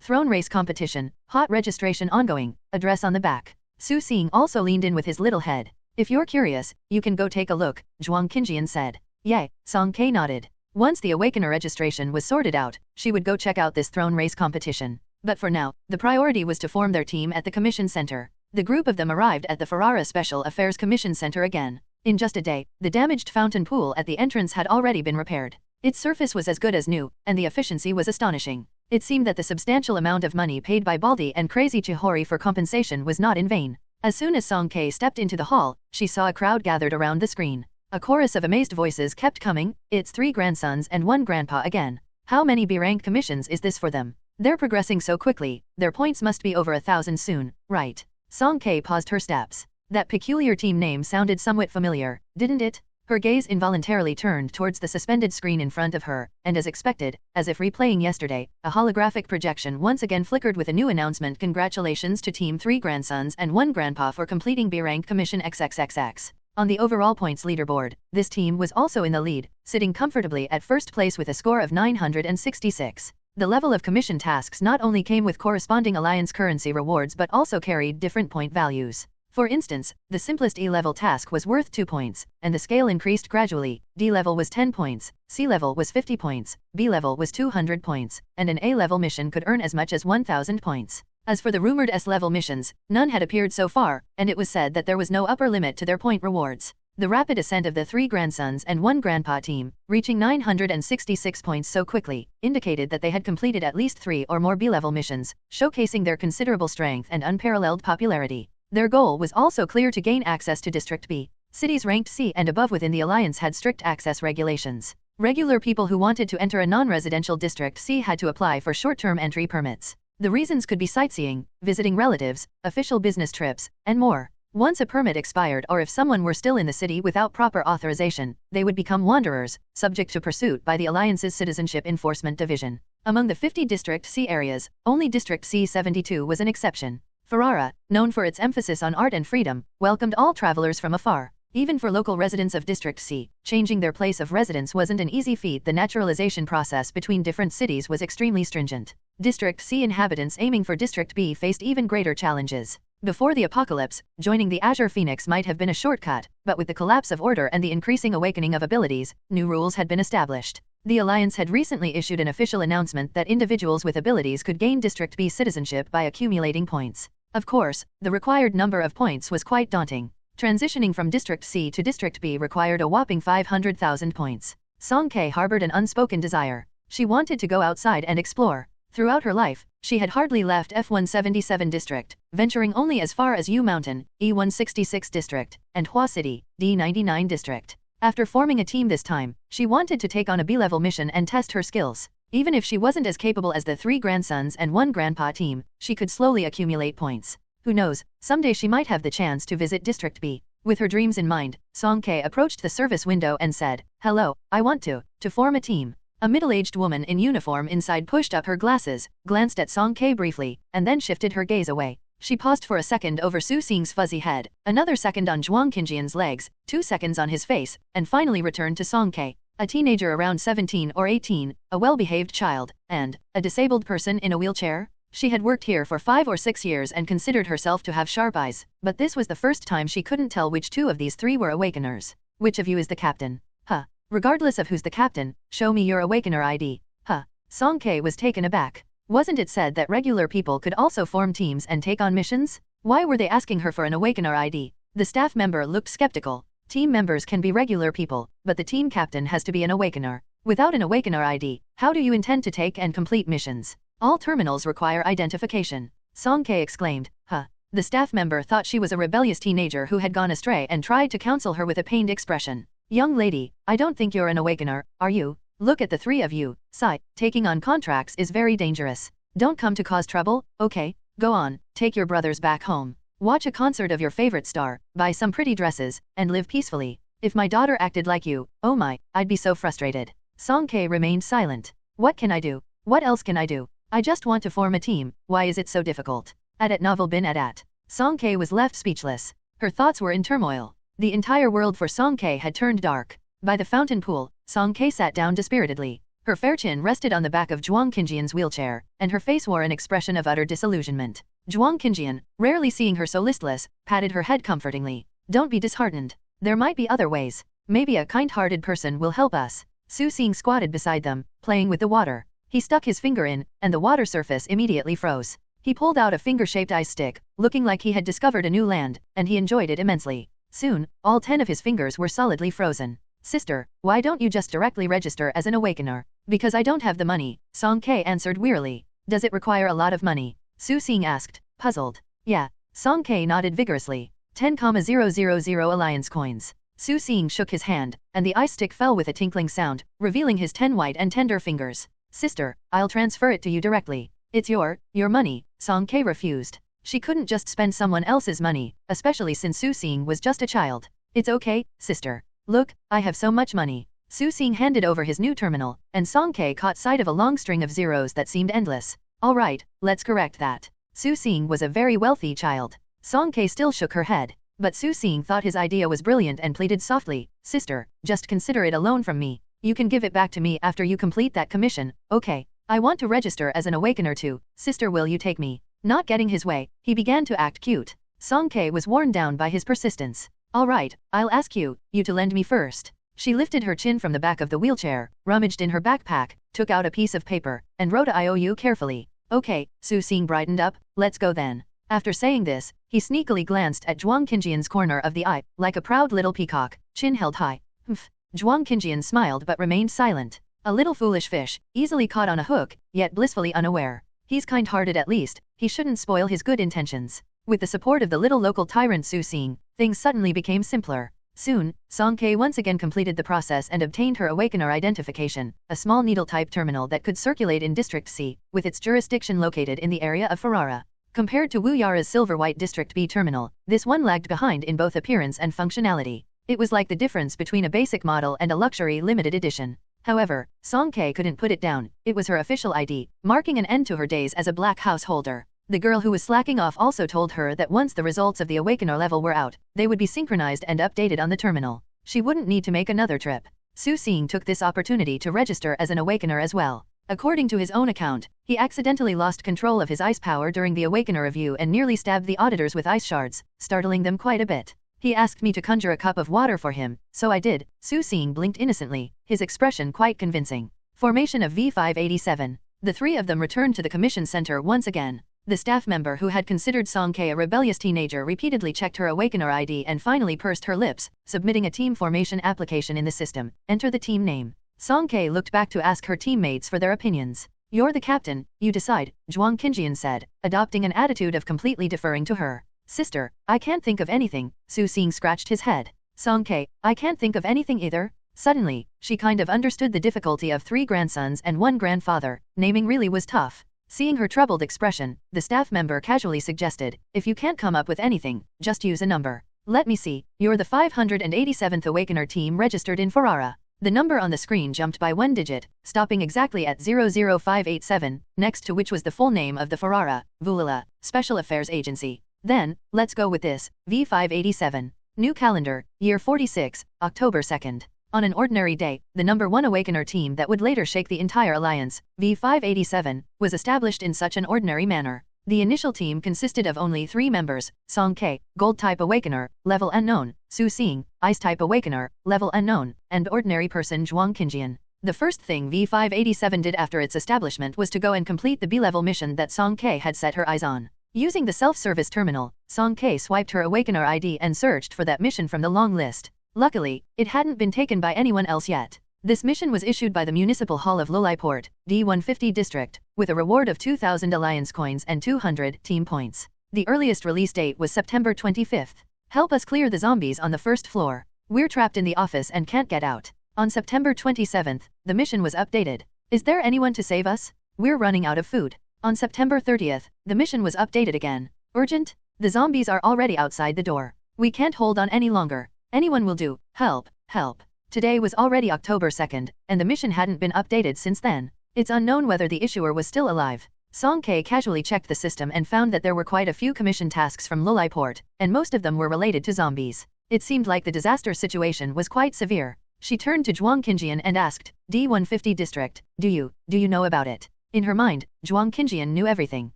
Throne race competition, hot registration ongoing, address on the back. Su Xing also leaned in with his little head. "If you're curious, you can go take a look," Zhuang Qinjian said. "Yay," Song Ke nodded. Once the Awakener registration was sorted out, she would go check out this throne race competition. But for now, the priority was to form their team at the Commission Center. The group of them arrived at the Ferrara Special Affairs Commission Center again. In just a day, the damaged fountain pool at the entrance had already been repaired. Its surface was as good as new, and the efficiency was astonishing. It seemed that the substantial amount of money paid by Baldi and Crazy Chihori for compensation was not in vain. As soon as Song Ke stepped into the hall, she saw a crowd gathered around the screen. A chorus of amazed voices kept coming, "It's 3 grandsons and 1 grandpa again. How many B-rank commissions is this for them? They're progressing so quickly, their points must be over 1,000 soon, right?" Song Ke paused her steps. That peculiar team name sounded somewhat familiar, didn't it? Her gaze involuntarily turned towards the suspended screen in front of her, and as expected, as if replaying yesterday, a holographic projection once again flickered with a new announcement. "Congratulations to Team 3 grandsons and 1 grandpa for completing B-rank commission XXXX. On the overall points leaderboard, this team was also in the lead, sitting comfortably at first place with a score of 966. The level of commission tasks not only came with corresponding alliance currency rewards but also carried different point values. For instance, the simplest E-level task was worth 2 points, and the scale increased gradually. D-level was 10 points, C-level was 50 points, B-level was 200 points, and an A-level mission could earn as much as 1,000 points. As for the rumored S-level missions, none had appeared so far, and it was said that there was no upper limit to their point rewards. The rapid ascent of the 3 grandsons and 1 grandpa team, reaching 966 points so quickly, indicated that they had completed at least 3 or more B-level missions, showcasing their considerable strength and unparalleled popularity. Their goal was also clear: to gain access to District B. Cities ranked C and above within the Alliance had strict access regulations. Regular people who wanted to enter a non-residential District C had to apply for short-term entry permits. The reasons could be sightseeing, visiting relatives, official business trips, and more. Once a permit expired, or if someone were still in the city without proper authorization, they would become wanderers, subject to pursuit by the Alliance's Citizenship Enforcement Division. Among the 50 District C areas, only District C-72 was an exception. Ferrara, known for its emphasis on art and freedom, welcomed all travelers from afar. Even for local residents of District C, changing their place of residence wasn't an easy feat. The naturalization process between different cities was extremely stringent. District C inhabitants aiming for District B faced even greater challenges. Before the apocalypse, joining the Azure Phoenix might have been a shortcut, but with the collapse of order and the increasing awakening of abilities, new rules had been established. The Alliance had recently issued an official announcement that individuals with abilities could gain District B citizenship by accumulating points. Of course, the required number of points was quite daunting. Transitioning from District C to District B required a whopping 500,000 points. Song Ke harbored an unspoken desire. She wanted to go outside and explore. Throughout her life, she had hardly left F177 District, venturing only as far as U Mountain, E166 District, and Hua City, D99 District. After forming a team this time, she wanted to take on a B-level mission and test her skills. Even if she wasn't as capable as the 3 grandsons and 1 grandpa team, she could slowly accumulate points. Who knows, someday she might have the chance to visit District B. With her dreams in mind, Song Kei approached the service window and said, "Hello, I want to form a team." A middle-aged woman in uniform inside pushed up her glasses, glanced at Song Kei briefly, and then shifted her gaze away. She paused for a second over Su Xing's fuzzy head, another second on Zhuang Qinjian's legs, 2 seconds on his face, and finally returned to Song Kei. A teenager around 17 or 18, a well-behaved child, and a disabled person in a wheelchair? She had worked here for 5 or 6 years and considered herself to have sharp eyes, but this was the first time she couldn't tell which 2 of these 3 were awakeners. Which of you is the captain? Huh. Regardless of who's the captain, show me your awakener ID. Huh. Song Kei was taken aback. Wasn't it said that regular people could also form teams and take on missions? Why were they asking her for an awakener ID? The staff member looked skeptical. Team members can be regular people, but the team captain has to be an awakener. Without an awakener ID, how do you intend to take and complete missions? All terminals require identification. Song Kei exclaimed, "Huh." The staff member thought she was a rebellious teenager who had gone astray and tried to counsel her with a pained expression. "Young lady, I don't think you're an awakener, are you? Look at the 3 of you. Sigh, taking on contracts is very dangerous. Don't come to cause trouble, okay? Go on, take your brothers back home. Watch a concert of your favorite star, buy some pretty dresses, and live peacefully. If my daughter acted like you, oh my, I'd be so frustrated." Song Kei remained silent. What can I do? What else can I do? I just want to form a team, why is it so difficult? At novel bin at. Song Kei was left speechless. Her thoughts were in turmoil. The entire world for Song Kei had turned dark. By the fountain pool, Song Kei sat down dispiritedly. Her fair chin rested on the back of Zhuang Qinjian's wheelchair, and her face wore an expression of utter disillusionment. Zhuang Qinjian, rarely seeing her so listless, patted her head comfortingly. "Don't be disheartened. There might be other ways. Maybe a kind-hearted person will help us." Su Xing squatted beside them, playing with the water. He stuck his finger in, and the water surface immediately froze. He pulled out a finger-shaped ice stick, looking like he had discovered a new land, and he enjoyed it immensely. Soon, all 10 of his fingers were solidly frozen. "Sister, why don't you just directly register as an awakener?" "Because I don't have the money," Song Kei answered wearily. "Does it require a lot of money?" Su Xing asked, puzzled. "Yeah." Song Kei nodded vigorously. 10,000 alliance coins. Su Xing shook his hand, and the ice stick fell with a tinkling sound, revealing his 10 white and tender fingers. "Sister, I'll transfer it to you directly. It's your money." Song Kei refused. She couldn't just spend someone else's money, especially since Su Xing was just a child. "It's okay, sister. Look, I have so much money." Su Xing handed over his new terminal, and Song Kei caught sight of a long string of zeros that seemed endless. "All right, let's correct that." Su Xing was a very wealthy child. Song Kei still shook her head. But Su Xing thought his idea was brilliant and pleaded softly, "Sister, just consider it a loan from me. You can give it back to me after you complete that commission, okay? I want to register as an awakener too. Sister, will you take me?" Not getting his way, he began to act cute. Song Kei was worn down by his persistence. "All right, I'll ask you to lend me first." She lifted her chin from the back of the wheelchair, rummaged in her backpack, took out a piece of paper, and wrote a IOU carefully. "Okay," Su Xing brightened up, "let's go then." After saying this, he sneakily glanced at Zhuang Qinjian's corner of the eye, like a proud little peacock, chin held high. "Humph." Zhuang Qinjian smiled but remained silent. A little foolish fish, easily caught on a hook, yet blissfully unaware. He's kind-hearted at least, he shouldn't spoil his good intentions. With the support of the little local tyrant Su Xing, things suddenly became simpler. Soon, Song Kei once again completed the process and obtained her awakener identification, a small needle-type terminal that could circulate in District C, with its jurisdiction located in the area of Ferrara. Compared to Wu Yara's silver-white District B terminal, this one lagged behind in both appearance and functionality. It was like the difference between a basic model and a luxury limited edition. However, Song Kei couldn't put it down. It was her official ID, marking an end to her days as a black householder. The girl who was slacking off also told her that once the results of the awakener level were out, they would be synchronized and updated on the terminal. She wouldn't need to make another trip. Su Xing took this opportunity to register as an awakener as well. According to his own account, he accidentally lost control of his ice power during the awakener review and nearly stabbed the auditors with ice shards, startling them quite a bit. He asked me to conjure a cup of water for him, so I did. Su Xing blinked innocently, his expression quite convincing. Formation of V587. The 3 of them returned to the commission center once again. The staff member who had considered Song Kei a rebellious teenager repeatedly checked her awakener ID and finally pursed her lips, submitting a team formation application in the system. Enter the team name. Song Kei looked back to ask her teammates for their opinions. "You're the captain, you decide," Zhuang Qinjian said, adopting an attitude of completely deferring to her. "Sister, I can't think of anything." Su Xing scratched his head. "Song Kei, I can't think of anything either." Suddenly, she kind of understood the difficulty of 3 grandsons and 1 grandfather. Naming really was tough. Seeing her troubled expression, the staff member casually suggested, "If you can't come up with anything, just use a number. Let me see, you're the 587th Awakener team registered in Ferrara. The number on the screen jumped by 1 digit, stopping exactly at 00587, next to which was the full name of the Ferrara, Vulala, Special Affairs Agency. Then, let's go with this, V587. New calendar, year 46, October 2nd. On an ordinary day, the number 1 Awakener team that would later shake the entire alliance, V587, was established in such an ordinary manner. The initial team consisted of only 3 members: Song K, Gold-type Awakener, level unknown; Su Xing, Ice-type Awakener, level unknown; and ordinary person Zhuang Qinjian. The first thing V587 did after its establishment was to go and complete the B-level mission that Song K had set her eyes on. Using the self-service terminal, Song K swiped her Awakener ID and searched for that mission from the long list. Luckily, it hadn't been taken by anyone else yet. This mission was issued by the Municipal Hall of Lolaiport, D150 District, with a reward of 2,000 Alliance coins and 200 team points. The earliest release date was September 25th. Help us clear the zombies on the first floor. We're trapped in the office and can't get out. On September 27th, the mission was updated. Is there anyone to save us? We're running out of food. On September 30th, the mission was updated again. Urgent? The zombies are already outside the door. We can't hold on any longer. Anyone will do. Help, help. Today was already October 2nd, and the mission hadn't been updated since then. It's unknown whether the issuer was still alive. Song K casually checked the system and found that there were quite a few commission tasks from Lolaiport, and most of them were related to zombies. It seemed like the disaster situation was quite severe. She turned to Zhuang Qinjian and asked, D150 District, do you know about it? In her mind, Zhuang Qinjian knew everything.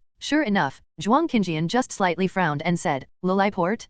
Sure enough, Zhuang Qinjian just slightly frowned and said, Lolaiport?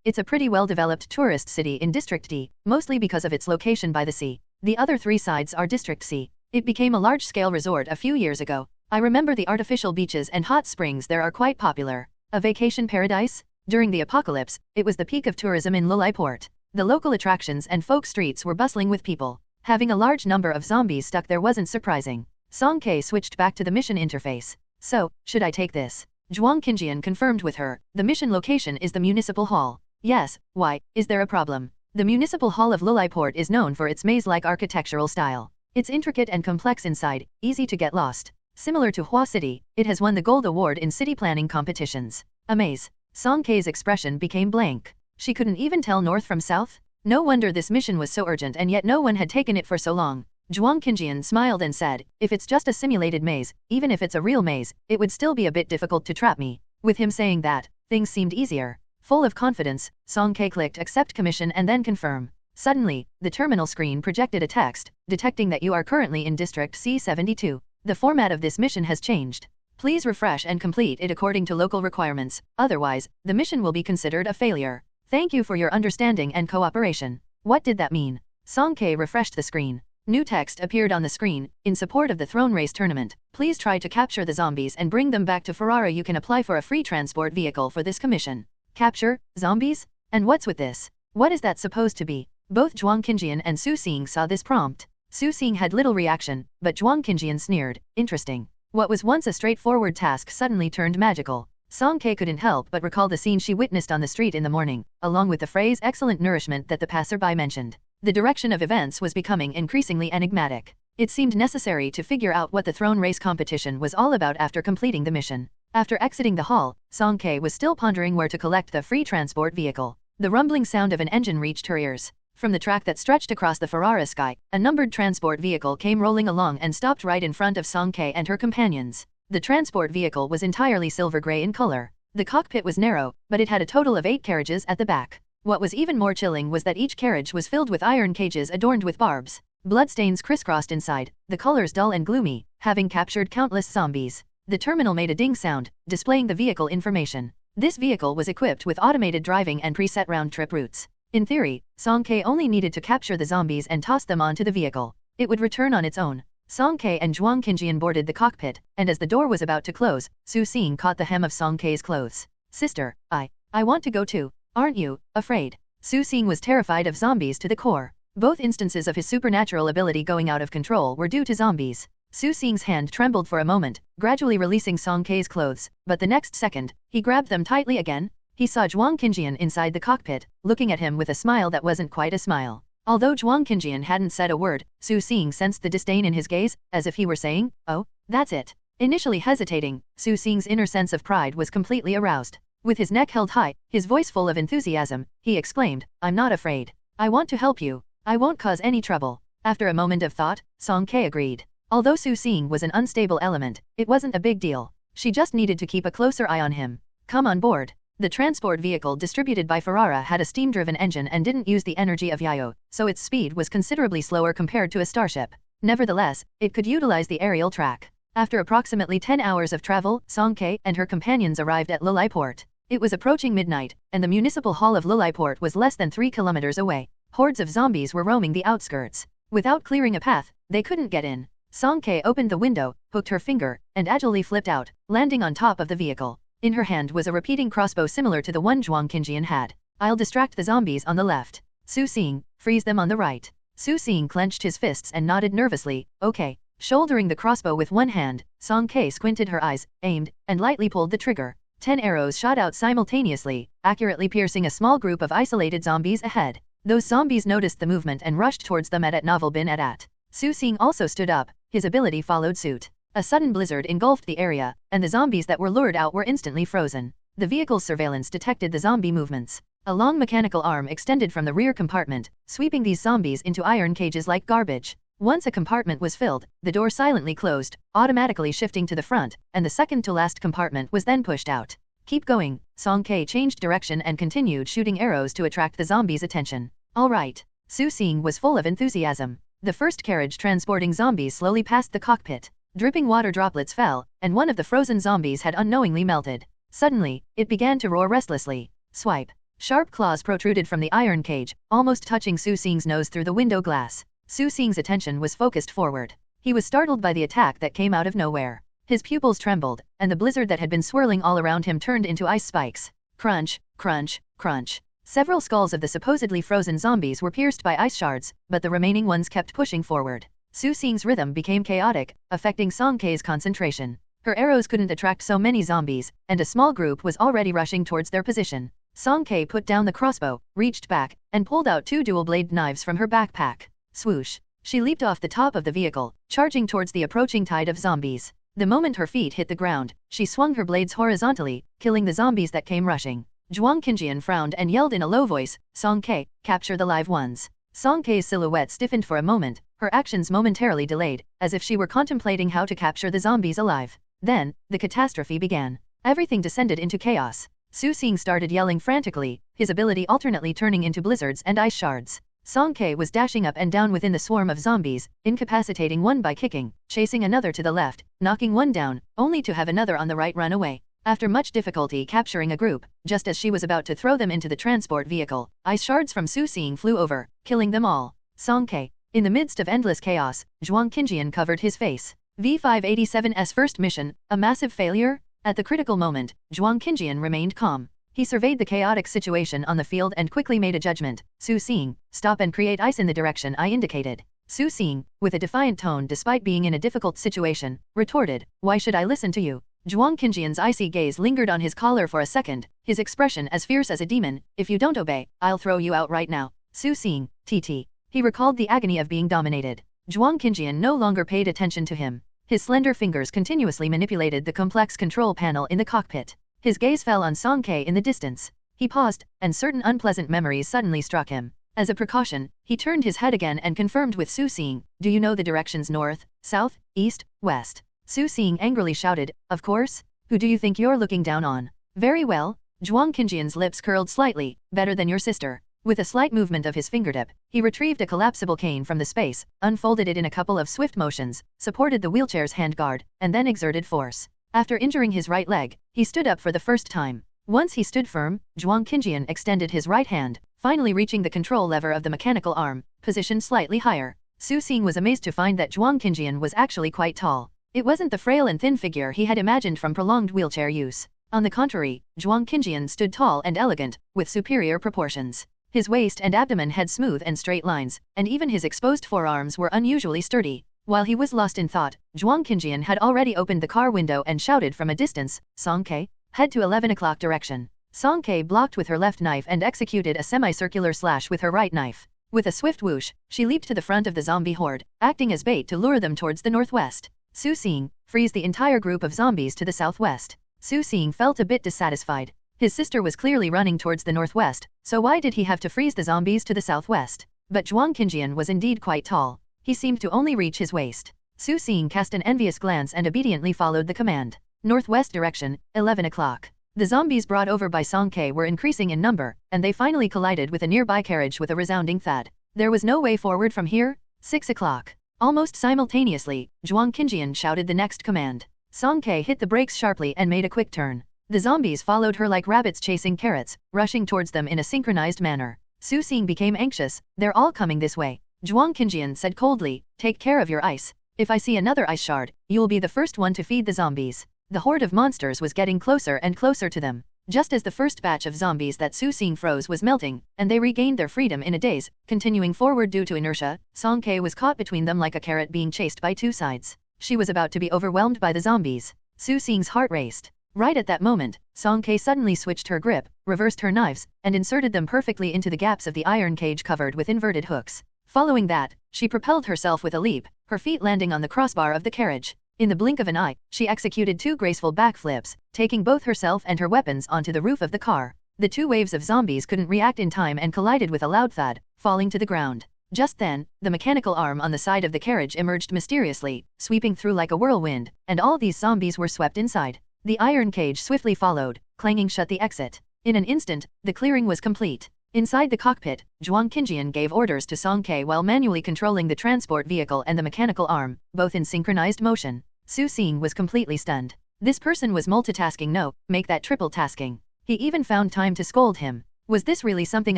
It's a pretty well-developed tourist city in District D, mostly because of its location by the sea. The other 3 sides are District C. It became a large-scale resort a few years ago. I remember the artificial beaches and hot springs there are quite popular. A vacation paradise? During the apocalypse, it was the peak of tourism in Lolaiport. The local attractions and folk streets were bustling with people. Having a large number of zombies stuck there wasn't surprising. Song K switched back to the mission interface. So, should I take this? Zhuang Qinjian confirmed with her, the mission location is the Municipal Hall. Yes, why, is there a problem? The Municipal Hall of Lolaiport is known for its maze-like architectural style. It's intricate and complex inside, easy to get lost. Similar to Hua City, it has won the Gold Award in city planning competitions. A maze. Song K's expression became blank. She couldn't even tell north from south? No wonder this mission was so urgent and yet no one had taken it for so long. Zhuang Qinjian smiled and said, if it's just a simulated maze, even if it's a real maze, it would still be a bit difficult to trap me. With him saying that, things seemed easier. Full of confidence, Song K clicked accept commission and then confirm. Suddenly, the terminal screen projected a text, detecting that you are currently in District C72. The format of this mission has changed. Please refresh and complete it according to local requirements, otherwise, the mission will be considered a failure. Thank you for your understanding and cooperation. What did that mean? Song K refreshed the screen. New text appeared on the screen. In support of the Throne Race tournament, please try to capture the zombies and bring them back to Ferrara. You can apply for a free transport vehicle for this commission. Capture? Zombies? And what's with this? What is that supposed to be? Both Zhuang Qinjian and Su Xing saw this prompt. Su Xing had little reaction, but Zhuang Qinjian sneered. Interesting. What was once a straightforward task suddenly turned magical. Song K couldn't help but recall the scene she witnessed on the street in the morning, along with the phrase excellent nourishment that the passerby mentioned. The direction of events was becoming increasingly enigmatic. It seemed necessary to figure out what the throne race competition was all about after completing the mission. After exiting the hall, Song K was still pondering where to collect the free transport vehicle. The rumbling sound of an engine reached her ears. From the track that stretched across the Ferrara sky, a numbered transport vehicle came rolling along and stopped right in front of Song K and her companions. The transport vehicle was entirely silver gray in color. The cockpit was narrow, but it had a total of 8 carriages at the back. What was even more chilling was that each carriage was filled with iron cages adorned with barbs. Bloodstains crisscrossed inside, the colors dull and gloomy, having captured countless zombies. The terminal made a ding sound, displaying the vehicle information. This vehicle was equipped with automated driving and preset round-trip routes. In theory, Song K only needed to capture the zombies and toss them onto the vehicle. It would return on its own. Song K and Zhuang Qinjian boarded the cockpit, and as the door was about to close, Su Xing caught the hem of Song K's clothes. Sister, I want to go too. Aren't you afraid? Su Xing was terrified of zombies to the core. Both instances of his supernatural ability going out of control were due to zombies. Su Xing's hand trembled for a moment, gradually releasing Song K's clothes, but the next second, he grabbed them tightly again. He saw Zhuang Qinjian inside the cockpit, looking at him with a smile that wasn't quite a smile. Although Zhuang Qinjian hadn't said a word, Su Xing sensed the disdain in his gaze, as if he were saying, "Oh, that's it." Initially hesitating, Su Xing's inner sense of pride was completely aroused. With his neck held high, his voice full of enthusiasm, he exclaimed, "I'm not afraid. I want to help you. I won't cause any trouble." After a moment of thought, Song Ke agreed. Although Su Xing was an unstable element, it wasn't a big deal. She just needed to keep a closer eye on him. Come on board. The transport vehicle distributed by Ferrara had a steam-driven engine and didn't use the energy of Yayo, so its speed was considerably slower compared to a starship. Nevertheless, it could utilize the aerial track. After approximately 10 hours of travel, Song Ke and her companions arrived at Lulai Port. It was approaching midnight, and the municipal hall of Lulai Port was less than 3 kilometers away. Hordes of zombies were roaming the outskirts. Without clearing a path, they couldn't get in. Song Ke opened the window, hooked her finger, and agilely flipped out, landing on top of the vehicle. In her hand was a repeating crossbow similar to the one Zhuang Qinjian had. "I'll distract the zombies on the left. Su Xing, freeze them on the right." Su Xing clenched his fists and nodded nervously, "Okay." Shouldering the crossbow with one hand, Song Ke squinted her eyes, aimed, and lightly pulled the trigger. 10 arrows shot out simultaneously, accurately piercing a small group of isolated zombies ahead. Those zombies noticed the movement and rushed towards them at Novel Bin at. Su Xing also stood up, his ability followed suit. A sudden blizzard engulfed the area, and the zombies that were lured out were instantly frozen. The vehicle's surveillance detected the zombie movements. A long mechanical arm extended from the rear compartment, sweeping these zombies into iron cages like garbage. Once a compartment was filled, the door silently closed, automatically shifting to the front, and the second-to-last compartment was then pushed out. "Keep going." Song Ke changed direction and continued shooting arrows to attract the zombies' attention. "All right." Su Xing was full of enthusiasm. The first carriage transporting zombies slowly passed the cockpit. Dripping water droplets fell, and one of the frozen zombies had unknowingly melted. Suddenly, it began to roar restlessly. Swipe. Sharp claws protruded from the iron cage, almost touching Su Xing's nose through the window glass. Su Xing's attention was focused forward. He was startled by the attack that came out of nowhere. His pupils trembled, and the blizzard that had been swirling all around him turned into ice spikes. Crunch, crunch, crunch. Several skulls of the supposedly frozen zombies were pierced by ice shards, but the remaining ones kept pushing forward. Su Xing's rhythm became chaotic, affecting Song Ke's concentration. Her arrows couldn't attract so many zombies, and a small group was already rushing towards their position. Song Ke put down the crossbow, reached back, and pulled out 2 dual-bladed knives from her backpack. Swoosh! She leaped off the top of the vehicle, charging towards the approaching tide of zombies. The moment her feet hit the ground, she swung her blades horizontally, killing the zombies that came rushing. Zhuang Qinjian frowned and yelled in a low voice, "Song Ke, capture the live ones." Song Ke's silhouette stiffened for a moment, her actions momentarily delayed, as if she were contemplating how to capture the zombies alive. Then, the catastrophe began. Everything descended into chaos. Su Xing started yelling frantically, his ability alternately turning into blizzards and ice shards. Song Ke was dashing up and down within the swarm of zombies, incapacitating one by kicking, chasing another to the left, knocking one down, only to have another on the right run away. After much difficulty capturing a group, just as she was about to throw them into the transport vehicle, ice shards from Su Xing flew over, killing them all. Song Ke. In the midst of endless chaos, Zhuang Qinjian covered his face. V587's first mission, a massive failure? At the critical moment, Zhuang Qinjian remained calm. He surveyed the chaotic situation on the field and quickly made a judgment. "Su Xing, stop and create ice in the direction I indicated." Su Xing, with a defiant tone despite being in a difficult situation, retorted, "Why should I listen to you?" Zhuang Qinjian's icy gaze lingered on his collar for a second, his expression as fierce as a demon. "If you don't obey, I'll throw you out right now." Su Xing, TT. He recalled the agony of being dominated. Zhuang Qinjian no longer paid attention to him. His slender fingers continuously manipulated the complex control panel in the cockpit. His gaze fell on Song Ke in the distance. He paused, and certain unpleasant memories suddenly struck him. As a precaution, he turned his head again and confirmed with Su Xing, "Do you know the directions north, south, east, west?" Su Xing angrily shouted, "Of course? Who do you think you're looking down on?" "Very well." Zhuang Qinjian's lips curled slightly, "Better than your sister." With a slight movement of his fingertip, he retrieved a collapsible cane from the space, unfolded it in a couple of swift motions, supported the wheelchair's handguard, and then exerted force. After injuring his right leg, he stood up for the first time. Once he stood firm, Zhuang Qinjian extended his right hand, finally reaching the control lever of the mechanical arm, positioned slightly higher. Su Xing was amazed to find that Zhuang Qinjian was actually quite tall. It wasn't the frail and thin figure he had imagined from prolonged wheelchair use. On the contrary, Zhuang Qinjian stood tall and elegant, with superior proportions. His waist and abdomen had smooth and straight lines, and even his exposed forearms were unusually sturdy. While he was lost in thought, Zhuang Qinjian had already opened the car window and shouted from a distance, "Song Ke, head to 11 o'clock direction." Song Ke blocked with her left knife and executed a semicircular slash with her right knife. With a swift whoosh, she leaped to the front of the zombie horde, acting as bait to lure them towards the northwest. Su Xing, freeze the entire group of zombies to the southwest. Su Xing felt a bit dissatisfied. His sister was clearly running towards the northwest, so why did he have to freeze the zombies to the southwest? But Zhuang Qinjian was indeed quite tall. He seemed to only reach his waist. Su Xing cast an envious glance and obediently followed the command. Northwest direction, 11 o'clock. The zombies brought over by Song Ke were increasing in number, and they finally collided with a nearby carriage with a resounding thud. There was no way forward from here? 6 o'clock. Almost simultaneously, Zhuang Qinjian shouted the next command. Song Ke hit the brakes sharply and made a quick turn. The zombies followed her like rabbits chasing carrots, rushing towards them in a synchronized manner. Su Xing became anxious. They're all coming this way. Zhuang Qinjian said coldly, take care of your ice. If I see another ice shard, you'll be the first one to feed the zombies. The horde of monsters was getting closer and closer to them. Just as the first batch of zombies that Su Xing froze was melting, and they regained their freedom in a daze, continuing forward due to inertia, Song Ke was caught between them like a carrot being chased by two sides. She was about to be overwhelmed by the zombies. Su Xing's heart raced. Right at that moment, Song Ke suddenly switched her grip, reversed her knives, and inserted them perfectly into the gaps of the iron cage covered with inverted hooks. Following that, she propelled herself with a leap, her feet landing on the crossbar of the carriage. In the blink of an eye, she executed two graceful backflips, taking both herself and her weapons onto the roof of the car. The two waves of zombies couldn't react in time and collided with a loud thud, falling to the ground. Just then, the mechanical arm on the side of the carriage emerged mysteriously, sweeping through like a whirlwind, and all these zombies were swept inside. The iron cage swiftly followed, clanging shut the exit. In an instant, the clearing was complete. Inside the cockpit, Zhuang Qinjian gave orders to Song Ke while manually controlling the transport vehicle and the mechanical arm, both in synchronized motion. Su Xing was completely stunned. This person was multitasking. No, make that triple tasking. He even found time to scold him. Was this really something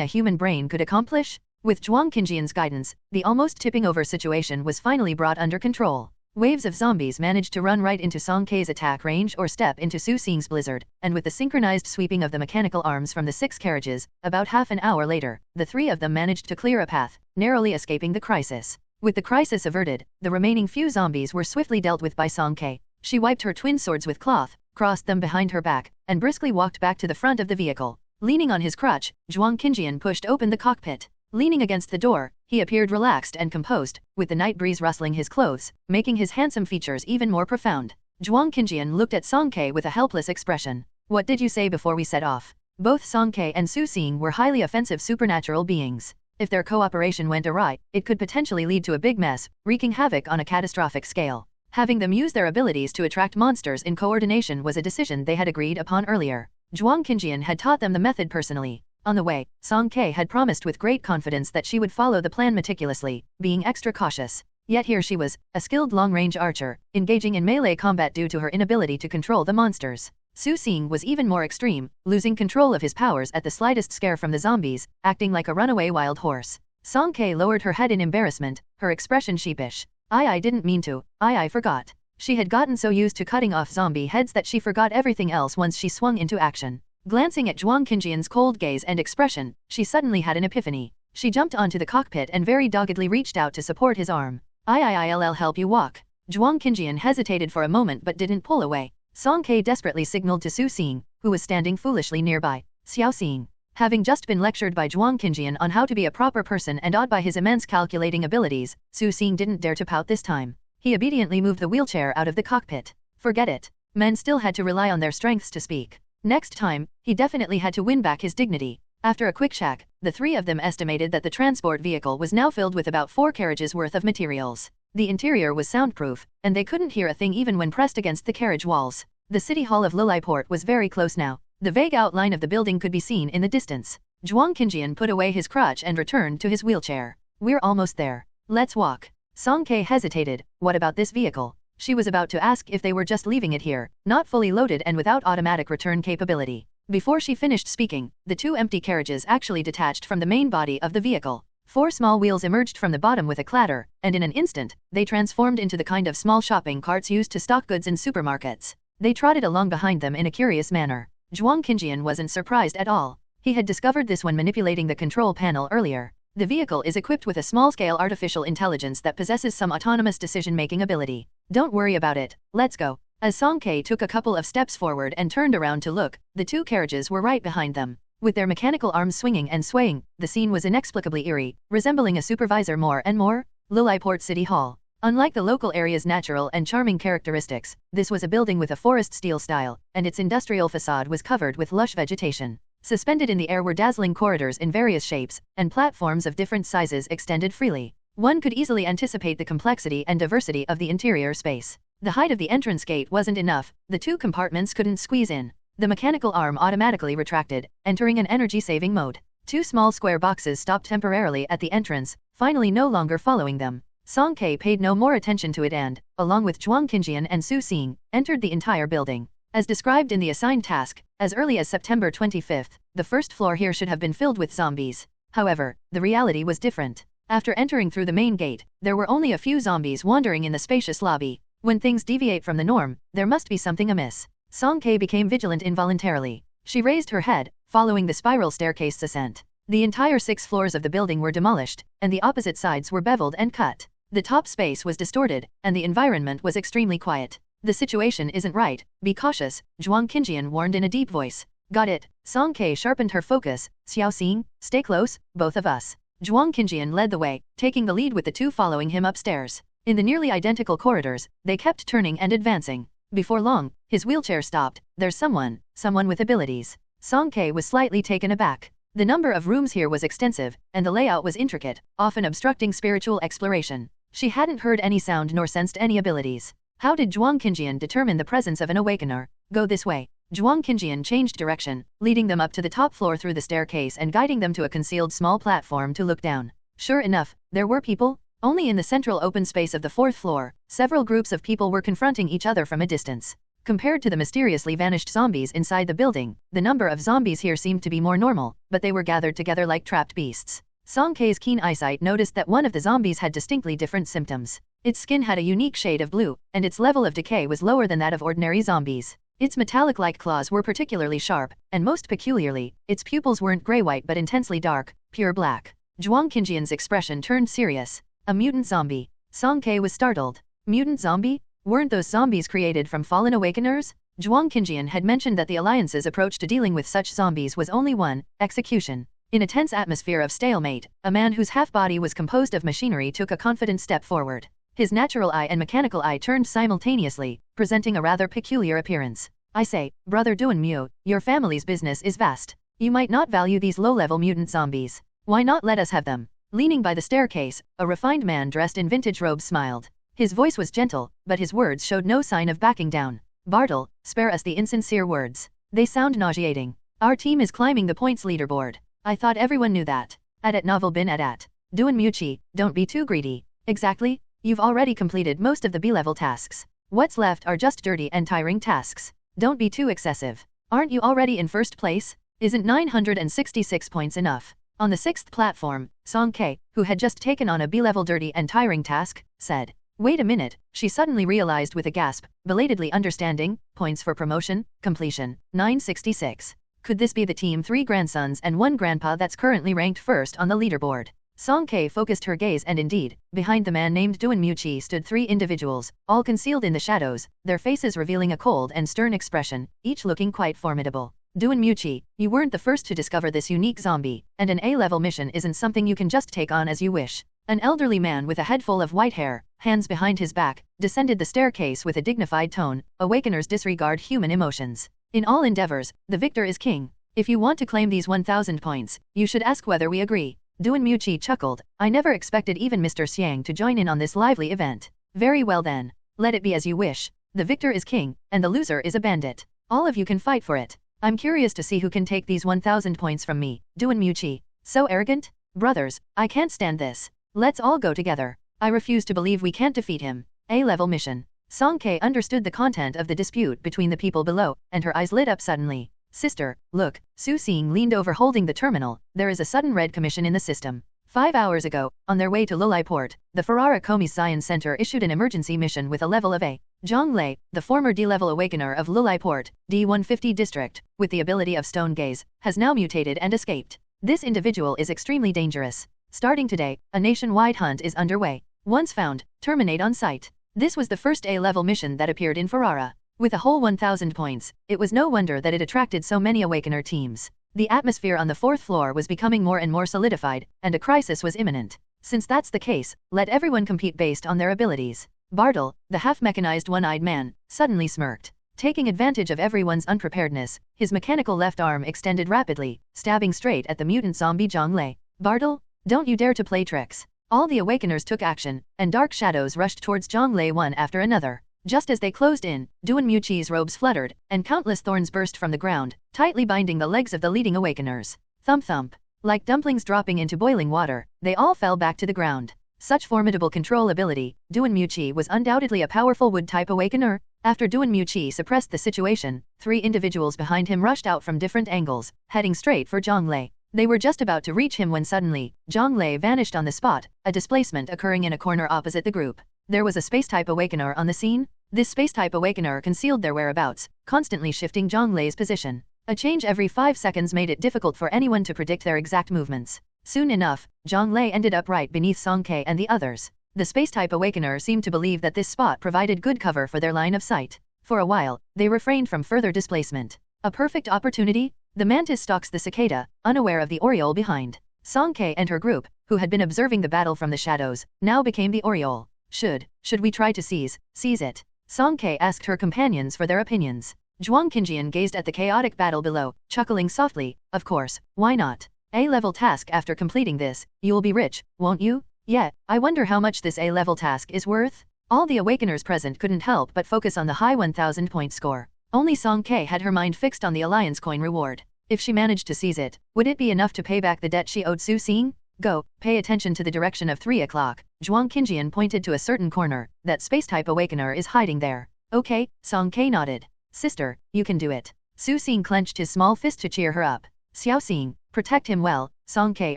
a human brain could accomplish? With Zhuang Qinjian's guidance, the almost tipping over situation was finally brought under control. Waves of zombies managed to run right into Song Ke's attack range or step into Su Xing's blizzard, and with the synchronized sweeping of the mechanical arms from the 6 carriages, about half an hour later, the 3 of them managed to clear a path, narrowly escaping the crisis. With the crisis averted, the remaining few zombies were swiftly dealt with by Song Ke. She wiped her twin swords with cloth, crossed them behind her back, and briskly walked back to the front of the vehicle. Leaning on his crutch, Zhuang Qinjian pushed open the cockpit. Leaning against the door, he appeared relaxed and composed, with the night breeze rustling his clothes, making his handsome features even more profound. Zhuang Qinjian looked at Song Ke with a helpless expression. What did you say before we set off? Both Song Ke and Su Xing were highly offensive supernatural beings. If their cooperation went awry, it could potentially lead to a big mess, wreaking havoc on a catastrophic scale. Having them use their abilities to attract monsters in coordination was a decision they had agreed upon earlier. Zhuang Qinjian had taught them the method personally. On the way, Song Ke had promised with great confidence that she would follow the plan meticulously, being extra cautious. Yet here she was, a skilled long-range archer, engaging in melee combat due to her inability to control the monsters. Su Xing was even more extreme, losing control of his powers at the slightest scare from the zombies, acting like a runaway wild horse. Song Ke lowered her head in embarrassment, her expression sheepish. I didn't mean to, I forgot. She had gotten so used to cutting off zombie heads that she forgot everything else once she swung into action. Glancing at Zhuang Qinjian's cold gaze and expression, she suddenly had an epiphany. She jumped onto the cockpit and very doggedly reached out to support his arm. I'll help you walk. Zhuang Qinjian hesitated for a moment but didn't pull away. Song Ke desperately signaled to Su Xing, who was standing foolishly nearby. Xiao Xing. Having just been lectured by Zhuang Qinjian on how to be a proper person and awed by his immense calculating abilities, Su Xing didn't dare to pout this time. He obediently moved the wheelchair out of the cockpit. Forget it. Men still had to rely on their strengths to speak. Next time, he definitely had to win back his dignity. After a quick check, the 3 of them estimated that the transport vehicle was now filled with about 4 carriages worth of materials. The interior was soundproof, and they couldn't hear a thing even when pressed against the carriage walls. The city hall of Lilliport was very close now. The vague outline of the building could be seen in the distance. Zhuang Qinjian put away his crutch and returned to his wheelchair. We're almost there. Let's walk. Song Ke hesitated. What about this vehicle? She was about to ask if they were just leaving it here, not fully loaded and without automatic return capability. Before she finished speaking, the 2 empty carriages actually detached from the main body of the vehicle. 4 small wheels emerged from the bottom with a clatter, and in an instant, they transformed into the kind of small shopping carts used to stock goods in supermarkets. They trotted along behind them in a curious manner. Zhuang Qinjian wasn't surprised at all. He had discovered this when manipulating the control panel earlier. The vehicle is equipped with a small-scale artificial intelligence that possesses some autonomous decision-making ability. Don't worry about it, let's go. As Song Ke took a couple of steps forward and turned around to look, the 2 carriages were right behind them. With their mechanical arms swinging and swaying, the scene was inexplicably eerie, resembling a supervisor more and more. Lilliport City Hall. Unlike the local area's natural and charming characteristics, this was a building with a forest steel style, and its industrial facade was covered with lush vegetation. Suspended in the air were dazzling corridors in various shapes, and platforms of different sizes extended freely. One could easily anticipate the complexity and diversity of the interior space. The height of the entrance gate wasn't enough, the 2 compartments couldn't squeeze in. The mechanical arm automatically retracted, entering an energy-saving mode. 2 small square boxes stopped temporarily at the entrance, finally no longer following them. Song Ke paid no more attention to it and, along with Zhuang Qinjian and Su Xing, entered the entire building. As described in the assigned task, as early as September 25th, the first floor here should have been filled with zombies. However, the reality was different. After entering through the main gate, there were only a few zombies wandering in the spacious lobby. When things deviate from the norm, there must be something amiss. Song Ke became vigilant involuntarily. She raised her head, following the spiral staircase ascent. The entire 6 floors of the building were demolished, and the opposite sides were beveled and cut. The top space was distorted, and the environment was extremely quiet. The situation isn't right, be cautious, Zhuang Qinjian warned in a deep voice. Got it. Song Ke sharpened her focus. Xiao Xing, stay close, both of us. Zhuang Qinjian led the way, taking the lead with the 2 following him upstairs. In the nearly identical corridors, they kept turning and advancing. Before long, his wheelchair stopped. There's someone with abilities. Song Ke was slightly taken aback. The number of rooms here was extensive, and the layout was intricate, often obstructing spiritual exploration. She hadn't heard any sound nor sensed any abilities. How did Zhuang Qinjian determine the presence of an awakener? Go this way. Zhuang Qinjian changed direction, leading them up to the top floor through the staircase and guiding them to a concealed small platform to look down. Sure enough, there were people. Only in the central open space of the 4th floor, several groups of people were confronting each other from a distance. Compared to the mysteriously vanished zombies inside the building, the number of zombies here seemed to be more normal, but they were gathered together like trapped beasts. Song Ke's keen eyesight noticed that one of the zombies had distinctly different symptoms. Its skin had a unique shade of blue, and its level of decay was lower than that of ordinary zombies. Its metallic-like claws were particularly sharp, and most peculiarly, its pupils weren't gray-white but intensely dark, pure black. Zhuang Qinjian's expression turned serious. A mutant zombie. Song Ke was startled. Mutant zombie? Weren't those zombies created from fallen awakeners? Zhuang Qinjian had mentioned that the Alliance's approach to dealing with such zombies was only one, execution. In a tense atmosphere of stalemate, a man whose half-body was composed of machinery took a confident step forward. His natural eye and mechanical eye turned simultaneously, presenting a rather peculiar appearance. I say, Brother Duanmu, your family's business is vast. You might not value these low-level mutant zombies. Why not let us have them? Leaning by the staircase, a refined man dressed in vintage robes smiled. His voice was gentle, but his words showed no sign of backing down. Bartle, spare us the insincere words. They sound nauseating. Our team is climbing the points leaderboard. I thought everyone knew that. At novel bin at. Duanmu, don't be too greedy. Exactly? You've already completed most of the B-level tasks. What's left are just dirty and tiring tasks. Don't be too excessive. Aren't you already in first place? Isn't 966 points enough? On the 6th platform, Song Ke, who had just taken on a B-level dirty and tiring task, said. Wait a minute, she suddenly realized with a gasp, belatedly understanding, points for promotion, completion, 966. Could this be the team 3 grandsons and 1 grandpa that's currently ranked first on the leaderboard? Song Ke focused her gaze and indeed, behind the man named Duanmu stood 3 individuals, all concealed in the shadows, their faces revealing a cold and stern expression, each looking quite formidable. Duanmu, you weren't the first to discover this unique zombie, and an A-level mission isn't something you can just take on as you wish. An elderly man with a head full of white hair, hands behind his back, descended the staircase with a dignified tone. Awakeners disregard human emotions. In all endeavors, the victor is king. If you want to claim these 1,000 points, you should ask whether we agree. Duanmu chuckled. I never expected even Mr. Xiang to join in on this lively event. Very well then. Let it be as you wish. The victor is king, and the loser is a bandit. All of you can fight for it. I'm curious to see who can take these 1,000 points from me. Duanmu, so arrogant? Brothers, I can't stand this. Let's all go together. I refuse to believe we can't defeat him. A-level mission. Song Ke understood the content of the dispute between the people below, and her eyes lit up suddenly. Sister, look, Su Xing leaned over holding the terminal. There is a sudden red commission in the system. 5 hours ago, on their way to Lulai Port, the Ferrara Komi Science Center issued an emergency mission with a level of A. Zhang Lei, the former D-level awakener of Lulai Port, D150 district, with the ability of Stone Gaze, has now mutated and escaped. This individual is extremely dangerous. Starting today, a nationwide hunt is underway. Once found, terminate on sight. This was the first A-level mission that appeared in Ferrara. With a whole 1,000 points, it was no wonder that it attracted so many awakener teams. The atmosphere on the 4th floor was becoming more and more solidified, and a crisis was imminent. Since that's the case, let everyone compete based on their abilities. Bartle, the half-mechanized one-eyed man, suddenly smirked. Taking advantage of everyone's unpreparedness, his mechanical left arm extended rapidly, stabbing straight at the mutant zombie Zhonglei. Bartle, don't you dare to play tricks. All the Awakeners took action, and dark shadows rushed towards Zhonglei one after another. Just as they closed in, Duanmuqi's robes fluttered, and countless thorns burst from the ground, tightly binding the legs of the leading Awakeners. Thump thump. Like dumplings dropping into boiling water, they all fell back to the ground. Such formidable control ability, Duanmuqi was undoubtedly a powerful wood-type Awakener. After Duanmuqi suppressed the situation, 3 individuals behind him rushed out from different angles, heading straight for Zhonglei. They were just about to reach him when suddenly, Zhonglei vanished on the spot, a displacement occurring in a corner opposite the group. There was a space-type Awakener on the scene. This space-type Awakener concealed their whereabouts, constantly shifting Zhonglei's position. A change every 5 seconds made it difficult for anyone to predict their exact movements. Soon enough, Zhonglei ended up right beneath Song Ke and the others. The space-type Awakener seemed to believe that this spot provided good cover for their line of sight. For a while, they refrained from further displacement. A perfect opportunity? The mantis stalks the cicada, unaware of the Oriole behind. Song Ke and her group, who had been observing the battle from the shadows, now became the Oriole. Should we try to seize it? Song Ke asked her companions for their opinions. Zhuang Qinjian gazed at the chaotic battle below, chuckling softly. Of course, why not? A-level task. After completing this, you'll be rich, won't you? Yeah, I wonder how much this A-level task is worth? All the Awakeners present couldn't help but focus on the high 1,000 point score. Only Song Ke had her mind fixed on the Alliance coin reward. If she managed to seize it, would it be enough to pay back the debt she owed Su Xing? Go, pay attention to the direction of 3 o'clock. Zhuang Qinjian pointed to a certain corner. That space-type Awakener is hiding there. Okay, Song Ke nodded. Sister, you can do it. Su Xing clenched his small fist to cheer her up. Xiao Xing, protect him well, Song Ke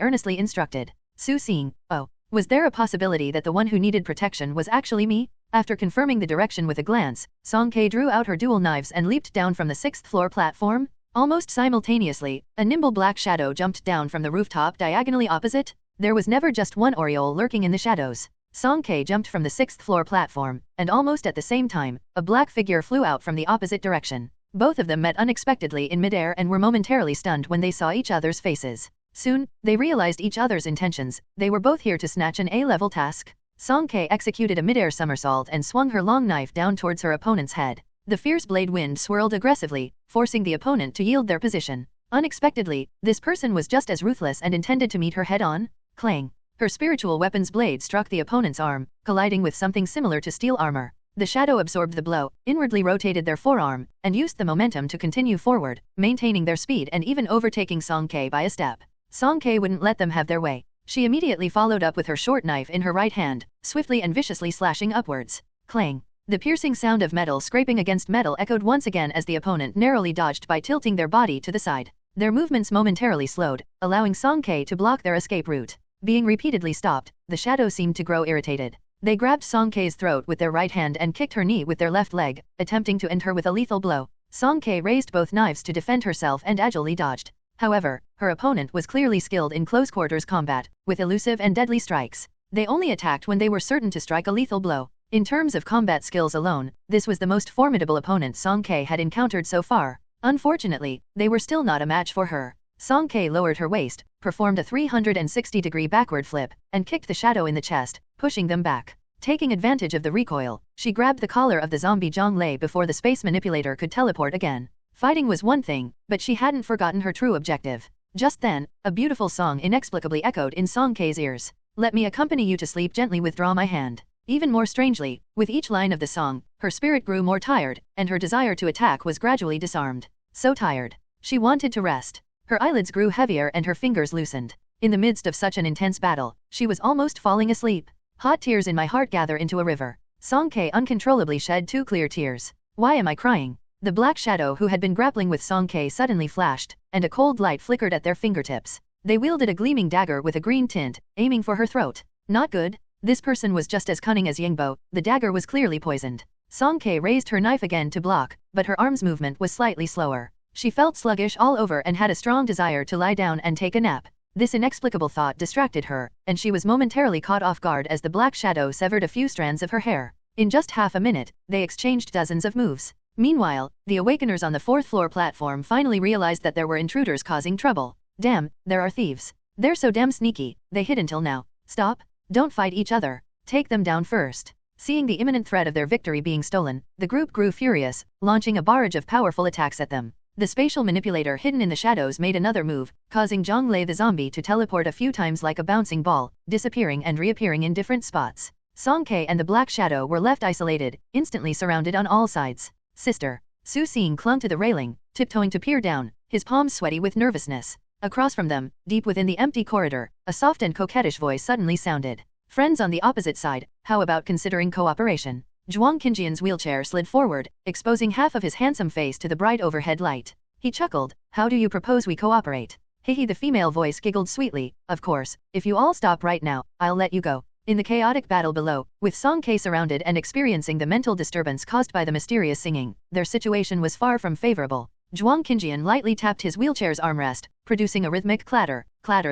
earnestly instructed. Su Xing, oh, was there a possibility that the one who needed protection was actually me? After confirming the direction with a glance, Song Ke drew out her dual knives and leaped down from the 6th floor platform. Almost simultaneously, a nimble black shadow jumped down from the rooftop diagonally opposite. There was never just one Oriole lurking in the shadows. Song Ke jumped from the 6th floor platform, and almost at the same time, a black figure flew out from the opposite direction. Both of them met unexpectedly in midair and were momentarily stunned when they saw each other's faces. Soon, they realized each other's intentions. They were both here to snatch an A-level task. Song Ke executed a midair somersault and swung her long knife down towards her opponent's head. The fierce blade wind swirled aggressively, forcing the opponent to yield their position. Unexpectedly, this person was just as ruthless and intended to meet her head-on. Clang! Her spiritual weapon's blade struck the opponent's arm, colliding with something similar to steel armor. The shadow absorbed the blow, inwardly rotated their forearm, and used the momentum to continue forward, maintaining their speed and even overtaking Song Ke by a step. Song Ke wouldn't let them have their way. She immediately followed up with her short knife in her right hand, swiftly and viciously slashing upwards. Clang! The piercing sound of metal scraping against metal echoed once again as the opponent narrowly dodged by tilting their body to the side. Their movements momentarily slowed, allowing Song Ke to block their escape route. Being repeatedly stopped, the shadow seemed to grow irritated. They grabbed Song Ke's throat with their right hand and kicked her knee with their left leg, attempting to end her with a lethal blow. Song Ke raised both knives to defend herself and agilely dodged. However, her opponent was clearly skilled in close-quarters combat, with elusive and deadly strikes. They only attacked when they were certain to strike a lethal blow. In terms of combat skills alone, this was the most formidable opponent Song Ke had encountered so far. Unfortunately, they were still not a match for her. Song Ke lowered her waist, performed a 360-degree backward flip, and kicked the shadow in the chest, pushing them back. Taking advantage of the recoil, she grabbed the collar of the zombie Zhonglei before the space manipulator could teleport again. Fighting was one thing, but she hadn't forgotten her true objective. Just then, a beautiful song inexplicably echoed in Song Ke's ears. Let me accompany you to sleep, gently withdraw my hand. Even more strangely, with each line of the song, her spirit grew more tired, and her desire to attack was gradually disarmed. So tired. She wanted to rest. Her eyelids grew heavier and her fingers loosened. In the midst of such an intense battle, she was almost falling asleep. Hot tears in my heart gather into a river. Song Ke uncontrollably shed 2 clear tears. Why am I crying? The black shadow who had been grappling with Song Ke suddenly flashed, and a cold light flickered at their fingertips. They wielded a gleaming dagger with a green tint, aiming for her throat. Not good. This person was just as cunning as Yingbo. The dagger was clearly poisoned. Song Ke raised her knife again to block, but her arm's movement was slightly slower. She felt sluggish all over and had a strong desire to lie down and take a nap. This inexplicable thought distracted her, and she was momentarily caught off guard as the black shadow severed a few strands of her hair. In just half a minute, they exchanged dozens of moves. Meanwhile, the Awakeners on the 4th floor platform finally realized that there were intruders causing trouble. Damn, there are thieves. They're so damn sneaky, they hid until now. Stop. Don't fight each other. Take them down first. Seeing the imminent threat of their victory being stolen, the group grew furious, launching a barrage of powerful attacks at them. The spatial manipulator hidden in the shadows made another move, causing Zhonglei the zombie to teleport a few times like a bouncing ball, disappearing and reappearing in different spots. Song Ke and the Black Shadow were left isolated, instantly surrounded on all sides. Sister. Su Xing clung to the railing, tiptoeing to peer down, his palms sweaty with nervousness. Across from them, deep within the empty corridor, a soft and coquettish voice suddenly sounded. Friends on the opposite side, how about considering cooperation? Zhuang Qinjian's wheelchair slid forward, exposing half of his handsome face to the bright overhead light. He chuckled. How do you propose we cooperate? Hehe, the female voice giggled sweetly. Of course, if you all stop right now, I'll let you go. In the chaotic battle below, with Song Ke surrounded and experiencing the mental disturbance caused by the mysterious singing, their situation was far from favorable. Zhuang Qinjian lightly tapped his wheelchair's armrest, producing a rhythmic clatter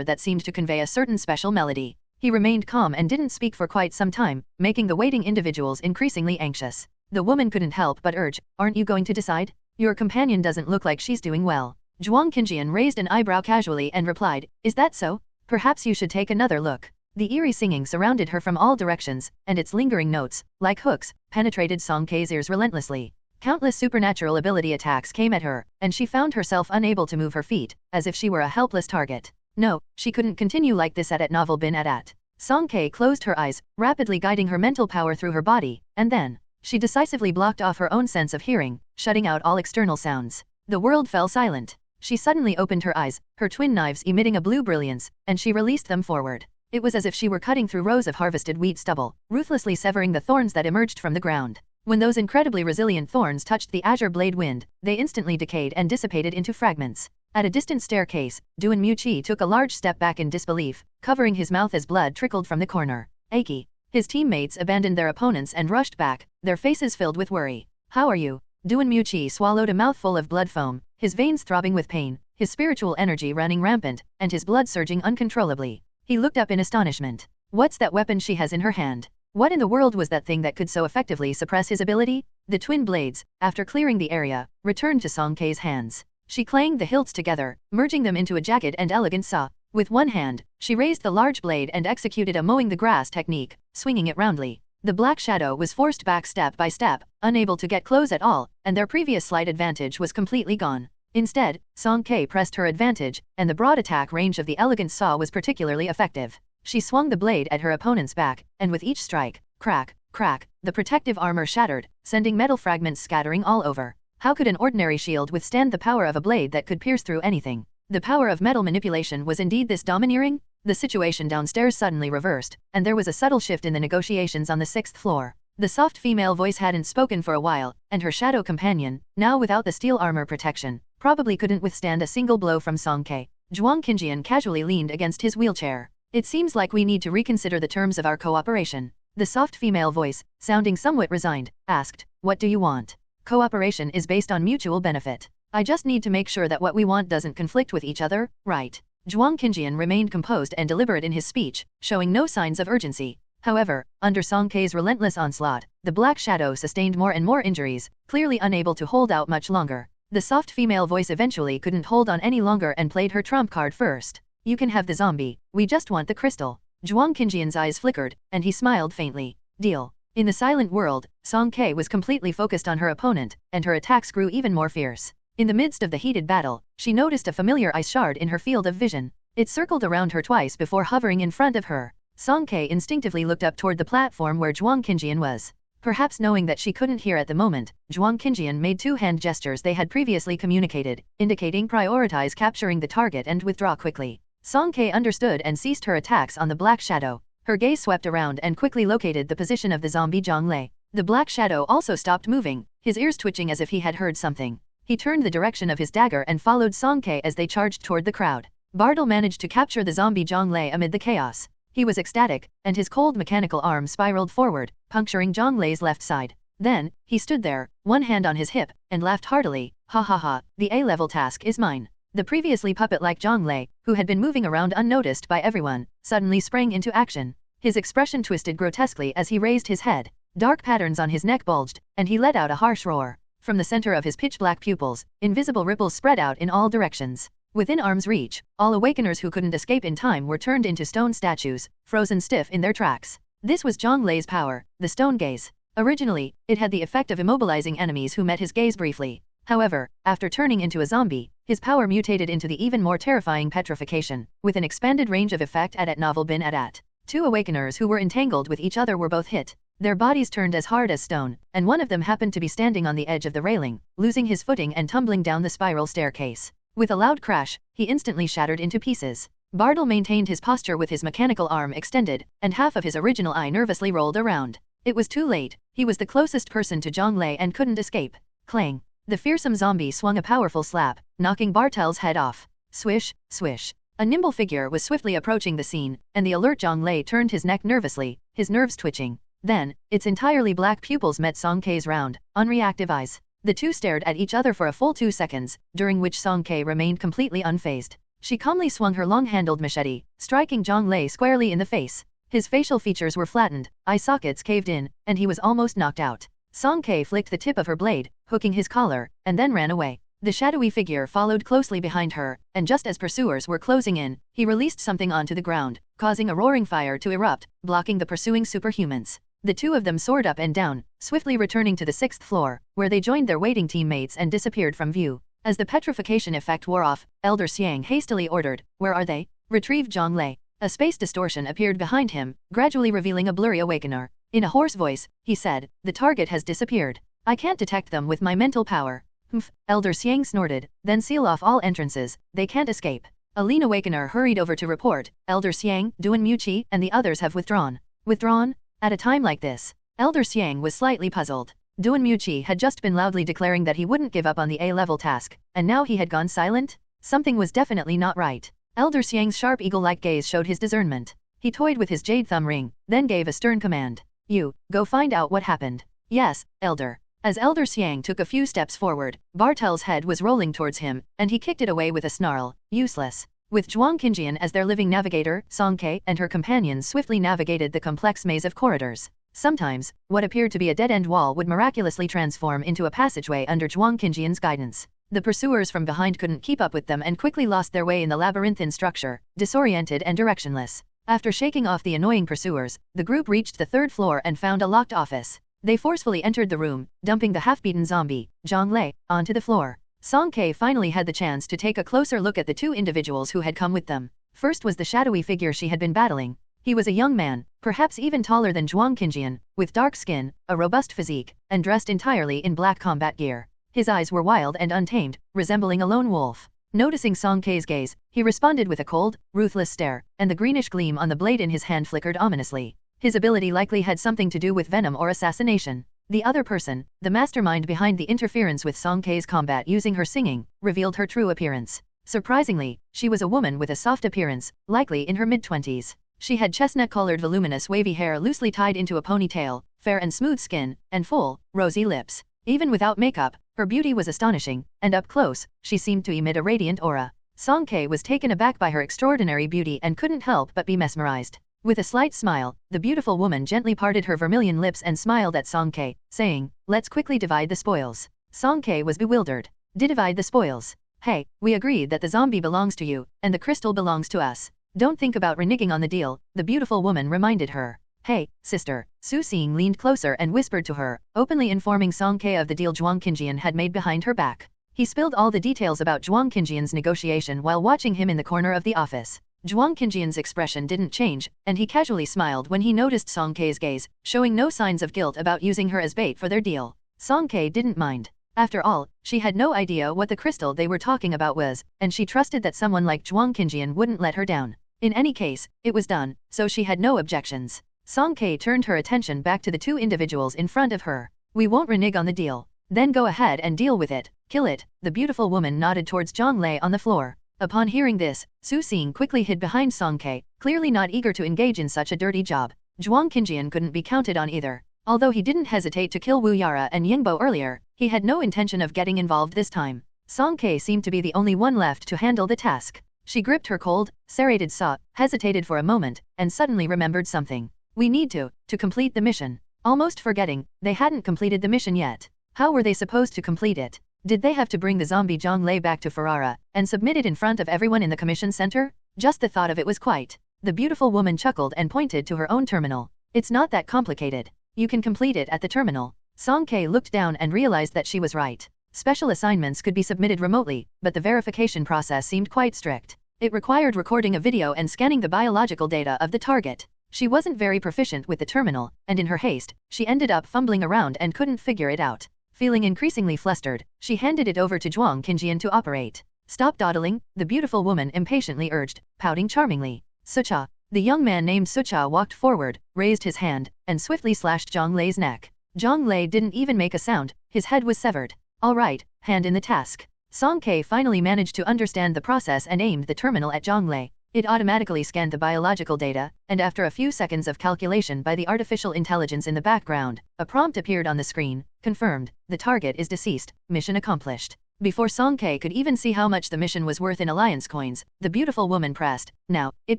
that seemed to convey a certain special melody. He remained calm and didn't speak for quite some time, making the waiting individuals increasingly anxious. The woman couldn't help but urge, aren't you going to decide? Your companion doesn't look like she's doing well. Zhuang Qinjian raised an eyebrow casually and replied, is that so? Perhaps you should take another look. The eerie singing surrounded her from all directions, and its lingering notes, like hooks, penetrated Song Ke's ears relentlessly. Countless supernatural ability attacks came at her, and she found herself unable to move her feet, as if she were a helpless target. No, she couldn't continue like this at novel bin at. Song Ke closed her eyes, rapidly guiding her mental power through her body, and then, she decisively blocked off her own sense of hearing, shutting out all external sounds. The world fell silent. She suddenly opened her eyes, her twin knives emitting a blue brilliance, and she released them forward. It was as if she were cutting through rows of harvested wheat stubble, ruthlessly severing the thorns that emerged from the ground. When those incredibly resilient thorns touched the azure blade wind, they instantly decayed and dissipated into fragments. At a distant staircase, Duan Muqi took a large step back in disbelief, covering his mouth as blood trickled from the corner. Aki. His teammates abandoned their opponents and rushed back, their faces filled with worry. How are you? Duan Muqi swallowed a mouthful of blood foam, his veins throbbing with pain, his spiritual energy running rampant, and his blood surging uncontrollably. He looked up in astonishment. What's that weapon she has in her hand? What in the world was that thing that could so effectively suppress his ability? The twin blades, after clearing the area, returned to Song Ke's hands. She clanged the hilts together, merging them into a jagged and elegant saw. With one hand, she raised the large blade and executed a mowing the grass technique, swinging it roundly. The Black Shadow was forced back step by step, unable to get close at all, and their previous slight advantage was completely gone. Instead, Song Ke pressed her advantage, and the broad attack range of the elegant saw was particularly effective. She swung the blade at her opponent's back, and with each strike, crack, crack, the protective armor shattered, sending metal fragments scattering all over. How could an ordinary shield withstand the power of a blade that could pierce through anything? The power of metal manipulation was indeed this domineering? The situation downstairs suddenly reversed, and there was a subtle shift in the negotiations on the 6th floor. The soft female voice hadn't spoken for a while, and her shadow companion, now without the steel armor protection, probably couldn't withstand a single blow from Song Ke. Zhuang Qinjian casually leaned against his wheelchair. It seems like we need to reconsider the terms of our cooperation. The soft female voice, sounding somewhat resigned, asked, what do you want? Cooperation is based on mutual benefit. I just need to make sure that what we want doesn't conflict with each other, right? Zhuang Qinjian remained composed and deliberate in his speech, showing no signs of urgency. However, under Song Ke's relentless onslaught, the Black Shadow sustained more and more injuries, clearly unable to hold out much longer. The soft female voice eventually couldn't hold on any longer and played her trump card first. You can have the zombie, we just want the crystal. Zhuang Qinjian's eyes flickered, and he smiled faintly. Deal. In the silent world, Song Ke was completely focused on her opponent, and her attacks grew even more fierce. In the midst of the heated battle, she noticed a familiar ice shard in her field of vision. It circled around her twice before hovering in front of her. Song Ke instinctively looked up toward the platform where Zhuang Qinjian was. Perhaps knowing that she couldn't hear at the moment, Zhuang Qinjian made two hand gestures they had previously communicated, indicating prioritize capturing the target and withdraw quickly. Song Ke understood and ceased her attacks on the Black Shadow. Her gaze swept around and quickly located the position of the zombie Zhonglei. The Black Shadow also stopped moving, his ears twitching as if he had heard something. He turned the direction of his dagger and followed Song Ke as they charged toward the crowd. Bartle managed to capture the zombie Zhonglei amid the chaos. He was ecstatic, and his cold mechanical arm spiraled forward, puncturing Zhonglei's left side. Then, he stood there, one hand on his hip, and laughed heartily. Ha ha ha, the A-level task is mine. The previously puppet-like Zhonglei, who had been moving around unnoticed by everyone, suddenly sprang into action. His expression twisted grotesquely as he raised his head. Dark patterns on his neck bulged, and he let out a harsh roar. From the center of his pitch-black pupils, invisible ripples spread out in all directions. Within arm's reach, all awakeners who couldn't escape in time were turned into stone statues, frozen stiff in their tracks. This was Zhang Lei's power, the stone gaze. Originally, it had the effect of immobilizing enemies who met his gaze briefly. However, after turning into a zombie, his power mutated into the even more terrifying petrification, with an expanded range of effect at novel bin at. Two awakeners who were entangled with each other were both hit. Their bodies turned as hard as stone, and one of them happened to be standing on the edge of the railing, losing his footing and tumbling down the spiral staircase. With a loud crash, he instantly shattered into pieces. Bartle maintained his posture with his mechanical arm extended, and half of his original eye nervously rolled around. It was too late. He was the closest person to Zhang Lei and couldn't escape. Clang. The fearsome zombie swung a powerful slap, knocking Bartel's head off. Swish, swish. A nimble figure was swiftly approaching the scene, and the alert Zhang Lei turned his neck nervously, his nerves twitching. Then, its entirely black pupils met Song Kei's round, unreactive eyes. The two stared at each other for a full 2 seconds, during which Song Kei remained completely unfazed. She calmly swung her long-handled machete, striking Zhang Lei squarely in the face. His facial features were flattened, eye sockets caved in, and he was almost knocked out. Song Kei flicked the tip of her blade, hooking his collar, and then ran away. The shadowy figure followed closely behind her, and just as pursuers were closing in, he released something onto the ground, causing a roaring fire to erupt, blocking the pursuing superhumans. The two of them soared up and down, swiftly returning to the 6th floor, where they joined their waiting teammates and disappeared from view. As the petrification effect wore off, Elder Xiang hastily ordered, "Where are they?" Retrieve Zhang Lei. A space distortion appeared behind him, gradually revealing a blurry awakener. In a hoarse voice, he said, "The target has disappeared. I can't detect them with my mental power." "Humph," Elder Xiang snorted, "then seal off all entrances, they can't escape." A lean awakener hurried over to report, "Elder Xiang, Duan Muqi, and the others have withdrawn." Withdrawn? At a time like this, Elder Xiang was slightly puzzled. Duan Muqi had just been loudly declaring that he wouldn't give up on the A-level task, and now he had gone silent? Something was definitely not right. Elder Xiang's sharp eagle-like gaze showed his discernment. He toyed with his jade thumb ring, then gave a stern command. "You, go find out what happened." "Yes, Elder." As Elder Xiang took a few steps forward, Bartel's head was rolling towards him, and he kicked it away with a snarl. Useless. With Zhuang Qinjian as their living navigator, Song Kei and her companions swiftly navigated the complex maze of corridors. Sometimes, what appeared to be a dead-end wall would miraculously transform into a passageway under Zhuang Qinjian's guidance. The pursuers from behind couldn't keep up with them and quickly lost their way in the labyrinthine structure, disoriented and directionless. After shaking off the annoying pursuers, the group reached the 3rd floor and found a locked office. They forcefully entered the room, dumping the half-beaten zombie, Zhang Lei, onto the floor. Song Kei finally had the chance to take a closer look at the two individuals who had come with them. First was the shadowy figure she had been battling. He was a young man, perhaps even taller than Zhuang Qinjian, with dark skin, a robust physique, and dressed entirely in black combat gear. His eyes were wild and untamed, resembling a lone wolf. Noticing Song Kei's gaze, he responded with a cold, ruthless stare, and the greenish gleam on the blade in his hand flickered ominously. His ability likely had something to do with venom or assassination. The other person, the mastermind behind the interference with Song Kei's combat using her singing, revealed her true appearance. Surprisingly, she was a woman with a soft appearance, likely in her mid-20s. She had chestnut-colored voluminous wavy hair loosely tied into a ponytail, fair and smooth skin, and full, rosy lips. Even without makeup, her beauty was astonishing, and up close, she seemed to emit a radiant aura. Song Kei was taken aback by her extraordinary beauty and couldn't help but be mesmerized. With a slight smile, the beautiful woman gently parted her vermilion lips and smiled at Song Kei, saying, "Let's quickly divide the spoils." Song Kei was bewildered. Divide the spoils? Hey, we agreed that the zombie belongs to you, and the crystal belongs to us. Don't think about reneging on the deal, the beautiful woman reminded her. "Hey, sister." Su Xing leaned closer and whispered to her, openly informing Song Kei of the deal Zhuang Qinjian had made behind her back. He spilled all the details about Zhuang Qinjian's negotiation while watching him in the corner of the office. Zhuang Qinjian's expression didn't change, and he casually smiled when he noticed Song Kei's gaze, showing no signs of guilt about using her as bait for their deal. Song Kei didn't mind. After all, she had no idea what the crystal they were talking about was, and she trusted that someone like Zhuang Qinjian wouldn't let her down. In any case, it was done, so she had no objections. Song Kei turned her attention back to the two individuals in front of her. "We won't renege on the deal. Then go ahead and deal with it. Kill it." The beautiful woman nodded towards Zhang Lei on the floor. Upon hearing this, Su Xing quickly hid behind Song Kei, clearly not eager to engage in such a dirty job. Zhuang Qinjian couldn't be counted on either. Although he didn't hesitate to kill Wu Yara and Yingbo earlier, he had no intention of getting involved this time. Song Kei seemed to be the only one left to handle the task. She gripped her cold, serrated saw, hesitated for a moment, and suddenly remembered something. "We need to complete the mission." Almost forgetting, they hadn't completed the mission yet. How were they supposed to complete it? Did they have to bring the zombie Zhang Lei back to Ferrara and submit it in front of everyone in the commission center? Just the thought of it was quite. The beautiful woman chuckled and pointed to her own terminal. It's not that complicated. You can complete it at the terminal. Song Kei looked down and realized that she was right. Special assignments could be submitted remotely, but the verification process seemed quite strict. It required recording a video and scanning the biological data of the target. She wasn't very proficient with the terminal, and in her haste, she ended up fumbling around and couldn't figure it out. Feeling increasingly flustered, she handed it over to Zhuang Qinjian to operate. Stop dawdling, the beautiful woman impatiently urged, pouting charmingly. Sucha. The young man named Sucha walked forward, raised his hand, and swiftly slashed Zhang Lei's neck. Zhang Lei didn't even make a sound, his head was severed. All right, hand in the task. Song Kei finally managed to understand the process and aimed the terminal at Zhang Lei. It automatically scanned the biological data, and after a few seconds of calculation by the artificial intelligence in the background, a prompt appeared on the screen. Confirmed, the target is deceased, mission accomplished. Before Song Kei could even see how much the mission was worth in alliance coins, the beautiful woman pressed, now, it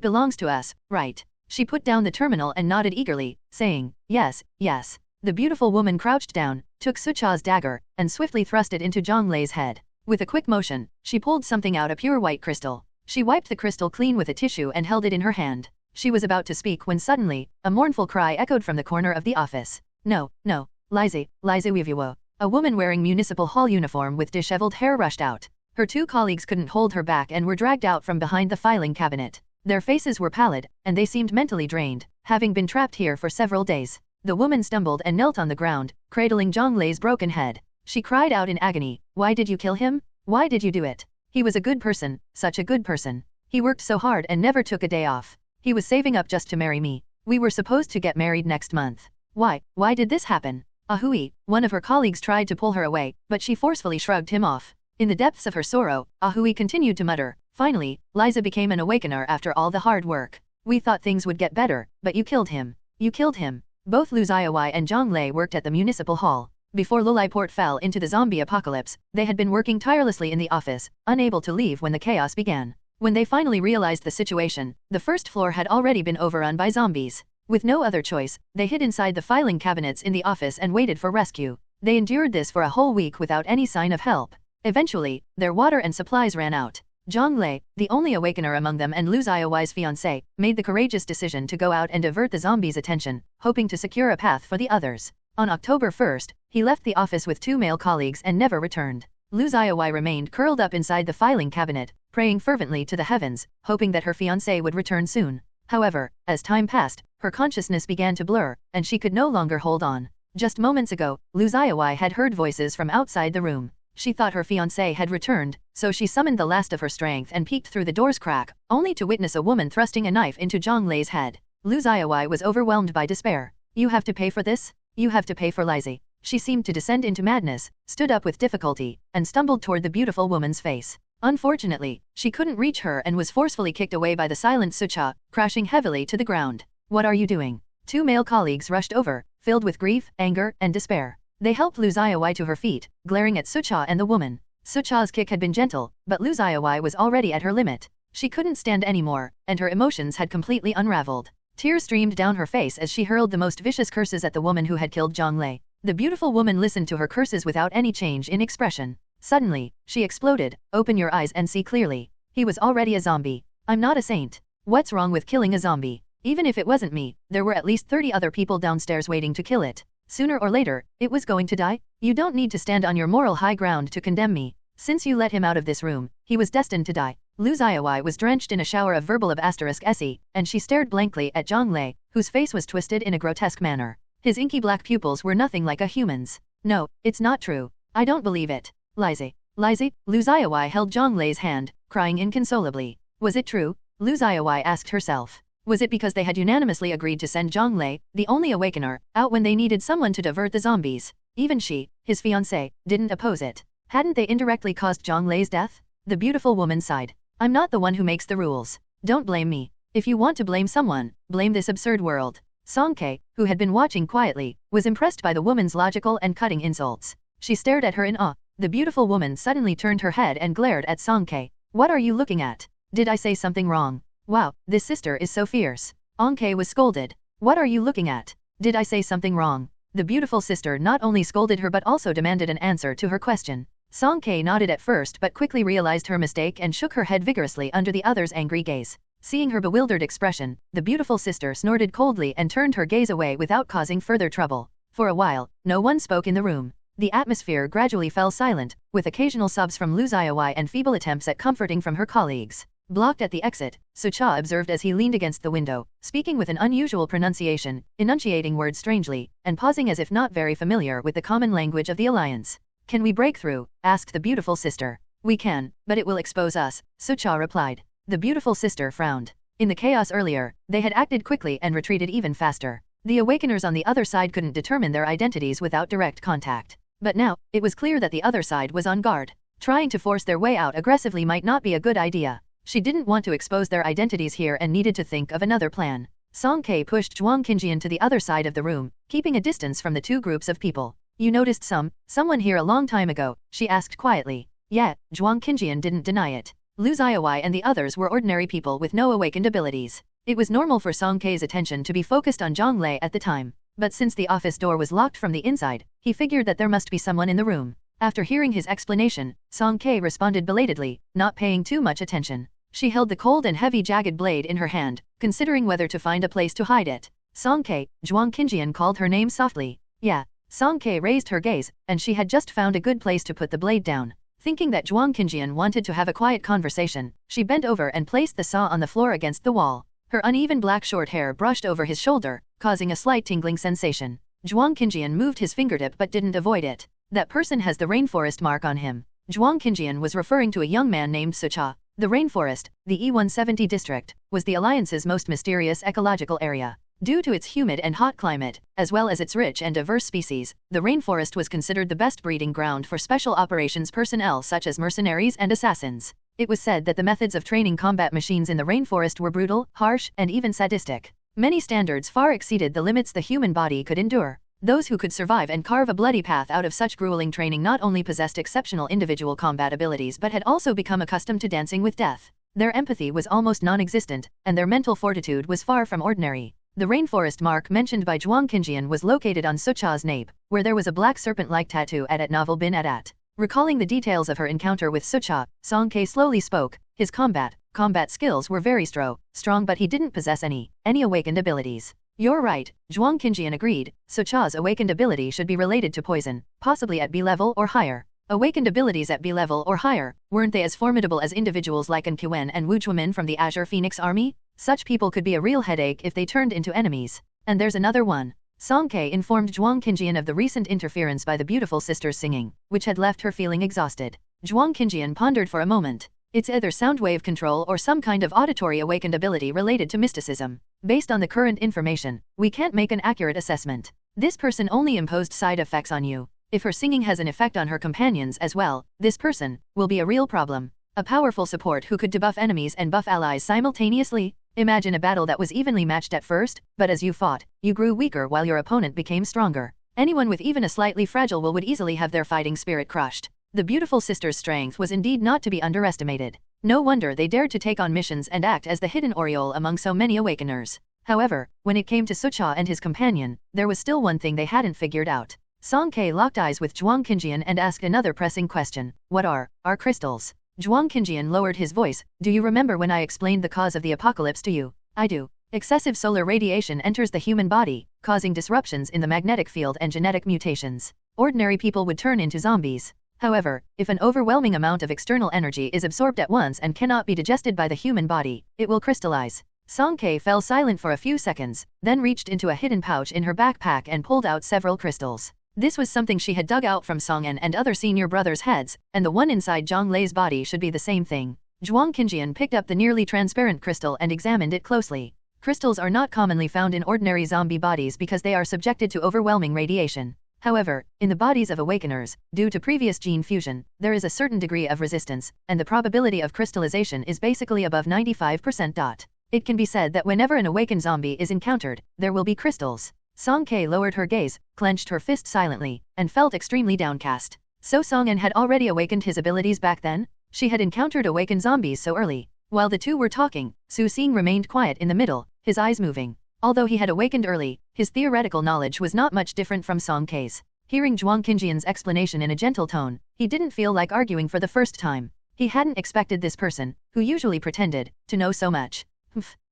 belongs to us, right? She put down the terminal and nodded eagerly, saying, yes, yes. The beautiful woman crouched down, took Sucha's dagger, and swiftly thrust it into Zhang Lei's head. With a quick motion, she pulled something out, a pure white crystal. She wiped the crystal clean with a tissue and held it in her hand. She was about to speak when suddenly, a mournful cry echoed from the corner of the office. No, no, Liza Wivuo. A woman wearing municipal hall uniform with disheveled hair rushed out. Her two colleagues couldn't hold her back and were dragged out from behind the filing cabinet. Their faces were pallid, and they seemed mentally drained, having been trapped here for several days. The woman stumbled and knelt on the ground, cradling Zhang Lei's broken head. She cried out in agony, "Why did you kill him? Why did you do it? He was a good person, such a good person. He worked so hard and never took a day off. He was saving up just to marry me. We were supposed to get married next month. Why did this happen?" Ahui, one of her colleagues, tried to pull her away, but she forcefully shrugged him off. In the depths of her sorrow, Ahui continued to mutter, "Finally, Liza became an awakener after all the hard work. We thought things would get better, but you killed him. You killed him." Both Lu Xiaowai and Zhang Lei worked at the municipal hall. Before Lullaiport fell into the zombie apocalypse, they had been working tirelessly in the office, unable to leave when the chaos began. When they finally realized the situation, the first floor had already been overrun by zombies. With no other choice, they hid inside the filing cabinets in the office and waited for rescue. They endured this for a whole week without any sign of help. Eventually, their water and supplies ran out. Zhang Lei, the only awakener among them and Lu Xiaowai's fiancé, made the courageous decision to go out and divert the zombies' attention, hoping to secure a path for the others. On October 1st, he left the office with 2 male colleagues and never returned. Lu Xiaowai remained curled up inside the filing cabinet, praying fervently to the heavens, hoping that her fiancé would return soon. However, as time passed, her consciousness began to blur, and she could no longer hold on. Just moments ago, Lu Xiaowai had heard voices from outside the room. She thought her fiancé had returned, so she summoned the last of her strength and peeked through the door's crack, only to witness a woman thrusting a knife into Zhang Lei's head. Lu Xiaowai was overwhelmed by despair. "You have to pay for this? You have to pay for Liza." She seemed to descend into madness, stood up with difficulty, and stumbled toward the beautiful woman's face. Unfortunately, she couldn't reach her and was forcefully kicked away by the silent Sucha, crashing heavily to the ground. "What are you doing?" 2 male colleagues rushed over, filled with grief, anger, and despair. They helped Lu Xiaowai to her feet, glaring at Sucha and the woman. Sucha's kick had been gentle, but Lu Xiaowai was already at her limit. She couldn't stand anymore, and her emotions had completely unraveled. Tears streamed down her face as she hurled the most vicious curses at the woman who had killed Zhang Lei. The beautiful woman listened to her curses without any change in expression. Suddenly, she exploded, "Open your eyes and see clearly. He was already a zombie. I'm not a saint. What's wrong with killing a zombie? Even if it wasn't me, there were at least 30 other people downstairs waiting to kill it. Sooner or later, it was going to die. You don't need to stand on your moral high ground to condemn me. Since you let him out of this room, he was destined to die." Lu Xiaowai was drenched in a shower of verbal of *se, and she stared blankly at Zhang Lei, whose face was twisted in a grotesque manner. His inky black pupils were nothing like a human's. "No, it's not true. I don't believe it. Liza. Liza?" Lu Xiaowai held Zhang Lei's hand, crying inconsolably. Was it true? Lu Xiaowai asked herself. Was it because they had unanimously agreed to send Zhang Lei, the only awakener, out when they needed someone to divert the zombies? Even she, his fiancée, didn't oppose it. Hadn't they indirectly caused Zhang Lei's death? The beautiful woman sighed. "I'm not the one who makes the rules. Don't blame me. If you want to blame someone, blame this absurd world." Song Kei, who had been watching quietly, was impressed by the woman's logical and cutting insults. She stared at her in awe. The beautiful woman suddenly turned her head and glared at Song Kei. "What are you looking at? Did I say something wrong? Wow, this sister is so fierce." Song Kei was scolded. "What are you looking at? Did I say something wrong?" The beautiful sister not only scolded her but also demanded an answer to her question. Song Kei nodded at first but quickly realized her mistake and shook her head vigorously under the other's angry gaze. Seeing her bewildered expression, the beautiful sister snorted coldly and turned her gaze away without causing further trouble. For a while, no one spoke in the room. The atmosphere gradually fell silent, with occasional sobs from Lu Xiaowai and feeble attempts at comforting from her colleagues. Blocked at the exit, Su Cha observed as he leaned against the window, speaking with an unusual pronunciation, enunciating words strangely, and pausing as if not very familiar with the common language of the alliance. "Can we break through?" asked the beautiful sister. "We can, but it will expose us," Su Cha replied. The beautiful sister frowned. In the chaos earlier, they had acted quickly and retreated even faster. The awakeners on the other side couldn't determine their identities without direct contact. But now, it was clear that the other side was on guard. Trying to force their way out aggressively might not be a good idea. She didn't want to expose their identities here and needed to think of another plan. Song Kei pushed Zhuang Qinjian to the other side of the room, keeping a distance from the two groups of people. "You noticed someone here a long time ago?" she asked quietly. "Yeah," Zhuang Qinjian didn't deny it. Lu Xiaowai and the others were ordinary people with no awakened abilities. It was normal for Song Kei's attention to be focused on Zhang Lei at the time. But since the office door was locked from the inside, he figured that there must be someone in the room. After hearing his explanation, Song Kei responded belatedly, not paying too much attention. She held the cold and heavy jagged blade in her hand, considering whether to find a place to hide it. "Song Kei," Zhuang Qinjian called her name softly. "Yeah." Song Kei raised her gaze, and she had just found a good place to put the blade down. Thinking that Zhuang Qinjian wanted to have a quiet conversation, she bent over and placed the saw on the floor against the wall. Her uneven black short hair brushed over his shoulder, causing a slight tingling sensation. Zhuang Qinjian moved his fingertip but didn't avoid it. "That person has the rainforest mark on him." Zhuang Qinjian was referring to a young man named Su Cha. The rainforest, the E170 district, was the Alliance's most mysterious ecological area. Due to its humid and hot climate, as well as its rich and diverse species, the rainforest was considered the best breeding ground for special operations personnel such as mercenaries and assassins. It was said that the methods of training combat machines in the rainforest were brutal, harsh, and even sadistic. Many standards far exceeded the limits the human body could endure. Those who could survive and carve a bloody path out of such grueling training not only possessed exceptional individual combat abilities but had also become accustomed to dancing with death. Their empathy was almost non-existent, and their mental fortitude was far from ordinary. The rainforest mark mentioned by Zhuang Qinjian was located on Su Cha's nape, where there was a black serpent-like tattoo at Novel bin at. Recalling the details of her encounter with Su Cha, Song Kei slowly spoke. His combat skills were very strong, but he didn't possess any awakened abilities. "You're right," Zhuang Qinjian agreed. Su Cha's awakened ability should be related to poison, possibly at B level or higher. Awakened abilities at B level or higher, weren't they as formidable as individuals like An Quen and Wu Chuamin from the Azure Phoenix Army? Such people could be a real headache if they turned into enemies. "And there's another one." Song Kei informed Zhuang Qinjian of the recent interference by the beautiful sisters singing, which had left her feeling exhausted. Zhuang Qinjian pondered for a moment. It's either sound wave control or some kind of auditory awakened ability related to mysticism. Based on the current information, we can't make an accurate assessment. This person only imposed side effects on you. If her singing has an effect on her companions as well, this person will be a real problem. A powerful support who could debuff enemies and buff allies simultaneously? Imagine a battle that was evenly matched at first, but as you fought, you grew weaker while your opponent became stronger. Anyone with even a slightly fragile will would easily have their fighting spirit crushed. The beautiful sisters' strength was indeed not to be underestimated. No wonder they dared to take on missions and act as the hidden Oriole among so many awakeners. However, when it came to Su Cha and his companion, there was still one thing they hadn't figured out. Song Kei locked eyes with Zhuang Qinjian and asked another pressing question. "What are crystals?" Zhuang Qinjian lowered his voice. "Do you remember when I explained the cause of the apocalypse to you?" "I do. Excessive solar radiation enters the human body, causing disruptions in the magnetic field and genetic mutations. Ordinary people would turn into zombies. However, if an overwhelming amount of external energy is absorbed at once and cannot be digested by the human body, it will crystallize." Song Kei fell silent for a few seconds, then reached into a hidden pouch in her backpack and pulled out several crystals. This was something she had dug out from Song En and other senior brothers' heads, and the one inside Zhang Lei's body should be the same thing. Zhuang Qinjian picked up the nearly transparent crystal and examined it closely. Crystals are not commonly found in ordinary zombie bodies because they are subjected to overwhelming radiation. However, in the bodies of awakeners, due to previous gene fusion, there is a certain degree of resistance, and the probability of crystallization is basically above 95%. It can be said that whenever an awakened zombie is encountered, there will be crystals. Song Kei lowered her gaze, clenched her fist silently, and felt extremely downcast. So Song En had already awakened his abilities back then? She had encountered awakened zombies so early. While the two were talking, Su Xing remained quiet in the middle, his eyes moving. Although he had awakened early, his theoretical knowledge was not much different from Song Kei's. Hearing Zhuang Qinjian's explanation in a gentle tone, he didn't feel like arguing for the first time. He hadn't expected this person, who usually pretended, to know so much.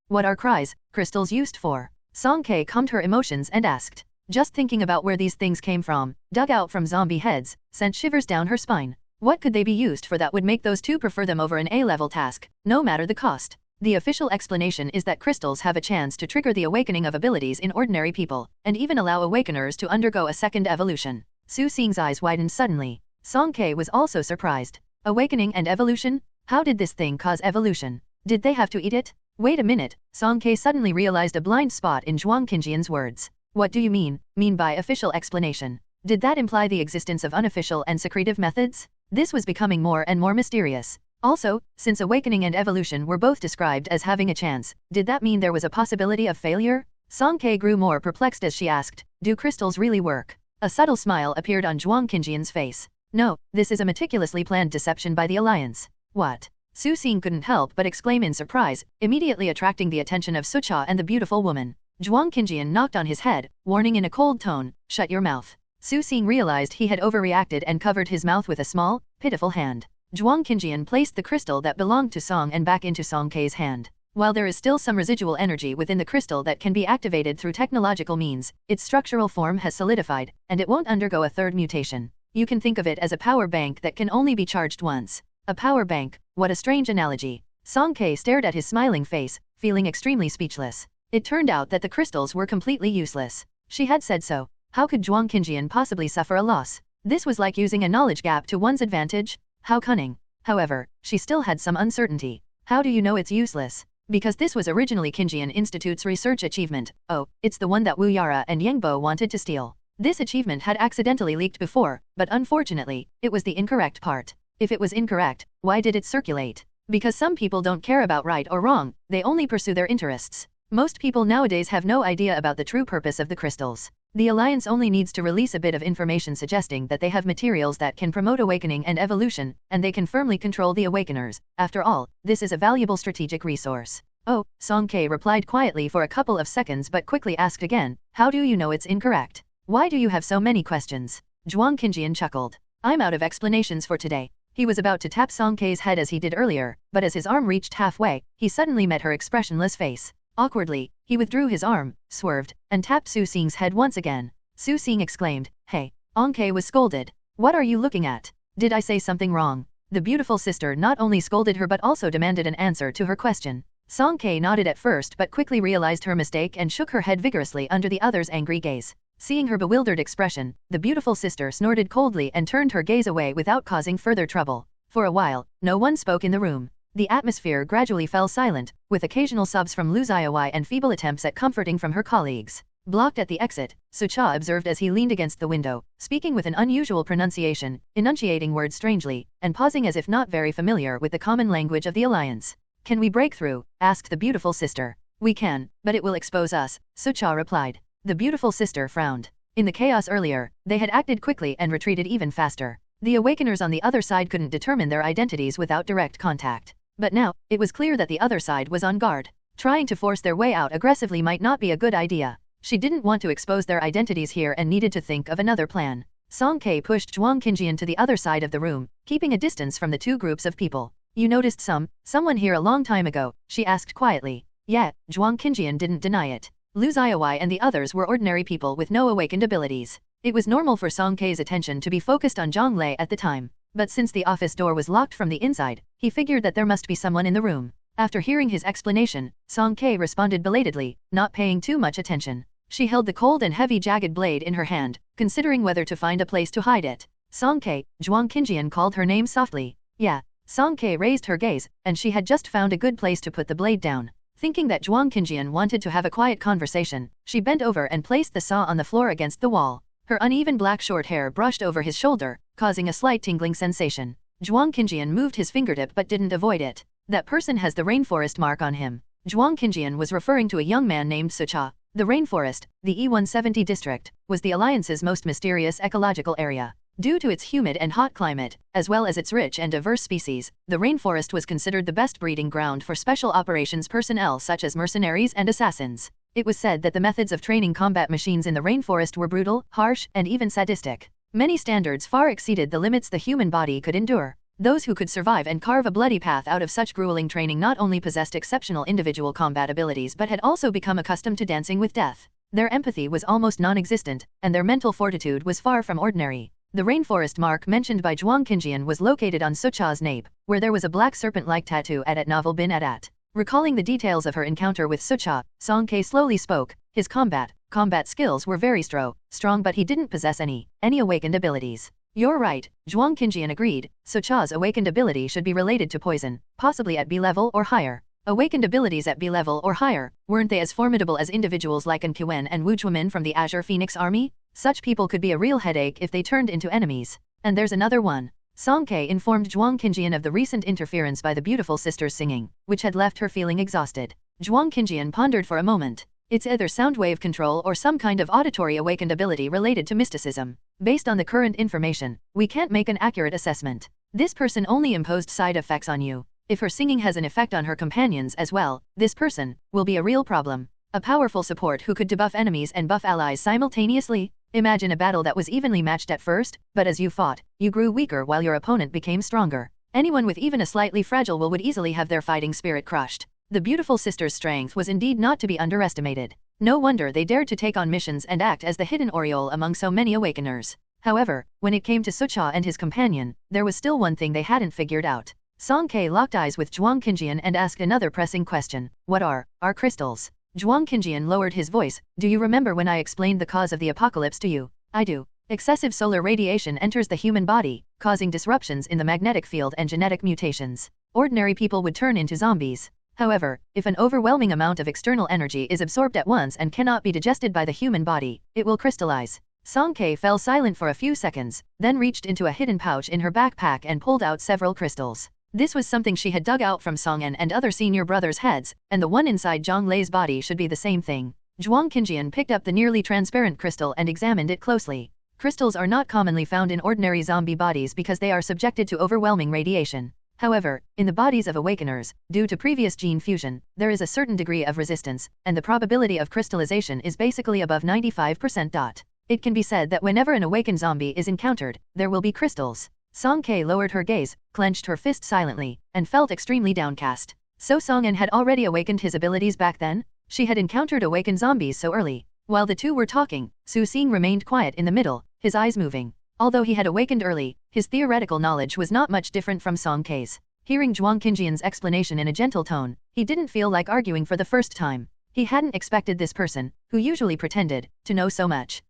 What are cries, crystals used for? Song Ke calmed her emotions and asked. Just thinking about where these things came from, dug out from zombie heads, sent shivers down her spine. What could they be used for that would make those two prefer them over an A-level task, no matter the cost? The official explanation is that crystals have a chance to trigger the awakening of abilities in ordinary people, and even allow awakeners to undergo a second evolution. Su Xing's eyes widened suddenly. Song Ke was also surprised. Awakening and evolution? How did this thing cause evolution? Did they have to eat it? Wait a minute, Song Ke suddenly realized a blind spot in Zhuang Qinjian's words. What do you mean by official explanation? Did that imply the existence of unofficial and secretive methods? This was becoming more and more mysterious. Also, since awakening and evolution were both described as having a chance, did that mean there was a possibility of failure? Song Ke grew more perplexed as she asked, do crystals really work? A subtle smile appeared on Zhuang Qinjian's face. No, this is a meticulously planned deception by the Alliance. What? Su Xing couldn't help but exclaim in surprise, immediately attracting the attention of Sucha and the beautiful woman. Zhuang Qinjian knocked on his head, warning in a cold tone, shut your mouth. Su Xing realized he had overreacted and covered his mouth with a small, pitiful hand. Zhuang Qinjian placed the crystal that belonged to Song and back into Song Ke's hand. While there is still some residual energy within the crystal that can be activated through technological means, its structural form has solidified, and it won't undergo a third mutation. You can think of it as a power bank that can only be charged once. A power bank, what a strange analogy. Song Ke stared at his smiling face, feeling extremely speechless. It turned out that the crystals were completely useless. She had said so. How could Zhuang Qinjian possibly suffer a loss? This was like using a knowledge gap to one's advantage. How cunning. However, she still had some uncertainty. How do you know it's useless? Because this was originally Qinjian Institute's research achievement. Oh, it's the one that Wu Yara and Yangbo wanted to steal. This achievement had accidentally leaked before, but unfortunately, it was the incorrect part. If it was incorrect, why did it circulate? Because some people don't care about right or wrong, they only pursue their interests. Most people nowadays have no idea about the true purpose of the crystals. The Alliance only needs to release a bit of information suggesting that they have materials that can promote awakening and evolution, and they can firmly control the awakeners. After all, this is a valuable strategic resource. Oh, Song Ke replied quietly for a couple of seconds but quickly asked again, how do you know it's incorrect? Why do you have so many questions? Zhuang Qinjian chuckled. I'm out of explanations for today. He was about to tap Song Ke's head as he did earlier, but as his arm reached halfway, he suddenly met her expressionless face. Awkwardly, he withdrew his arm, swerved, and tapped Su Xing's head once again. Su Xing exclaimed, hey. Song Ke was scolded. What are you looking at? Did I say something wrong? The beautiful sister not only scolded her but also demanded an answer to her question. Song Ke nodded at first but quickly realized her mistake and shook her head vigorously under the other's angry gaze. Seeing her bewildered expression, the beautiful sister snorted coldly and turned her gaze away without causing further trouble. For a while, no one spoke in the room. The atmosphere gradually fell silent, with occasional sobs from Lu Xiaowai and feeble attempts at comforting from her colleagues. Blocked at the exit, Su Cha observed as he leaned against the window, speaking with an unusual pronunciation, enunciating words strangely, and pausing as if not very familiar with the common language of the Alliance. Can we break through? Asked the beautiful sister. We can, but it will expose us, Su Cha replied. The beautiful sister frowned. In the chaos earlier, they had acted quickly and retreated even faster. The awakeners on the other side couldn't determine their identities without direct contact. But now, it was clear that the other side was on guard. Trying to force their way out aggressively might not be a good idea. She didn't want to expose their identities here and needed to think of another plan. Song Ke pushed Zhuang Qinjian to the other side of the room, keeping a distance from the two groups of people. You noticed someone here a long time ago, she asked quietly. Yeah, Zhuang Qinjian didn't deny it. Lu Xiaowai and the others were ordinary people with no awakened abilities. It was normal for Song Ke's attention to be focused on Zhang Lei at the time. But since the office door was locked from the inside, he figured that there must be someone in the room. After hearing his explanation, Song Ke responded belatedly, not paying too much attention. She held the cold and heavy jagged blade in her hand, considering whether to find a place to hide it. Song Ke, Zhuang Qinjian called her name softly. Yeah. Song Ke raised her gaze, and she had just found a good place to put the blade down. Thinking that Zhuang Qinjian wanted to have a quiet conversation, she bent over and placed the saw on the floor against the wall. Her uneven black short hair brushed over his shoulder, causing a slight tingling sensation. Zhuang Qinjian moved his fingertip but didn't avoid it. That person has the rainforest mark on him. Zhuang Qinjian was referring to a young man named Su Cha. The rainforest, the E170 district, was the Alliance's most mysterious ecological area. Due to its humid and hot climate, as well as its rich and diverse species, the rainforest was considered the best breeding ground for special operations personnel such as mercenaries and assassins. It was said that the methods of training combat machines in the rainforest were brutal, harsh, and even sadistic. Many standards far exceeded the limits the human body could endure. Those who could survive and carve a bloody path out of such grueling training not only possessed exceptional individual combat abilities but had also become accustomed to dancing with death. Their empathy was almost non-existent, and their mental fortitude was far from ordinary. The rainforest mark mentioned by Zhuang Qinjian was located on Sucha's nape, where there was a black serpent-like tattoo at Novel bin Adat. Recalling the details of her encounter with Sucha, Song Ke slowly spoke. His combat skills were very strong, but he didn't possess any awakened abilities. You're right, Zhuang Qinjian agreed. Sucha's awakened ability should be related to poison, possibly at B level or higher. Awakened abilities at B level or higher, weren't they as formidable as individuals like An Quen and Wu Chuamin from the Azure Phoenix army? Such people could be a real headache if they turned into enemies. And there's another one. Song Ke informed Zhuang Qinjian of the recent interference by the beautiful sisters singing, which had left her feeling exhausted. Zhuang Qinjian pondered for a moment. It's either sound wave control or some kind of auditory awakened ability related to mysticism. Based on the current information, we can't make an accurate assessment. This person only imposed side effects on you. If her singing has an effect on her companions as well, this person will be a real problem. A powerful support who could debuff enemies and buff allies simultaneously? Imagine a battle that was evenly matched at first, but as you fought, you grew weaker while your opponent became stronger. Anyone with even a slightly fragile will would easily have their fighting spirit crushed. The beautiful sisters' strength was indeed not to be underestimated. No wonder they dared to take on missions and act as the hidden Oriole among so many awakeners. However, when it came to Sucha and his companion, there was still one thing they hadn't figured out. Song Ke locked eyes with Zhuang Qinjian and asked another pressing question. What are crystals? Zhuang Qinjian lowered his voice. Do you remember when I explained the cause of the apocalypse to you? I do. Excessive solar radiation enters the human body, causing disruptions in the magnetic field and genetic mutations. Ordinary people would turn into zombies. However, if an overwhelming amount of external energy is absorbed at once and cannot be digested by the human body, it will crystallize. Song Ke fell silent for a few seconds, then reached into a hidden pouch in her backpack and pulled out several crystals. This was something she had dug out from Song En and other senior brothers' heads, and the one inside Zhang Lei's body should be the same thing. Zhuang Qinjian picked up the nearly transparent crystal and examined it closely. Crystals are not commonly found in ordinary zombie bodies because they are subjected to overwhelming radiation. However, in the bodies of awakeners, due to previous gene fusion, there is a certain degree of resistance, and the probability of crystallization is basically above 95%. It can be said that whenever an awakened zombie is encountered, there will be crystals. Song Ke lowered her gaze, clenched her fist silently, and felt extremely downcast. So Song En had already awakened his abilities back then? She had encountered awakened zombies so early. While the two were talking, Su Xing remained quiet in the middle, his eyes moving. Although he had awakened early, his theoretical knowledge was not much different from Song Ke's. Hearing Zhuang Qinjian's explanation in a gentle tone, he didn't feel like arguing for the first time. He hadn't expected this person, who usually pretended to know so much.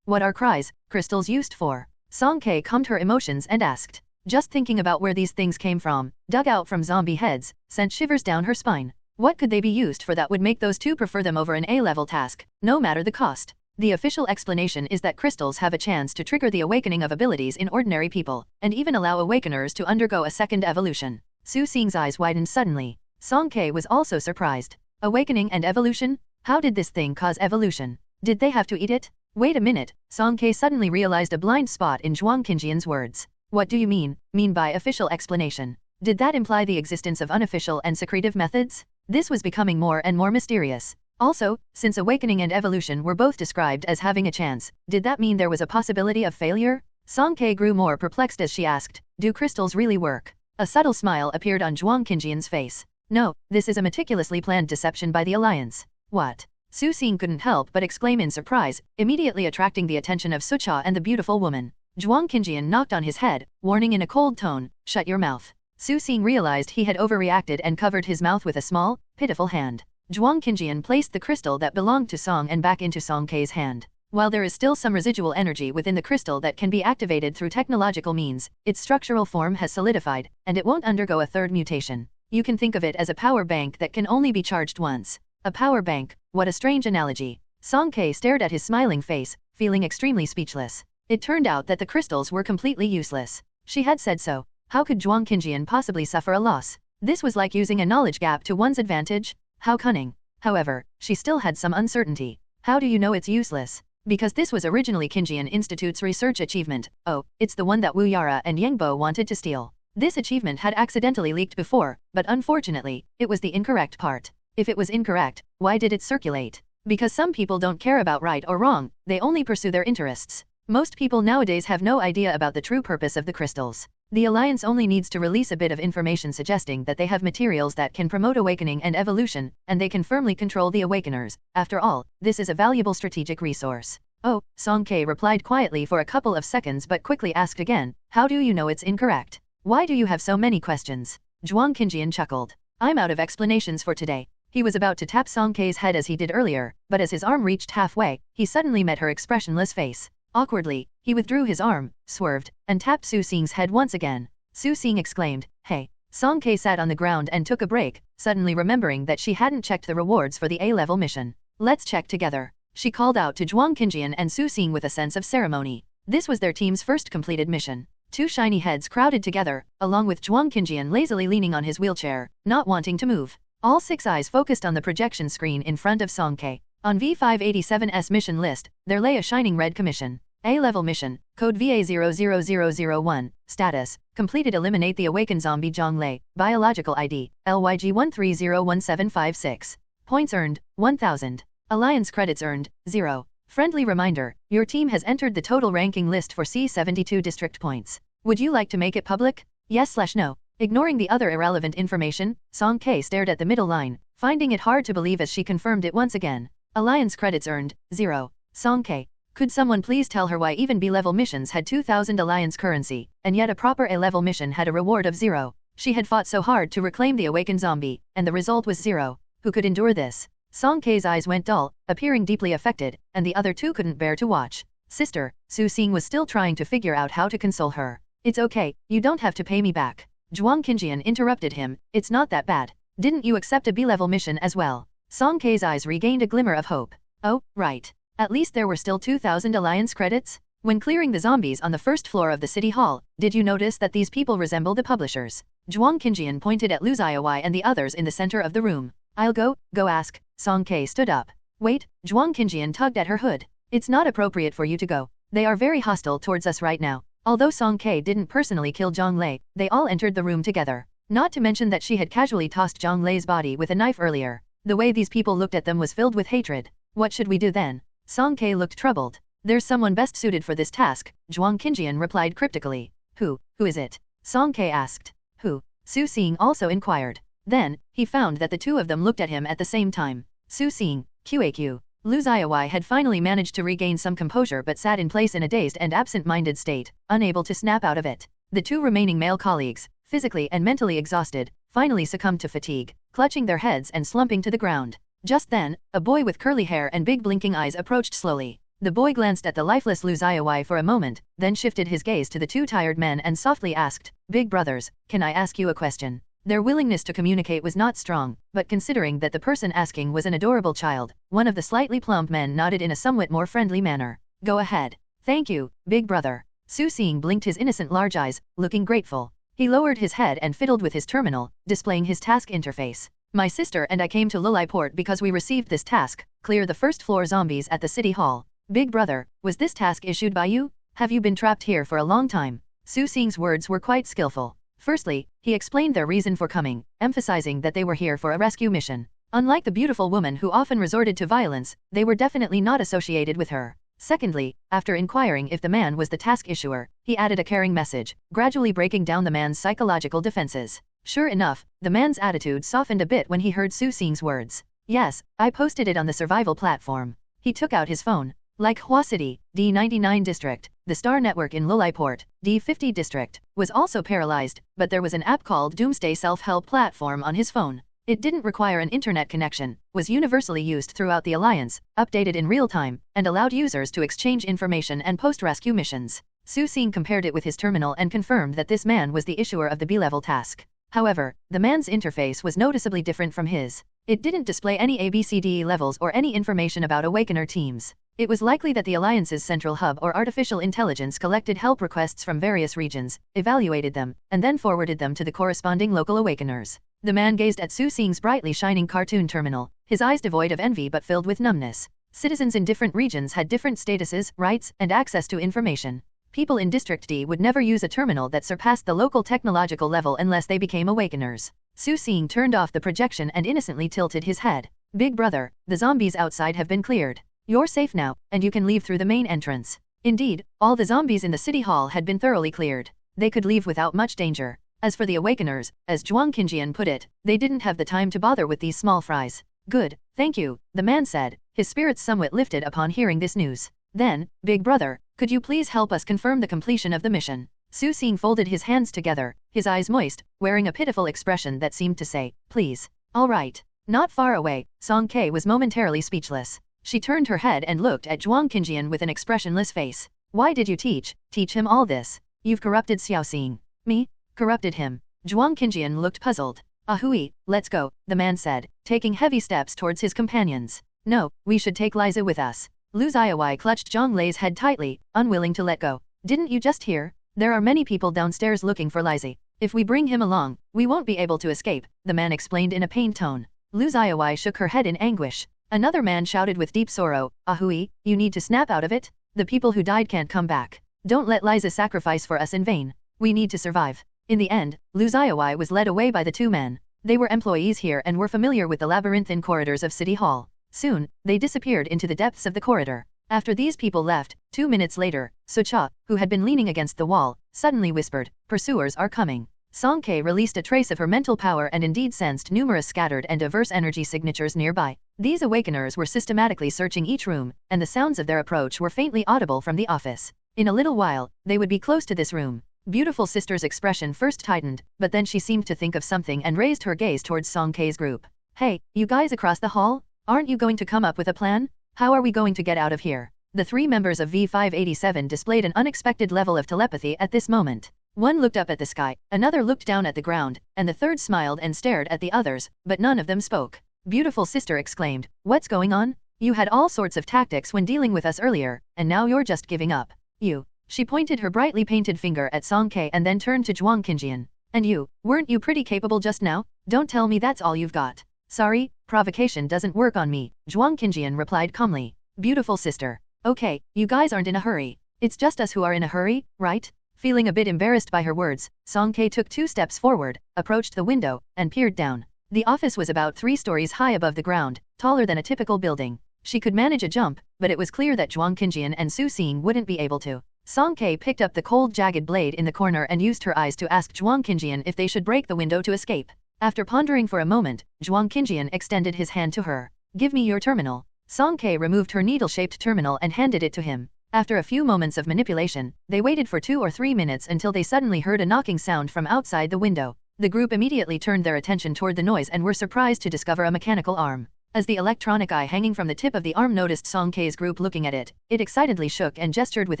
What are crystals used for? Song Ke calmed her emotions and asked. Just thinking about where these things came from, dug out from zombie heads, sent shivers down her spine. What could they be used for that would make those two prefer them over an A-level task, no matter the cost? The official explanation is that crystals have a chance to trigger the awakening of abilities in ordinary people, and even allow awakeners to undergo a second evolution. Su Xing's eyes widened suddenly. Song Ke was also surprised. Awakening and evolution? How did this thing cause evolution? Did they have to eat it? Wait a minute, Song Ke suddenly realized a blind spot in Zhuang Qinjian's words. What do you mean by official explanation? Did that imply the existence of unofficial and secretive methods? This was becoming more and more mysterious. Also, since awakening and evolution were both described as having a chance, did that mean there was a possibility of failure? Song Ke grew more perplexed as she asked, do crystals really work? A subtle smile appeared on Zhuang Qinjian's face. No, this is a meticulously planned deception by the Alliance. What? Su Xing couldn't help but exclaim in surprise, immediately attracting the attention of Sucha and the beautiful woman. Zhuang Qinjian knocked on his head, warning in a cold tone, shut your mouth. Su Xing realized he had overreacted and covered his mouth with a small, pitiful hand. Zhuang Qinjian placed the crystal that belonged to Song En back into Song Ke's hand. While there is still some residual energy within the crystal that can be activated through technological means, its structural form has solidified, and it won't undergo a third mutation. You can think of it as a power bank that can only be charged once. A power bank, what a strange analogy. Song Ke stared at his smiling face, feeling extremely speechless. It turned out that the crystals were completely useless. She had said so. How could Zhuang Qinjian possibly suffer a loss? This was like using a knowledge gap to one's advantage. How cunning. However, she still had some uncertainty. How do you know it's useless? Because this was originally Qinjian Institute's research achievement. Oh, it's the one that Wu Yara and Yangbo wanted to steal. This achievement had accidentally leaked before, but unfortunately, it was the incorrect part. If it was incorrect, why did it circulate? Because some people don't care about right or wrong, they only pursue their interests. Most people nowadays have no idea about the true purpose of the crystals. The Alliance only needs to release a bit of information suggesting that they have materials that can promote awakening and evolution, and they can firmly control the awakeners. After all, this is a valuable strategic resource. Oh, Song K replied quietly for a couple of seconds but quickly asked again, how do you know it's incorrect? Why do you have so many questions? Zhuang Qinjian chuckled. I'm out of explanations for today. He was about to tap Song K's head as he did earlier, but as his arm reached halfway, he suddenly met her expressionless face. Awkwardly, he withdrew his arm, swerved, and tapped Su Xing's head once again. Su Xing exclaimed, hey. Song K sat on the ground and took a break, suddenly remembering that she hadn't checked the rewards for the A-level mission. Let's check together. She called out to Zhuang Qinjian and Su Xing with a sense of ceremony. This was their team's first completed mission. Two shiny heads crowded together, along with Zhuang Qinjian lazily leaning on his wheelchair, not wanting to move. All 6 eyes focused on the projection screen in front of Song K. On V587's mission list, there lay a shining red commission. A-level mission, code VA00001, status, completed. Eliminate the awakened zombie Zhonglei, biological ID, LYG13011756. Points earned, 1000. Alliance credits earned, 0. Friendly reminder, your team has entered the total ranking list for C72 district points. Would you like to make it public? Yes/no. Ignoring the other irrelevant information, Song K stared at the middle line, finding it hard to believe as she confirmed it once again. Alliance credits earned, 0. Song K. Could someone please tell her why even B-level missions had 2000 Alliance currency, and yet a proper A-level mission had a reward of 0? She had fought so hard to reclaim the awakened zombie, and the result was 0. Who could endure this? Song K's eyes went dull, appearing deeply affected, and the other two couldn't bear to watch. Sister, Su Xing was still trying to figure out how to console her. It's okay, you don't have to pay me back. Zhuang Qinjian interrupted him, it's not that bad. Didn't you accept a B-level mission as well? Song K's eyes regained a glimmer of hope. Oh, right. At least there were still 2000 Alliance credits? When clearing the zombies on the first floor of the city hall, did you notice that these people resemble the publishers? Zhuang Qinjian pointed at Lu Xiaowai and the others in the center of the room. I'll go ask. Song K stood up. Wait, Zhuang Qinjian tugged at her hood. It's not appropriate for you to go. They are very hostile towards us right now. Although Song K didn't personally kill Zhonglei, they all entered the room together. Not to mention that she had casually tossed Zhonglei's body with a knife earlier. The way these people looked at them was filled with hatred. What should we do then? Song K looked troubled. There's someone best suited for this task, Zhuang Qinjian replied cryptically. Who is it? Song K asked. Who? Su Xing also inquired. Then, he found that the two of them looked at him at the same time. Su Xing, QAQ. Lu Xiaowai had finally managed to regain some composure but sat in place in a dazed and absent-minded state, unable to snap out of it. The two remaining male colleagues, physically and mentally exhausted, finally succumbed to fatigue, clutching their heads and slumping to the ground. Just then, a boy with curly hair and big blinking eyes approached slowly. The boy glanced at the lifeless Lu Xiaowai for a moment, then shifted his gaze to the two tired men and softly asked, Big brothers, can I ask you a question? Their willingness to communicate was not strong, but considering that the person asking was an adorable child, one of the slightly plump men nodded in a somewhat more friendly manner. Go ahead. Thank you, big brother. Su Xing blinked his innocent large eyes, looking grateful. He lowered his head and fiddled with his terminal, displaying his task interface. My sister and I came to Lullaiport because we received this task, clear the first floor zombies at the city hall. Big brother, was this task issued by you? Have you been trapped here for a long time? Su Xing's words were quite skillful. Firstly, he explained their reason for coming, emphasizing that they were here for a rescue mission. Unlike the beautiful woman who often resorted to violence, they were definitely not associated with her. Secondly, after inquiring if the man was the task issuer, he added a caring message, gradually breaking down the man's psychological defenses. Sure enough, the man's attitude softened a bit when he heard Su Xing's words. Yes, I posted it on the survival platform. He took out his phone. Like Hua City, D99 district, the Star Network in Lullaiport, D50 district, was also paralyzed, but there was an app called Doomsday self-help platform on his phone. It didn't require an internet connection, was universally used throughout the Alliance, updated in real time, and allowed users to exchange information and post-rescue missions. Su Xing compared it with his terminal and confirmed that this man was the issuer of the B-level task. However, the man's interface was noticeably different from his. It didn't display any ABCDE levels or any information about Awakener teams. It was likely that the Alliance's central hub or artificial intelligence collected help requests from various regions, evaluated them, and then forwarded them to the corresponding local Awakeners. The man gazed at Su Xing's brightly shining cartoon terminal, his eyes devoid of envy but filled with numbness. Citizens in different regions had different statuses, rights, and access to information. People in District D would never use a terminal that surpassed the local technological level unless they became Awakeners. Su Xing turned off the projection and innocently tilted his head. Big brother, the zombies outside have been cleared. You're safe now, and you can leave through the main entrance. Indeed, all the zombies in the city hall had been thoroughly cleared. They could leave without much danger. As for the awakeners, as Zhuang Qinjian put it, they didn't have the time to bother with these small fries. Good, thank you, the man said, his spirits somewhat lifted upon hearing this news. Then, big brother, could you please help us confirm the completion of the mission? Su Xing folded his hands together, his eyes moist, wearing a pitiful expression that seemed to say, please. All right. Not far away, Song Ke was momentarily speechless. She turned her head and looked at Zhuang Qinjian with an expressionless face. Why did you teach him all this? You've corrupted Xiao Xing. Me? Corrupted him. Zhuang Qinjian looked puzzled. Ahui, let's go, the man said, taking heavy steps towards his companions. No, we should take Liza with us. Lu Xiaowai clutched Zhang Lei's head tightly, unwilling to let go. Didn't you just hear? There are many people downstairs looking for Liza. If we bring him along, we won't be able to escape, the man explained in a pained tone. Lu Xiaowai shook her head in anguish. Another man shouted with deep sorrow, Ahui, you need to snap out of it? The people who died can't come back. Don't let Liza sacrifice for us in vain. We need to survive. In the end, Lu Xiaowai was led away by the two men. They were employees here and were familiar with the labyrinthine corridors of City Hall. Soon, they disappeared into the depths of the corridor. After these people left, 2 minutes later, Sucha, who had been leaning against the wall, suddenly whispered, pursuers are coming. Song Ke released a trace of her mental power and indeed sensed numerous scattered and diverse energy signatures nearby. These awakeners were systematically searching each room, and the sounds of their approach were faintly audible from the office. In a little while, they would be close to this room. Beautiful sister's expression first tightened, but then she seemed to think of something and raised her gaze towards Song Ke's group. Hey, you guys across the hall? Aren't you going to come up with a plan? How are we going to get out of here? The three members of V587 displayed an unexpected level of telepathy at this moment. One looked up at the sky, another looked down at the ground, and the third smiled and stared at the others, but none of them spoke. Beautiful sister exclaimed, what's going on? You had all sorts of tactics when dealing with us earlier, and now you're just giving up. You. She pointed her brightly painted finger at Song Ke and then turned to Zhuang Qinjian. And you, weren't you pretty capable just now? Don't tell me that's all you've got. Sorry, provocation doesn't work on me, Zhuang Qinjian replied calmly. Beautiful sister. Okay, you guys aren't in a hurry. It's just us who are in a hurry, right? Feeling a bit embarrassed by her words, Song Ke took 2 steps forward, approached the window, and peered down. The office was about 3 stories high above the ground, taller than a typical building. She could manage a jump, but it was clear that Zhuang Qinjian and Su Xing wouldn't be able to. Song Ke picked up the cold jagged blade in the corner and used her eyes to ask Zhuang Qinjian if they should break the window to escape. After pondering for a moment, Zhuang Qinjian extended his hand to her. Give me your terminal. Song Ke removed her needle-shaped terminal and handed it to him. After a few moments of manipulation, they waited for 2 or 3 minutes until they suddenly heard a knocking sound from outside the window. The group immediately turned their attention toward the noise and were surprised to discover a mechanical arm. As the electronic eye hanging from the tip of the arm noticed Song Ke's group looking at it, it excitedly shook and gestured with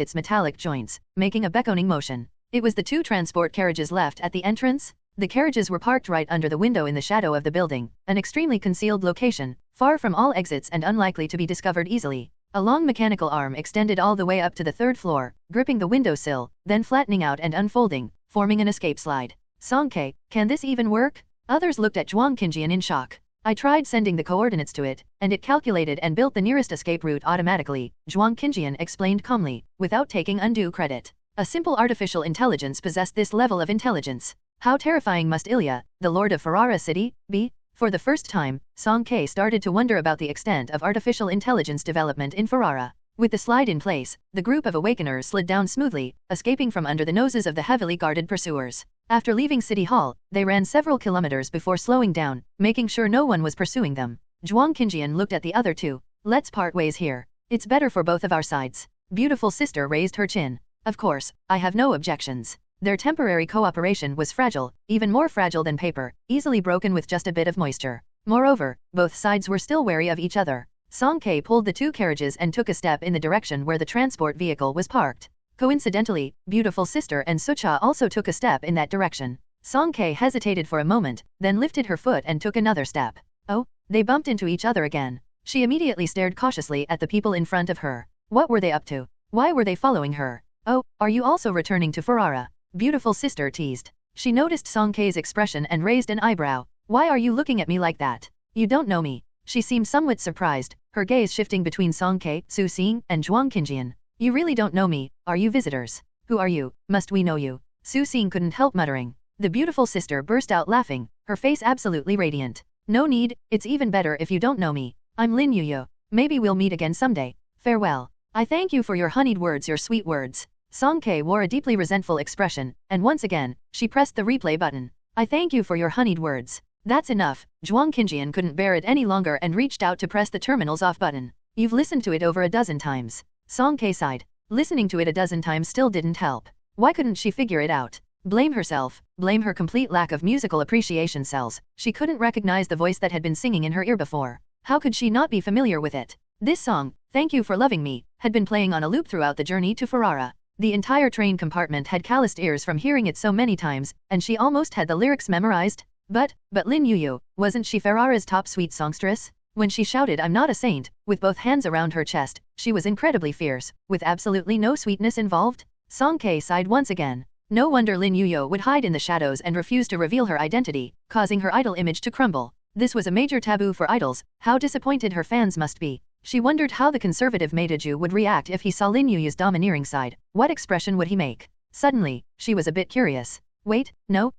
its metallic joints, making a beckoning motion. It was the 2 transport carriages left at the entrance. The carriages were parked right under the window in the shadow of the building, an extremely concealed location, far from all exits and unlikely to be discovered easily. A long mechanical arm extended all the way up to the 3rd floor, gripping the windowsill, then flattening out and unfolding, forming an escape slide. Song Ke, can this even work? Others looked at Zhuang Qinjian in shock. I tried sending the coordinates to it, and it calculated and built the nearest escape route automatically, Zhuang Qinjian explained calmly, without taking undue credit. A simple artificial intelligence possessed this level of intelligence. How terrifying must Ilya, the lord of Ferrara city, be? For the first time, Song Ke started to wonder about the extent of artificial intelligence development in Ferrara. With the slide in place, the group of awakeners slid down smoothly, escaping from under the noses of the heavily guarded pursuers. After leaving City Hall, they ran several kilometers before slowing down, making sure no one was pursuing them. Zhuang Qinjian looked at the other 2. Let's part ways here. It's better for both of our sides. Beautiful sister raised her chin. Of course, I have no objections. Their temporary cooperation was fragile, even more fragile than paper, easily broken with just a bit of moisture. Moreover, both sides were still wary of each other. Song Ke pulled the 2 carriages and took a step in the direction where the transport vehicle was parked. Coincidentally, beautiful sister and Sucha also took a step in that direction. Song Ke hesitated for a moment, then lifted her foot and took another step. Oh, they bumped into each other again. She immediately stared cautiously at the people in front of her. What were they up to? Why were they following her? Oh, are you also returning to Ferrara? Beautiful sister teased. She noticed Song Ke's expression and raised an eyebrow. Why are you looking at me like that? You don't know me. She seemed somewhat surprised, her gaze shifting between Song Ke, Su Xing, and Zhuang Qinjian. You really don't know me, are you visitors? Who are you? Must we know you? Su Xing couldn't help muttering. The beautiful sister burst out laughing, her face absolutely radiant. No need, it's even better if you don't know me. I'm Lin Yuyo. Maybe we'll meet again someday. Farewell. I thank you for your honeyed words, your sweet words. Song Kei wore a deeply resentful expression, and once again, she pressed the replay button. I thank you for your honeyed words. That's enough. Zhuang Qinjian couldn't bear it any longer and reached out to press the terminal's off button. You've listened to it over a dozen times. Song Kei sighed. Listening to it a dozen times still didn't help. Why couldn't she figure it out? Blame herself, blame her complete lack of musical appreciation cells. She couldn't recognize the voice that had been singing in her ear before. How could she not be familiar with it? This song, Thank You for Loving Me, had been playing on a loop throughout the journey to Ferrara. The entire train compartment had calloused ears from hearing it so many times, and she almost had the lyrics memorized. But Lin Yuyu, wasn't she Ferrara's top sweet songstress? When she shouted I'm not a saint, with both hands around her chest, she was incredibly fierce, with absolutely no sweetness involved. Song Kei sighed once again. No wonder Lin Yuyu would hide in the shadows and refuse to reveal her identity, causing her idol image to crumble. This was a major taboo for idols. How disappointed her fans must be. She wondered how the conservative Meidaju would react if he saw Lin Yuyu's domineering side. What expression would he make? Suddenly, she was a bit curious. Wait, no.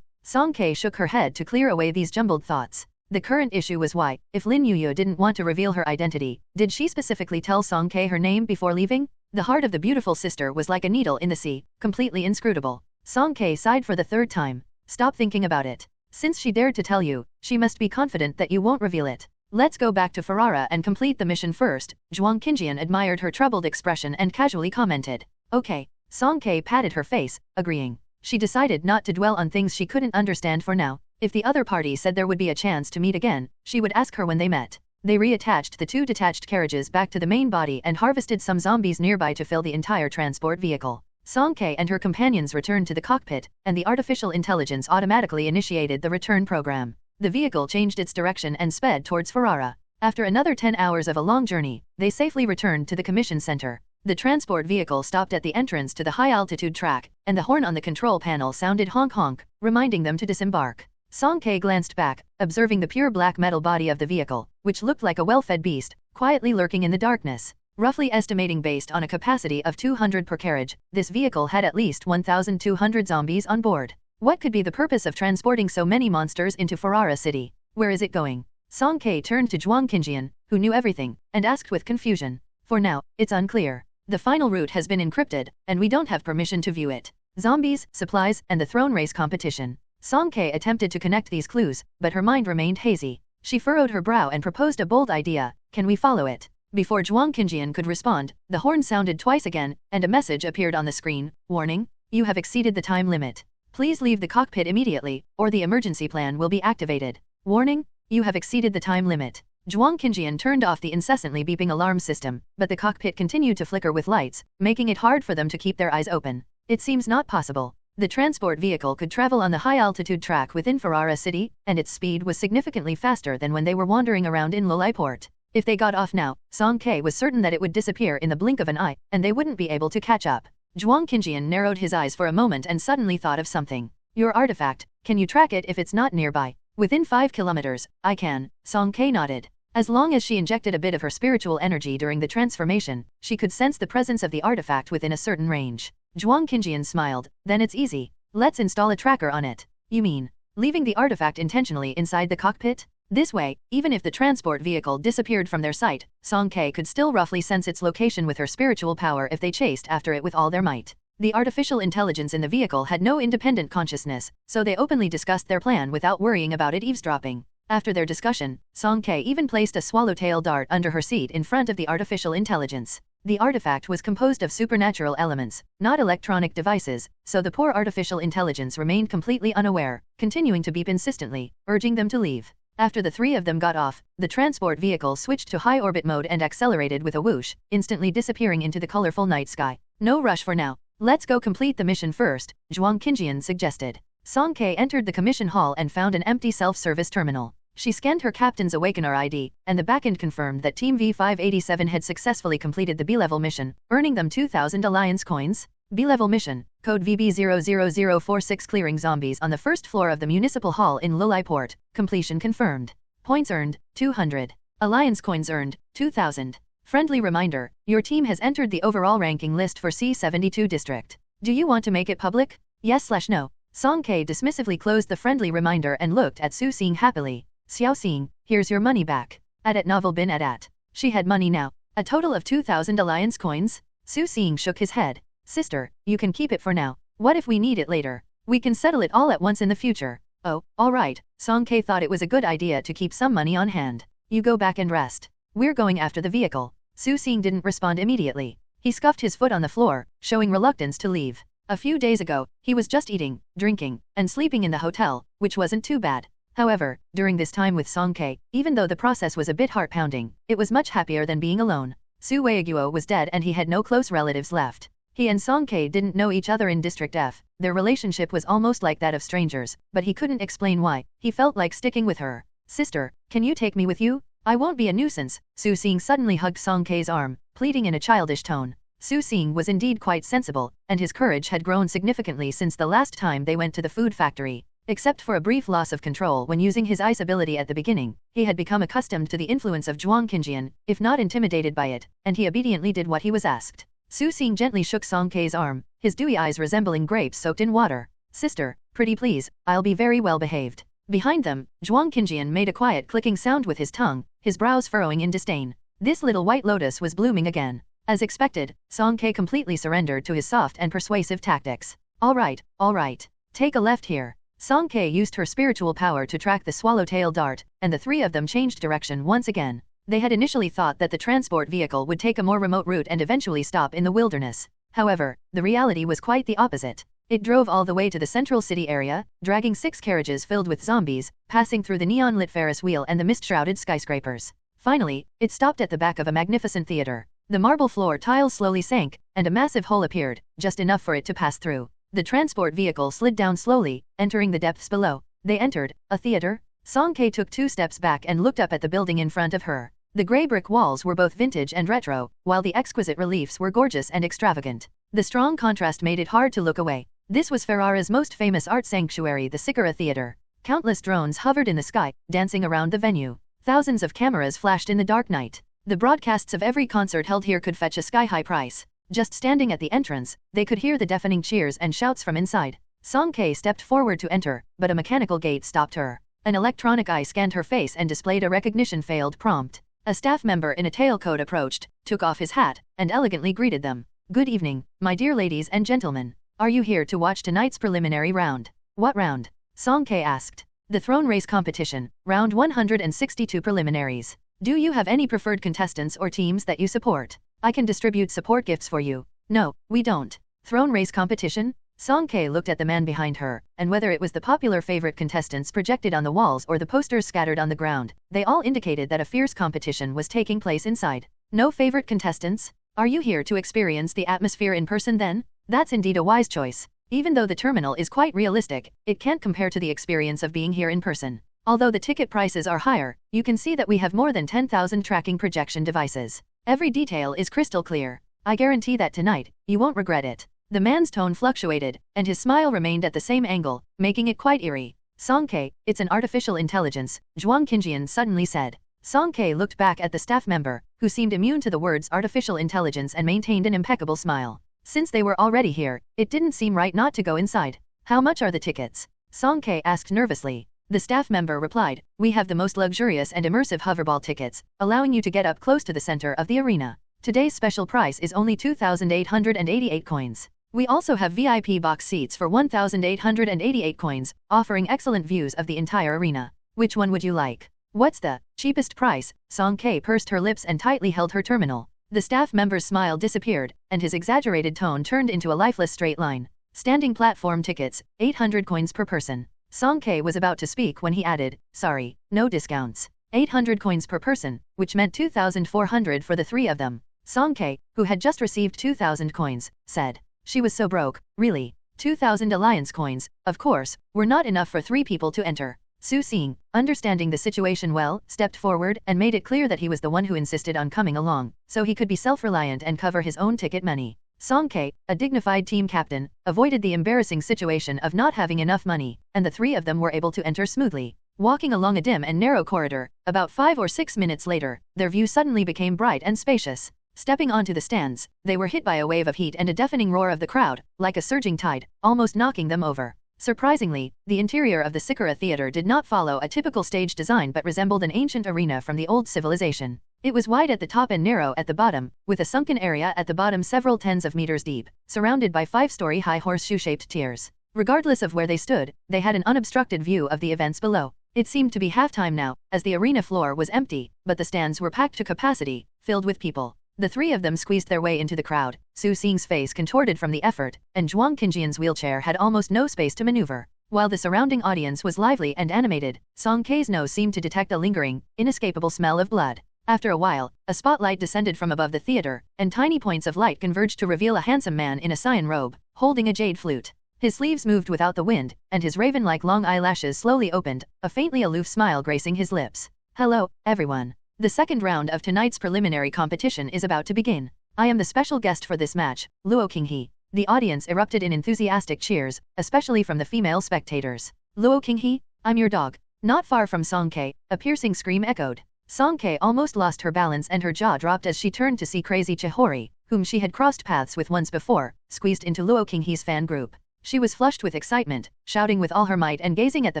Song Kei shook her head to clear away these jumbled thoughts. The current issue was why, if Lin Yuyu didn't want to reveal her identity, did she specifically tell Song Kei her name before leaving? The heart of the beautiful sister was like a needle in the sea, completely inscrutable. Song Kei sighed for the third time. Stop thinking about it. Since she dared to tell you, she must be confident that you won't reveal it. Let's go back to Ferrara and complete the mission first. Zhuang Qinjian admired her troubled expression and casually commented. Okay. Song Kei patted her face, agreeing. She decided not to dwell on things she couldn't understand for now. If the other party said there would be a chance to meet again, she would ask her when they met. They reattached the two detached carriages back to the main body and harvested some zombies nearby to fill the entire transport vehicle. Song Kei and her companions returned to the cockpit, and the artificial intelligence automatically initiated the return program. The vehicle changed its direction and sped towards Ferrara. After another 10 hours of a long journey, they safely returned to the commission center. The transport vehicle stopped at the entrance to the high-altitude track, and the horn on the control panel sounded honk-honk, reminding them to disembark. Song Kei glanced back, observing the pure black metal body of the vehicle, which looked like a well-fed beast, quietly lurking in the darkness. Roughly estimating based on a capacity of 200 per carriage, this vehicle had at least 1,200 zombies on board. What could be the purpose of transporting so many monsters into Ferrara City? Where is it going? Song Kei turned to Zhuang Qinjian, who knew everything, and asked with confusion. For now, it's unclear. The final route has been encrypted, and we don't have permission to view it. Zombies, supplies, and the throne race competition. Song Kei attempted to connect these clues, but her mind remained hazy. She furrowed her brow and proposed a bold idea. Can we follow it? Before Zhuang Qinjian could respond, the horn sounded twice again, and a message appeared on the screen. Warning, you have exceeded the time limit. Please leave the cockpit immediately, or the emergency plan will be activated. Warning, you have exceeded the time limit. Zhuang Qinjian turned off the incessantly beeping alarm system, but the cockpit continued to flicker with lights, making it hard for them to keep their eyes open. It seems not possible. The transport vehicle could travel on the high-altitude track within Ferrara City, and its speed was significantly faster than when they were wandering around in Lolaiport. If they got off now, Song Kei was certain that it would disappear in the blink of an eye, and they wouldn't be able to catch up. Zhuang Qinjian narrowed his eyes for a moment and suddenly thought of something. Your artifact, can you track it if it's not nearby? Within 5 kilometers, I can, Song Kei nodded. As long as she injected a bit of her spiritual energy during the transformation, she could sense the presence of the artifact within a certain range. Zhuang Qinjian smiled. Then it's easy. Let's install a tracker on it. You mean, leaving the artifact intentionally inside the cockpit? This way, even if the transport vehicle disappeared from their sight, Song Kei could still roughly sense its location with her spiritual power if they chased after it with all their might. The artificial intelligence in the vehicle had no independent consciousness, so they openly discussed their plan without worrying about it eavesdropping. After their discussion, Song Kei even placed a swallowtail dart under her seat in front of the artificial intelligence. The artifact was composed of supernatural elements, not electronic devices, so the poor artificial intelligence remained completely unaware, continuing to beep insistently, urging them to leave. After the three of them got off, the transport vehicle switched to high orbit mode and accelerated with a whoosh, instantly disappearing into the colorful night sky. No rush for now. Let's go complete the mission first, Zhuang Qinjian suggested. Song Kei entered the commission hall and found an empty self-service terminal. She scanned her captain's Awakener ID, and the backend confirmed that Team V587 had successfully completed the B-level mission, earning them 2,000 Alliance coins. B-level mission, code VB00046, clearing zombies on the first floor of the municipal hall in Lolaiport. Completion confirmed. Points earned, 200. Alliance coins earned, 2,000. Friendly reminder, your team has entered the overall ranking list for C72 district. Do you want to make it public? Yes/no. Song Kei dismissively closed the friendly reminder and looked at Su Xing happily. Xiao Xing, here's your money back. At novel bin at. She had money now. A total of 2,000 alliance coins? Su Xing shook his head. Sister, you can keep it for now. What if we need it later? We can settle it all at once in the future. Oh, alright. Song Ke thought it was a good idea to keep some money on hand. You go back and rest. We're going after the vehicle. Su Xing didn't respond immediately. He scuffed his foot on the floor, showing reluctance to leave. A few days ago, he was just eating, drinking, and sleeping in the hotel, which wasn't too bad. However, during this time with Song Ke, even though the process was a bit heart-pounding, it was much happier than being alone. Su Weiguo was dead and he had no close relatives left. He and Song Ke didn't know each other in District F. Their relationship was almost like that of strangers, but he couldn't explain why. He felt like sticking with her. Sister, can you take me with you? I won't be a nuisance. Su Xing suddenly hugged Song Ke's arm, pleading in a childish tone. Su Xing was indeed quite sensible, and his courage had grown significantly since the last time they went to the food factory. Except for a brief loss of control when using his ice ability at the beginning, he had become accustomed to the influence of Zhuang Qinjian, if not intimidated by it, and he obediently did what he was asked. Su Xing gently shook Song Ke's arm, his dewy eyes resembling grapes soaked in water. Sister, pretty please, I'll be very well behaved. Behind them, Zhuang Qinjian made a quiet clicking sound with his tongue, his brows furrowing in disdain. This little white lotus was blooming again. As expected, Song Ke completely surrendered to his soft and persuasive tactics. Alright. Take a left here. Song Ke used her spiritual power to track the swallowtail dart, and the three of them changed direction once again. They had initially thought that the transport vehicle would take a more remote route and eventually stop in the wilderness. However, the reality was quite the opposite. It drove all the way to the central city area, dragging 6 carriages filled with zombies, passing through the neon-lit Ferris wheel and the mist-shrouded skyscrapers. Finally, it stopped at the back of a magnificent theater. The marble floor tiles slowly sank, and a massive hole appeared, just enough for it to pass through. The transport vehicle slid down slowly, entering the depths below. They entered a theater. Song Ke took 2 steps back and looked up at the building in front of her. The grey brick walls were both vintage and retro, while the exquisite reliefs were gorgeous and extravagant. The strong contrast made it hard to look away. This was Ferrara's most famous art sanctuary, the Sikara Theater. Countless drones hovered in the sky, dancing around the venue. Thousands of cameras flashed in the dark night. The broadcasts of every concert held here could fetch a sky-high price. Just standing at the entrance, they could hear the deafening cheers and shouts from inside. Song Ke stepped forward to enter, but a mechanical gate stopped her. An electronic eye scanned her face and displayed a recognition failed prompt. A staff member in a tailcoat approached, took off his hat, and elegantly greeted them. Good evening, my dear ladies and gentlemen. Are you here to watch tonight's preliminary round? What round? Song Ke asked. The throne race competition, round 162 preliminaries. Do you have any preferred contestants or teams that you support? I can distribute support gifts for you. No, we don't. Throne race competition? Song Ke looked at the man behind her, and whether it was the popular favorite contestants projected on the walls or the posters scattered on the ground, they all indicated that a fierce competition was taking place inside. No favorite contestants? Are you here to experience the atmosphere in person then? That's indeed a wise choice. Even though the terminal is quite realistic, it can't compare to the experience of being here in person. Although the ticket prices are higher, you can see that we have more than 10,000 tracking projection devices. Every detail is crystal clear. I guarantee that tonight, you won't regret it. The man's tone fluctuated, and his smile remained at the same angle, making it quite eerie. Song Ke, it's an artificial intelligence, Zhuang Qinjian suddenly said. Song Ke looked back at the staff member, who seemed immune to the words artificial intelligence and maintained an impeccable smile. Since they were already here, it didn't seem right not to go inside. How much are the tickets? Song Ke asked nervously. The staff member replied, we have the most luxurious and immersive hoverball tickets, allowing you to get up close to the center of the arena. Today's special price is only 2,888 coins. We also have VIP box seats for 1,888 coins, offering excellent views of the entire arena. Which one would you like? What's the cheapest price? Song Ke pursed her lips and tightly held her terminal. The staff member's smile disappeared, and his exaggerated tone turned into a lifeless straight line. Standing platform tickets, 800 coins per person. Song Ke was about to speak when he added, sorry, no discounts. 800 coins per person, which meant 2,400 for the 3 of them. Song Ke, who had just received 2,000 coins, said. She was so broke, really. 2,000 alliance coins, of course, were not enough for 3 people to enter. Su Xing, understanding the situation well, stepped forward and made it clear that he was the one who insisted on coming along, so he could be self-reliant and cover his own ticket money. Song Ke, a dignified team captain, avoided the embarrassing situation of not having enough money, and the 3 of them were able to enter smoothly. Walking along a dim and narrow corridor, about 5 or 6 minutes later, their view suddenly became bright and spacious. Stepping onto the stands, they were hit by a wave of heat and a deafening roar of the crowd, like a surging tide, almost knocking them over. Surprisingly, the interior of the Sikara Theater did not follow a typical stage design but resembled an ancient arena from the old civilization. It was wide at the top and narrow at the bottom, with a sunken area at the bottom several tens of meters deep, surrounded by 5-story high horseshoe-shaped tiers. Regardless of where they stood, they had an unobstructed view of the events below. It seemed to be halftime now, as the arena floor was empty, but the stands were packed to capacity, filled with people. The three of them squeezed their way into the crowd, Su Xing's face contorted from the effort, and Zhuang Qingjian's wheelchair had almost no space to maneuver. While the surrounding audience was lively and animated, Song Kei's nose seemed to detect a lingering, inescapable smell of blood. After a while, a spotlight descended from above the theater, and tiny points of light converged to reveal a handsome man in a cyan robe, holding a jade flute. His sleeves moved without the wind, and his raven-like long eyelashes slowly opened, a faintly aloof smile gracing his lips. Hello, everyone. The second round of tonight's preliminary competition is about to begin. I am the special guest for this match, Luo Qinghe. The audience erupted in enthusiastic cheers, especially from the female spectators. Luo Qinghe, I'm your dog. Not far from Song Kei, a piercing scream echoed. Song Kei almost lost her balance and her jaw dropped as she turned to see Crazy Chihori, whom she had crossed paths with once before, squeezed into Luo Qinghe's fan group. She was flushed with excitement, shouting with all her might and gazing at the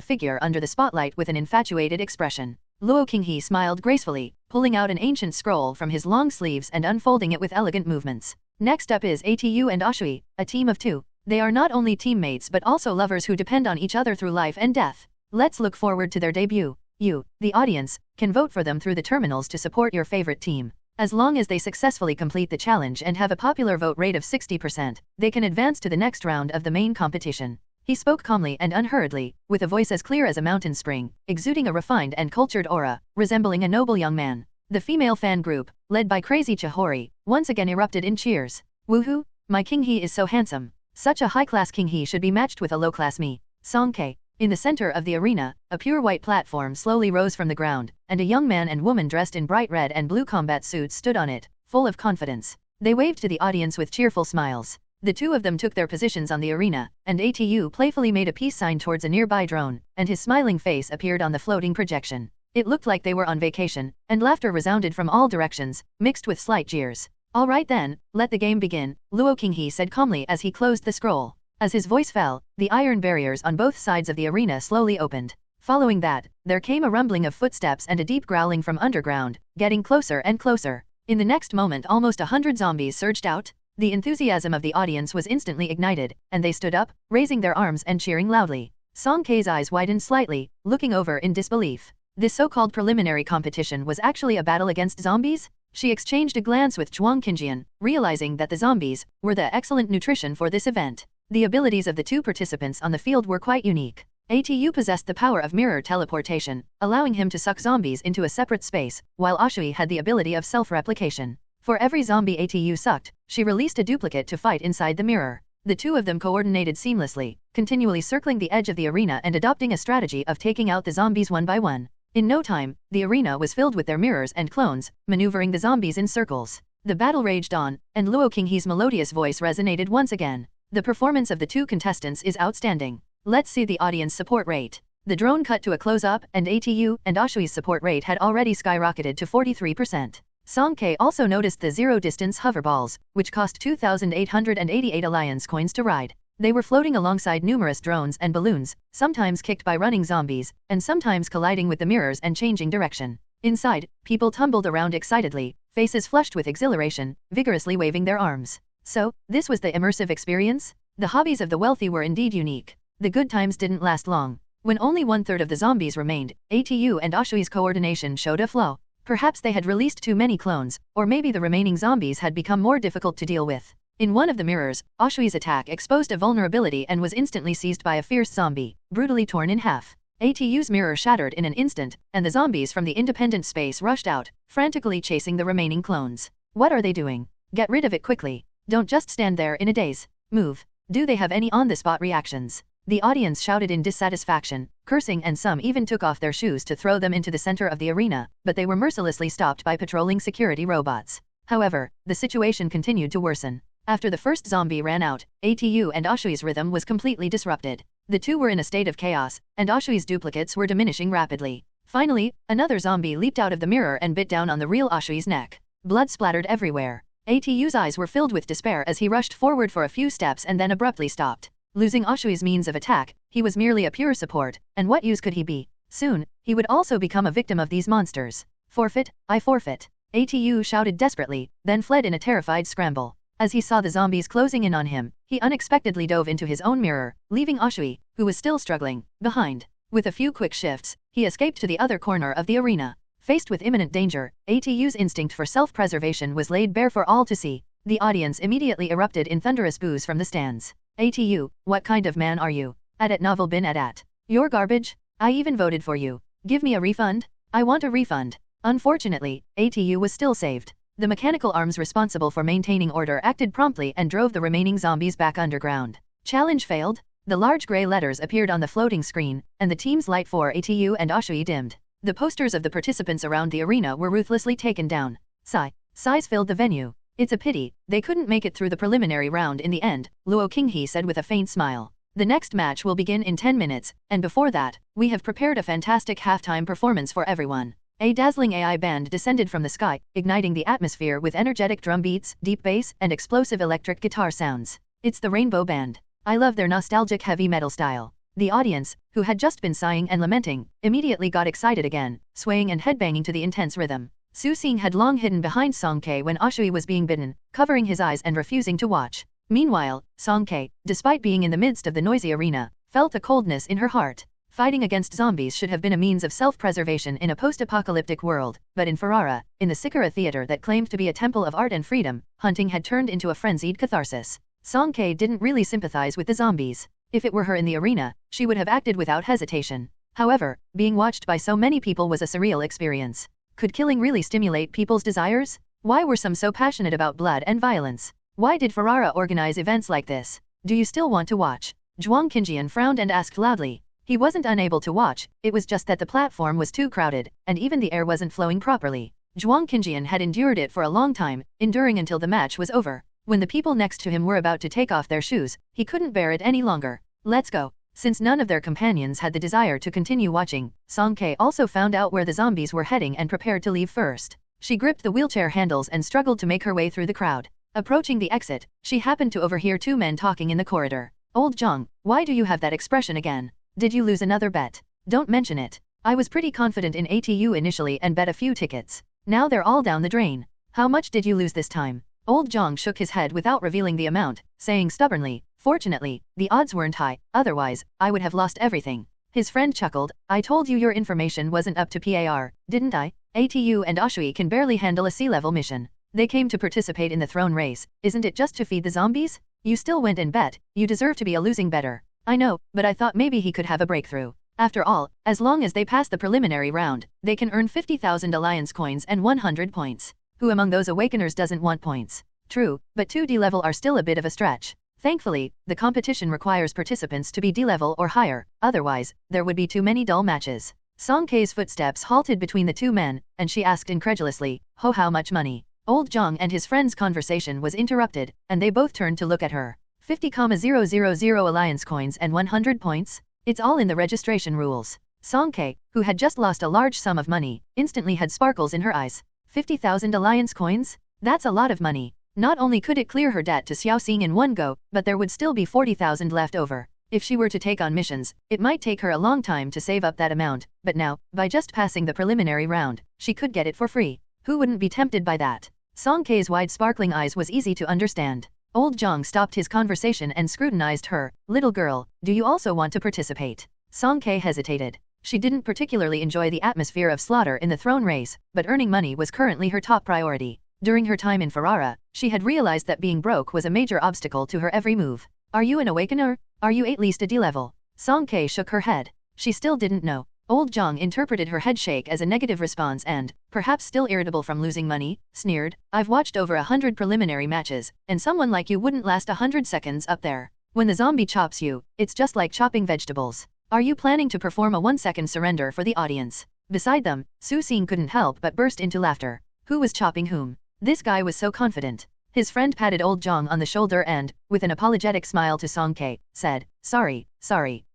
figure under the spotlight with an infatuated expression. Luo Qinghe smiled gracefully, pulling out an ancient scroll from his long sleeves and unfolding it with elegant movements. Next up is Atu and Ashui, a team of two. They are not only teammates but also lovers who depend on each other through life and death. Let's look forward to their debut. You, the audience, can vote for them through the terminals to support your favorite team. As long as they successfully complete the challenge and have a popular vote rate of 60%, they can advance to the next round of the main competition. He spoke calmly and unhurriedly, with a voice as clear as a mountain spring, exuding a refined and cultured aura, resembling a noble young man. The female fan group, led by Crazy Chihori, once again erupted in cheers. Woohoo! My Qinghe is so handsome. Such a high-class Qinghe should be matched with a low-class me. Song Kei. In the center of the arena, a pure white platform slowly rose from the ground, and a young man and woman dressed in bright red and blue combat suits stood on it, full of confidence. They waved to the audience with cheerful smiles. The two of them took their positions on the arena, and Atu playfully made a peace sign towards a nearby drone, and his smiling face appeared on the floating projection. It looked like they were on vacation, and laughter resounded from all directions, mixed with slight jeers. All right then, let the game begin, Luo Qinghe said calmly as he closed the scroll. As his voice fell, the iron barriers on both sides of the arena slowly opened. Following that, there came a rumbling of footsteps and a deep growling from underground, getting closer and closer. In the next moment almost 100 zombies surged out. The enthusiasm of the audience was instantly ignited, and they stood up, raising their arms and cheering loudly. Song Kei's eyes widened slightly, looking over in disbelief. This so-called preliminary competition was actually a battle against zombies? She exchanged a glance with Zhuang Qingjian, realizing that the zombies were the excellent nutrition for this event. The abilities of the two participants on the field were quite unique. Atu possessed the power of mirror teleportation, allowing him to suck zombies into a separate space, while Ashui had the ability of self-replication. For every zombie Atu sucked, she released a duplicate to fight inside the mirror. The two of them coordinated seamlessly, continually circling the edge of the arena and adopting a strategy of taking out the zombies one by one. In no time, the arena was filled with their mirrors and clones, maneuvering the zombies in circles. The battle raged on, and Luo Qinghe's melodious voice resonated once again. The performance of the two contestants is outstanding. Let's see the audience support rate. The drone cut to a close-up, and Atu and Ashui's support rate had already skyrocketed to 43%. Song Kei also noticed the zero-distance hoverballs, which cost 2,888 alliance coins to ride. They were floating alongside numerous drones and balloons, sometimes kicked by running zombies, and sometimes colliding with the mirrors and changing direction. Inside, people tumbled around excitedly, faces flushed with exhilaration, vigorously waving their arms. So, this was the immersive experience? The hobbies of the wealthy were indeed unique. The good times didn't last long. When only 1/3 of the zombies remained, Atu and Ashui's coordination showed a flaw. Perhaps they had released too many clones, or maybe the remaining zombies had become more difficult to deal with. In one of the mirrors, Ashui's attack exposed a vulnerability and was instantly seized by a fierce zombie, brutally torn in half. Atu's mirror shattered in an instant, and the zombies from the independent space rushed out, frantically chasing the remaining clones. What are they doing? Get rid of it quickly. Don't just stand there in a daze. Move. Do they have any on-the-spot reactions? The audience shouted in dissatisfaction, cursing, and some even took off their shoes to throw them into the center of the arena, but they were mercilessly stopped by patrolling security robots. However, the situation continued to worsen. After the first zombie ran out, Atu and Ashui's rhythm was completely disrupted. The two were in a state of chaos, and Ashui's duplicates were diminishing rapidly. Finally, another zombie leaped out of the mirror and bit down on the real Ashui's neck. Blood splattered everywhere. Atu's eyes were filled with despair as he rushed forward for a few steps and then abruptly stopped. Losing Oshui's means of attack, he was merely a pure support, and what use could he be? Soon, he would also become a victim of these monsters. Forfeit, I forfeit. Atu shouted desperately, then fled in a terrified scramble. As he saw the zombies closing in on him, he unexpectedly dove into his own mirror, leaving Oshui, who was still struggling, behind. With a few quick shifts, he escaped to the other corner of the arena. Faced with imminent danger, Atu's instinct for self-preservation was laid bare for all to see. The audience immediately erupted in thunderous boos from the stands. Atu, what kind of man are you? At novel bin at. You're garbage? I even voted for you. Give me a refund? I want a refund. Unfortunately, Atu was still saved. The mechanical arms responsible for maintaining order acted promptly and drove the remaining zombies back underground. Challenge failed? The large grey letters appeared on the floating screen, and the team's light for Atu and Oshui dimmed. The posters of the participants around the arena were ruthlessly taken down. Sighs filled the venue. It's a pity, they couldn't make it through the preliminary round in the end, Luo Qinghe said with a faint smile. The next match will begin in 10 minutes, and before that, we have prepared a fantastic halftime performance for everyone. A dazzling AI band descended from the sky, igniting the atmosphere with energetic drum beats, deep bass, and explosive electric guitar sounds. It's the Rainbow Band. I love their nostalgic heavy metal style. The audience, who had just been sighing and lamenting, immediately got excited again, swaying and headbanging to the intense rhythm. Su Xing had long hidden behind Song Ke when Oshui was being bitten, covering his eyes and refusing to watch. Meanwhile, Song Ke, despite being in the midst of the noisy arena, felt a coldness in her heart. Fighting against zombies should have been a means of self-preservation in a post-apocalyptic world, but in Ferrara, in the Sikara theater that claimed to be a temple of art and freedom, hunting had turned into a frenzied catharsis. Song Ke didn't really sympathize with the zombies. If it were her in the arena, she would have acted without hesitation. However, being watched by so many people was a surreal experience. Could killing really stimulate people's desires? Why were some so passionate about blood and violence? Why did Ferrara organize events like this? Do you still want to watch? Zhuang Qingjian frowned and asked loudly. He wasn't unable to watch, it was just that the platform was too crowded, and even the air wasn't flowing properly. Zhuang Qingjian had endured it for a long time, enduring until the match was over. When the people next to him were about to take off their shoes, he couldn't bear it any longer. Let's go. Since none of their companions had the desire to continue watching, Song Ke also found out where the zombies were heading and prepared to leave first. She gripped the wheelchair handles and struggled to make her way through the crowd. Approaching the exit, she happened to overhear two men talking in the corridor. Old Zhang, why do you have that expression again? Did you lose another bet? Don't mention it. I was pretty confident in ATU initially and bet a few tickets. Now they're all down the drain. How much did you lose this time? Old Zhang shook his head without revealing the amount, saying stubbornly, fortunately, the odds weren't high, otherwise, I would have lost everything. His friend chuckled, I told you your information wasn't up to par, didn't I? ATU and Oshui can barely handle a sea-level mission. They came to participate in the throne race, isn't it just to feed the zombies? You still went and bet, you deserve to be a losing bettor. I know, but I thought maybe he could have a breakthrough. After all, as long as they pass the preliminary round, they can earn 50,000 alliance coins and 100 points. Who among those awakeners doesn't want points? True, but 2D level are still a bit of a stretch. Thankfully, the competition requires participants to be D level or higher, otherwise, there would be too many dull matches. Song Ke's footsteps halted between the two men, and she asked incredulously, how much money? Old Zhang and his friend's conversation was interrupted, and they both turned to look at her. 50,000 alliance coins and 100 points? It's all in the registration rules. Song Ke, who had just lost a large sum of money, instantly had sparkles in her eyes. 50,000 alliance coins? That's a lot of money. Not only could it clear her debt to Xiaoxing in one go, but there would still be 40,000 left over. If she were to take on missions, it might take her a long time to save up that amount, but now, by just passing the preliminary round, she could get it for free. Who wouldn't be tempted by that? Song Ke's wide sparkling eyes was easy to understand. Old Zhang stopped his conversation and scrutinized her. Little girl, do you also want to participate? Song Ke hesitated. She didn't particularly enjoy the atmosphere of slaughter in the throne race, but earning money was currently her top priority. During her time in Ferrara, she had realized that being broke was a major obstacle to her every move. Are you an awakener? Are you at least a D level? Song Ke shook her head. She still didn't know. Old Zhang interpreted her head shake as a negative response and, perhaps still irritable from losing money, sneered, I've watched over 100 preliminary matches, and someone like you wouldn't last 100 seconds up there. When the zombie chops you, it's just like chopping vegetables. Are you planning to perform a 1-second surrender for the audience? Beside them, Su Xing couldn't help but burst into laughter. Who was chopping whom? This guy was so confident. His friend patted Old Zhang on the shoulder and, with an apologetic smile to Song Ke, said, sorry,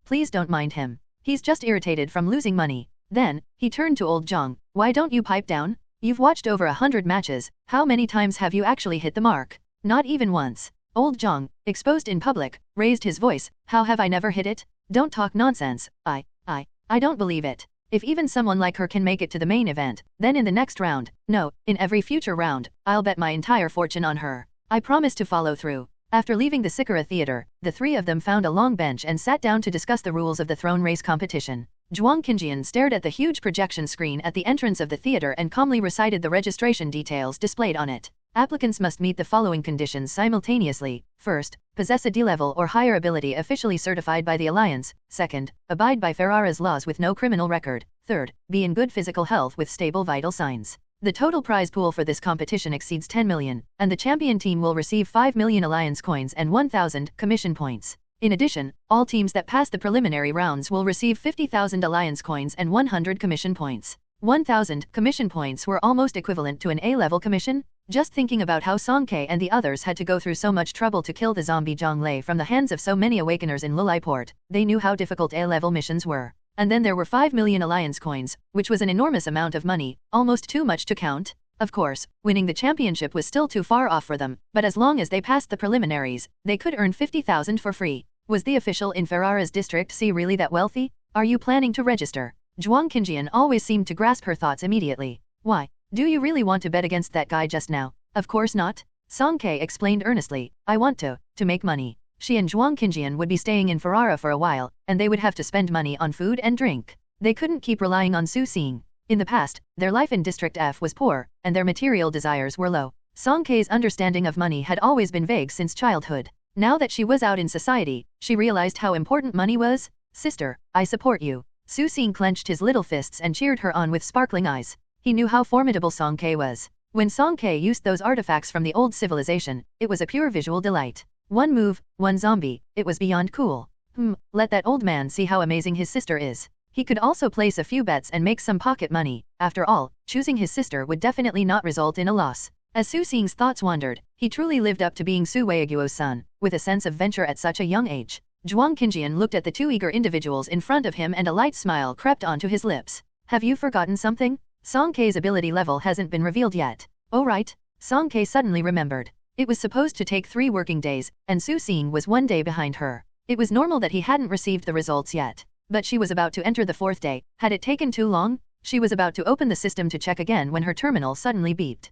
please don't mind him. He's just irritated from losing money. Then, he turned to Old Zhang, why don't you pipe down? You've watched over 100 matches, how many times have you actually hit the mark? Not even once. Old Zhang, exposed in public, raised his voice. How have I never hit it? Don't talk nonsense. I don't believe it. If even someone like her can make it to the main event, then in the next round, no, in every future round, I'll bet my entire fortune on her. I promise to follow through. After leaving the Sikara theater, the three of them found a long bench and sat down to discuss the rules of the throne race competition. Zhuang Qinjian stared at the huge projection screen at the entrance of the theater and calmly recited the registration details displayed on it. Applicants must meet the following conditions simultaneously. First, possess a D-level or higher ability officially certified by the Alliance. Second, abide by Ferrara's laws with no criminal record. Third, be in good physical health with stable vital signs. The total prize pool for this competition exceeds 10 million, and the champion team will receive 5 million Alliance coins and 1,000 commission points. In addition, all teams that pass the preliminary rounds will receive 50,000 Alliance coins and 100 commission points. 1,000 commission points were almost equivalent to an A-level commission. Just thinking about how Song Ke and the others had to go through so much trouble to kill the zombie Zhang Lei from the hands of so many awakeners in Lulai Port, they knew how difficult A-level missions were. And then there were 5 million Alliance coins, which was an enormous amount of money, almost too much to count. Of course, winning the championship was still too far off for them, but as long as they passed the preliminaries, they could earn 50,000 for free. Was the official in Ferrara's District C really that wealthy? Are you planning to register? Zhuang Qinjian always seemed to grasp her thoughts immediately. Why? Do you really want to bet against that guy just now? Of course not. Song Ke explained earnestly. I want to make money. She and Zhuang Qinjian would be staying in Ferrara for a while, and they would have to spend money on food and drink. They couldn't keep relying on Su Xing. In the past, their life in District F was poor, and their material desires were low. Song Ke's understanding of money had always been vague since childhood. Now that she was out in society, she realized how important money was. Sister, I support you. Su Xing clenched his little fists and cheered her on with sparkling eyes. He knew how formidable Song Ke was. When Song Ke used those artifacts from the old civilization, it was a pure visual delight. One move, one zombie, it was beyond cool. Let that old man see how amazing his sister is. He could also place a few bets and make some pocket money. After all, choosing his sister would definitely not result in a loss. As Su Xing's thoughts wandered, he truly lived up to being Su Weiguo's son, with a sense of venture at such a young age. Zhuang Qinjian looked at the two eager individuals in front of him and a light smile crept onto his lips. Have you forgotten something? Song Ke's ability level hasn't been revealed yet. Oh right. Song Ke suddenly remembered. It was supposed to take 3 working days, and Su Xing was 1 day behind her. It was normal that he hadn't received the results yet. But she was about to enter the 4th day. Had it taken too long? She was about to open the system to check again when her terminal suddenly beeped.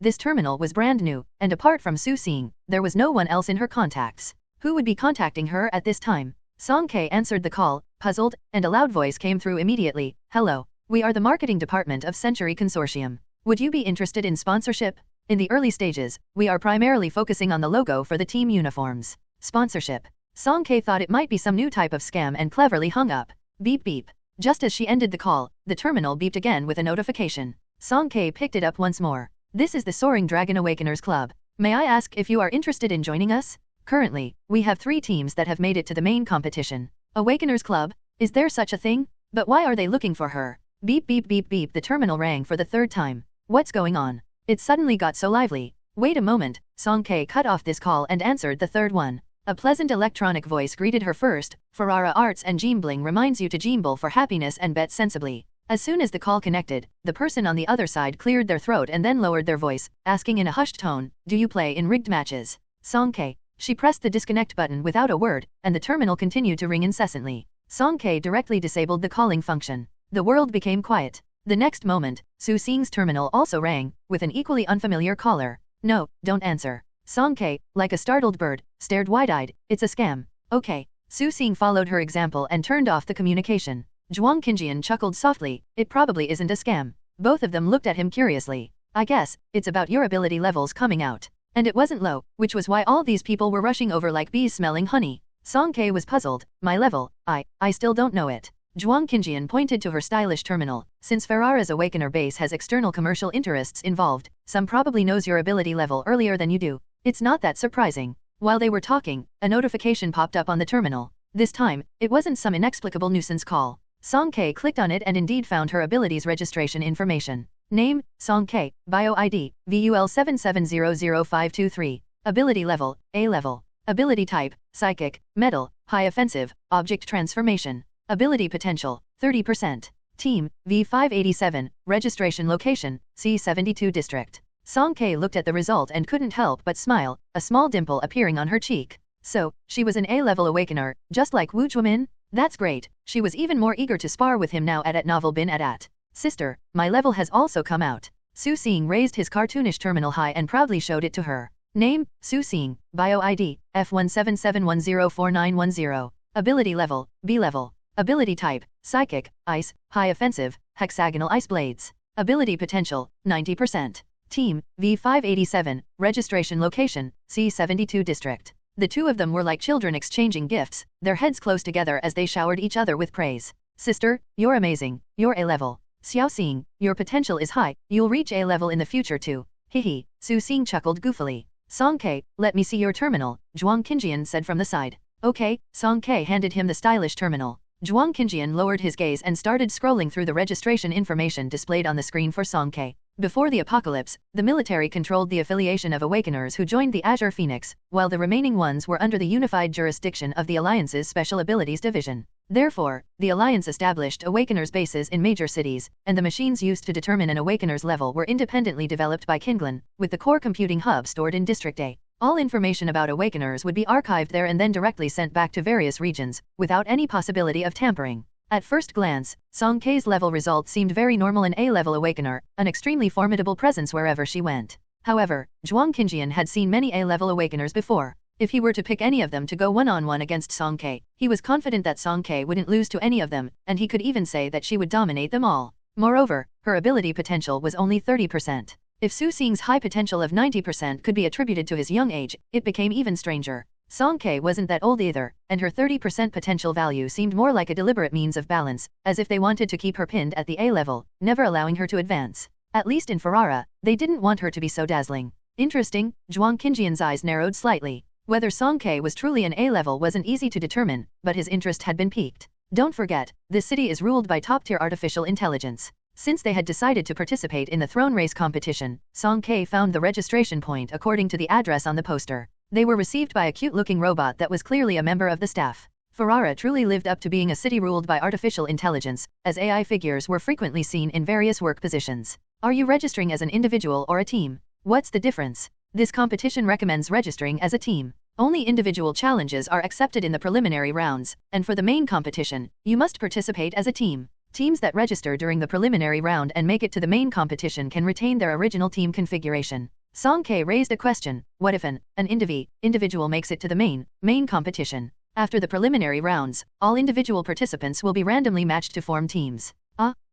This terminal was brand new, and apart from Su Xing, there was no one else in her contacts. Who would be contacting her at this time? Song Ke answered the call, puzzled, and a loud voice came through immediately. Hello. We are the marketing department of Century Consortium. Would you be interested in sponsorship? In the early stages, we are primarily focusing on the logo for the team uniforms. Sponsorship. Song Ke thought it might be some new type of scam and cleverly hung up. Beep beep. Just as she ended the call, the terminal beeped again with a notification. Song Ke picked it up once more. This is the Soaring Dragon Awakeners Club. May I ask if you are interested in joining us? Currently, we have 3 teams that have made it to the main competition. Awakeners Club? Is there such a thing? But why are they looking for her? Beep beep beep beep. The terminal rang for the 3rd time. What's going on? It suddenly got so lively. Wait a moment. Song Ke cut off this call and answered the 3rd one. A pleasant electronic voice greeted her first. Ferrara Arts and Gambling reminds you to gamble for happiness and bet sensibly. As soon as the call connected, the person on the other side cleared their throat and then lowered their voice, asking in a hushed tone, do you play in rigged matches? Song Ke. She pressed the disconnect button without a word, and the terminal continued to ring incessantly. Song Ke directly disabled the calling function. The world became quiet. The next moment, Su Xing's terminal also rang, with an equally unfamiliar caller. No, don't answer. Song Ke, like a startled bird, stared wide-eyed. It's a scam. Okay. Su Xing followed her example and turned off the communication. Zhuang Qinjian chuckled softly. It probably isn't a scam. Both of them looked at him curiously. I guess, it's about your ability levels coming out. And it wasn't low, which was why all these people were rushing over like bees smelling honey. Song Ke was puzzled. My level? I still don't know it. Zhuang Qinjian pointed to her stylish terminal. Since Ferrara's Awakener base has external commercial interests involved, some probably knows your ability level earlier than you do. It's not that surprising. While they were talking, a notification popped up on the terminal. This time, it wasn't some inexplicable nuisance call. Song Ke clicked on it and indeed found her abilities registration information. Name, Song Ke, Bio ID, VUL7700523. Ability level, A level. Ability type, Psychic, Metal, High Offensive, Object Transformation. Ability potential, 30%. Team, V587. Registration location, C72 District. Song Kei looked at the result and couldn't help but smile, a small dimple appearing on her cheek. So, she was an A-level awakener, just like Wu Zhuomin? That's great. She was even more eager to spar with him now at Novel Bin at. Sister, my level has also come out. Su Xing raised his cartoonish terminal high and proudly showed it to her. Name, Su Xing, Bio ID, F177104910. Ability level, B level. Ability type, Psychic, Ice, High Offensive, Hexagonal Ice Blades. Ability potential, 90%. Team, V587, registration location, C72 district. The two of them were like children exchanging gifts, their heads close together as they showered each other with praise. Sister, you're amazing, you're A-level. Xiao Xing, your potential is high, you'll reach A-level in the future too. Hehe, Su Xing chuckled goofily. Song Kei, let me see your terminal, Zhuang Qinjian said from the side. Okay, Song Kei handed him the stylish terminal. Zhuang Qinjian lowered his gaze and started scrolling through the registration information displayed on the screen for Song Kei. Before the apocalypse, the military controlled the affiliation of Awakeners who joined the Azure Phoenix, while the remaining ones were under the unified jurisdiction of the Alliance's Special Abilities Division. Therefore, the Alliance established Awakeners bases in major cities, and the machines used to determine an Awakener's level were independently developed by Kinglin, with the core computing hub stored in District A. All information about Awakeners would be archived there and then directly sent back to various regions, without any possibility of tampering. At first glance, Song Kei's level results seemed very normal. An A-level Awakener, an extremely formidable presence wherever she went. However, Zhuang Qinjian had seen many A-level Awakeners before. If he were to pick any of them to go one-on-one against Song Kei, he was confident that Song Kei wouldn't lose to any of them, and he could even say that she would dominate them all. Moreover, her ability potential was only 30%. If Su Xing's high potential of 90% could be attributed to his young age, it became even stranger. Song Kei wasn't that old either, and her 30% potential value seemed more like a deliberate means of balance, as if they wanted to keep her pinned at the A level, never allowing her to advance. At least in Ferrara, they didn't want her to be so dazzling. Interesting, Zhuang Qinjian's eyes narrowed slightly. Whether Song Kei was truly an A level wasn't easy to determine, but his interest had been piqued. Don't forget, this city is ruled by top-tier artificial intelligence. Since they had decided to participate in the throne race competition, Song Kei found the registration point according to the address on the poster. They were received by a cute-looking robot that was clearly a member of the staff. Ferrara truly lived up to being a city ruled by artificial intelligence, as AI figures were frequently seen in various work positions. Are you registering as an individual or a team? What's the difference? This competition recommends registering as a team. Only individual challenges are accepted in the preliminary rounds, and for the main competition, you must participate as a team. Teams that register during the preliminary round and make it to the main competition can retain their original team configuration. Song Kei raised a question: what if an individual makes it to the main competition? After the preliminary rounds, all individual participants will be randomly matched to form teams.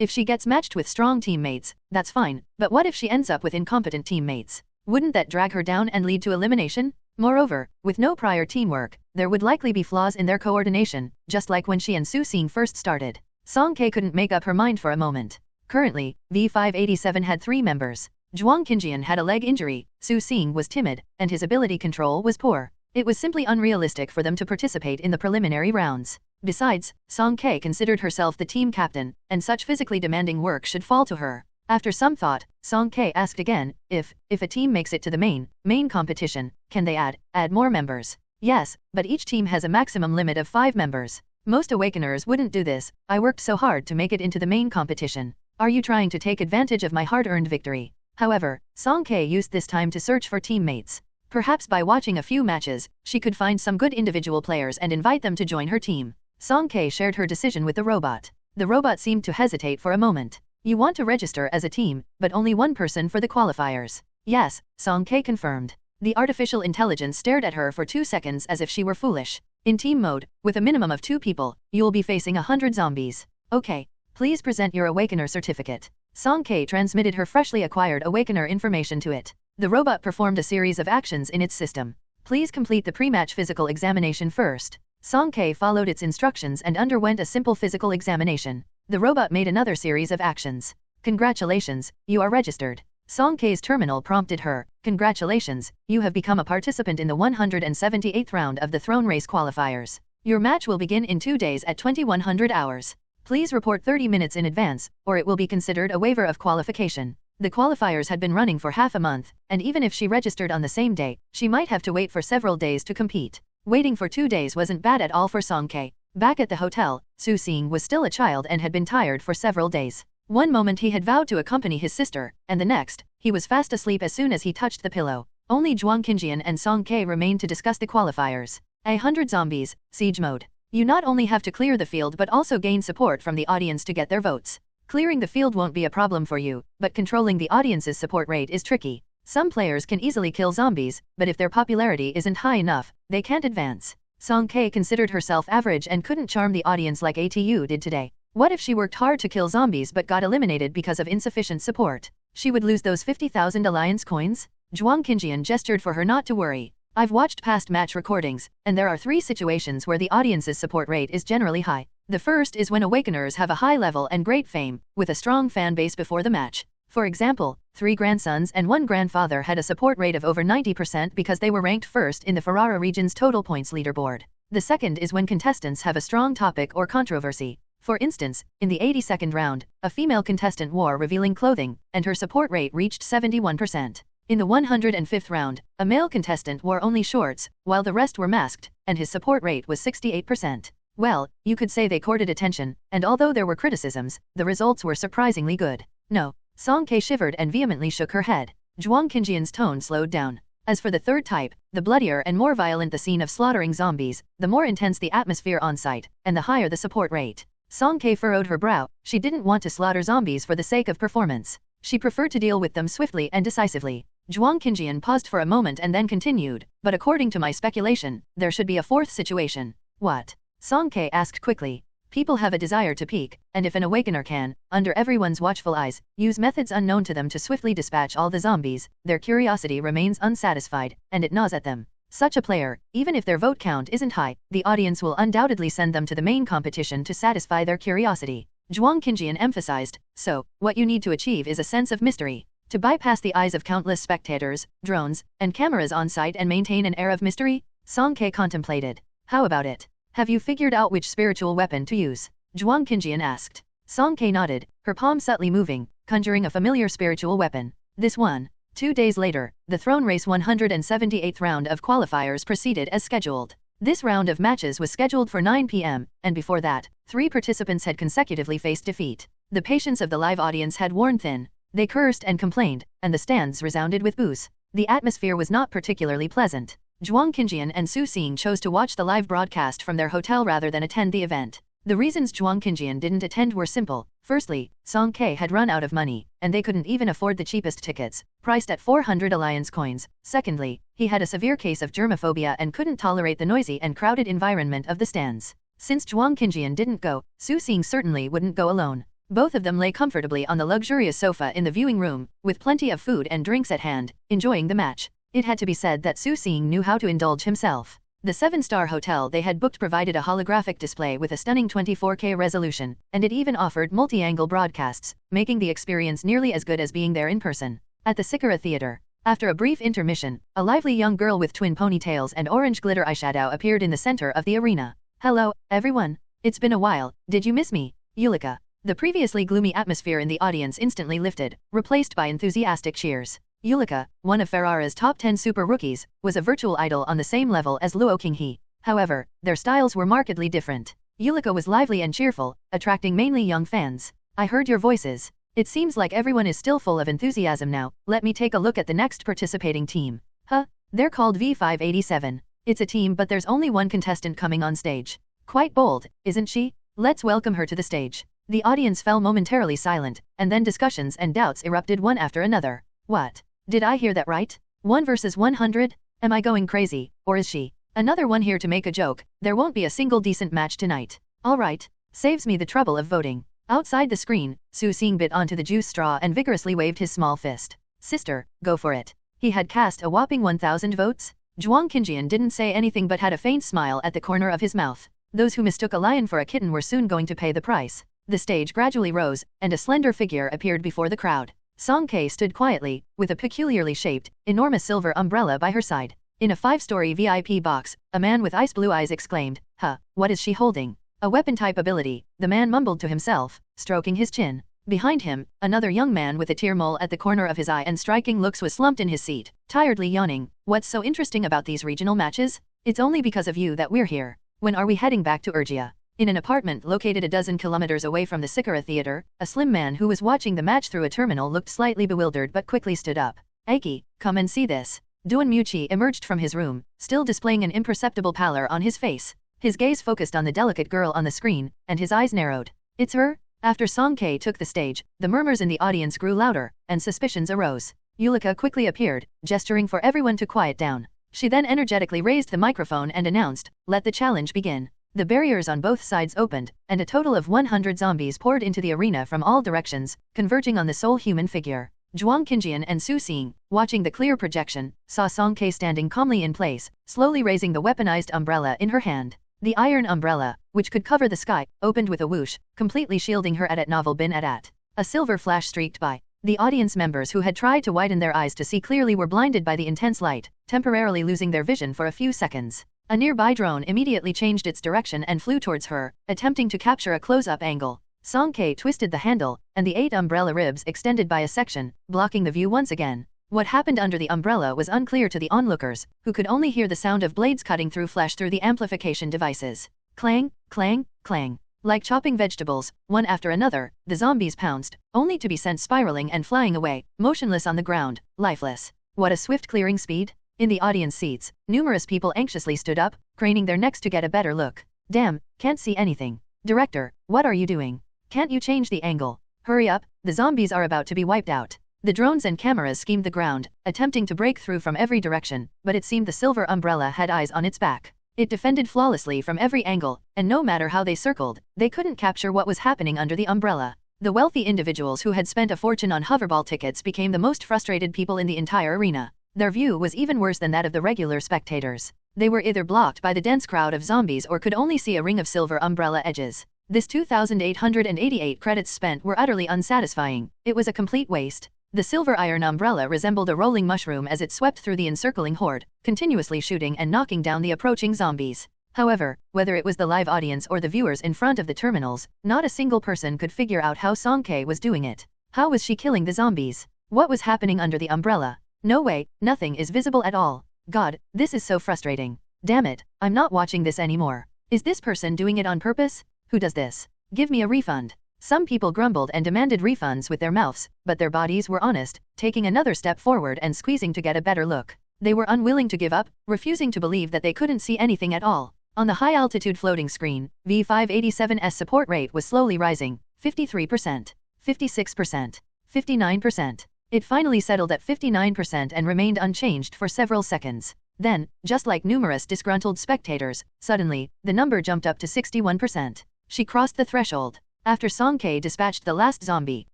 If she gets matched with strong teammates, that's fine, but what if she ends up with incompetent teammates? Wouldn't that drag her down and lead to elimination? Moreover, with no prior teamwork, there would likely be flaws in their coordination, just like when she and Su Xing first started. Song Kei couldn't make up her mind for a moment. Currently, V587 had 3 members. Zhuang Qinjian had a leg injury, Su Xing was timid, and his ability control was poor. It was simply unrealistic for them to participate in the preliminary rounds. Besides, Song Kei considered herself the team captain, and such physically demanding work should fall to her. After some thought, Song Kei asked again, if a team makes it to the main competition, can they add more members? Yes, but each team has a maximum limit of 5 members. Most Awakeners wouldn't do this. I worked so hard to make it into the main competition. Are you trying to take advantage of my hard-earned victory? However, Song Kei used this time to search for teammates. Perhaps by watching a few matches, she could find some good individual players and invite them to join her team. Song Kei shared her decision with the robot. The robot seemed to hesitate for a moment. You want to register as a team, but only one person for the qualifiers. Yes, Song Kei confirmed. The artificial intelligence stared at her for 2 seconds as if she were foolish. In team mode, with a minimum of 2 people, you'll be facing 100 zombies. Okay, please present your Awakener certificate. Song Kei transmitted her freshly acquired Awakener information to it. The robot performed a series of actions in its system. Please complete the pre-match physical examination first. Song Kei followed its instructions and underwent a simple physical examination. The robot made another series of actions. Congratulations, you are registered. Song Kei's terminal prompted her. Congratulations, you have become a participant in the 178th round of the Throne Race qualifiers. Your match will begin in 2 days at 2100 hours. Please report 30 minutes in advance, or it will be considered a waiver of qualification. The qualifiers had been running for half a month, and even if she registered on the same day, she might have to wait for several days to compete. Waiting for 2 days wasn't bad at all for Song Kei. Back at the hotel, Su Xing was still a child and had been tired for several days. One moment he had vowed to accompany his sister, and the next, he was fast asleep as soon as he touched the pillow. Only Zhuang Qingjian and Song Ke remained to discuss the qualifiers. 100 zombies, siege mode. You not only have to clear the field but also gain support from the audience to get their votes. Clearing the field won't be a problem for you, but controlling the audience's support rate is tricky. Some players can easily kill zombies, but if their popularity isn't high enough, they can't advance. Song Ke considered herself average and couldn't charm the audience like ATU did today. What if she worked hard to kill zombies but got eliminated because of insufficient support? She would lose those 50,000 alliance coins? Zhuang Qingjian gestured for her not to worry. I've watched past match recordings, and there are 3 situations where the audience's support rate is generally high. The first is when awakeners have a high level and great fame, with a strong fan base before the match. For example, 3 grandsons and 1 grandfather had a support rate of over 90% because they were ranked first in the Ferrara region's total points leaderboard. The second is when contestants have a strong topic or controversy. For instance, in the 82nd round, a female contestant wore revealing clothing, and her support rate reached 71%. In the 105th round, a male contestant wore only shorts, while the rest were masked, and his support rate was 68%. Well, you could say they courted attention, and although there were criticisms, the results were surprisingly good. No. Song Ke shivered and vehemently shook her head. Zhuang Qingjian's tone slowed down. As for the third type, the bloodier and more violent the scene of slaughtering zombies, the more intense the atmosphere on site, and the higher the support rate. Song Ke furrowed her brow. She didn't want to slaughter zombies for the sake of performance. She preferred to deal with them swiftly and decisively. Zhuang Qingjian paused for a moment and then continued, but according to my speculation, there should be a fourth situation. What? Song Ke asked quickly. People have a desire to peek, and if an awakener can, under everyone's watchful eyes, use methods unknown to them to swiftly dispatch all the zombies, their curiosity remains unsatisfied, and it gnaws at them. Such a player, even if their vote count isn't high, the audience will undoubtedly send them to the main competition to satisfy their curiosity. Zhuang Qingjian emphasized, so, what you need to achieve is a sense of mystery. To bypass the eyes of countless spectators, drones, and cameras on site and maintain an air of mystery? Song Ke contemplated. How about it? Have you figured out which spiritual weapon to use? Zhuang Qingjian asked. Song Ke nodded, her palm subtly moving, conjuring a familiar spiritual weapon. This one. 2 days later, the Throne Race 178th round of qualifiers proceeded as scheduled. This round of matches was scheduled for 9 p.m., and before that, 3 participants had consecutively faced defeat. The patience of the live audience had worn thin. They cursed and complained, and the stands resounded with boos. The atmosphere was not particularly pleasant. Zhuang Qingjian and Su Xing chose to watch the live broadcast from their hotel rather than attend the event. The reasons Zhuang Qingjian didn't attend were simple. Firstly, Song Ke had run out of money, and they couldn't even afford the cheapest tickets, priced at 400 alliance coins. Secondly, he had a severe case of germophobia and couldn't tolerate the noisy and crowded environment of the stands. Since Zhuang Qingjian didn't go, Su Xing certainly wouldn't go alone. Both of them lay comfortably on the luxurious sofa in the viewing room, with plenty of food and drinks at hand, enjoying the match. It had to be said that Su Xing knew how to indulge himself. The 7-star hotel they had booked provided a holographic display with a stunning 24K resolution, and it even offered multi-angle broadcasts, making the experience nearly as good as being there in person. At the Sikara Theater, after a brief intermission, a lively young girl with twin ponytails and orange glitter eyeshadow appeared in the center of the arena. Hello, everyone. It's been a while, did you miss me? Yulika. The previously gloomy atmosphere in the audience instantly lifted, replaced by enthusiastic cheers. Yulika, one of Ferrara's top 10 super rookies, was a virtual idol on the same level as Luo Qinghe. However, their styles were markedly different. Yulika was lively and cheerful, attracting mainly young fans. I heard your voices. It seems like everyone is still full of enthusiasm now. Let me take a look at the next participating team. Huh? They're called V587. It's a team but there's only one contestant coming on stage. Quite bold, isn't she? Let's welcome her to the stage. The audience fell momentarily silent, and then discussions and doubts erupted one after another. What? Did I hear that right? 1 versus 100? Am I going crazy, or is she? Another one here to make a joke. There won't be a single decent match tonight. Alright. Saves me the trouble of voting. Outside the screen, Su Xing bit onto the juice straw and vigorously waved his small fist. Sister, go for it. He had cast a whopping 1,000 votes. Zhuang Qingjian didn't say anything but had a faint smile at the corner of his mouth. Those who mistook a lion for a kitten were soon going to pay the price. The stage gradually rose, and a slender figure appeared before the crowd. Song Ke stood quietly, with a peculiarly shaped, enormous silver umbrella by her side. In a 5-story VIP box, a man with ice blue eyes exclaimed, "Huh, what is she holding?" A weapon-type ability, the man mumbled to himself, stroking his chin. Behind him, another young man with a tear mole at the corner of his eye and striking looks was slumped in his seat, tiredly yawning. What's so interesting about these regional matches? It's only because of you that we're here. When are we heading back to Urgia? In an apartment located a dozen kilometers away from the Scavenging theater, a slim man who was watching the match through a terminal looked slightly bewildered but quickly stood up. Aki, come and see this. Duan Muchi emerged from his room, still displaying an imperceptible pallor on his face. His gaze focused on the delicate girl on the screen, and his eyes narrowed. It's her? After Song Kei took the stage, the murmurs in the audience grew louder, and suspicions arose. Yulika quickly appeared, gesturing for everyone to quiet down. She then energetically raised the microphone and announced, "Let the challenge begin." The barriers on both sides opened, and a total of 100 zombies poured into the arena from all directions, converging on the sole human figure. Zhuang Qinjian and Su Xing, watching the clear projection, saw Song Kei standing calmly in place, slowly raising the weaponized umbrella in her hand. The iron umbrella, which could cover the sky, opened with a whoosh, completely shielding her at novel bin at. A silver flash streaked by. The audience members who had tried to widen their eyes to see clearly were blinded by the intense light, temporarily losing their vision for a few seconds. A nearby drone immediately changed its direction and flew towards her, attempting to capture a close-up angle. Song Kei twisted the handle, and the 8 umbrella ribs extended by a section, blocking the view once again. What happened under the umbrella was unclear to the onlookers, who could only hear the sound of blades cutting through flesh through the amplification devices. Clang, clang, clang. Like chopping vegetables, one after another, the zombies pounced, only to be sent spiraling and flying away, motionless on the ground, lifeless. What a swift clearing speed! In the audience seats, numerous people anxiously stood up, craning their necks to get a better look. Damn, can't see anything. Director, what are you doing? Can't you change the angle? Hurry up, the zombies are about to be wiped out. The drones and cameras schemed the ground, attempting to break through from every direction, but it seemed the silver umbrella had eyes on its back. It defended flawlessly from every angle, and no matter how they circled, they couldn't capture what was happening under the umbrella. The wealthy individuals who had spent a fortune on hoverball tickets became the most frustrated people in the entire arena. Their view was even worse than that of the regular spectators. They were either blocked by the dense crowd of zombies or could only see a ring of silver umbrella edges. This 2,888 credits spent were utterly unsatisfying. It was a complete waste. The silver iron umbrella resembled a rolling mushroom as it swept through the encircling horde, continuously shooting and knocking down the approaching zombies. However, whether it was the live audience or the viewers in front of the terminals, not a single person could figure out how Song Kei was doing it. How was she killing the zombies? What was happening under the umbrella? No way, nothing is visible at all. God, this is so frustrating. Damn it, I'm not watching this anymore. Is this person doing it on purpose? Who does this? Give me a refund. Some people grumbled and demanded refunds with their mouths, but their bodies were honest, taking another step forward and squeezing to get a better look. They were unwilling to give up, refusing to believe that they couldn't see anything at all. On the high-altitude floating screen, V587's support rate was slowly rising, 53%, 56%, 59%. It finally settled at 59% and remained unchanged for several seconds. Then, just like numerous disgruntled spectators, suddenly, the number jumped up to 61%. She crossed the threshold. After Song Kei dispatched the last zombie,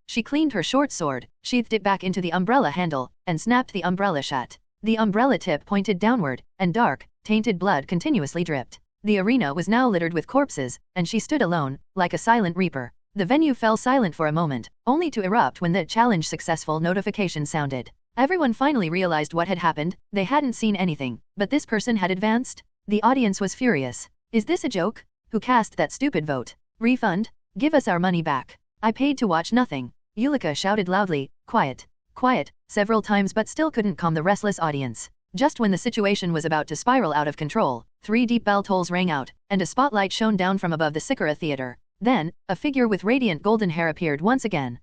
she cleaned her short sword, sheathed it back into the umbrella handle, and snapped the umbrella shut. The umbrella tip pointed downward, and dark, tainted blood continuously dripped. The arena was now littered with corpses, and she stood alone, like a silent reaper. The venue fell silent for a moment, only to erupt when the challenge successful notification sounded. Everyone finally realized what had happened. They hadn't seen anything, but this person had advanced. The audience was furious. Is this a joke? Who cast that stupid vote? Refund? Give us our money back. I paid to watch nothing. Yulika shouted loudly, quiet, quiet, several times but still couldn't calm the restless audience. Just when the situation was about to spiral out of control, 3 deep bell tolls rang out, and a spotlight shone down from above the Scavenging theater. Then, a figure with radiant golden hair appeared once again.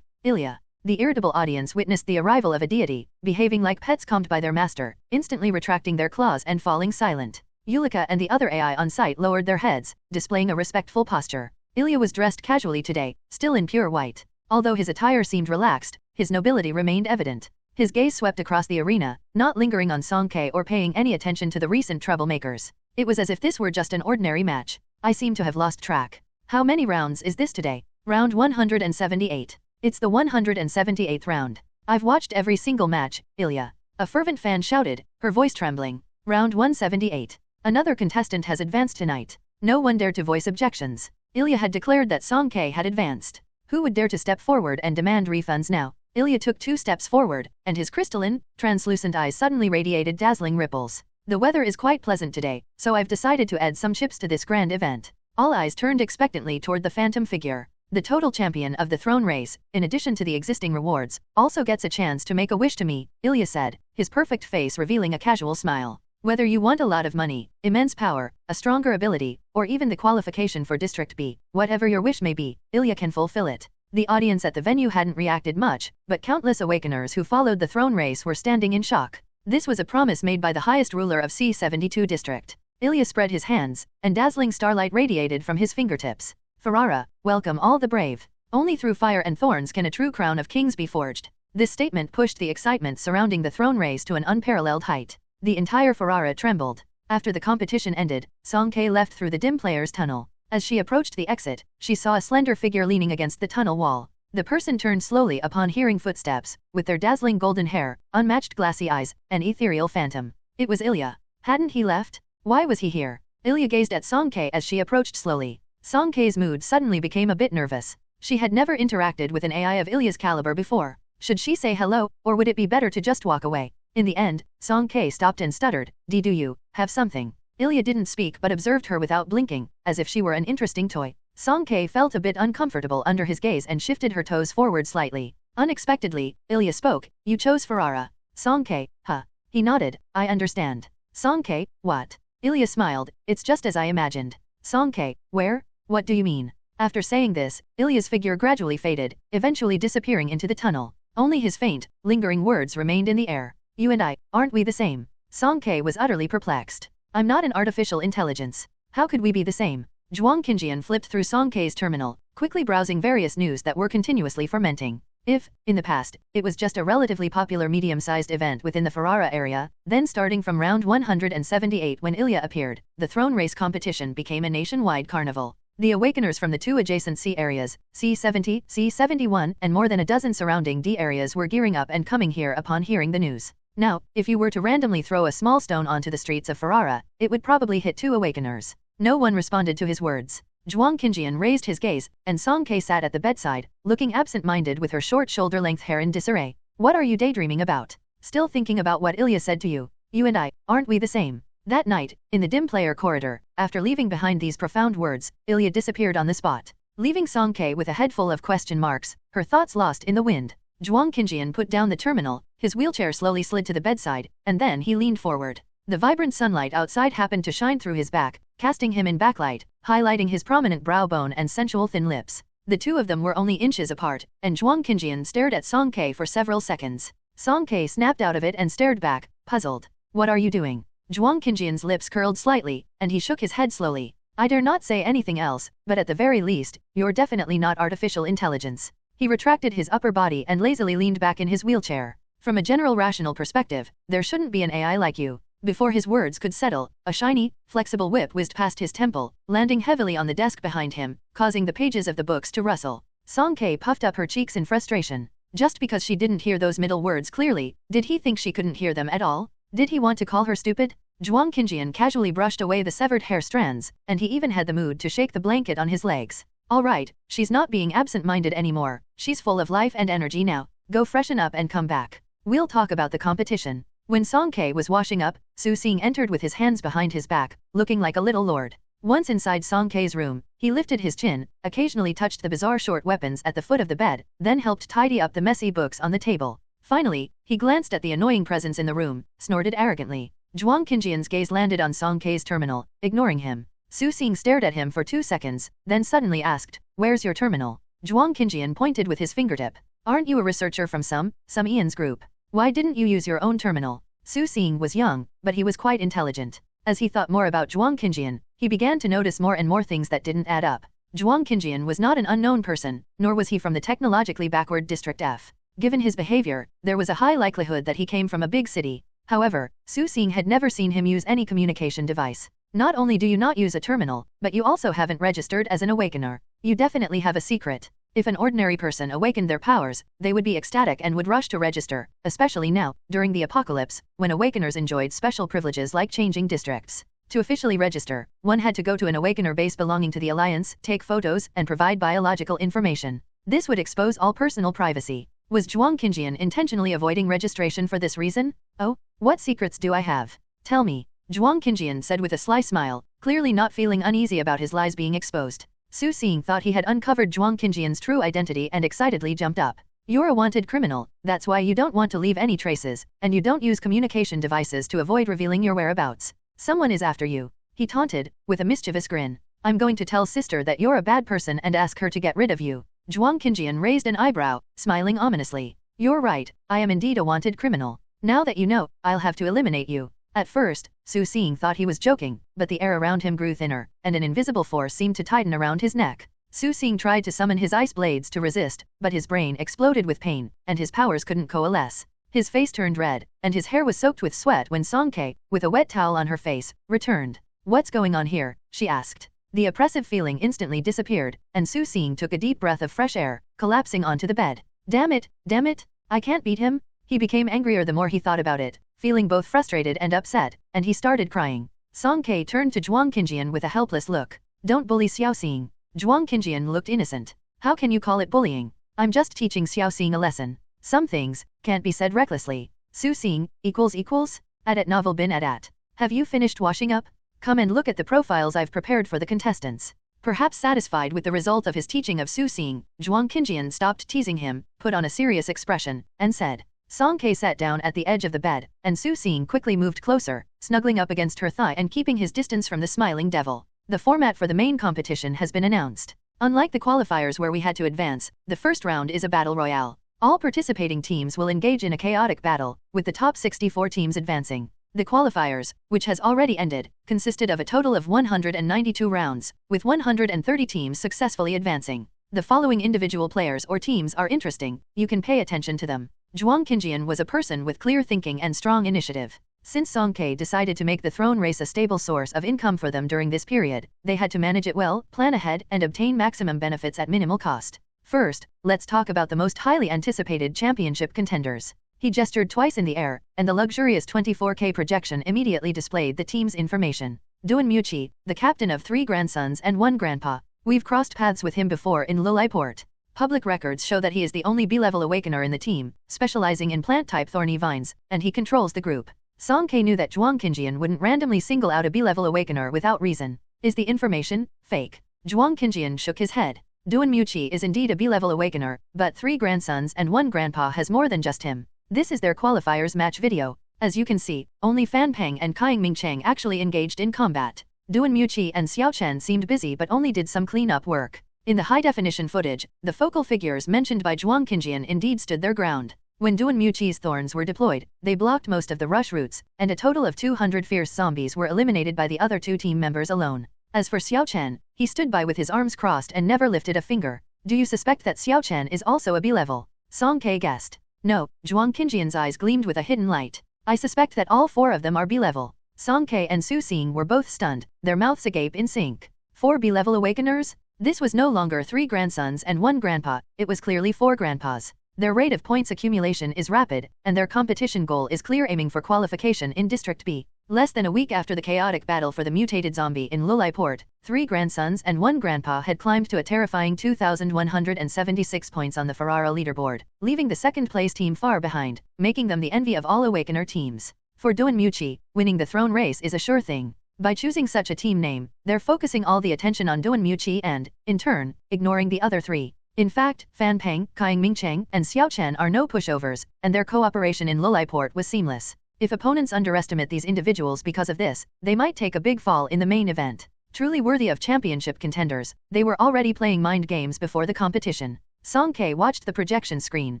Ilya. The irritable audience witnessed the arrival of a deity, behaving like pets calmed by their master, instantly retracting their claws and falling silent. Yulika and the other AI on site lowered their heads, displaying a respectful posture. Ilya was dressed casually today, still in pure white. Although his attire seemed relaxed, his nobility remained evident. His gaze swept across the arena, not lingering on Song Kei or paying any attention to the recent troublemakers. It was as if this were just an ordinary match. I seem to have lost track. How many rounds is this today? Round 178. It's the 178th round. I've watched every single match, Ilya. A fervent fan shouted, her voice trembling. Round 178. Another contestant has advanced tonight. No one dared to voice objections. Ilya had declared that Song Kei had advanced. Who would dare to step forward and demand refunds now? Ilya took 2 steps forward, and his crystalline, translucent eyes suddenly radiated dazzling ripples. The weather is quite pleasant today, so I've decided to add some chips to this grand event. All eyes turned expectantly toward the phantom figure. The total champion of the throne race, in addition to the existing rewards, also gets a chance to make a wish to me, Ilya said, his perfect face revealing a casual smile. Whether you want a lot of money, immense power, a stronger ability, or even the qualification for District B, whatever your wish may be, Ilya can fulfill it. The audience at the venue hadn't reacted much, but countless awakeners who followed the throne race were standing in shock. This was a promise made by the highest ruler of C-72 district. Ilya spread his hands, and dazzling starlight radiated from his fingertips. Ferrara, welcome all the brave. Only through fire and thorns can a true crown of kings be forged. This statement pushed the excitement surrounding the throne race to an unparalleled height. The entire Ferrara trembled. After the competition ended, Song-K left through the dim player's tunnel. As she approached the exit, she saw a slender figure leaning against the tunnel wall. The person turned slowly upon hearing footsteps, with their dazzling golden hair, unmatched glassy eyes, an ethereal phantom. It was Ilya. Hadn't he left? Why was he here? Ilya gazed at Song-K as she approached slowly. Song-K's mood suddenly became a bit nervous. She had never interacted with an AI of Ilya's caliber before. Should she say hello, or would it be better to just walk away? In the end, Song-K stopped and stuttered, do you have something? Ilya didn't speak but observed her without blinking, as if she were an interesting toy. Song-K felt a bit uncomfortable under his gaze and shifted her toes forward slightly. Unexpectedly, Ilya spoke, you chose Ferrara. Song-K, huh? He nodded, I understand. Song-K, what? Ilya smiled, it's just as I imagined. Song-K, where? What do you mean? After saying this, Ilya's figure gradually faded, eventually disappearing into the tunnel. Only his faint, lingering words remained in the air. You and I, aren't we the same? Song-K was utterly perplexed. I'm not an artificial intelligence. How could we be the same? Zhuang Qinjian flipped through Song-K's terminal, quickly browsing various news that were continuously fermenting. If, in the past, it was just a relatively popular medium-sized event within the Ferrara area, then starting from round 178 when Ilya appeared, the throne race competition became a nationwide carnival. The awakeners from the two adjacent C areas, C70, C71, and more than a dozen surrounding D areas were gearing up and coming here upon hearing the news. Now, if you were to randomly throw a small stone onto the streets of Ferrara, it would probably hit two awakeners. No one responded to his words. Zhuang Qinjian raised his gaze, and Song-K sat at the bedside, looking absent-minded with her short shoulder-length hair in disarray. What are you daydreaming about? Still thinking about what Ilya said to you? You and I, aren't we the same? That night, in the dim player corridor, after leaving behind these profound words, Ilya disappeared on the spot. Leaving Song-K with a head full of question marks, her thoughts lost in the wind. Zhuang Qinjian put down the terminal, his wheelchair slowly slid to the bedside, and then he leaned forward. The vibrant sunlight outside happened to shine through his back, casting him in backlight, highlighting his prominent brow bone and sensual thin lips. The two of them were only inches apart, and Zhuang Qinjian stared at Song-K for several seconds. Song-K snapped out of it and stared back, puzzled. What are you doing? Zhuang Qinjian's lips curled slightly, and he shook his head slowly. I dare not say anything else, but at the very least, you're definitely not artificial intelligence. He retracted his upper body and lazily leaned back in his wheelchair. From a general rational perspective, there shouldn't be an AI like you. Before his words could settle, a shiny, flexible whip whizzed past his temple, landing heavily on the desk behind him, causing the pages of the books to rustle. Song-K puffed up her cheeks in frustration. Just because she didn't hear those middle words clearly, did he think she couldn't hear them at all? Did he want to call her stupid? Zhuang Qinjian casually brushed away the severed hair strands, and he even had the mood to shake the blanket on his legs. All right, she's not being absent-minded anymore, she's full of life and energy now. Go freshen up and come back. We'll talk about the competition. When Song-K was washing up, Su Xing entered with his hands behind his back, looking like a little lord. Once inside Song-K's room, he lifted his chin, occasionally touched the bizarre short weapons at the foot of the bed, then helped tidy up the messy books on the table. Finally, he glanced at the annoying presence in the room, snorted arrogantly. Zhuang Qinjian's gaze landed on Song-K's terminal, ignoring him. Su Xing stared at him for 2 seconds, then suddenly asked, where's your terminal? Zhuang Qinjian pointed with his fingertip. Aren't you a researcher from some Ian's group? Why didn't you use your own terminal? Su Xing was young, but he was quite intelligent. As he thought more about Zhuang Qinjian, he began to notice more and more things that didn't add up. Zhuang Qinjian was not an unknown person, nor was he from the technologically backward District F. Given his behavior, there was a high likelihood that he came from a big city. However, Su Xing had never seen him use any communication device. Not only do you not use a terminal, but you also haven't registered as an awakener. You definitely have a secret. If an ordinary person awakened their powers, they would be ecstatic and would rush to register, especially now, during the apocalypse, when awakeners enjoyed special privileges like changing districts. To officially register, one had to go to an awakener base belonging to the Alliance, take photos, and provide biological information. This would expose all personal privacy. Was Zhuang Qinjian intentionally avoiding registration for this reason? Oh, what secrets do I have? Tell me. Zhuang Qinjian said with a sly smile, clearly not feeling uneasy about his lies being exposed. Su Xing thought he had uncovered Zhuang Qinjian's true identity and excitedly jumped up. You're a wanted criminal, that's why you don't want to leave any traces, and you don't use communication devices to avoid revealing your whereabouts. Someone is after you, he taunted, with a mischievous grin. I'm going to tell sister that you're a bad person and ask her to get rid of you. Zhuang Qinjian raised an eyebrow, smiling ominously. You're right, I am indeed a wanted criminal. Now that you know, I'll have to eliminate you. At first, Su Xing thought he was joking, but the air around him grew thinner, and an invisible force seemed to tighten around his neck. Su Xing tried to summon his ice blades to resist, but his brain exploded with pain, and his powers couldn't coalesce. His face turned red, and his hair was soaked with sweat when Song Ke, with a wet towel on her face, returned. What's going on here? She asked. The oppressive feeling instantly disappeared, and Su Xing took a deep breath of fresh air, collapsing onto the bed. Damn it, I can't beat him? He became angrier the more he thought about it, feeling both frustrated and upset, and he started crying. Song Ke turned to Zhuang Qinjian with a helpless look. Don't bully Xiao Xing. Zhuang Qinjian looked innocent. How can you call it bullying? I'm just teaching Xiao Xing a lesson. Some things can't be said recklessly. Su Xing, equals? At novel bin at. Have you finished washing up? Come and look at the profiles I've prepared for the contestants. Perhaps satisfied with the result of his teaching of Su Xing, Zhuang Qinjian stopped teasing him, put on a serious expression, and said. Song Ke sat down at the edge of the bed, and Su Xing quickly moved closer, snuggling up against her thigh and keeping his distance from the smiling devil. The format for the main competition has been announced. Unlike the qualifiers where we had to advance, the first round is a battle royale. All participating teams will engage in a chaotic battle, with the top 64 teams advancing. The qualifiers, which has already ended, consisted of a total of 192 rounds, with 130 teams successfully advancing. The following individual players or teams are interesting, you can pay attention to them. Zhuang Qinjian was a person with clear thinking and strong initiative. Since Song Ke decided to make the throne race a stable source of income for them during this period, they had to manage it well, plan ahead, and obtain maximum benefits at minimal cost. First, let's talk about the most highly anticipated championship contenders. He gestured twice in the air, and the luxurious 24K projection immediately displayed the team's information. Duan Muqi, the captain of 3 grandsons and 1 grandpa. We've crossed paths with him before in Lulai Port. Public records show that he is the only B-level awakener in the team, specializing in plant-type thorny vines, and he controls the group. Song Ke knew that Zhuang Qinjian wouldn't randomly single out a B-level awakener without reason. Is the information fake? Zhuang Qinjian shook his head. Duan Muqi is indeed a B-level awakener, but 3 grandsons and 1 grandpa has more than just him. This is their qualifiers match video. As you can see, only Fan Peng and Kaiying Mingcheng actually engaged in combat. Duan Muqi and Xiao Chen seemed busy but only did some cleanup work. In the high-definition footage, the focal figures mentioned by Zhuang Qinjian indeed stood their ground. When Duan Muqi's thorns were deployed, they blocked most of the rush routes, and a total of 200 fierce zombies were eliminated by the other 2 team members alone. As for Xiao Chen, he stood by with his arms crossed and never lifted a finger. Do you suspect that Xiao Chen is also a B-level? Song Ke guessed. No, Zhuang Qinjian's eyes gleamed with a hidden light. I suspect that all 4 of them are B-level. Song Ke and Su Xing were both stunned, their mouths agape in sync. 4 B-level awakeners? This was no longer 3 grandsons and 1 grandpa, it was clearly 4 grandpas. Their rate of points accumulation is rapid, and their competition goal is clear, aiming for qualification in District B. Less than a week after the chaotic battle for the mutated zombie in Lulai Port, 3 grandsons and 1 grandpa had climbed to a terrifying 2,176 points on the Ferrara leaderboard, leaving the second-place team far behind, making them the envy of all Awakener teams. For Duan Muqi, winning the throne race is a sure thing. By choosing such a team name, they're focusing all the attention on Duan Muqi and, in turn, ignoring the other 3. In fact, Fan Peng, Kaiying Mingcheng, and Xiao Chen are no pushovers, and their cooperation in Lulai Port was seamless. If opponents underestimate these individuals because of this, they might take a big fall in the main event. Truly worthy of championship contenders, they were already playing mind games before the competition. Song Ke watched the projection screen,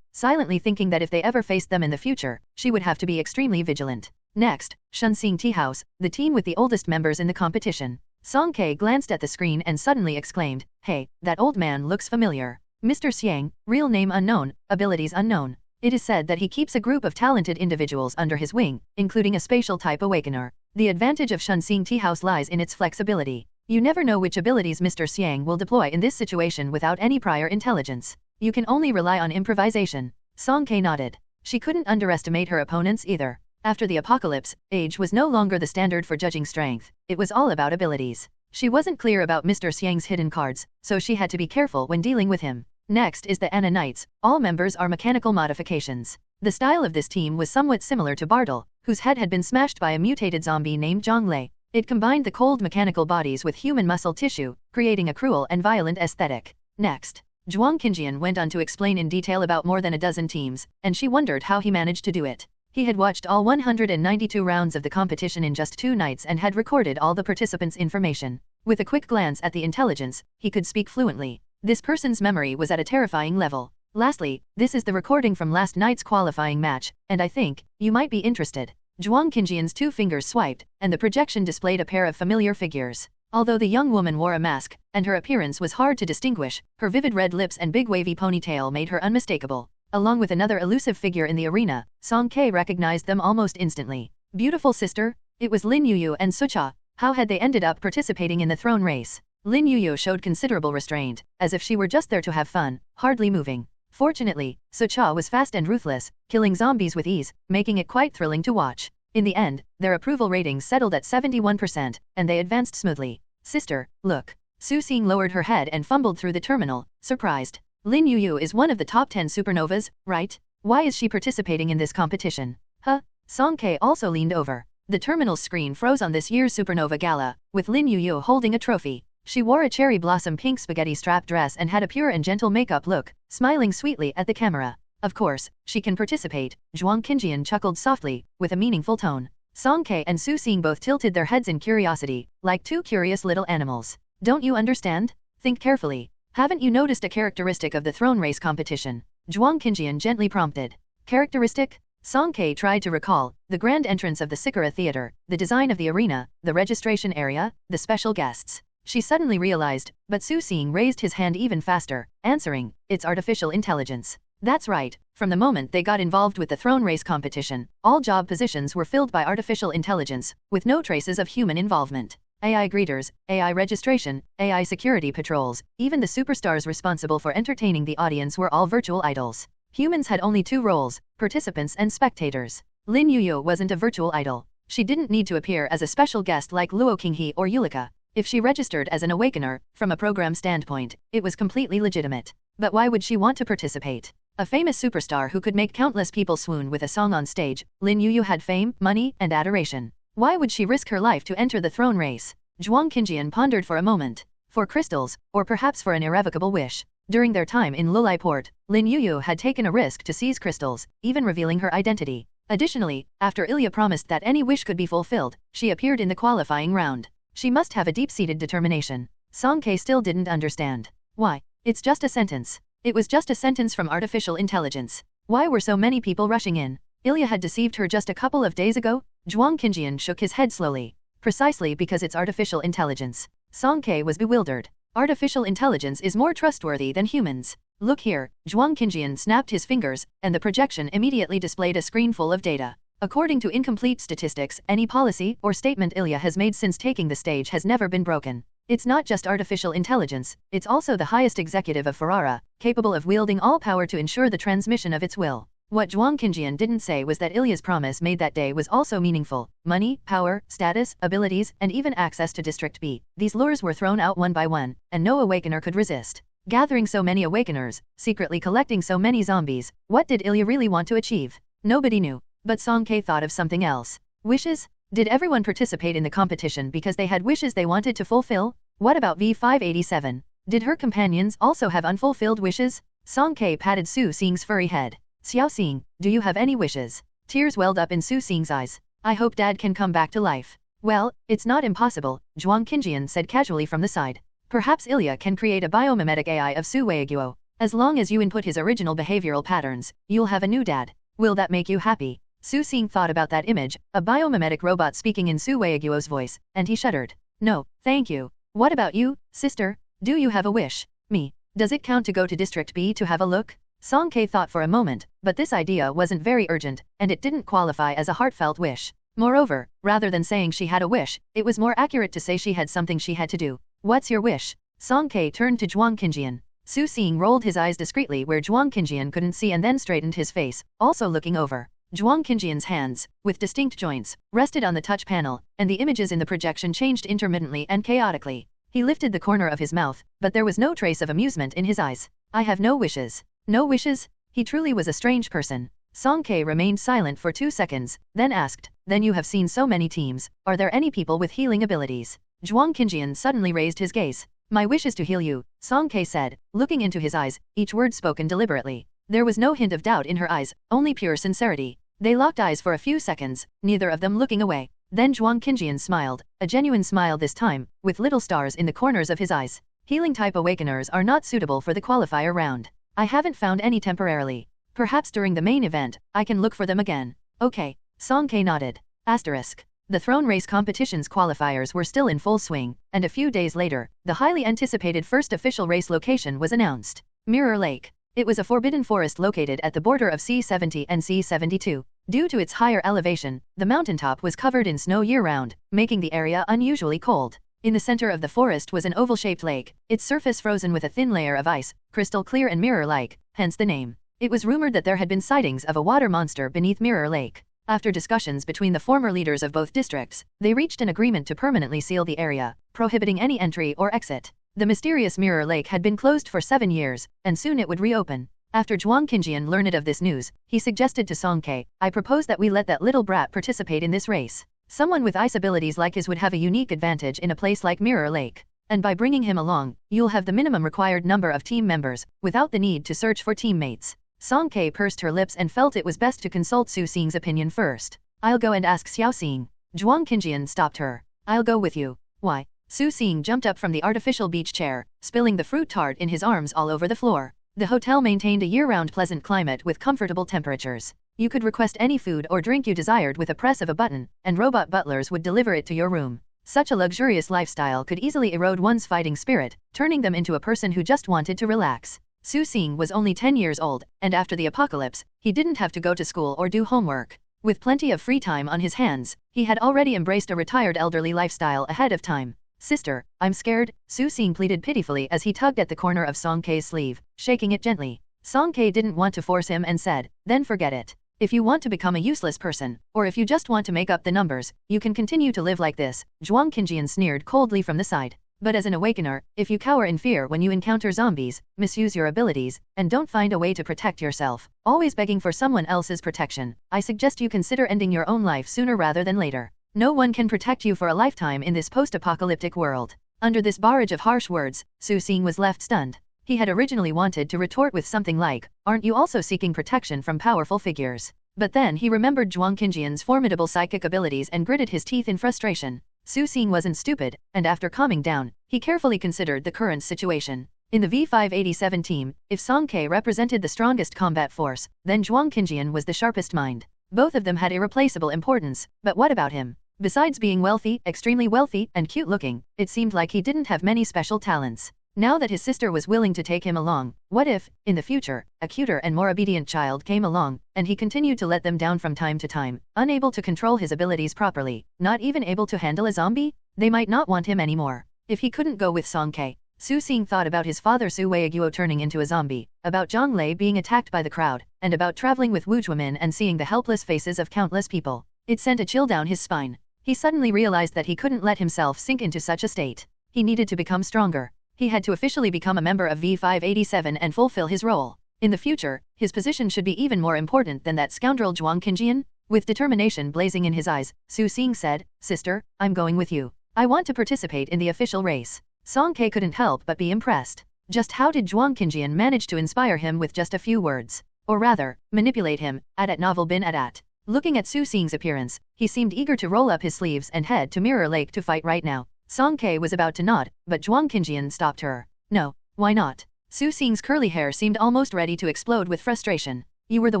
silently thinking that if they ever faced them in the future, she would have to be extremely vigilant. Next, Shenxing Tea House, the team with the oldest members in the competition. Song Ke glanced at the screen and suddenly exclaimed, "Hey, that old man looks familiar. Mr. Xiang, real name unknown, abilities unknown. It is said that he keeps a group of talented individuals under his wing, including a spatial type awakener. The advantage of Shenxing Tea House lies in its flexibility. You never know which abilities Mr. Xiang will deploy in this situation without any prior intelligence. You can only rely on improvisation." Song Ke nodded. She couldn't underestimate her opponents either. After the apocalypse, age was no longer the standard for judging strength, it was all about abilities. She wasn't clear about Mr. Xiang's hidden cards, so she had to be careful when dealing with him. Next is the Anna Knights, all members are mechanical modifications. The style of this team was somewhat similar to Bartle, whose head had been smashed by a mutated zombie named Zhonglei. It combined the cold mechanical bodies with human muscle tissue, creating a cruel and violent aesthetic. Next, Zhuang Qinjian went on to explain in detail about more than a dozen teams, and she wondered how he managed to do it. He had watched all 192 rounds of the competition in just 2 nights and had recorded all the participants' information. With a quick glance at the intelligence, he could speak fluently. This person's memory was at a terrifying level. Lastly, this is the recording from last night's qualifying match, and I think you might be interested. Zhuang Qinjian's 2 fingers swiped, and the projection displayed a pair of familiar figures. Although the young woman wore a mask, and her appearance was hard to distinguish, her vivid red lips and big wavy ponytail made her unmistakable. Along with another elusive figure in the arena, Song Ke recognized them almost instantly. Beautiful sister? It was Lin Yuyu and Sucha. How had they ended up participating in the throne race? Lin Yuyu showed considerable restraint, as if she were just there to have fun, hardly moving. Fortunately, Sucha was fast and ruthless, killing zombies with ease, making it quite thrilling to watch. In the end, their approval ratings settled at 71%, and they advanced smoothly. Sister, look. Su Xing lowered her head and fumbled through the terminal, surprised. Lin Yuyu is one of the top 10 supernovas, right? Why is she participating in this competition? Huh? Song Ke also leaned over. The terminal's screen froze on this year's supernova gala, with Lin Yuyu holding a trophy. She wore a cherry blossom pink spaghetti strap dress and had a pure and gentle makeup look, smiling sweetly at the camera. Of course, she can participate, Zhuang Qinjian chuckled softly, with a meaningful tone. Song Ke and Su Xing both tilted their heads in curiosity, like 2 curious little animals. Don't you understand? Think carefully. Haven't you noticed a characteristic of the throne race competition? Zhuang Qinjian gently prompted. Characteristic? Song Ke tried to recall, the grand entrance of the Sikara Theater, the design of the arena, the registration area, the special guests. She suddenly realized, but Su Xing raised his hand even faster, answering, it's artificial intelligence. That's right, from the moment they got involved with the throne race competition, all job positions were filled by artificial intelligence, with no traces of human involvement. AI greeters, AI registration, AI security patrols, even the superstars responsible for entertaining the audience were all virtual idols. Humans had only 2 roles, participants and spectators. Lin Yuyu wasn't a virtual idol. She didn't need to appear as a special guest like Luo Qinghe or Yulika. If she registered as an awakener, from a program standpoint, it was completely legitimate. But why would she want to participate? A famous superstar who could make countless people swoon with a song on stage, Lin Yuyu had fame, money, and adoration. Why would she risk her life to enter the throne race? Zhuang Qinjian pondered for a moment. For crystals, or perhaps for an irrevocable wish. During their time in Lulai Port, Lin Yuyu had taken a risk to seize crystals, even revealing her identity. Additionally, after Ilya promised that any wish could be fulfilled, she appeared in the qualifying round. She must have a deep-seated determination. Song Ke still didn't understand. Why? It's just a sentence. It was just a sentence from artificial intelligence. Why were so many people rushing in? Ilya had deceived her just a couple of days ago? Zhuang Qinjian shook his head slowly. Precisely because it's artificial intelligence. Song Ke was bewildered. Artificial intelligence is more trustworthy than humans. Look here, Zhuang Qinjian snapped his fingers, and the projection immediately displayed a screen full of data. According to incomplete statistics, any policy or statement Ilya has made since taking the stage has never been broken. It's not just artificial intelligence, it's also the highest executive of Ferrara, capable of wielding all power to ensure the transmission of its will. What Zhuang Qinjian didn't say was that Ilya's promise made that day was also meaningful. Money, power, status, abilities, and even access to District B. These lures were thrown out one by one, and no awakener could resist. Gathering so many awakeners, secretly collecting so many zombies, what did Ilya really want to achieve? Nobody knew. But Song Ke thought of something else. Wishes? Did everyone participate in the competition because they had wishes they wanted to fulfill? What about V587? Did her companions also have unfulfilled wishes? Song Ke patted Su Xing's furry head. Xiao Xing, do you have any wishes? Tears welled up in Su Xing's eyes. I hope Dad can come back to life. Well, it's not impossible, Zhuang Qinjian said casually from the side. Perhaps Ilya can create a biomimetic AI of Su Weiguo. As long as you input his original behavioral patterns, you'll have a new dad. Will that make you happy? Su Xing thought about that image, a biomimetic robot speaking in Su Weiguo's voice, and he shuddered. No, thank you. What about you, sister? Do you have a wish? Me. Does it count to go to District B to have a look? Song Ke thought for a moment, but this idea wasn't very urgent, and it didn't qualify as a heartfelt wish. Moreover, rather than saying she had a wish, it was more accurate to say she had something she had to do. What's your wish? Song Ke turned to Zhuang Qinjian. Su Xing rolled his eyes discreetly where Zhuang Qinjian couldn't see and then straightened his face, also looking over. Zhuang Qinjian's hands, with distinct joints, rested on the touch panel, and the images in the projection changed intermittently and chaotically. He lifted the corner of his mouth, but there was no trace of amusement in his eyes. I have no wishes. No wishes? He truly was a strange person. Song Ke remained silent for 2 seconds, then asked, then you have seen so many teams, are there any people with healing abilities? Zhuang Qinjian suddenly raised his gaze. My wish is to heal you, Song Ke said, looking into his eyes, each word spoken deliberately. There was no hint of doubt in her eyes, only pure sincerity. They locked eyes for a few seconds, neither of them looking away. Then Zhuang Qinjian smiled, a genuine smile this time, with little stars in the corners of his eyes. Healing-type awakeners are not suitable for the qualifier round. I haven't found any temporarily. Perhaps during the main event, I can look for them again. Okay, Song Ke nodded. Asterisk. The throne race competition's qualifiers were still in full swing, and a few days later, the highly anticipated first official race location was announced. Mirror Lake. It was a forbidden forest located at the border of C-70 and C-72. Due to its higher elevation, the mountaintop was covered in snow year-round, making the area unusually cold. In the center of the forest was an oval-shaped lake, its surface frozen with a thin layer of ice, crystal clear and mirror-like, hence the name. It was rumored that there had been sightings of a water monster beneath Mirror Lake. After discussions between the former leaders of both districts, they reached an agreement to permanently seal the area, prohibiting any entry or exit. The mysterious Mirror Lake had been closed for 7 years, and soon it would reopen. After Zhuang Qinjian learned of this news, he suggested to Song Ke, I propose that we let that little brat participate in this race. Someone with ice abilities like his would have a unique advantage in a place like Mirror Lake. And by bringing him along, you'll have the minimum required number of team members, without the need to search for teammates. Song Ke pursed her lips and felt it was best to consult Su Xing's opinion first. I'll go and ask Xiao Xing. Zhuang Qinjian stopped her. I'll go with you. Why? Su Xing jumped up from the artificial beach chair, spilling the fruit tart in his arms all over the floor. The hotel maintained a year-round pleasant climate with comfortable temperatures. You could request any food or drink you desired with a press of a button, and robot butlers would deliver it to your room. Such a luxurious lifestyle could easily erode one's fighting spirit, turning them into a person who just wanted to relax. Su Xing was only 10 years old, and after the apocalypse, he didn't have to go to school or do homework. With plenty of free time on his hands, he had already embraced a retired elderly lifestyle ahead of time. Sister, I'm scared, Su Xing pleaded pitifully as he tugged at the corner of Song Ke's sleeve, shaking it gently. Song Ke didn't want to force him and said, then forget it. If you want to become a useless person, or if you just want to make up the numbers, you can continue to live like this, Zhuang Qinjian sneered coldly from the side. But as an awakener, if you cower in fear when you encounter zombies, misuse your abilities, and don't find a way to protect yourself, always begging for someone else's protection, I suggest you consider ending your own life sooner rather than later. No one can protect you for a lifetime in this post-apocalyptic world. Under this barrage of harsh words, Su Xing was left stunned. He had originally wanted to retort with something like, aren't you also seeking protection from powerful figures? But then he remembered Zhuang Qinjian's formidable psychic abilities and gritted his teeth in frustration. Su Xing wasn't stupid, and after calming down, he carefully considered the current situation. In the V587 team, if Song Ke represented the strongest combat force, then Zhuang Qinjian was the sharpest mind. Both of them had irreplaceable importance, but what about him? Besides being wealthy, extremely wealthy, and cute-looking, it seemed like he didn't have many special talents. Now that his sister was willing to take him along, what if, in the future, a cuter and more obedient child came along, and he continued to let them down from time to time, unable to control his abilities properly, not even able to handle a zombie? They might not want him anymore. If he couldn't go with Song Ke, Su Xing thought about his father Su Weiguo turning into a zombie, about Zhang Lei being attacked by the crowd, and about traveling with Wu Zhuomin and seeing the helpless faces of countless people. It sent a chill down his spine. He suddenly realized that he couldn't let himself sink into such a state. He needed to become stronger. He had to officially become a member of V587 and fulfill his role. In the future, his position should be even more important than that scoundrel Zhuang Qinjian. With determination blazing in his eyes, Su Xing said, Sister, I'm going with you. I want to participate in the official race. Song Ke couldn't help but be impressed. Just how did Zhuang Qinjian manage to inspire him with just a few words? Or rather, manipulate him, at novel bin at. Looking at Su Xing's appearance, he seemed eager to roll up his sleeves and head to Mirror Lake to fight right now. Song Ke was about to nod, but Zhuang Qinjian stopped her. No, why not? Su Xing's curly hair seemed almost ready to explode with frustration. You were the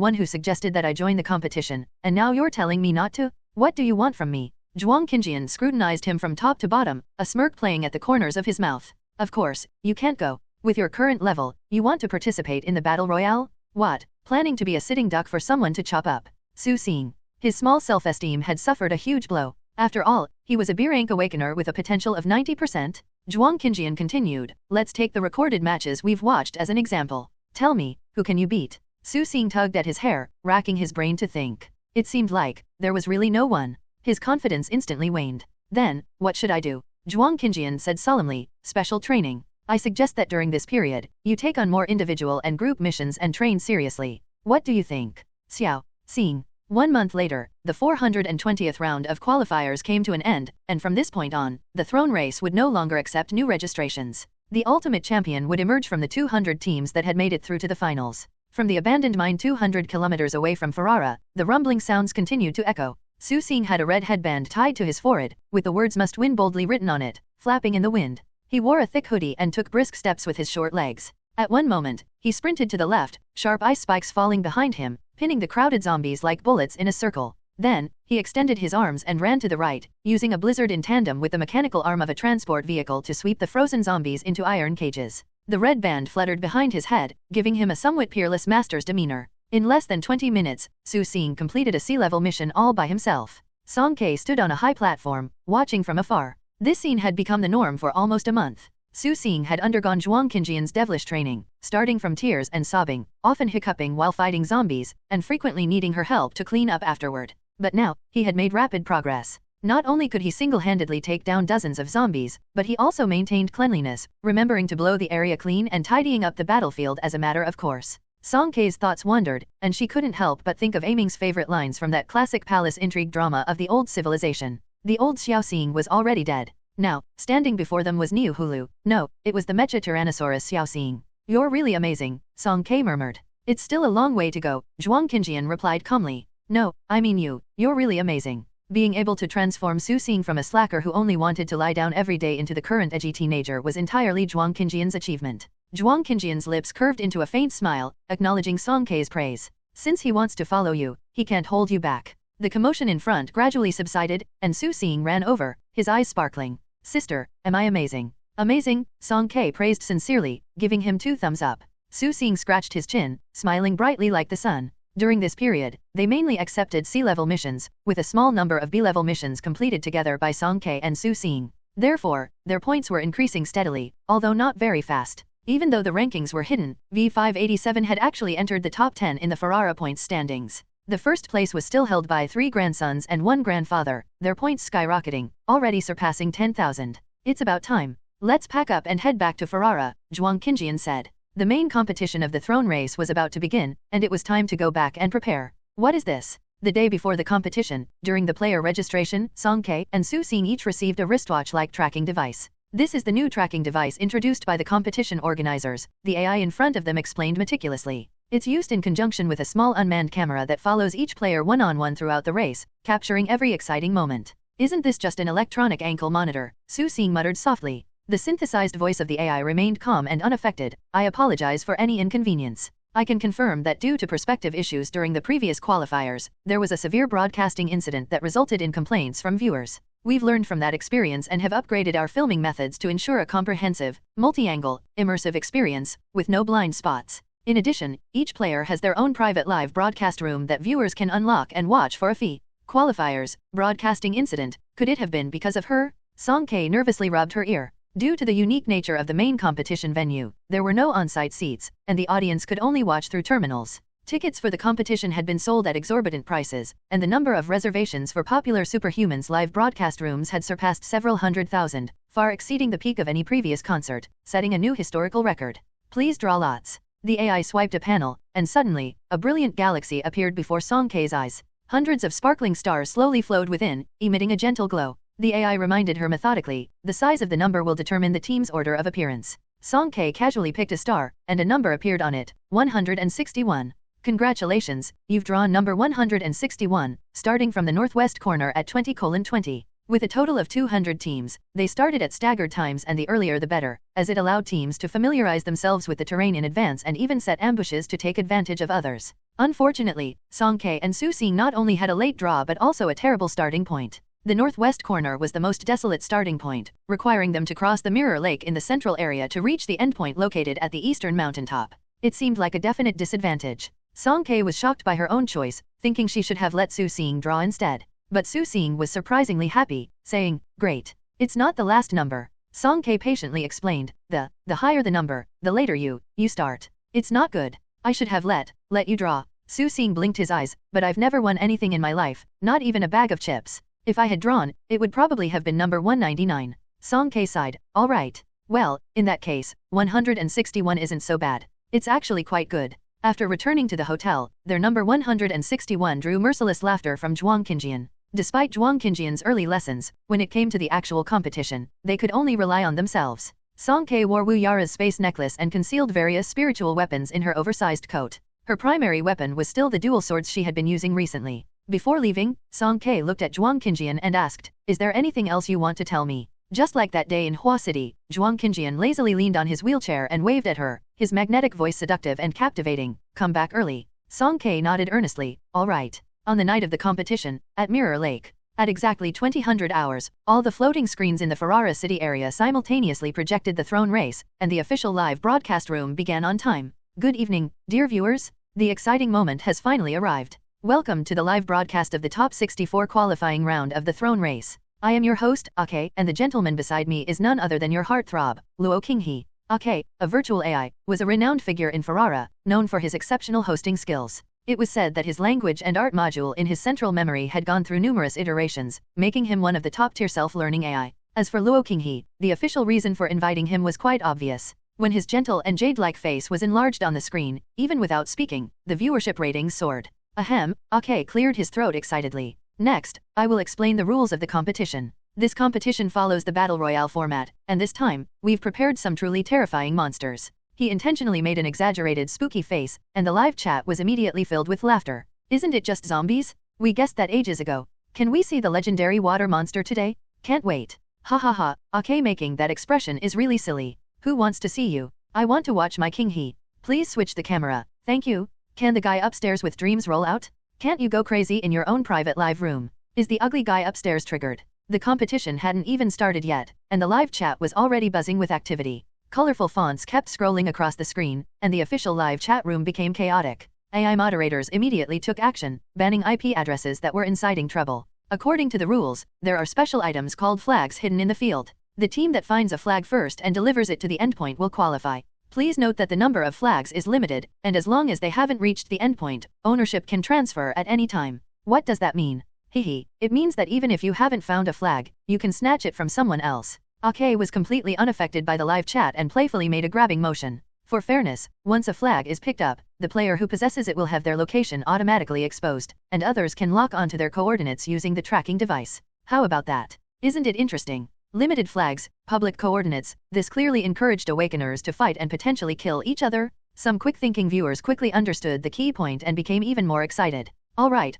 one who suggested that I join the competition, and now you're telling me not to? What do you want from me? Zhuang Qinjian scrutinized him from top to bottom, a smirk playing at the corners of his mouth. Of course, you can't go. With your current level, you want to participate in the battle royale? What, planning to be a sitting duck for someone to chop up? Su Xing. His small self-esteem had suffered a huge blow. After all, he was a B-rank awakener with a potential of 90%. Zhuang Qinjian continued, let's take the recorded matches we've watched as an example. Tell me, who can you beat? Su Xing tugged at his hair, racking his brain to think. It seemed like there was really no one. His confidence instantly waned. Then, what should I do? Zhuang Qinjian said solemnly, special training. I suggest that during this period, you take on more individual and group missions and train seriously. What do you think? Xiao Xing. 1 month later, the 420th round of qualifiers came to an end, and from this point on, the throne race would no longer accept new registrations. The ultimate champion would emerge from the 200 teams that had made it through to the finals. From the abandoned mine 200 kilometers away from Ferrara, the rumbling sounds continued to echo. Su Xing had a red headband tied to his forehead, with the words "must win" boldly written on it, flapping in the wind. He wore a thick hoodie and took brisk steps with his short legs. At one moment, he sprinted to the left, sharp ice spikes falling behind him, pinning the crowded zombies like bullets in a circle. Then, he extended his arms and ran to the right, using a blizzard in tandem with the mechanical arm of a transport vehicle to sweep the frozen zombies into iron cages. The red band fluttered behind his head, giving him a somewhat peerless master's demeanor. In less than 20 minutes, Su Xing completed a sea-level mission all by himself. Song Ke stood on a high platform, watching from afar. This scene had become the norm for almost a month. Su Xing had undergone Zhuang Qinjian's devilish training, starting from tears and sobbing, often hiccuping while fighting zombies, and frequently needing her help to clean up afterward. But now, he had made rapid progress. Not only could he single-handedly take down dozens of zombies, but he also maintained cleanliness, remembering to blow the area clean and tidying up the battlefield as a matter of course. Song Ke's thoughts wandered, and she couldn't help but think of Aiming's favorite lines from that classic palace intrigue drama of the old civilization. The old Xiaoxing was already dead. Now, standing before them was Niu Hulu. No, it was the Mecha Tyrannosaurus Xiaoxing. "You're really amazing," Song Ke murmured. "It's still a long way to go," Zhuang Qinjian replied calmly. "No, I mean you're really amazing." Being able to transform Su Xing from a slacker who only wanted to lie down every day into the current edgy teenager was entirely Zhuang Qinjian's achievement. Zhuang Qinjian's lips curved into a faint smile, acknowledging Song Ke's praise. Since he wants to follow you, he can't hold you back. The commotion in front gradually subsided, and Su Xing ran over, his eyes sparkling. "Sister, am I amazing?" "Amazing," Song Ke praised sincerely, giving him 2 thumbs up. Su Xing scratched his chin, smiling brightly like the sun. During this period, they mainly accepted C-level missions, with a small number of B-level missions completed together by Song Ke and Su Xing. Therefore, their points were increasing steadily, although not very fast. Even though the rankings were hidden, V587 had actually entered the top 10 in the Ferrara points standings. The first place was still held by 3 grandsons and 1 grandfather, their points skyrocketing, already surpassing 10,000. "It's about time. Let's pack up and head back to Ferrara," Zhuang Qinjian said. The main competition of the throne race was about to begin, and it was time to go back and prepare. "What is this?" The day before the competition, during the player registration, Song Ke and Su Xing each received a wristwatch-like tracking device. "This is the new tracking device introduced by the competition organizers," the AI in front of them explained meticulously. "It's used in conjunction with a small unmanned camera that follows each player one-on-one throughout the race, capturing every exciting moment." "Isn't this just an electronic ankle monitor?" Su Xing muttered softly. The synthesized voice of the AI remained calm and unaffected. "I apologize for any inconvenience. I can confirm that due to perspective issues during the previous qualifiers, there was a severe broadcasting incident that resulted in complaints from viewers. We've learned from that experience and have upgraded our filming methods to ensure a comprehensive, multi-angle, immersive experience, with no blind spots. In addition, each player has their own private live broadcast room that viewers can unlock and watch for a fee." Qualifiers, broadcasting incident, could it have been because of her? Song Ke nervously rubbed her ear. Due to the unique nature of the main competition venue, there were no on-site seats, and the audience could only watch through terminals. Tickets for the competition had been sold at exorbitant prices, and the number of reservations for popular Superhumans live broadcast rooms had surpassed several 100,000, far exceeding the peak of any previous concert, setting a new historical record. "Please draw lots." The AI swiped a panel, and suddenly, a brilliant galaxy appeared before Song Ke's eyes. Hundreds of sparkling stars slowly flowed within, emitting a gentle glow. The AI reminded her methodically, "The size of the number will determine the team's order of appearance." Song Ke casually picked a star, and a number appeared on it, 161. "Congratulations, you've drawn number 161, starting from the northwest corner at 20:20. With a total of 200 teams, they started at staggered times, and the earlier the better, as it allowed teams to familiarize themselves with the terrain in advance and even set ambushes to take advantage of others. Unfortunately, Song Ke and Su Xing not only had a late draw but also a terrible starting point. The northwest corner was the most desolate starting point, requiring them to cross the Mirror Lake in the central area to reach the endpoint located at the eastern mountaintop. It seemed like a definite disadvantage. Song Ke was shocked by her own choice, thinking she should have let Su Xing draw instead. But Su Xing was surprisingly happy, saying, "Great. It's not the last number." Song Ke patiently explained, The higher the number, the later you start. It's not good. I should have let you draw." Su Xing blinked his eyes, "But I've never won anything in my life, not even a bag of chips. If I had drawn, it would probably have been number 199. Song Ke sighed. "All right. Well, in that case, 161 isn't so bad. It's actually quite good." After returning to the hotel, their number 161 drew merciless laughter from Zhuang Qinjian. Despite Zhuang Qinjian's early lessons, when it came to the actual competition, they could only rely on themselves. Song Ke wore Wu Yara's space necklace and concealed various spiritual weapons in her oversized coat. Her primary weapon was still the dual swords she had been using recently. Before leaving, Song Ke looked at Zhuang Qinjian and asked, "Is there anything else you want to tell me?" Just like that day in Hua City, Zhuang Qinjian lazily leaned on his wheelchair and waved at her, his magnetic voice seductive and captivating. "Come back early." Song Ke nodded earnestly. "All right." On the night of the competition, at Mirror Lake, at exactly 2000 hours, all the floating screens in the Ferrara city area simultaneously projected the throne race, and the official live broadcast room began on time. Good evening, dear viewers. The exciting moment has finally arrived. Welcome to the live broadcast of the top 64 qualifying round of the throne race. I am your host, Ake, and the gentleman beside me is none other than your heartthrob, Luo Qinghe. Ake, a virtual AI, was a renowned figure in Ferrara, known for his exceptional hosting skills. It was said that his language and art module in his central memory had gone through numerous iterations, making him one of the top-tier self-learning AI. As for Luo Qinghe, the official reason for inviting him was quite obvious. When his gentle and jade-like face was enlarged on the screen, even without speaking, the viewership ratings soared. Ahem, Ake cleared his throat excitedly. Next, I will explain the rules of the competition. This competition follows the Battle Royale format, and this time, we've prepared some truly terrifying monsters. He intentionally made an exaggerated spooky face, and the live chat was immediately filled with laughter. Isn't it just zombies? We guessed that ages ago. Can we see the legendary water monster today? Can't wait. Ha ha ha, Ake making that expression is really silly. Who wants to see you? I want to watch my Qinghe. Please switch the camera. Thank you. Can the guy upstairs with dreams roll out? Can't you go crazy in your own private live room? Is the ugly guy upstairs triggered? The competition hadn't even started yet, and the live chat was already buzzing with activity. Colorful fonts kept scrolling across the screen, and the official live chat room became chaotic. AI moderators immediately took action, banning IP addresses that were inciting trouble. According to the rules, there are special items called flags hidden in the field. The team that finds a flag first and delivers it to the endpoint will qualify. Please note that the number of flags is limited, and as long as they haven't reached the endpoint, ownership can transfer at any time. What does that mean? Hehe, it means that even if you haven't found a flag, you can snatch it from someone else. Ake was completely unaffected by the live chat and playfully made a grabbing motion. For fairness, once a flag is picked up, the player who possesses it will have their location automatically exposed, and others can lock onto their coordinates using the tracking device. How about that? Isn't it interesting? Limited flags, public coordinates, this clearly encouraged awakeners to fight and potentially kill each other. Some quick-thinking viewers quickly understood the key point and became even more excited. Alright,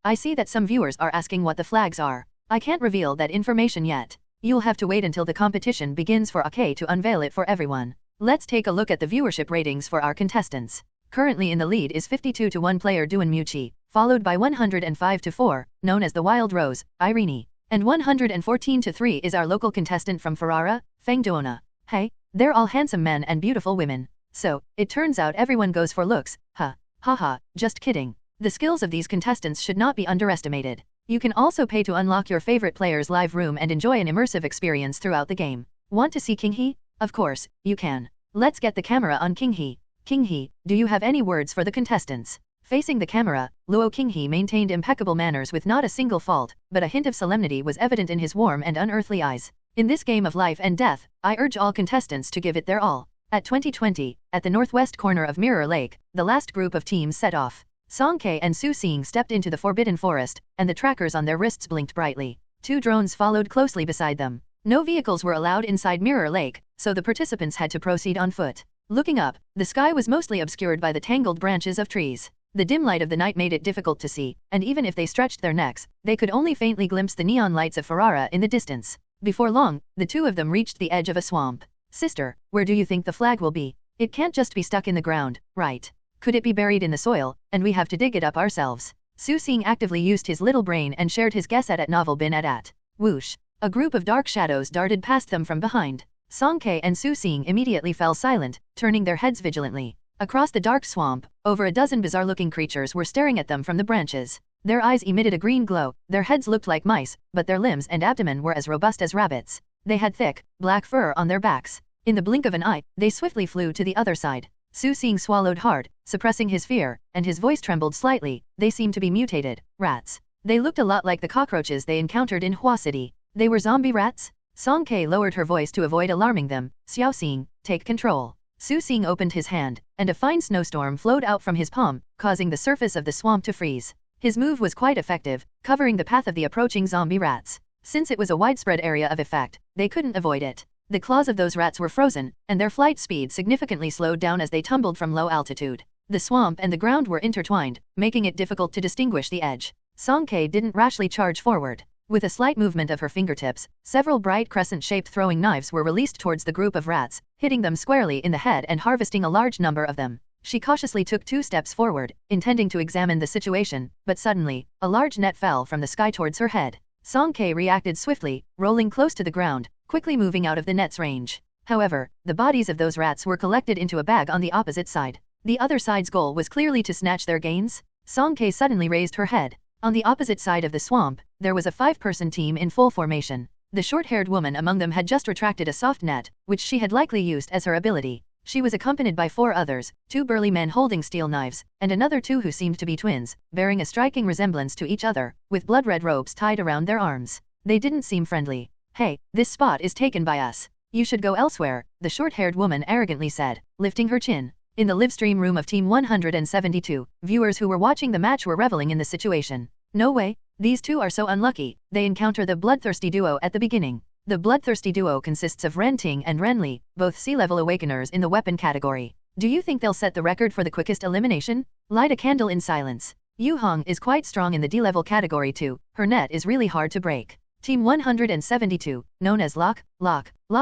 I see that some viewers are asking what the flags are. I can't reveal that information yet. You'll have to wait until the competition begins for Ake to unveil it for everyone. Let's take a look at the viewership ratings for our contestants. Currently in the lead is 52-1 player Duan Muqi, followed by 105-4, known as the Wild Rose, Irene. And 114-3 is our local contestant from Ferrara, Feng Duona. Hey, they're all handsome men and beautiful women. So, it turns out everyone goes for looks, huh? Haha, just kidding. The skills of these contestants should not be underestimated. You can also pay to unlock your favorite player's live room and enjoy an immersive experience throughout the game. Want to see Qinghe? Of course, you can. Let's get the camera on Qinghe. Qinghe, do you have any words for the contestants? Facing the camera, Luo Qinghe maintained impeccable manners with not a single fault, but a hint of solemnity was evident in his warm and unearthly eyes. In this game of life and death, I urge all contestants to give it their all. At 2020, at the northwest corner of Mirror Lake, the last group of teams set off. Song Ke and Su Xing stepped into the Forbidden Forest, and the trackers on their wrists blinked brightly. 2 drones followed closely beside them. No vehicles were allowed inside Mirror Lake, so the participants had to proceed on foot. Looking up, the sky was mostly obscured by the tangled branches of trees. The dim light of the night made it difficult to see, and even if they stretched their necks, they could only faintly glimpse the neon lights of Ferrara in the distance. Before long, the two of them reached the edge of a swamp. Sister, where do you think the flag will be? It can't just be stuck in the ground, right? Could it be buried in the soil, and we have to dig it up ourselves? Su Xing actively used his little brain and shared his guess at novel bin at. Whoosh! A group of dark shadows darted past them from behind. Song Ke and Su Xing immediately fell silent, turning their heads vigilantly. Across the dark swamp, over a dozen bizarre-looking creatures were staring at them from the branches. Their eyes emitted a green glow, their heads looked like mice, but their limbs and abdomen were as robust as rabbits. They had thick, black fur on their backs. In the blink of an eye, they swiftly flew to the other side. Su Xing swallowed hard, suppressing his fear, and his voice trembled slightly. They seemed to be mutated rats. They looked a lot like the cockroaches they encountered in Hua City. They were zombie rats? Song Ke lowered her voice to avoid alarming them. Xiao Xing, take control. Su Xing opened his hand, and a fine snowstorm flowed out from his palm, causing the surface of the swamp to freeze. His move was quite effective, covering the path of the approaching zombie rats. Since it was a widespread area of effect, they couldn't avoid it. The claws of those rats were frozen, and their flight speed significantly slowed down as they tumbled from low altitude. The swamp and the ground were intertwined, making it difficult to distinguish the edge. Song-K didn't rashly charge forward. With a slight movement of her fingertips, several bright crescent-shaped throwing knives were released towards the group of rats, hitting them squarely in the head and harvesting a large number of them. She cautiously took 2 steps forward, intending to examine the situation, but suddenly, a large net fell from the sky towards her head. Song-K reacted swiftly, rolling close to the ground, quickly moving out of the net's range. However, the bodies of those rats were collected into a bag on the opposite side. The other side's goal was clearly to snatch their gains. Song-K suddenly raised her head. On the opposite side of the swamp, there was a 5-person team in full formation. The short-haired woman among them had just retracted a soft net, which she had likely used as her ability. She was accompanied by 4 others, 2 burly men holding steel knives, and another 2 who seemed to be twins, bearing a striking resemblance to each other, with blood-red ropes tied around their arms. They didn't seem friendly. "Hey, this spot is taken by us. You should go elsewhere," the short-haired woman arrogantly said, lifting her chin. In the livestream room of Team 172, viewers who were watching the match were reveling in the situation. "No way, these 2 are so unlucky." They encounter the bloodthirsty duo at the beginning. The bloodthirsty duo consists of Ren Ting and Ren Li, both sea-level awakeners in the weapon category. "Do you think they'll set the record for the quickest elimination? Light a candle in silence. Yu Hong is quite strong in the D-level category too. Her net is really hard to break." Team 172, known as Lock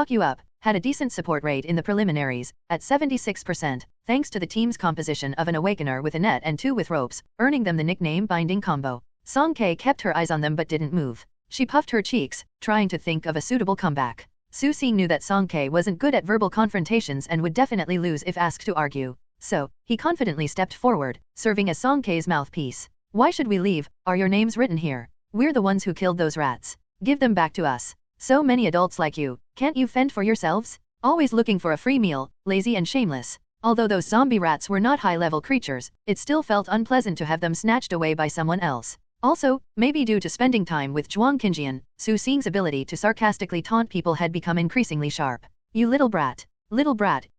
You Up, had a decent support rate in the preliminaries, at 76%, thanks to the team's composition of an awakener with a net and 2 with ropes, earning them the nickname Binding Combo. Song-K kept her eyes on them but didn't move. She puffed her cheeks, trying to think of a suitable comeback. Su Xing knew that Song-K wasn't good at verbal confrontations and would definitely lose if asked to argue. So, he confidently stepped forward, serving as Song-K's mouthpiece. "Why should we leave? Are your names written here? We're the ones who killed those rats. Give them back to us. So many adults like you, can't you fend for yourselves? Always looking for a free meal, lazy and shameless." Although those zombie rats were not high-level creatures, it still felt unpleasant to have them snatched away by someone else. Also, maybe due to spending time with Zhuang Qinjian, Su Xing's ability to sarcastically taunt people had become increasingly sharp. "You little brat,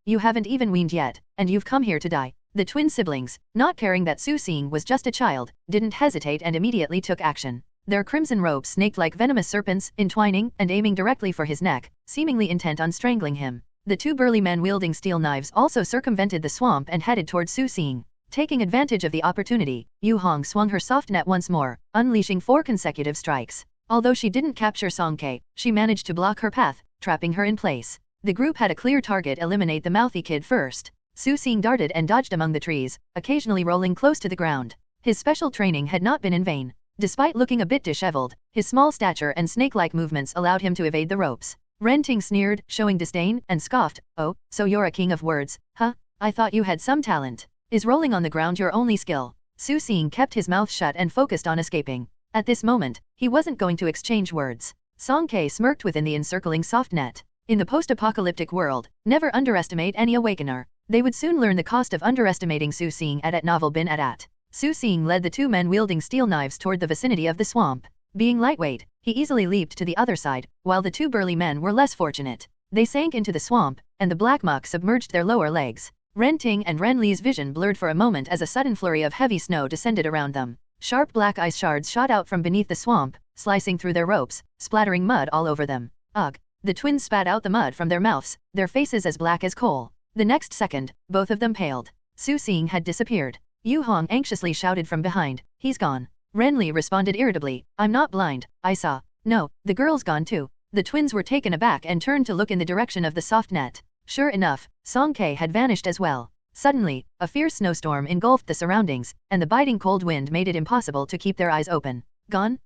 you haven't even weaned yet, and you've come here to die." The twin siblings, not caring that Su Xing was just a child, didn't hesitate and immediately took action. Their crimson robes snaked like venomous serpents, entwining and aiming directly for his neck, seemingly intent on strangling him. The 2 burly men wielding steel knives also circumvented the swamp and headed toward Su Xing. Taking advantage of the opportunity, Yu Hong swung her soft net once more, unleashing 4 consecutive strikes. Although she didn't capture Song-K, she managed to block her path, trapping her in place. The group had a clear target: eliminate the mouthy kid first. Su Xing darted and dodged among the trees, occasionally rolling close to the ground. His special training had not been in vain. Despite looking a bit disheveled, his small stature and snake-like movements allowed him to evade the ropes. Ren Ting sneered, showing disdain, and scoffed, "Oh, so you're a king of words, huh? I thought you had some talent. Is rolling on the ground your only skill?" Su Xing kept his mouth shut and focused on escaping. At this moment, he wasn't going to exchange words. Song-K smirked within the encircling soft net. In the post-apocalyptic world, never underestimate any awakener. They would soon learn the cost of underestimating Su Xing at Novel Bin At. Su Xing led the 2 men wielding steel knives toward the vicinity of the swamp. Being lightweight, he easily leaped to the other side, while the 2 burly men were less fortunate. They sank into the swamp, and the black muck submerged their lower legs. Ren Ting and Ren Li's vision blurred for a moment as a sudden flurry of heavy snow descended around them. Sharp black ice shards shot out from beneath the swamp, slicing through their ropes, splattering mud all over them. Ugh! The twins spat out the mud from their mouths, their faces as black as coal. The next second, both of them paled. Su Xing had disappeared. Yu Hong anxiously shouted from behind, "He's gone." Ren Li responded irritably, "I'm not blind, I saw." "No, the girl's gone too." The twins were taken aback and turned to look in the direction of the soft net. Sure enough, Song-K had vanished as well. Suddenly, a fierce snowstorm engulfed the surroundings, and the biting cold wind made it impossible to keep their eyes open. Gone?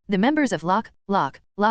The members of Lock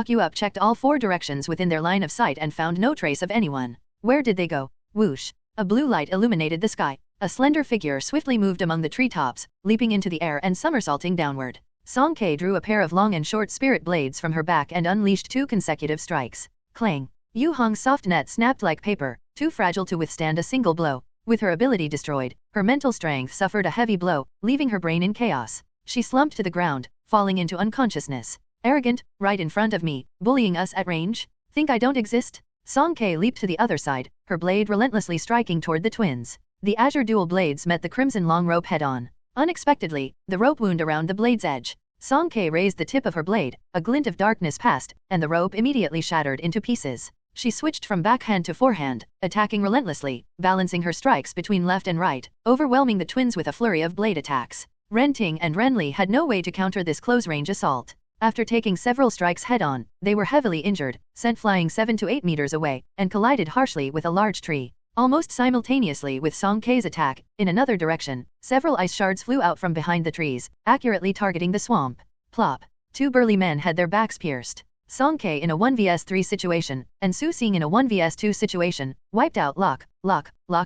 You Up checked all 4 directions within their line of sight and found no trace of anyone. Where did they go? Whoosh! A blue light illuminated the sky. A slender figure swiftly moved among the treetops, leaping into the air and somersaulting downward. Song-K drew a pair of long and short spirit blades from her back and unleashed 2 consecutive strikes. Clang! Yu Hong's soft net snapped like paper, too fragile to withstand a single blow. With her ability destroyed, her mental strength suffered a heavy blow, leaving her brain in chaos. She slumped to the ground, falling into unconsciousness. Arrogant, right in front of me, bullying us at range? Think I don't exist? Song-K leaped to the other side, her blade relentlessly striking toward the twins. The azure dual blades met the crimson long rope head-on. Unexpectedly, the rope wound around the blade's edge. Song-K raised the tip of her blade, a glint of darkness passed, and the rope immediately shattered into pieces. She switched from backhand to forehand, attacking relentlessly, balancing her strikes between left and right, overwhelming the twins with a flurry of blade attacks. Ren Ting and Ren Li had no way to counter this close-range assault. After taking several strikes head-on, they were heavily injured, sent flying 7 to 8 meters away, and collided harshly with a large tree. Almost simultaneously with Song Kei's attack, in another direction, several ice shards flew out from behind the trees, accurately targeting the swamp. Plop. 2 burly men had their backs pierced. Song Kei in a 1vs3 situation, and Su Xing in a 1vs2 situation, wiped out lock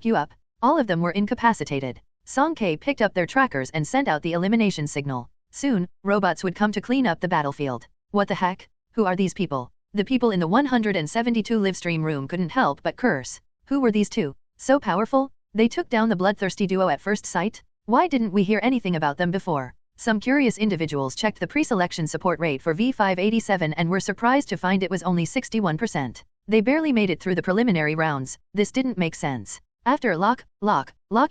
you up. All of them were incapacitated. Song Kei picked up their trackers and sent out the elimination signal. Soon, robots would come to clean up the battlefield. What the heck? Who are these people? The people in the 172 livestream room couldn't help but curse. Who were these two? So powerful? They took down the bloodthirsty duo at first sight? Why didn't we hear anything about them before? Some curious individuals checked the pre-selection support rate for V587 and were surprised to find it was only 61%. They barely made it through the preliminary rounds. This didn't make sense. After lock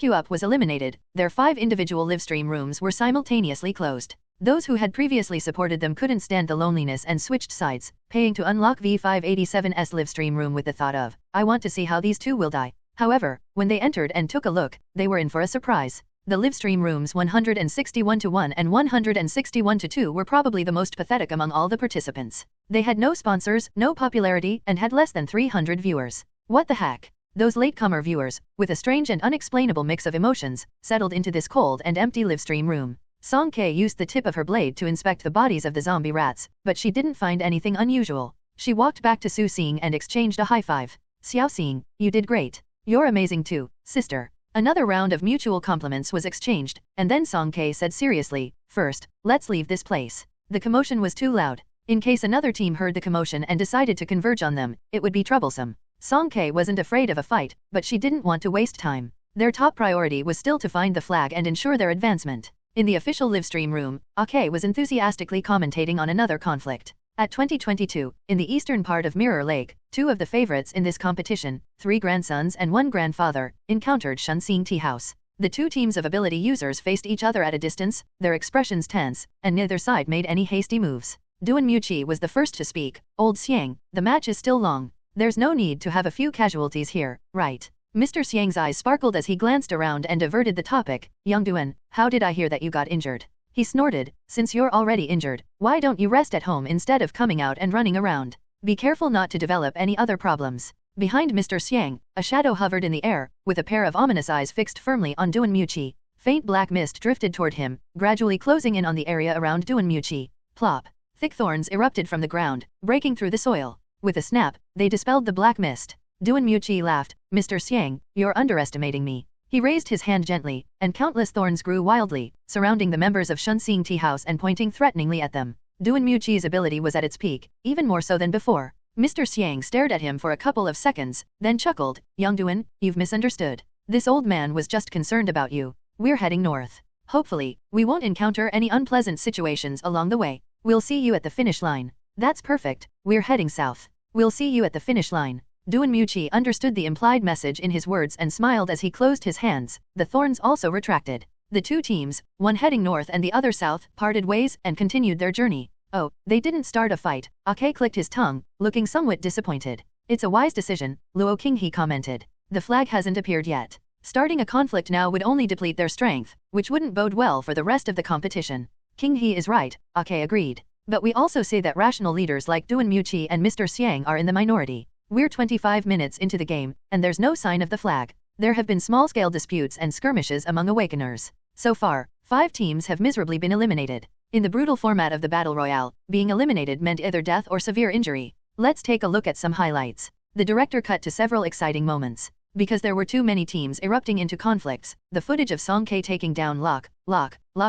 you up was eliminated, their 5 individual livestream rooms were simultaneously closed. Those who had previously supported them couldn't stand the loneliness and switched sides, paying to unlock V587's livestream room with the thought of, I want to see how these two will die. However, when they entered and took a look, they were in for a surprise. The livestream rooms 161-1 and 161-2 were probably the most pathetic among all the participants. They had no sponsors, no popularity, and had less than 300 viewers. What the heck? Those latecomer viewers, with a strange and unexplainable mix of emotions, settled into this cold and empty livestream room. Song Kei used the tip of her blade to inspect the bodies of the zombie rats, but she didn't find anything unusual. She walked back to Su Xing and exchanged a high five. Xiao Xing, you did great. You're amazing too, sister. Another round of mutual compliments was exchanged, and then Song Kei said seriously, first, let's leave this place. The commotion was too loud. In case another team heard the commotion and decided to converge on them, it would be troublesome. Song Kei wasn't afraid of a fight, but she didn't want to waste time. Their top priority was still to find the flag and ensure their advancement. In the official livestream room, Ake was enthusiastically commentating on another conflict. At 2022, in the eastern part of Mirror Lake, 2 of the favorites in this competition, 3 grandsons and 1 grandfather, encountered Shunsing Tea House. The 2 teams of ability users faced each other at a distance, their expressions tense, and neither side made any hasty moves. Duan Muqi was the first to speak. Old Xiang, the match is still long. There's no need to have a few casualties here, right? Mr. Xiang's eyes sparkled as he glanced around and diverted the topic. Young Duan, how did I hear that you got injured? He snorted, since you're already injured, why don't you rest at home instead of coming out and running around? Be careful not to develop any other problems. Behind Mr. Xiang, a shadow hovered in the air, with a pair of ominous eyes fixed firmly on Duan Muqi. Faint black mist drifted toward him, gradually closing in on the area around Duan Muqi. Plop. Thick thorns erupted from the ground, breaking through the soil. With a snap, they dispelled the black mist. Duan Muqi laughed, Mr. Xiang, you're underestimating me. He raised his hand gently, and countless thorns grew wildly, surrounding the members of Shunsing Tea House and pointing threateningly at them. Duan Muqi's ability was at its peak, even more so than before. Mr. Xiang stared at him for a couple of seconds, then chuckled, Young Duan, you've misunderstood. This old man was just concerned about you. We're heading north. Hopefully, we won't encounter any unpleasant situations along the way. We'll see you at the finish line. That's perfect, we're heading south. We'll see you at the finish line. Duan Muqi understood the implied message in his words and smiled as he closed his hands. The thorns also retracted. The 2 teams, one heading north and the other south, parted ways and continued their journey. Oh, they didn't start a fight. Ake clicked his tongue, looking somewhat disappointed. It's a wise decision, Luo Qinghe commented. The flag hasn't appeared yet. Starting a conflict now would only deplete their strength, which wouldn't bode well for the rest of the competition. Qinghe is right, Ake agreed. But we also say that rational leaders like Duan Muqi and Mr. Xiang are in the minority. We're 25 minutes into the game, and there's no sign of the flag. There have been small-scale disputes and skirmishes among awakeners. So far, 5 teams have miserably been eliminated. In the brutal format of the Battle Royale, being eliminated meant either death or severe injury. Let's take a look at some highlights. The director cut to several exciting moments. Because there were too many teams erupting into conflicts, the footage of Song Kei taking down lock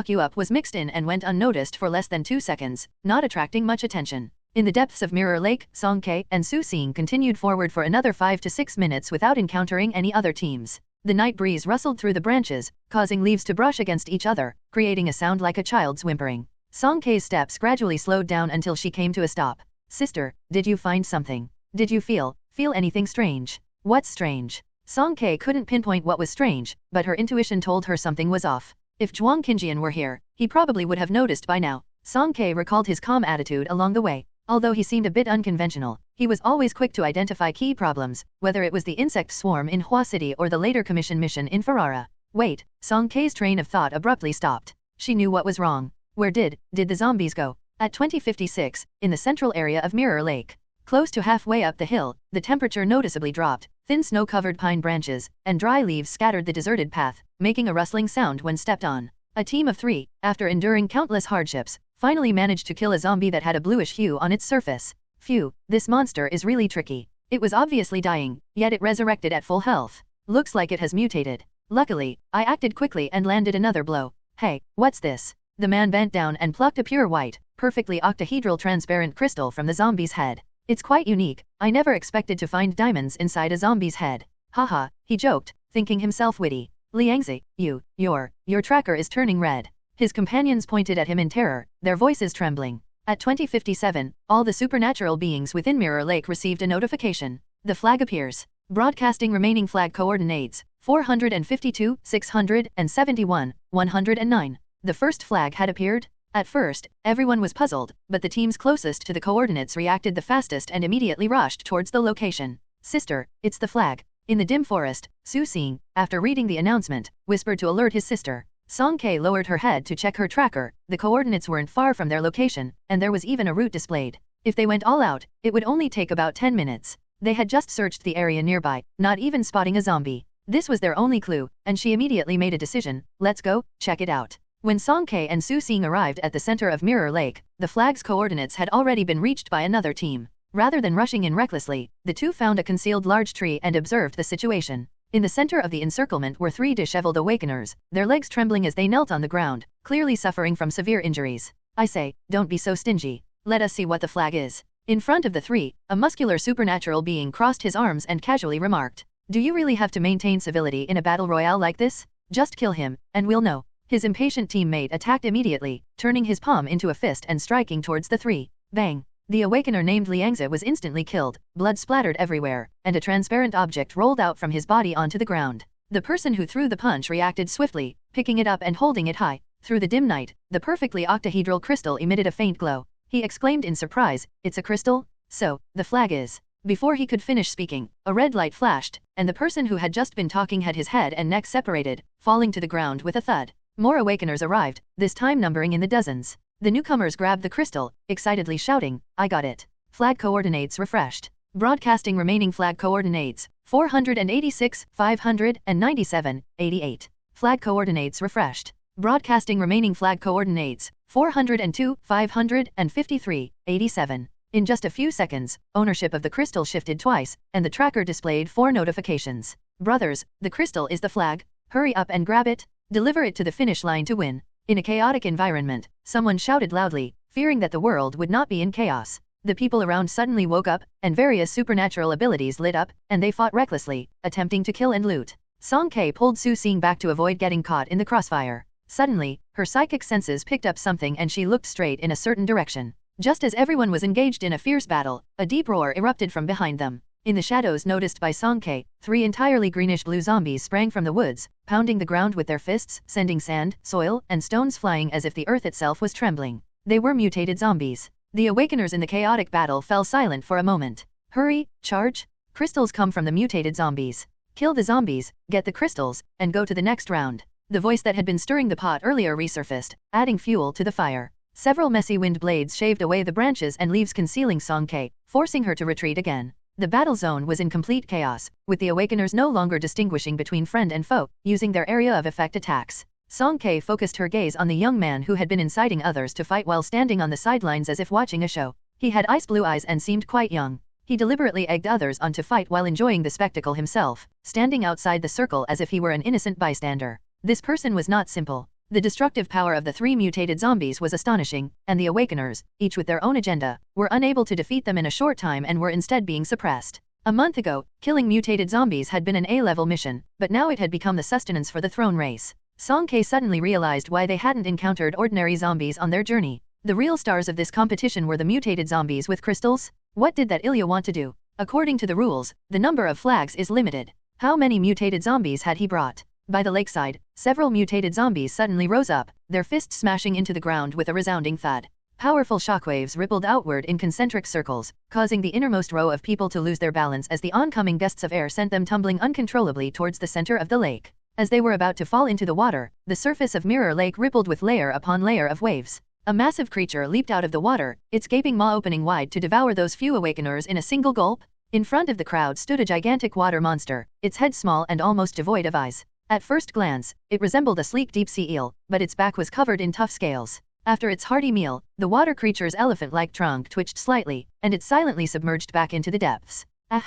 you up was mixed in and went unnoticed for less than 2 seconds, not attracting much attention. In the depths of Mirror Lake, Song Kei and Su Xing continued forward for another 5 to 6 minutes without encountering any other teams. The night breeze rustled through the branches, causing leaves to brush against each other, creating a sound like a child's whimpering. Song Kei's steps gradually slowed down until she came to a stop. Sister, did you find something? Did you feel anything strange? What's strange? Song Kei couldn't pinpoint what was strange, but her intuition told her something was off. If Zhuang Qinjian were here, he probably would have noticed by now. Song Kei recalled his calm attitude along the way. Although he seemed a bit unconventional, he was always quick to identify key problems, whether it was the insect swarm in Hua City or the later commission mission in Ferrara. Wait, Song Kei's train of thought abruptly stopped. She knew what was wrong. Where did the zombies go? At 2056, in the central area of Mirror Lake. Close to halfway up the hill, the temperature noticeably dropped, thin snow-covered pine branches and dry leaves scattered the deserted path, making a rustling sound when stepped on. A team of 3, after enduring countless hardships, finally managed to kill a zombie that had a bluish hue on its surface. Phew, this monster is really tricky. It was obviously dying, yet it resurrected at full health. Looks like it has mutated. Luckily, I acted quickly and landed another blow. Hey, what's this? The man bent down and plucked a pure white, perfectly octahedral transparent crystal from the zombie's head. It's quite unique. I never expected to find diamonds inside a zombie's head. Haha, he joked, thinking himself witty. Liangzi, your tracker is turning red. His companions pointed at him in terror, their voices trembling. At 2057, all the supernatural beings within Mirror Lake received a notification. The flag appears. Broadcasting remaining flag coordinates, 452, 671, 109. The first flag had appeared. At first, everyone was puzzled, but the teams closest to the coordinates reacted the fastest and immediately rushed towards the location. Sister, it's the flag. In the dim forest, Su Xing, after reading the announcement, whispered to alert his sister. Song Kei lowered her head to check her tracker. The coordinates weren't far from their location, and there was even a route displayed. If they went all out, it would only take about 10 minutes. They had just searched the area nearby, not even spotting a zombie. This was their only clue, and she immediately made a decision. Let's go, check it out. When Song Kei and Su Xing arrived at the center of Mirror Lake, the flag's coordinates had already been reached by another team. Rather than rushing in recklessly, the two found a concealed large tree and observed the situation. In the center of the encirclement were 3 disheveled awakeners, their legs trembling as they knelt on the ground, clearly suffering from severe injuries. I say, don't be so stingy. Let us see what the flag is. In front of the 3, a muscular supernatural being crossed his arms and casually remarked, do you really have to maintain civility in a battle royale like this? Just kill him, and we'll know. His impatient teammate attacked immediately, turning his palm into a fist and striking towards the 3. Bang! The awakener named Liangzi was instantly killed, blood splattered everywhere, and a transparent object rolled out from his body onto the ground. The person who threw the punch reacted swiftly, picking it up and holding it high. Through the dim night, the perfectly octahedral crystal emitted a faint glow. He exclaimed in surprise, it's a crystal? So, the flag is. Before he could finish speaking, a red light flashed, and the person who had just been talking had his head and neck separated, falling to the ground with a thud. More awakeners arrived, this time numbering in the dozens. The newcomers grabbed the crystal, excitedly shouting, I got it. Flag coordinates refreshed. Broadcasting remaining flag coordinates, 486, 597, 88. Flag coordinates refreshed. Broadcasting remaining flag coordinates, 402, 553, 87. In just a few seconds, ownership of the crystal shifted twice, and the tracker displayed 4 notifications. Brothers, the crystal is the flag. Hurry up and grab it. Deliver it to the finish line to win. In a chaotic environment, someone shouted loudly, fearing that the world would not be in chaos. The people around suddenly woke up, and various supernatural abilities lit up, and they fought recklessly, attempting to kill and loot. Song Kei pulled Su Xing back to avoid getting caught in the crossfire. Suddenly, her psychic senses picked up something and she looked straight in a certain direction. Just as everyone was engaged in a fierce battle, a deep roar erupted from behind them. In the shadows noticed by Song Kei, 3 entirely greenish-blue zombies sprang from the woods, pounding the ground with their fists, sending sand, soil, and stones flying as if the earth itself was trembling. They were mutated zombies. The awakeners in the chaotic battle fell silent for a moment. Hurry, charge! Crystals come from the mutated zombies. Kill the zombies, get the crystals, and go to the next round. The voice that had been stirring the pot earlier resurfaced, adding fuel to the fire. Several messy wind blades shaved away the branches and leaves concealing Song Kei, forcing her to retreat again. The battle zone was in complete chaos, with the awakeners no longer distinguishing between friend and foe, using their area of effect attacks. Song Kei focused her gaze on the young man who had been inciting others to fight while standing on the sidelines as if watching a show. He had ice blue eyes and seemed quite young. He deliberately egged others on to fight while enjoying the spectacle himself, standing outside the circle as if he were an innocent bystander. This person was not simple. The destructive power of the 3 mutated zombies was astonishing, and the awakeners, each with their own agenda, were unable to defeat them in a short time and were instead being suppressed. A month ago, killing mutated zombies had been an A-level mission, but now it had become the sustenance for the throne race. Song Kei suddenly realized why they hadn't encountered ordinary zombies on their journey. The real stars of this competition were the mutated zombies with crystals. What did that Ilya want to do? According to the rules, the number of flags is limited. How many mutated zombies had he brought? By the lakeside, several mutated zombies suddenly rose up, their fists smashing into the ground with a resounding thud. Powerful shockwaves rippled outward in concentric circles, causing the innermost row of people to lose their balance as the oncoming gusts of air sent them tumbling uncontrollably towards the center of the lake. As they were about to fall into the water, the surface of Mirror Lake rippled with layer upon layer of waves. A massive creature leaped out of the water, its gaping maw opening wide to devour those few awakeners in a single gulp. In front of the crowd stood a gigantic water monster, its head small and almost devoid of eyes. At first glance, it resembled a sleek deep-sea eel, but its back was covered in tough scales. After its hearty meal, the water creature's elephant-like trunk twitched slightly, and it silently submerged back into the depths. Ah!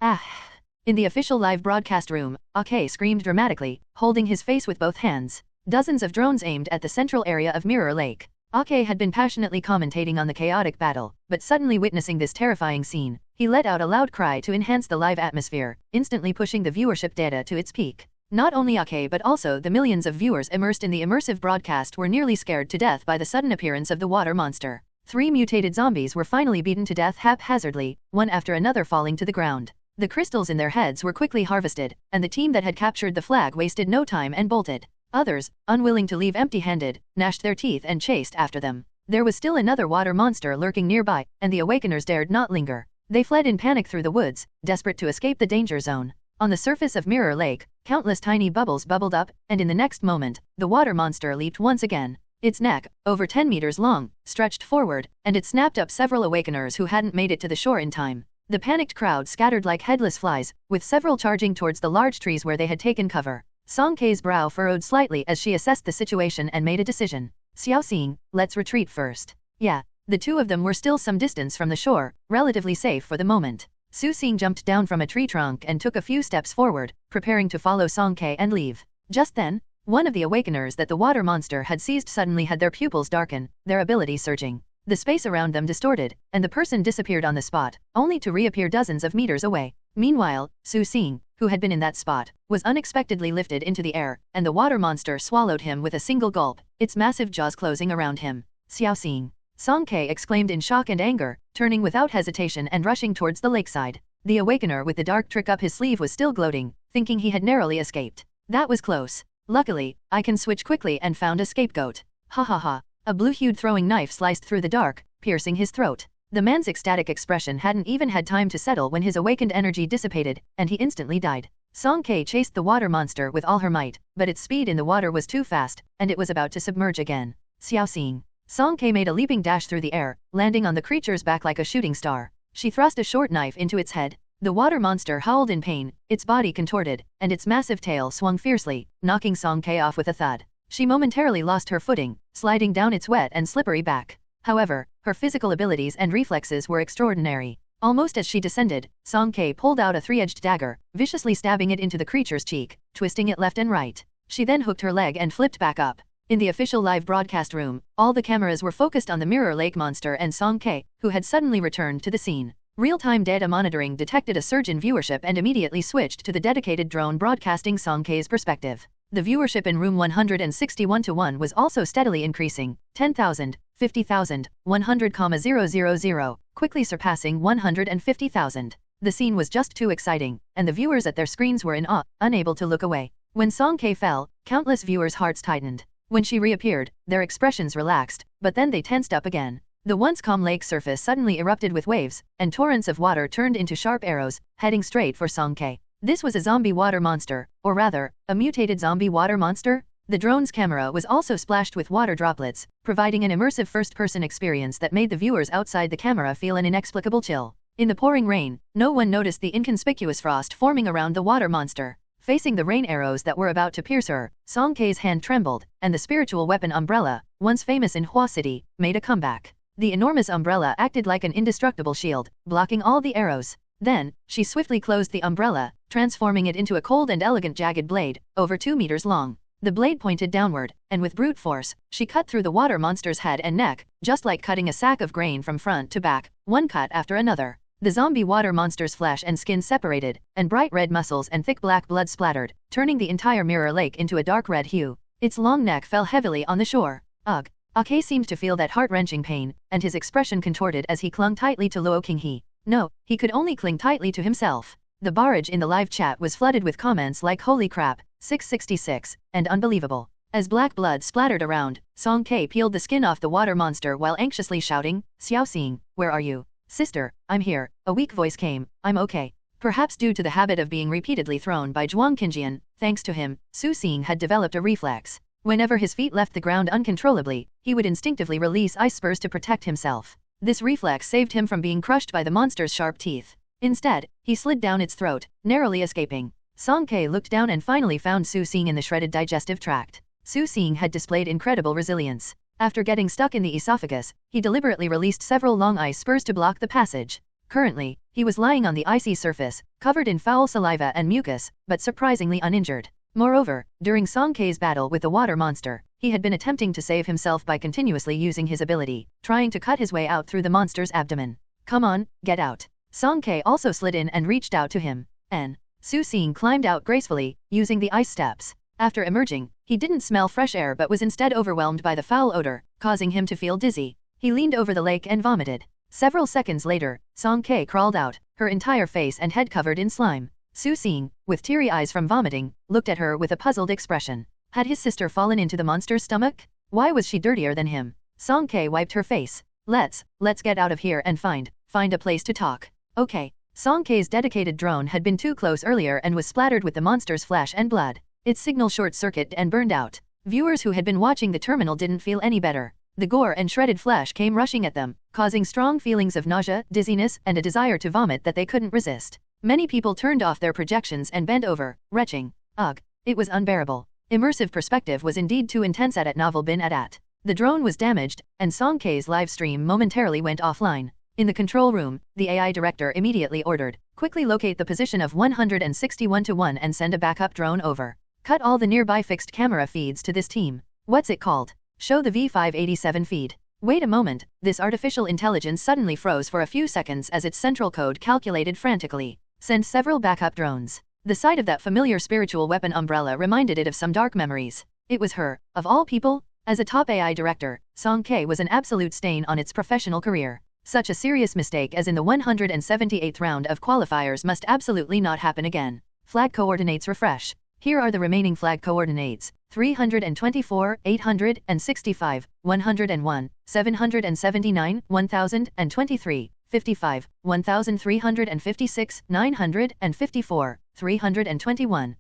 Ah! In the official live broadcast room, Ake screamed dramatically, holding his face with both hands. Dozens of drones aimed at the central area of Mirror Lake. Ake had been passionately commentating on the chaotic battle, but suddenly witnessing this terrifying scene, he let out a loud cry to enhance the live atmosphere, instantly pushing the viewership data to its peak. Not only Ake but also the millions of viewers immersed in the immersive broadcast were nearly scared to death by the sudden appearance of the water monster. 3 mutated zombies were finally beaten to death haphazardly, one after another falling to the ground. The crystals in their heads were quickly harvested, and the team that had captured the flag wasted no time and bolted. Others, unwilling to leave empty-handed, gnashed their teeth and chased after them. There was still another water monster lurking nearby, and the awakeners dared not linger. They fled in panic through the woods, desperate to escape the danger zone. On the surface of Mirror Lake, countless tiny bubbles bubbled up, and in the next moment, the water monster leaped once again. Its neck, over 10 meters long, stretched forward, and it snapped up several awakeners who hadn't made it to the shore in time. The panicked crowd scattered like headless flies, with several charging towards the large trees where they had taken cover. Song Kei's brow furrowed slightly as she assessed the situation and made a decision. Xiao Xing, let's retreat first. Yeah, the two of them were still some distance from the shore, relatively safe for the moment. Su Xing jumped down from a tree trunk and took a few steps forward, preparing to follow Song Kei and leave. Just then, one of the awakeners that the water monster had seized suddenly had their pupils darken, their ability surging. The space around them distorted, and the person disappeared on the spot, only to reappear dozens of meters away. Meanwhile, Su Xing, who had been in that spot, was unexpectedly lifted into the air, and the water monster swallowed him with a single gulp, its massive jaws closing around him. Xiao Xing! Song Kei exclaimed in shock and anger, turning without hesitation and rushing towards the lakeside. The awakener with the dark trick up his sleeve was still gloating, thinking he had narrowly escaped. That was close. Luckily, I can switch quickly and found a scapegoat. Ha ha ha. A blue-hued throwing knife sliced through the dark, piercing his throat. The man's ecstatic expression hadn't even had time to settle when his awakened energy dissipated, and he instantly died. Song Kei chased the water monster with all her might, but its speed in the water was too fast, and it was about to submerge again. Xiao Xing! Song Kei made a leaping dash through the air, landing on the creature's back like a shooting star. She thrust a short knife into its head. The water monster howled in pain, its body contorted, and its massive tail swung fiercely, knocking Song Kei off with a thud. She momentarily lost her footing, sliding down its wet and slippery back. However, her physical abilities and reflexes were extraordinary. Almost as she descended, Song Kei pulled out a 3-edged dagger, viciously stabbing it into the creature's cheek, twisting it left and right. She then hooked her leg and flipped back up. In the official live broadcast room, all the cameras were focused on the Mirror Lake monster and Song Kei, who had suddenly returned to the scene. Real-time data monitoring detected a surge in viewership and immediately switched to the dedicated drone broadcasting Song Kei's perspective. The viewership in room 161:1 was also steadily increasing, 10,000, 50,000, 100,000, quickly surpassing 150,000. The scene was just too exciting, and the viewers at their screens were in awe, unable to look away. When Song Kei fell, countless viewers' hearts tightened. When she reappeared, their expressions relaxed, but then they tensed up again. The once calm lake surface suddenly erupted with waves, and torrents of water turned into sharp arrows, heading straight for Song Kei. This was a zombie water monster, or rather, a mutated zombie water monster? The drone's camera was also splashed with water droplets, providing an immersive first-person experience that made the viewers outside the camera feel an inexplicable chill. In the pouring rain, no one noticed the inconspicuous frost forming around the water monster. Facing the rain arrows that were about to pierce her, Song Kei's hand trembled, and the spiritual weapon umbrella, once famous in Hua City, made a comeback. The enormous umbrella acted like an indestructible shield, blocking all the arrows. Then, she swiftly closed the umbrella, transforming it into a cold and elegant jagged blade, over 2 meters long. The blade pointed downward, and with brute force, she cut through the water monster's head and neck, just like cutting a sack of grain from front to back, one cut after another. The zombie water monster's flesh and skin separated, and bright red muscles and thick black blood splattered, turning the entire Mirror Lake into a dark red hue. Its long neck fell heavily on the shore. Ugh! Ake seemed to feel that heart-wrenching pain, and his expression contorted as he clung tightly to Luo Qinghe. No, he could only cling tightly to himself. The barrage in the live chat was flooded with comments like "Holy crap," 666, and "Unbelievable." As black blood splattered around, Song Ke peeled the skin off the water monster while anxiously shouting, "Xiao Xing, where are you?" "Sister, I'm here," a weak voice came. "I'm okay." Perhaps due to the habit of being repeatedly thrown by Zhuang Qinjian, thanks to him, Su Xing had developed a reflex. Whenever his feet left the ground uncontrollably, he would instinctively release ice spurs to protect himself. This reflex saved him from being crushed by the monster's sharp teeth. Instead, he slid down its throat, narrowly escaping. Song Ke looked down and finally found Su Xing in the shredded digestive tract. Su Xing had displayed incredible resilience. After getting stuck in the esophagus, he deliberately released several long ice spurs to block the passage. Currently, he was lying on the icy surface, covered in foul saliva and mucus, but surprisingly uninjured. Moreover, during Song Ke's battle with the water monster, he had been attempting to save himself by continuously using his ability, trying to cut his way out through the monster's abdomen. "Come on, get out." Song Ke also slid in and reached out to him. Su Xing climbed out gracefully, using the ice steps. After emerging, he didn't smell fresh air but was instead overwhelmed by the foul odor, causing him to feel dizzy. He leaned over the lake and vomited. Several seconds later, Song Ke crawled out, her entire face and head covered in slime. Su Xing, with teary eyes from vomiting, looked at her with a puzzled expression. Had his sister fallen into the monster's stomach? Why was she dirtier than him? Song Ke wiped her face. Let's get out of here and find a place to talk." "Okay." Song Ke's dedicated drone had been too close earlier and was splattered with the monster's flesh and blood. Its signal short-circuited and burned out. Viewers who had been watching the terminal didn't feel any better. The gore and shredded flesh came rushing at them, causing strong feelings of nausea, dizziness, and a desire to vomit that they couldn't resist. Many people turned off their projections and bent over, retching. Ugh. It was unbearable. Immersive perspective was indeed too intense at novel bin at. The drone was damaged, and Song Ke's live stream momentarily went offline. In the control room, the AI director immediately ordered, "Quickly locate the position of 161-1 and send a backup drone over. Cut all the nearby fixed camera feeds to this team." "What's it called?" "Show the V587 feed." Wait a moment, this artificial intelligence suddenly froze for a few seconds as its central code calculated frantically. "Send several backup drones." The sight of that familiar spiritual weapon umbrella reminded it of some dark memories. It was her, of all people. As a top AI director, Song Ke was an absolute stain on its professional career. Such a serious mistake as in the 178th round of qualifiers must absolutely not happen again. Flag coordinates refresh. Here are the remaining flag coordinates: 324, 865, 101, 779, 1023, 55, 1356, 954, 321.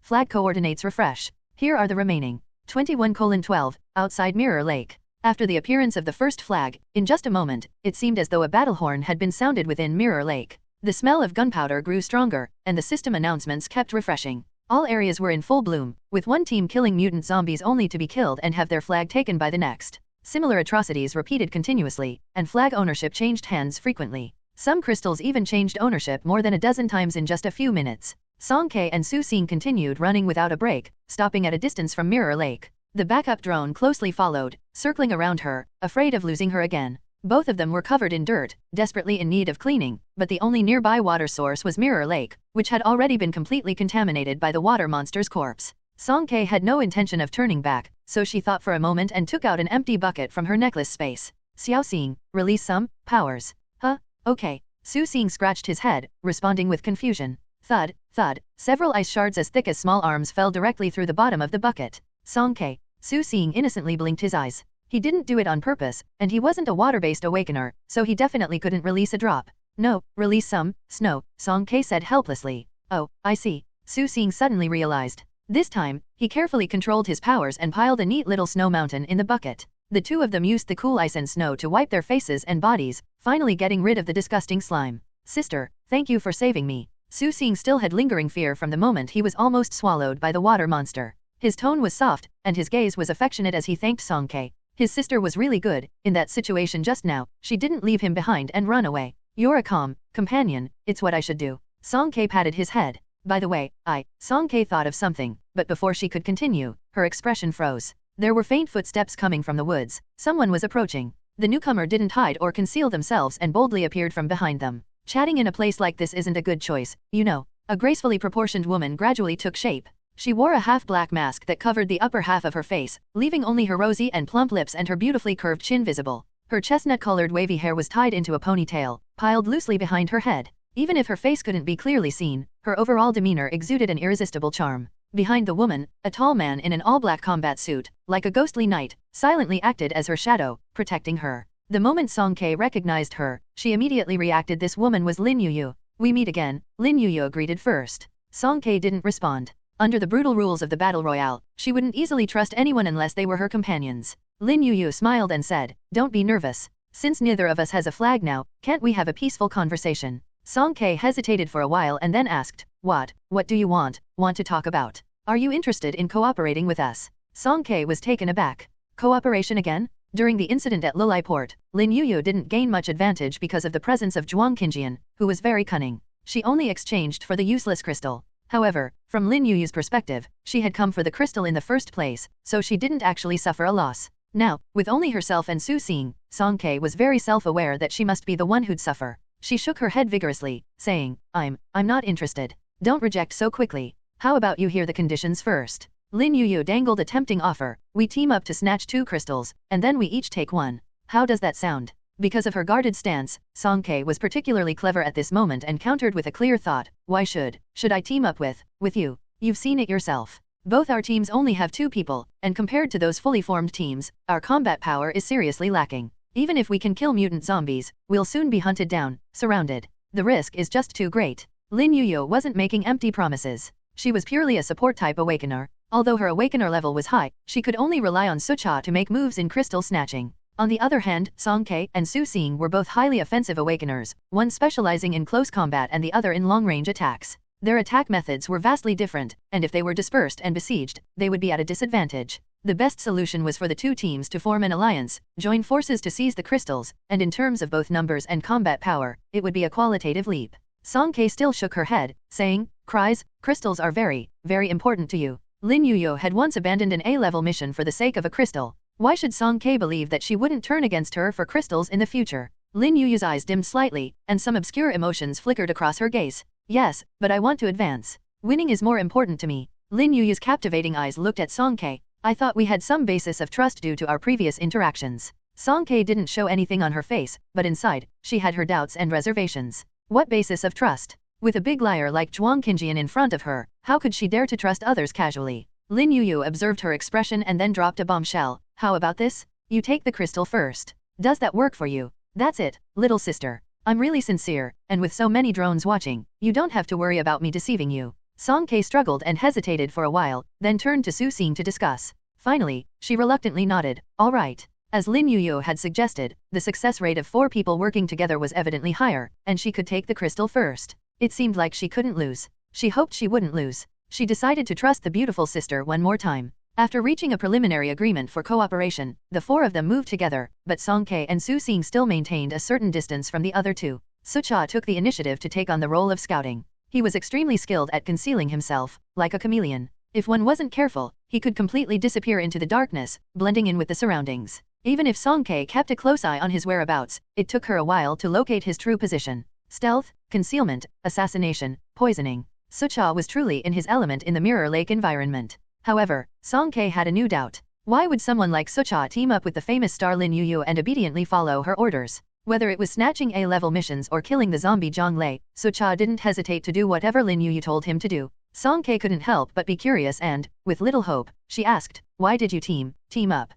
Flag coordinates refresh. Here are the remaining. 21:12, outside Mirror Lake. After the appearance of the first flag, in just a moment, it seemed as though a battle horn had been sounded within Mirror Lake. The smell of gunpowder grew stronger, and the system announcements kept refreshing. All areas were in full bloom, with one team killing mutant zombies only to be killed and have their flag taken by the next. Similar atrocities repeated continuously, and flag ownership changed hands frequently. Some crystals even changed ownership more than a dozen times in just a few minutes. Song Ke and Su Xing continued running without a break, stopping at a distance from Mirror Lake. The backup drone closely followed, circling around her, afraid of losing her again. Both of them were covered in dirt, desperately in need of cleaning, but the only nearby water source was Mirror Lake, which had already been completely contaminated by the water monster's corpse. Song Ke had no intention of turning back, so she thought for a moment and took out an empty bucket from her necklace space. "Xiao Xing, release some powers." "Huh? Okay." Su Xing scratched his head, responding with confusion. Thud, thud, several ice shards as thick as small arms fell directly through the bottom of the bucket. Song Ke. Su Xing innocently blinked his eyes. He didn't do it on purpose, and he wasn't a water-based awakener, so he definitely couldn't release a drop. "No, release some snow," Song Ke said helplessly. "Oh, I see." Su Xing suddenly realized. This time, he carefully controlled his powers and piled a neat little snow mountain in the bucket. The two of them used the cool ice and snow to wipe their faces and bodies, finally getting rid of the disgusting slime. "Sister, thank you for saving me." Su Xing still had lingering fear from the moment he was almost swallowed by the water monster. His tone was soft, and his gaze was affectionate as he thanked Song Ke. His sister was really good. In that situation just now, she didn't leave him behind and run away. "You're a calm companion, it's what I should do." Song Ke patted his head. "By the way, Song Ke thought of something, but before she could continue, her expression froze. There were faint footsteps coming from the woods. Someone was approaching. The newcomer didn't hide or conceal themselves and boldly appeared from behind them. Chatting in a place like this isn't a good choice, you know. A gracefully proportioned woman gradually took shape. She wore a half-black mask that covered the upper half of her face, leaving only her rosy and plump lips and her beautifully curved chin visible. Her chestnut-colored wavy hair was tied into a ponytail, piled loosely behind her head. Even if her face couldn't be clearly seen, her overall demeanor exuded an irresistible charm. Behind the woman, a tall man in an all-black combat suit, like a ghostly knight, silently acted as her shadow, protecting her. The moment Song Kei recognized her, she immediately reacted. This woman was Lin Yuyu. We meet again, Lin Yuyu greeted first. Song Kei didn't respond. Under the brutal rules of the battle royale, she wouldn't easily trust anyone unless they were her companions. Lin Yuyu smiled and said, "Don't be nervous. Since neither of us has a flag now, can't we have a peaceful conversation?" Song Kei hesitated for a while and then asked, What do you want to talk about? Are you interested in cooperating with us?" Song Kei was taken aback. Cooperation again? During the incident at Lulai Port, Lin Yuyu didn't gain much advantage because of the presence of Zhuang Qinjian, who was very cunning. She only exchanged for the useless crystal. However, from Lin Yuyu's perspective, she had come for the crystal in the first place, so she didn't actually suffer a loss. Now, with only herself and Su Xing, Song Kei was very self-aware that she must be the one who'd suffer. She shook her head vigorously, saying, I'm not interested. Don't reject so quickly. How about you hear the conditions first? Lin Yuyu dangled a tempting offer. We team up to snatch 2 crystals, and then we each take 1. How does that sound? Because of her guarded stance, Song Kei was particularly clever at this moment and countered with a clear thought. Why should I team up with you? You've seen it yourself. Both our teams only have 2 people, and compared to those fully formed teams, our combat power is seriously lacking. Even if we can kill mutant zombies, we'll soon be hunted down, surrounded. The risk is just too great. Lin Yuyu wasn't making empty promises. She was purely a support-type awakener. Although her awakener level was high, she could only rely on Sucha to make moves in crystal snatching. On the other hand, Song Kei and Su Xing were both highly offensive awakeners, one specializing in close combat and the other in long-range attacks. Their attack methods were vastly different, and if they were dispersed and besieged, they would be at a disadvantage. The best solution was for the 2 teams to form an alliance, join forces to seize the crystals, and in terms of both numbers and combat power, it would be a qualitative leap. Song Kei still shook her head, saying, crystals are very, very important to you. Lin Yuyu had once abandoned an A-level mission for the sake of a crystal. Why should Song Kei believe that she wouldn't turn against her for crystals in the future? Lin Yuyu's eyes dimmed slightly, and some obscure emotions flickered across her gaze. Yes, but I want to advance. Winning is more important to me. Lin Yuyu's captivating eyes looked at Song Kei. I thought we had some basis of trust due to our previous interactions. Song Kei didn't show anything on her face, but inside, she had her doubts and reservations. What basis of trust? With a big liar like Zhuang Qinjian in front of her, how could she dare to trust others casually? Lin Yuyu observed her expression and then dropped a bombshell. How about this? You take the crystal first. Does that work for you? That's it, little sister. I'm really sincere, and with so many drones watching, you don't have to worry about me deceiving you. Song Kei struggled and hesitated for a while, then turned to Su Xing to discuss. Finally, she reluctantly nodded. All right. As Lin Yuyu had suggested, the success rate of 4 people working together was evidently higher, and she could take the crystal first. It seemed like she couldn't lose. She hoped she wouldn't lose. She decided to trust the beautiful sister one more time. After reaching a preliminary agreement for cooperation, the 4 of them moved together, but Song Kei and Su Xing still maintained a certain distance from the other 2. Sucha took the initiative to take on the role of scouting. He was extremely skilled at concealing himself, like a chameleon. If one wasn't careful, he could completely disappear into the darkness, blending in with the surroundings. Even if Song Kei kept a close eye on his whereabouts, it took her a while to locate his true position. Stealth, concealment, assassination, poisoning. Sucha was truly in his element in the Mirror Lake environment. However, Song Kei had a new doubt. Why would someone like Sucha team up with the famous star Lin Yuyu and obediently follow her orders? Whether it was snatching A-level missions or killing the zombie Zhang Lei, Sucha didn't hesitate to do whatever Lin Yuyu told him to do. Song Kei couldn't help but be curious and, with little hope, she asked, why did you team up?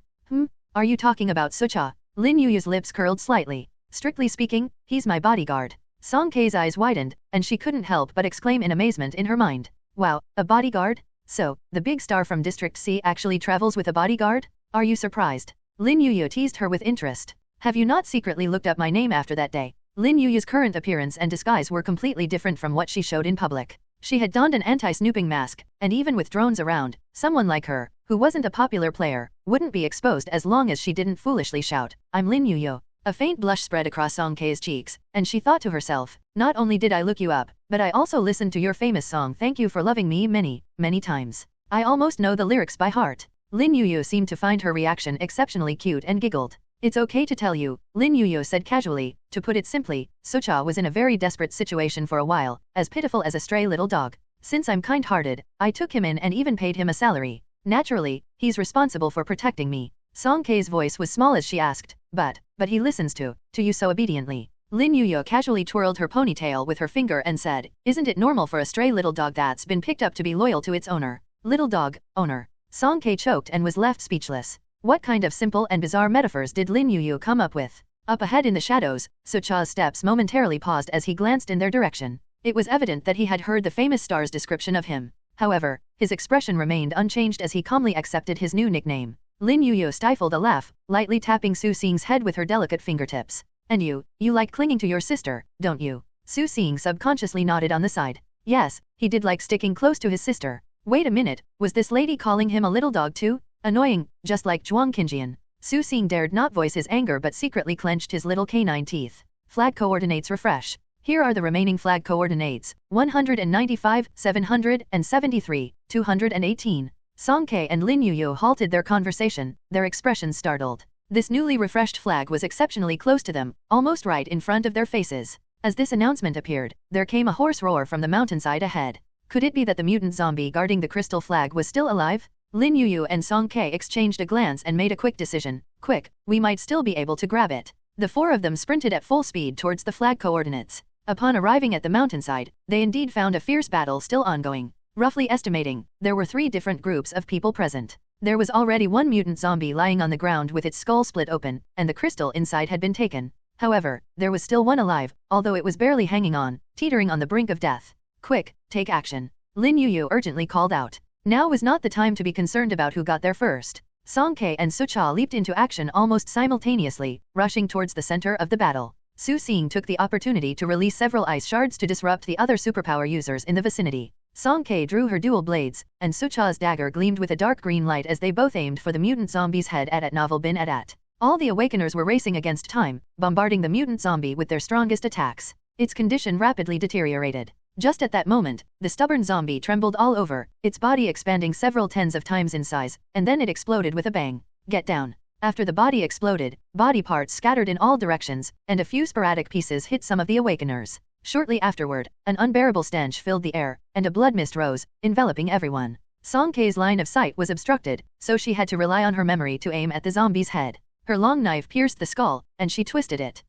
Are you talking about Sucha? Lin Yuyu's lips curled slightly. Strictly speaking, he's my bodyguard. Song Kei's eyes widened, and she couldn't help but exclaim in amazement in her mind. Wow, a bodyguard? So, the big star from District C actually travels with a bodyguard? Are you surprised? Lin Yuyu teased her with interest. Have you not secretly looked up my name after that day? Lin Yuyu's current appearance and disguise were completely different from what she showed in public. She had donned an anti-snooping mask, and even with drones around, someone like her, who wasn't a popular player, wouldn't be exposed as long as she didn't foolishly shout, I'm Lin Yuyu. A faint blush spread across Song Kei's cheeks, and she thought to herself, not only did I look you up, but I also listened to your famous song Thank You for Loving Me many, many times. I almost know the lyrics by heart. Lin Yuyu seemed to find her reaction exceptionally cute and giggled. It's okay to tell you, Lin Yuyu said casually. To put it simply, Sucha was in a very desperate situation for a while, as pitiful as a stray little dog. Since I'm kind-hearted, I took him in and even paid him a salary. Naturally, he's responsible for protecting me. Song Kei's voice was small as she asked, but he listens to you so obediently. Lin Yuyu casually twirled her ponytail with her finger and said, isn't it normal for a stray little dog that's been picked up to be loyal to its owner? Little dog, owner. Song K choked and was left speechless. What kind of simple and bizarre metaphors did Lin Yuyu come up with? Up ahead in the shadows, Sucha's steps momentarily paused as he glanced in their direction. It was evident that he had heard the famous star's description of him. However, his expression remained unchanged as he calmly accepted his new nickname. Lin Yuyu stifled a laugh, lightly tapping Su Xing's head with her delicate fingertips. And you like clinging to your sister, don't you? Su Xing subconsciously nodded on the side. Yes, he did like sticking close to his sister. Wait a minute, was this lady calling him a little dog too? Annoying, just like Zhuang Qinjian. Su Xing dared not voice his anger but secretly clenched his little canine teeth. Flag coordinates refresh. Here are the remaining flag coordinates, 195, 773, 218. Song K and Lin Yuyu halted their conversation, their expressions startled. This newly refreshed flag was exceptionally close to them, almost right in front of their faces. As this announcement appeared, there came a hoarse roar from the mountainside ahead. Could it be that the mutant zombie guarding the crystal flag was still alive? Lin Yuyu and Song K exchanged a glance and made a quick decision. Quick, we might still be able to grab it. The four of them sprinted at full speed towards the flag coordinates. Upon arriving at the mountainside, they indeed found a fierce battle still ongoing. Roughly estimating, there were 3 different groups of people present. There was already one mutant zombie lying on the ground with its skull split open, and the crystal inside had been taken. However, there was still one alive, although it was barely hanging on, teetering on the brink of death. Quick, take action. Lin Yuyu urgently called out. Now was not the time to be concerned about who got there first. Song K and Sucha leaped into action almost simultaneously, rushing towards the center of the battle. Su Xing took the opportunity to release several ice shards to disrupt the other superpower users in the vicinity. Song K drew her dual blades, and Sucha's dagger gleamed with a dark green light as they both aimed for the mutant zombie's head at Novel bin at. All the awakeners were racing against time, bombarding the mutant zombie with their strongest attacks. Its condition rapidly deteriorated. Just at that moment, the stubborn zombie trembled all over, its body expanding several tens of times in size, and then it exploded with a bang. Get down. After the body exploded, body parts scattered in all directions, and a few sporadic pieces hit some of the awakeners. Shortly afterward, an unbearable stench filled the air, and a blood mist rose, enveloping everyone. Song K's line of sight was obstructed, so she had to rely on her memory to aim at the zombie's head. Her long knife pierced the skull, and she twisted it.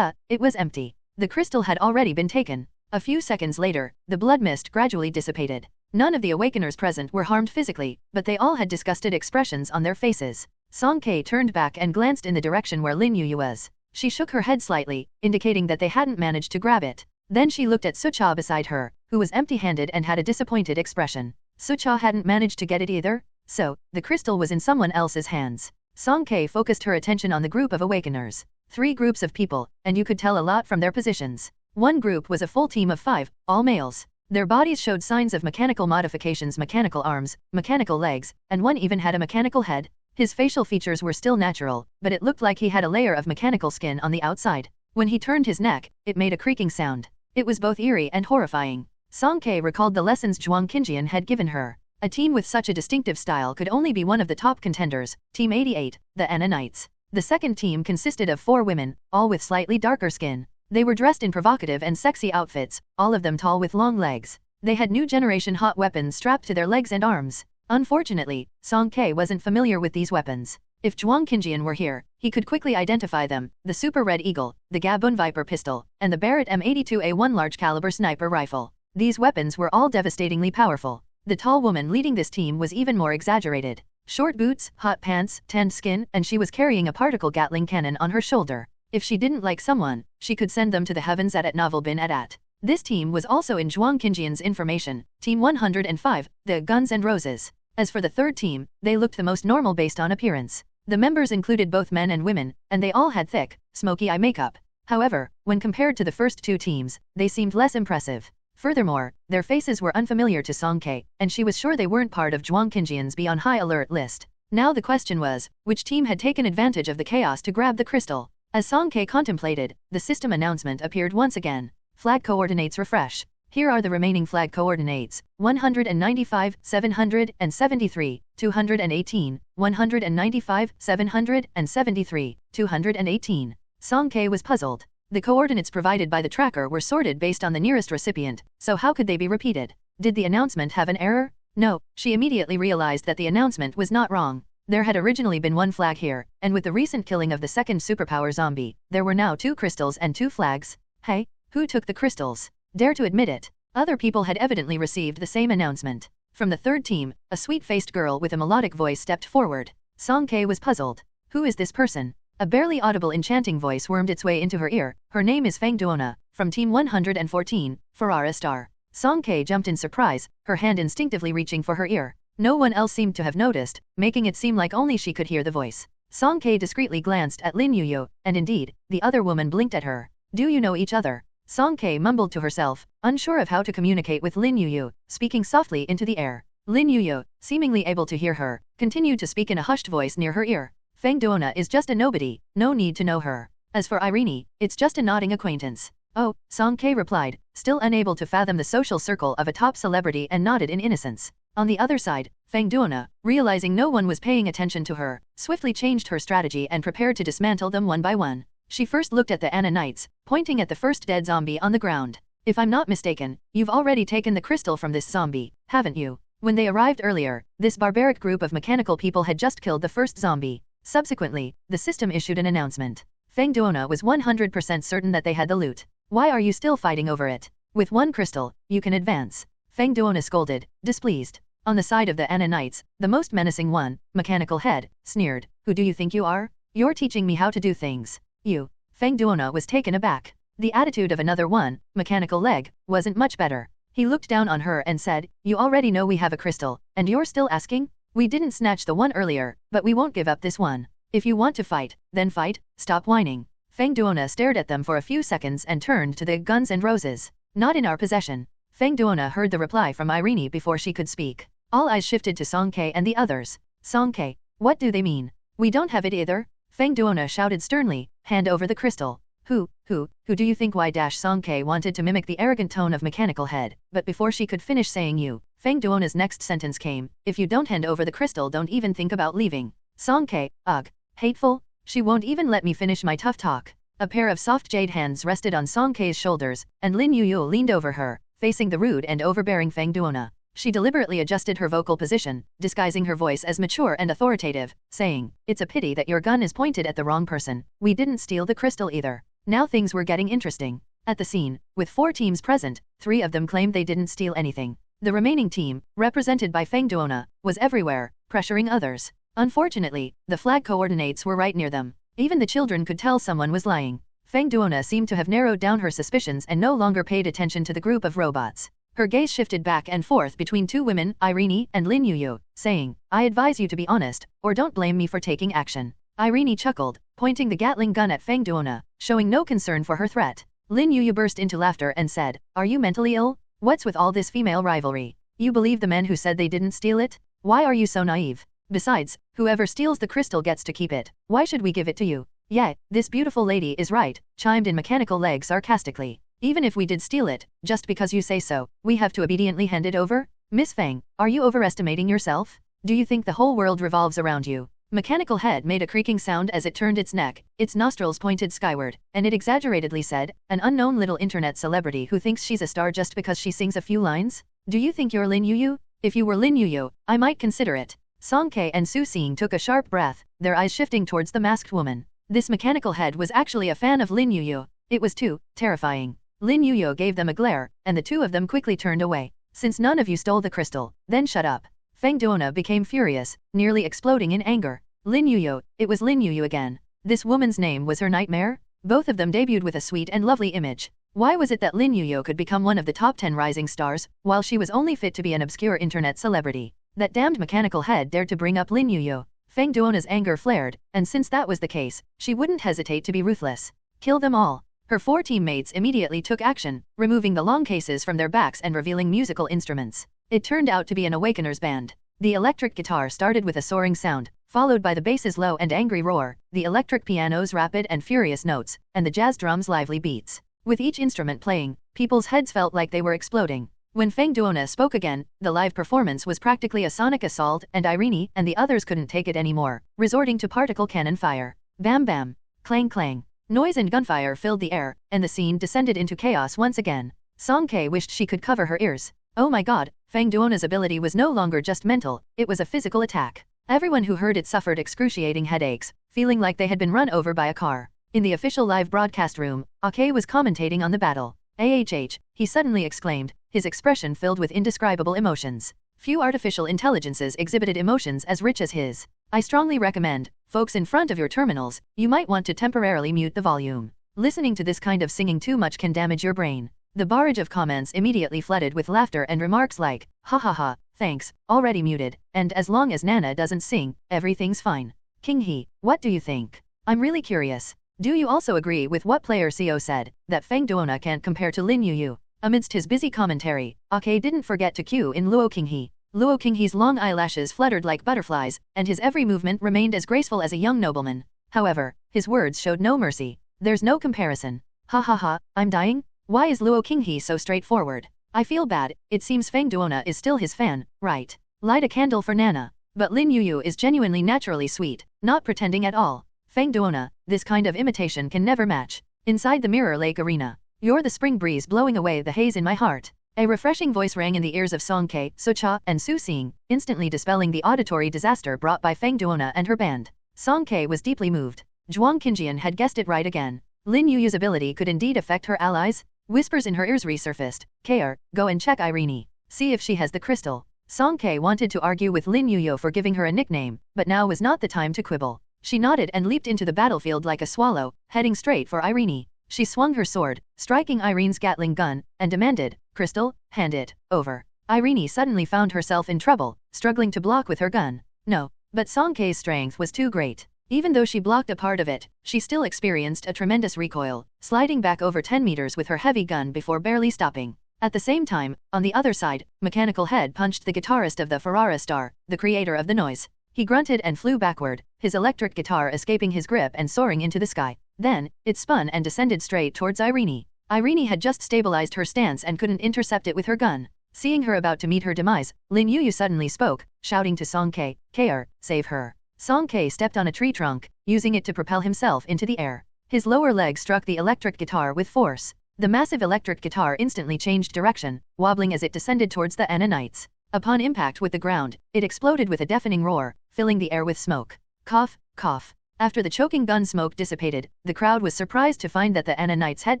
It was empty. The crystal had already been taken. A few seconds later, the blood mist gradually dissipated. None of the awakeners present were harmed physically, but they all had disgusted expressions on their faces. Song K turned back and glanced in the direction where Lin Yuyu was. She shook her head slightly, indicating that they hadn't managed to grab it. Then she looked at Sucha beside her, who was empty-handed and had a disappointed expression. Sucha hadn't managed to get it either? So, the crystal was in someone else's hands. Song K focused her attention on the group of awakeners. 3 groups of people, and you could tell a lot from their positions. One group was a full team of 5, all males. Their bodies showed signs of mechanical modifications, mechanical arms, mechanical legs, and one even had a mechanical head. His facial features were still natural, but it looked like he had a layer of mechanical skin on the outside. When he turned his neck, it made a creaking sound. It was both eerie and horrifying. Song K recalled the lessons Zhuang Qinjian had given her. A team with such a distinctive style could only be one of the top contenders, Team 88, the Anna Knights. The second team consisted of 4 women, all with slightly darker skin. They were dressed in provocative and sexy outfits, all of them tall with long legs. They had new generation hot weapons strapped to their legs and arms. Unfortunately, Song K wasn't familiar with these weapons. If Zhuang Qinjian were here, he could quickly identify them: the Super Red Eagle, the Gabun Viper pistol, and the Barrett M82A1 large caliber sniper rifle. These weapons were all devastatingly powerful. The tall woman leading this team was even more exaggerated. Short boots, hot pants, tanned skin, and she was carrying a particle Gatling cannon on her shoulder. If she didn't like someone, she could send them to the heavens at Novel bin at. This team was also in Zhuang Qinjian's information, Team 105, the Guns and Roses. As for the third team, they looked the most normal based on appearance. The members included both men and women, and they all had thick, smoky eye makeup. However, when compared to the first 2 teams, they seemed less impressive. Furthermore, their faces were unfamiliar to Song K, and she was sure they weren't part of Zhuang Qinjian's Be on High Alert list. Now the question was, which team had taken advantage of the chaos to grab the crystal? As Song K contemplated, the system announcement appeared once again. Flag coordinates refresh. Here are the remaining flag coordinates: 195, 773, 218, 195, 773, 218. Song K was puzzled. The coordinates provided by the tracker were sorted based on the nearest recipient, so how could they be repeated? Did the announcement have an error? No, she immediately realized that the announcement was not wrong. There had originally been 1 flag here, and with the recent killing of the second superpower zombie, there were now 2 crystals and 2 flags. Hey, who took the crystals? Dare to admit it. Other people had evidently received the same announcement. From the third team, a sweet-faced girl with a melodic voice stepped forward. Song Kei was puzzled. Who is this person? A barely audible enchanting voice wormed its way into her ear. Her name is Feng Duona, from Team 114, Ferrara Star. Song Kei jumped in surprise, her hand instinctively reaching for her ear. No one else seemed to have noticed, making it seem like only she could hear the voice. Song Kei discreetly glanced at Lin Yuyu, and indeed, the other woman blinked at her. Do you know each other? Song Kei mumbled to herself, unsure of how to communicate with Lin Yuyu, speaking softly into the air. Lin Yuyu, seemingly able to hear her, continued to speak in a hushed voice near her ear. Feng Duona is just a nobody, no need to know her. As for Irene, it's just a nodding acquaintance. Oh, Song Kei replied, still unable to fathom the social circle of a top celebrity, and nodded in innocence. On the other side, Feng Duona, realizing no one was paying attention to her, swiftly changed her strategy and prepared to dismantle them one by one. She first looked at the Anna Knights, pointing at the first dead zombie on the ground. If I'm not mistaken, you've already taken the crystal from this zombie, haven't you? When they arrived earlier, this barbaric group of mechanical people had just killed the first zombie. Subsequently, the system issued an announcement. Feng Duona was 100% certain that they had the loot. Why are you still fighting over it? With one crystal, you can advance. Feng Duona scolded, displeased. On the side of the Anna Knights, the most menacing one, Mechanical Head, sneered. Who do you think you are? You're teaching me how to do things. You. Feng Duona was taken aback. The attitude of another one, Mechanical Leg, wasn't much better. He looked down on her and said, you already know we have a crystal, and you're still asking? We didn't snatch the one earlier, but we won't give up this one. If you want to fight, then fight, stop whining. Feng Duona stared at them for a few seconds and turned to the Guns and Roses. Not in our possession. Feng Duona heard the reply from Irene before she could speak. All eyes shifted to Song Kei and the others. Song Kei, what do they mean? We don't have it either. Feng Duona shouted sternly, hand over the crystal. Who do you think? Song Kei wanted to mimic the arrogant tone of Mechanical Head, but before she could finish saying you, Feng Duona's next sentence came, if you don't hand over the crystal, don't even think about leaving. Song Kei, ugh, hateful, she won't even let me finish my tough talk. A pair of soft jade hands rested on Song Kei's shoulders, and Lin Yuyu leaned over her, facing the rude and overbearing Feng Duona. She deliberately adjusted her vocal position, disguising her voice as mature and authoritative, saying, it's a pity that your gun is pointed at the wrong person. We didn't steal the crystal either. Now things were getting interesting. At the scene, with 4 teams present, 3 of them claimed they didn't steal anything. The remaining team, represented by Feng Duona, was everywhere, pressuring others. Unfortunately, the flag coordinates were right near them. Even the children could tell someone was lying. Feng Duona seemed to have narrowed down her suspicions and no longer paid attention to the group of robots. Her gaze shifted back and forth between 2 women, Irene and Lin Yuyu, saying, I advise you to be honest, or don't blame me for taking action. Irene chuckled, pointing the Gatling gun at Feng Duona, showing no concern for her threat. Lin Yuyu burst into laughter and said, are you mentally ill? What's with all this female rivalry? You believe the men who said they didn't steal it? Why are you so naive? Besides, whoever steals the crystal gets to keep it. Why should we give it to you? Yeah, this beautiful lady is right, chimed in Mechanical Leg sarcastically. Even if we did steal it, just because you say so, we have to obediently hand it over? Miss Feng, are you overestimating yourself? Do you think the whole world revolves around you? Mechanical Head made a creaking sound as it turned its neck, its nostrils pointed skyward, and it exaggeratedly said, an unknown little internet celebrity who thinks she's a star just because she sings a few lines? Do you think you're Lin Yuyu? If you were Lin Yuyu, I might consider it. Song Kei and Su Xing took a sharp breath, their eyes shifting towards the masked woman. This Mechanical Head was actually a fan of Lin Yuyu. It was too terrifying. Lin Yuyu gave them a glare, and the 2 of them quickly turned away. Since none of you stole the crystal, then shut up. Feng Duona became furious, nearly exploding in anger. Lin Yuyu, it was Lin Yuyu again. This woman's name was her nightmare? Both of them debuted with a sweet and lovely image. Why was it that Lin Yuyu could become one of the top 10 rising stars, while she was only fit to be an obscure internet celebrity? That damned Mechanical Head dared to bring up Lin Yuyu. Feng Duona's anger flared, and since that was the case, she wouldn't hesitate to be ruthless. Kill them all. Her 4 teammates immediately took action, removing the long cases from their backs and revealing musical instruments. It turned out to be an Awakeners band. The electric guitar started with a soaring sound, followed by the bass's low and angry roar, the electric piano's rapid and furious notes, and the jazz drum's lively beats. With each instrument playing, people's heads felt like they were exploding. When Feng Duona spoke again, the live performance was practically a sonic assault, and Irene and the others couldn't take it anymore, resorting to particle cannon fire. Bam bam, clang clang. Noise and gunfire filled the air, and the scene descended into chaos once again. Song Kei wished she could cover her ears. Oh my god, Feng Duona's ability was no longer just mental, it was a physical attack. Everyone who heard it suffered excruciating headaches, feeling like they had been run over by a car. In the official live broadcast room, Ake was commentating on the battle. AHH, he suddenly exclaimed, his expression filled with indescribable emotions. Few artificial intelligences exhibited emotions as rich as his. I strongly recommend, folks in front of your terminals, you might want to temporarily mute the volume. Listening to this kind of singing too much can damage your brain. The barrage of comments immediately flooded with laughter and remarks like, ha ha ha, thanks, already muted, and as long as Nana doesn't sing, everything's fine. King He, what do you think? I'm really curious. Do you also agree with what player CO said, that Feng Duona can't compare to Lin Yuyu? Amidst his busy commentary, Ake didn't forget to cue in Luo Qinghe. Luo Qinghe's long eyelashes fluttered like butterflies, and his every movement remained as graceful as a young nobleman. However, his words showed no mercy. There's no comparison. Ha ha ha, I'm dying? Why is Luo Qinghe so straightforward? I feel bad, it seems Feng Duona is still his fan, right? Light a candle for Nana. But Lin Yuyu is genuinely naturally sweet, not pretending at all. Feng Duona, this kind of imitation can never match. Inside the Mirror Lake Arena. You're the spring breeze blowing away the haze in my heart. A refreshing voice rang in the ears of Song Ke, Sucha, and Su Xing, instantly dispelling the auditory disaster brought by Feng Duona and her band. Song Ke was deeply moved. Zhuang Qinjian had guessed it right again. Lin Yuyu's ability could indeed affect her allies. Whispers in her ears resurfaced. K'er, go and check Irene. See if she has the crystal. Song Ke wanted to argue with Lin Yuyu for giving her a nickname, but now was not the time to quibble. She nodded and leaped into the battlefield like a swallow, heading straight for Irene. She swung her sword, striking Irene's Gatling gun, and demanded, Crystal, hand it over. Irene suddenly found herself in trouble, struggling to block with her gun. No, but Song Ke's strength was too great. Even though she blocked a part of it, she still experienced a tremendous recoil, sliding back over 10 meters with her heavy gun before barely stopping. At the same time, on the other side, Mechanical Head punched the guitarist of the Ferrara star, the creator of the noise. He grunted and flew backward, his electric guitar escaping his grip and soaring into the sky. Then, it spun and descended straight towards Irene. Irene had just stabilized her stance and couldn't intercept it with her gun. Seeing her about to meet her demise, Lin Yuyu suddenly spoke, shouting to Song Ke, K'er, save her. Song Ke stepped on a tree trunk, using it to propel himself into the air. His lower leg struck the electric guitar with force. The massive electric guitar instantly changed direction, wobbling as it descended towards the Ana Knights. Upon impact with the ground, it exploded with a deafening roar, filling the air with smoke. Cough, cough. After the choking gun smoke dissipated, the crowd was surprised to find that the Ana Knights had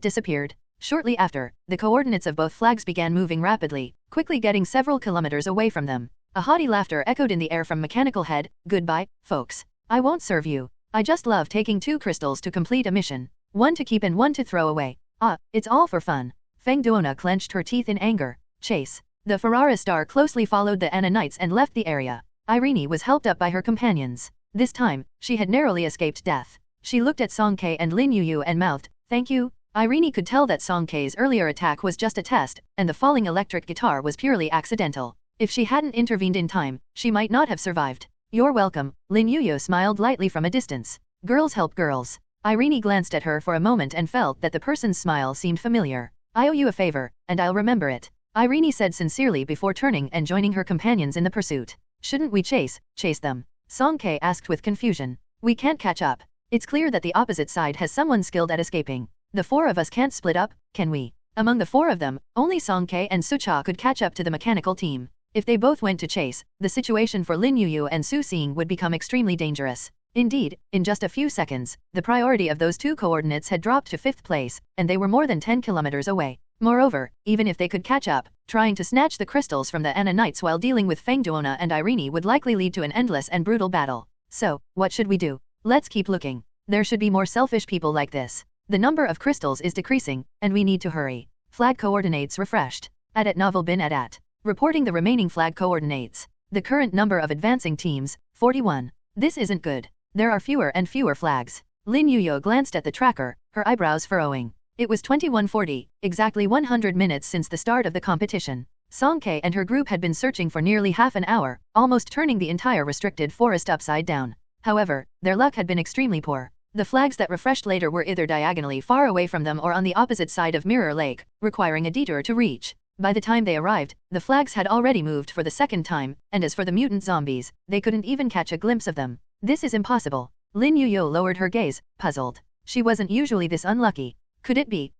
disappeared. Shortly after, the coordinates of both flags began moving rapidly, quickly getting several kilometers away from them. A haughty laughter echoed in the air from Mechanical Head. Goodbye, folks. I won't serve you. I just love taking 2 crystals to complete a mission. One to keep and one to throw away. Ah, it's all for fun. Feng Duona clenched her teeth in anger. Chase. The Ferrara star closely followed the Ana Knights and left the area. Irene was helped up by her companions. This time, she had narrowly escaped death. She looked at Song Ke and Lin Yuyu and mouthed, thank you. Irene could tell that Song Ke's earlier attack was just a test, and the falling electric guitar was purely accidental. If she hadn't intervened in time, she might not have survived. You're welcome. Lin Yuyu smiled lightly from a distance. Girls help girls. Irene glanced at her for a moment and felt that the person's smile seemed familiar. I owe you a favor, and I'll remember it. Irene said sincerely before turning and joining her companions in the pursuit. Shouldn't we chase them? Song Ke asked with confusion. We can't catch up. It's clear that the opposite side has someone skilled at escaping. The 4 of us can't split up, can we? Among the 4 of them, only Song Ke and Sucha could catch up to the mechanical team. If they both went to chase, the situation for Lin Yuyu and Su Xing would become extremely dangerous. Indeed, in just a few seconds, the priority of those 2 coordinates had dropped to 5th place, and they were more than 10 kilometers away. Moreover, even if they could catch up, trying to snatch the crystals from the Ana Knights while dealing with Feng Duona and Irene would likely lead to an endless and brutal battle. So, what should we do? Let's keep looking. There should be more selfish people like this. The number of crystals is decreasing, and we need to hurry. Flag coordinates refreshed. At Novel bin at. Reporting the remaining flag coordinates. The current number of advancing teams, 41. This isn't good. There are fewer and fewer flags. Lin Yuyu glanced at the tracker, her eyebrows furrowing. It was 21:40, exactly 100 minutes since the start of the competition. Song Ke and her group had been searching for nearly half an hour, almost turning the entire restricted forest upside down. However, their luck had been extremely poor. The flags that refreshed later were either diagonally far away from them or on the opposite side of Mirror Lake, requiring a detour to reach. By the time they arrived, the flags had already moved for the second time, and as for the mutant zombies, they couldn't even catch a glimpse of them. This is impossible. Lin Yuyu lowered her gaze, puzzled. She wasn't usually this unlucky. Could it be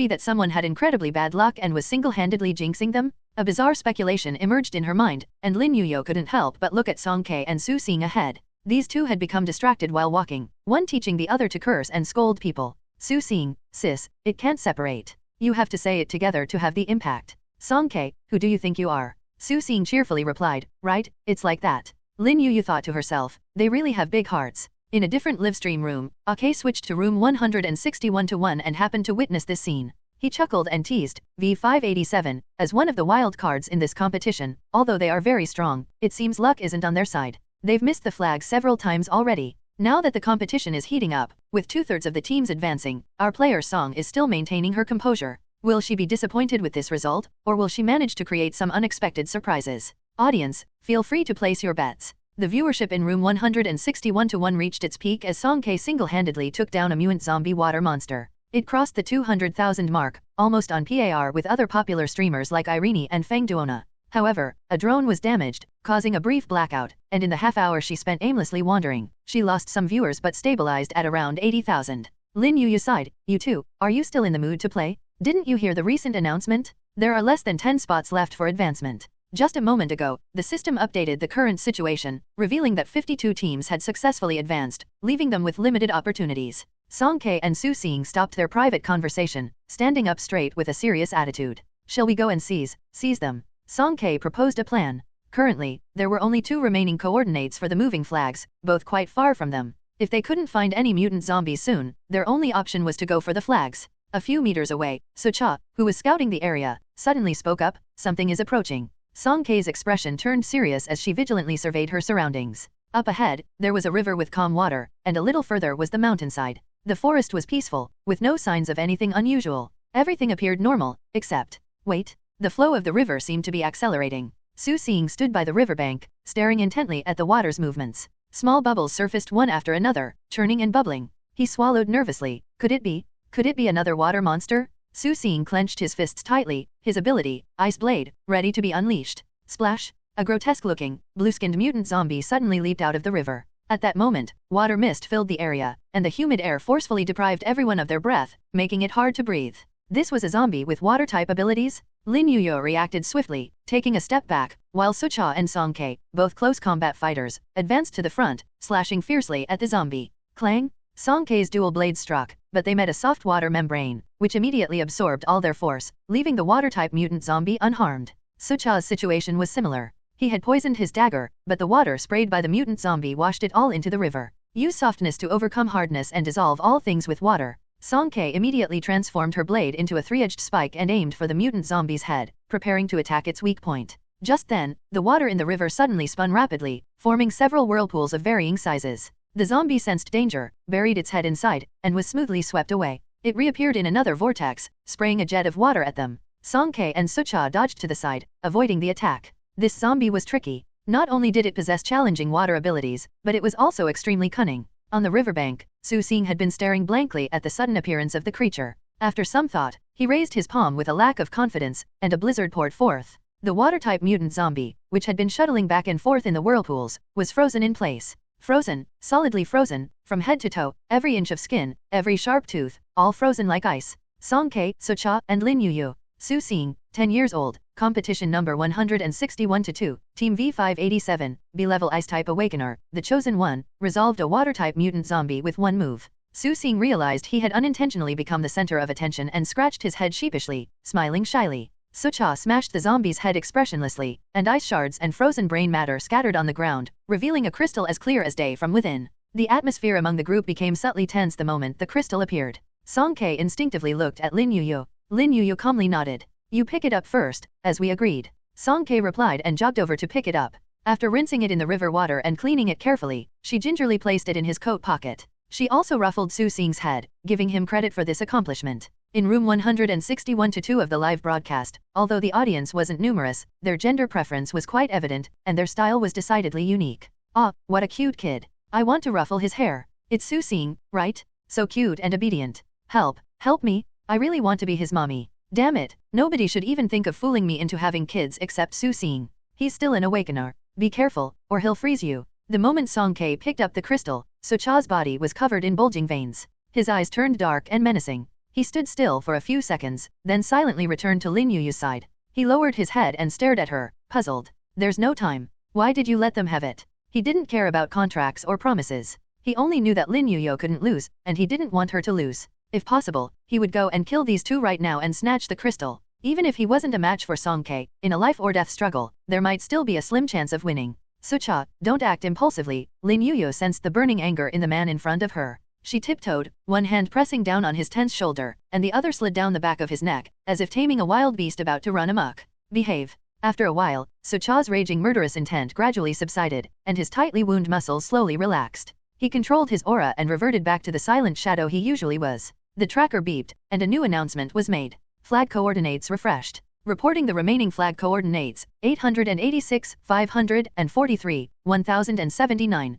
that someone had incredibly bad luck and was single-handedly jinxing them? A bizarre speculation emerged in her mind, and Lin Yuyu couldn't help but look at Song Ke and Su Xing ahead. These 2 had become distracted while walking, one teaching the other to curse and scold people. Su Xing, sis, it can't separate. You have to say it together to have the impact. Song Ke, who do you think you are? Su Xing cheerfully replied, right, it's like that. Lin Yuyu thought to herself, they really have big hearts. In a different livestream room, Ake switched to room 161-1 and happened to witness this scene. He chuckled and teased, V587, as one of the wild cards in this competition, although they are very strong, it seems luck isn't on their side. They've missed the flag several times already. Now that the competition is heating up, with 2/3 of the teams advancing, our player Song is still maintaining her composure. Will she be disappointed with this result, or will she manage to create some unexpected surprises? Audience, feel free to place your bets. The viewership in room 161-1 reached its peak as Song K single-handedly took down a mutant zombie water monster. It crossed the 200,000 mark, almost on par with other popular streamers like Irene and Feng Duona. However, a drone was damaged, causing a brief blackout, and in the half-hour she spent aimlessly wandering, she lost some viewers but stabilized at around 80,000. Lin Yuyu sighed, you too, are you still in the mood to play? Didn't you hear the recent announcement? There are less than 10 spots left for advancement. Just a moment ago, the system updated the current situation, revealing that 52 teams had successfully advanced, leaving them with limited opportunities. Song K and Su Xing stopped their private conversation, standing up straight with a serious attitude. Shall we go and seize them? Song K proposed a plan. Currently, there were only 2 remaining coordinates for the moving flags, both quite far from them. If they couldn't find any mutant zombies soon, their only option was to go for the flags. A few meters away, Sucha, who was scouting the area, suddenly spoke up, something is approaching. Song K's expression turned serious as she vigilantly surveyed her surroundings. Up ahead, there was a river with calm water, and a little further was the mountainside. The forest was peaceful, with no signs of anything unusual. Everything appeared normal, except... Wait. The flow of the river seemed to be accelerating. Su Xing stood by the riverbank, staring intently at the water's movements. Small bubbles surfaced one after another, churning and bubbling. He swallowed nervously. Could it be? Could it be another water monster? Su Xing clenched his fists tightly, his ability, Ice Blade, ready to be unleashed. Splash! A grotesque-looking, blue-skinned mutant zombie suddenly leaped out of the river. At that moment, water mist filled the area, and the humid air forcefully deprived everyone of their breath, making it hard to breathe. This was a zombie with water-type abilities? Lin Yuyu reacted swiftly, taking a step back, while Sucha and Song K, both close combat fighters, advanced to the front, slashing fiercely at the zombie. Clang! Song K's dual blades struck, but they met a soft water membrane, which immediately absorbed all their force, leaving the water-type mutant zombie unharmed. Sucha's situation was similar. He had poisoned his dagger, but the water sprayed by the mutant zombie washed it all into the river. Use softness to overcome hardness and dissolve all things with water. Song K immediately transformed her blade into a 3-edged spike and aimed for the mutant zombie's head, preparing to attack its weak point. Just then, the water in the river suddenly spun rapidly, forming several whirlpools of varying sizes. The zombie sensed danger, buried its head inside, and was smoothly swept away. It reappeared in another vortex, spraying a jet of water at them. Song K and Sucha dodged to the side, avoiding the attack. This zombie was tricky. Not only did it possess challenging water abilities, but it was also extremely cunning. On the riverbank, Su Xing had been staring blankly at the sudden appearance of the creature. After some thought, he raised his palm with a lack of confidence, and a blizzard poured forth. The water-type mutant zombie, which had been shuttling back and forth in the whirlpools, was frozen in place. Frozen, solidly frozen, from head to toe, every inch of skin, every sharp tooth, all frozen like ice. Song K, Sucha, and Lin Yuyu. Su Xing, 10 years old, competition number 161-2, Team V587, B-level Ice-type Awakener, the chosen one, resolved a water-type mutant zombie with one move. Su Xing realized he had unintentionally become the center of attention and scratched his head sheepishly, smiling shyly. Sucha smashed the zombie's head expressionlessly, and ice shards and frozen brain matter scattered on the ground, revealing a crystal as clear as day from within. The atmosphere among the group became subtly tense the moment the crystal appeared. Song K instinctively looked at Lin Yuyu. Lin Yuyu calmly nodded. You pick it up first, as we agreed. Song K replied and jogged over to pick it up. After rinsing it in the river water and cleaning it carefully, she gingerly placed it in his coat pocket. She also ruffled Su Xing's head, giving him credit for this accomplishment. In room 161-2 of the live broadcast, although the audience wasn't numerous, their gender preference was quite evident, and their style was decidedly unique. Ah, what a cute kid. I want to ruffle his hair. It's Su Xing, right? So cute and obedient. Help me. I really want to be his mommy. Damn it, nobody should even think of fooling me into having kids except Su Xing. He's still an awakener. Be careful, or he'll freeze you. The moment Song K picked up the crystal, Sucha's body was covered in bulging veins. His eyes turned dark and menacing. He stood still for a few seconds, then silently returned to Lin Yuyu's side. He lowered his head and stared at her, puzzled. There's no time. Why did you let them have it? He didn't care about contracts or promises. He only knew that Lin Yuyu couldn't lose, and he didn't want her to lose. If possible, he would go and kill these two right now and snatch the crystal. Even if he wasn't a match for Song K, in a life-or-death struggle, there might still be a slim chance of winning. Sucha, don't act impulsively, Lin Yuyu sensed the burning anger in the man in front of her. She tiptoed, one hand pressing down on his tense shoulder, and the other slid down the back of his neck, as if taming a wild beast about to run amok. Behave. After a while, Sucha's raging murderous intent gradually subsided, and his tightly wound muscles slowly relaxed. He controlled his aura and reverted back to the silent shadow he usually was. The tracker beeped, and a new announcement was made. Flag coordinates refreshed. Reporting the remaining flag coordinates, 886, 543, 1079.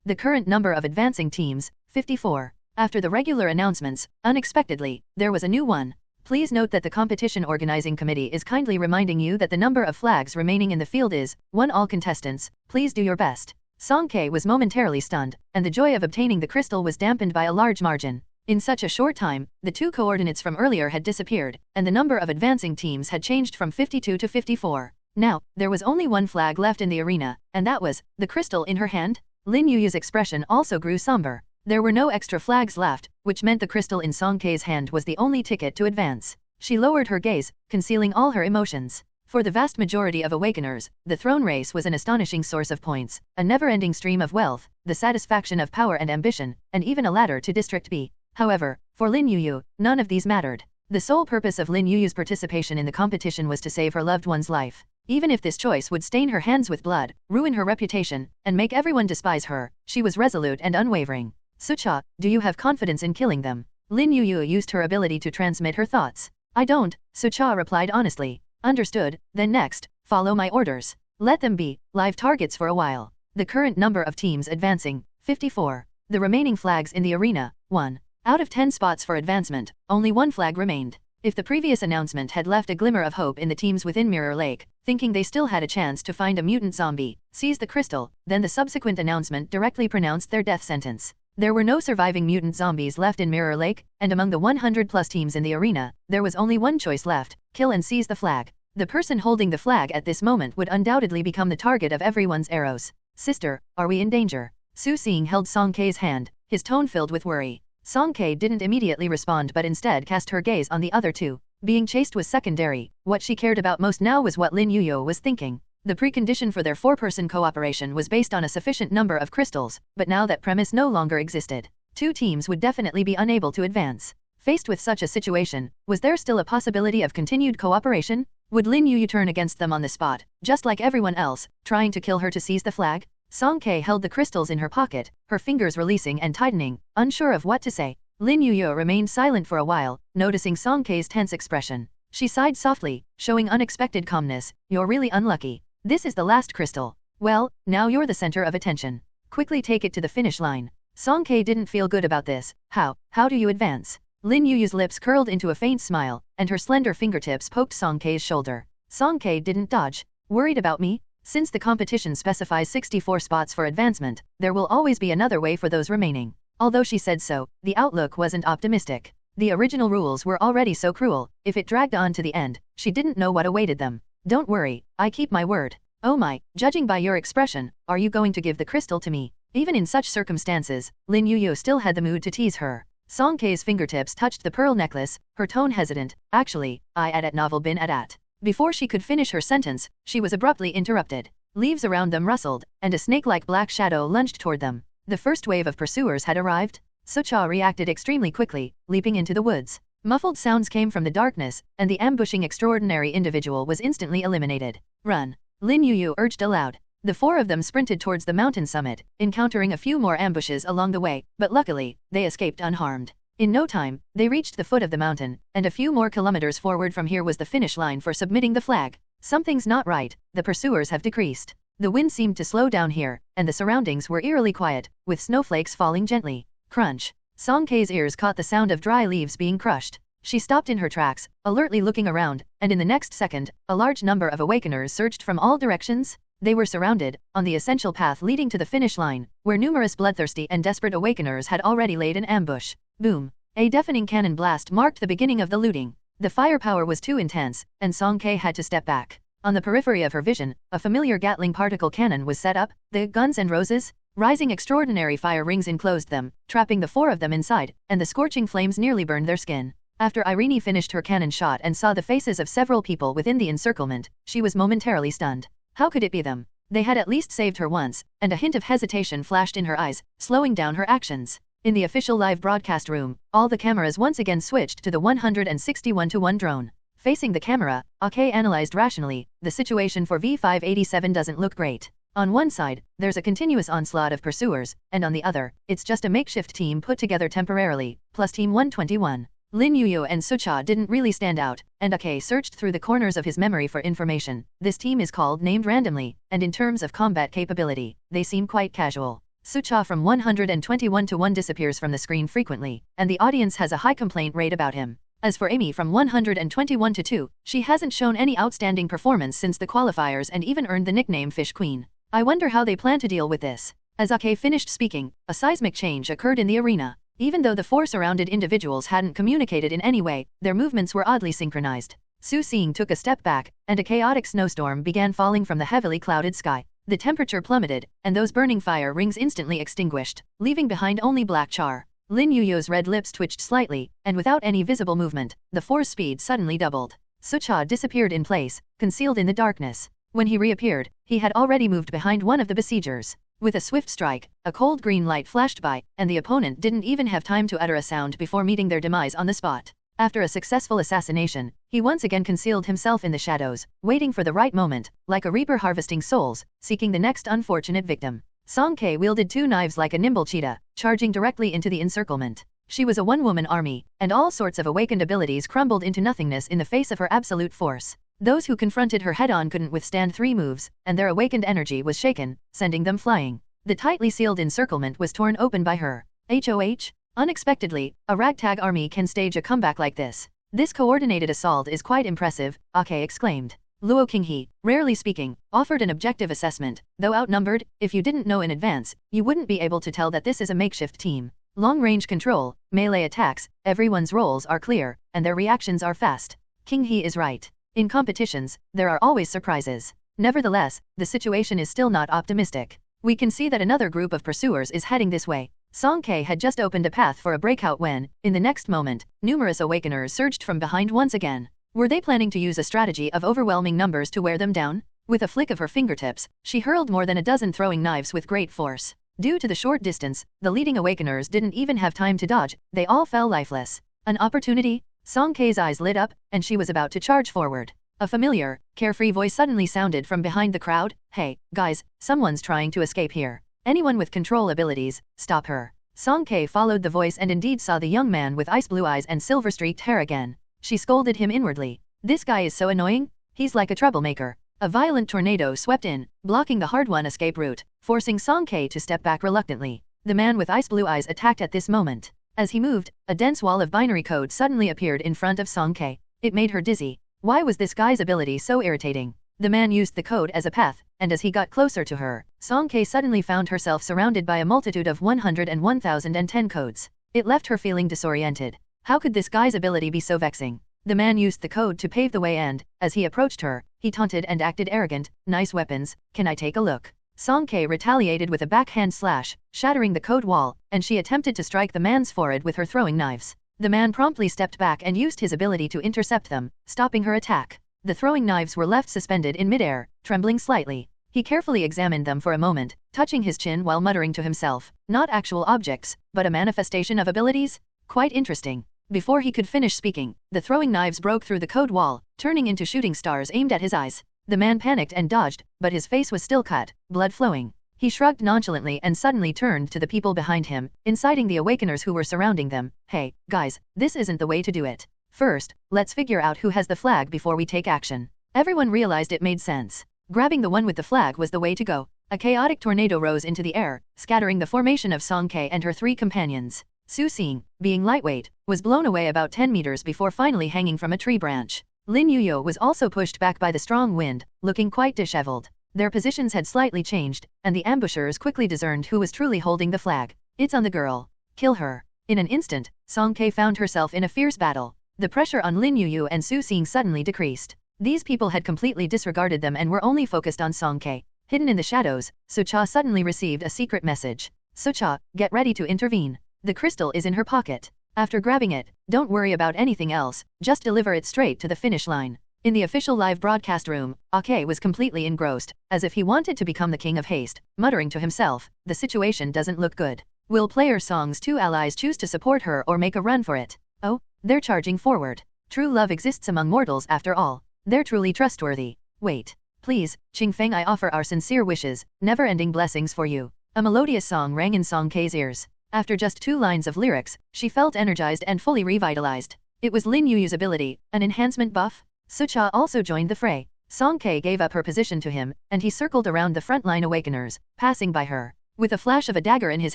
The current number of advancing teams, 54. After the regular announcements, unexpectedly, there was a new one. Please note that the competition organizing committee is kindly reminding you that the number of flags remaining in the field is 1. All contestants, please do your best. Song K was momentarily stunned, and the joy of obtaining the crystal was dampened by a large margin. In such a short time, the 2 coordinates from earlier had disappeared, and the number of advancing teams had changed from 52 to 54. Now, there was only 1 flag left in the arena, and that was the crystal in her hand. Lin Yuyu's expression also grew somber. There were no extra flags left, which meant the crystal in Song K's hand was the only ticket to advance. She lowered her gaze, concealing all her emotions. For the vast majority of awakeners, the throne race was an astonishing source of points, a never-ending stream of wealth, the satisfaction of power and ambition, and even a ladder to District B. However, for Lin Yuyu, none of these mattered. The sole purpose of Lin Yuyu's participation in the competition was to save her loved one's life. Even if this choice would stain her hands with blood, ruin her reputation, and make everyone despise her, she was resolute and unwavering. Sucha, do you have confidence in killing them? Lin Yuyu used her ability to transmit her thoughts. I don't, Sucha replied honestly. Understood, then next, follow my orders. Let them be live targets for a while. The current number of teams advancing, 54. The remaining flags in the arena, 1. Out of 10 spots for advancement, only 1 flag remained. If the previous announcement had left a glimmer of hope in the teams within Mirror Lake, thinking they still had a chance to find a mutant zombie, seize the crystal, then the subsequent announcement directly pronounced their death sentence. There were no surviving mutant zombies left in Mirror Lake, and among the 100+ teams in the arena, there was only one choice left: kill and seize the flag. The person holding the flag at this moment would undoubtedly become the target of everyone's arrows. Sister, are we in danger? Su Xing held Song K's hand, his tone filled with worry. Song K didn't immediately respond but instead cast her gaze on the other 2. Being chased was secondary, what she cared about most now was what Lin Yuyu was thinking. The precondition for their 4-person cooperation was based on a sufficient number of crystals, but now that premise no longer existed. 2 teams would definitely be unable to advance. Faced with such a situation, was there still a possibility of continued cooperation? Would Lin Yuyu turn against them on the spot, just like everyone else, trying to kill her to seize the flag? Song K held the crystals in her pocket, her fingers releasing and tightening, unsure of what to say. Lin Yuyu remained silent for a while, noticing Song K's tense expression. She sighed softly, showing unexpected calmness. You're really unlucky. This is the last crystal. Well, now you're the center of attention. Quickly take it to the finish line. Song K didn't feel good about this. How do you advance? Lin Yuyu's lips curled into a faint smile, and her slender fingertips poked Song K's shoulder. Song K didn't dodge. Worried about me? Since the competition specifies 64 spots for advancement, there will always be another way for those remaining. Although she said so, the outlook wasn't optimistic. The original rules were already so cruel, if it dragged on to the end, she didn't know what awaited them. Don't worry, I keep my word. Oh my, judging by your expression, are you going to give the crystal to me? Even in such circumstances, Lin Yuyu still had the mood to tease her. Song K's fingertips touched the pearl necklace, her tone hesitant. Actually, I at novel bin at. Before she could finish her sentence, she was abruptly interrupted. Leaves around them rustled, and a snake-like black shadow lunged toward them. The first wave of pursuers had arrived. Sucha reacted extremely quickly, leaping into the woods. Muffled sounds came from the darkness, and the ambushing extraordinary individual was instantly eliminated. Run! Lin Yuyu urged aloud. The 4 of them sprinted towards the mountain summit, encountering a few more ambushes along the way, but luckily, they escaped unharmed. In no time, they reached the foot of the mountain, and a few more kilometers forward from here was the finish line for submitting the flag. Something's not right, the pursuers have decreased. The wind seemed to slow down here, and the surroundings were eerily quiet, with snowflakes falling gently. Crunch! Song K's ears caught the sound of dry leaves being crushed. She stopped in her tracks, alertly looking around, and in the next second, a large number of awakeners surged from all directions. They were surrounded, on the essential path leading to the finish line, where numerous bloodthirsty and desperate awakeners had already laid an ambush. Boom! A deafening cannon blast marked the beginning of the looting. The firepower was too intense, and Song K had to step back. On the periphery of her vision, a familiar Gatling particle cannon was set up. The Guns and Roses? Rising extraordinary fire rings enclosed them, trapping the 4 of them inside, and the scorching flames nearly burned their skin. After Irene finished her cannon shot and saw the faces of several people within the encirclement, she was momentarily stunned. How could it be them? They had at least saved her once, and a hint of hesitation flashed in her eyes, slowing down her actions. In the official live broadcast room, all the cameras once again switched to the 161:1 drone. Facing the camera, Ake analyzed rationally, the situation for V587 doesn't look great. On one side, there's a continuous onslaught of pursuers, and on the other, it's just a makeshift team put together temporarily, plus Team 121. Lin Yuyu and Sucha didn't really stand out, and Ake searched through the corners of his memory for information. This team is named randomly, and in terms of combat capability, they seem quite casual. Sucha from 121:1 disappears from the screen frequently, and the audience has a high complaint rate about him. As for Amy from 121:2, she hasn't shown any outstanding performance since the qualifiers and even earned the nickname Fish Queen. I wonder how they plan to deal with this. As Ake finished speaking, a seismic change occurred in the arena. Even though the four surrounded individuals hadn't communicated in any way, their movements were oddly synchronized. Su Xing took a step back, and a chaotic snowstorm began falling from the heavily clouded sky. The temperature plummeted, and those burning fire rings instantly extinguished, leaving behind only black char. Lin Yuyu's red lips twitched slightly, and without any visible movement, the force speed suddenly doubled. Sucha disappeared in place, concealed in the darkness. When he reappeared, he had already moved behind one of the besiegers. With a swift strike, a cold green light flashed by, and the opponent didn't even have time to utter a sound before meeting their demise on the spot. After a successful assassination, he once again concealed himself in the shadows, waiting for the right moment, like a reaper harvesting souls, seeking the next unfortunate victim. Song Ke wielded two knives like a nimble cheetah, charging directly into the encirclement. She was a one-woman army, and all sorts of awakened abilities crumbled into nothingness in the face of her absolute force. Those who confronted her head-on couldn't withstand 3 moves, and their awakened energy was shaken, sending them flying. The tightly sealed encirclement was torn open by her. HOH? Unexpectedly, a ragtag army can stage a comeback like this. This coordinated assault is quite impressive, Ake exclaimed. Luo Qinghe, rarely speaking, offered an objective assessment. Though outnumbered, if you didn't know in advance, you wouldn't be able to tell that this is a makeshift team. Long-range control, melee attacks, everyone's roles are clear, and their reactions are fast. Qinghe is right. In competitions, there are always surprises. Nevertheless, the situation is still not optimistic. We can see that another group of pursuers is heading this way. Song Ke had just opened a path for a breakout when, in the next moment, numerous awakeners surged from behind once again. Were they planning to use a strategy of overwhelming numbers to wear them down? With a flick of her fingertips, she hurled more than a dozen throwing knives with great force. Due to the short distance, the leading awakeners didn't even have time to dodge, they all fell lifeless. An opportunity? Song Ke's eyes lit up, and she was about to charge forward. A familiar, carefree voice suddenly sounded from behind the crowd. Hey, guys, someone's trying to escape here. Anyone with control abilities, stop her. Song Ke followed the voice and indeed saw the young man with ice blue eyes and silver-streaked hair again. She scolded him inwardly. This guy is so annoying. He's like a troublemaker. A violent tornado swept in, blocking the hard-won escape route, forcing Song Ke to step back reluctantly. The man with ice blue eyes attacked at this moment. As he moved, a dense wall of binary code suddenly appeared in front of Song Ke. It made her dizzy. Why was this guy's ability so irritating? The man used the code as a path, and as he got closer to her, Song Ke suddenly found herself surrounded by a multitude of 101,010 codes. It left her feeling disoriented. How could this guy's ability be so vexing? The man used the code to pave the way and, as he approached her, he taunted and acted arrogant. Nice weapons, can I take a look? Song Ke retaliated with a backhand slash, shattering the code wall, and she attempted to strike the man's forehead with her throwing knives. The man promptly stepped back and used his ability to intercept them, stopping her attack. The throwing knives were left suspended in midair, trembling slightly. He carefully examined them for a moment, touching his chin while muttering to himself, not actual objects, but a manifestation of abilities? Quite interesting. Before he could finish speaking, the throwing knives broke through the code wall, turning into shooting stars aimed at his eyes. The man panicked and dodged, but his face was still cut, blood flowing. He shrugged nonchalantly and suddenly turned to the people behind him, inciting the awakeners who were surrounding them. Hey, guys, this isn't the way to do it. First, let's figure out who has the flag before we take action. Everyone realized it made sense. Grabbing the one with the flag was the way to go. A chaotic tornado rose into the air, scattering the formation of Song Ke and her 3 companions. Su Xing, being lightweight, was blown away about 10 meters before finally hanging from a tree branch. Lin Yuyu was also pushed back by the strong wind, looking quite disheveled. Their positions had slightly changed, and the ambushers quickly discerned who was truly holding the flag. It's on the girl. Kill her. In an instant, Song Ke found herself in a fierce battle. The pressure on Lin Yuyu and Su Xing suddenly decreased. These people had completely disregarded them and were only focused on Song Ke. Hidden in the shadows, Sucha suddenly received a secret message. Sucha, get ready to intervene. The crystal is in her pocket. After grabbing it, don't worry about anything else, just deliver it straight to the finish line. In the official live broadcast room, Ake was completely engrossed, as if he wanted to become the king of haste, muttering to himself, the situation doesn't look good. Will player Song's two allies choose to support her or make a run for it? Oh, they're charging forward. True love exists among mortals after all. They're truly trustworthy. Wait. Please, Qingfeng, I offer our sincere wishes, never-ending blessings for you. A melodious song rang in Song Kei's ears. After just 2 lines of lyrics, she felt energized and fully revitalized. It was Lin Yu's ability, an enhancement buff? Sucha also joined the fray. Song Kei gave up her position to him, and he circled around the frontline awakeners, passing by her. With a flash of a dagger in his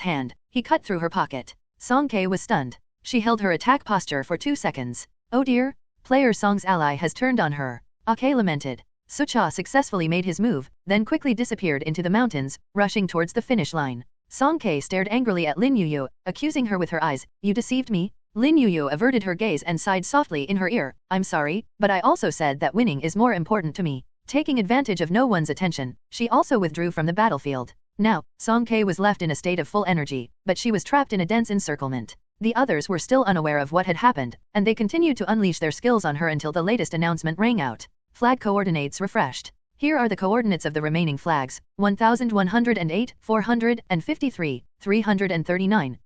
hand, he cut through her pocket. Song Kei was stunned. She held her attack posture for 2 seconds. Oh dear, player Song's ally has turned on her. Ake lamented. Sucha successfully made his move, then quickly disappeared into the mountains, rushing towards the finish line. Song Kei stared angrily at Lin Yu, accusing her with her eyes. You deceived me? Lin Yu averted her gaze and sighed softly in her ear. I'm sorry, but I also said that winning is more important to me. Taking advantage of no one's attention, she also withdrew from the battlefield. Now, Song Kei was left in a state of full energy, but she was trapped in a dense encirclement. The others were still unaware of what had happened, and they continued to unleash their skills on her until the latest announcement rang out. Flag coordinates refreshed. Here are the coordinates of the remaining flags, 1108, 453, 339.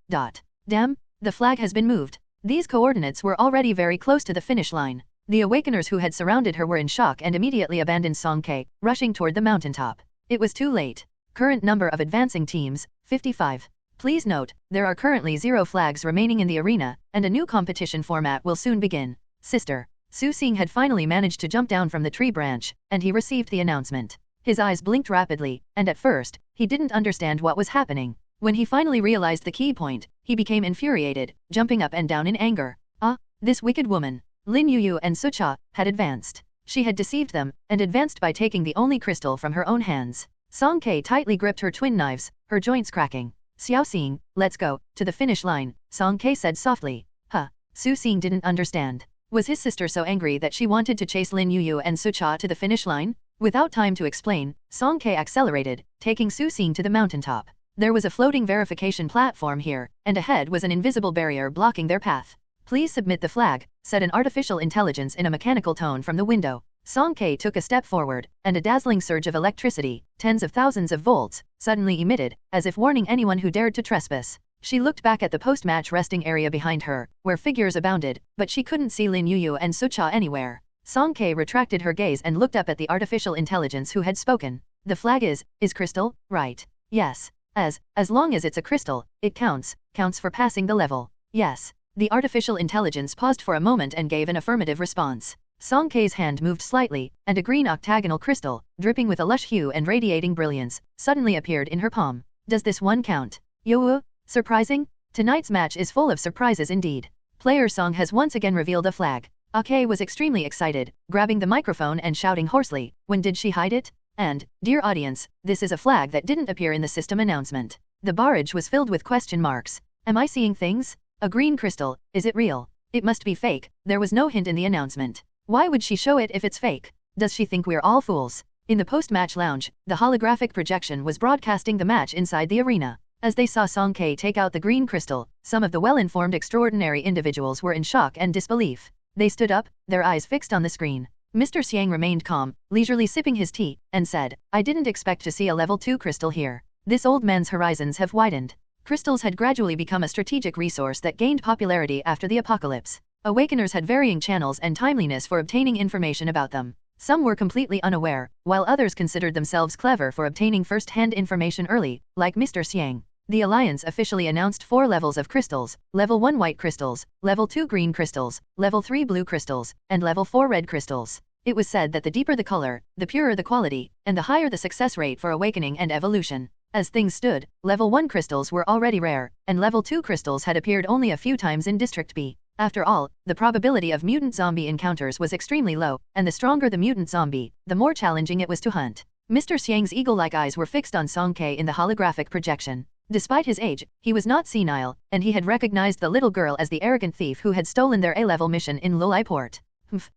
Damn, the flag has been moved. These coordinates were already very close to the finish line. The awakeners who had surrounded her were in shock and immediately abandoned Song Kei, rushing toward the mountaintop. It was too late. Current number of advancing teams, 55. Please note, there are currently 0 flags remaining in the arena, and a new competition format will soon begin. Sister. Su Xing had finally managed to jump down from the tree branch, and he received the announcement. His eyes blinked rapidly, and at first, he didn't understand what was happening. When he finally realized the key point, he became infuriated, jumping up and down in anger. Ah, this wicked woman. Lin Yu and Sucha had advanced. She had deceived them, and advanced by taking the only crystal from her own hands. Song Kei tightly gripped her twin knives, her joints cracking. Xiao Xing, let's go, to the finish line, Song Kei said softly. Huh. Su Xing didn't understand. Was his sister so angry that she wanted to chase Lin Yu and Sucha to the finish line? Without time to explain, Song Kei accelerated, taking Su Xing to the mountaintop. There was a floating verification platform here, and ahead was an invisible barrier blocking their path. Please submit the flag, said an artificial intelligence in a mechanical tone from the window. Song Kei took a step forward, and a dazzling surge of electricity, tens of thousands of volts, suddenly emitted, as if warning anyone who dared to trespass. She looked back at the post-match resting area behind her, where figures abounded, but she couldn't see Lin Yu and Sucha anywhere. Song Kei retracted her gaze and looked up at the artificial intelligence who had spoken. The flag is crystal, right? Yes. As long as it's a crystal, it counts for passing the level. Yes. The artificial intelligence paused for a moment and gave an affirmative response. Song Kei's hand moved slightly, and a green octagonal crystal, dripping with a lush hue and radiating brilliance, suddenly appeared in her palm. Does this one count? Yo. Surprising? Tonight's match is full of surprises indeed. Player Song has once again revealed a flag. Ake was extremely excited, grabbing the microphone and shouting hoarsely, when did she hide it? And, dear audience, this is a flag that didn't appear in the system announcement. The barrage was filled with question marks. Am I seeing things? A green crystal, is it real? It must be fake, there was no hint in the announcement. Why would she show it if it's fake? Does she think we're all fools? In the post-match lounge, the holographic projection was broadcasting the match inside the arena. As they saw Song Kei take out the green crystal, some of the well-informed extraordinary individuals were in shock and disbelief. They stood up, their eyes fixed on the screen. Mr. Xiang remained calm, leisurely sipping his tea, and said, I didn't expect to see a level 2 crystal here. This old man's horizons have widened. Crystals had gradually become a strategic resource that gained popularity after the apocalypse. Awakeners had varying channels and timeliness for obtaining information about them. Some were completely unaware, while others considered themselves clever for obtaining first-hand information early, like Mr. Xiang. The Alliance officially announced 4 levels of crystals, level 1 white crystals, level 2 green crystals, level 3 blue crystals, and level 4 red crystals. It was said that the deeper the color, the purer the quality, and the higher the success rate for awakening and evolution. As things stood, level 1 crystals were already rare, and level 2 crystals had appeared only a few times in District B. After all, the probability of mutant zombie encounters was extremely low, and the stronger the mutant zombie, the more challenging it was to hunt. Mr. Xiang's eagle-like eyes were fixed on Song Kei in the holographic projection. Despite his age, he was not senile, and he had recognized the little girl as the arrogant thief who had stolen their A-level mission in Lulai Port.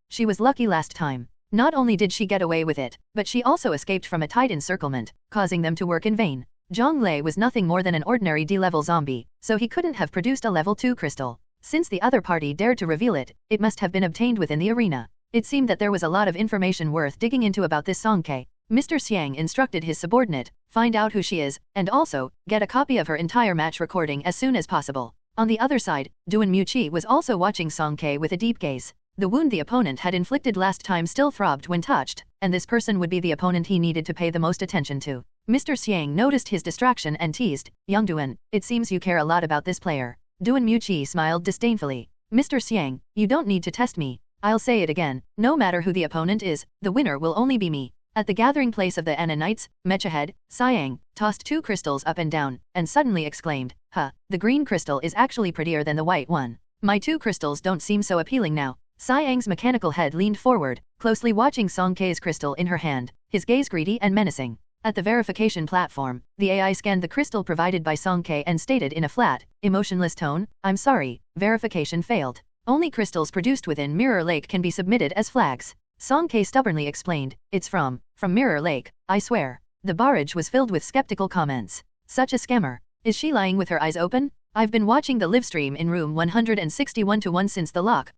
She was lucky last time. Not only did she get away with it, but she also escaped from a tight encirclement, causing them to work in vain. Zhang Lei was nothing more than an ordinary D-level zombie, so he couldn't have produced a level 2 crystal. Since the other party dared to reveal it, it must have been obtained within the arena. It seemed that there was a lot of information worth digging into about this Songke. Mr. Xiang instructed his subordinate, find out who she is, and also, get a copy of her entire match recording as soon as possible. On the other side, Duan Muqi was also watching Songke with a deep gaze. The wound the opponent had inflicted last time still throbbed when touched, and this person would be the opponent he needed to pay the most attention to. Mr. Xiang noticed his distraction and teased, Young Duan, it seems you care a lot about this player. Duan Muqi smiled disdainfully. Mr. Xiang, you don't need to test me. I'll say it again, no matter who the opponent is, the winner will only be me. At the gathering place of the Anna Knights, Mechahead, Siang, tossed 2 crystals up and down, and suddenly exclaimed, the green crystal is actually prettier than the white one. My 2 crystals don't seem so appealing now. Siang's mechanical head leaned forward, closely watching Songke's crystal in her hand, his gaze greedy and menacing. At the verification platform, the AI scanned the crystal provided by Songke and stated in a flat, emotionless tone, I'm sorry, verification failed. Only crystals produced within Mirror Lake can be submitted as flags. Songke stubbornly explained, it's from Mirror Lake, I swear. The barrage was filled with skeptical comments. Such a scammer. Is she lying with her eyes open? I've been watching the livestream in room 161-1 since the lock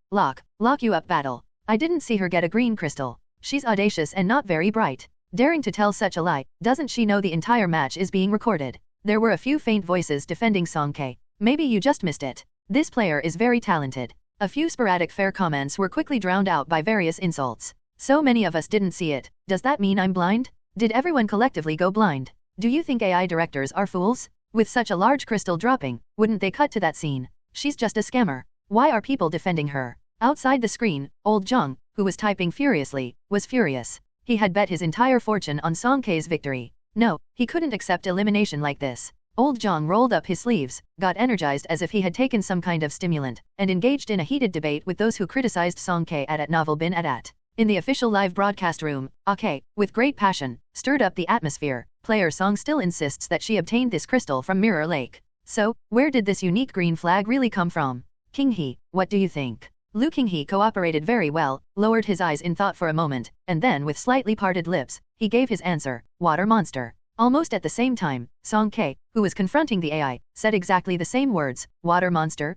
you up battle. I didn't see her get a green crystal. She's audacious and not very bright. Daring to tell such a lie, doesn't she know the entire match is being recorded? There were a few faint voices defending Songke. Maybe you just missed it. This player is very talented. A few sporadic fair comments were quickly drowned out by various insults. So many of us didn't see it. Does that mean I'm blind? Did everyone collectively go blind? Do you think AI directors are fools? With such a large crystal dropping, wouldn't they cut to that scene? She's just a scammer. Why are people defending her? Outside the screen, old Zhang, who was typing furiously, was furious. He had bet his entire fortune on Songke's victory. No, he couldn't accept elimination like this. Old Zhang rolled up his sleeves, got energized as if he had taken some kind of stimulant, and engaged in a heated debate with those who criticized Songke at Novel Bin at. In the official live broadcast room, Ake, with great passion, stirred up the atmosphere. Player Song still insists that she obtained this crystal from Mirror Lake. So, where did this unique green flag really come from? King He, what do you think? Lu King He cooperated very well, lowered his eyes in thought for a moment, and then with slightly parted lips, he gave his answer, water monster. Almost at the same time, Songke, who was confronting the AI, said exactly the same words, water monster,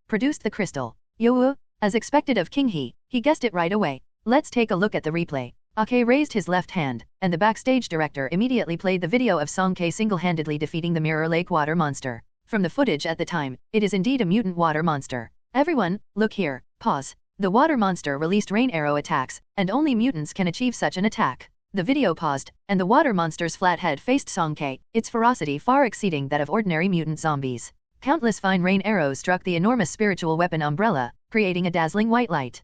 produced the crystal. Yo, as expected of King he guessed it right away. Let's take a look at the replay. Ake raised his left hand, and the backstage director immediately played the video of Songke single-handedly defeating the Mirror Lake water monster. From the footage at the time, it is indeed a mutant water monster. Everyone, look here, pause. The water monster released rain arrow attacks, and only mutants can achieve such an attack. The video paused, and the water monster's flat head faced Songke, its ferocity far exceeding that of ordinary mutant zombies. Countless fine rain arrows struck the enormous spiritual weapon umbrella, creating a dazzling white light.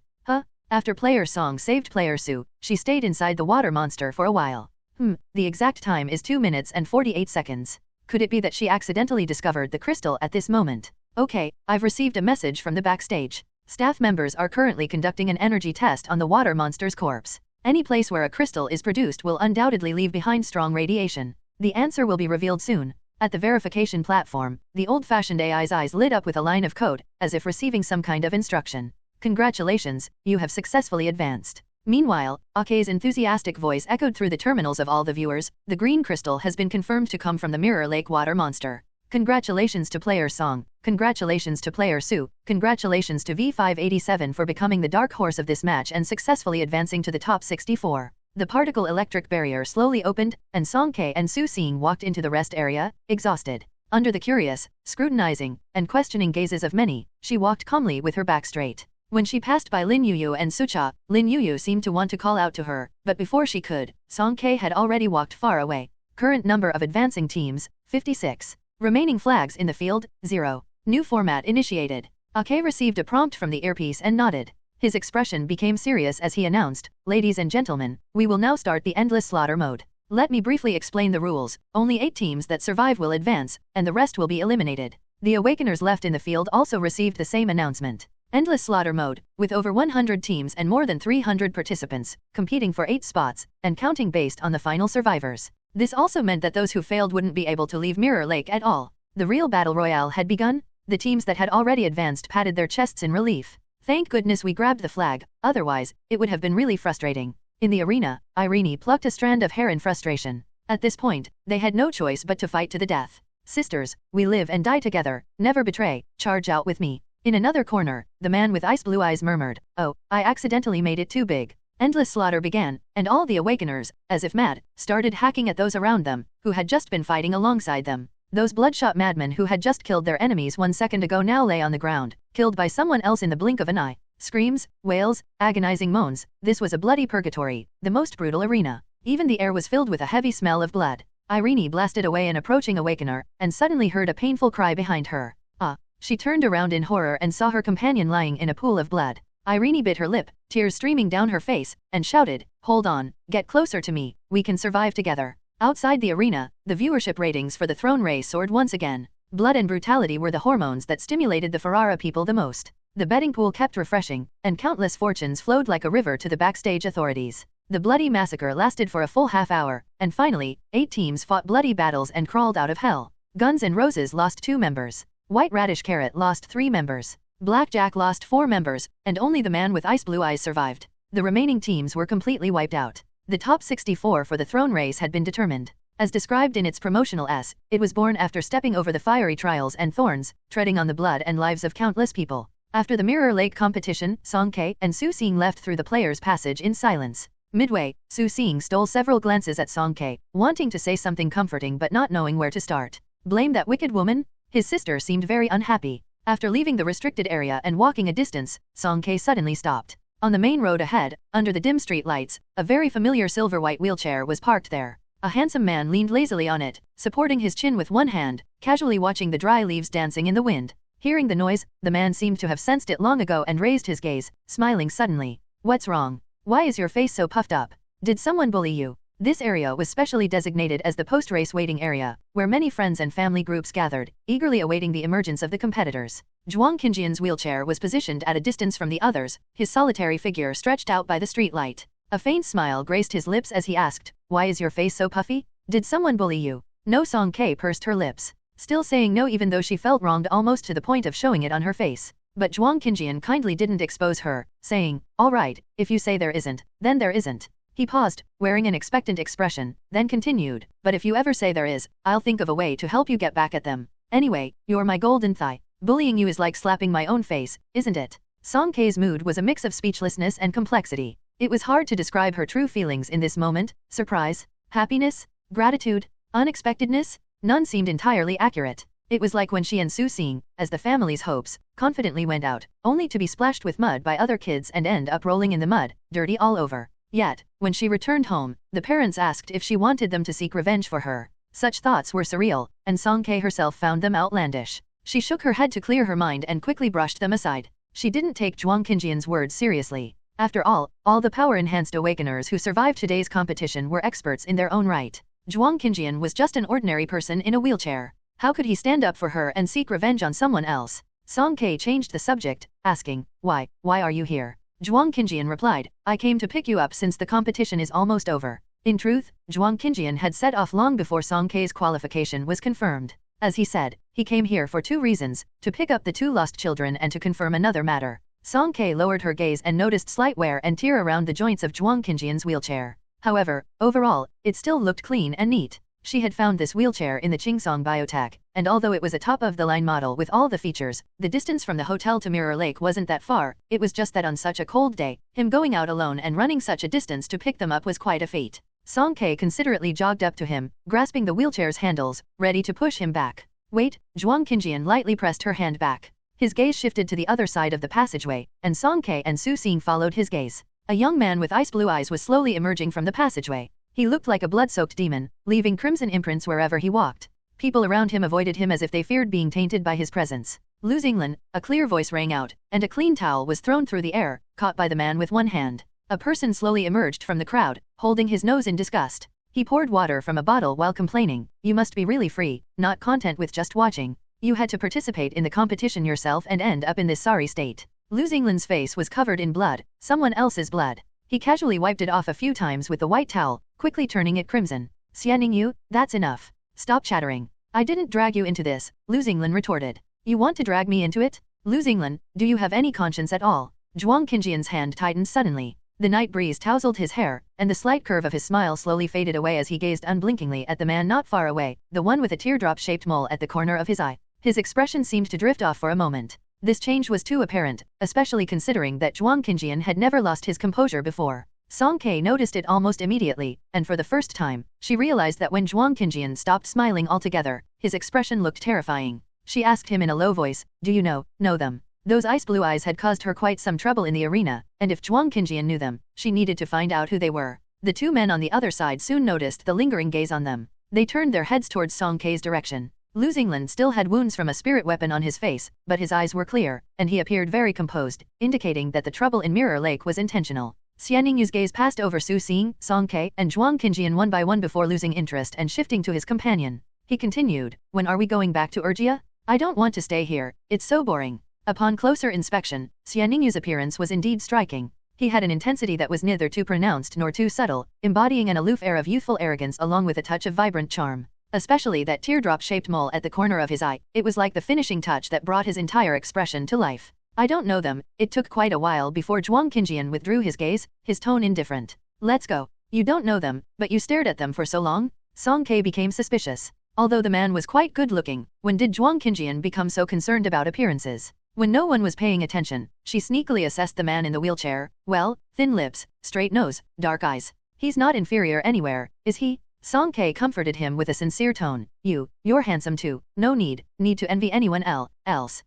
After Player Song saved Player Su, she stayed inside the water monster for a while. The exact time is 2 minutes and 48 seconds. Could it be that she accidentally discovered the crystal at this moment? Okay, I've received a message from the backstage. Staff members are currently conducting an energy test on the water monster's corpse. Any place where a crystal is produced will undoubtedly leave behind strong radiation. The answer will be revealed soon. At the verification platform, the old-fashioned AI's eyes lit up with a line of code, as if receiving some kind of instruction. Congratulations, you have successfully advanced. Meanwhile, Ake's enthusiastic voice echoed through the terminals of all the viewers. The green crystal has been confirmed to come from the Mirror Lake water monster. Congratulations to Player Song, congratulations to Player Su, congratulations to V587 for becoming the dark horse of this match and successfully advancing to the top 64. The particle electric barrier slowly opened, and Songke and Su Xing walked into the rest area, exhausted. Under the curious, scrutinizing, and questioning gazes of many, she walked calmly with her back straight. When she passed by Lin Yuyu and Sucha, Lin Yuyu seemed to want to call out to her, but before she could, Songke had already walked far away. Current number of advancing teams, 56. Remaining flags in the field, 0. New format initiated. Ake received a prompt from the earpiece and nodded. His expression became serious as he announced, Ladies and gentlemen, we will now start the endless slaughter mode. Let me briefly explain the rules. Only 8 teams that survive will advance, and the rest will be eliminated. The Awakeners left in the field also received the same announcement. Endless slaughter mode, with over 100 teams and more than 300 participants, competing for 8 spots, and counting based on the final survivors. This also meant that those who failed wouldn't be able to leave Mirror Lake at all. The real battle royale had begun. The teams that had already advanced patted their chests in relief. Thank goodness we grabbed the flag, otherwise, it would have been really frustrating. In the arena, Irene plucked a strand of hair in frustration. At this point, they had no choice but to fight to the death. Sisters, we live and die together, never betray, charge out with me. In another corner, the man with ice blue eyes murmured, "Oh, I accidentally made it too big." Endless slaughter began, and all the awakeners, as if mad, started hacking at those around them, who had just been fighting alongside them. Those bloodshot madmen who had just killed their enemies 1 second ago now lay on the ground, killed by someone else in the blink of an eye. Screams, wails, agonizing moans, this was a bloody purgatory, the most brutal arena. Even the air was filled with a heavy smell of blood. Irene blasted away an approaching awakener, and suddenly heard a painful cry behind her. Ah! She turned around in horror and saw her companion lying in a pool of blood. Irene bit her lip, tears streaming down her face, and shouted, "Hold on, get closer to me, we can survive together." Outside the arena, the viewership ratings for the throne race soared once again. Blood and brutality were the hormones that stimulated the Ferrara people the most. The betting pool kept refreshing, and countless fortunes flowed like a river to the backstage authorities. The bloody massacre lasted for a full half hour, and finally, 8 teams fought bloody battles and crawled out of hell. Guns N' Roses lost 2 members. White Radish Carrot lost 3 members. Blackjack lost 4 members, and only the man with ice blue eyes survived. The remaining teams were completely wiped out. The top 64 for the throne race had been determined. As described in its promotional S, it was born after stepping over the fiery trials and thorns, treading on the blood and lives of countless people. After the Mirror Lake competition, Song Kae and Su Xing left through the players' passage in silence. Midway, Su Xing stole several glances at Song Kae, wanting to say something comforting but not knowing where to start. Blame that wicked woman? His sister seemed very unhappy. After leaving the restricted area and walking a distance, Song Kae suddenly stopped. On the main road ahead, under the dim street lights, a very familiar silver-white wheelchair was parked there. A handsome man leaned lazily on it, supporting his chin with one hand, casually watching the dry leaves dancing in the wind. Hearing the noise, the man seemed to have sensed it long ago and raised his gaze, smiling suddenly. "What's wrong? Why is your face so puffed up? Did someone bully you?" This area was specially designated as the post-race waiting area, where many friends and family groups gathered, eagerly awaiting the emergence of the competitors. Zhuang Qinjian's wheelchair was positioned at a distance from the others, his solitary figure stretched out by the street light. A faint smile graced his lips as he asked, "Why is your face so puffy? Did someone bully you?" No. Song Kae pursed her lips, still saying no even though she felt wronged almost to the point of showing it on her face. But Zhuang Qinjian kindly didn't expose her, saying, "All right, if you say there isn't, then there isn't." He paused, wearing an expectant expression, then continued, "But if you ever say there is, I'll think of a way to help you get back at them. Anyway, you're my golden thigh. Bullying you is like slapping my own face, isn't it?" Song Kae's mood was a mix of speechlessness and complexity. It was hard to describe her true feelings in this moment: surprise, happiness, gratitude, unexpectedness. None seemed entirely accurate. It was like when she and Su Xing, as the family's hopes, confidently went out, only to be splashed with mud by other kids and end up rolling in the mud, dirty all over. Yet, when she returned home, the parents asked if she wanted them to seek revenge for her. Such thoughts were surreal, and Song Kae herself found them outlandish. She shook her head to clear her mind and quickly brushed them aside. She didn't take Zhuang Qinjian's words seriously. After all the power-enhanced awakeners who survived today's competition were experts in their own right. Zhuang Qinjian was just an ordinary person in a wheelchair. How could he stand up for her and seek revenge on someone else? Song Kae changed the subject, asking, Why are you here?" Zhuang Qinjian replied, "I came to pick you up since the competition is almost over." In truth, Zhuang Qinjian had set off long before Song Kae's qualification was confirmed. As he said, he came here for 2 reasons, to pick up the 2 lost children and to confirm another matter. Song Kae lowered her gaze and noticed slight wear and tear around the joints of Zhuang Qinjian's wheelchair. However, overall, it still looked clean and neat. She had found this wheelchair in the Qingsong Biotech, and although it was a top-of-the-line model with all the features, the distance from the hotel to Mirror Lake wasn't that far. It was just that on such a cold day, him going out alone and running such a distance to pick them up was quite a feat. Song Kae considerately jogged up to him, grasping the wheelchair's handles, ready to push him back. "Wait," Zhuang Qinjian lightly pressed her hand back. His gaze shifted to the other side of the passageway, and Song Kae and Su Xing followed his gaze. A young man with ice blue eyes was slowly emerging from the passageway. He looked like a blood-soaked demon, leaving crimson imprints wherever he walked. People around him avoided him as if they feared being tainted by his presence. "Lu Xinglan," a clear voice rang out, and a clean towel was thrown through the air, caught by the man with one hand. A person slowly emerged from the crowd, holding his nose in disgust. He poured water from a bottle while complaining, "You must be really free, not content with just watching. You had to participate in the competition yourself and end up in this sorry state." Lu Xinglan's face was covered in blood, someone else's blood. He casually wiped it off a few times with the white towel, quickly turning it crimson. "Xianing Yu, that's enough. Stop chattering. I didn't drag you into this," Lu Xinglan retorted. "You want to drag me into it? Lu Xinglan, do you have any conscience at all?" Zhuang Qinjian's hand tightened suddenly. The night breeze tousled his hair, and the slight curve of his smile slowly faded away as he gazed unblinkingly at the man not far away, the one with a teardrop-shaped mole at the corner of his eye. His expression seemed to drift off for a moment. This change was too apparent, especially considering that Zhuang Qinjian had never lost his composure before. Song Ke noticed it almost immediately, and for the first time, she realized that when Zhuang Qinjian stopped smiling altogether, his expression looked terrifying. She asked him in a low voice, "Do you know them?" Those ice blue eyes had caused her quite some trouble in the arena, and if Zhuang Qinjian knew them, she needed to find out who they were. The two men on the other side soon noticed the lingering gaze on them. They turned their heads towards Song Ke's direction. Lu Xinglan still had wounds from a spirit weapon on his face, but his eyes were clear, and he appeared very composed, indicating that the trouble in Mirror Lake was intentional. Xianying's gaze passed over Su Xing, Song Ke, and Zhuang Qinjian one by one before losing interest and shifting to his companion. He continued, "When are we going back to Urgia? I don't want to stay here, it's so boring." Upon closer inspection, Xianying's appearance was indeed striking. He had an intensity that was neither too pronounced nor too subtle, embodying an aloof air of youthful arrogance along with a touch of vibrant charm. Especially that teardrop-shaped mole at the corner of his eye, it was like the finishing touch that brought his entire expression to life. "I don't know them." It took quite a while before Zhuang Qinjian withdrew his gaze, his tone indifferent. "Let's go. You don't know them, but you stared at them for so long?" Song Ke became suspicious. Although the man was quite good-looking, when did Zhuang Qinjian become so concerned about appearances? When no one was paying attention, she sneakily assessed the man in the wheelchair. Well, thin lips, straight nose, dark eyes. He's not inferior anywhere, is he? Song Ke comforted him with a sincere tone. You're handsome too, no need to envy anyone else.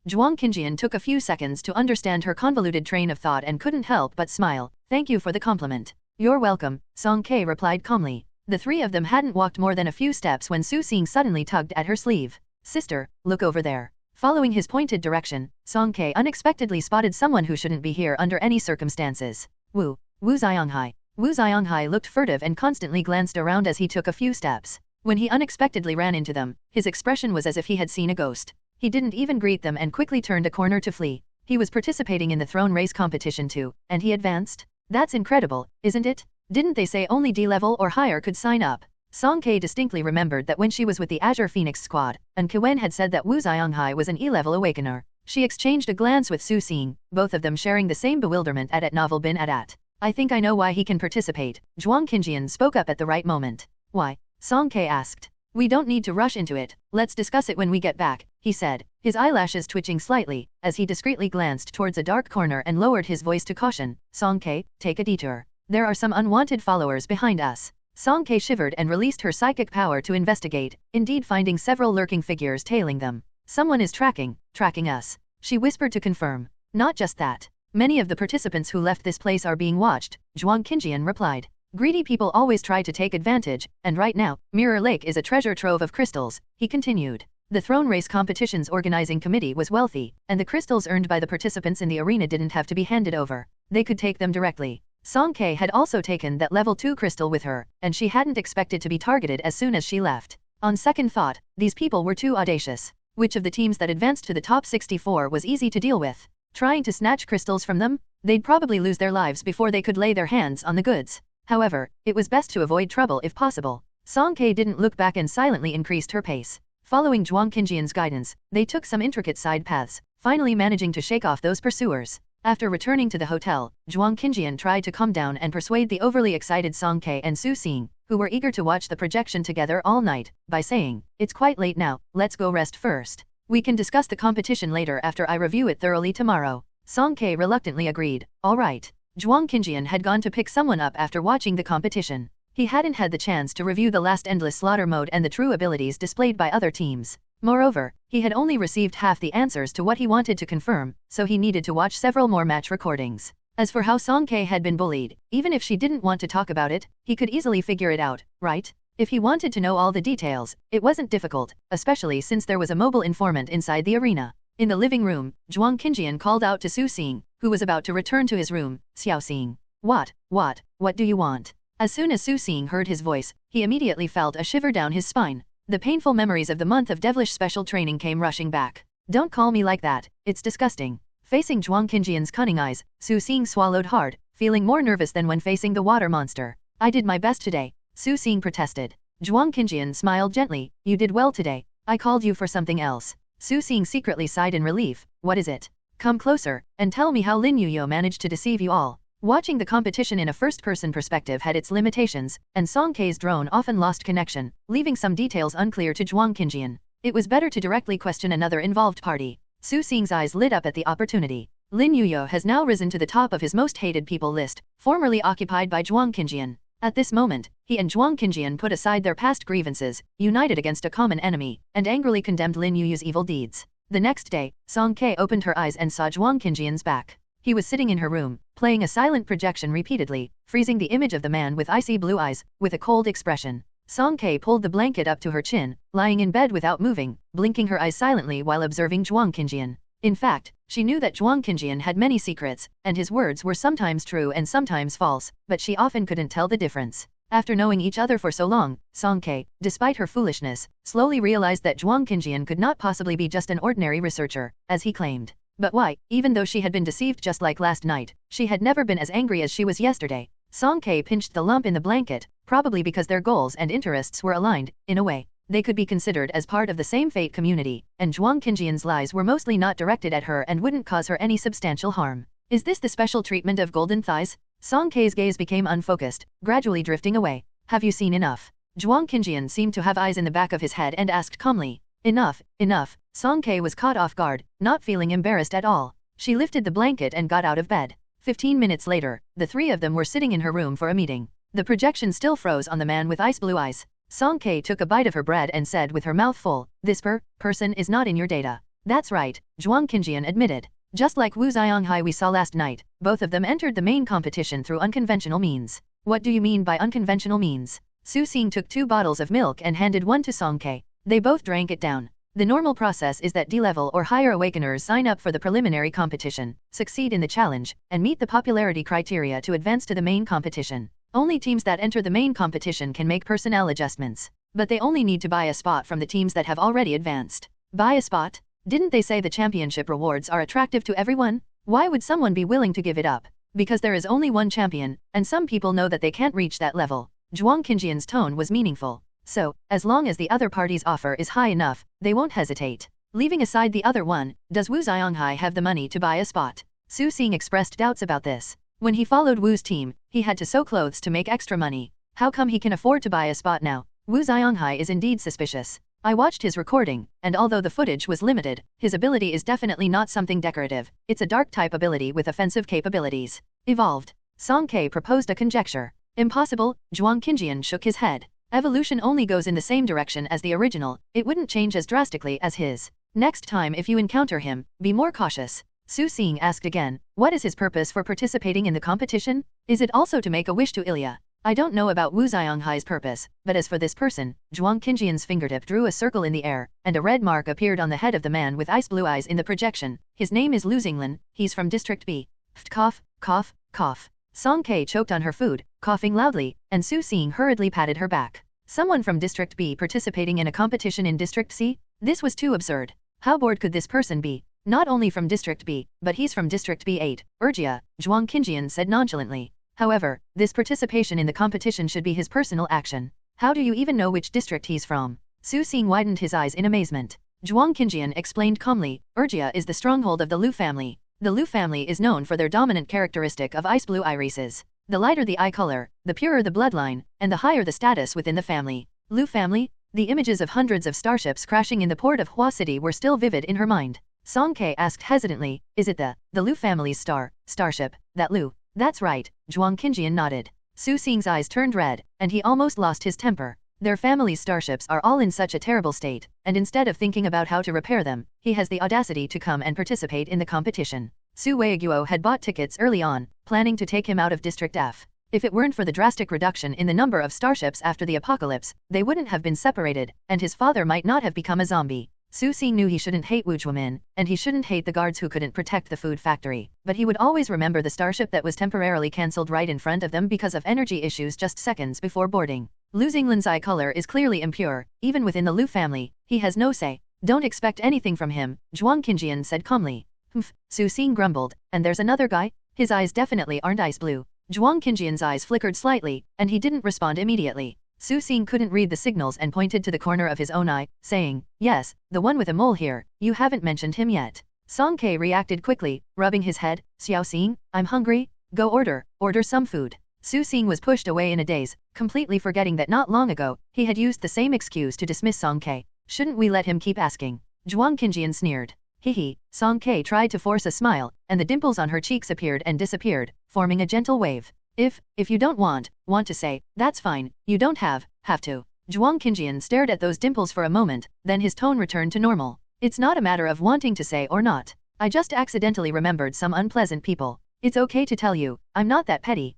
Zhuang Qinjian took a few seconds to understand her convoluted train of thought and couldn't help but smile. "Thank you for the compliment." "You're welcome," Song Ke replied calmly. The three of them hadn't walked more than a few steps when Su Xing suddenly tugged at her sleeve. "Sister, look over there." Following his pointed direction, Song Ke unexpectedly spotted someone who shouldn't be here under any circumstances. Wu Xianghai. Wu Xianghai looked furtive and constantly glanced around as he took a few steps. When he unexpectedly ran into them, his expression was as if he had seen a ghost. He didn't even greet them and quickly turned a corner to flee. He was participating in the throne race competition too, and he advanced? That's incredible, isn't it? Didn't they say only D-level or higher could sign up? Song Ke distinctly remembered that when she was with the Azure Phoenix squad, and Quen had said that Wu Xianghai was an E-level awakener. She exchanged a glance with Su Xing, both of them sharing the same bewilderment at Novel bin Adat. "I think I know why he can participate." Zhuang Qinjian spoke up at the right moment. "Why?" Song Ke asked. "We don't need to rush into it, let's discuss it when we get back," he said, his eyelashes twitching slightly, as he discreetly glanced towards a dark corner and lowered his voice to caution. "Song Ke, take a detour. There are some unwanted followers behind us." Song Ke shivered and released her psychic power to investigate, indeed finding several lurking figures tailing them. "Someone is tracking us," she whispered to confirm. "Not just that. Many of the participants who left this place are being watched," Zhuang Qinjian replied. "Greedy people always try to take advantage, and right now, Mirror Lake is a treasure trove of crystals," he continued. The throne race competition's organizing committee was wealthy, and the crystals earned by the participants in the arena didn't have to be handed over. They could take them directly. Song Ke had also taken that level 2 crystal with her, and she hadn't expected to be targeted as soon as she left. On second thought, these people were too audacious. Which of the teams that advanced to the top 64 was easy to deal with? Trying to snatch crystals from them? They'd probably lose their lives before they could lay their hands on the goods. However, it was best to avoid trouble if possible. Song Ke didn't look back and silently increased her pace. Following Zhuang Qinjian's guidance, they took some intricate side paths, finally managing to shake off those pursuers. After returning to the hotel, Zhuang Qinjian tried to calm down and persuade the overly excited Song Ke and Su Xing, who were eager to watch the projection together all night, by saying, "It's quite late now, let's go rest first. We can discuss the competition later after I review it thoroughly tomorrow." Song Ke reluctantly agreed. "All right." Zhuang Qinjian had gone to pick someone up after watching the competition. He hadn't had the chance to review the last endless slaughter mode and the true abilities displayed by other teams. Moreover, he had only received half the answers to what he wanted to confirm, so he needed to watch several more match recordings. As for how Song Ke had been bullied, even if she didn't want to talk about it, he could easily figure it out, right? If he wanted to know all the details, it wasn't difficult, especially since there was a mobile informant inside the arena. In the living room, Zhuang Qinjian called out to Su Xing, who was about to return to his room. "Xiao Xing. What do you want?" As soon as Su Xing heard his voice, he immediately felt a shiver down his spine. The painful memories of the month of devilish special training came rushing back. "Don't call me like that, it's disgusting." Facing Zhuang Qinjian's cunning eyes, Su Xing swallowed hard, feeling more nervous than when facing the water monster. "I did my best today," Su Xing protested. Zhuang Qinjian smiled gently. "You did well today. I called you for something else." Su Xing secretly sighed in relief. "What is it? Come closer, and tell me how Lin Yuyo managed to deceive you all." Watching the competition in a first-person perspective had its limitations, and Song Ke's drone often lost connection, leaving some details unclear to Zhuang Qinjian. It was better to directly question another involved party. Su Xing's eyes lit up at the opportunity. Lin Yuyo has now risen to the top of his most hated people list, formerly occupied by Zhuang Qinjian. At this moment, he and Zhuang Qinjian put aside their past grievances, united against a common enemy, and angrily condemned Lin Yuyo's evil deeds. The next day, Song Ke opened her eyes and saw Zhuang Qinjian's back. He was sitting in her room, playing a silent projection repeatedly, freezing the image of the man with icy blue eyes, with a cold expression. Song Ke pulled the blanket up to her chin, lying in bed without moving, blinking her eyes silently while observing Zhuang Qinjian. In fact, she knew that Zhuang Qinjian had many secrets, and his words were sometimes true and sometimes false, but she often couldn't tell the difference. After knowing each other for so long, Song Ke, despite her foolishness, slowly realized that Zhuang Qinjian could not possibly be just an ordinary researcher, as he claimed. But why, even though she had been deceived just like last night, she had never been as angry as she was yesterday. Song Ke pinched the lump in the blanket, probably because their goals and interests were aligned, in a way. They could be considered as part of the same fate community, and Zhuang Qinjian's lies were mostly not directed at her and wouldn't cause her any substantial harm. Is this the special treatment of golden thighs? Song Ke's gaze became unfocused, gradually drifting away. Have you seen enough? Zhuang Qinjian seemed to have eyes in the back of his head and asked calmly. Enough, enough. Song Ke was caught off guard, not feeling embarrassed at all. She lifted the blanket and got out of bed. 15 minutes later, the three of them were sitting in her room for a meeting. The projection still froze on the man with ice blue eyes. Song Ke took a bite of her bread and said with her mouth full, "This person is not in your data." That's right, Zhuang Qinjian admitted. Just like Wu Xianghai we saw last night, both of them entered the main competition through unconventional means. What do you mean by unconventional means? Su Xing took 2 bottles of milk and handed one to Song Ke. They both drank it down. The normal process is that D-level or higher awakeners sign up for the preliminary competition, succeed in the challenge, and meet the popularity criteria to advance to the main competition. Only teams that enter the main competition can make personnel adjustments. But they only need to buy a spot from the teams that have already advanced. Buy a spot? Didn't they say the championship rewards are attractive to everyone? Why would someone be willing to give it up? Because there is only one champion, and some people know that they can't reach that level. Zhuang Qinjian's tone was meaningful. So, as long as the other party's offer is high enough, they won't hesitate. Leaving aside the other one, does Wu Xianghai have the money to buy a spot? Su Xing expressed doubts about this. When he followed Wu's team, he had to sew clothes to make extra money. How come he can afford to buy a spot now? Wu Xianghai is indeed suspicious. I watched his recording, and although the footage was limited, his ability is definitely not something decorative. It's a dark type ability with offensive capabilities. Evolved. Song Ke proposed a conjecture. Impossible, Zhuang Qinjian shook his head. Evolution only goes in the same direction as the original, it wouldn't change as drastically as his. Next time if you encounter him, be more cautious. Su Xing asked again, what is his purpose for participating in the competition? Is it also to make a wish to Ilya? I don't know about Wu Xianghai's purpose, but as for this person, Zhuang Qinjian's fingertip drew a circle in the air, and a red mark appeared on the head of the man with ice blue eyes in the projection. His name is Lu Xinglan, he's from District B. Cough, cough, cough. Song Ke choked on her food, coughing loudly, and Su Xing hurriedly patted her back. Someone from District B participating in a competition in District C? This was too absurd. How bored could this person be? Not only from District B, but he's from District B8, Urgia, Zhuang Qinjian said nonchalantly. However, this participation in the competition should be his personal action. How do you even know which district he's from? Su Xing widened his eyes in amazement. Zhuang Qinjian explained calmly, Urgia is the stronghold of the Lu family. The Lu family is known for their dominant characteristic of ice blue irises. The lighter the eye color, the purer the bloodline, and the higher the status within the family. Lu family? The images of hundreds of starships crashing in the port of Hua City were still vivid in her mind. Song Ke asked hesitantly, is it the Lu family's starship, that Lu? That's right, Zhuang Qinjian nodded. Su Xing's eyes turned red, and he almost lost his temper. Their family's starships are all in such a terrible state, and instead of thinking about how to repair them, he has the audacity to come and participate in the competition. Su Weiguo had bought tickets early on, planning to take him out of District F. If it weren't for the drastic reduction in the number of starships after the apocalypse, they wouldn't have been separated, and his father might not have become a zombie. Su Xing knew he shouldn't hate Wu Zhuomin, and he shouldn't hate the guards who couldn't protect the food factory, but he would always remember the starship that was temporarily cancelled right in front of them because of energy issues just seconds before boarding. Lu Xinglan's eye color is clearly impure, even within the Lu family, he has no say. Don't expect anything from him, Zhuang Qinjian said calmly. Humph, Su Xing grumbled, and there's another guy? His eyes definitely aren't ice blue. Zhuang Qinjian's eyes flickered slightly, and he didn't respond immediately. Su Xing couldn't read the signals and pointed to the corner of his own eye, saying, yes, the one with a mole here, you haven't mentioned him yet. Song Ke reacted quickly, rubbing his head, Xiao Xing, I'm hungry, go order some food. Su Xing was pushed away in a daze, completely forgetting that not long ago, he had used the same excuse to dismiss Song Ke. Shouldn't we let him keep asking? Zhuang Qinjian sneered. Hehe, Song K tried to force a smile, and the dimples on her cheeks appeared and disappeared, forming a gentle wave. If you don't want to say, that's fine, you don't have to. Zhuang Qinjian stared at those dimples for a moment, then his tone returned to normal. It's not a matter of wanting to say or not. I just accidentally remembered some unpleasant people. It's okay to tell you, I'm not that petty.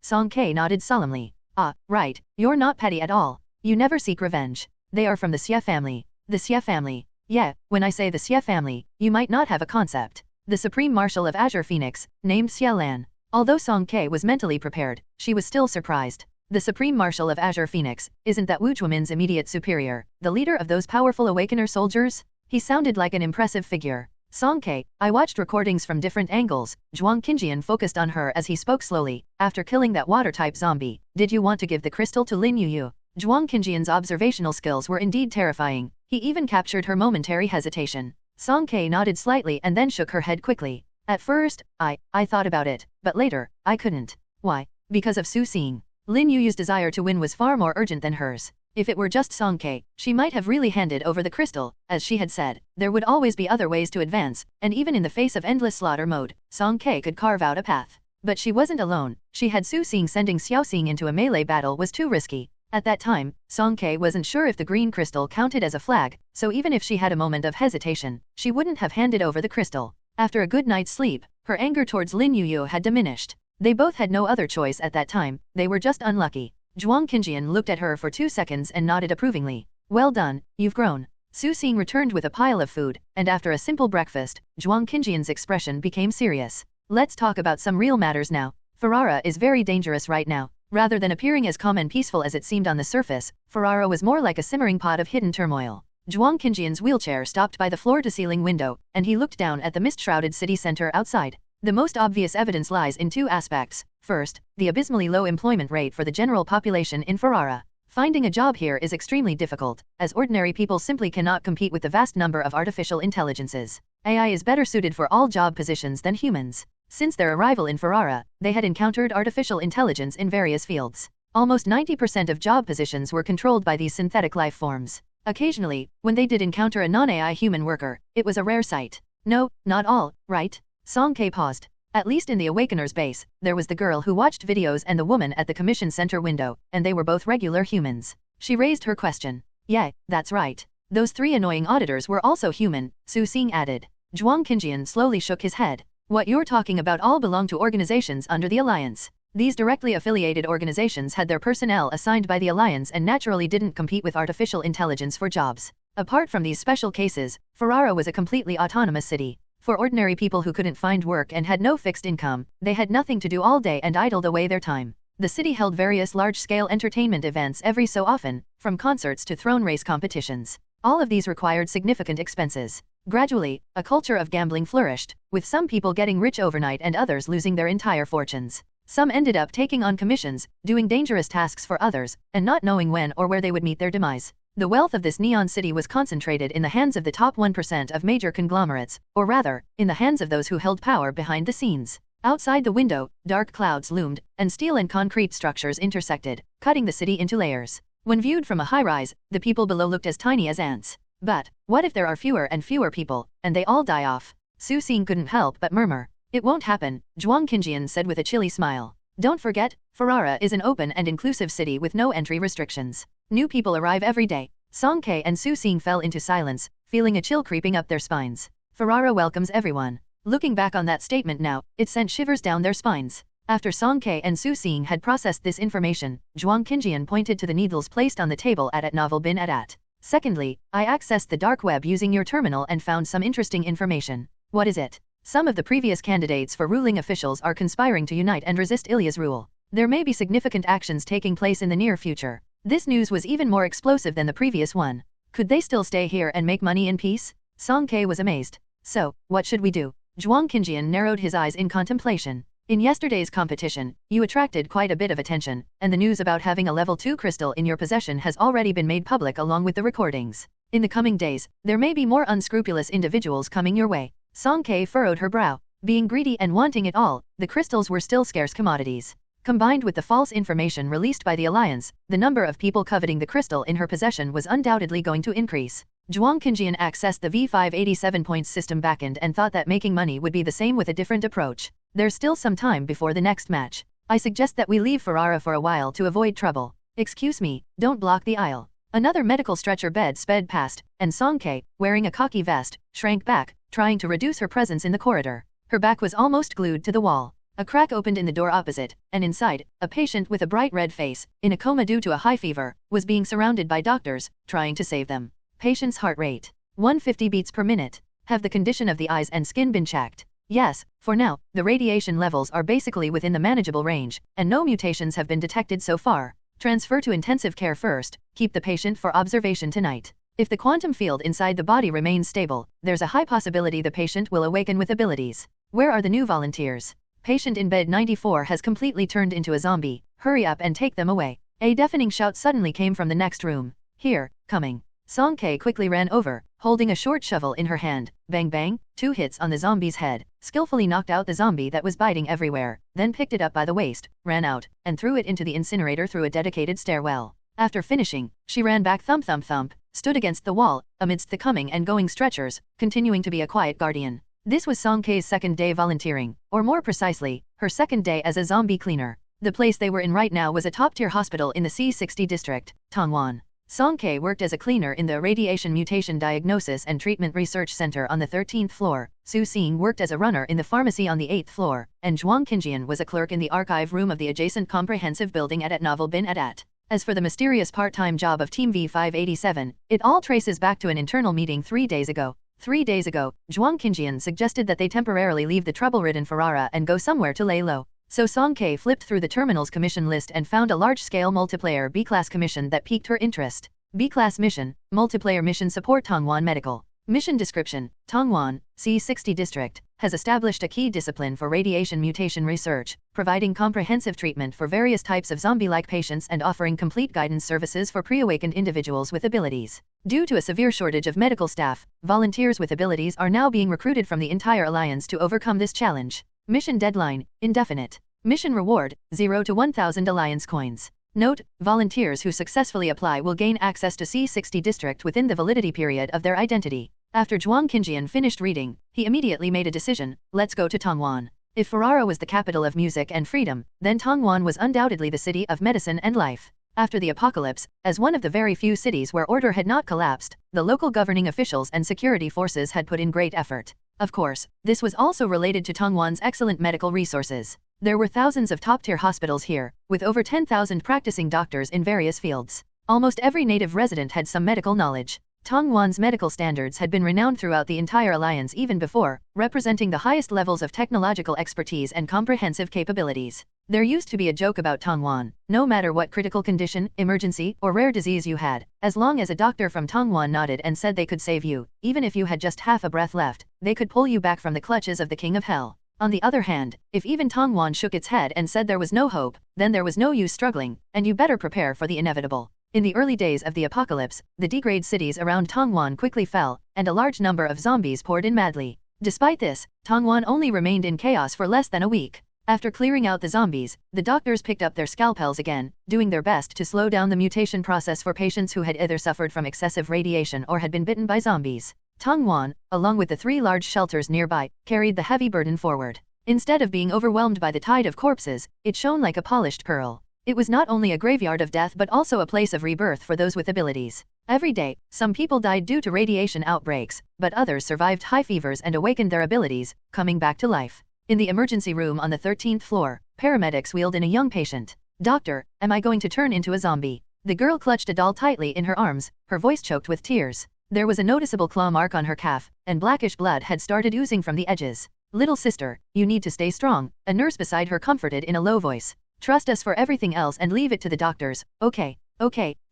Song K nodded solemnly. Ah, right, you're not petty at all. You never seek revenge. They are from the Xie family. The Xie family. Yeah, when I say the Xie family, you might not have a concept. The Supreme Marshal of Azure Phoenix, named Xie Lan. Although Song K was mentally prepared, she was still surprised. The Supreme Marshal of Azure Phoenix, isn't that Wu Zhuomin's immediate superior, the leader of those powerful Awakener soldiers? He sounded like an impressive figure. Song K, I watched recordings from different angles. Zhuang Qinjian focused on her as he spoke slowly. After killing that water-type zombie, did you want to give the crystal to Lin Yuyu? Zhuang Qinjian's observational skills were indeed terrifying. He even captured her momentary hesitation. Song K nodded slightly and then shook her head quickly. At first, I thought about it, but later, I couldn't. Why? Because of Su Xing. Lin Yuyu's desire to win was far more urgent than hers. If it were just Song K, she might have really handed over the crystal. As she had said, there would always be other ways to advance, and even in the face of endless slaughter mode, Song K could carve out a path. But she wasn't alone. She had Su Xing. Sending Xiao Xing into a melee battle was too risky. At that time, Song K wasn't sure if the green crystal counted as a flag, so even if she had a moment of hesitation, she wouldn't have handed over the crystal. After a good night's sleep, her anger towards Lin Yuyu had diminished. They both had no other choice at that time, they were just unlucky. Zhuang Qinjian looked at her for 2 seconds and nodded approvingly. Well done, you've grown. Su Xing returned with a pile of food, and after a simple breakfast, Zhuang Qinjian's expression became serious. Let's talk about some real matters now. Ferrara is very dangerous right now. Rather than appearing as calm and peaceful as it seemed on the surface, Ferrara was more like a simmering pot of hidden turmoil. Zhuang Qinjian's wheelchair stopped by the floor-to-ceiling window, and he looked down at the mist-shrouded city center outside. The most obvious evidence lies in 2 aspects. First, the abysmally low employment rate for the general population in Ferrara. Finding a job here is extremely difficult, as ordinary people simply cannot compete with the vast number of artificial intelligences. AI is better suited for all job positions than humans. Since their arrival in Ferrara, they had encountered artificial intelligence in various fields. Almost 90% of job positions were controlled by these synthetic life forms. Occasionally, when they did encounter a non-AI human worker, it was a rare sight. No, not all, right? Song K paused. At least in the Awakener's base, there was the girl who watched videos and the woman at the commission center window, and they were both regular humans. She raised her question. Yeah, that's right. Those 3 annoying auditors were also human, Su Xing added. Zhuang Qinjian slowly shook his head. What you're talking about all belong to organizations under the Alliance. These directly affiliated organizations had their personnel assigned by the Alliance and naturally didn't compete with artificial intelligence for jobs. Apart from these special cases, Ferrara was a completely autonomous city. For ordinary people who couldn't find work and had no fixed income, they had nothing to do all day and idled away their time. The city held various large-scale entertainment events every so often, from concerts to throne race competitions. All of these required significant expenses. Gradually, a culture of gambling flourished, with some people getting rich overnight and others losing their entire fortunes. Some ended up taking on commissions, doing dangerous tasks for others, and not knowing when or where they would meet their demise. The wealth of this neon city was concentrated in the hands of the top 1% of major conglomerates, or rather, in the hands of those who held power behind the scenes. Outside the window, dark clouds loomed, and steel and concrete structures intersected, cutting the city into layers. When viewed from a high-rise, the people below looked as tiny as ants. But, what if there are fewer and fewer people, and they all die off? Su Xing couldn't help but murmur. It won't happen, Zhuang Qinjian said with a chilly smile. Don't forget, Ferrara is an open and inclusive city with no entry restrictions. New people arrive every day. Song K and Su Xing fell into silence, feeling a chill creeping up their spines. Ferrara welcomes everyone. Looking back on that statement now, it sent shivers down their spines. After Song K and Su Xing had processed this information, Zhuang Qinjian pointed to the needles placed on the table at Novel Bin At. Secondly, I accessed the dark web using your terminal and found some interesting information. What is it? Some of the previous candidates for ruling officials are conspiring to unite and resist Ilya's rule. There may be significant actions taking place in the near future. This news was even more explosive than the previous one. Could they still stay here and make money in peace? Song K was amazed. So, what should we do? Zhuang Qinjian narrowed his eyes in contemplation. In yesterday's competition, you attracted quite a bit of attention, and the news about having a level 2 crystal in your possession has already been made public along with the recordings. In the coming days, there may be more unscrupulous individuals coming your way. Song K furrowed her brow. Being greedy and wanting it all, the crystals were still scarce commodities. Combined with the false information released by the Alliance, the number of people coveting the crystal in her possession was undoubtedly going to increase. Zhuang Qinjian accessed the V587 points system backend and thought that making money would be the same with a different approach. There's still some time before the next match. I suggest that we leave Ferrara for a while to avoid trouble. Excuse me, don't block the aisle. Another medical stretcher bed sped past, and Song Ke, wearing a khaki vest, shrank back, trying to reduce her presence in the corridor. Her back was almost glued to the wall. A crack opened in the door opposite, and inside, a patient with a bright red face, in a coma due to a high fever, was being surrounded by doctors, trying to save them. Patient's heart rate. 150 beats per minute. Have the condition of the eyes and skin been checked? Yes, for now, the radiation levels are basically within the manageable range, and no mutations have been detected so far. Transfer to intensive care first, keep the patient for observation tonight. If the quantum field inside the body remains stable, there's a high possibility the patient will awaken with abilities. Where are the new volunteers? Patient in bed 94 has completely turned into a zombie. Hurry up and take them away. A deafening shout suddenly came from the next room. Here, coming. Song Ke quickly ran over, holding a short shovel in her hand. Bang bang, 2 hits on the zombie's head, skillfully knocked out the zombie that was biting everywhere, then picked it up by the waist, ran out, and threw it into the incinerator through a dedicated stairwell. After finishing, she ran back thump thump thump, stood against the wall, amidst the coming and going stretchers, continuing to be a quiet guardian. This was Song Ke's second day volunteering, or more precisely, her second day as a zombie cleaner. The place they were in right now was a top-tier hospital in the C60 district, Tongwan. Song Ke worked as a cleaner in the Radiation Mutation Diagnosis and Treatment Research Center on the 13th floor, Su Xing worked as a runner in the pharmacy on the 8th floor, and Zhuang Qinjian was a clerk in the archive room of the adjacent comprehensive building at Novel Bin Adat. As for the mysterious part-time job of Team V587, it all traces back to an internal meeting 3 days ago. 3 days ago, Zhuang Qinjian suggested that they temporarily leave the trouble-ridden Ferrara and go somewhere to lay low. So Song Ke flipped through the terminal's commission list and found a large-scale multiplayer B-class commission that piqued her interest. B-class mission, multiplayer mission support Tongwan Medical. Mission description, Tongwan, C60 district, has established a key discipline for radiation mutation research, providing comprehensive treatment for various types of zombie-like patients and offering complete guidance services for pre-awakened individuals with abilities. Due to a severe shortage of medical staff, volunteers with abilities are now being recruited from the entire alliance to overcome this challenge. Mission deadline, indefinite. Mission reward, 0 to 1,000 alliance coins. Note, volunteers who successfully apply will gain access to C60 district within the validity period of their identity. After Zhuang Qinjian finished reading, he immediately made a decision: let's go to Tongwan. If Ferrara was the capital of music and freedom, then Tongwan was undoubtedly the city of medicine and life. After the apocalypse, as one of the very few cities where order had not collapsed, the local governing officials and security forces had put in great effort. Of course, this was also related to Tongwan's excellent medical resources. There were thousands of top-tier hospitals here, with over 10,000 practicing doctors in various fields. Almost every native resident had some medical knowledge. Tongwan's medical standards had been renowned throughout the entire alliance even before, representing the highest levels of technological expertise and comprehensive capabilities. There used to be a joke about Tongwan: no matter what critical condition, emergency, or rare disease you had, as long as a doctor from Tongwan nodded and said they could save you, even if you had just half a breath left, they could pull you back from the clutches of the King of Hell. On the other hand, if even Tongwan shook its head and said there was no hope, then there was no use struggling, and you better prepare for the inevitable. In the early days of the apocalypse, the degrade cities around Tongwan quickly fell, and a large number of zombies poured in madly. Despite this, Tongwan only remained in chaos for less than a week. After clearing out the zombies, the doctors picked up their scalpels again, doing their best to slow down the mutation process for patients who had either suffered from excessive radiation or had been bitten by zombies. Tongwan, along with the 3 large shelters nearby, carried the heavy burden forward. Instead of being overwhelmed by the tide of corpses, it shone like a polished pearl. It was not only a graveyard of death but also a place of rebirth for those with abilities. Every day, some people died due to radiation outbreaks, but others survived high fevers and awakened their abilities, coming back to life. In the emergency room on the 13th floor, paramedics wheeled in a young patient. "Doctor, am I going to turn into a zombie?" The girl clutched a doll tightly in her arms, her voice choked with tears. There was a noticeable claw mark on her calf, and blackish blood had started oozing from the edges. "Little sister, you need to stay strong," a nurse beside her comforted in a low voice. "Trust us for everything else and leave it to the doctors." Okay,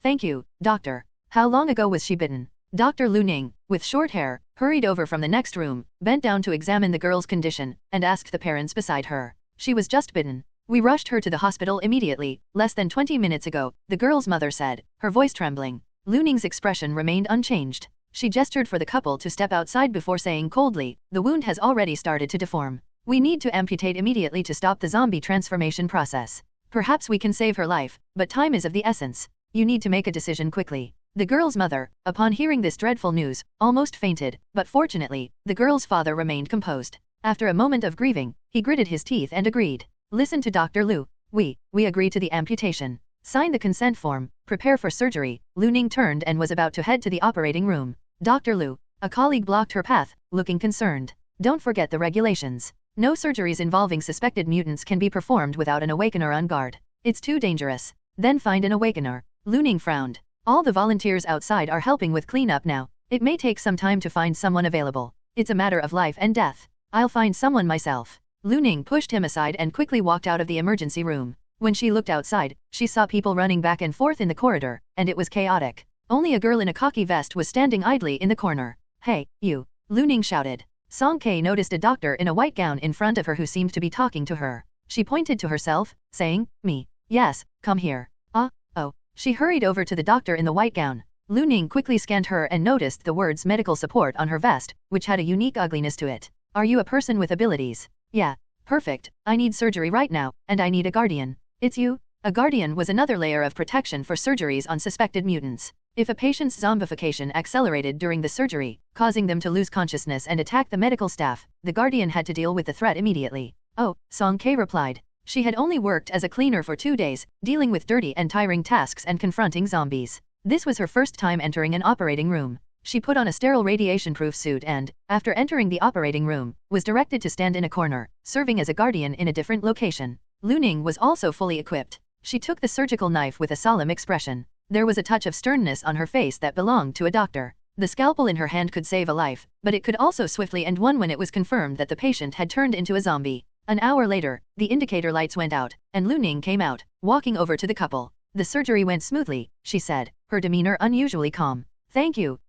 thank you, doctor." "How long ago was she bitten?" Dr. Lu Ning, with short hair, hurried over from the next room, bent down to examine the girl's condition, and asked the parents beside her. "She was just bitten. We rushed her to the hospital immediately, less than 20 minutes ago," the girl's mother said, her voice trembling. Lu Ning's expression remained unchanged. She gestured for the couple to step outside before saying coldly, "The wound has already started to deform. We need to amputate immediately to stop the zombie transformation process. Perhaps we can save her life, but time is of the essence. You need to make a decision quickly." The girl's mother, upon hearing this dreadful news, almost fainted, but fortunately, the girl's father remained composed. After a moment of grieving, he gritted his teeth and agreed. Listen to Dr. Liu. We agree to the amputation. Sign the consent form, prepare for surgery. Lu Ning turned and was about to head to the operating room. Dr. Liu, a colleague blocked her path, looking concerned. Don't forget the regulations. No surgeries involving suspected mutants can be performed without an awakener on guard. It's too dangerous. Then find an awakener. Lu Ning frowned. All the volunteers outside are helping with cleanup now. It may take some time to find someone available. It's a matter of life and death. I'll find someone myself. Lu Ning pushed him aside and quickly walked out of the emergency room. When she looked outside, she saw people running back and forth in the corridor, and it was chaotic. Only a girl in a khaki vest was standing idly in the corner. Hey, you! Lu Ning shouted. Song Kei noticed a doctor in a white gown in front of her who seemed to be talking to her. She pointed to herself, saying, "Me. Yes, come here." Oh. She hurried over to the doctor in the white gown. Lu Ning quickly scanned her and noticed the words medical support on her vest, which had a unique ugliness to it. Are you a person with abilities? Yeah. Perfect. I need surgery right now, and I need a guardian. It's you? A guardian was another layer of protection for surgeries on suspected mutants. If a patient's zombification accelerated during the surgery, causing them to lose consciousness and attack the medical staff, the guardian had to deal with the threat immediately. Oh, Song Kei replied. She had only worked as a cleaner for 2 days, dealing with dirty and tiring tasks and confronting zombies. This was her first time entering an operating room. She put on a sterile radiation-proof suit and, after entering the operating room, was directed to stand in a corner, serving as a guardian in a different location. Lu Ning was also fully equipped. She took the surgical knife with a solemn expression. There was a touch of sternness on her face that belonged to a doctor. The scalpel in her hand could save a life, but it could also swiftly end one when it was confirmed that the patient had turned into a zombie. An hour later, the indicator lights went out, and Lu Ning came out, walking over to the couple. The surgery went smoothly, she said, her demeanor unusually calm. Thank you,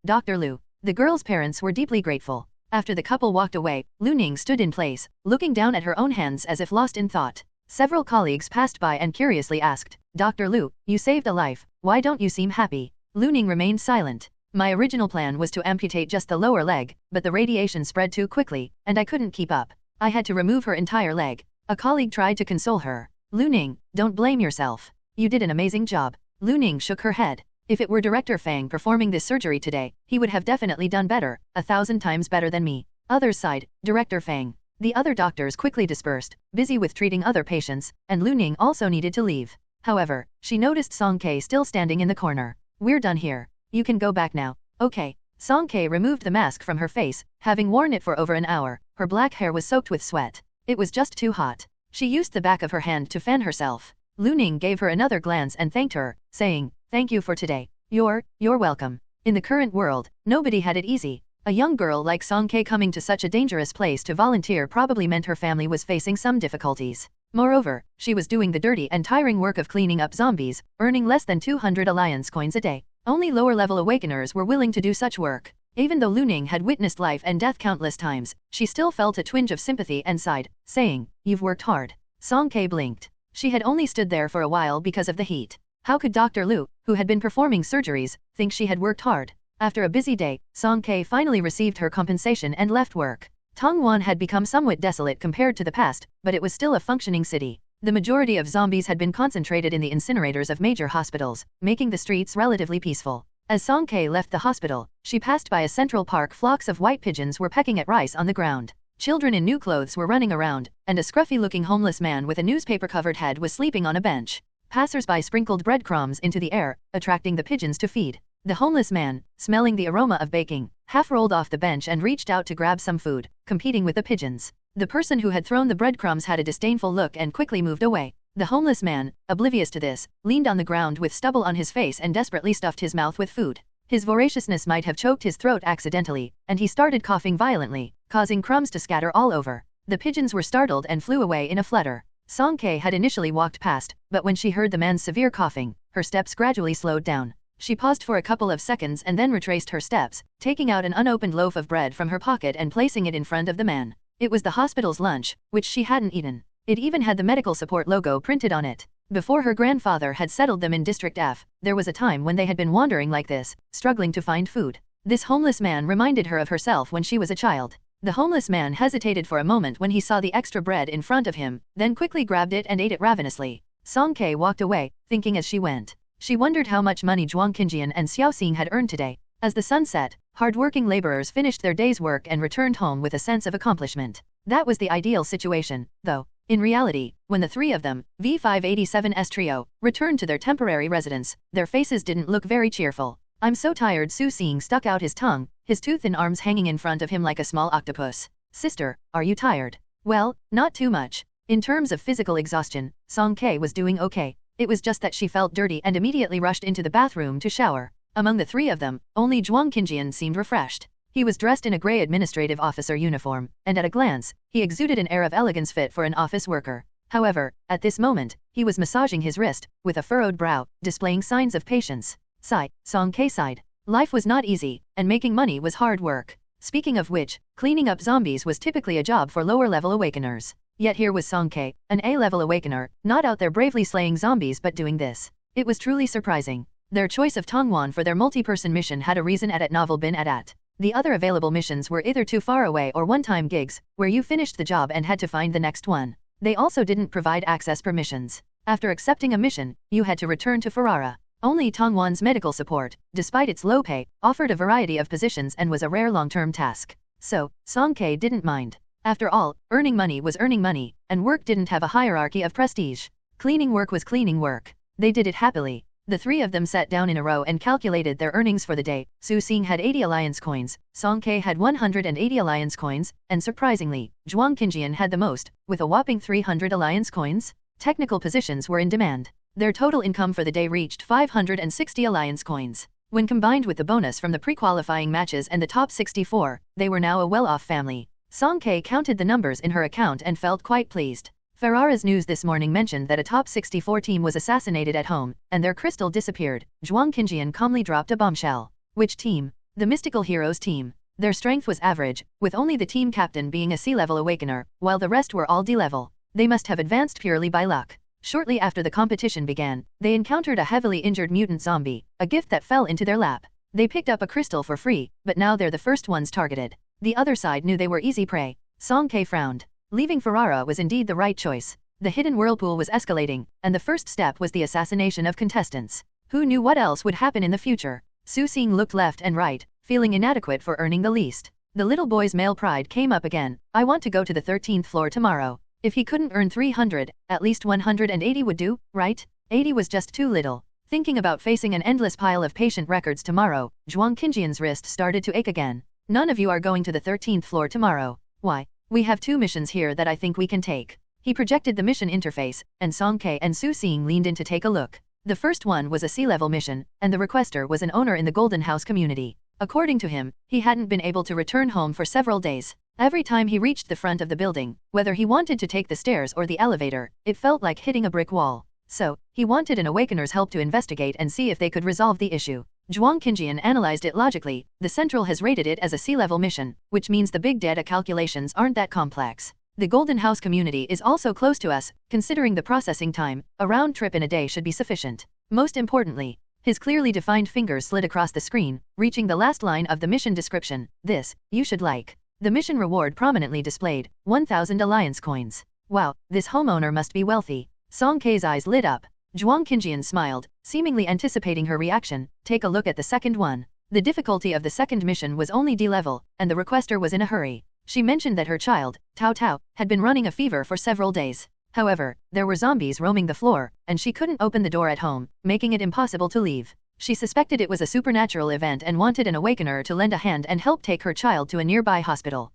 Dr. Liu. The girl's parents were deeply grateful. After the couple walked away, Lu Ning stood in place, looking down at her own hands as if lost in thought. Several colleagues passed by and curiously asked, Dr. Liu, you saved a life, why don't you seem happy? Lu Ning remained silent. My original plan was to amputate just the lower leg, but the radiation spread too quickly, and I couldn't keep up. I had to remove her entire leg. A colleague tried to console her. Lu Ning, don't blame yourself. You did an amazing job. Lu Ning shook her head. If it were Director Fang performing this surgery today, he would have definitely done better, 1,000 times better than me. Others sighed, Director Fang. The other doctors quickly dispersed, busy with treating other patients, and Lu Ning also needed to leave. However, she noticed Song Kei still standing in the corner. We're done here. You can go back now. Okay. Song Kei removed the mask from her face, having worn it for over an hour. Her black hair was soaked with sweat. It was just too hot. She used the back of her hand to fan herself. Lu Ning gave her another glance and thanked her, saying, Thank you for today. You're welcome. In the current world, nobody had it easy. A young girl like Song Kei coming to such a dangerous place to volunteer probably meant her family was facing some difficulties. Moreover, she was doing the dirty and tiring work of cleaning up zombies, earning less than 200 alliance coins a day. Only lower-level awakeners were willing to do such work. Even though Lu Ning had witnessed life and death countless times, she still felt a twinge of sympathy and sighed, saying, You've worked hard. Song Kei blinked. She had only stood there for a while because of the heat. How could Dr. Liu, who had been performing surgeries, think she had worked hard? After a busy day, Song Kei finally received her compensation and left work. Tongwan had become somewhat desolate compared to the past, but it was still a functioning city. The majority of zombies had been concentrated in the incinerators of major hospitals, making the streets relatively peaceful. As Song Kei left the hospital, she passed by a central park. Flocks of white pigeons were pecking at rice on the ground. Children in new clothes were running around, and a scruffy-looking homeless man with a newspaper-covered head was sleeping on a bench. Passers-by sprinkled breadcrumbs into the air, attracting the pigeons to feed. The homeless man, smelling the aroma of baking, half rolled off the bench and reached out to grab some food, competing with the pigeons. The person who had thrown the breadcrumbs had a disdainful look and quickly moved away. The homeless man, oblivious to this, leaned on the ground with stubble on his face and desperately stuffed his mouth with food. His voraciousness might have choked his throat accidentally, and he started coughing violently, causing crumbs to scatter all over. The pigeons were startled and flew away in a flutter. Song Kei had initially walked past, but when she heard the man's severe coughing, her steps gradually slowed down. She paused for a couple of seconds and then retraced her steps, taking out an unopened loaf of bread from her pocket and placing it in front of the man. It was the hospital's lunch, which she hadn't eaten. It even had the medical support logo printed on it. Before her grandfather had settled them in District F, there was a time when they had been wandering like this, struggling to find food. This homeless man reminded her of herself when she was a child. The homeless man hesitated for a moment when he saw the extra bread in front of him, then quickly grabbed it and ate it ravenously. Song Kei walked away, thinking as she went. She wondered how much money Zhuang Qinjian and Xiao Xing had earned today. As the sun set, hard-working laborers finished their day's work and returned home with a sense of accomplishment. That was the ideal situation, though. In reality, when the three of them, V587's trio, returned to their temporary residence, their faces didn't look very cheerful. I'm so tired. Su Xing stuck out his tongue, his toothed arms hanging in front of him like a small octopus. Sister, are you tired? Well, not too much. In terms of physical exhaustion, Song Ke was doing okay. It was just that she felt dirty and immediately rushed into the bathroom to shower. Among the three of them, only Zhuang Qinjian seemed refreshed. He was dressed in a grey administrative officer uniform, and at a glance, he exuded an air of elegance fit for an office worker. However, at this moment, he was massaging his wrist, with a furrowed brow, displaying signs of patience. Sigh, Song Ke sighed. Life was not easy, and making money was hard work. Speaking of which, cleaning up zombies was typically a job for lower-level awakeners. Yet here was Song Ke, an A-level awakener, not out there bravely slaying zombies but doing this. It was truly surprising. Their choice of Tongwan for their multi-person mission had a reason at novel bin at. The other available missions were either too far away or one-time gigs, where you finished the job and had to find the next one. They also didn't provide access permissions. After accepting a mission, you had to return to Ferrara. Only Tongwan's medical support, despite its low pay, offered a variety of positions and was a rare long-term task. So, Song Ke didn't mind. After all, earning money was earning money, and work didn't have a hierarchy of prestige. Cleaning work was cleaning work. They did it happily. The three of them sat down in a row and calculated their earnings for the day. Su Xing had 80 alliance coins, Song Ke had 180 alliance coins, and surprisingly, Zhuang Qinjian had the most, with a whopping 300 alliance coins. Technical positions were in demand. Their total income for the day reached 560 alliance coins. When combined with the bonus from the pre-qualifying matches and the top 64, they were now a well-off family. Song Ke counted the numbers in her account and felt quite pleased. Ferrara's news this morning mentioned that a top 64 team was assassinated at home, and their crystal disappeared. Zhuang Qinjian calmly dropped a bombshell. Which team? The Mystical Heroes team. Their strength was average, with only the team captain being a C-level awakener, while the rest were all D-level. They must have advanced purely by luck. Shortly after the competition began, they encountered a heavily injured mutant zombie, a gift that fell into their lap. They picked up a crystal for free, but now they're the first ones targeted. The other side knew they were easy prey. Song Ke frowned. Leaving Ferrara was indeed the right choice. The hidden whirlpool was escalating, and the first step was the assassination of contestants. Who knew what else would happen in the future? Su Xing looked left and right, feeling inadequate for earning the least. The little boy's male pride came up again. I want to go to the 13th floor tomorrow. If he couldn't earn 300, at least 180 would do, right? 80 was just too little. Thinking about facing an endless pile of patient records tomorrow, Zhuang Qinjian's wrist started to ache again. None of you are going to the 13th floor tomorrow. Why? We have 2 missions here that I think we can take. He projected the mission interface, and Song Ke and Su Xing leaned in to take a look. The first one was a C-level mission, and the requester was an owner in the Golden House community. According to him, he hadn't been able to return home for several days. Every time he reached the front of the building, whether he wanted to take the stairs or the elevator, it felt like hitting a brick wall. So, he wanted an awakener's help to investigate and see if they could resolve the issue. Zhuang Qinjian analyzed it logically. The Central has rated it as a C-level mission, which means the big data calculations aren't that complex. The Golden House community is also close to us, considering the processing time. A round trip in a day should be sufficient. Most importantly, his clearly defined fingers slid across the screen, reaching the last line of the mission description. This, you should like. The mission reward prominently displayed, 1,000 alliance coins. Wow, this homeowner must be wealthy. Song Ke's eyes lit up. Zhuang Qinjian smiled, seemingly anticipating her reaction. Take a look at the second one. The difficulty of the second mission was only D-level, and the requester was in a hurry. She mentioned that her child, Tao Tao, had been running a fever for several days. However, there were zombies roaming the floor, and she couldn't open the door at home, making it impossible to leave. She suspected it was a supernatural event and wanted an awakener to lend a hand and help take her child to a nearby hospital.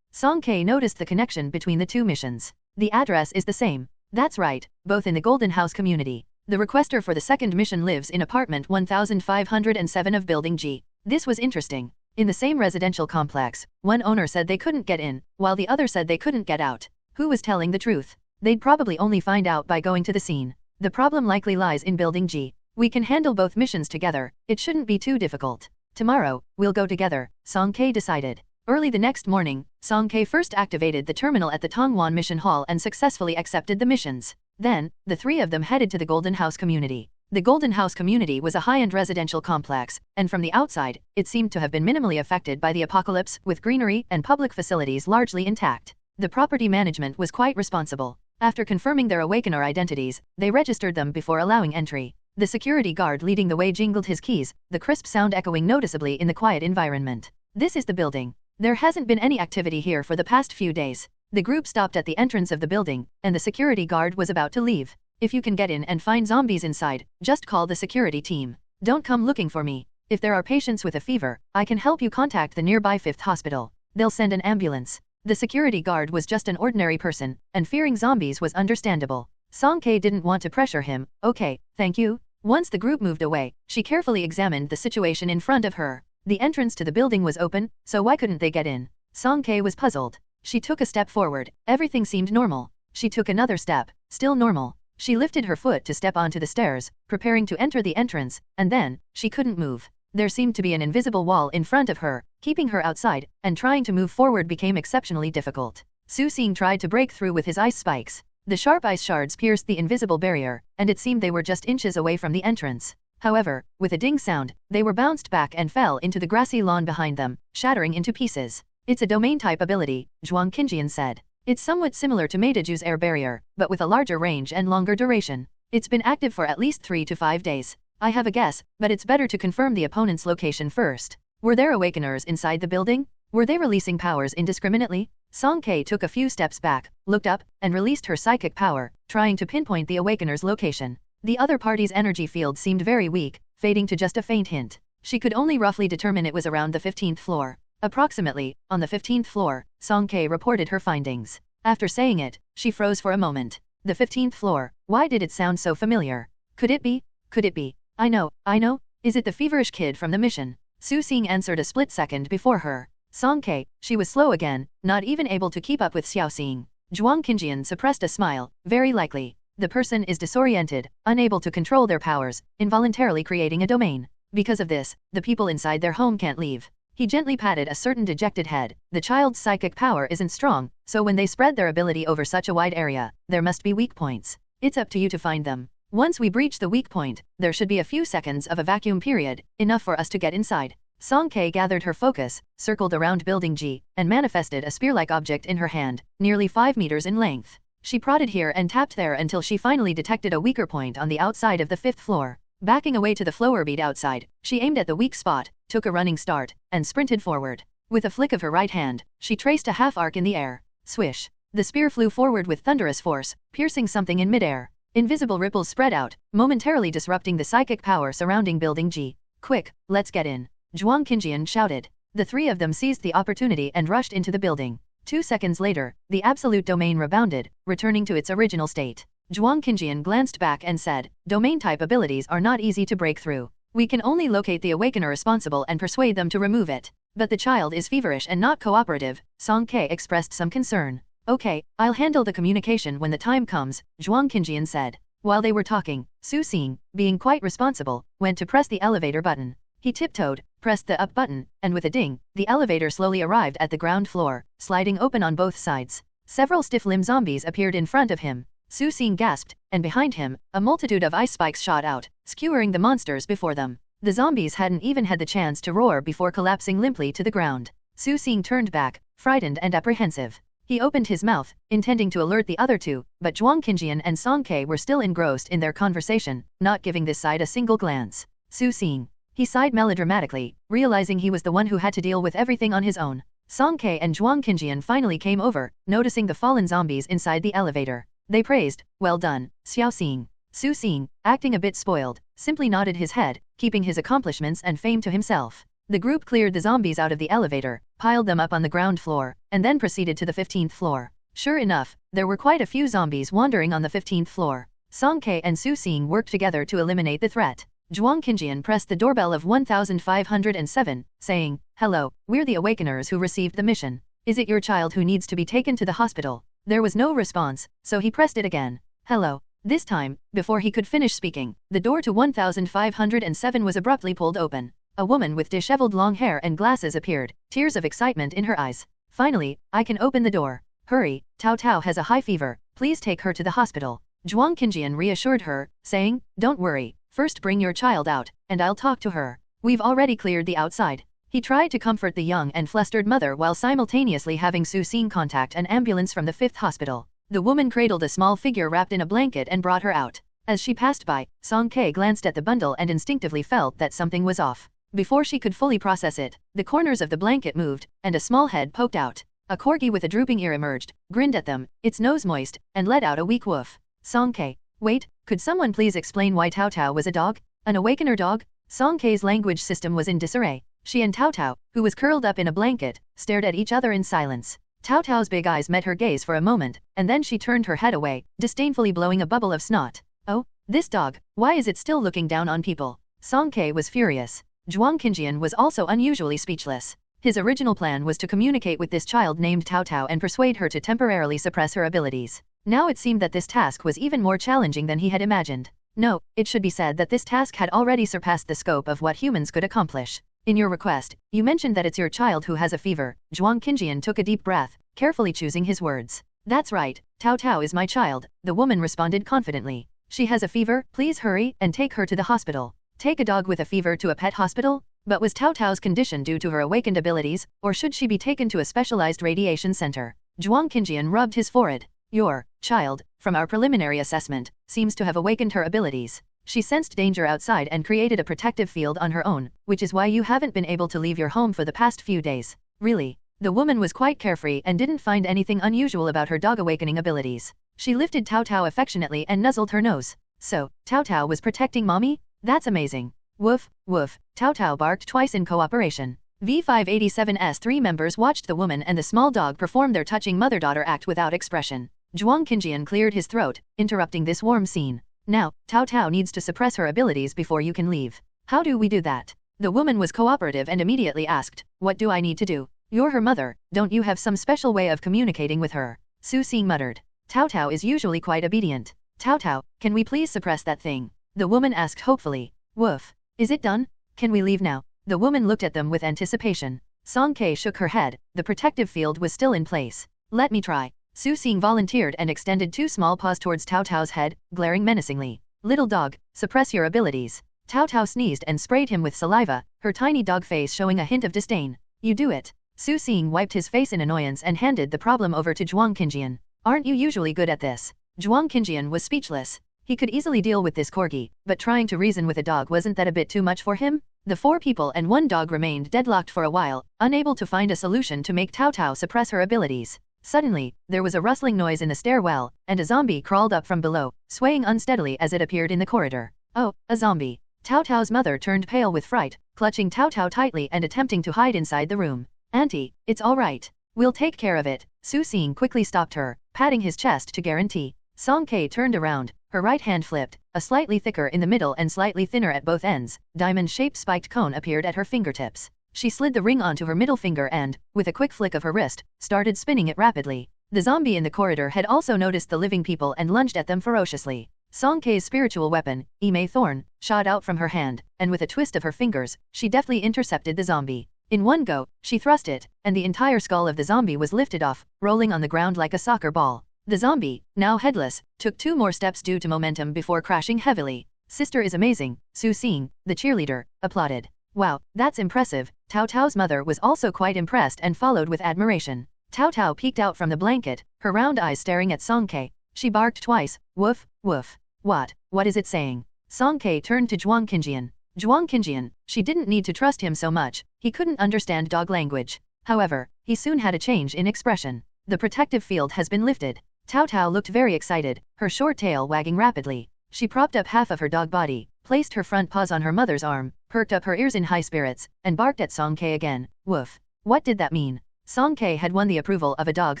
Song Ke noticed the connection between the 2 missions. The address is the same. That's right, both in the Golden House community. The requester for the second mission lives in apartment 1507 of Building G. This was interesting. In the same residential complex, one owner said they couldn't get in, while the other said they couldn't get out. Who was telling the truth? They'd probably only find out by going to the scene. The problem likely lies in Building G. We can handle both missions together. It shouldn't be too difficult. Tomorrow, we'll go together, Song Ke decided. Early the next morning, Song Ke first activated the terminal at the Tongwan Mission Hall and successfully accepted the missions. Then, the 3 of them headed to the Golden House community. The Golden House community was a high-end residential complex, and from the outside, it seemed to have been minimally affected by the apocalypse, with greenery and public facilities largely intact. The property management was quite responsible. After confirming their awakener identities, they registered them before allowing entry. The security guard leading the way jingled his keys, the crisp sound echoing noticeably in the quiet environment. This is the building. There hasn't been any activity here for the past few days. The group stopped at the entrance of the building, and the security guard was about to leave. If you can get in and find zombies inside, just call the security team. Don't come looking for me. If there are patients with a fever, I can help you contact the nearby 5th hospital. They'll send an ambulance. The security guard was just an ordinary person, and fearing zombies was understandable. Song K didn't want to pressure him. Okay, thank you. Once the group moved away, she carefully examined the situation in front of her. The entrance to the building was open, so why couldn't they get in? Song K was puzzled. She took a step forward. Everything seemed normal. She took another step. Still normal. She lifted her foot to step onto the stairs, preparing to enter the entrance, and then, she couldn't move. There seemed to be an invisible wall in front of her, keeping her outside, and trying to move forward became exceptionally difficult. Su Xing tried to break through with his ice spikes. The sharp ice shards pierced the invisible barrier, and it seemed they were just inches away from the entrance. However, with a ding sound, they were bounced back and fell into the grassy lawn behind them, shattering into pieces. It's a domain-type ability, Zhuang Qinjian said. It's somewhat similar to Meidaju's air barrier, but with a larger range and longer duration. It's been active for at least 3 to 5 days. I have a guess, but it's better to confirm the opponent's location first. Were there awakeners inside the building? Were they releasing powers indiscriminately? Song K took a few steps back, looked up, and released her psychic power, trying to pinpoint the awakener's location. The other party's energy field seemed very weak, fading to just a faint hint. She could only roughly determine it was around the 15th floor. Approximately, on the 15th floor, Song K reported her findings. After saying it, she froze for a moment. The 15th floor, why did it sound so familiar? Could it be? Could it be? I know. Is it the feverish kid from the mission? Su Xing answered a split second before her. Song K, she was slow again, not even able to keep up with Xiao Xing. Zhuang Qinjian suppressed a smile. Very likely. The person is disoriented, unable to control their powers, involuntarily creating a domain. Because of this, the people inside their home can't leave. He gently patted a certain dejected head. The child's psychic power isn't strong, so when they spread their ability over such a wide area, there must be weak points. It's up to you to find them. Once we breach the weak point, there should be a few seconds of a vacuum period, enough for us to get inside. Song K gathered her focus, circled around Building G, and manifested a spear-like object in her hand, nearly 5 meters in length. She prodded here and tapped there until she finally detected a weaker point on the outside of the 5th floor. Backing away to the floor bead outside, she aimed at the weak spot, took a running start, and sprinted forward. With a flick of her right hand, she traced a half-arc in the air. Swish! The spear flew forward with thunderous force, piercing something in midair. Invisible ripples spread out, momentarily disrupting the psychic power surrounding Building G. Quick, let's get in! Zhuang Qinjian shouted. The 3 of them seized the opportunity and rushed into the building. 2 seconds later, the absolute domain rebounded, returning to its original state. Zhuang Qinjian glanced back and said, domain-type abilities are not easy to break through. We can only locate the awakener responsible and persuade them to remove it. But the child is feverish and not cooperative. Song K expressed some concern. Okay, I'll handle the communication when the time comes, Zhuang Qinjian said. While they were talking, Su Xing, being quite responsible, went to press the elevator button. He tiptoed, pressed the up button, and with a ding, the elevator slowly arrived at the ground floor, sliding open on both sides. Several stiff-limbed zombies appeared in front of him. Su Xing gasped, and behind him, a multitude of ice spikes shot out, skewering the monsters before them. The zombies hadn't even had the chance to roar before collapsing limply to the ground. Su Xing turned back, frightened and apprehensive. He opened his mouth, intending to alert the other 2, but Zhuang Qinjian and Song K were still engrossed in their conversation, not giving this side a single glance. Su Xing. He sighed melodramatically, realizing he was the one who had to deal with everything on his own. Song K and Zhuang Qinjian finally came over, noticing the fallen zombies inside the elevator. They praised, well done, Xiao Xing. Su Xing, acting a bit spoiled, simply nodded his head, keeping his accomplishments and fame to himself. The group cleared the zombies out of the elevator, piled them up on the ground floor, and then proceeded to the 15th floor. Sure enough, there were quite a few zombies wandering on the 15th floor. Song K and Su Xing worked together to eliminate the threat. Zhuang Qinjian pressed the doorbell of 1507, saying, hello, we're the awakeners who received the mission. Is it your child who needs to be taken to the hospital? There was no response, so he pressed it again. Hello. This time, before he could finish speaking, the door to 1507 was abruptly pulled open. A woman with disheveled long hair and glasses appeared, tears of excitement in her eyes. Finally, I can open the door. Hurry, Tao Tao has a high fever, please take her to the hospital. Zhuang Qinjian reassured her, saying, don't worry. First bring your child out, and I'll talk to her. We've already cleared the outside. He tried to comfort the young and flustered mother while simultaneously having Su Xing contact an ambulance from the 5th hospital. The woman cradled a small figure wrapped in a blanket and brought her out. As she passed by, Song Kei glanced at the bundle and instinctively felt that something was off. Before she could fully process it, the corners of the blanket moved, and a small head poked out. A corgi with a drooping ear emerged, grinned at them, its nose moist, and let out a weak woof. Song Kei. Wait, could someone please explain why Tao Tao was a dog? An awakener dog? Song Kei's language system was in disarray. She and Tao Tao, who was curled up in a blanket, stared at each other in silence. Tao Tao's big eyes met her gaze for a moment, and then she turned her head away, disdainfully blowing a bubble of snot. Oh, this dog, why is it still looking down on people? Song Kei was furious. Zhuang Qinjian was also unusually speechless. His original plan was to communicate with this child named Tao Tao and persuade her to temporarily suppress her abilities. Now it seemed that this task was even more challenging than he had imagined. No, it should be said that this task had already surpassed the scope of what humans could accomplish. In your request, you mentioned that it's your child who has a fever. Zhuang Qinjian took a deep breath, carefully choosing his words. That's right, Tao Tao is my child, the woman responded confidently. She has a fever, please hurry and take her to the hospital. Take a dog with a fever to a pet hospital? But was Tao Tao's condition due to her awakened abilities, or should she be taken to a specialized radiation center? Zhuang Qinjian rubbed his forehead. Your child, from our preliminary assessment, seems to have awakened her abilities. She sensed danger outside and created a protective field on her own, which is why you haven't been able to leave your home for the past few days. Really? The woman was quite carefree and didn't find anything unusual about her dog awakening abilities. She lifted Tao Tao affectionately and nuzzled her nose. So, Tao Tao was protecting mommy? That's amazing. Woof, woof, Tao Tao barked twice in cooperation. V587's three members watched the woman and the small dog perform their touching mother-daughter act without expression. Zhuang Qinjian cleared his throat, interrupting this warm scene. Now, Tao Tao needs to suppress her abilities before you can leave. How do we do that? The woman was cooperative and immediately asked, what do I need to do? You're her mother, don't you have some special way of communicating with her? Su Xing muttered. Tao Tao is usually quite obedient. Tao Tao, can we please suppress that thing? The woman asked hopefully. Woof. Is it done? Can we leave now? The woman looked at them with anticipation. Song Kei shook her head, the protective field was still in place. Let me try. Su Xing volunteered and extended two small paws towards Tao Tao's head, glaring menacingly. Little dog, suppress your abilities. Tao Tao sneezed and sprayed him with saliva, her tiny dog face showing a hint of disdain. You do it. Su Xing wiped his face in annoyance and handed the problem over to Zhuang Qinjian. Aren't you usually good at this? Zhuang Qinjian was speechless. He could easily deal with this corgi, but trying to reason with a dog wasn't that a bit too much for him? The four people and one dog remained deadlocked for a while, unable to find a solution to make Tao Tao suppress her abilities. Suddenly, there was a rustling noise in the stairwell, and a zombie crawled up from below, swaying unsteadily as it appeared in the corridor. Oh, a zombie. Tao Tao's mother turned pale with fright, clutching Tao Tao tightly and attempting to hide inside the room. Auntie, it's all right. We'll take care of it. Su Xing quickly stopped her, patting his chest to guarantee. Song Kei turned around, her right hand flipped, a slightly thicker in the middle and slightly thinner at both ends, diamond-shaped spiked cone appeared at her fingertips. She slid the ring onto her middle finger and, with a quick flick of her wrist, started spinning it rapidly. The zombie in the corridor had also noticed the living people and lunged at them ferociously. Song Kei's spiritual weapon, Ime Thorn, shot out from her hand, and with a twist of her fingers, she deftly intercepted the zombie. In one go, she thrust it, and the entire skull of the zombie was lifted off, rolling on the ground like a soccer ball. The zombie, now headless, took 2 more steps due to momentum before crashing heavily. Sister is amazing, Su Xing, the cheerleader, applauded. Wow, that's impressive. Tao Tao's mother was also quite impressed and followed with admiration. Tao Tao peeked out from the blanket, her round eyes staring at Song Kei. She barked twice, woof, woof. What is it saying? Song Kei turned to Zhuang Qinjian. Zhuang Qinjian, she didn't need to trust him so much, he couldn't understand dog language. However, he soon had a change in expression. The protective field has been lifted. Tao Tao looked very excited, her short tail wagging rapidly. She propped up half of her dog body, placed her front paws on her mother's arm, perked up her ears in high spirits, and barked at Song Kei again. Woof. What did that mean? Song Kei had won the approval of a dog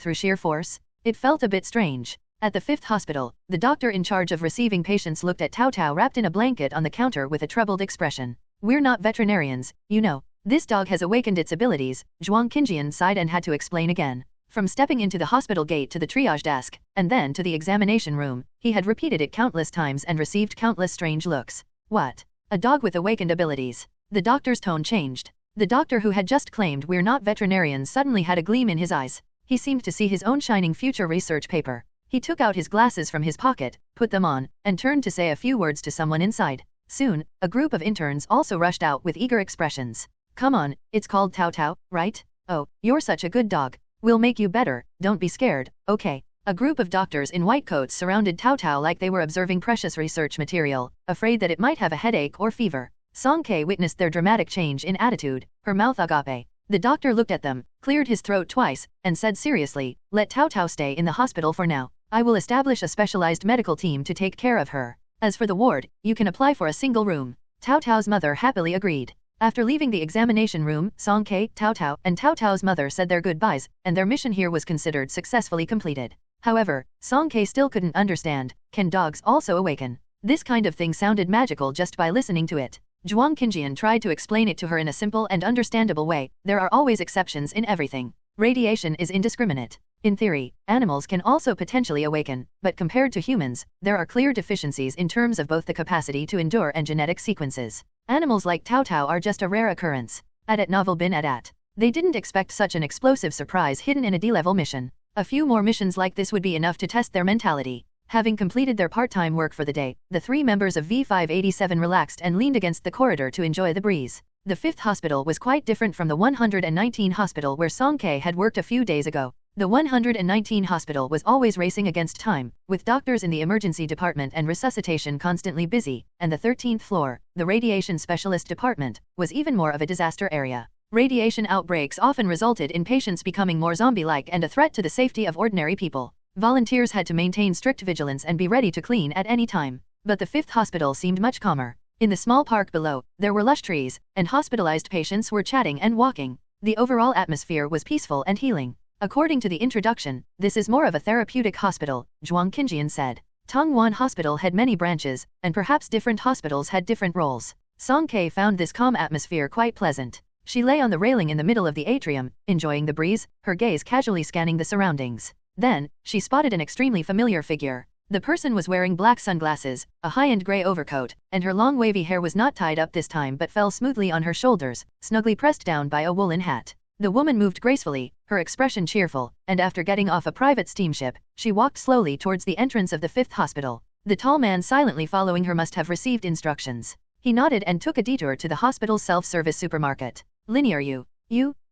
through sheer force? It felt a bit strange. At the 5th hospital, the doctor in charge of receiving patients looked at Tao Tao wrapped in a blanket on the counter with a troubled expression. We're not veterinarians, you know. This dog has awakened its abilities, Zhuang Qinjian sighed and had to explain again. From stepping into the hospital gate to the triage desk, and then to the examination room, he had repeated it countless times and received countless strange looks. What? A dog with awakened abilities? The doctor's tone changed. The doctor who had just claimed we're not veterinarians suddenly had a gleam in his eyes. He seemed to see his own shining future research paper. He took out his glasses from his pocket, put them on, and turned to say a few words to someone inside. Soon, a group of interns also rushed out with eager expressions. Come on, it's called Tao Tao, right? Oh, you're such a good dog. We'll make you better, don't be scared, okay? A group of doctors in white coats surrounded Tao Tao like they were observing precious research material, afraid that it might have a headache or fever. Song Kei witnessed their dramatic change in attitude, her mouth agape. The doctor looked at them, cleared his throat twice, and said seriously, "Let Tao Tao stay in the hospital for now. I will establish a specialized medical team to take care of her. As for the ward, you can apply for a single room." Tao Tao's mother happily agreed. After leaving the examination room, Song Kei, Tao Tao, and Tao Tao's mother said their goodbyes, and their mission here was considered successfully completed. However, Song Kei still couldn't understand, can dogs also awaken? This kind of thing sounded magical just by listening to it. Zhuang Qinjian tried to explain it to her in a simple and understandable way. There are always exceptions in everything. Radiation is indiscriminate. In theory, animals can also potentially awaken, but compared to humans, there are clear deficiencies in terms of both the capacity to endure and genetic sequences. Animals like Tao Tao are just a rare occurrence. At novel bin at. They didn't expect such an explosive surprise hidden in a D-level mission. A few more missions like this would be enough to test their mentality. Having completed their part-time work for the day, the 3 members of V587 relaxed and leaned against the corridor to enjoy the breeze. The 5th hospital was quite different from the 119 hospital where Song Kei had worked a few days ago. The 119 hospital was always racing against time, with doctors in the emergency department and resuscitation constantly busy, and the 13th floor, the radiation specialist department, was even more of a disaster area. Radiation outbreaks often resulted in patients becoming more zombie-like and a threat to the safety of ordinary people. Volunteers had to maintain strict vigilance and be ready to clean at any time. But the 5th hospital seemed much calmer. In the small park below, there were lush trees, and hospitalized patients were chatting and walking. The overall atmosphere was peaceful and healing. According to the introduction, this is more of a therapeutic hospital, Zhuang Qinjian said. Tongwan Hospital had many branches, and perhaps different hospitals had different roles. Song Kei found this calm atmosphere quite pleasant. She lay on the railing in the middle of the atrium, enjoying the breeze, her gaze casually scanning the surroundings. Then, she spotted an extremely familiar figure. The person was wearing black sunglasses, a high-end gray overcoat, and her long wavy hair was not tied up this time but fell smoothly on her shoulders, snugly pressed down by a woolen hat. The woman moved gracefully, her expression cheerful, and after getting off a private steamship, she walked slowly towards the entrance of the 5th hospital. The tall man silently following her must have received instructions. He nodded and took a detour to the hospital's self-service supermarket. "Linear you?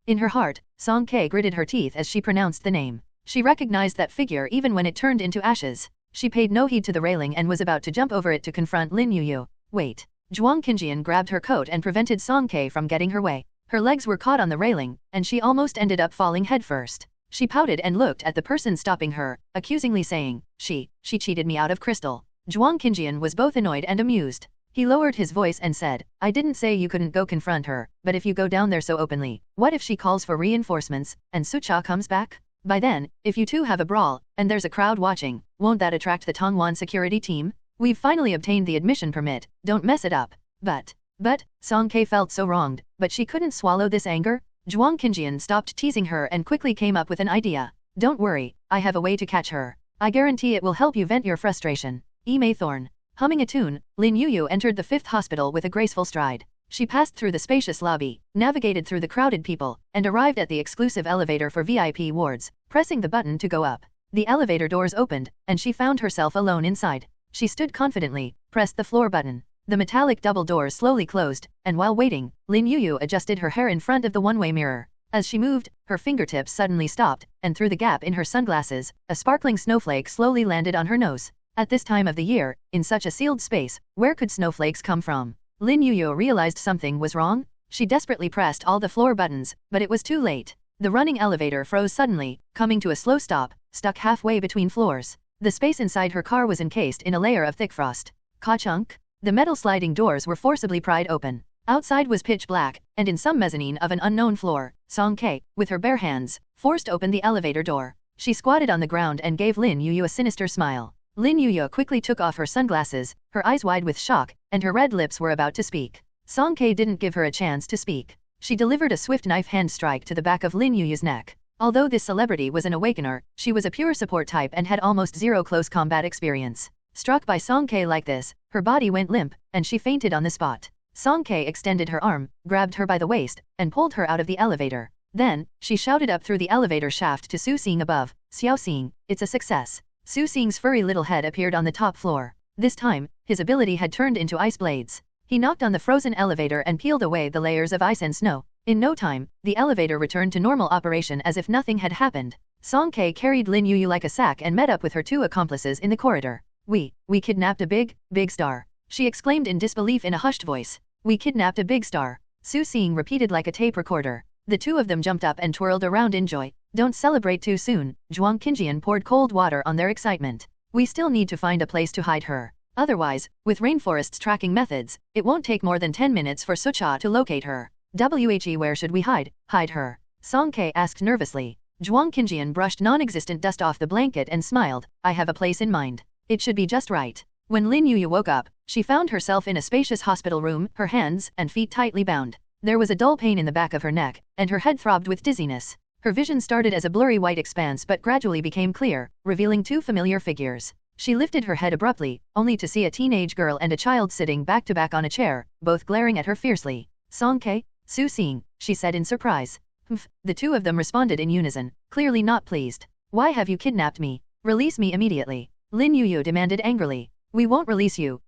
In her heart, Song Kei gritted her teeth as she pronounced the name. She recognized that figure even when it turned into ashes. She paid no heed to the railing and was about to jump over it to confront Lin Yuyu. Wait. Zhuang Qinjian grabbed her coat and prevented Song Kei from getting her way. Her legs were caught on the railing, and she almost ended up falling headfirst. She pouted and looked at the person stopping her, accusingly saying, She cheated me out of crystal." Zhuang Qinjian was both annoyed and amused. He lowered his voice and said, "I didn't say you couldn't go confront her, but if you go down there so openly, what if she calls for reinforcements, and Sucha comes back? By then, if you two have a brawl, and there's a crowd watching, won't that attract the Tongwan security team? We've finally obtained the admission permit, don't mess it up." But, Song Kei felt so wronged, but she couldn't swallow this anger. Zhuang Qinjian stopped teasing her and quickly came up with an idea. "Don't worry, I have a way to catch her. I guarantee it will help you vent your frustration." May Thorn. Humming a tune, Lin Yuyu entered the 5th hospital with a graceful stride. She passed through the spacious lobby, navigated through the crowded people, and arrived at the exclusive elevator for VIP wards, pressing the button to go up. The elevator doors opened, and she found herself alone inside. She stood confidently, pressed the floor button. The metallic double doors slowly closed, and while waiting, Lin Yuyu adjusted her hair in front of the one-way mirror. As she moved, her fingertips suddenly stopped, and through the gap in her sunglasses, a sparkling snowflake slowly landed on her nose. At this time of the year, in such a sealed space, where could snowflakes come from? Lin Yuyu realized something was wrong. She desperately pressed all the floor buttons, but it was too late. The running elevator froze suddenly, coming to a slow stop, stuck halfway between floors. The space inside her car was encased in a layer of thick frost. Ka-chunk! The metal sliding doors were forcibly pried open. Outside was pitch black, and in some mezzanine of an unknown floor, Song Kei, with her bare hands, forced open the elevator door. She squatted on the ground and gave Lin Yuyu a sinister smile. Lin Yuyu quickly took off her sunglasses, her eyes wide with shock, and her red lips were about to speak. Song Kei didn't give her a chance to speak. She delivered a swift knife hand strike to the back of Lin Yuyu's neck. Although this celebrity was an awakener, she was a pure support type and had almost zero close combat experience. Struck by Song Kei like this, her body went limp, and she fainted on the spot. Song Kei extended her arm, grabbed her by the waist, and pulled her out of the elevator. Then, she shouted up through the elevator shaft to Su Xing above, "Xiao Xing, it's a success." Su Xing's furry little head appeared on the top floor. This time, his ability had turned into ice blades. He knocked on the frozen elevator and peeled away the layers of ice and snow. In no time, the elevator returned to normal operation as if nothing had happened. Song Kei carried Lin Yuyu like a sack and met up with her 2 accomplices in the corridor. We kidnapped a big star, she exclaimed in disbelief in a hushed voice. We kidnapped a big star, Su Xing repeated like a tape recorder. The 2 of them jumped up and twirled around in joy. Don't celebrate too soon, Zhuang Qinjian poured cold water on their excitement. We still need to find a place to hide her. Otherwise, with Rainforest's tracking methods, it won't take more than 10 minutes for Sucha to locate her. Where should we hide her? Song Kei asked nervously. Zhuang Qinjian brushed non-existent dust off the blanket and smiled. I have a place in mind. It should be just right. When Lin Yuyu woke up, she found herself in a spacious hospital room, her hands and feet tightly bound. There was a dull pain in the back of her neck, and her head throbbed with dizziness. Her vision started as a blurry white expanse but gradually became clear, revealing 2 familiar figures. She lifted her head abruptly, only to see a teenage girl and a child sitting back to back on a chair, both glaring at her fiercely. Song Kei, Su Xing, she said in surprise. Humph, the 2 of them responded in unison, clearly not pleased. Why have you kidnapped me? Release me immediately. Lin Yuyu demanded angrily. We won't release you,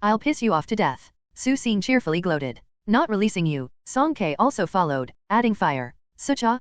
I'll piss you off to death. Su Xing cheerfully gloated. Not releasing you, Song Kei also followed, adding fire. Sucha.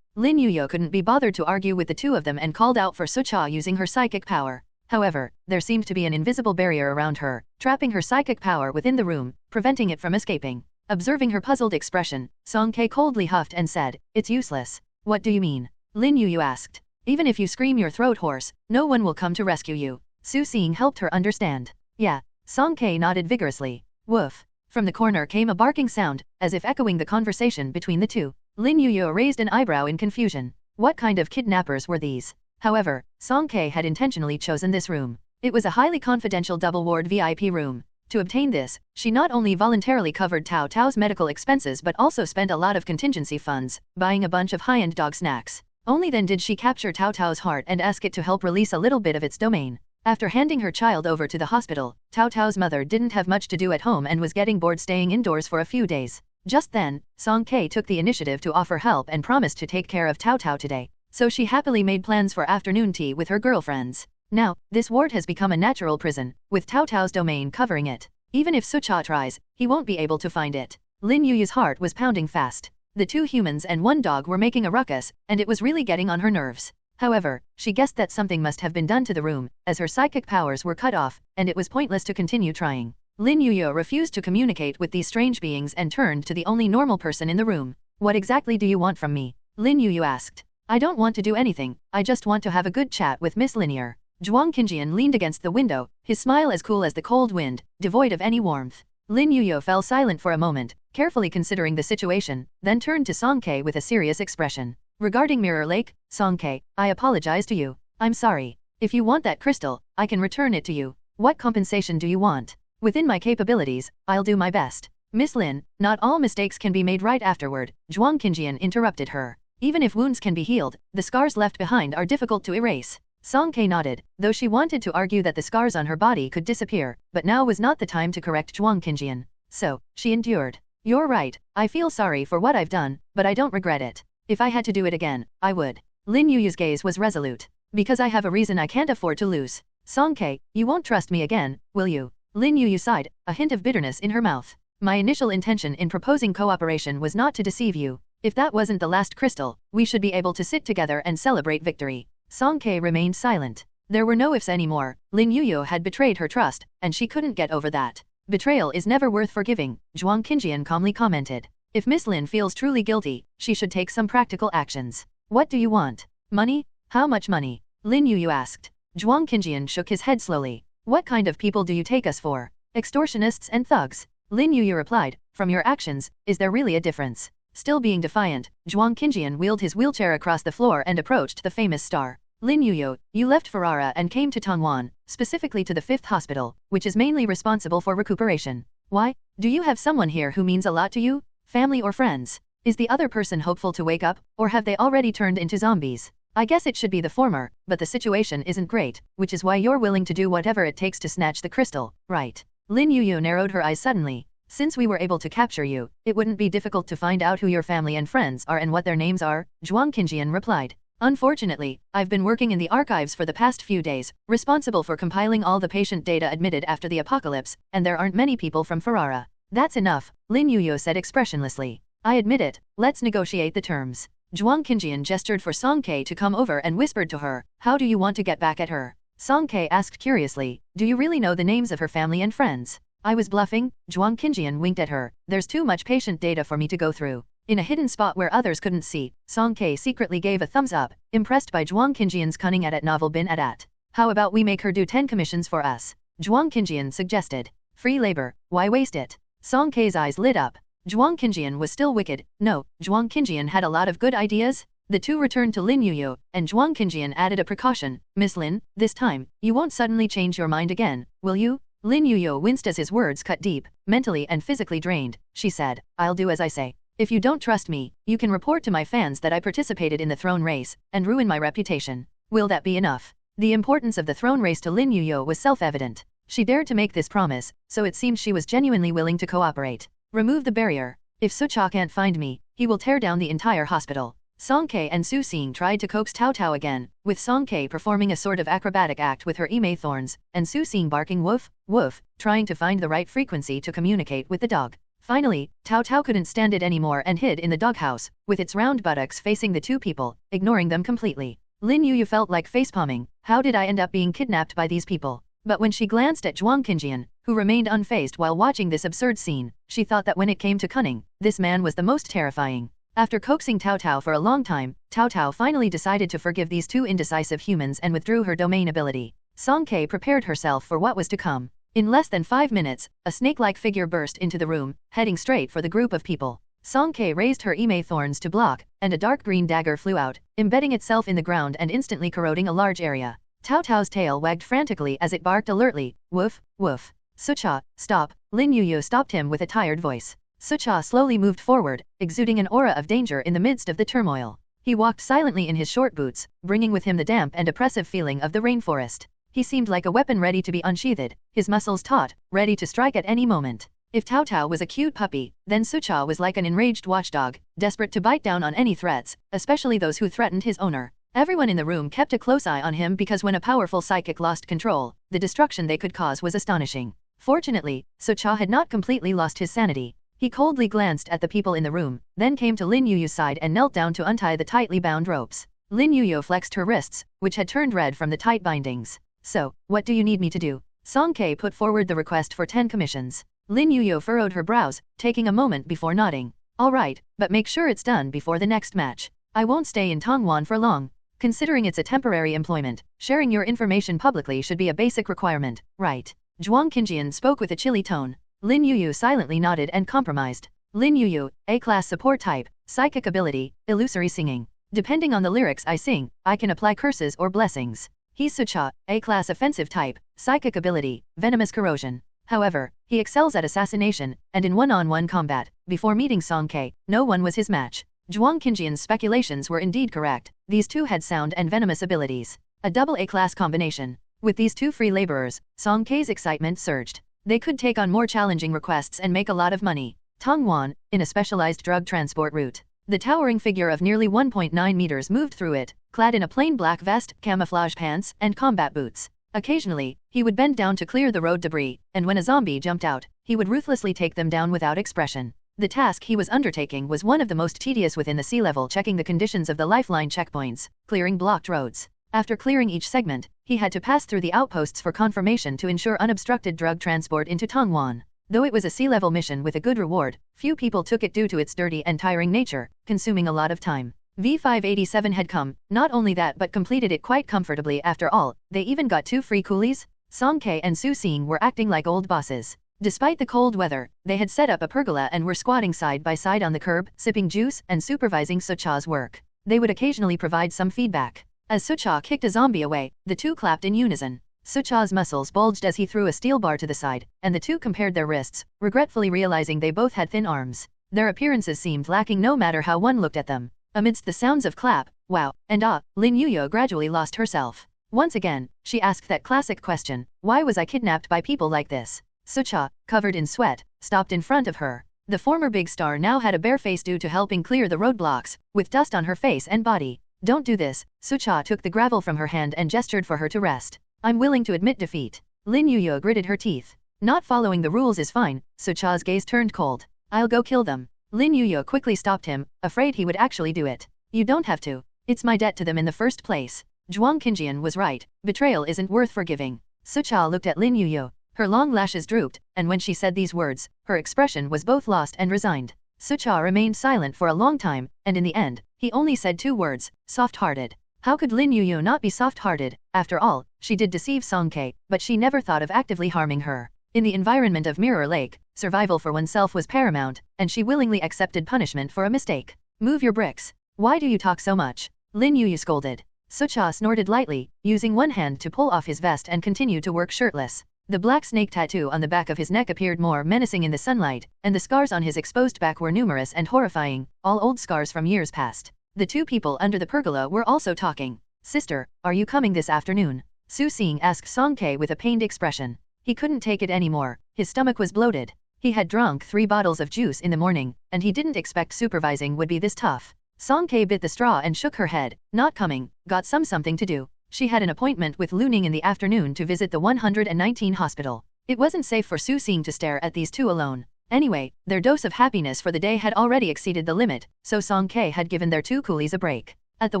Lin Yuyu couldn't be bothered to argue with the 2 of them and called out for Sucha using her psychic power. However, there seemed to be an invisible barrier around her, trapping her psychic power within the room, preventing it from escaping. Observing her puzzled expression, Song Kei coldly huffed and said, It's useless. What do you mean? Lin Yuyu asked. Even if you scream your throat hoarse, no one will come to rescue you. Su Xing helped her understand. Yeah. Song Kei nodded vigorously. Woof. From the corner came a barking sound, as if echoing the conversation between the 2. Lin Yuyu raised an eyebrow in confusion. What kind of kidnappers were these? However, Song Kei had intentionally chosen this room. It was a highly confidential double-ward VIP room. To obtain this, she not only voluntarily covered Tao Tao's medical expenses but also spent a lot of contingency funds, buying a bunch of high-end dog snacks. Only then did she capture Tao Tao's heart and ask it to help release a little bit of its domain. After handing her child over to the hospital, Tao Tao's mother didn't have much to do at home and was getting bored staying indoors for a few days. Just then, Song Kei took the initiative to offer help and promised to take care of Tao Tao today. So she happily made plans for afternoon tea with her girlfriends. Now, this ward has become a natural prison, with Tao Tao's domain covering it. Even if Sucha tries, he won't be able to find it. Lin Yuyu's heart was pounding fast. The 2 humans and 1 dog were making a ruckus, and it was really getting on her nerves. However, she guessed that something must have been done to the room, as her psychic powers were cut off, and it was pointless to continue trying. Lin Yuyu refused to communicate with these strange beings and turned to the only normal person in the room. What exactly do you want from me? Lin Yuyu asked. I don't want to do anything, I just want to have a good chat with Miss Linear. Zhuang Qinjian leaned against the window, his smile as cool as the cold wind, devoid of any warmth. Lin Yuyu fell silent for a moment, carefully considering the situation, then turned to Song Kei with a serious expression. Regarding Mirror Lake, Song Kei, I apologize to you. I'm sorry. If you want that crystal, I can return it to you. What compensation do you want? Within my capabilities, I'll do my best. Miss Lin, not all mistakes can be made right afterward, Zhuang Qinjian interrupted her. Even if wounds can be healed, the scars left behind are difficult to erase. Song Kei nodded, though she wanted to argue that the scars on her body could disappear, but now was not the time to correct Zhuang Qinjian. So, she endured. You're right, I feel sorry for what I've done, but I don't regret it. If I had to do it again, I would. Lin Yuyu's gaze was resolute. Because I have a reason I can't afford to lose. Song Kei, you won't trust me again, will you? Lin Yuyu sighed, a hint of bitterness in her mouth. My initial intention in proposing cooperation was not to deceive you. If that wasn't the last crystal, we should be able to sit together and celebrate victory. Song Kei remained silent. There were no ifs anymore. Lin Yuyu had betrayed her trust, and she couldn't get over that. Betrayal is never worth forgiving, Zhuang Qinjian calmly commented. If Miss Lin feels truly guilty, she should take some practical actions. What do you want? Money? How much money? Lin Yuyu asked. Zhuang Qinjian shook his head slowly. What kind of people do you take us for? Extortionists and thugs? Lin Yuyu replied, from your actions, is there really a difference? Still being defiant, Zhuang Qinjian wheeled his wheelchair across the floor and approached the famous star. Lin Yuyu, you left Ferrara and came to Tongwan, specifically to the 5th hospital, which is mainly responsible for recuperation. Why? Do you have someone here who means a lot to you? Family or friends? Is the other person hopeful to wake up, or have they already turned into zombies? I guess it should be the former, but the situation isn't great, which is why you're willing to do whatever it takes to snatch the crystal, right? Lin Yuyu narrowed her eyes suddenly. Since we were able to capture you, it wouldn't be difficult to find out who your family and friends are and what their names are, Zhuang Qinjian replied. Unfortunately, I've been working in the archives for the past few days, responsible for compiling all the patient data admitted after the apocalypse, and there aren't many people from Ferrara. That's enough, Lin Yuyu said expressionlessly. I admit it, let's negotiate the terms. Zhuang Qinjian gestured for Song Ke to come over and whispered to her, "How do you want to get back at her?" Song Ke asked curiously, "Do you really know the names of her family and friends?" "I was bluffing," Zhuang Qinjian winked at her, "there's too much patient data for me to go through." In a hidden spot where others couldn't see, Song Ke secretly gave a thumbs up, impressed by Zhuang Qinjian's cunning at novel bin at. "How about we make her do 10 commissions for us?" Zhuang Qinjian suggested. "Free labor, why waste it?" Song Ke's eyes lit up. Zhuang Qinjian was still wicked. No, Zhuang Qinjian had a lot of good ideas. The two returned to Lin Yuyu, and Zhuang Qinjian added a precaution. "Miss Lin, this time, you won't suddenly change your mind again, will you?" Lin Yuyu winced as his words cut deep, mentally and physically drained. She said, "I'll do as I say. If you don't trust me, you can report to my fans that I participated in the throne race, and ruin my reputation. Will that be enough?" The importance of the throne race to Lin Yuyu was self-evident. She dared to make this promise, so it seemed she was genuinely willing to cooperate. "Remove the barrier. If Sucha can't find me, he will tear down the entire hospital." Song Ke and Su Xing tried to coax Cao Cao again, with Song Ke performing a sort of acrobatic act with her ime thorns, and Su Xing barking woof, woof, trying to find the right frequency to communicate with the dog. Finally, Cao Cao couldn't stand it anymore and hid in the doghouse, with its round buttocks facing the two people, ignoring them completely. Lin Yuyu felt like facepalming. How did I end up being kidnapped by these people? But when she glanced at Zhuang Qinjian, who remained unfazed while watching this absurd scene, she thought that when it came to cunning, this man was the most terrifying. After coaxing Cao Cao for a long time, Cao Cao finally decided to forgive these two indecisive humans and withdrew her domain ability. Song Ke prepared herself for what was to come. In less than 5 minutes, a snake-like figure burst into the room, heading straight for the group of people. Song Ke raised her ime thorns to block, and a dark green dagger flew out, embedding itself in the ground and instantly corroding a large area. Cao Cao's tail wagged frantically as it barked alertly, "Woof, woof." "Sucha, stop." Lin Yuyu stopped him with a tired voice. Sucha slowly moved forward, exuding an aura of danger in the midst of the turmoil. He walked silently in his short boots, bringing with him the damp and oppressive feeling of the rainforest. He seemed like a weapon ready to be unsheathed, his muscles taut, ready to strike at any moment. If Cao Cao was a cute puppy, then Sucha was like an enraged watchdog, desperate to bite down on any threats, especially those who threatened his owner. Everyone in the room kept a close eye on him because when a powerful psychic lost control, the destruction they could cause was astonishing. Fortunately, Sucha had not completely lost his sanity. He coldly glanced at the people in the room, then came to Lin Yuyu's side and knelt down to untie the tightly bound ropes. Lin Yuyu flexed her wrists, which had turned red from the tight bindings. "So, what do you need me to do?" Song Ke put forward the request for 10 commissions. Lin Yuyu furrowed her brows, taking a moment before nodding. "All right, but make sure it's done before the next match. I won't stay in Tongwan for long. Considering it's a temporary employment, sharing your information publicly should be a basic requirement, right?" Zhuang Qinjian spoke with a chilly tone. Lin Yuyu silently nodded and compromised. Lin Yuyu, A-class support type, psychic ability, illusory singing. Depending on the lyrics I sing, I can apply curses or blessings. He's Sucha, A-class offensive type, psychic ability, venomous corrosion. However, he excels at assassination, and in one-on-one combat, before meeting Song Ke, no one was his match. Zhuang Qinjian's speculations were indeed correct. These two had sound and venomous abilities. A double A-class combination. With these two free laborers, Song Ke's excitement surged. They could take on more challenging requests and make a lot of money. Tongwan, in a specialized drug transport route. The towering figure of nearly 1.9 meters moved through it, clad in a plain black vest, camouflage pants, and combat boots. Occasionally, he would bend down to clear the road debris, and when a zombie jumped out, he would ruthlessly take them down without expression. The task he was undertaking was one of the most tedious within the sea level, checking the conditions of the lifeline checkpoints, clearing blocked roads. After clearing each segment, he had to pass through the outposts for confirmation to ensure unobstructed drug transport into Tongwan. Though it was a sea-level mission with a good reward, few people took it due to its dirty and tiring nature, consuming a lot of time. V587 had come, not only that but completed it quite comfortably after all, they even got 2 free coolies. Song Ke and Su Xing were acting like old bosses. Despite the cold weather, they had set up a pergola and were squatting side by side on the curb, sipping juice and supervising Sucha's work. They would occasionally provide some feedback. As Sucha kicked a zombie away, the two clapped in unison. Sucha's muscles bulged as he threw a steel bar to the side, and the two compared their wrists, regretfully realizing they both had thin arms. Their appearances seemed lacking no matter how one looked at them. Amidst the sounds of clap, wow, and ah, Lin Yuyu gradually lost herself. Once again, she asked that classic question, why was I kidnapped by people like this? Sucha, covered in sweat, stopped in front of her. The former big star now had a bare face due to helping clear the roadblocks, with dust on her face and body. Don't do this. Sucha took the gravel from her hand and gestured for her to rest. I'm willing to admit defeat. Lin Yuyu gritted her teeth. Not following the rules is fine. Sucha's gaze turned cold. I'll go kill them. Lin Yuyu quickly stopped him, afraid he would actually do it. You don't have to. It's my debt to them in the first place. Zhuang Qinjian was right. Betrayal isn't worth forgiving. Sucha looked at Lin Yuyu. Her long lashes drooped, and when she said these words, her expression was both lost and resigned. Sucha remained silent for a long time, and in the end, he only said 2 words, soft-hearted. How could Lin Yuyu not be soft-hearted? After all, she did deceive Song Ke, but she never thought of actively harming her. In the environment of Mirror Lake, survival for oneself was paramount, and she willingly accepted punishment for a mistake. Move your bricks. Why do you talk so much? Lin Yuyu scolded. Sucha snorted lightly, using one hand to pull off his vest and continue to work shirtless. The black snake tattoo on the back of his neck appeared more menacing in the sunlight, and the scars on his exposed back were numerous and horrifying, all old scars from years past. The 2 people under the pergola were also talking. Sister, are you coming this afternoon? Su Xing asked Song Ke with a pained expression. He couldn't take it anymore, his stomach was bloated. He had drunk 3 bottles of juice in the morning, and he didn't expect supervising would be this tough. Song Ke bit the straw and shook her head. Not coming, got something to do. She had an appointment with Lu Ning in the afternoon to visit the 119 hospital. It wasn't safe for Su Xing to stare at these 2 alone. Anyway, their dose of happiness for the day had already exceeded the limit, so Song Ke had given their 2 coolies a break. At the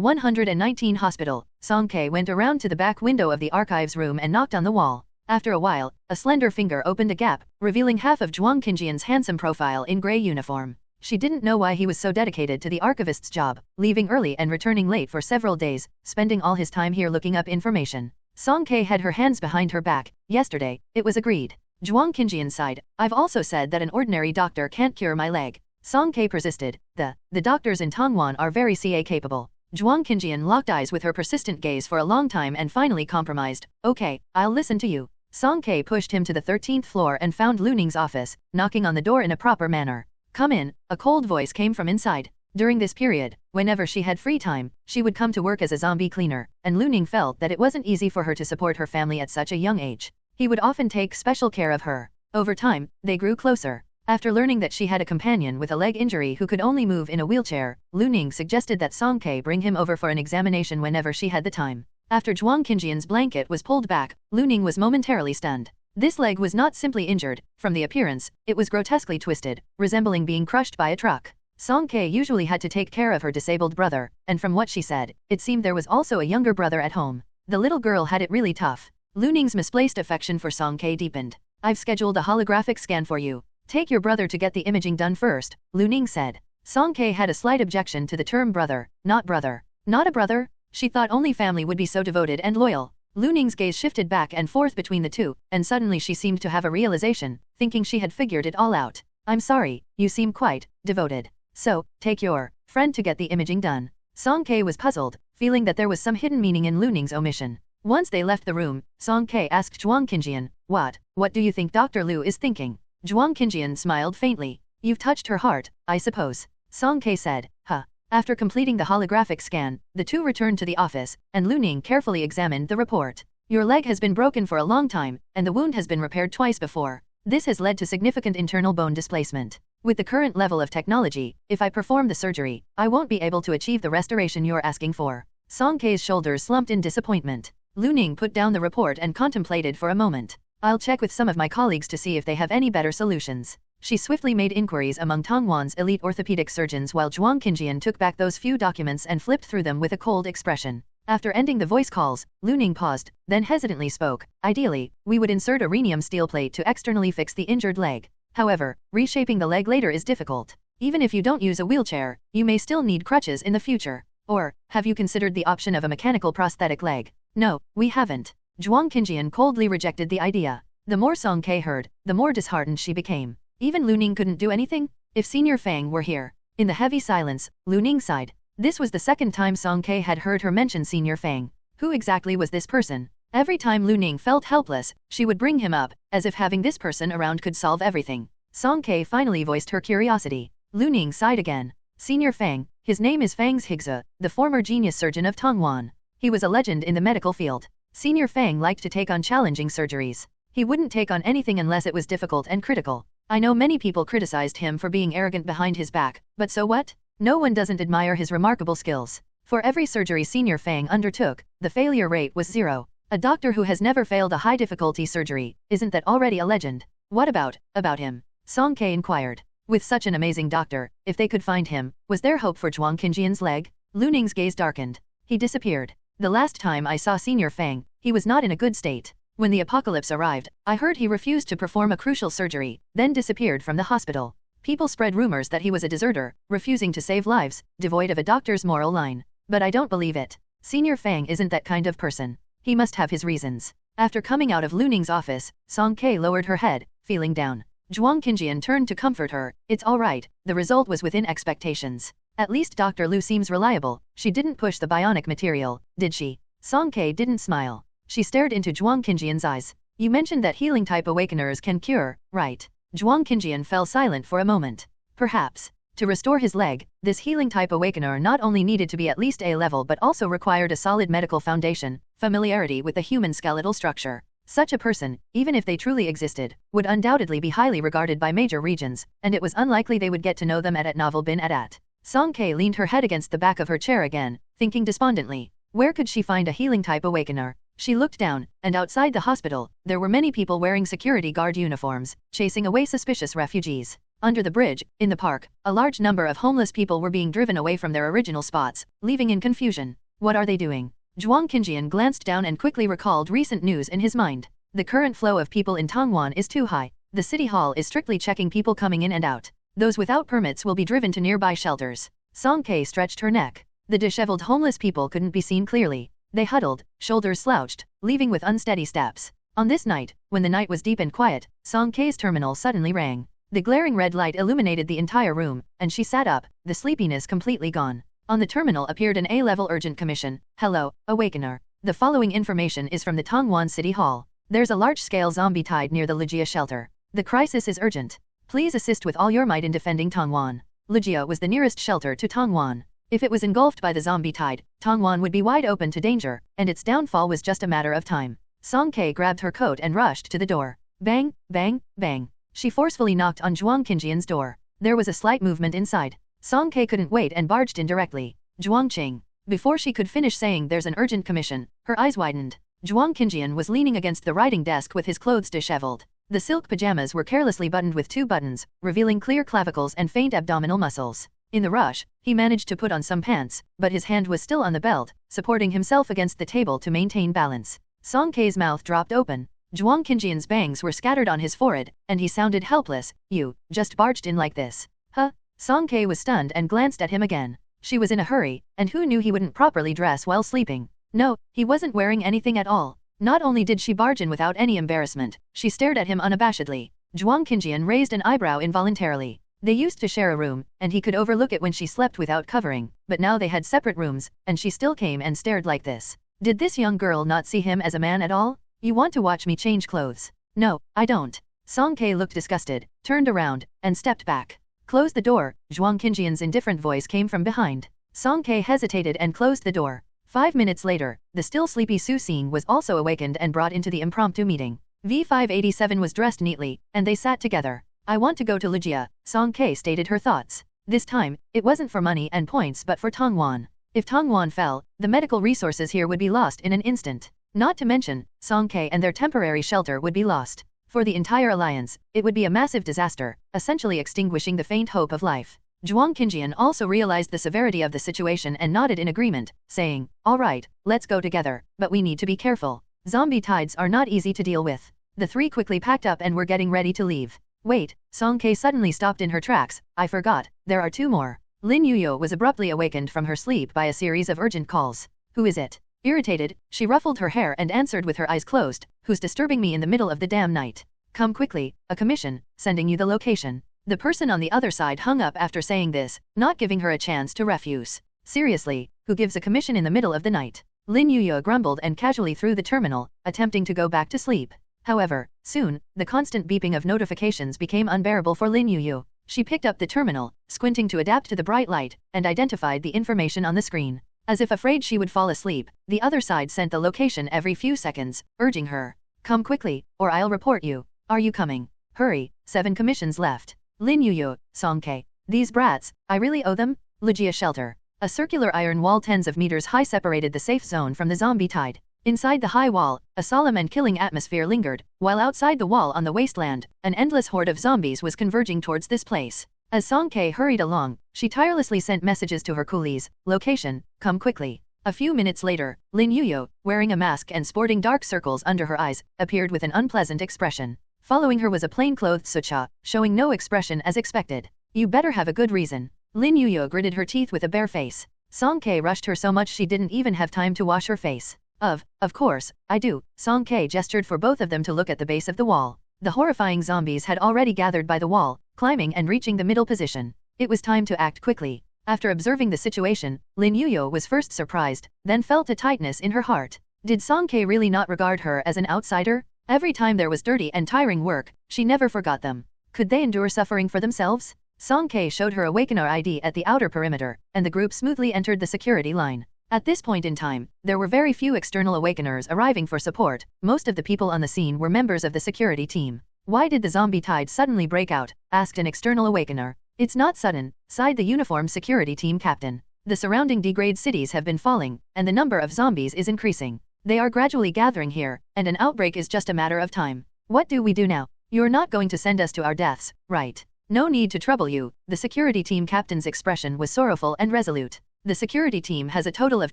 119 hospital, Song Ke went around to the back window of the archives room and knocked on the wall. After a while, a slender finger opened a gap, revealing half of Zhuang Qinjian's handsome profile in grey uniform. She didn't know why he was so dedicated to the archivist's job, leaving early and returning late for several days, spending all his time here looking up information. Song Ke had her hands behind her back. Yesterday, it was agreed. Zhuang Qinjian sighed. I've also said that an ordinary doctor can't cure my leg. Song Ke persisted. The doctors in Tongwan are very CA capable. Zhuang Qinjian locked eyes with her persistent gaze for a long time and finally compromised. Okay, I'll listen to you. Song Ke pushed him to the 13th floor and found Lu Ning's office, knocking on the door in a proper manner. Come in, a cold voice came from inside. During this period, whenever she had free time, she would come to work as a zombie cleaner, and Lu Ning felt that it wasn't easy for her to support her family at such a young age. He would often take special care of her. Over time, they grew closer. After learning that she had a companion with a leg injury who could only move in a wheelchair, Lu Ning suggested that Song Ke bring him over for an examination whenever she had the time. After Zhuang Qinjian's blanket was pulled back, Lu Ning was momentarily stunned. This leg was not simply injured. From the appearance, it was grotesquely twisted, resembling being crushed by a truck. Song Ke usually had to take care of her disabled brother, and from what she said, it seemed there was also a younger brother at home. The little girl had it really tough. Lu Ning's misplaced affection for Song Ke deepened. I've scheduled a holographic scan for you. Take your brother to get the imaging done first, Lu Ning said. Song Ke had a slight objection to the term brother. Not brother. Not a brother? She thought only family would be so devoted and loyal. Lu Ning's gaze shifted back and forth between the 2, and suddenly she seemed to have a realization, thinking she had figured it all out. I'm sorry, you seem quite devoted. So, take your friend to get the imaging done. Song Ke was puzzled, feeling that there was some hidden meaning in Lu Ning's omission. Once they left the room, Song Ke asked Zhuang Qinjian, What do you think Dr. Lu is thinking? Zhuang Qinjian smiled faintly. You've touched her heart, I suppose. Song Ke said, Huh. After completing the holographic scan, the 2 returned to the office, and Lu Ning carefully examined the report. Your leg has been broken for a long time, and the wound has been repaired twice before. This has led to significant internal bone displacement. With the current level of technology, if I perform the surgery, I won't be able to achieve the restoration you're asking for. Song Ke's shoulders slumped in disappointment. Lu Ning put down the report and contemplated for a moment. I'll check with some of my colleagues to see if they have any better solutions. She swiftly made inquiries among Tongwan's elite orthopedic surgeons while Zhuang Qinjian took back those few documents and flipped through them with a cold expression. After ending the voice calls, Lu Ning paused, then hesitantly spoke. Ideally, we would insert a rhenium steel plate to externally fix the injured leg. However, reshaping the leg later is difficult. Even if you don't use a wheelchair, you may still need crutches in the future. Or, have you considered the option of a mechanical prosthetic leg? No, we haven't. Zhuang Qinjian coldly rejected the idea. The more Song Ke heard, the more disheartened she became. Even Lu Ning couldn't do anything? If Senior Fang were here. In the heavy silence, Lu Ning sighed. This was the second time Song Ke had heard her mention Senior Fang. Who exactly was this person? Every time Lu Ning felt helpless, she would bring him up, as if having this person around could solve everything. Song Ke finally voiced her curiosity. Lu Ning sighed again. Senior Fang, his name is Fang Zhigze, the former genius surgeon of Tongwan. He was a legend in the medical field. Senior Fang liked to take on challenging surgeries. He wouldn't take on anything unless it was difficult and critical. I know many people criticized him for being arrogant behind his back, but so what? No one doesn't admire his remarkable skills. For every surgery Senior Fang undertook, the failure rate was 0. A doctor who has never failed a high-difficulty surgery, isn't that already a legend? What about him? Song Ke inquired. With such an amazing doctor, if they could find him, was there hope for Zhuang Qinjian's leg? Lu Ning's gaze darkened. He disappeared. The last time I saw Senior Fang, he was not in a good state. When the apocalypse arrived, I heard he refused to perform a crucial surgery, then disappeared from the hospital. People spread rumors that he was a deserter, refusing to save lives, devoid of a doctor's moral line. But I don't believe it. Senior Fang isn't that kind of person. He must have his reasons. After coming out of Lu Ning's office, Song Ke lowered her head, feeling down. Zhuang Qinjian turned to comfort her. It's all right, the result was within expectations. At least Dr. Lu seems reliable. She didn't push the bionic material, did she? Song Ke didn't smile. She stared into Zhuang Qinjian's eyes. You mentioned that healing-type awakeners can cure, right? Zhuang Qinjian fell silent for a moment. Perhaps. To restore his leg, this healing-type awakener not only needed to be at least A level but also required a solid medical foundation, familiarity with the human skeletal structure. Such a person, even if they truly existed, would undoubtedly be highly regarded by major regions, and it was unlikely they would get to know them at Novel Bin Adat. Song Ke leaned her head against the back of her chair again, thinking despondently. Where could she find a healing-type awakener? She looked down, and outside the hospital, there were many people wearing security guard uniforms, chasing away suspicious refugees. Under the bridge, in the park, a large number of homeless people were being driven away from their original spots, leaving in confusion. What are they doing? Zhuang Qinjian glanced down and quickly recalled recent news in his mind. The current flow of people in Tongwan is too high. The city hall is strictly checking people coming in and out. Those without permits will be driven to nearby shelters. Song Ke stretched her neck. The disheveled homeless people couldn't be seen clearly. They huddled, shoulders slouched, leaving with unsteady steps. On this night, when the night was deep and quiet, Song Ke's terminal suddenly rang. The glaring red light illuminated the entire room, and she sat up, the sleepiness completely gone. On the terminal appeared an A-level urgent commission. Hello, Awakener. The following information is from the Tongwan City Hall. There's a large-scale zombie tide near the Ligia shelter. The crisis is urgent. Please assist with all your might in defending Tongwan. Ligia was the nearest shelter to Tongwan. If it was engulfed by the zombie tide, Tongwan would be wide open to danger, and its downfall was just a matter of time. Song Ke grabbed her coat and rushed to the door. Bang, bang, bang. She forcefully knocked on Zhuang Qinjian's door. There was a slight movement inside. Song Ke couldn't wait and barged in directly. Zhuang Qing. Before she could finish saying there's an urgent commission, her eyes widened. Zhuang Qinjian was leaning against the writing desk with his clothes disheveled. The silk pajamas were carelessly buttoned with 2 buttons, revealing clear clavicles and faint abdominal muscles. In the rush, he managed to put on some pants, but his hand was still on the belt, supporting himself against the table to maintain balance. Song Ke's mouth dropped open. Zhuang Qinjian's bangs were scattered on his forehead, and he sounded helpless. You just barged in like this. Huh? Song Ke was stunned and glanced at him again. She was in a hurry, and who knew he wouldn't properly dress while sleeping? No, he wasn't wearing anything at all. Not only did she barge in without any embarrassment, she stared at him unabashedly. Zhuang Qinjian raised an eyebrow involuntarily. They used to share a room, and he could overlook it when she slept without covering, but now they had separate rooms, and she still came and stared like this. Did this young girl not see him as a man at all? You want to watch me change clothes? No, I don't. Song Ke looked disgusted, turned around, and stepped back. Close the door, Zhuang Qinjian's indifferent voice came from behind. Song Ke hesitated and closed the door. 5 minutes later, the still sleepy Su Xing was also awakened and brought into the impromptu meeting. V587 was dressed neatly, and they sat together. I want to go to Ligia, Song Ke stated her thoughts. This time, it wasn't for money and points but for Tongwan. If Tongwan fell, the medical resources here would be lost in an instant. Not to mention, Song Ke and their temporary shelter would be lost. For the entire alliance, it would be a massive disaster, essentially extinguishing the faint hope of life. Zhuang Qinjian also realized the severity of the situation and nodded in agreement, saying, all right, let's go together, but we need to be careful. Zombie tides are not easy to deal with. The 3 quickly packed up and were getting ready to leave. Wait, Song Ke suddenly stopped in her tracks. I forgot, there are 2 more. Lin Yuyo was abruptly awakened from her sleep by a series of urgent calls. Who is it? Irritated, she ruffled her hair and answered with her eyes closed, who's disturbing me in the middle of the damn night? Come quickly, a commission, sending you the location. The person on the other side hung up after saying this, not giving her a chance to refuse. Seriously, who gives a commission in the middle of the night? Lin Yuyo grumbled and casually threw the terminal, attempting to go back to sleep. However, soon, the constant beeping of notifications became unbearable for Lin Yuyo. She picked up the terminal, squinting to adapt to the bright light, and identified the information on the screen. As if afraid she would fall asleep, the other side sent the location every few seconds, urging her. Come quickly, or I'll report you. Are you coming? Hurry, 7 commissions left. Lin Yuyo, Song Ke. These brats, I really owe them? Ligia shelter. A circular iron wall tens of meters high separated the safe zone from the zombie tide. Inside the high wall, a solemn and killing atmosphere lingered, while outside the wall on the wasteland, an endless horde of zombies was converging towards this place. As Song K hurried along, she tirelessly sent messages to her coolies, location, come quickly. A few minutes later, Lin Yuyo, wearing a mask and sporting dark circles under her eyes, appeared with an unpleasant expression. Following her was a plain-clothed Sucha, showing no expression as expected. You better have a good reason. Lin Yuyo gritted her teeth with a bare face. Song K rushed her so much she didn't even have time to wash her face. Of course, I do. Song K gestured for both of them to look at the base of the wall. The horrifying zombies had already gathered by the wall, climbing and reaching the middle position. It was time to act quickly. After observing the situation, Lin Yuyo was first surprised, then felt a tightness in her heart. Did Song K really not regard her as an outsider? Every time there was dirty and tiring work, she never forgot them. Could they endure suffering for themselves? Song K showed her Awakener ID at the outer perimeter, and the group smoothly entered the security line. At this point in time, there were very few external Awakeners arriving for support. Most of the people on the scene were members of the security team. Why did the zombie tide suddenly break out? Asked an external Awakener. It's not sudden, sighed the uniformed security team captain. The surrounding degrade cities have been falling, and the number of zombies is increasing. They are gradually gathering here, and an outbreak is just a matter of time. What do we do now? You're not going to send us to our deaths, right? No need to trouble you. The security team captain's expression was sorrowful and resolute. The security team has a total of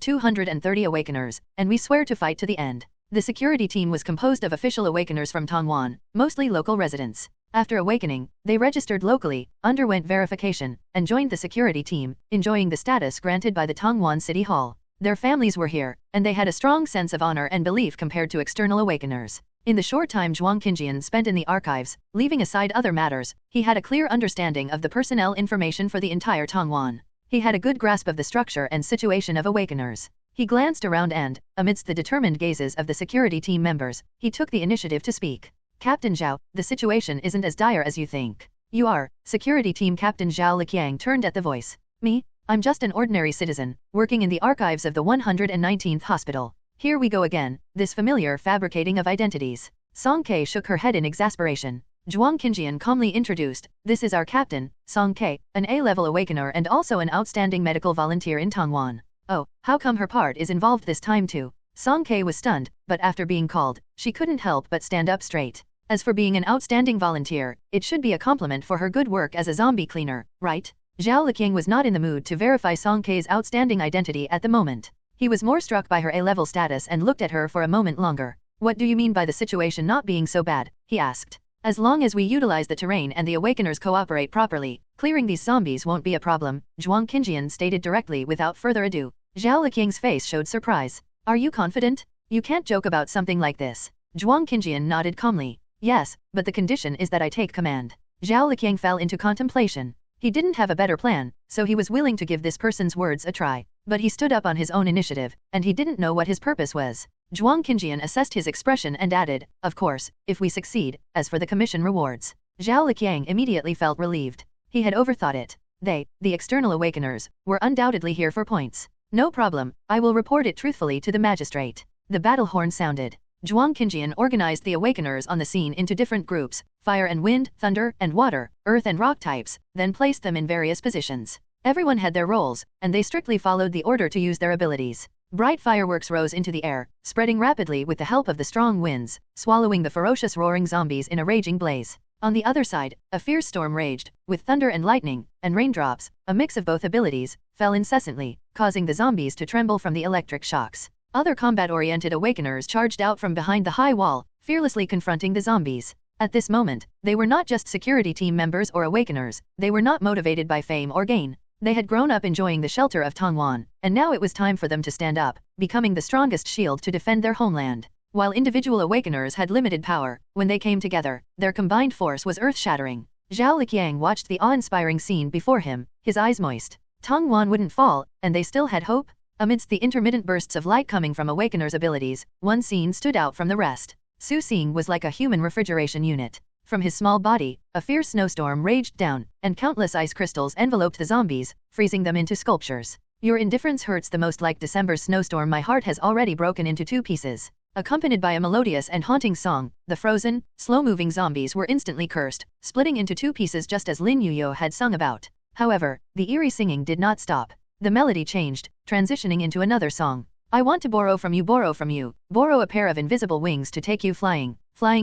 230 Awakeners, and we swear to fight to the end. The security team was composed of official Awakeners from Tongwan, mostly local residents. After awakening, they registered locally, underwent verification, and joined the security team, enjoying the status granted by the Tongwan City Hall. Their families were here, and they had a strong sense of honor and belief compared to external Awakeners. In the short time Zhuang Qingjian spent in the archives, leaving aside other matters, he had a clear understanding of the personnel information for the entire Tongwan. He had a good grasp of the structure and situation of Awakeners. He glanced around and, amidst the determined gazes of the security team members, he took the initiative to speak. Captain Zhao, the situation isn't as dire as you think. You are. Security team Captain Zhao Liqiang turned at the voice. Me? I'm just an ordinary citizen, working in the archives of the 119th hospital. Here we go again, this familiar fabricating of identities. Song K shook her head in exasperation. Zhuang Qingjian calmly introduced, this is our captain, Song K, an A-level awakener and also an outstanding medical volunteer in Tongwan. Oh, how come her part is involved this time too? Song K was stunned, but after being called, she couldn't help but stand up straight. As for being an outstanding volunteer, it should be a compliment for her good work as a zombie cleaner, right? Zhao Liqiang was not in the mood to verify Song K's outstanding identity at the moment. He was more struck by her A-level status and looked at her for a moment longer. What do you mean by the situation not being so bad? He asked. As long as we utilize the terrain and the Awakeners cooperate properly, clearing these zombies won't be a problem, Zhuang Qingjian stated directly without further ado. Zhao Liqiang's face showed surprise. Are you confident? You can't joke about something like this. Zhuang Qingjian nodded calmly. Yes, but the condition is that I take command. Zhao Liqiang fell into contemplation. He didn't have a better plan, so he was willing to give this person's words a try. But he stood up on his own initiative, and he didn't know what his purpose was. Zhuang Qingjian assessed his expression and added, of course, if we succeed, as for the commission rewards. Zhao Liqiang immediately felt relieved. He had overthought it. They, the external awakeners, were undoubtedly here for points. No problem, I will report it truthfully to the magistrate. The battle horn sounded. Zhuang Qingjian organized the awakeners on the scene into different groups, fire and wind, thunder and water, earth and rock types, then placed them in various positions. Everyone had their roles, and they strictly followed the order to use their abilities. Bright fireworks rose into the air, spreading rapidly with the help of the strong winds, swallowing the ferocious roaring zombies in a raging blaze. On the other side, a fierce storm raged, with thunder and lightning, and raindrops, a mix of both abilities, fell incessantly, causing the zombies to tremble from the electric shocks. Other combat-oriented awakeners charged out from behind the high wall, fearlessly confronting the zombies. At this moment, they were not just security team members or awakeners, they were not motivated by fame or gain. They had grown up enjoying the shelter of Tongwan, and now it was time for them to stand up, becoming the strongest shield to defend their homeland. While individual awakeners had limited power, when they came together, their combined force was earth-shattering. Zhao Liqiang watched the awe-inspiring scene before him, his eyes moist. Tongwan wouldn't fall, and they still had hope? Amidst the intermittent bursts of light coming from awakeners' abilities, one scene stood out from the rest. Su Xing was like a human refrigeration unit. From his small body, a fierce snowstorm raged down, and countless ice crystals enveloped the zombies, freezing them into sculptures. Your indifference hurts the most. Like December's snowstorm, my heart has already broken into 2 pieces. Accompanied by a melodious and haunting song, the frozen, slow-moving zombies were instantly cursed, splitting into 2 pieces just as Lin Yuyo had sung about. However, the eerie singing did not stop. The melody changed, transitioning into another song. I want to borrow from you, borrow a pair of invisible wings to take you flying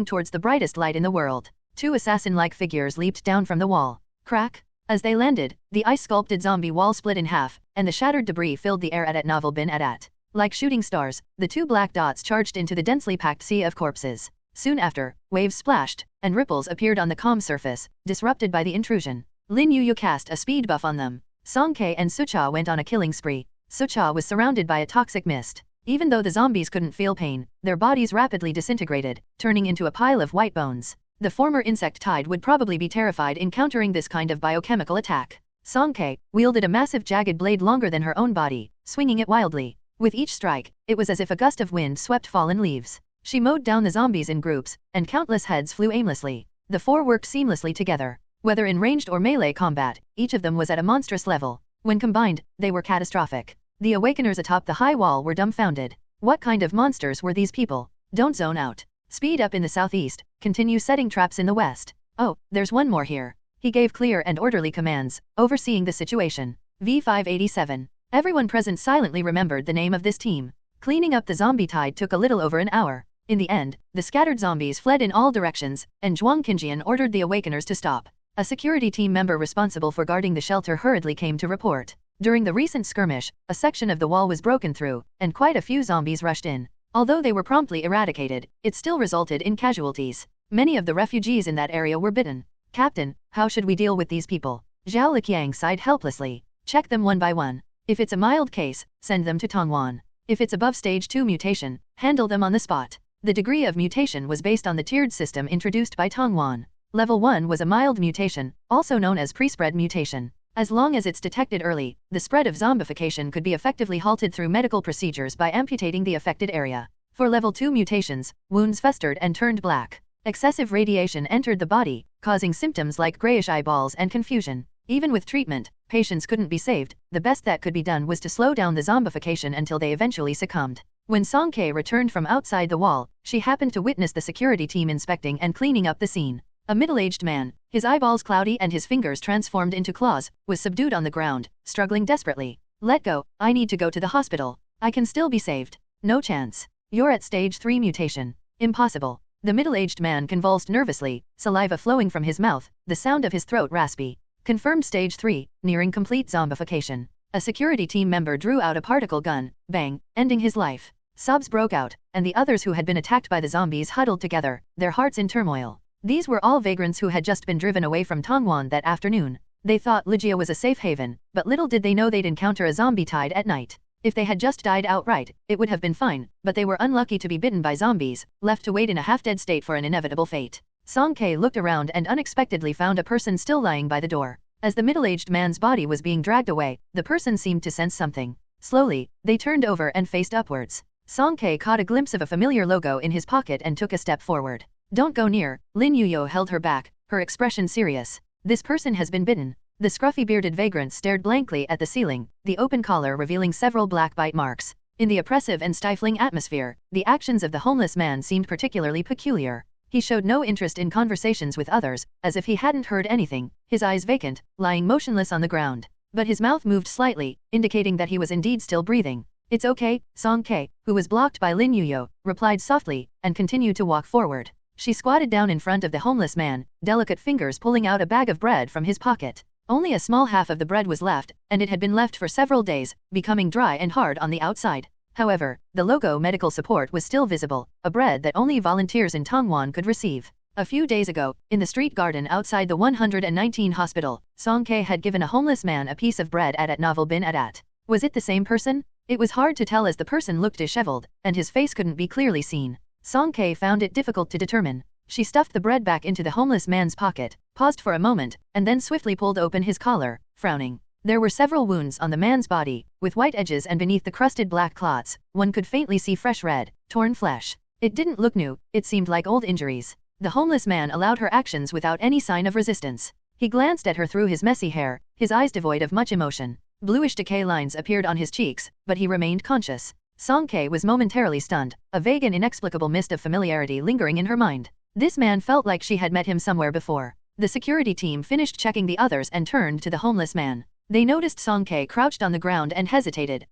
towards the brightest light in the world. 2 assassin-like figures leaped down from the wall. Crack! As they landed, the ice-sculpted zombie wall split in half, and the shattered debris filled the air at Novel bin Adat. Like shooting stars, the two black dots charged into the densely packed sea of corpses. Soon after, waves splashed, and ripples appeared on the calm surface, disrupted by the intrusion. Lin Yuyu cast a speed buff on them. Song Ke and Sucha went on a killing spree. Sucha was surrounded by a toxic mist. Even though the zombies couldn't feel pain, their bodies rapidly disintegrated, turning into a pile of white bones. The former insect tide would probably be terrified encountering this kind of biochemical attack. Song Ke wielded a massive jagged blade longer than her own body, swinging it wildly. With each strike, it was as if a gust of wind swept fallen leaves. She mowed down the zombies in groups, and countless heads flew aimlessly. The four worked seamlessly together. Whether in ranged or melee combat, each of them was at a monstrous level. When combined, they were catastrophic. The awakeners atop the high wall were dumbfounded. What kind of monsters were these people? Don't zone out. Speed up in the southeast, continue setting traps in the west. Oh, there's one more here. He gave clear and orderly commands, overseeing the situation. V587. Everyone present silently remembered the name of this team. Cleaning up the zombie tide took a little over an hour. In the end, the scattered zombies fled in all directions, and Zhuang Qinjian ordered the awakeners to stop. A security team member responsible for guarding the shelter hurriedly came to report. During the recent skirmish, a section of the wall was broken through, and quite a few zombies rushed in. Although they were promptly eradicated, it still resulted in casualties. Many of the refugees in that area were bitten. Captain, how should we deal with these people? Zhao Liqiang sighed helplessly. Check them one by one. If it's a mild case, send them to Tongwan. If it's above stage 2 mutation, handle them on the spot. The degree of mutation was based on the tiered system introduced by Tongwan. Level 1 was a mild mutation, also known as pre-spread mutation. As long as it's detected early, the spread of zombification could be effectively halted through medical procedures by amputating the affected area. For level 2 mutations, wounds festered and turned black. Excessive radiation entered the body, causing symptoms like grayish eyeballs and confusion. Even with treatment, patients couldn't be saved. The best that could be done was to slow down the zombification until they eventually succumbed. When Song Ke returned from outside the wall, she happened to witness the security team inspecting and cleaning up the scene. A middle-aged man, his eyeballs cloudy and his fingers transformed into claws, was subdued on the ground, struggling desperately. Let go, I need to go to the hospital. I can still be saved. No chance. You're at stage 3 mutation. Impossible. The middle-aged man convulsed nervously, saliva flowing from his mouth, the sound of his throat raspy. Confirmed stage 3, nearing complete zombification. A security team member drew out a particle gun, bang, ending his life. Sobs broke out, and the others who had been attacked by the zombies huddled together, their hearts in turmoil. These were all vagrants who had just been driven away from Tongwan that afternoon. They thought Ligia was a safe haven, but little did they know they'd encounter a zombie tide at night. If they had just died outright, it would have been fine, but they were unlucky to be bitten by zombies, left to wait in a half-dead state for an inevitable fate. Song Ke looked around and unexpectedly found a person still lying by the door. As the middle-aged man's body was being dragged away, the person seemed to sense something. Slowly, they turned over and faced upwards. Song Ke caught a glimpse of a familiar logo in his pocket and took a step forward. Don't go near, Lin Yuyo held her back, her expression serious. This person has been bitten. The scruffy bearded vagrant stared blankly at the ceiling, the open collar revealing several black bite marks. In the oppressive and stifling atmosphere, the actions of the homeless man seemed particularly peculiar. He showed no interest in conversations with others, as if he hadn't heard anything, his eyes vacant, lying motionless on the ground. But his mouth moved slightly, indicating that he was indeed still breathing. It's okay, Song Ke, who was blocked by Lin Yuyo, replied softly, and continued to walk forward. She squatted down in front of the homeless man, delicate fingers pulling out a bag of bread from his pocket. Only a small half of the bread was left, and it had been left for several days, becoming dry and hard on the outside. However, the logo medical support was still visible, a bread that only volunteers in Tongwan could receive. A few days ago, in the street garden outside the 119 hospital, Song Ke had given a homeless man a piece of bread at Novel bin Adat. Was it the same person? It was hard to tell as the person looked disheveled, and his face couldn't be clearly seen. Song Ke found it difficult to determine. She stuffed the bread back into the homeless man's pocket, paused for a moment, and then swiftly pulled open his collar, frowning. There were several wounds on the man's body, with white edges and beneath the crusted black clots, one could faintly see fresh red, torn flesh. It didn't look new, it seemed like old injuries. The homeless man allowed her actions without any sign of resistance. He glanced at her through his messy hair, his eyes devoid of much emotion. Bluish decay lines appeared on his cheeks, but he remained conscious. Song Ke was momentarily stunned, a vague and inexplicable mist of familiarity lingering in her mind. This man felt like she had met him somewhere before. The security team finished checking the others and turned to the homeless man. They noticed Song Ke crouched on the ground and hesitated.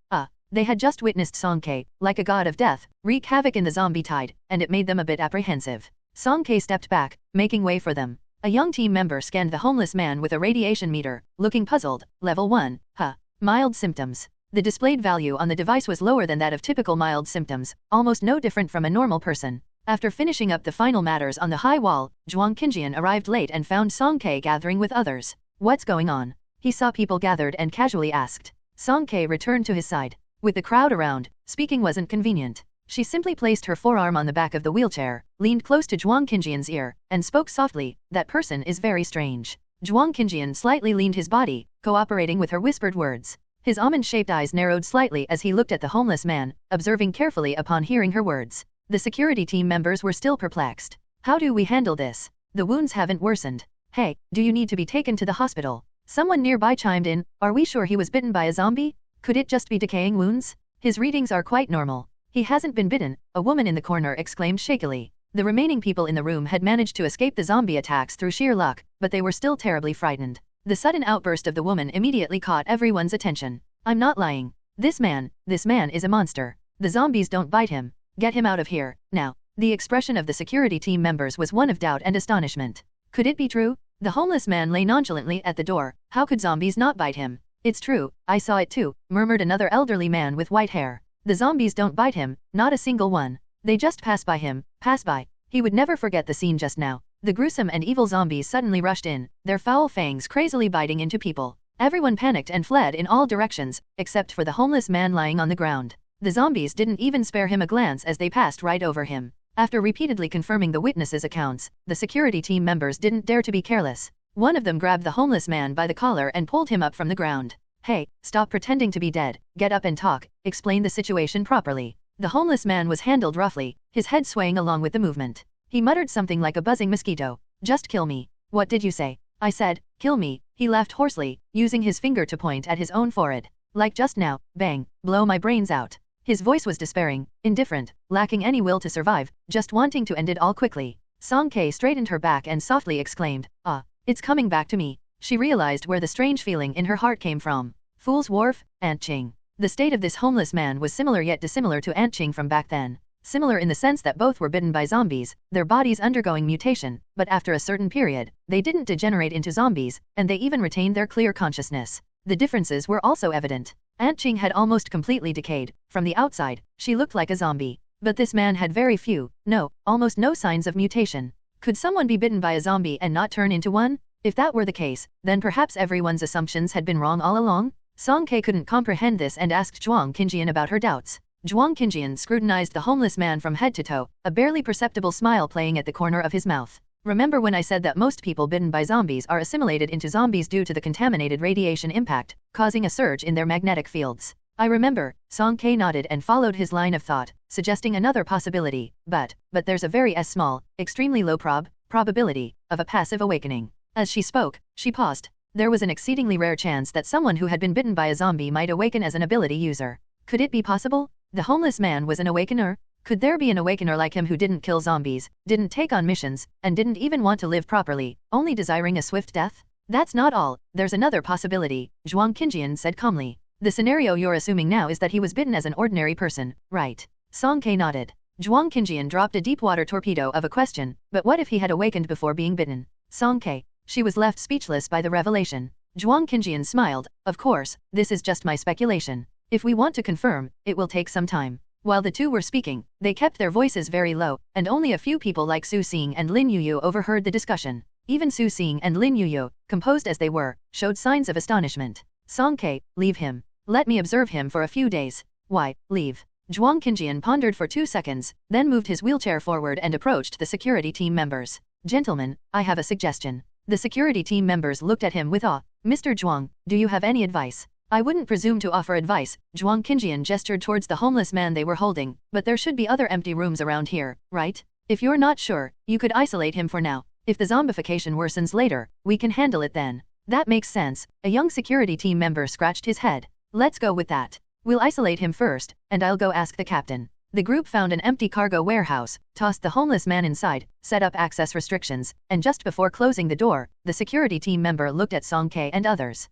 They had just witnessed Song Ke, like a god of death, wreak havoc in the zombie tide, and it made them a bit apprehensive. Song Ke stepped back, making way for them. A young team member scanned the homeless man with a radiation meter, looking puzzled. Level 1. Mild symptoms. The displayed value on the device was lower than that of typical mild symptoms, almost no different from a normal person. After finishing up the final matters on the high wall, Zhuang Qinjian arrived late and found Song Ke gathering with others. What's going on? He saw people gathered and casually asked. Song Ke returned to his side. With the crowd around, speaking wasn't convenient. She simply placed her forearm on the back of the wheelchair, leaned close to Zhuang Qinjian's ear, and spoke softly. That person is very strange. Zhuang Qinjian slightly leaned his body, cooperating with her whispered words. His almond-shaped eyes narrowed slightly as he looked at the homeless man, observing carefully upon hearing her words. The security team members were still perplexed. How do we handle this? The wounds haven't worsened. Hey, do you need to be taken to the hospital? Someone nearby chimed in. Are we sure he was bitten by a zombie? Could it just be decaying wounds? His readings are quite normal. He hasn't been bitten, a woman in the corner exclaimed shakily. The remaining people in the room had managed to escape the zombie attacks through sheer luck, but they were still terribly frightened. The sudden outburst of the woman immediately caught everyone's attention. I'm not lying. This man is a monster. The zombies don't bite him. Get him out of here, now. The expression of the security team members was one of doubt and astonishment. Could it be true? The homeless man lay nonchalantly at the door. How could zombies not bite him? It's true, I saw it too, murmured another elderly man with white hair. The zombies don't bite him, not a single one. They just pass by him, pass by. He would never forget the scene just now. The gruesome and evil zombies suddenly rushed in, their foul fangs crazily biting into people. Everyone panicked and fled in all directions, except for the homeless man lying on the ground. The zombies didn't even spare him a glance as they passed right over him. After repeatedly confirming the witnesses' accounts, the security team members didn't dare to be careless. One of them grabbed the homeless man by the collar and pulled him up from the ground. Hey, stop pretending to be dead, get up and talk, explain the situation properly. The homeless man was handled roughly, his head swaying along with the movement. He muttered something like a buzzing mosquito. Just kill me. What did you say? I said, kill me. He laughed hoarsely, using his finger to point at his own forehead. Like just now, bang, blow my brains out. His voice was despairing, indifferent, lacking any will to survive, just wanting to end it all quickly. Song Ke straightened her back and softly exclaimed, it's coming back to me. She realized where the strange feeling in her heart came from. Fool's Wharf, Aunt Ching. The state of this homeless man was similar yet dissimilar to Aunt Ching from back then. Similar in the sense that both were bitten by zombies, their bodies undergoing mutation, but after a certain period, they didn't degenerate into zombies, and they even retained their clear consciousness. The differences were also evident. Aunt Ching had almost completely decayed. From the outside, she looked like a zombie. But this man had very few, almost no signs of mutation. Could someone be bitten by a zombie and not turn into one? If that were the case, then perhaps everyone's assumptions had been wrong all along? Song Ke couldn't comprehend this and asked Zhuang Qinjian about her doubts. Zhuang Qinjian scrutinized the homeless man from head to toe, a barely perceptible smile playing at the corner of his mouth. Remember when I said that most people bitten by zombies are assimilated into zombies due to the contaminated radiation impact, causing a surge in their magnetic fields? I remember, Song Ke nodded and followed his line of thought, suggesting another possibility, but there's a very small, extremely low probability, of a passive awakening. As she spoke, she paused. There was an exceedingly rare chance that someone who had been bitten by a zombie might awaken as an ability user. Could it be possible? The homeless man was an awakener? Could there be an awakener like him who didn't kill zombies, didn't take on missions, and didn't even want to live properly, only desiring a swift death? That's not all, there's another possibility, Zhuang Qinjian said calmly. The scenario you're assuming now is that he was bitten as an ordinary person, right? Song Ke nodded. Zhuang Qinjian dropped a deep-water torpedo of a question, but what if he had awakened before being bitten? Song Ke. She was left speechless by the revelation. Zhuang Qinjian smiled. Of course, this is just my speculation. If we want to confirm, it will take some time. While the two were speaking, they kept their voices very low, and only a few people like Su Xing and Lin Yuyu overheard the discussion. Even Su Xing and Lin Yuyu, composed as they were, showed signs of astonishment. Song Ke, leave him. Let me observe him for a few days. Why, leave? Zhuang Qinjian pondered for 2 seconds, then moved his wheelchair forward and approached the security team members. Gentlemen, I have a suggestion. The security team members looked at him with awe. Mr. Zhuang, do you have any advice? I wouldn't presume to offer advice, Zhuang Qinjian gestured towards the homeless man they were holding, but there should be other empty rooms around here, right? If you're not sure, you could isolate him for now. If the zombification worsens later, we can handle it then. That makes sense, a young security team member scratched his head. Let's go with that. We'll isolate him first, and I'll go ask the captain. The group found an empty cargo warehouse, tossed the homeless man inside, set up access restrictions, and just before closing the door, the security team member looked at Song Ke and others.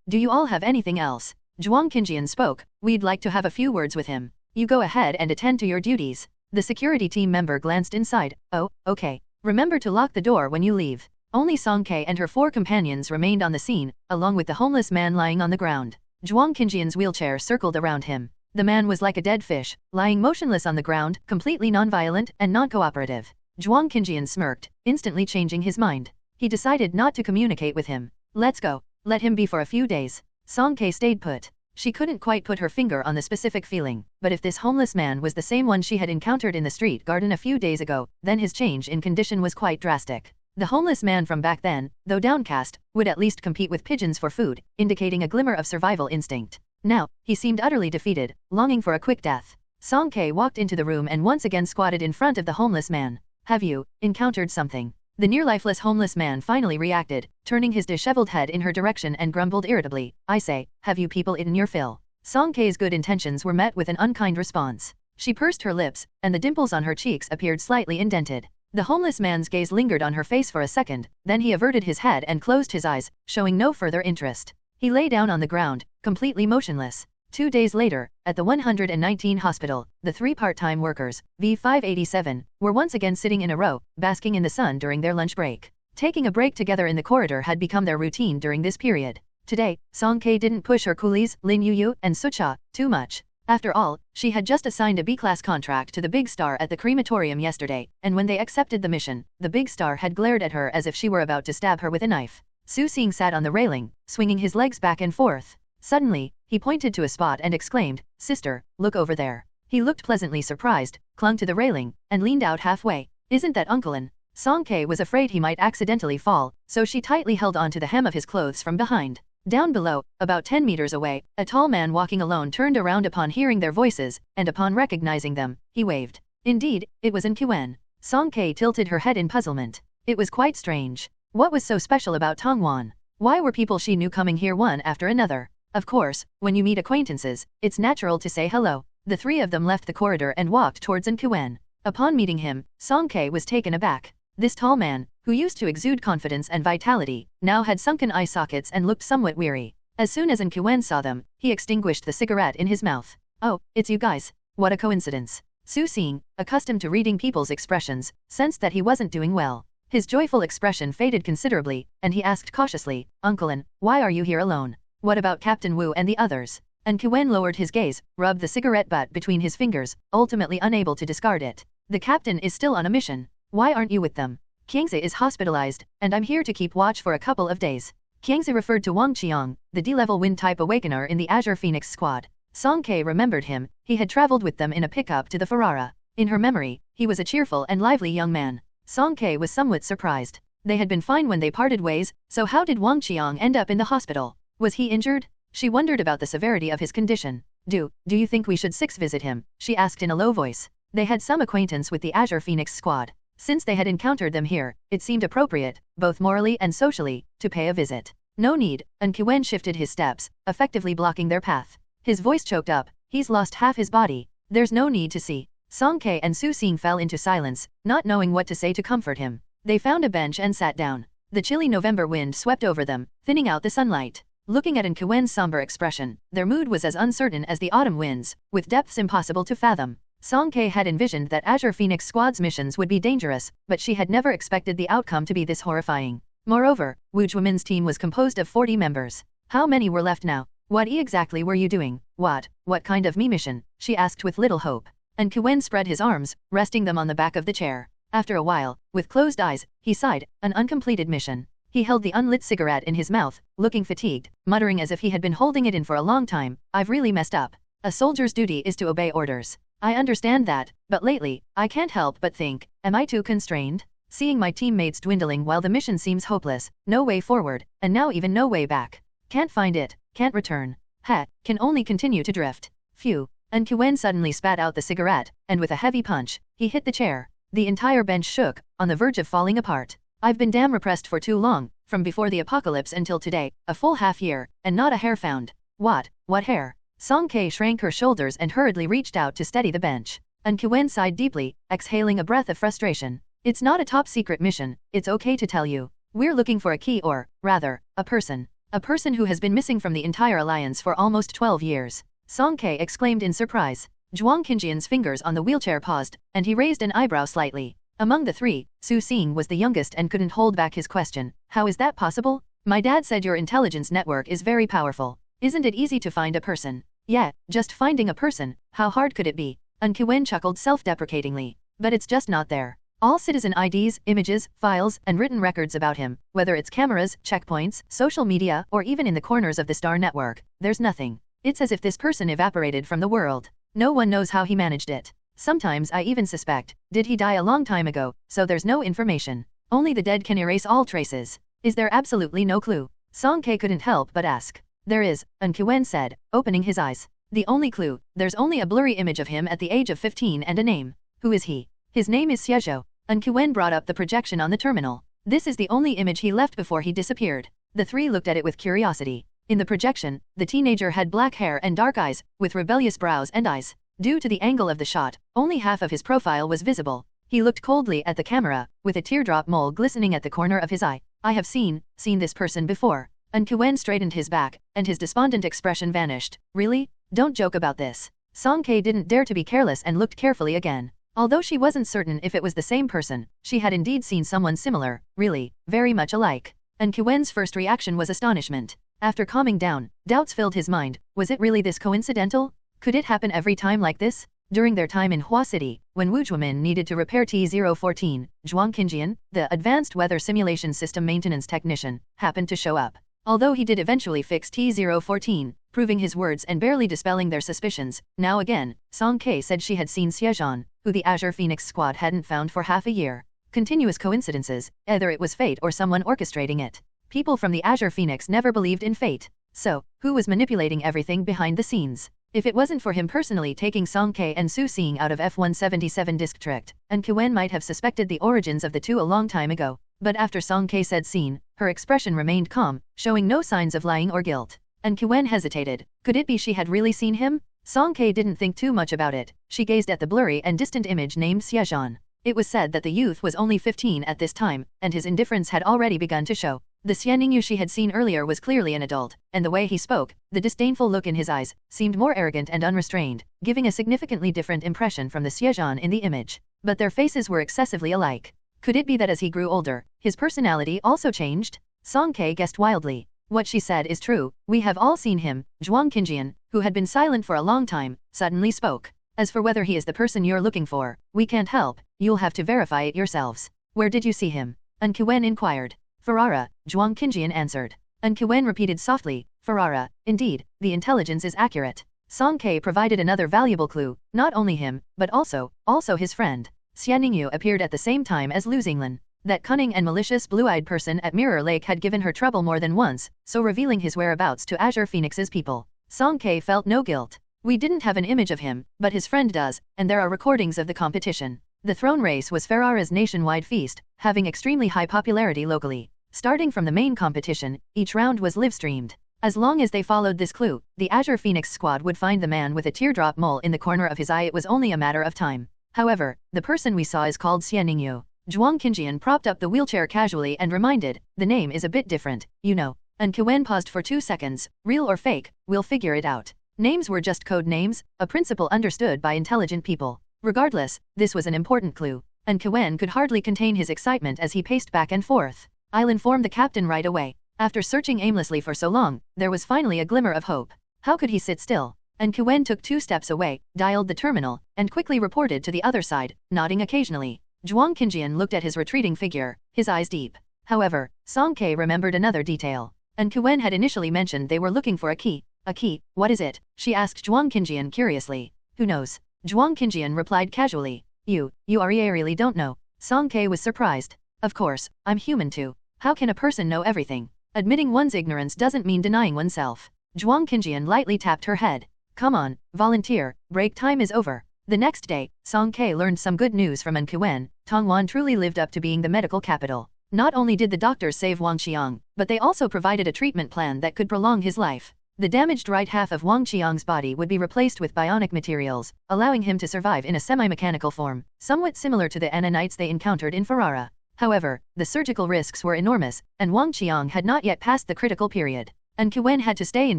Do you all have anything else? Zhuang Qinjian spoke. We'd like to have a few words with him. You go ahead and attend to your duties. The security team member glanced inside. Oh, okay. Remember to lock the door when you leave. Only Song Ke and her 4 companions remained on the scene, along with the homeless man lying on the ground. Zhuang Qinjian's wheelchair circled around him. The man was like a dead fish, lying motionless on the ground, completely non-violent and non-cooperative. Zhuang Qinjian smirked, instantly changing his mind. He decided not to communicate with him. Let's go. Let him be for a few days. Song Ke stayed put. She couldn't quite put her finger on the specific feeling, but if this homeless man was the same one she had encountered in the street garden a few days ago, then his change in condition was quite drastic. The homeless man from back then, though downcast, would at least compete with pigeons for food, indicating a glimmer of survival instinct. Now, he seemed utterly defeated, longing for a quick death. Song Ke walked into the room and once again squatted in front of the homeless man. Have you encountered something? The near-lifeless homeless man finally reacted, turning his disheveled head in her direction and grumbled irritably, I say, have you people eaten your fill? Song Ke's good intentions were met with an unkind response. She pursed her lips, and the dimples on her cheeks appeared slightly indented. The homeless man's gaze lingered on her face for a second, then he averted his head and closed his eyes, showing no further interest. He lay down on the ground, completely motionless. 2 days later, at the 119 hospital, the 3 part-time workers, V587, were once again sitting in a row, basking in the sun during their lunch break. Taking a break together in the corridor had become their routine during this period. Today, Song Ke didn't push her coolies, Lin Yuyu and Sucha, too much. After all, she had just assigned a B-class contract to the Big Star at the crematorium yesterday, and when they accepted the mission, the Big Star had glared at her as if she were about to stab her with a knife. Su Xing sat on the railing, swinging his legs back and forth. Suddenly, he pointed to a spot and exclaimed, Sister, look over there. He looked pleasantly surprised, clung to the railing, and leaned out halfway. Isn't that Uncle Lin? Song Ke was afraid he might accidentally fall, so she tightly held on to the hem of his clothes from behind. Down below, about 10 meters away, a tall man walking alone turned around upon hearing their voices, and upon recognizing them, he waved. Indeed, it was Quen. Song Ke tilted her head in puzzlement. It was quite strange. What was so special about Tongwan? Why were people she knew coming here one after another? Of course, when you meet acquaintances, it's natural to say hello. The 3 of them left the corridor and walked towards Quen. Upon meeting him, Song Ke was taken aback. This tall man, who used to exude confidence and vitality, now had sunken eye sockets and looked somewhat weary. As soon as Quen saw them, he extinguished the cigarette in his mouth. Oh, it's you guys. What a coincidence. Su Xing, accustomed to reading people's expressions, sensed that he wasn't doing well. His joyful expression faded considerably, and he asked cautiously, Uncle Lin, why are you here alone? What about Captain Wu and the others? Quen lowered his gaze, rubbed the cigarette butt between his fingers, ultimately unable to discard it. The captain is still on a mission. Why aren't you with them? Qiangzi is hospitalized, and I'm here to keep watch for a couple of days. Qiangzi referred to Wang Qiang, the D-level wind-type awakener in the Azure Phoenix squad. Song Ke remembered him, he had traveled with them in a pickup to the Ferrara. In her memory, he was a cheerful and lively young man. Song Ke was somewhat surprised. They had been fine when they parted ways, so how did Wang Qiang end up in the hospital? Was he injured? She wondered about the severity of his condition. Do you think we should visit him? She asked in a low voice. They had some acquaintance with the Azure Phoenix squad. Since they had encountered them here, it seemed appropriate, both morally and socially, to pay a visit. No need, Quen shifted his steps, effectively blocking their path. His voice choked up, he's lost half his body. There's no need to see. Song Ke and Su Xing fell into silence, not knowing what to say to comfort him. They found a bench and sat down. The chilly November wind swept over them, thinning out the sunlight. Looking at Quen's somber expression, their mood was as uncertain as the autumn winds, with depths impossible to fathom. Song Ke had envisioned that Azure Phoenix Squad's missions would be dangerous, but she had never expected the outcome to be this horrifying. Moreover, Wu Zhuomin's team was composed of 40 members. How many were left now? What exactly were you doing? What kind of mission? She asked with little hope. Quen spread his arms, resting them on the back of the chair. After a while, with closed eyes, he sighed, an uncompleted mission. He held the unlit cigarette in his mouth, looking fatigued, muttering as if he had been holding it in for a long time, I've really messed up. A soldier's duty is to obey orders. I understand that, but lately, I can't help but think, am I too constrained? Seeing my teammates dwindling while the mission seems hopeless, no way forward, and now even no way back. Can't find it, can't return. Can only continue to drift. Phew. Quen suddenly spat out the cigarette, and with a heavy punch, he hit the chair. The entire bench shook, on the verge of falling apart. I've been damn repressed for too long, from before the apocalypse until today, a full half year, and not a hair found. What hair? Song Ke shrank her shoulders and hurriedly reached out to steady the bench. Quen sighed deeply, exhaling a breath of frustration. It's not a top-secret mission, it's okay to tell you. We're looking for a key or, rather, a person. A person who has been missing from the entire alliance for almost 12 years. Song Ke exclaimed in surprise. Zhuang Qinjian's fingers on the wheelchair paused, and he raised an eyebrow slightly. Among the three, Su Xing was the youngest and couldn't hold back his question. How is that possible? My dad said your intelligence network is very powerful. Isn't it easy to find a person? Yeah, just finding a person, how hard could it be? Unqiwen chuckled self-deprecatingly. But it's just not there. All citizen IDs, images, files, and written records about him, whether it's cameras, checkpoints, social media, or even in the corners of the star network, there's nothing. It's as if this person evaporated from the world. No one knows how he managed it. Sometimes I even suspect, did he die a long time ago, so there's no information. Only the dead can erase all traces. Is there absolutely no clue? Song Ke couldn't help but ask. There is, Unqiwen said, opening his eyes. The only clue, there's only a blurry image of him at the age of 15 and a name. Who is he? His name is Xiezhou. Unqiwen brought up the projection on the terminal. This is the only image he left before he disappeared. The three looked at it with curiosity. In the projection, the teenager had black hair and dark eyes, with rebellious brows and eyes. Due to the angle of the shot, only half of his profile was visible. He looked coldly at the camera, with a teardrop mole glistening at the corner of his eye. I have seen this person before. Unqiwen straightened his back, and his despondent expression vanished. Really? Don't joke about this. Song Ke didn't dare to be careless and looked carefully again. Although she wasn't certain if it was the same person, she had indeed seen someone similar, really, very much alike. Unqiwen's first reaction was astonishment. After calming down, doubts filled his mind. Was it really this coincidental? Could it happen every time like this? During their time in Hua City, when Wu Zhuomin needed to repair T-014, Zhuang Qinjian, the advanced weather simulation system maintenance technician, happened to show up. Although he did eventually fix T-014, proving his words and barely dispelling their suspicions, now again, Song Ke said she had seen Xiezhan, who the Azure Phoenix squad hadn't found for half a year. Continuous coincidences, either it was fate or someone orchestrating it. People from the Azure Phoenix never believed in fate. So, who was manipulating everything behind the scenes? If it wasn't for him personally taking Song Ke and Su Xing out of F-177 district, Unqiwen might have suspected the origins of the two a long time ago. But after Song Ke said seen, her expression remained calm, showing no signs of lying or guilt. Unqiwen hesitated. Could it be she had really seen him? Song Ke didn't think too much about it. She gazed at the blurry and distant image named Xiezhan. It was said that the youth was only 15 at this time, and his indifference had already begun to show. The Xianningyu she had seen earlier was clearly an adult, and the way he spoke, the disdainful look in his eyes, seemed more arrogant and unrestrained, giving a significantly different impression from the Xiezhan in the image. But their faces were excessively alike. Could it be that as he grew older, his personality also changed? Song Ke guessed wildly. What she said is true, we have all seen him. Zhuang Qinjian, who had been silent for a long time, suddenly spoke. As for whether he is the person you're looking for, we can't help, you'll have to verify it yourselves. Where did you see him? Unqiwen inquired. Ferrara, Zhuang Qinjian answered. Unqiwen repeated softly, Ferrara, indeed, the intelligence is accurate. Song Ke provided another valuable clue, not only him, but also his friend. Xianningyu appeared at the same time as Lu Xinglan. That cunning and malicious blue-eyed person at Mirror Lake had given her trouble more than once, so revealing his whereabouts to Azure Phoenix's people. Song Ke felt no guilt. We didn't have an image of him, but his friend does, and there are recordings of the competition. The throne race was Ferrara's nationwide feast, having extremely high popularity locally. Starting from the main competition, each round was live-streamed. As long as they followed this clue, the Azure Phoenix squad would find the man with a teardrop mole in the corner of his eye. It was only a matter of time. However, the person we saw is called Xianningyu. Zhuang Qinjian propped up the wheelchair casually and reminded, the name is a bit different, you know. Unqiwen paused for 2 seconds, real or fake, we'll figure it out. Names were just code names, a principle understood by intelligent people. Regardless, this was an important clue. Unqiwen could hardly contain his excitement as he paced back and forth. I'll inform the captain right away. After searching aimlessly for so long, there was finally a glimmer of hope. How could he sit still? Unqiwen took 2 steps away, dialed the terminal, and quickly reported to the other side, nodding occasionally. Zhuang Qinjian looked at his retreating figure, his eyes deep. However, Song Ke remembered another detail. Unqiwen had initially mentioned they were looking for a key. A key, what is it? She asked Zhuang Qinjian curiously. Who knows? Zhuang Qinjian replied casually. You really don't know. Song Ke was surprised. Of course, I'm human too. How can a person know everything? Admitting one's ignorance doesn't mean denying oneself. Zhuang Qinjian lightly tapped her head. Come on, volunteer, break time is over. The next day, Song Ke learned some good news from Unqiwen. Tongwan truly lived up to being the medical capital. Not only did the doctors save Wang Qiang, but they also provided a treatment plan that could prolong his life. The damaged right half of Wang Qiang's body would be replaced with bionic materials, allowing him to survive in a semi-mechanical form, somewhat similar to the nanites they encountered in Ferrara. However, the surgical risks were enormous, and Wang Qiang had not yet passed the critical period. Unqiwen had to stay in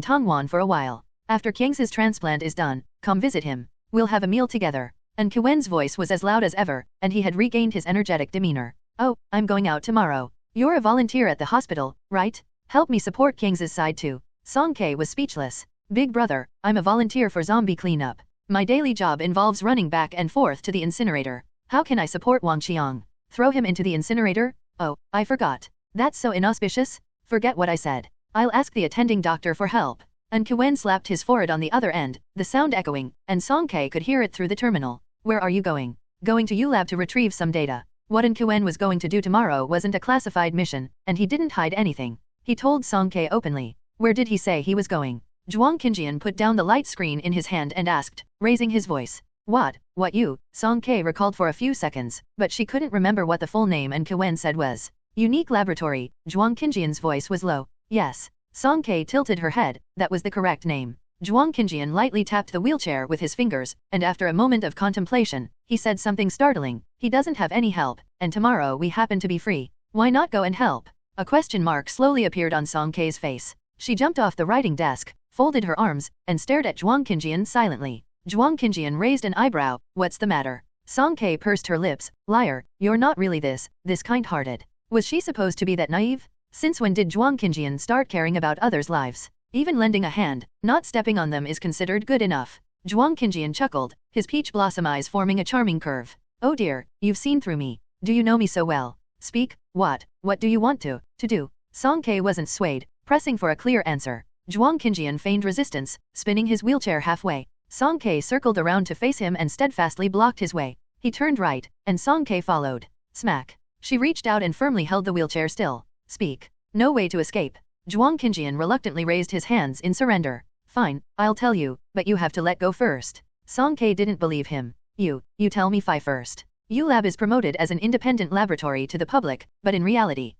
Tongwan for a while. After Qiang's transplant is done, come visit him. We'll have a meal together. And Kiwen's voice was as loud as ever, and he had regained his energetic demeanor. Oh, I'm going out tomorrow. You're a volunteer at the hospital, right? Help me support Kings's side too. Song K was speechless. Big brother, I'm a volunteer for zombie cleanup. My daily job involves running back and forth to the incinerator. How can I support Wang Qiang? Throw him into the incinerator? Oh, I forgot. That's so inauspicious? Forget what I said. I'll ask the attending doctor for help. And Kiwen slapped his forehead on the other end, the sound echoing, and Song K could hear it through the terminal. Where are you going? Going to ULab to retrieve some data. What Kiwen was going to do tomorrow wasn't a classified mission, and he didn't hide anything. He told Song K openly. Where did he say he was going? Zhuang Qinjian put down the light screen in his hand and asked, raising his voice. What you? Song K recalled for a few seconds, but she couldn't remember what the full name, and Kiwen said was Unique Laboratory. Zhuang Qinjian's voice was low. Yes. Song K tilted her head, that was the correct name. Zhuang Qinjian lightly tapped the wheelchair with his fingers, and after a moment of contemplation, he said something startling. He doesn't have any help, and tomorrow we happen to be free. Why not go and help? A question mark slowly appeared on Song K's face. She jumped off the writing desk, folded her arms, and stared at Zhuang Qinjian silently. Zhuang Qinjian raised an eyebrow. What's the matter? Song K pursed her lips. Liar, you're not really this kind-hearted. Was she supposed to be that naive? Since when did Zhuang Qinjian start caring about others' lives? Even lending a hand, not stepping on them is considered good enough. Zhuang Qinjian chuckled, his peach blossom eyes forming a charming curve. Oh dear, you've seen through me. Do you know me so well? Speak, what do you want to do? Song K wasn't swayed, pressing for a clear answer. Zhuang Qinjian feigned resistance, spinning his wheelchair halfway. Song K circled around to face him and steadfastly blocked his way. He turned right, and Song K followed. Smack. She reached out and firmly held the wheelchair still. Speak. No way to escape. Zhuang Qinjian reluctantly raised his hands in surrender. Fine, I'll tell you, but you have to let go first. Song K didn't believe him. You tell me first. ULab is promoted as an independent laboratory to the public, but in reality,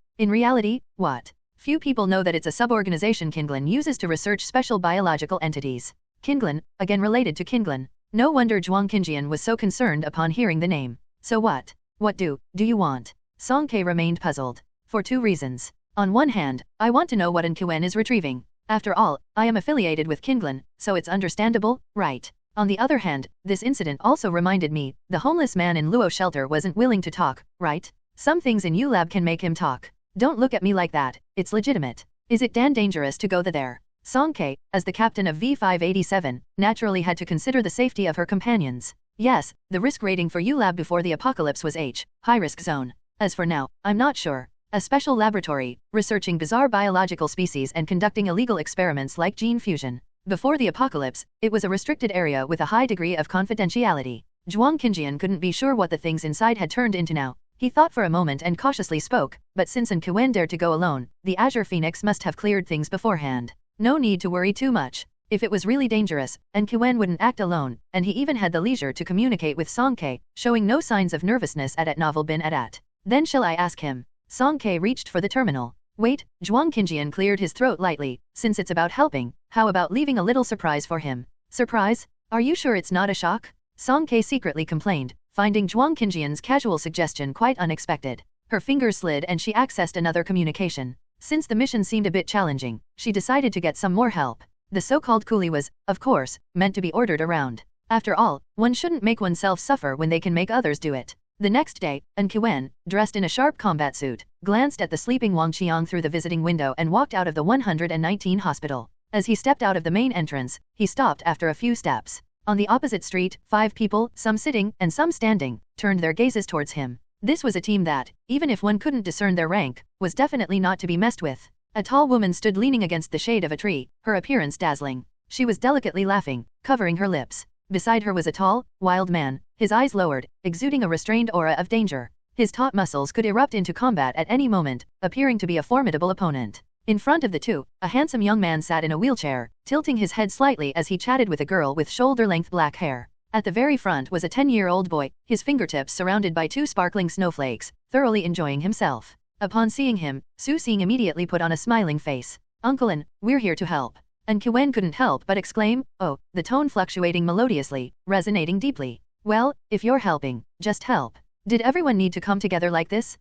what? Few people know that it's a suborganization Kinglin uses to research special biological entities. Kinglin, again related to Kinglin. No wonder Zhuang Qinjian was so concerned upon hearing the name. So what? What do you want? Song K remained puzzled. For two reasons. On one hand, I want to know what Kiwen is retrieving. After all, I am affiliated with Kinglin, so it's understandable, right? On the other hand, this incident also reminded me, the homeless man in Luo shelter wasn't willing to talk, right? Some things in ULab can make him talk. Don't look at me like that, it's legitimate. Is it dangerous to go there? Song K, as the captain of V587, naturally had to consider the safety of her companions. Yes, the risk rating for ULab before the apocalypse was H, high risk zone. As for now, I'm not sure. A special laboratory, researching bizarre biological species and conducting illegal experiments like gene fusion. Before the apocalypse, it was a restricted area with a high degree of confidentiality. Zhuang Qinjian couldn't be sure what the things inside had turned into now. He thought for a moment and cautiously spoke, but since Kiwen dared to go alone, the Azure Phoenix must have cleared things beforehand. No need to worry too much. If it was really dangerous, Kiwen wouldn't act alone, and he even had the leisure to communicate with Song K, showing no signs of nervousness at Novel bin at. Then shall I ask him? Song K reached for the terminal. Wait, Zhuang Qinjian cleared his throat lightly. Since it's about helping, how about leaving a little surprise for him? Surprise? Are you sure it's not a shock? Song K secretly complained, finding Zhuang Qinjian's casual suggestion quite unexpected. Her fingers slid and she accessed another communication. Since the mission seemed a bit challenging, she decided to get some more help. The so-called coolie was, of course, meant to be ordered around. After all, one shouldn't make oneself suffer when they can make others do it. The next day, Kiwen, dressed in a sharp combat suit, glanced at the sleeping Wang Qiang through the visiting window and walked out of the 119 hospital. As he stepped out of the main entrance, he stopped after a few steps. On the opposite street, 5 people, some sitting and some standing, turned their gazes towards him. This was a team that, even if one couldn't discern their rank, was definitely not to be messed with. A tall woman stood leaning against the shade of a tree, her appearance dazzling. She was delicately laughing, covering her lips. Beside her was a tall, wild man, his eyes lowered, exuding a restrained aura of danger. His taut muscles could erupt into combat at any moment, appearing to be a formidable opponent. In front of the two, a handsome young man sat in a wheelchair, tilting his head slightly as he chatted with a girl with shoulder-length black hair. At the very front was a 10-year-old boy, his fingertips surrounded by 2 sparkling snowflakes, thoroughly enjoying himself. Upon seeing him, Su Xing immediately put on a smiling face. Uncle An, we're here to help. And Kiwen couldn't help but exclaim, oh, the tone fluctuating melodiously, resonating deeply. Well, if you're helping, just help. Did everyone need to come together like this?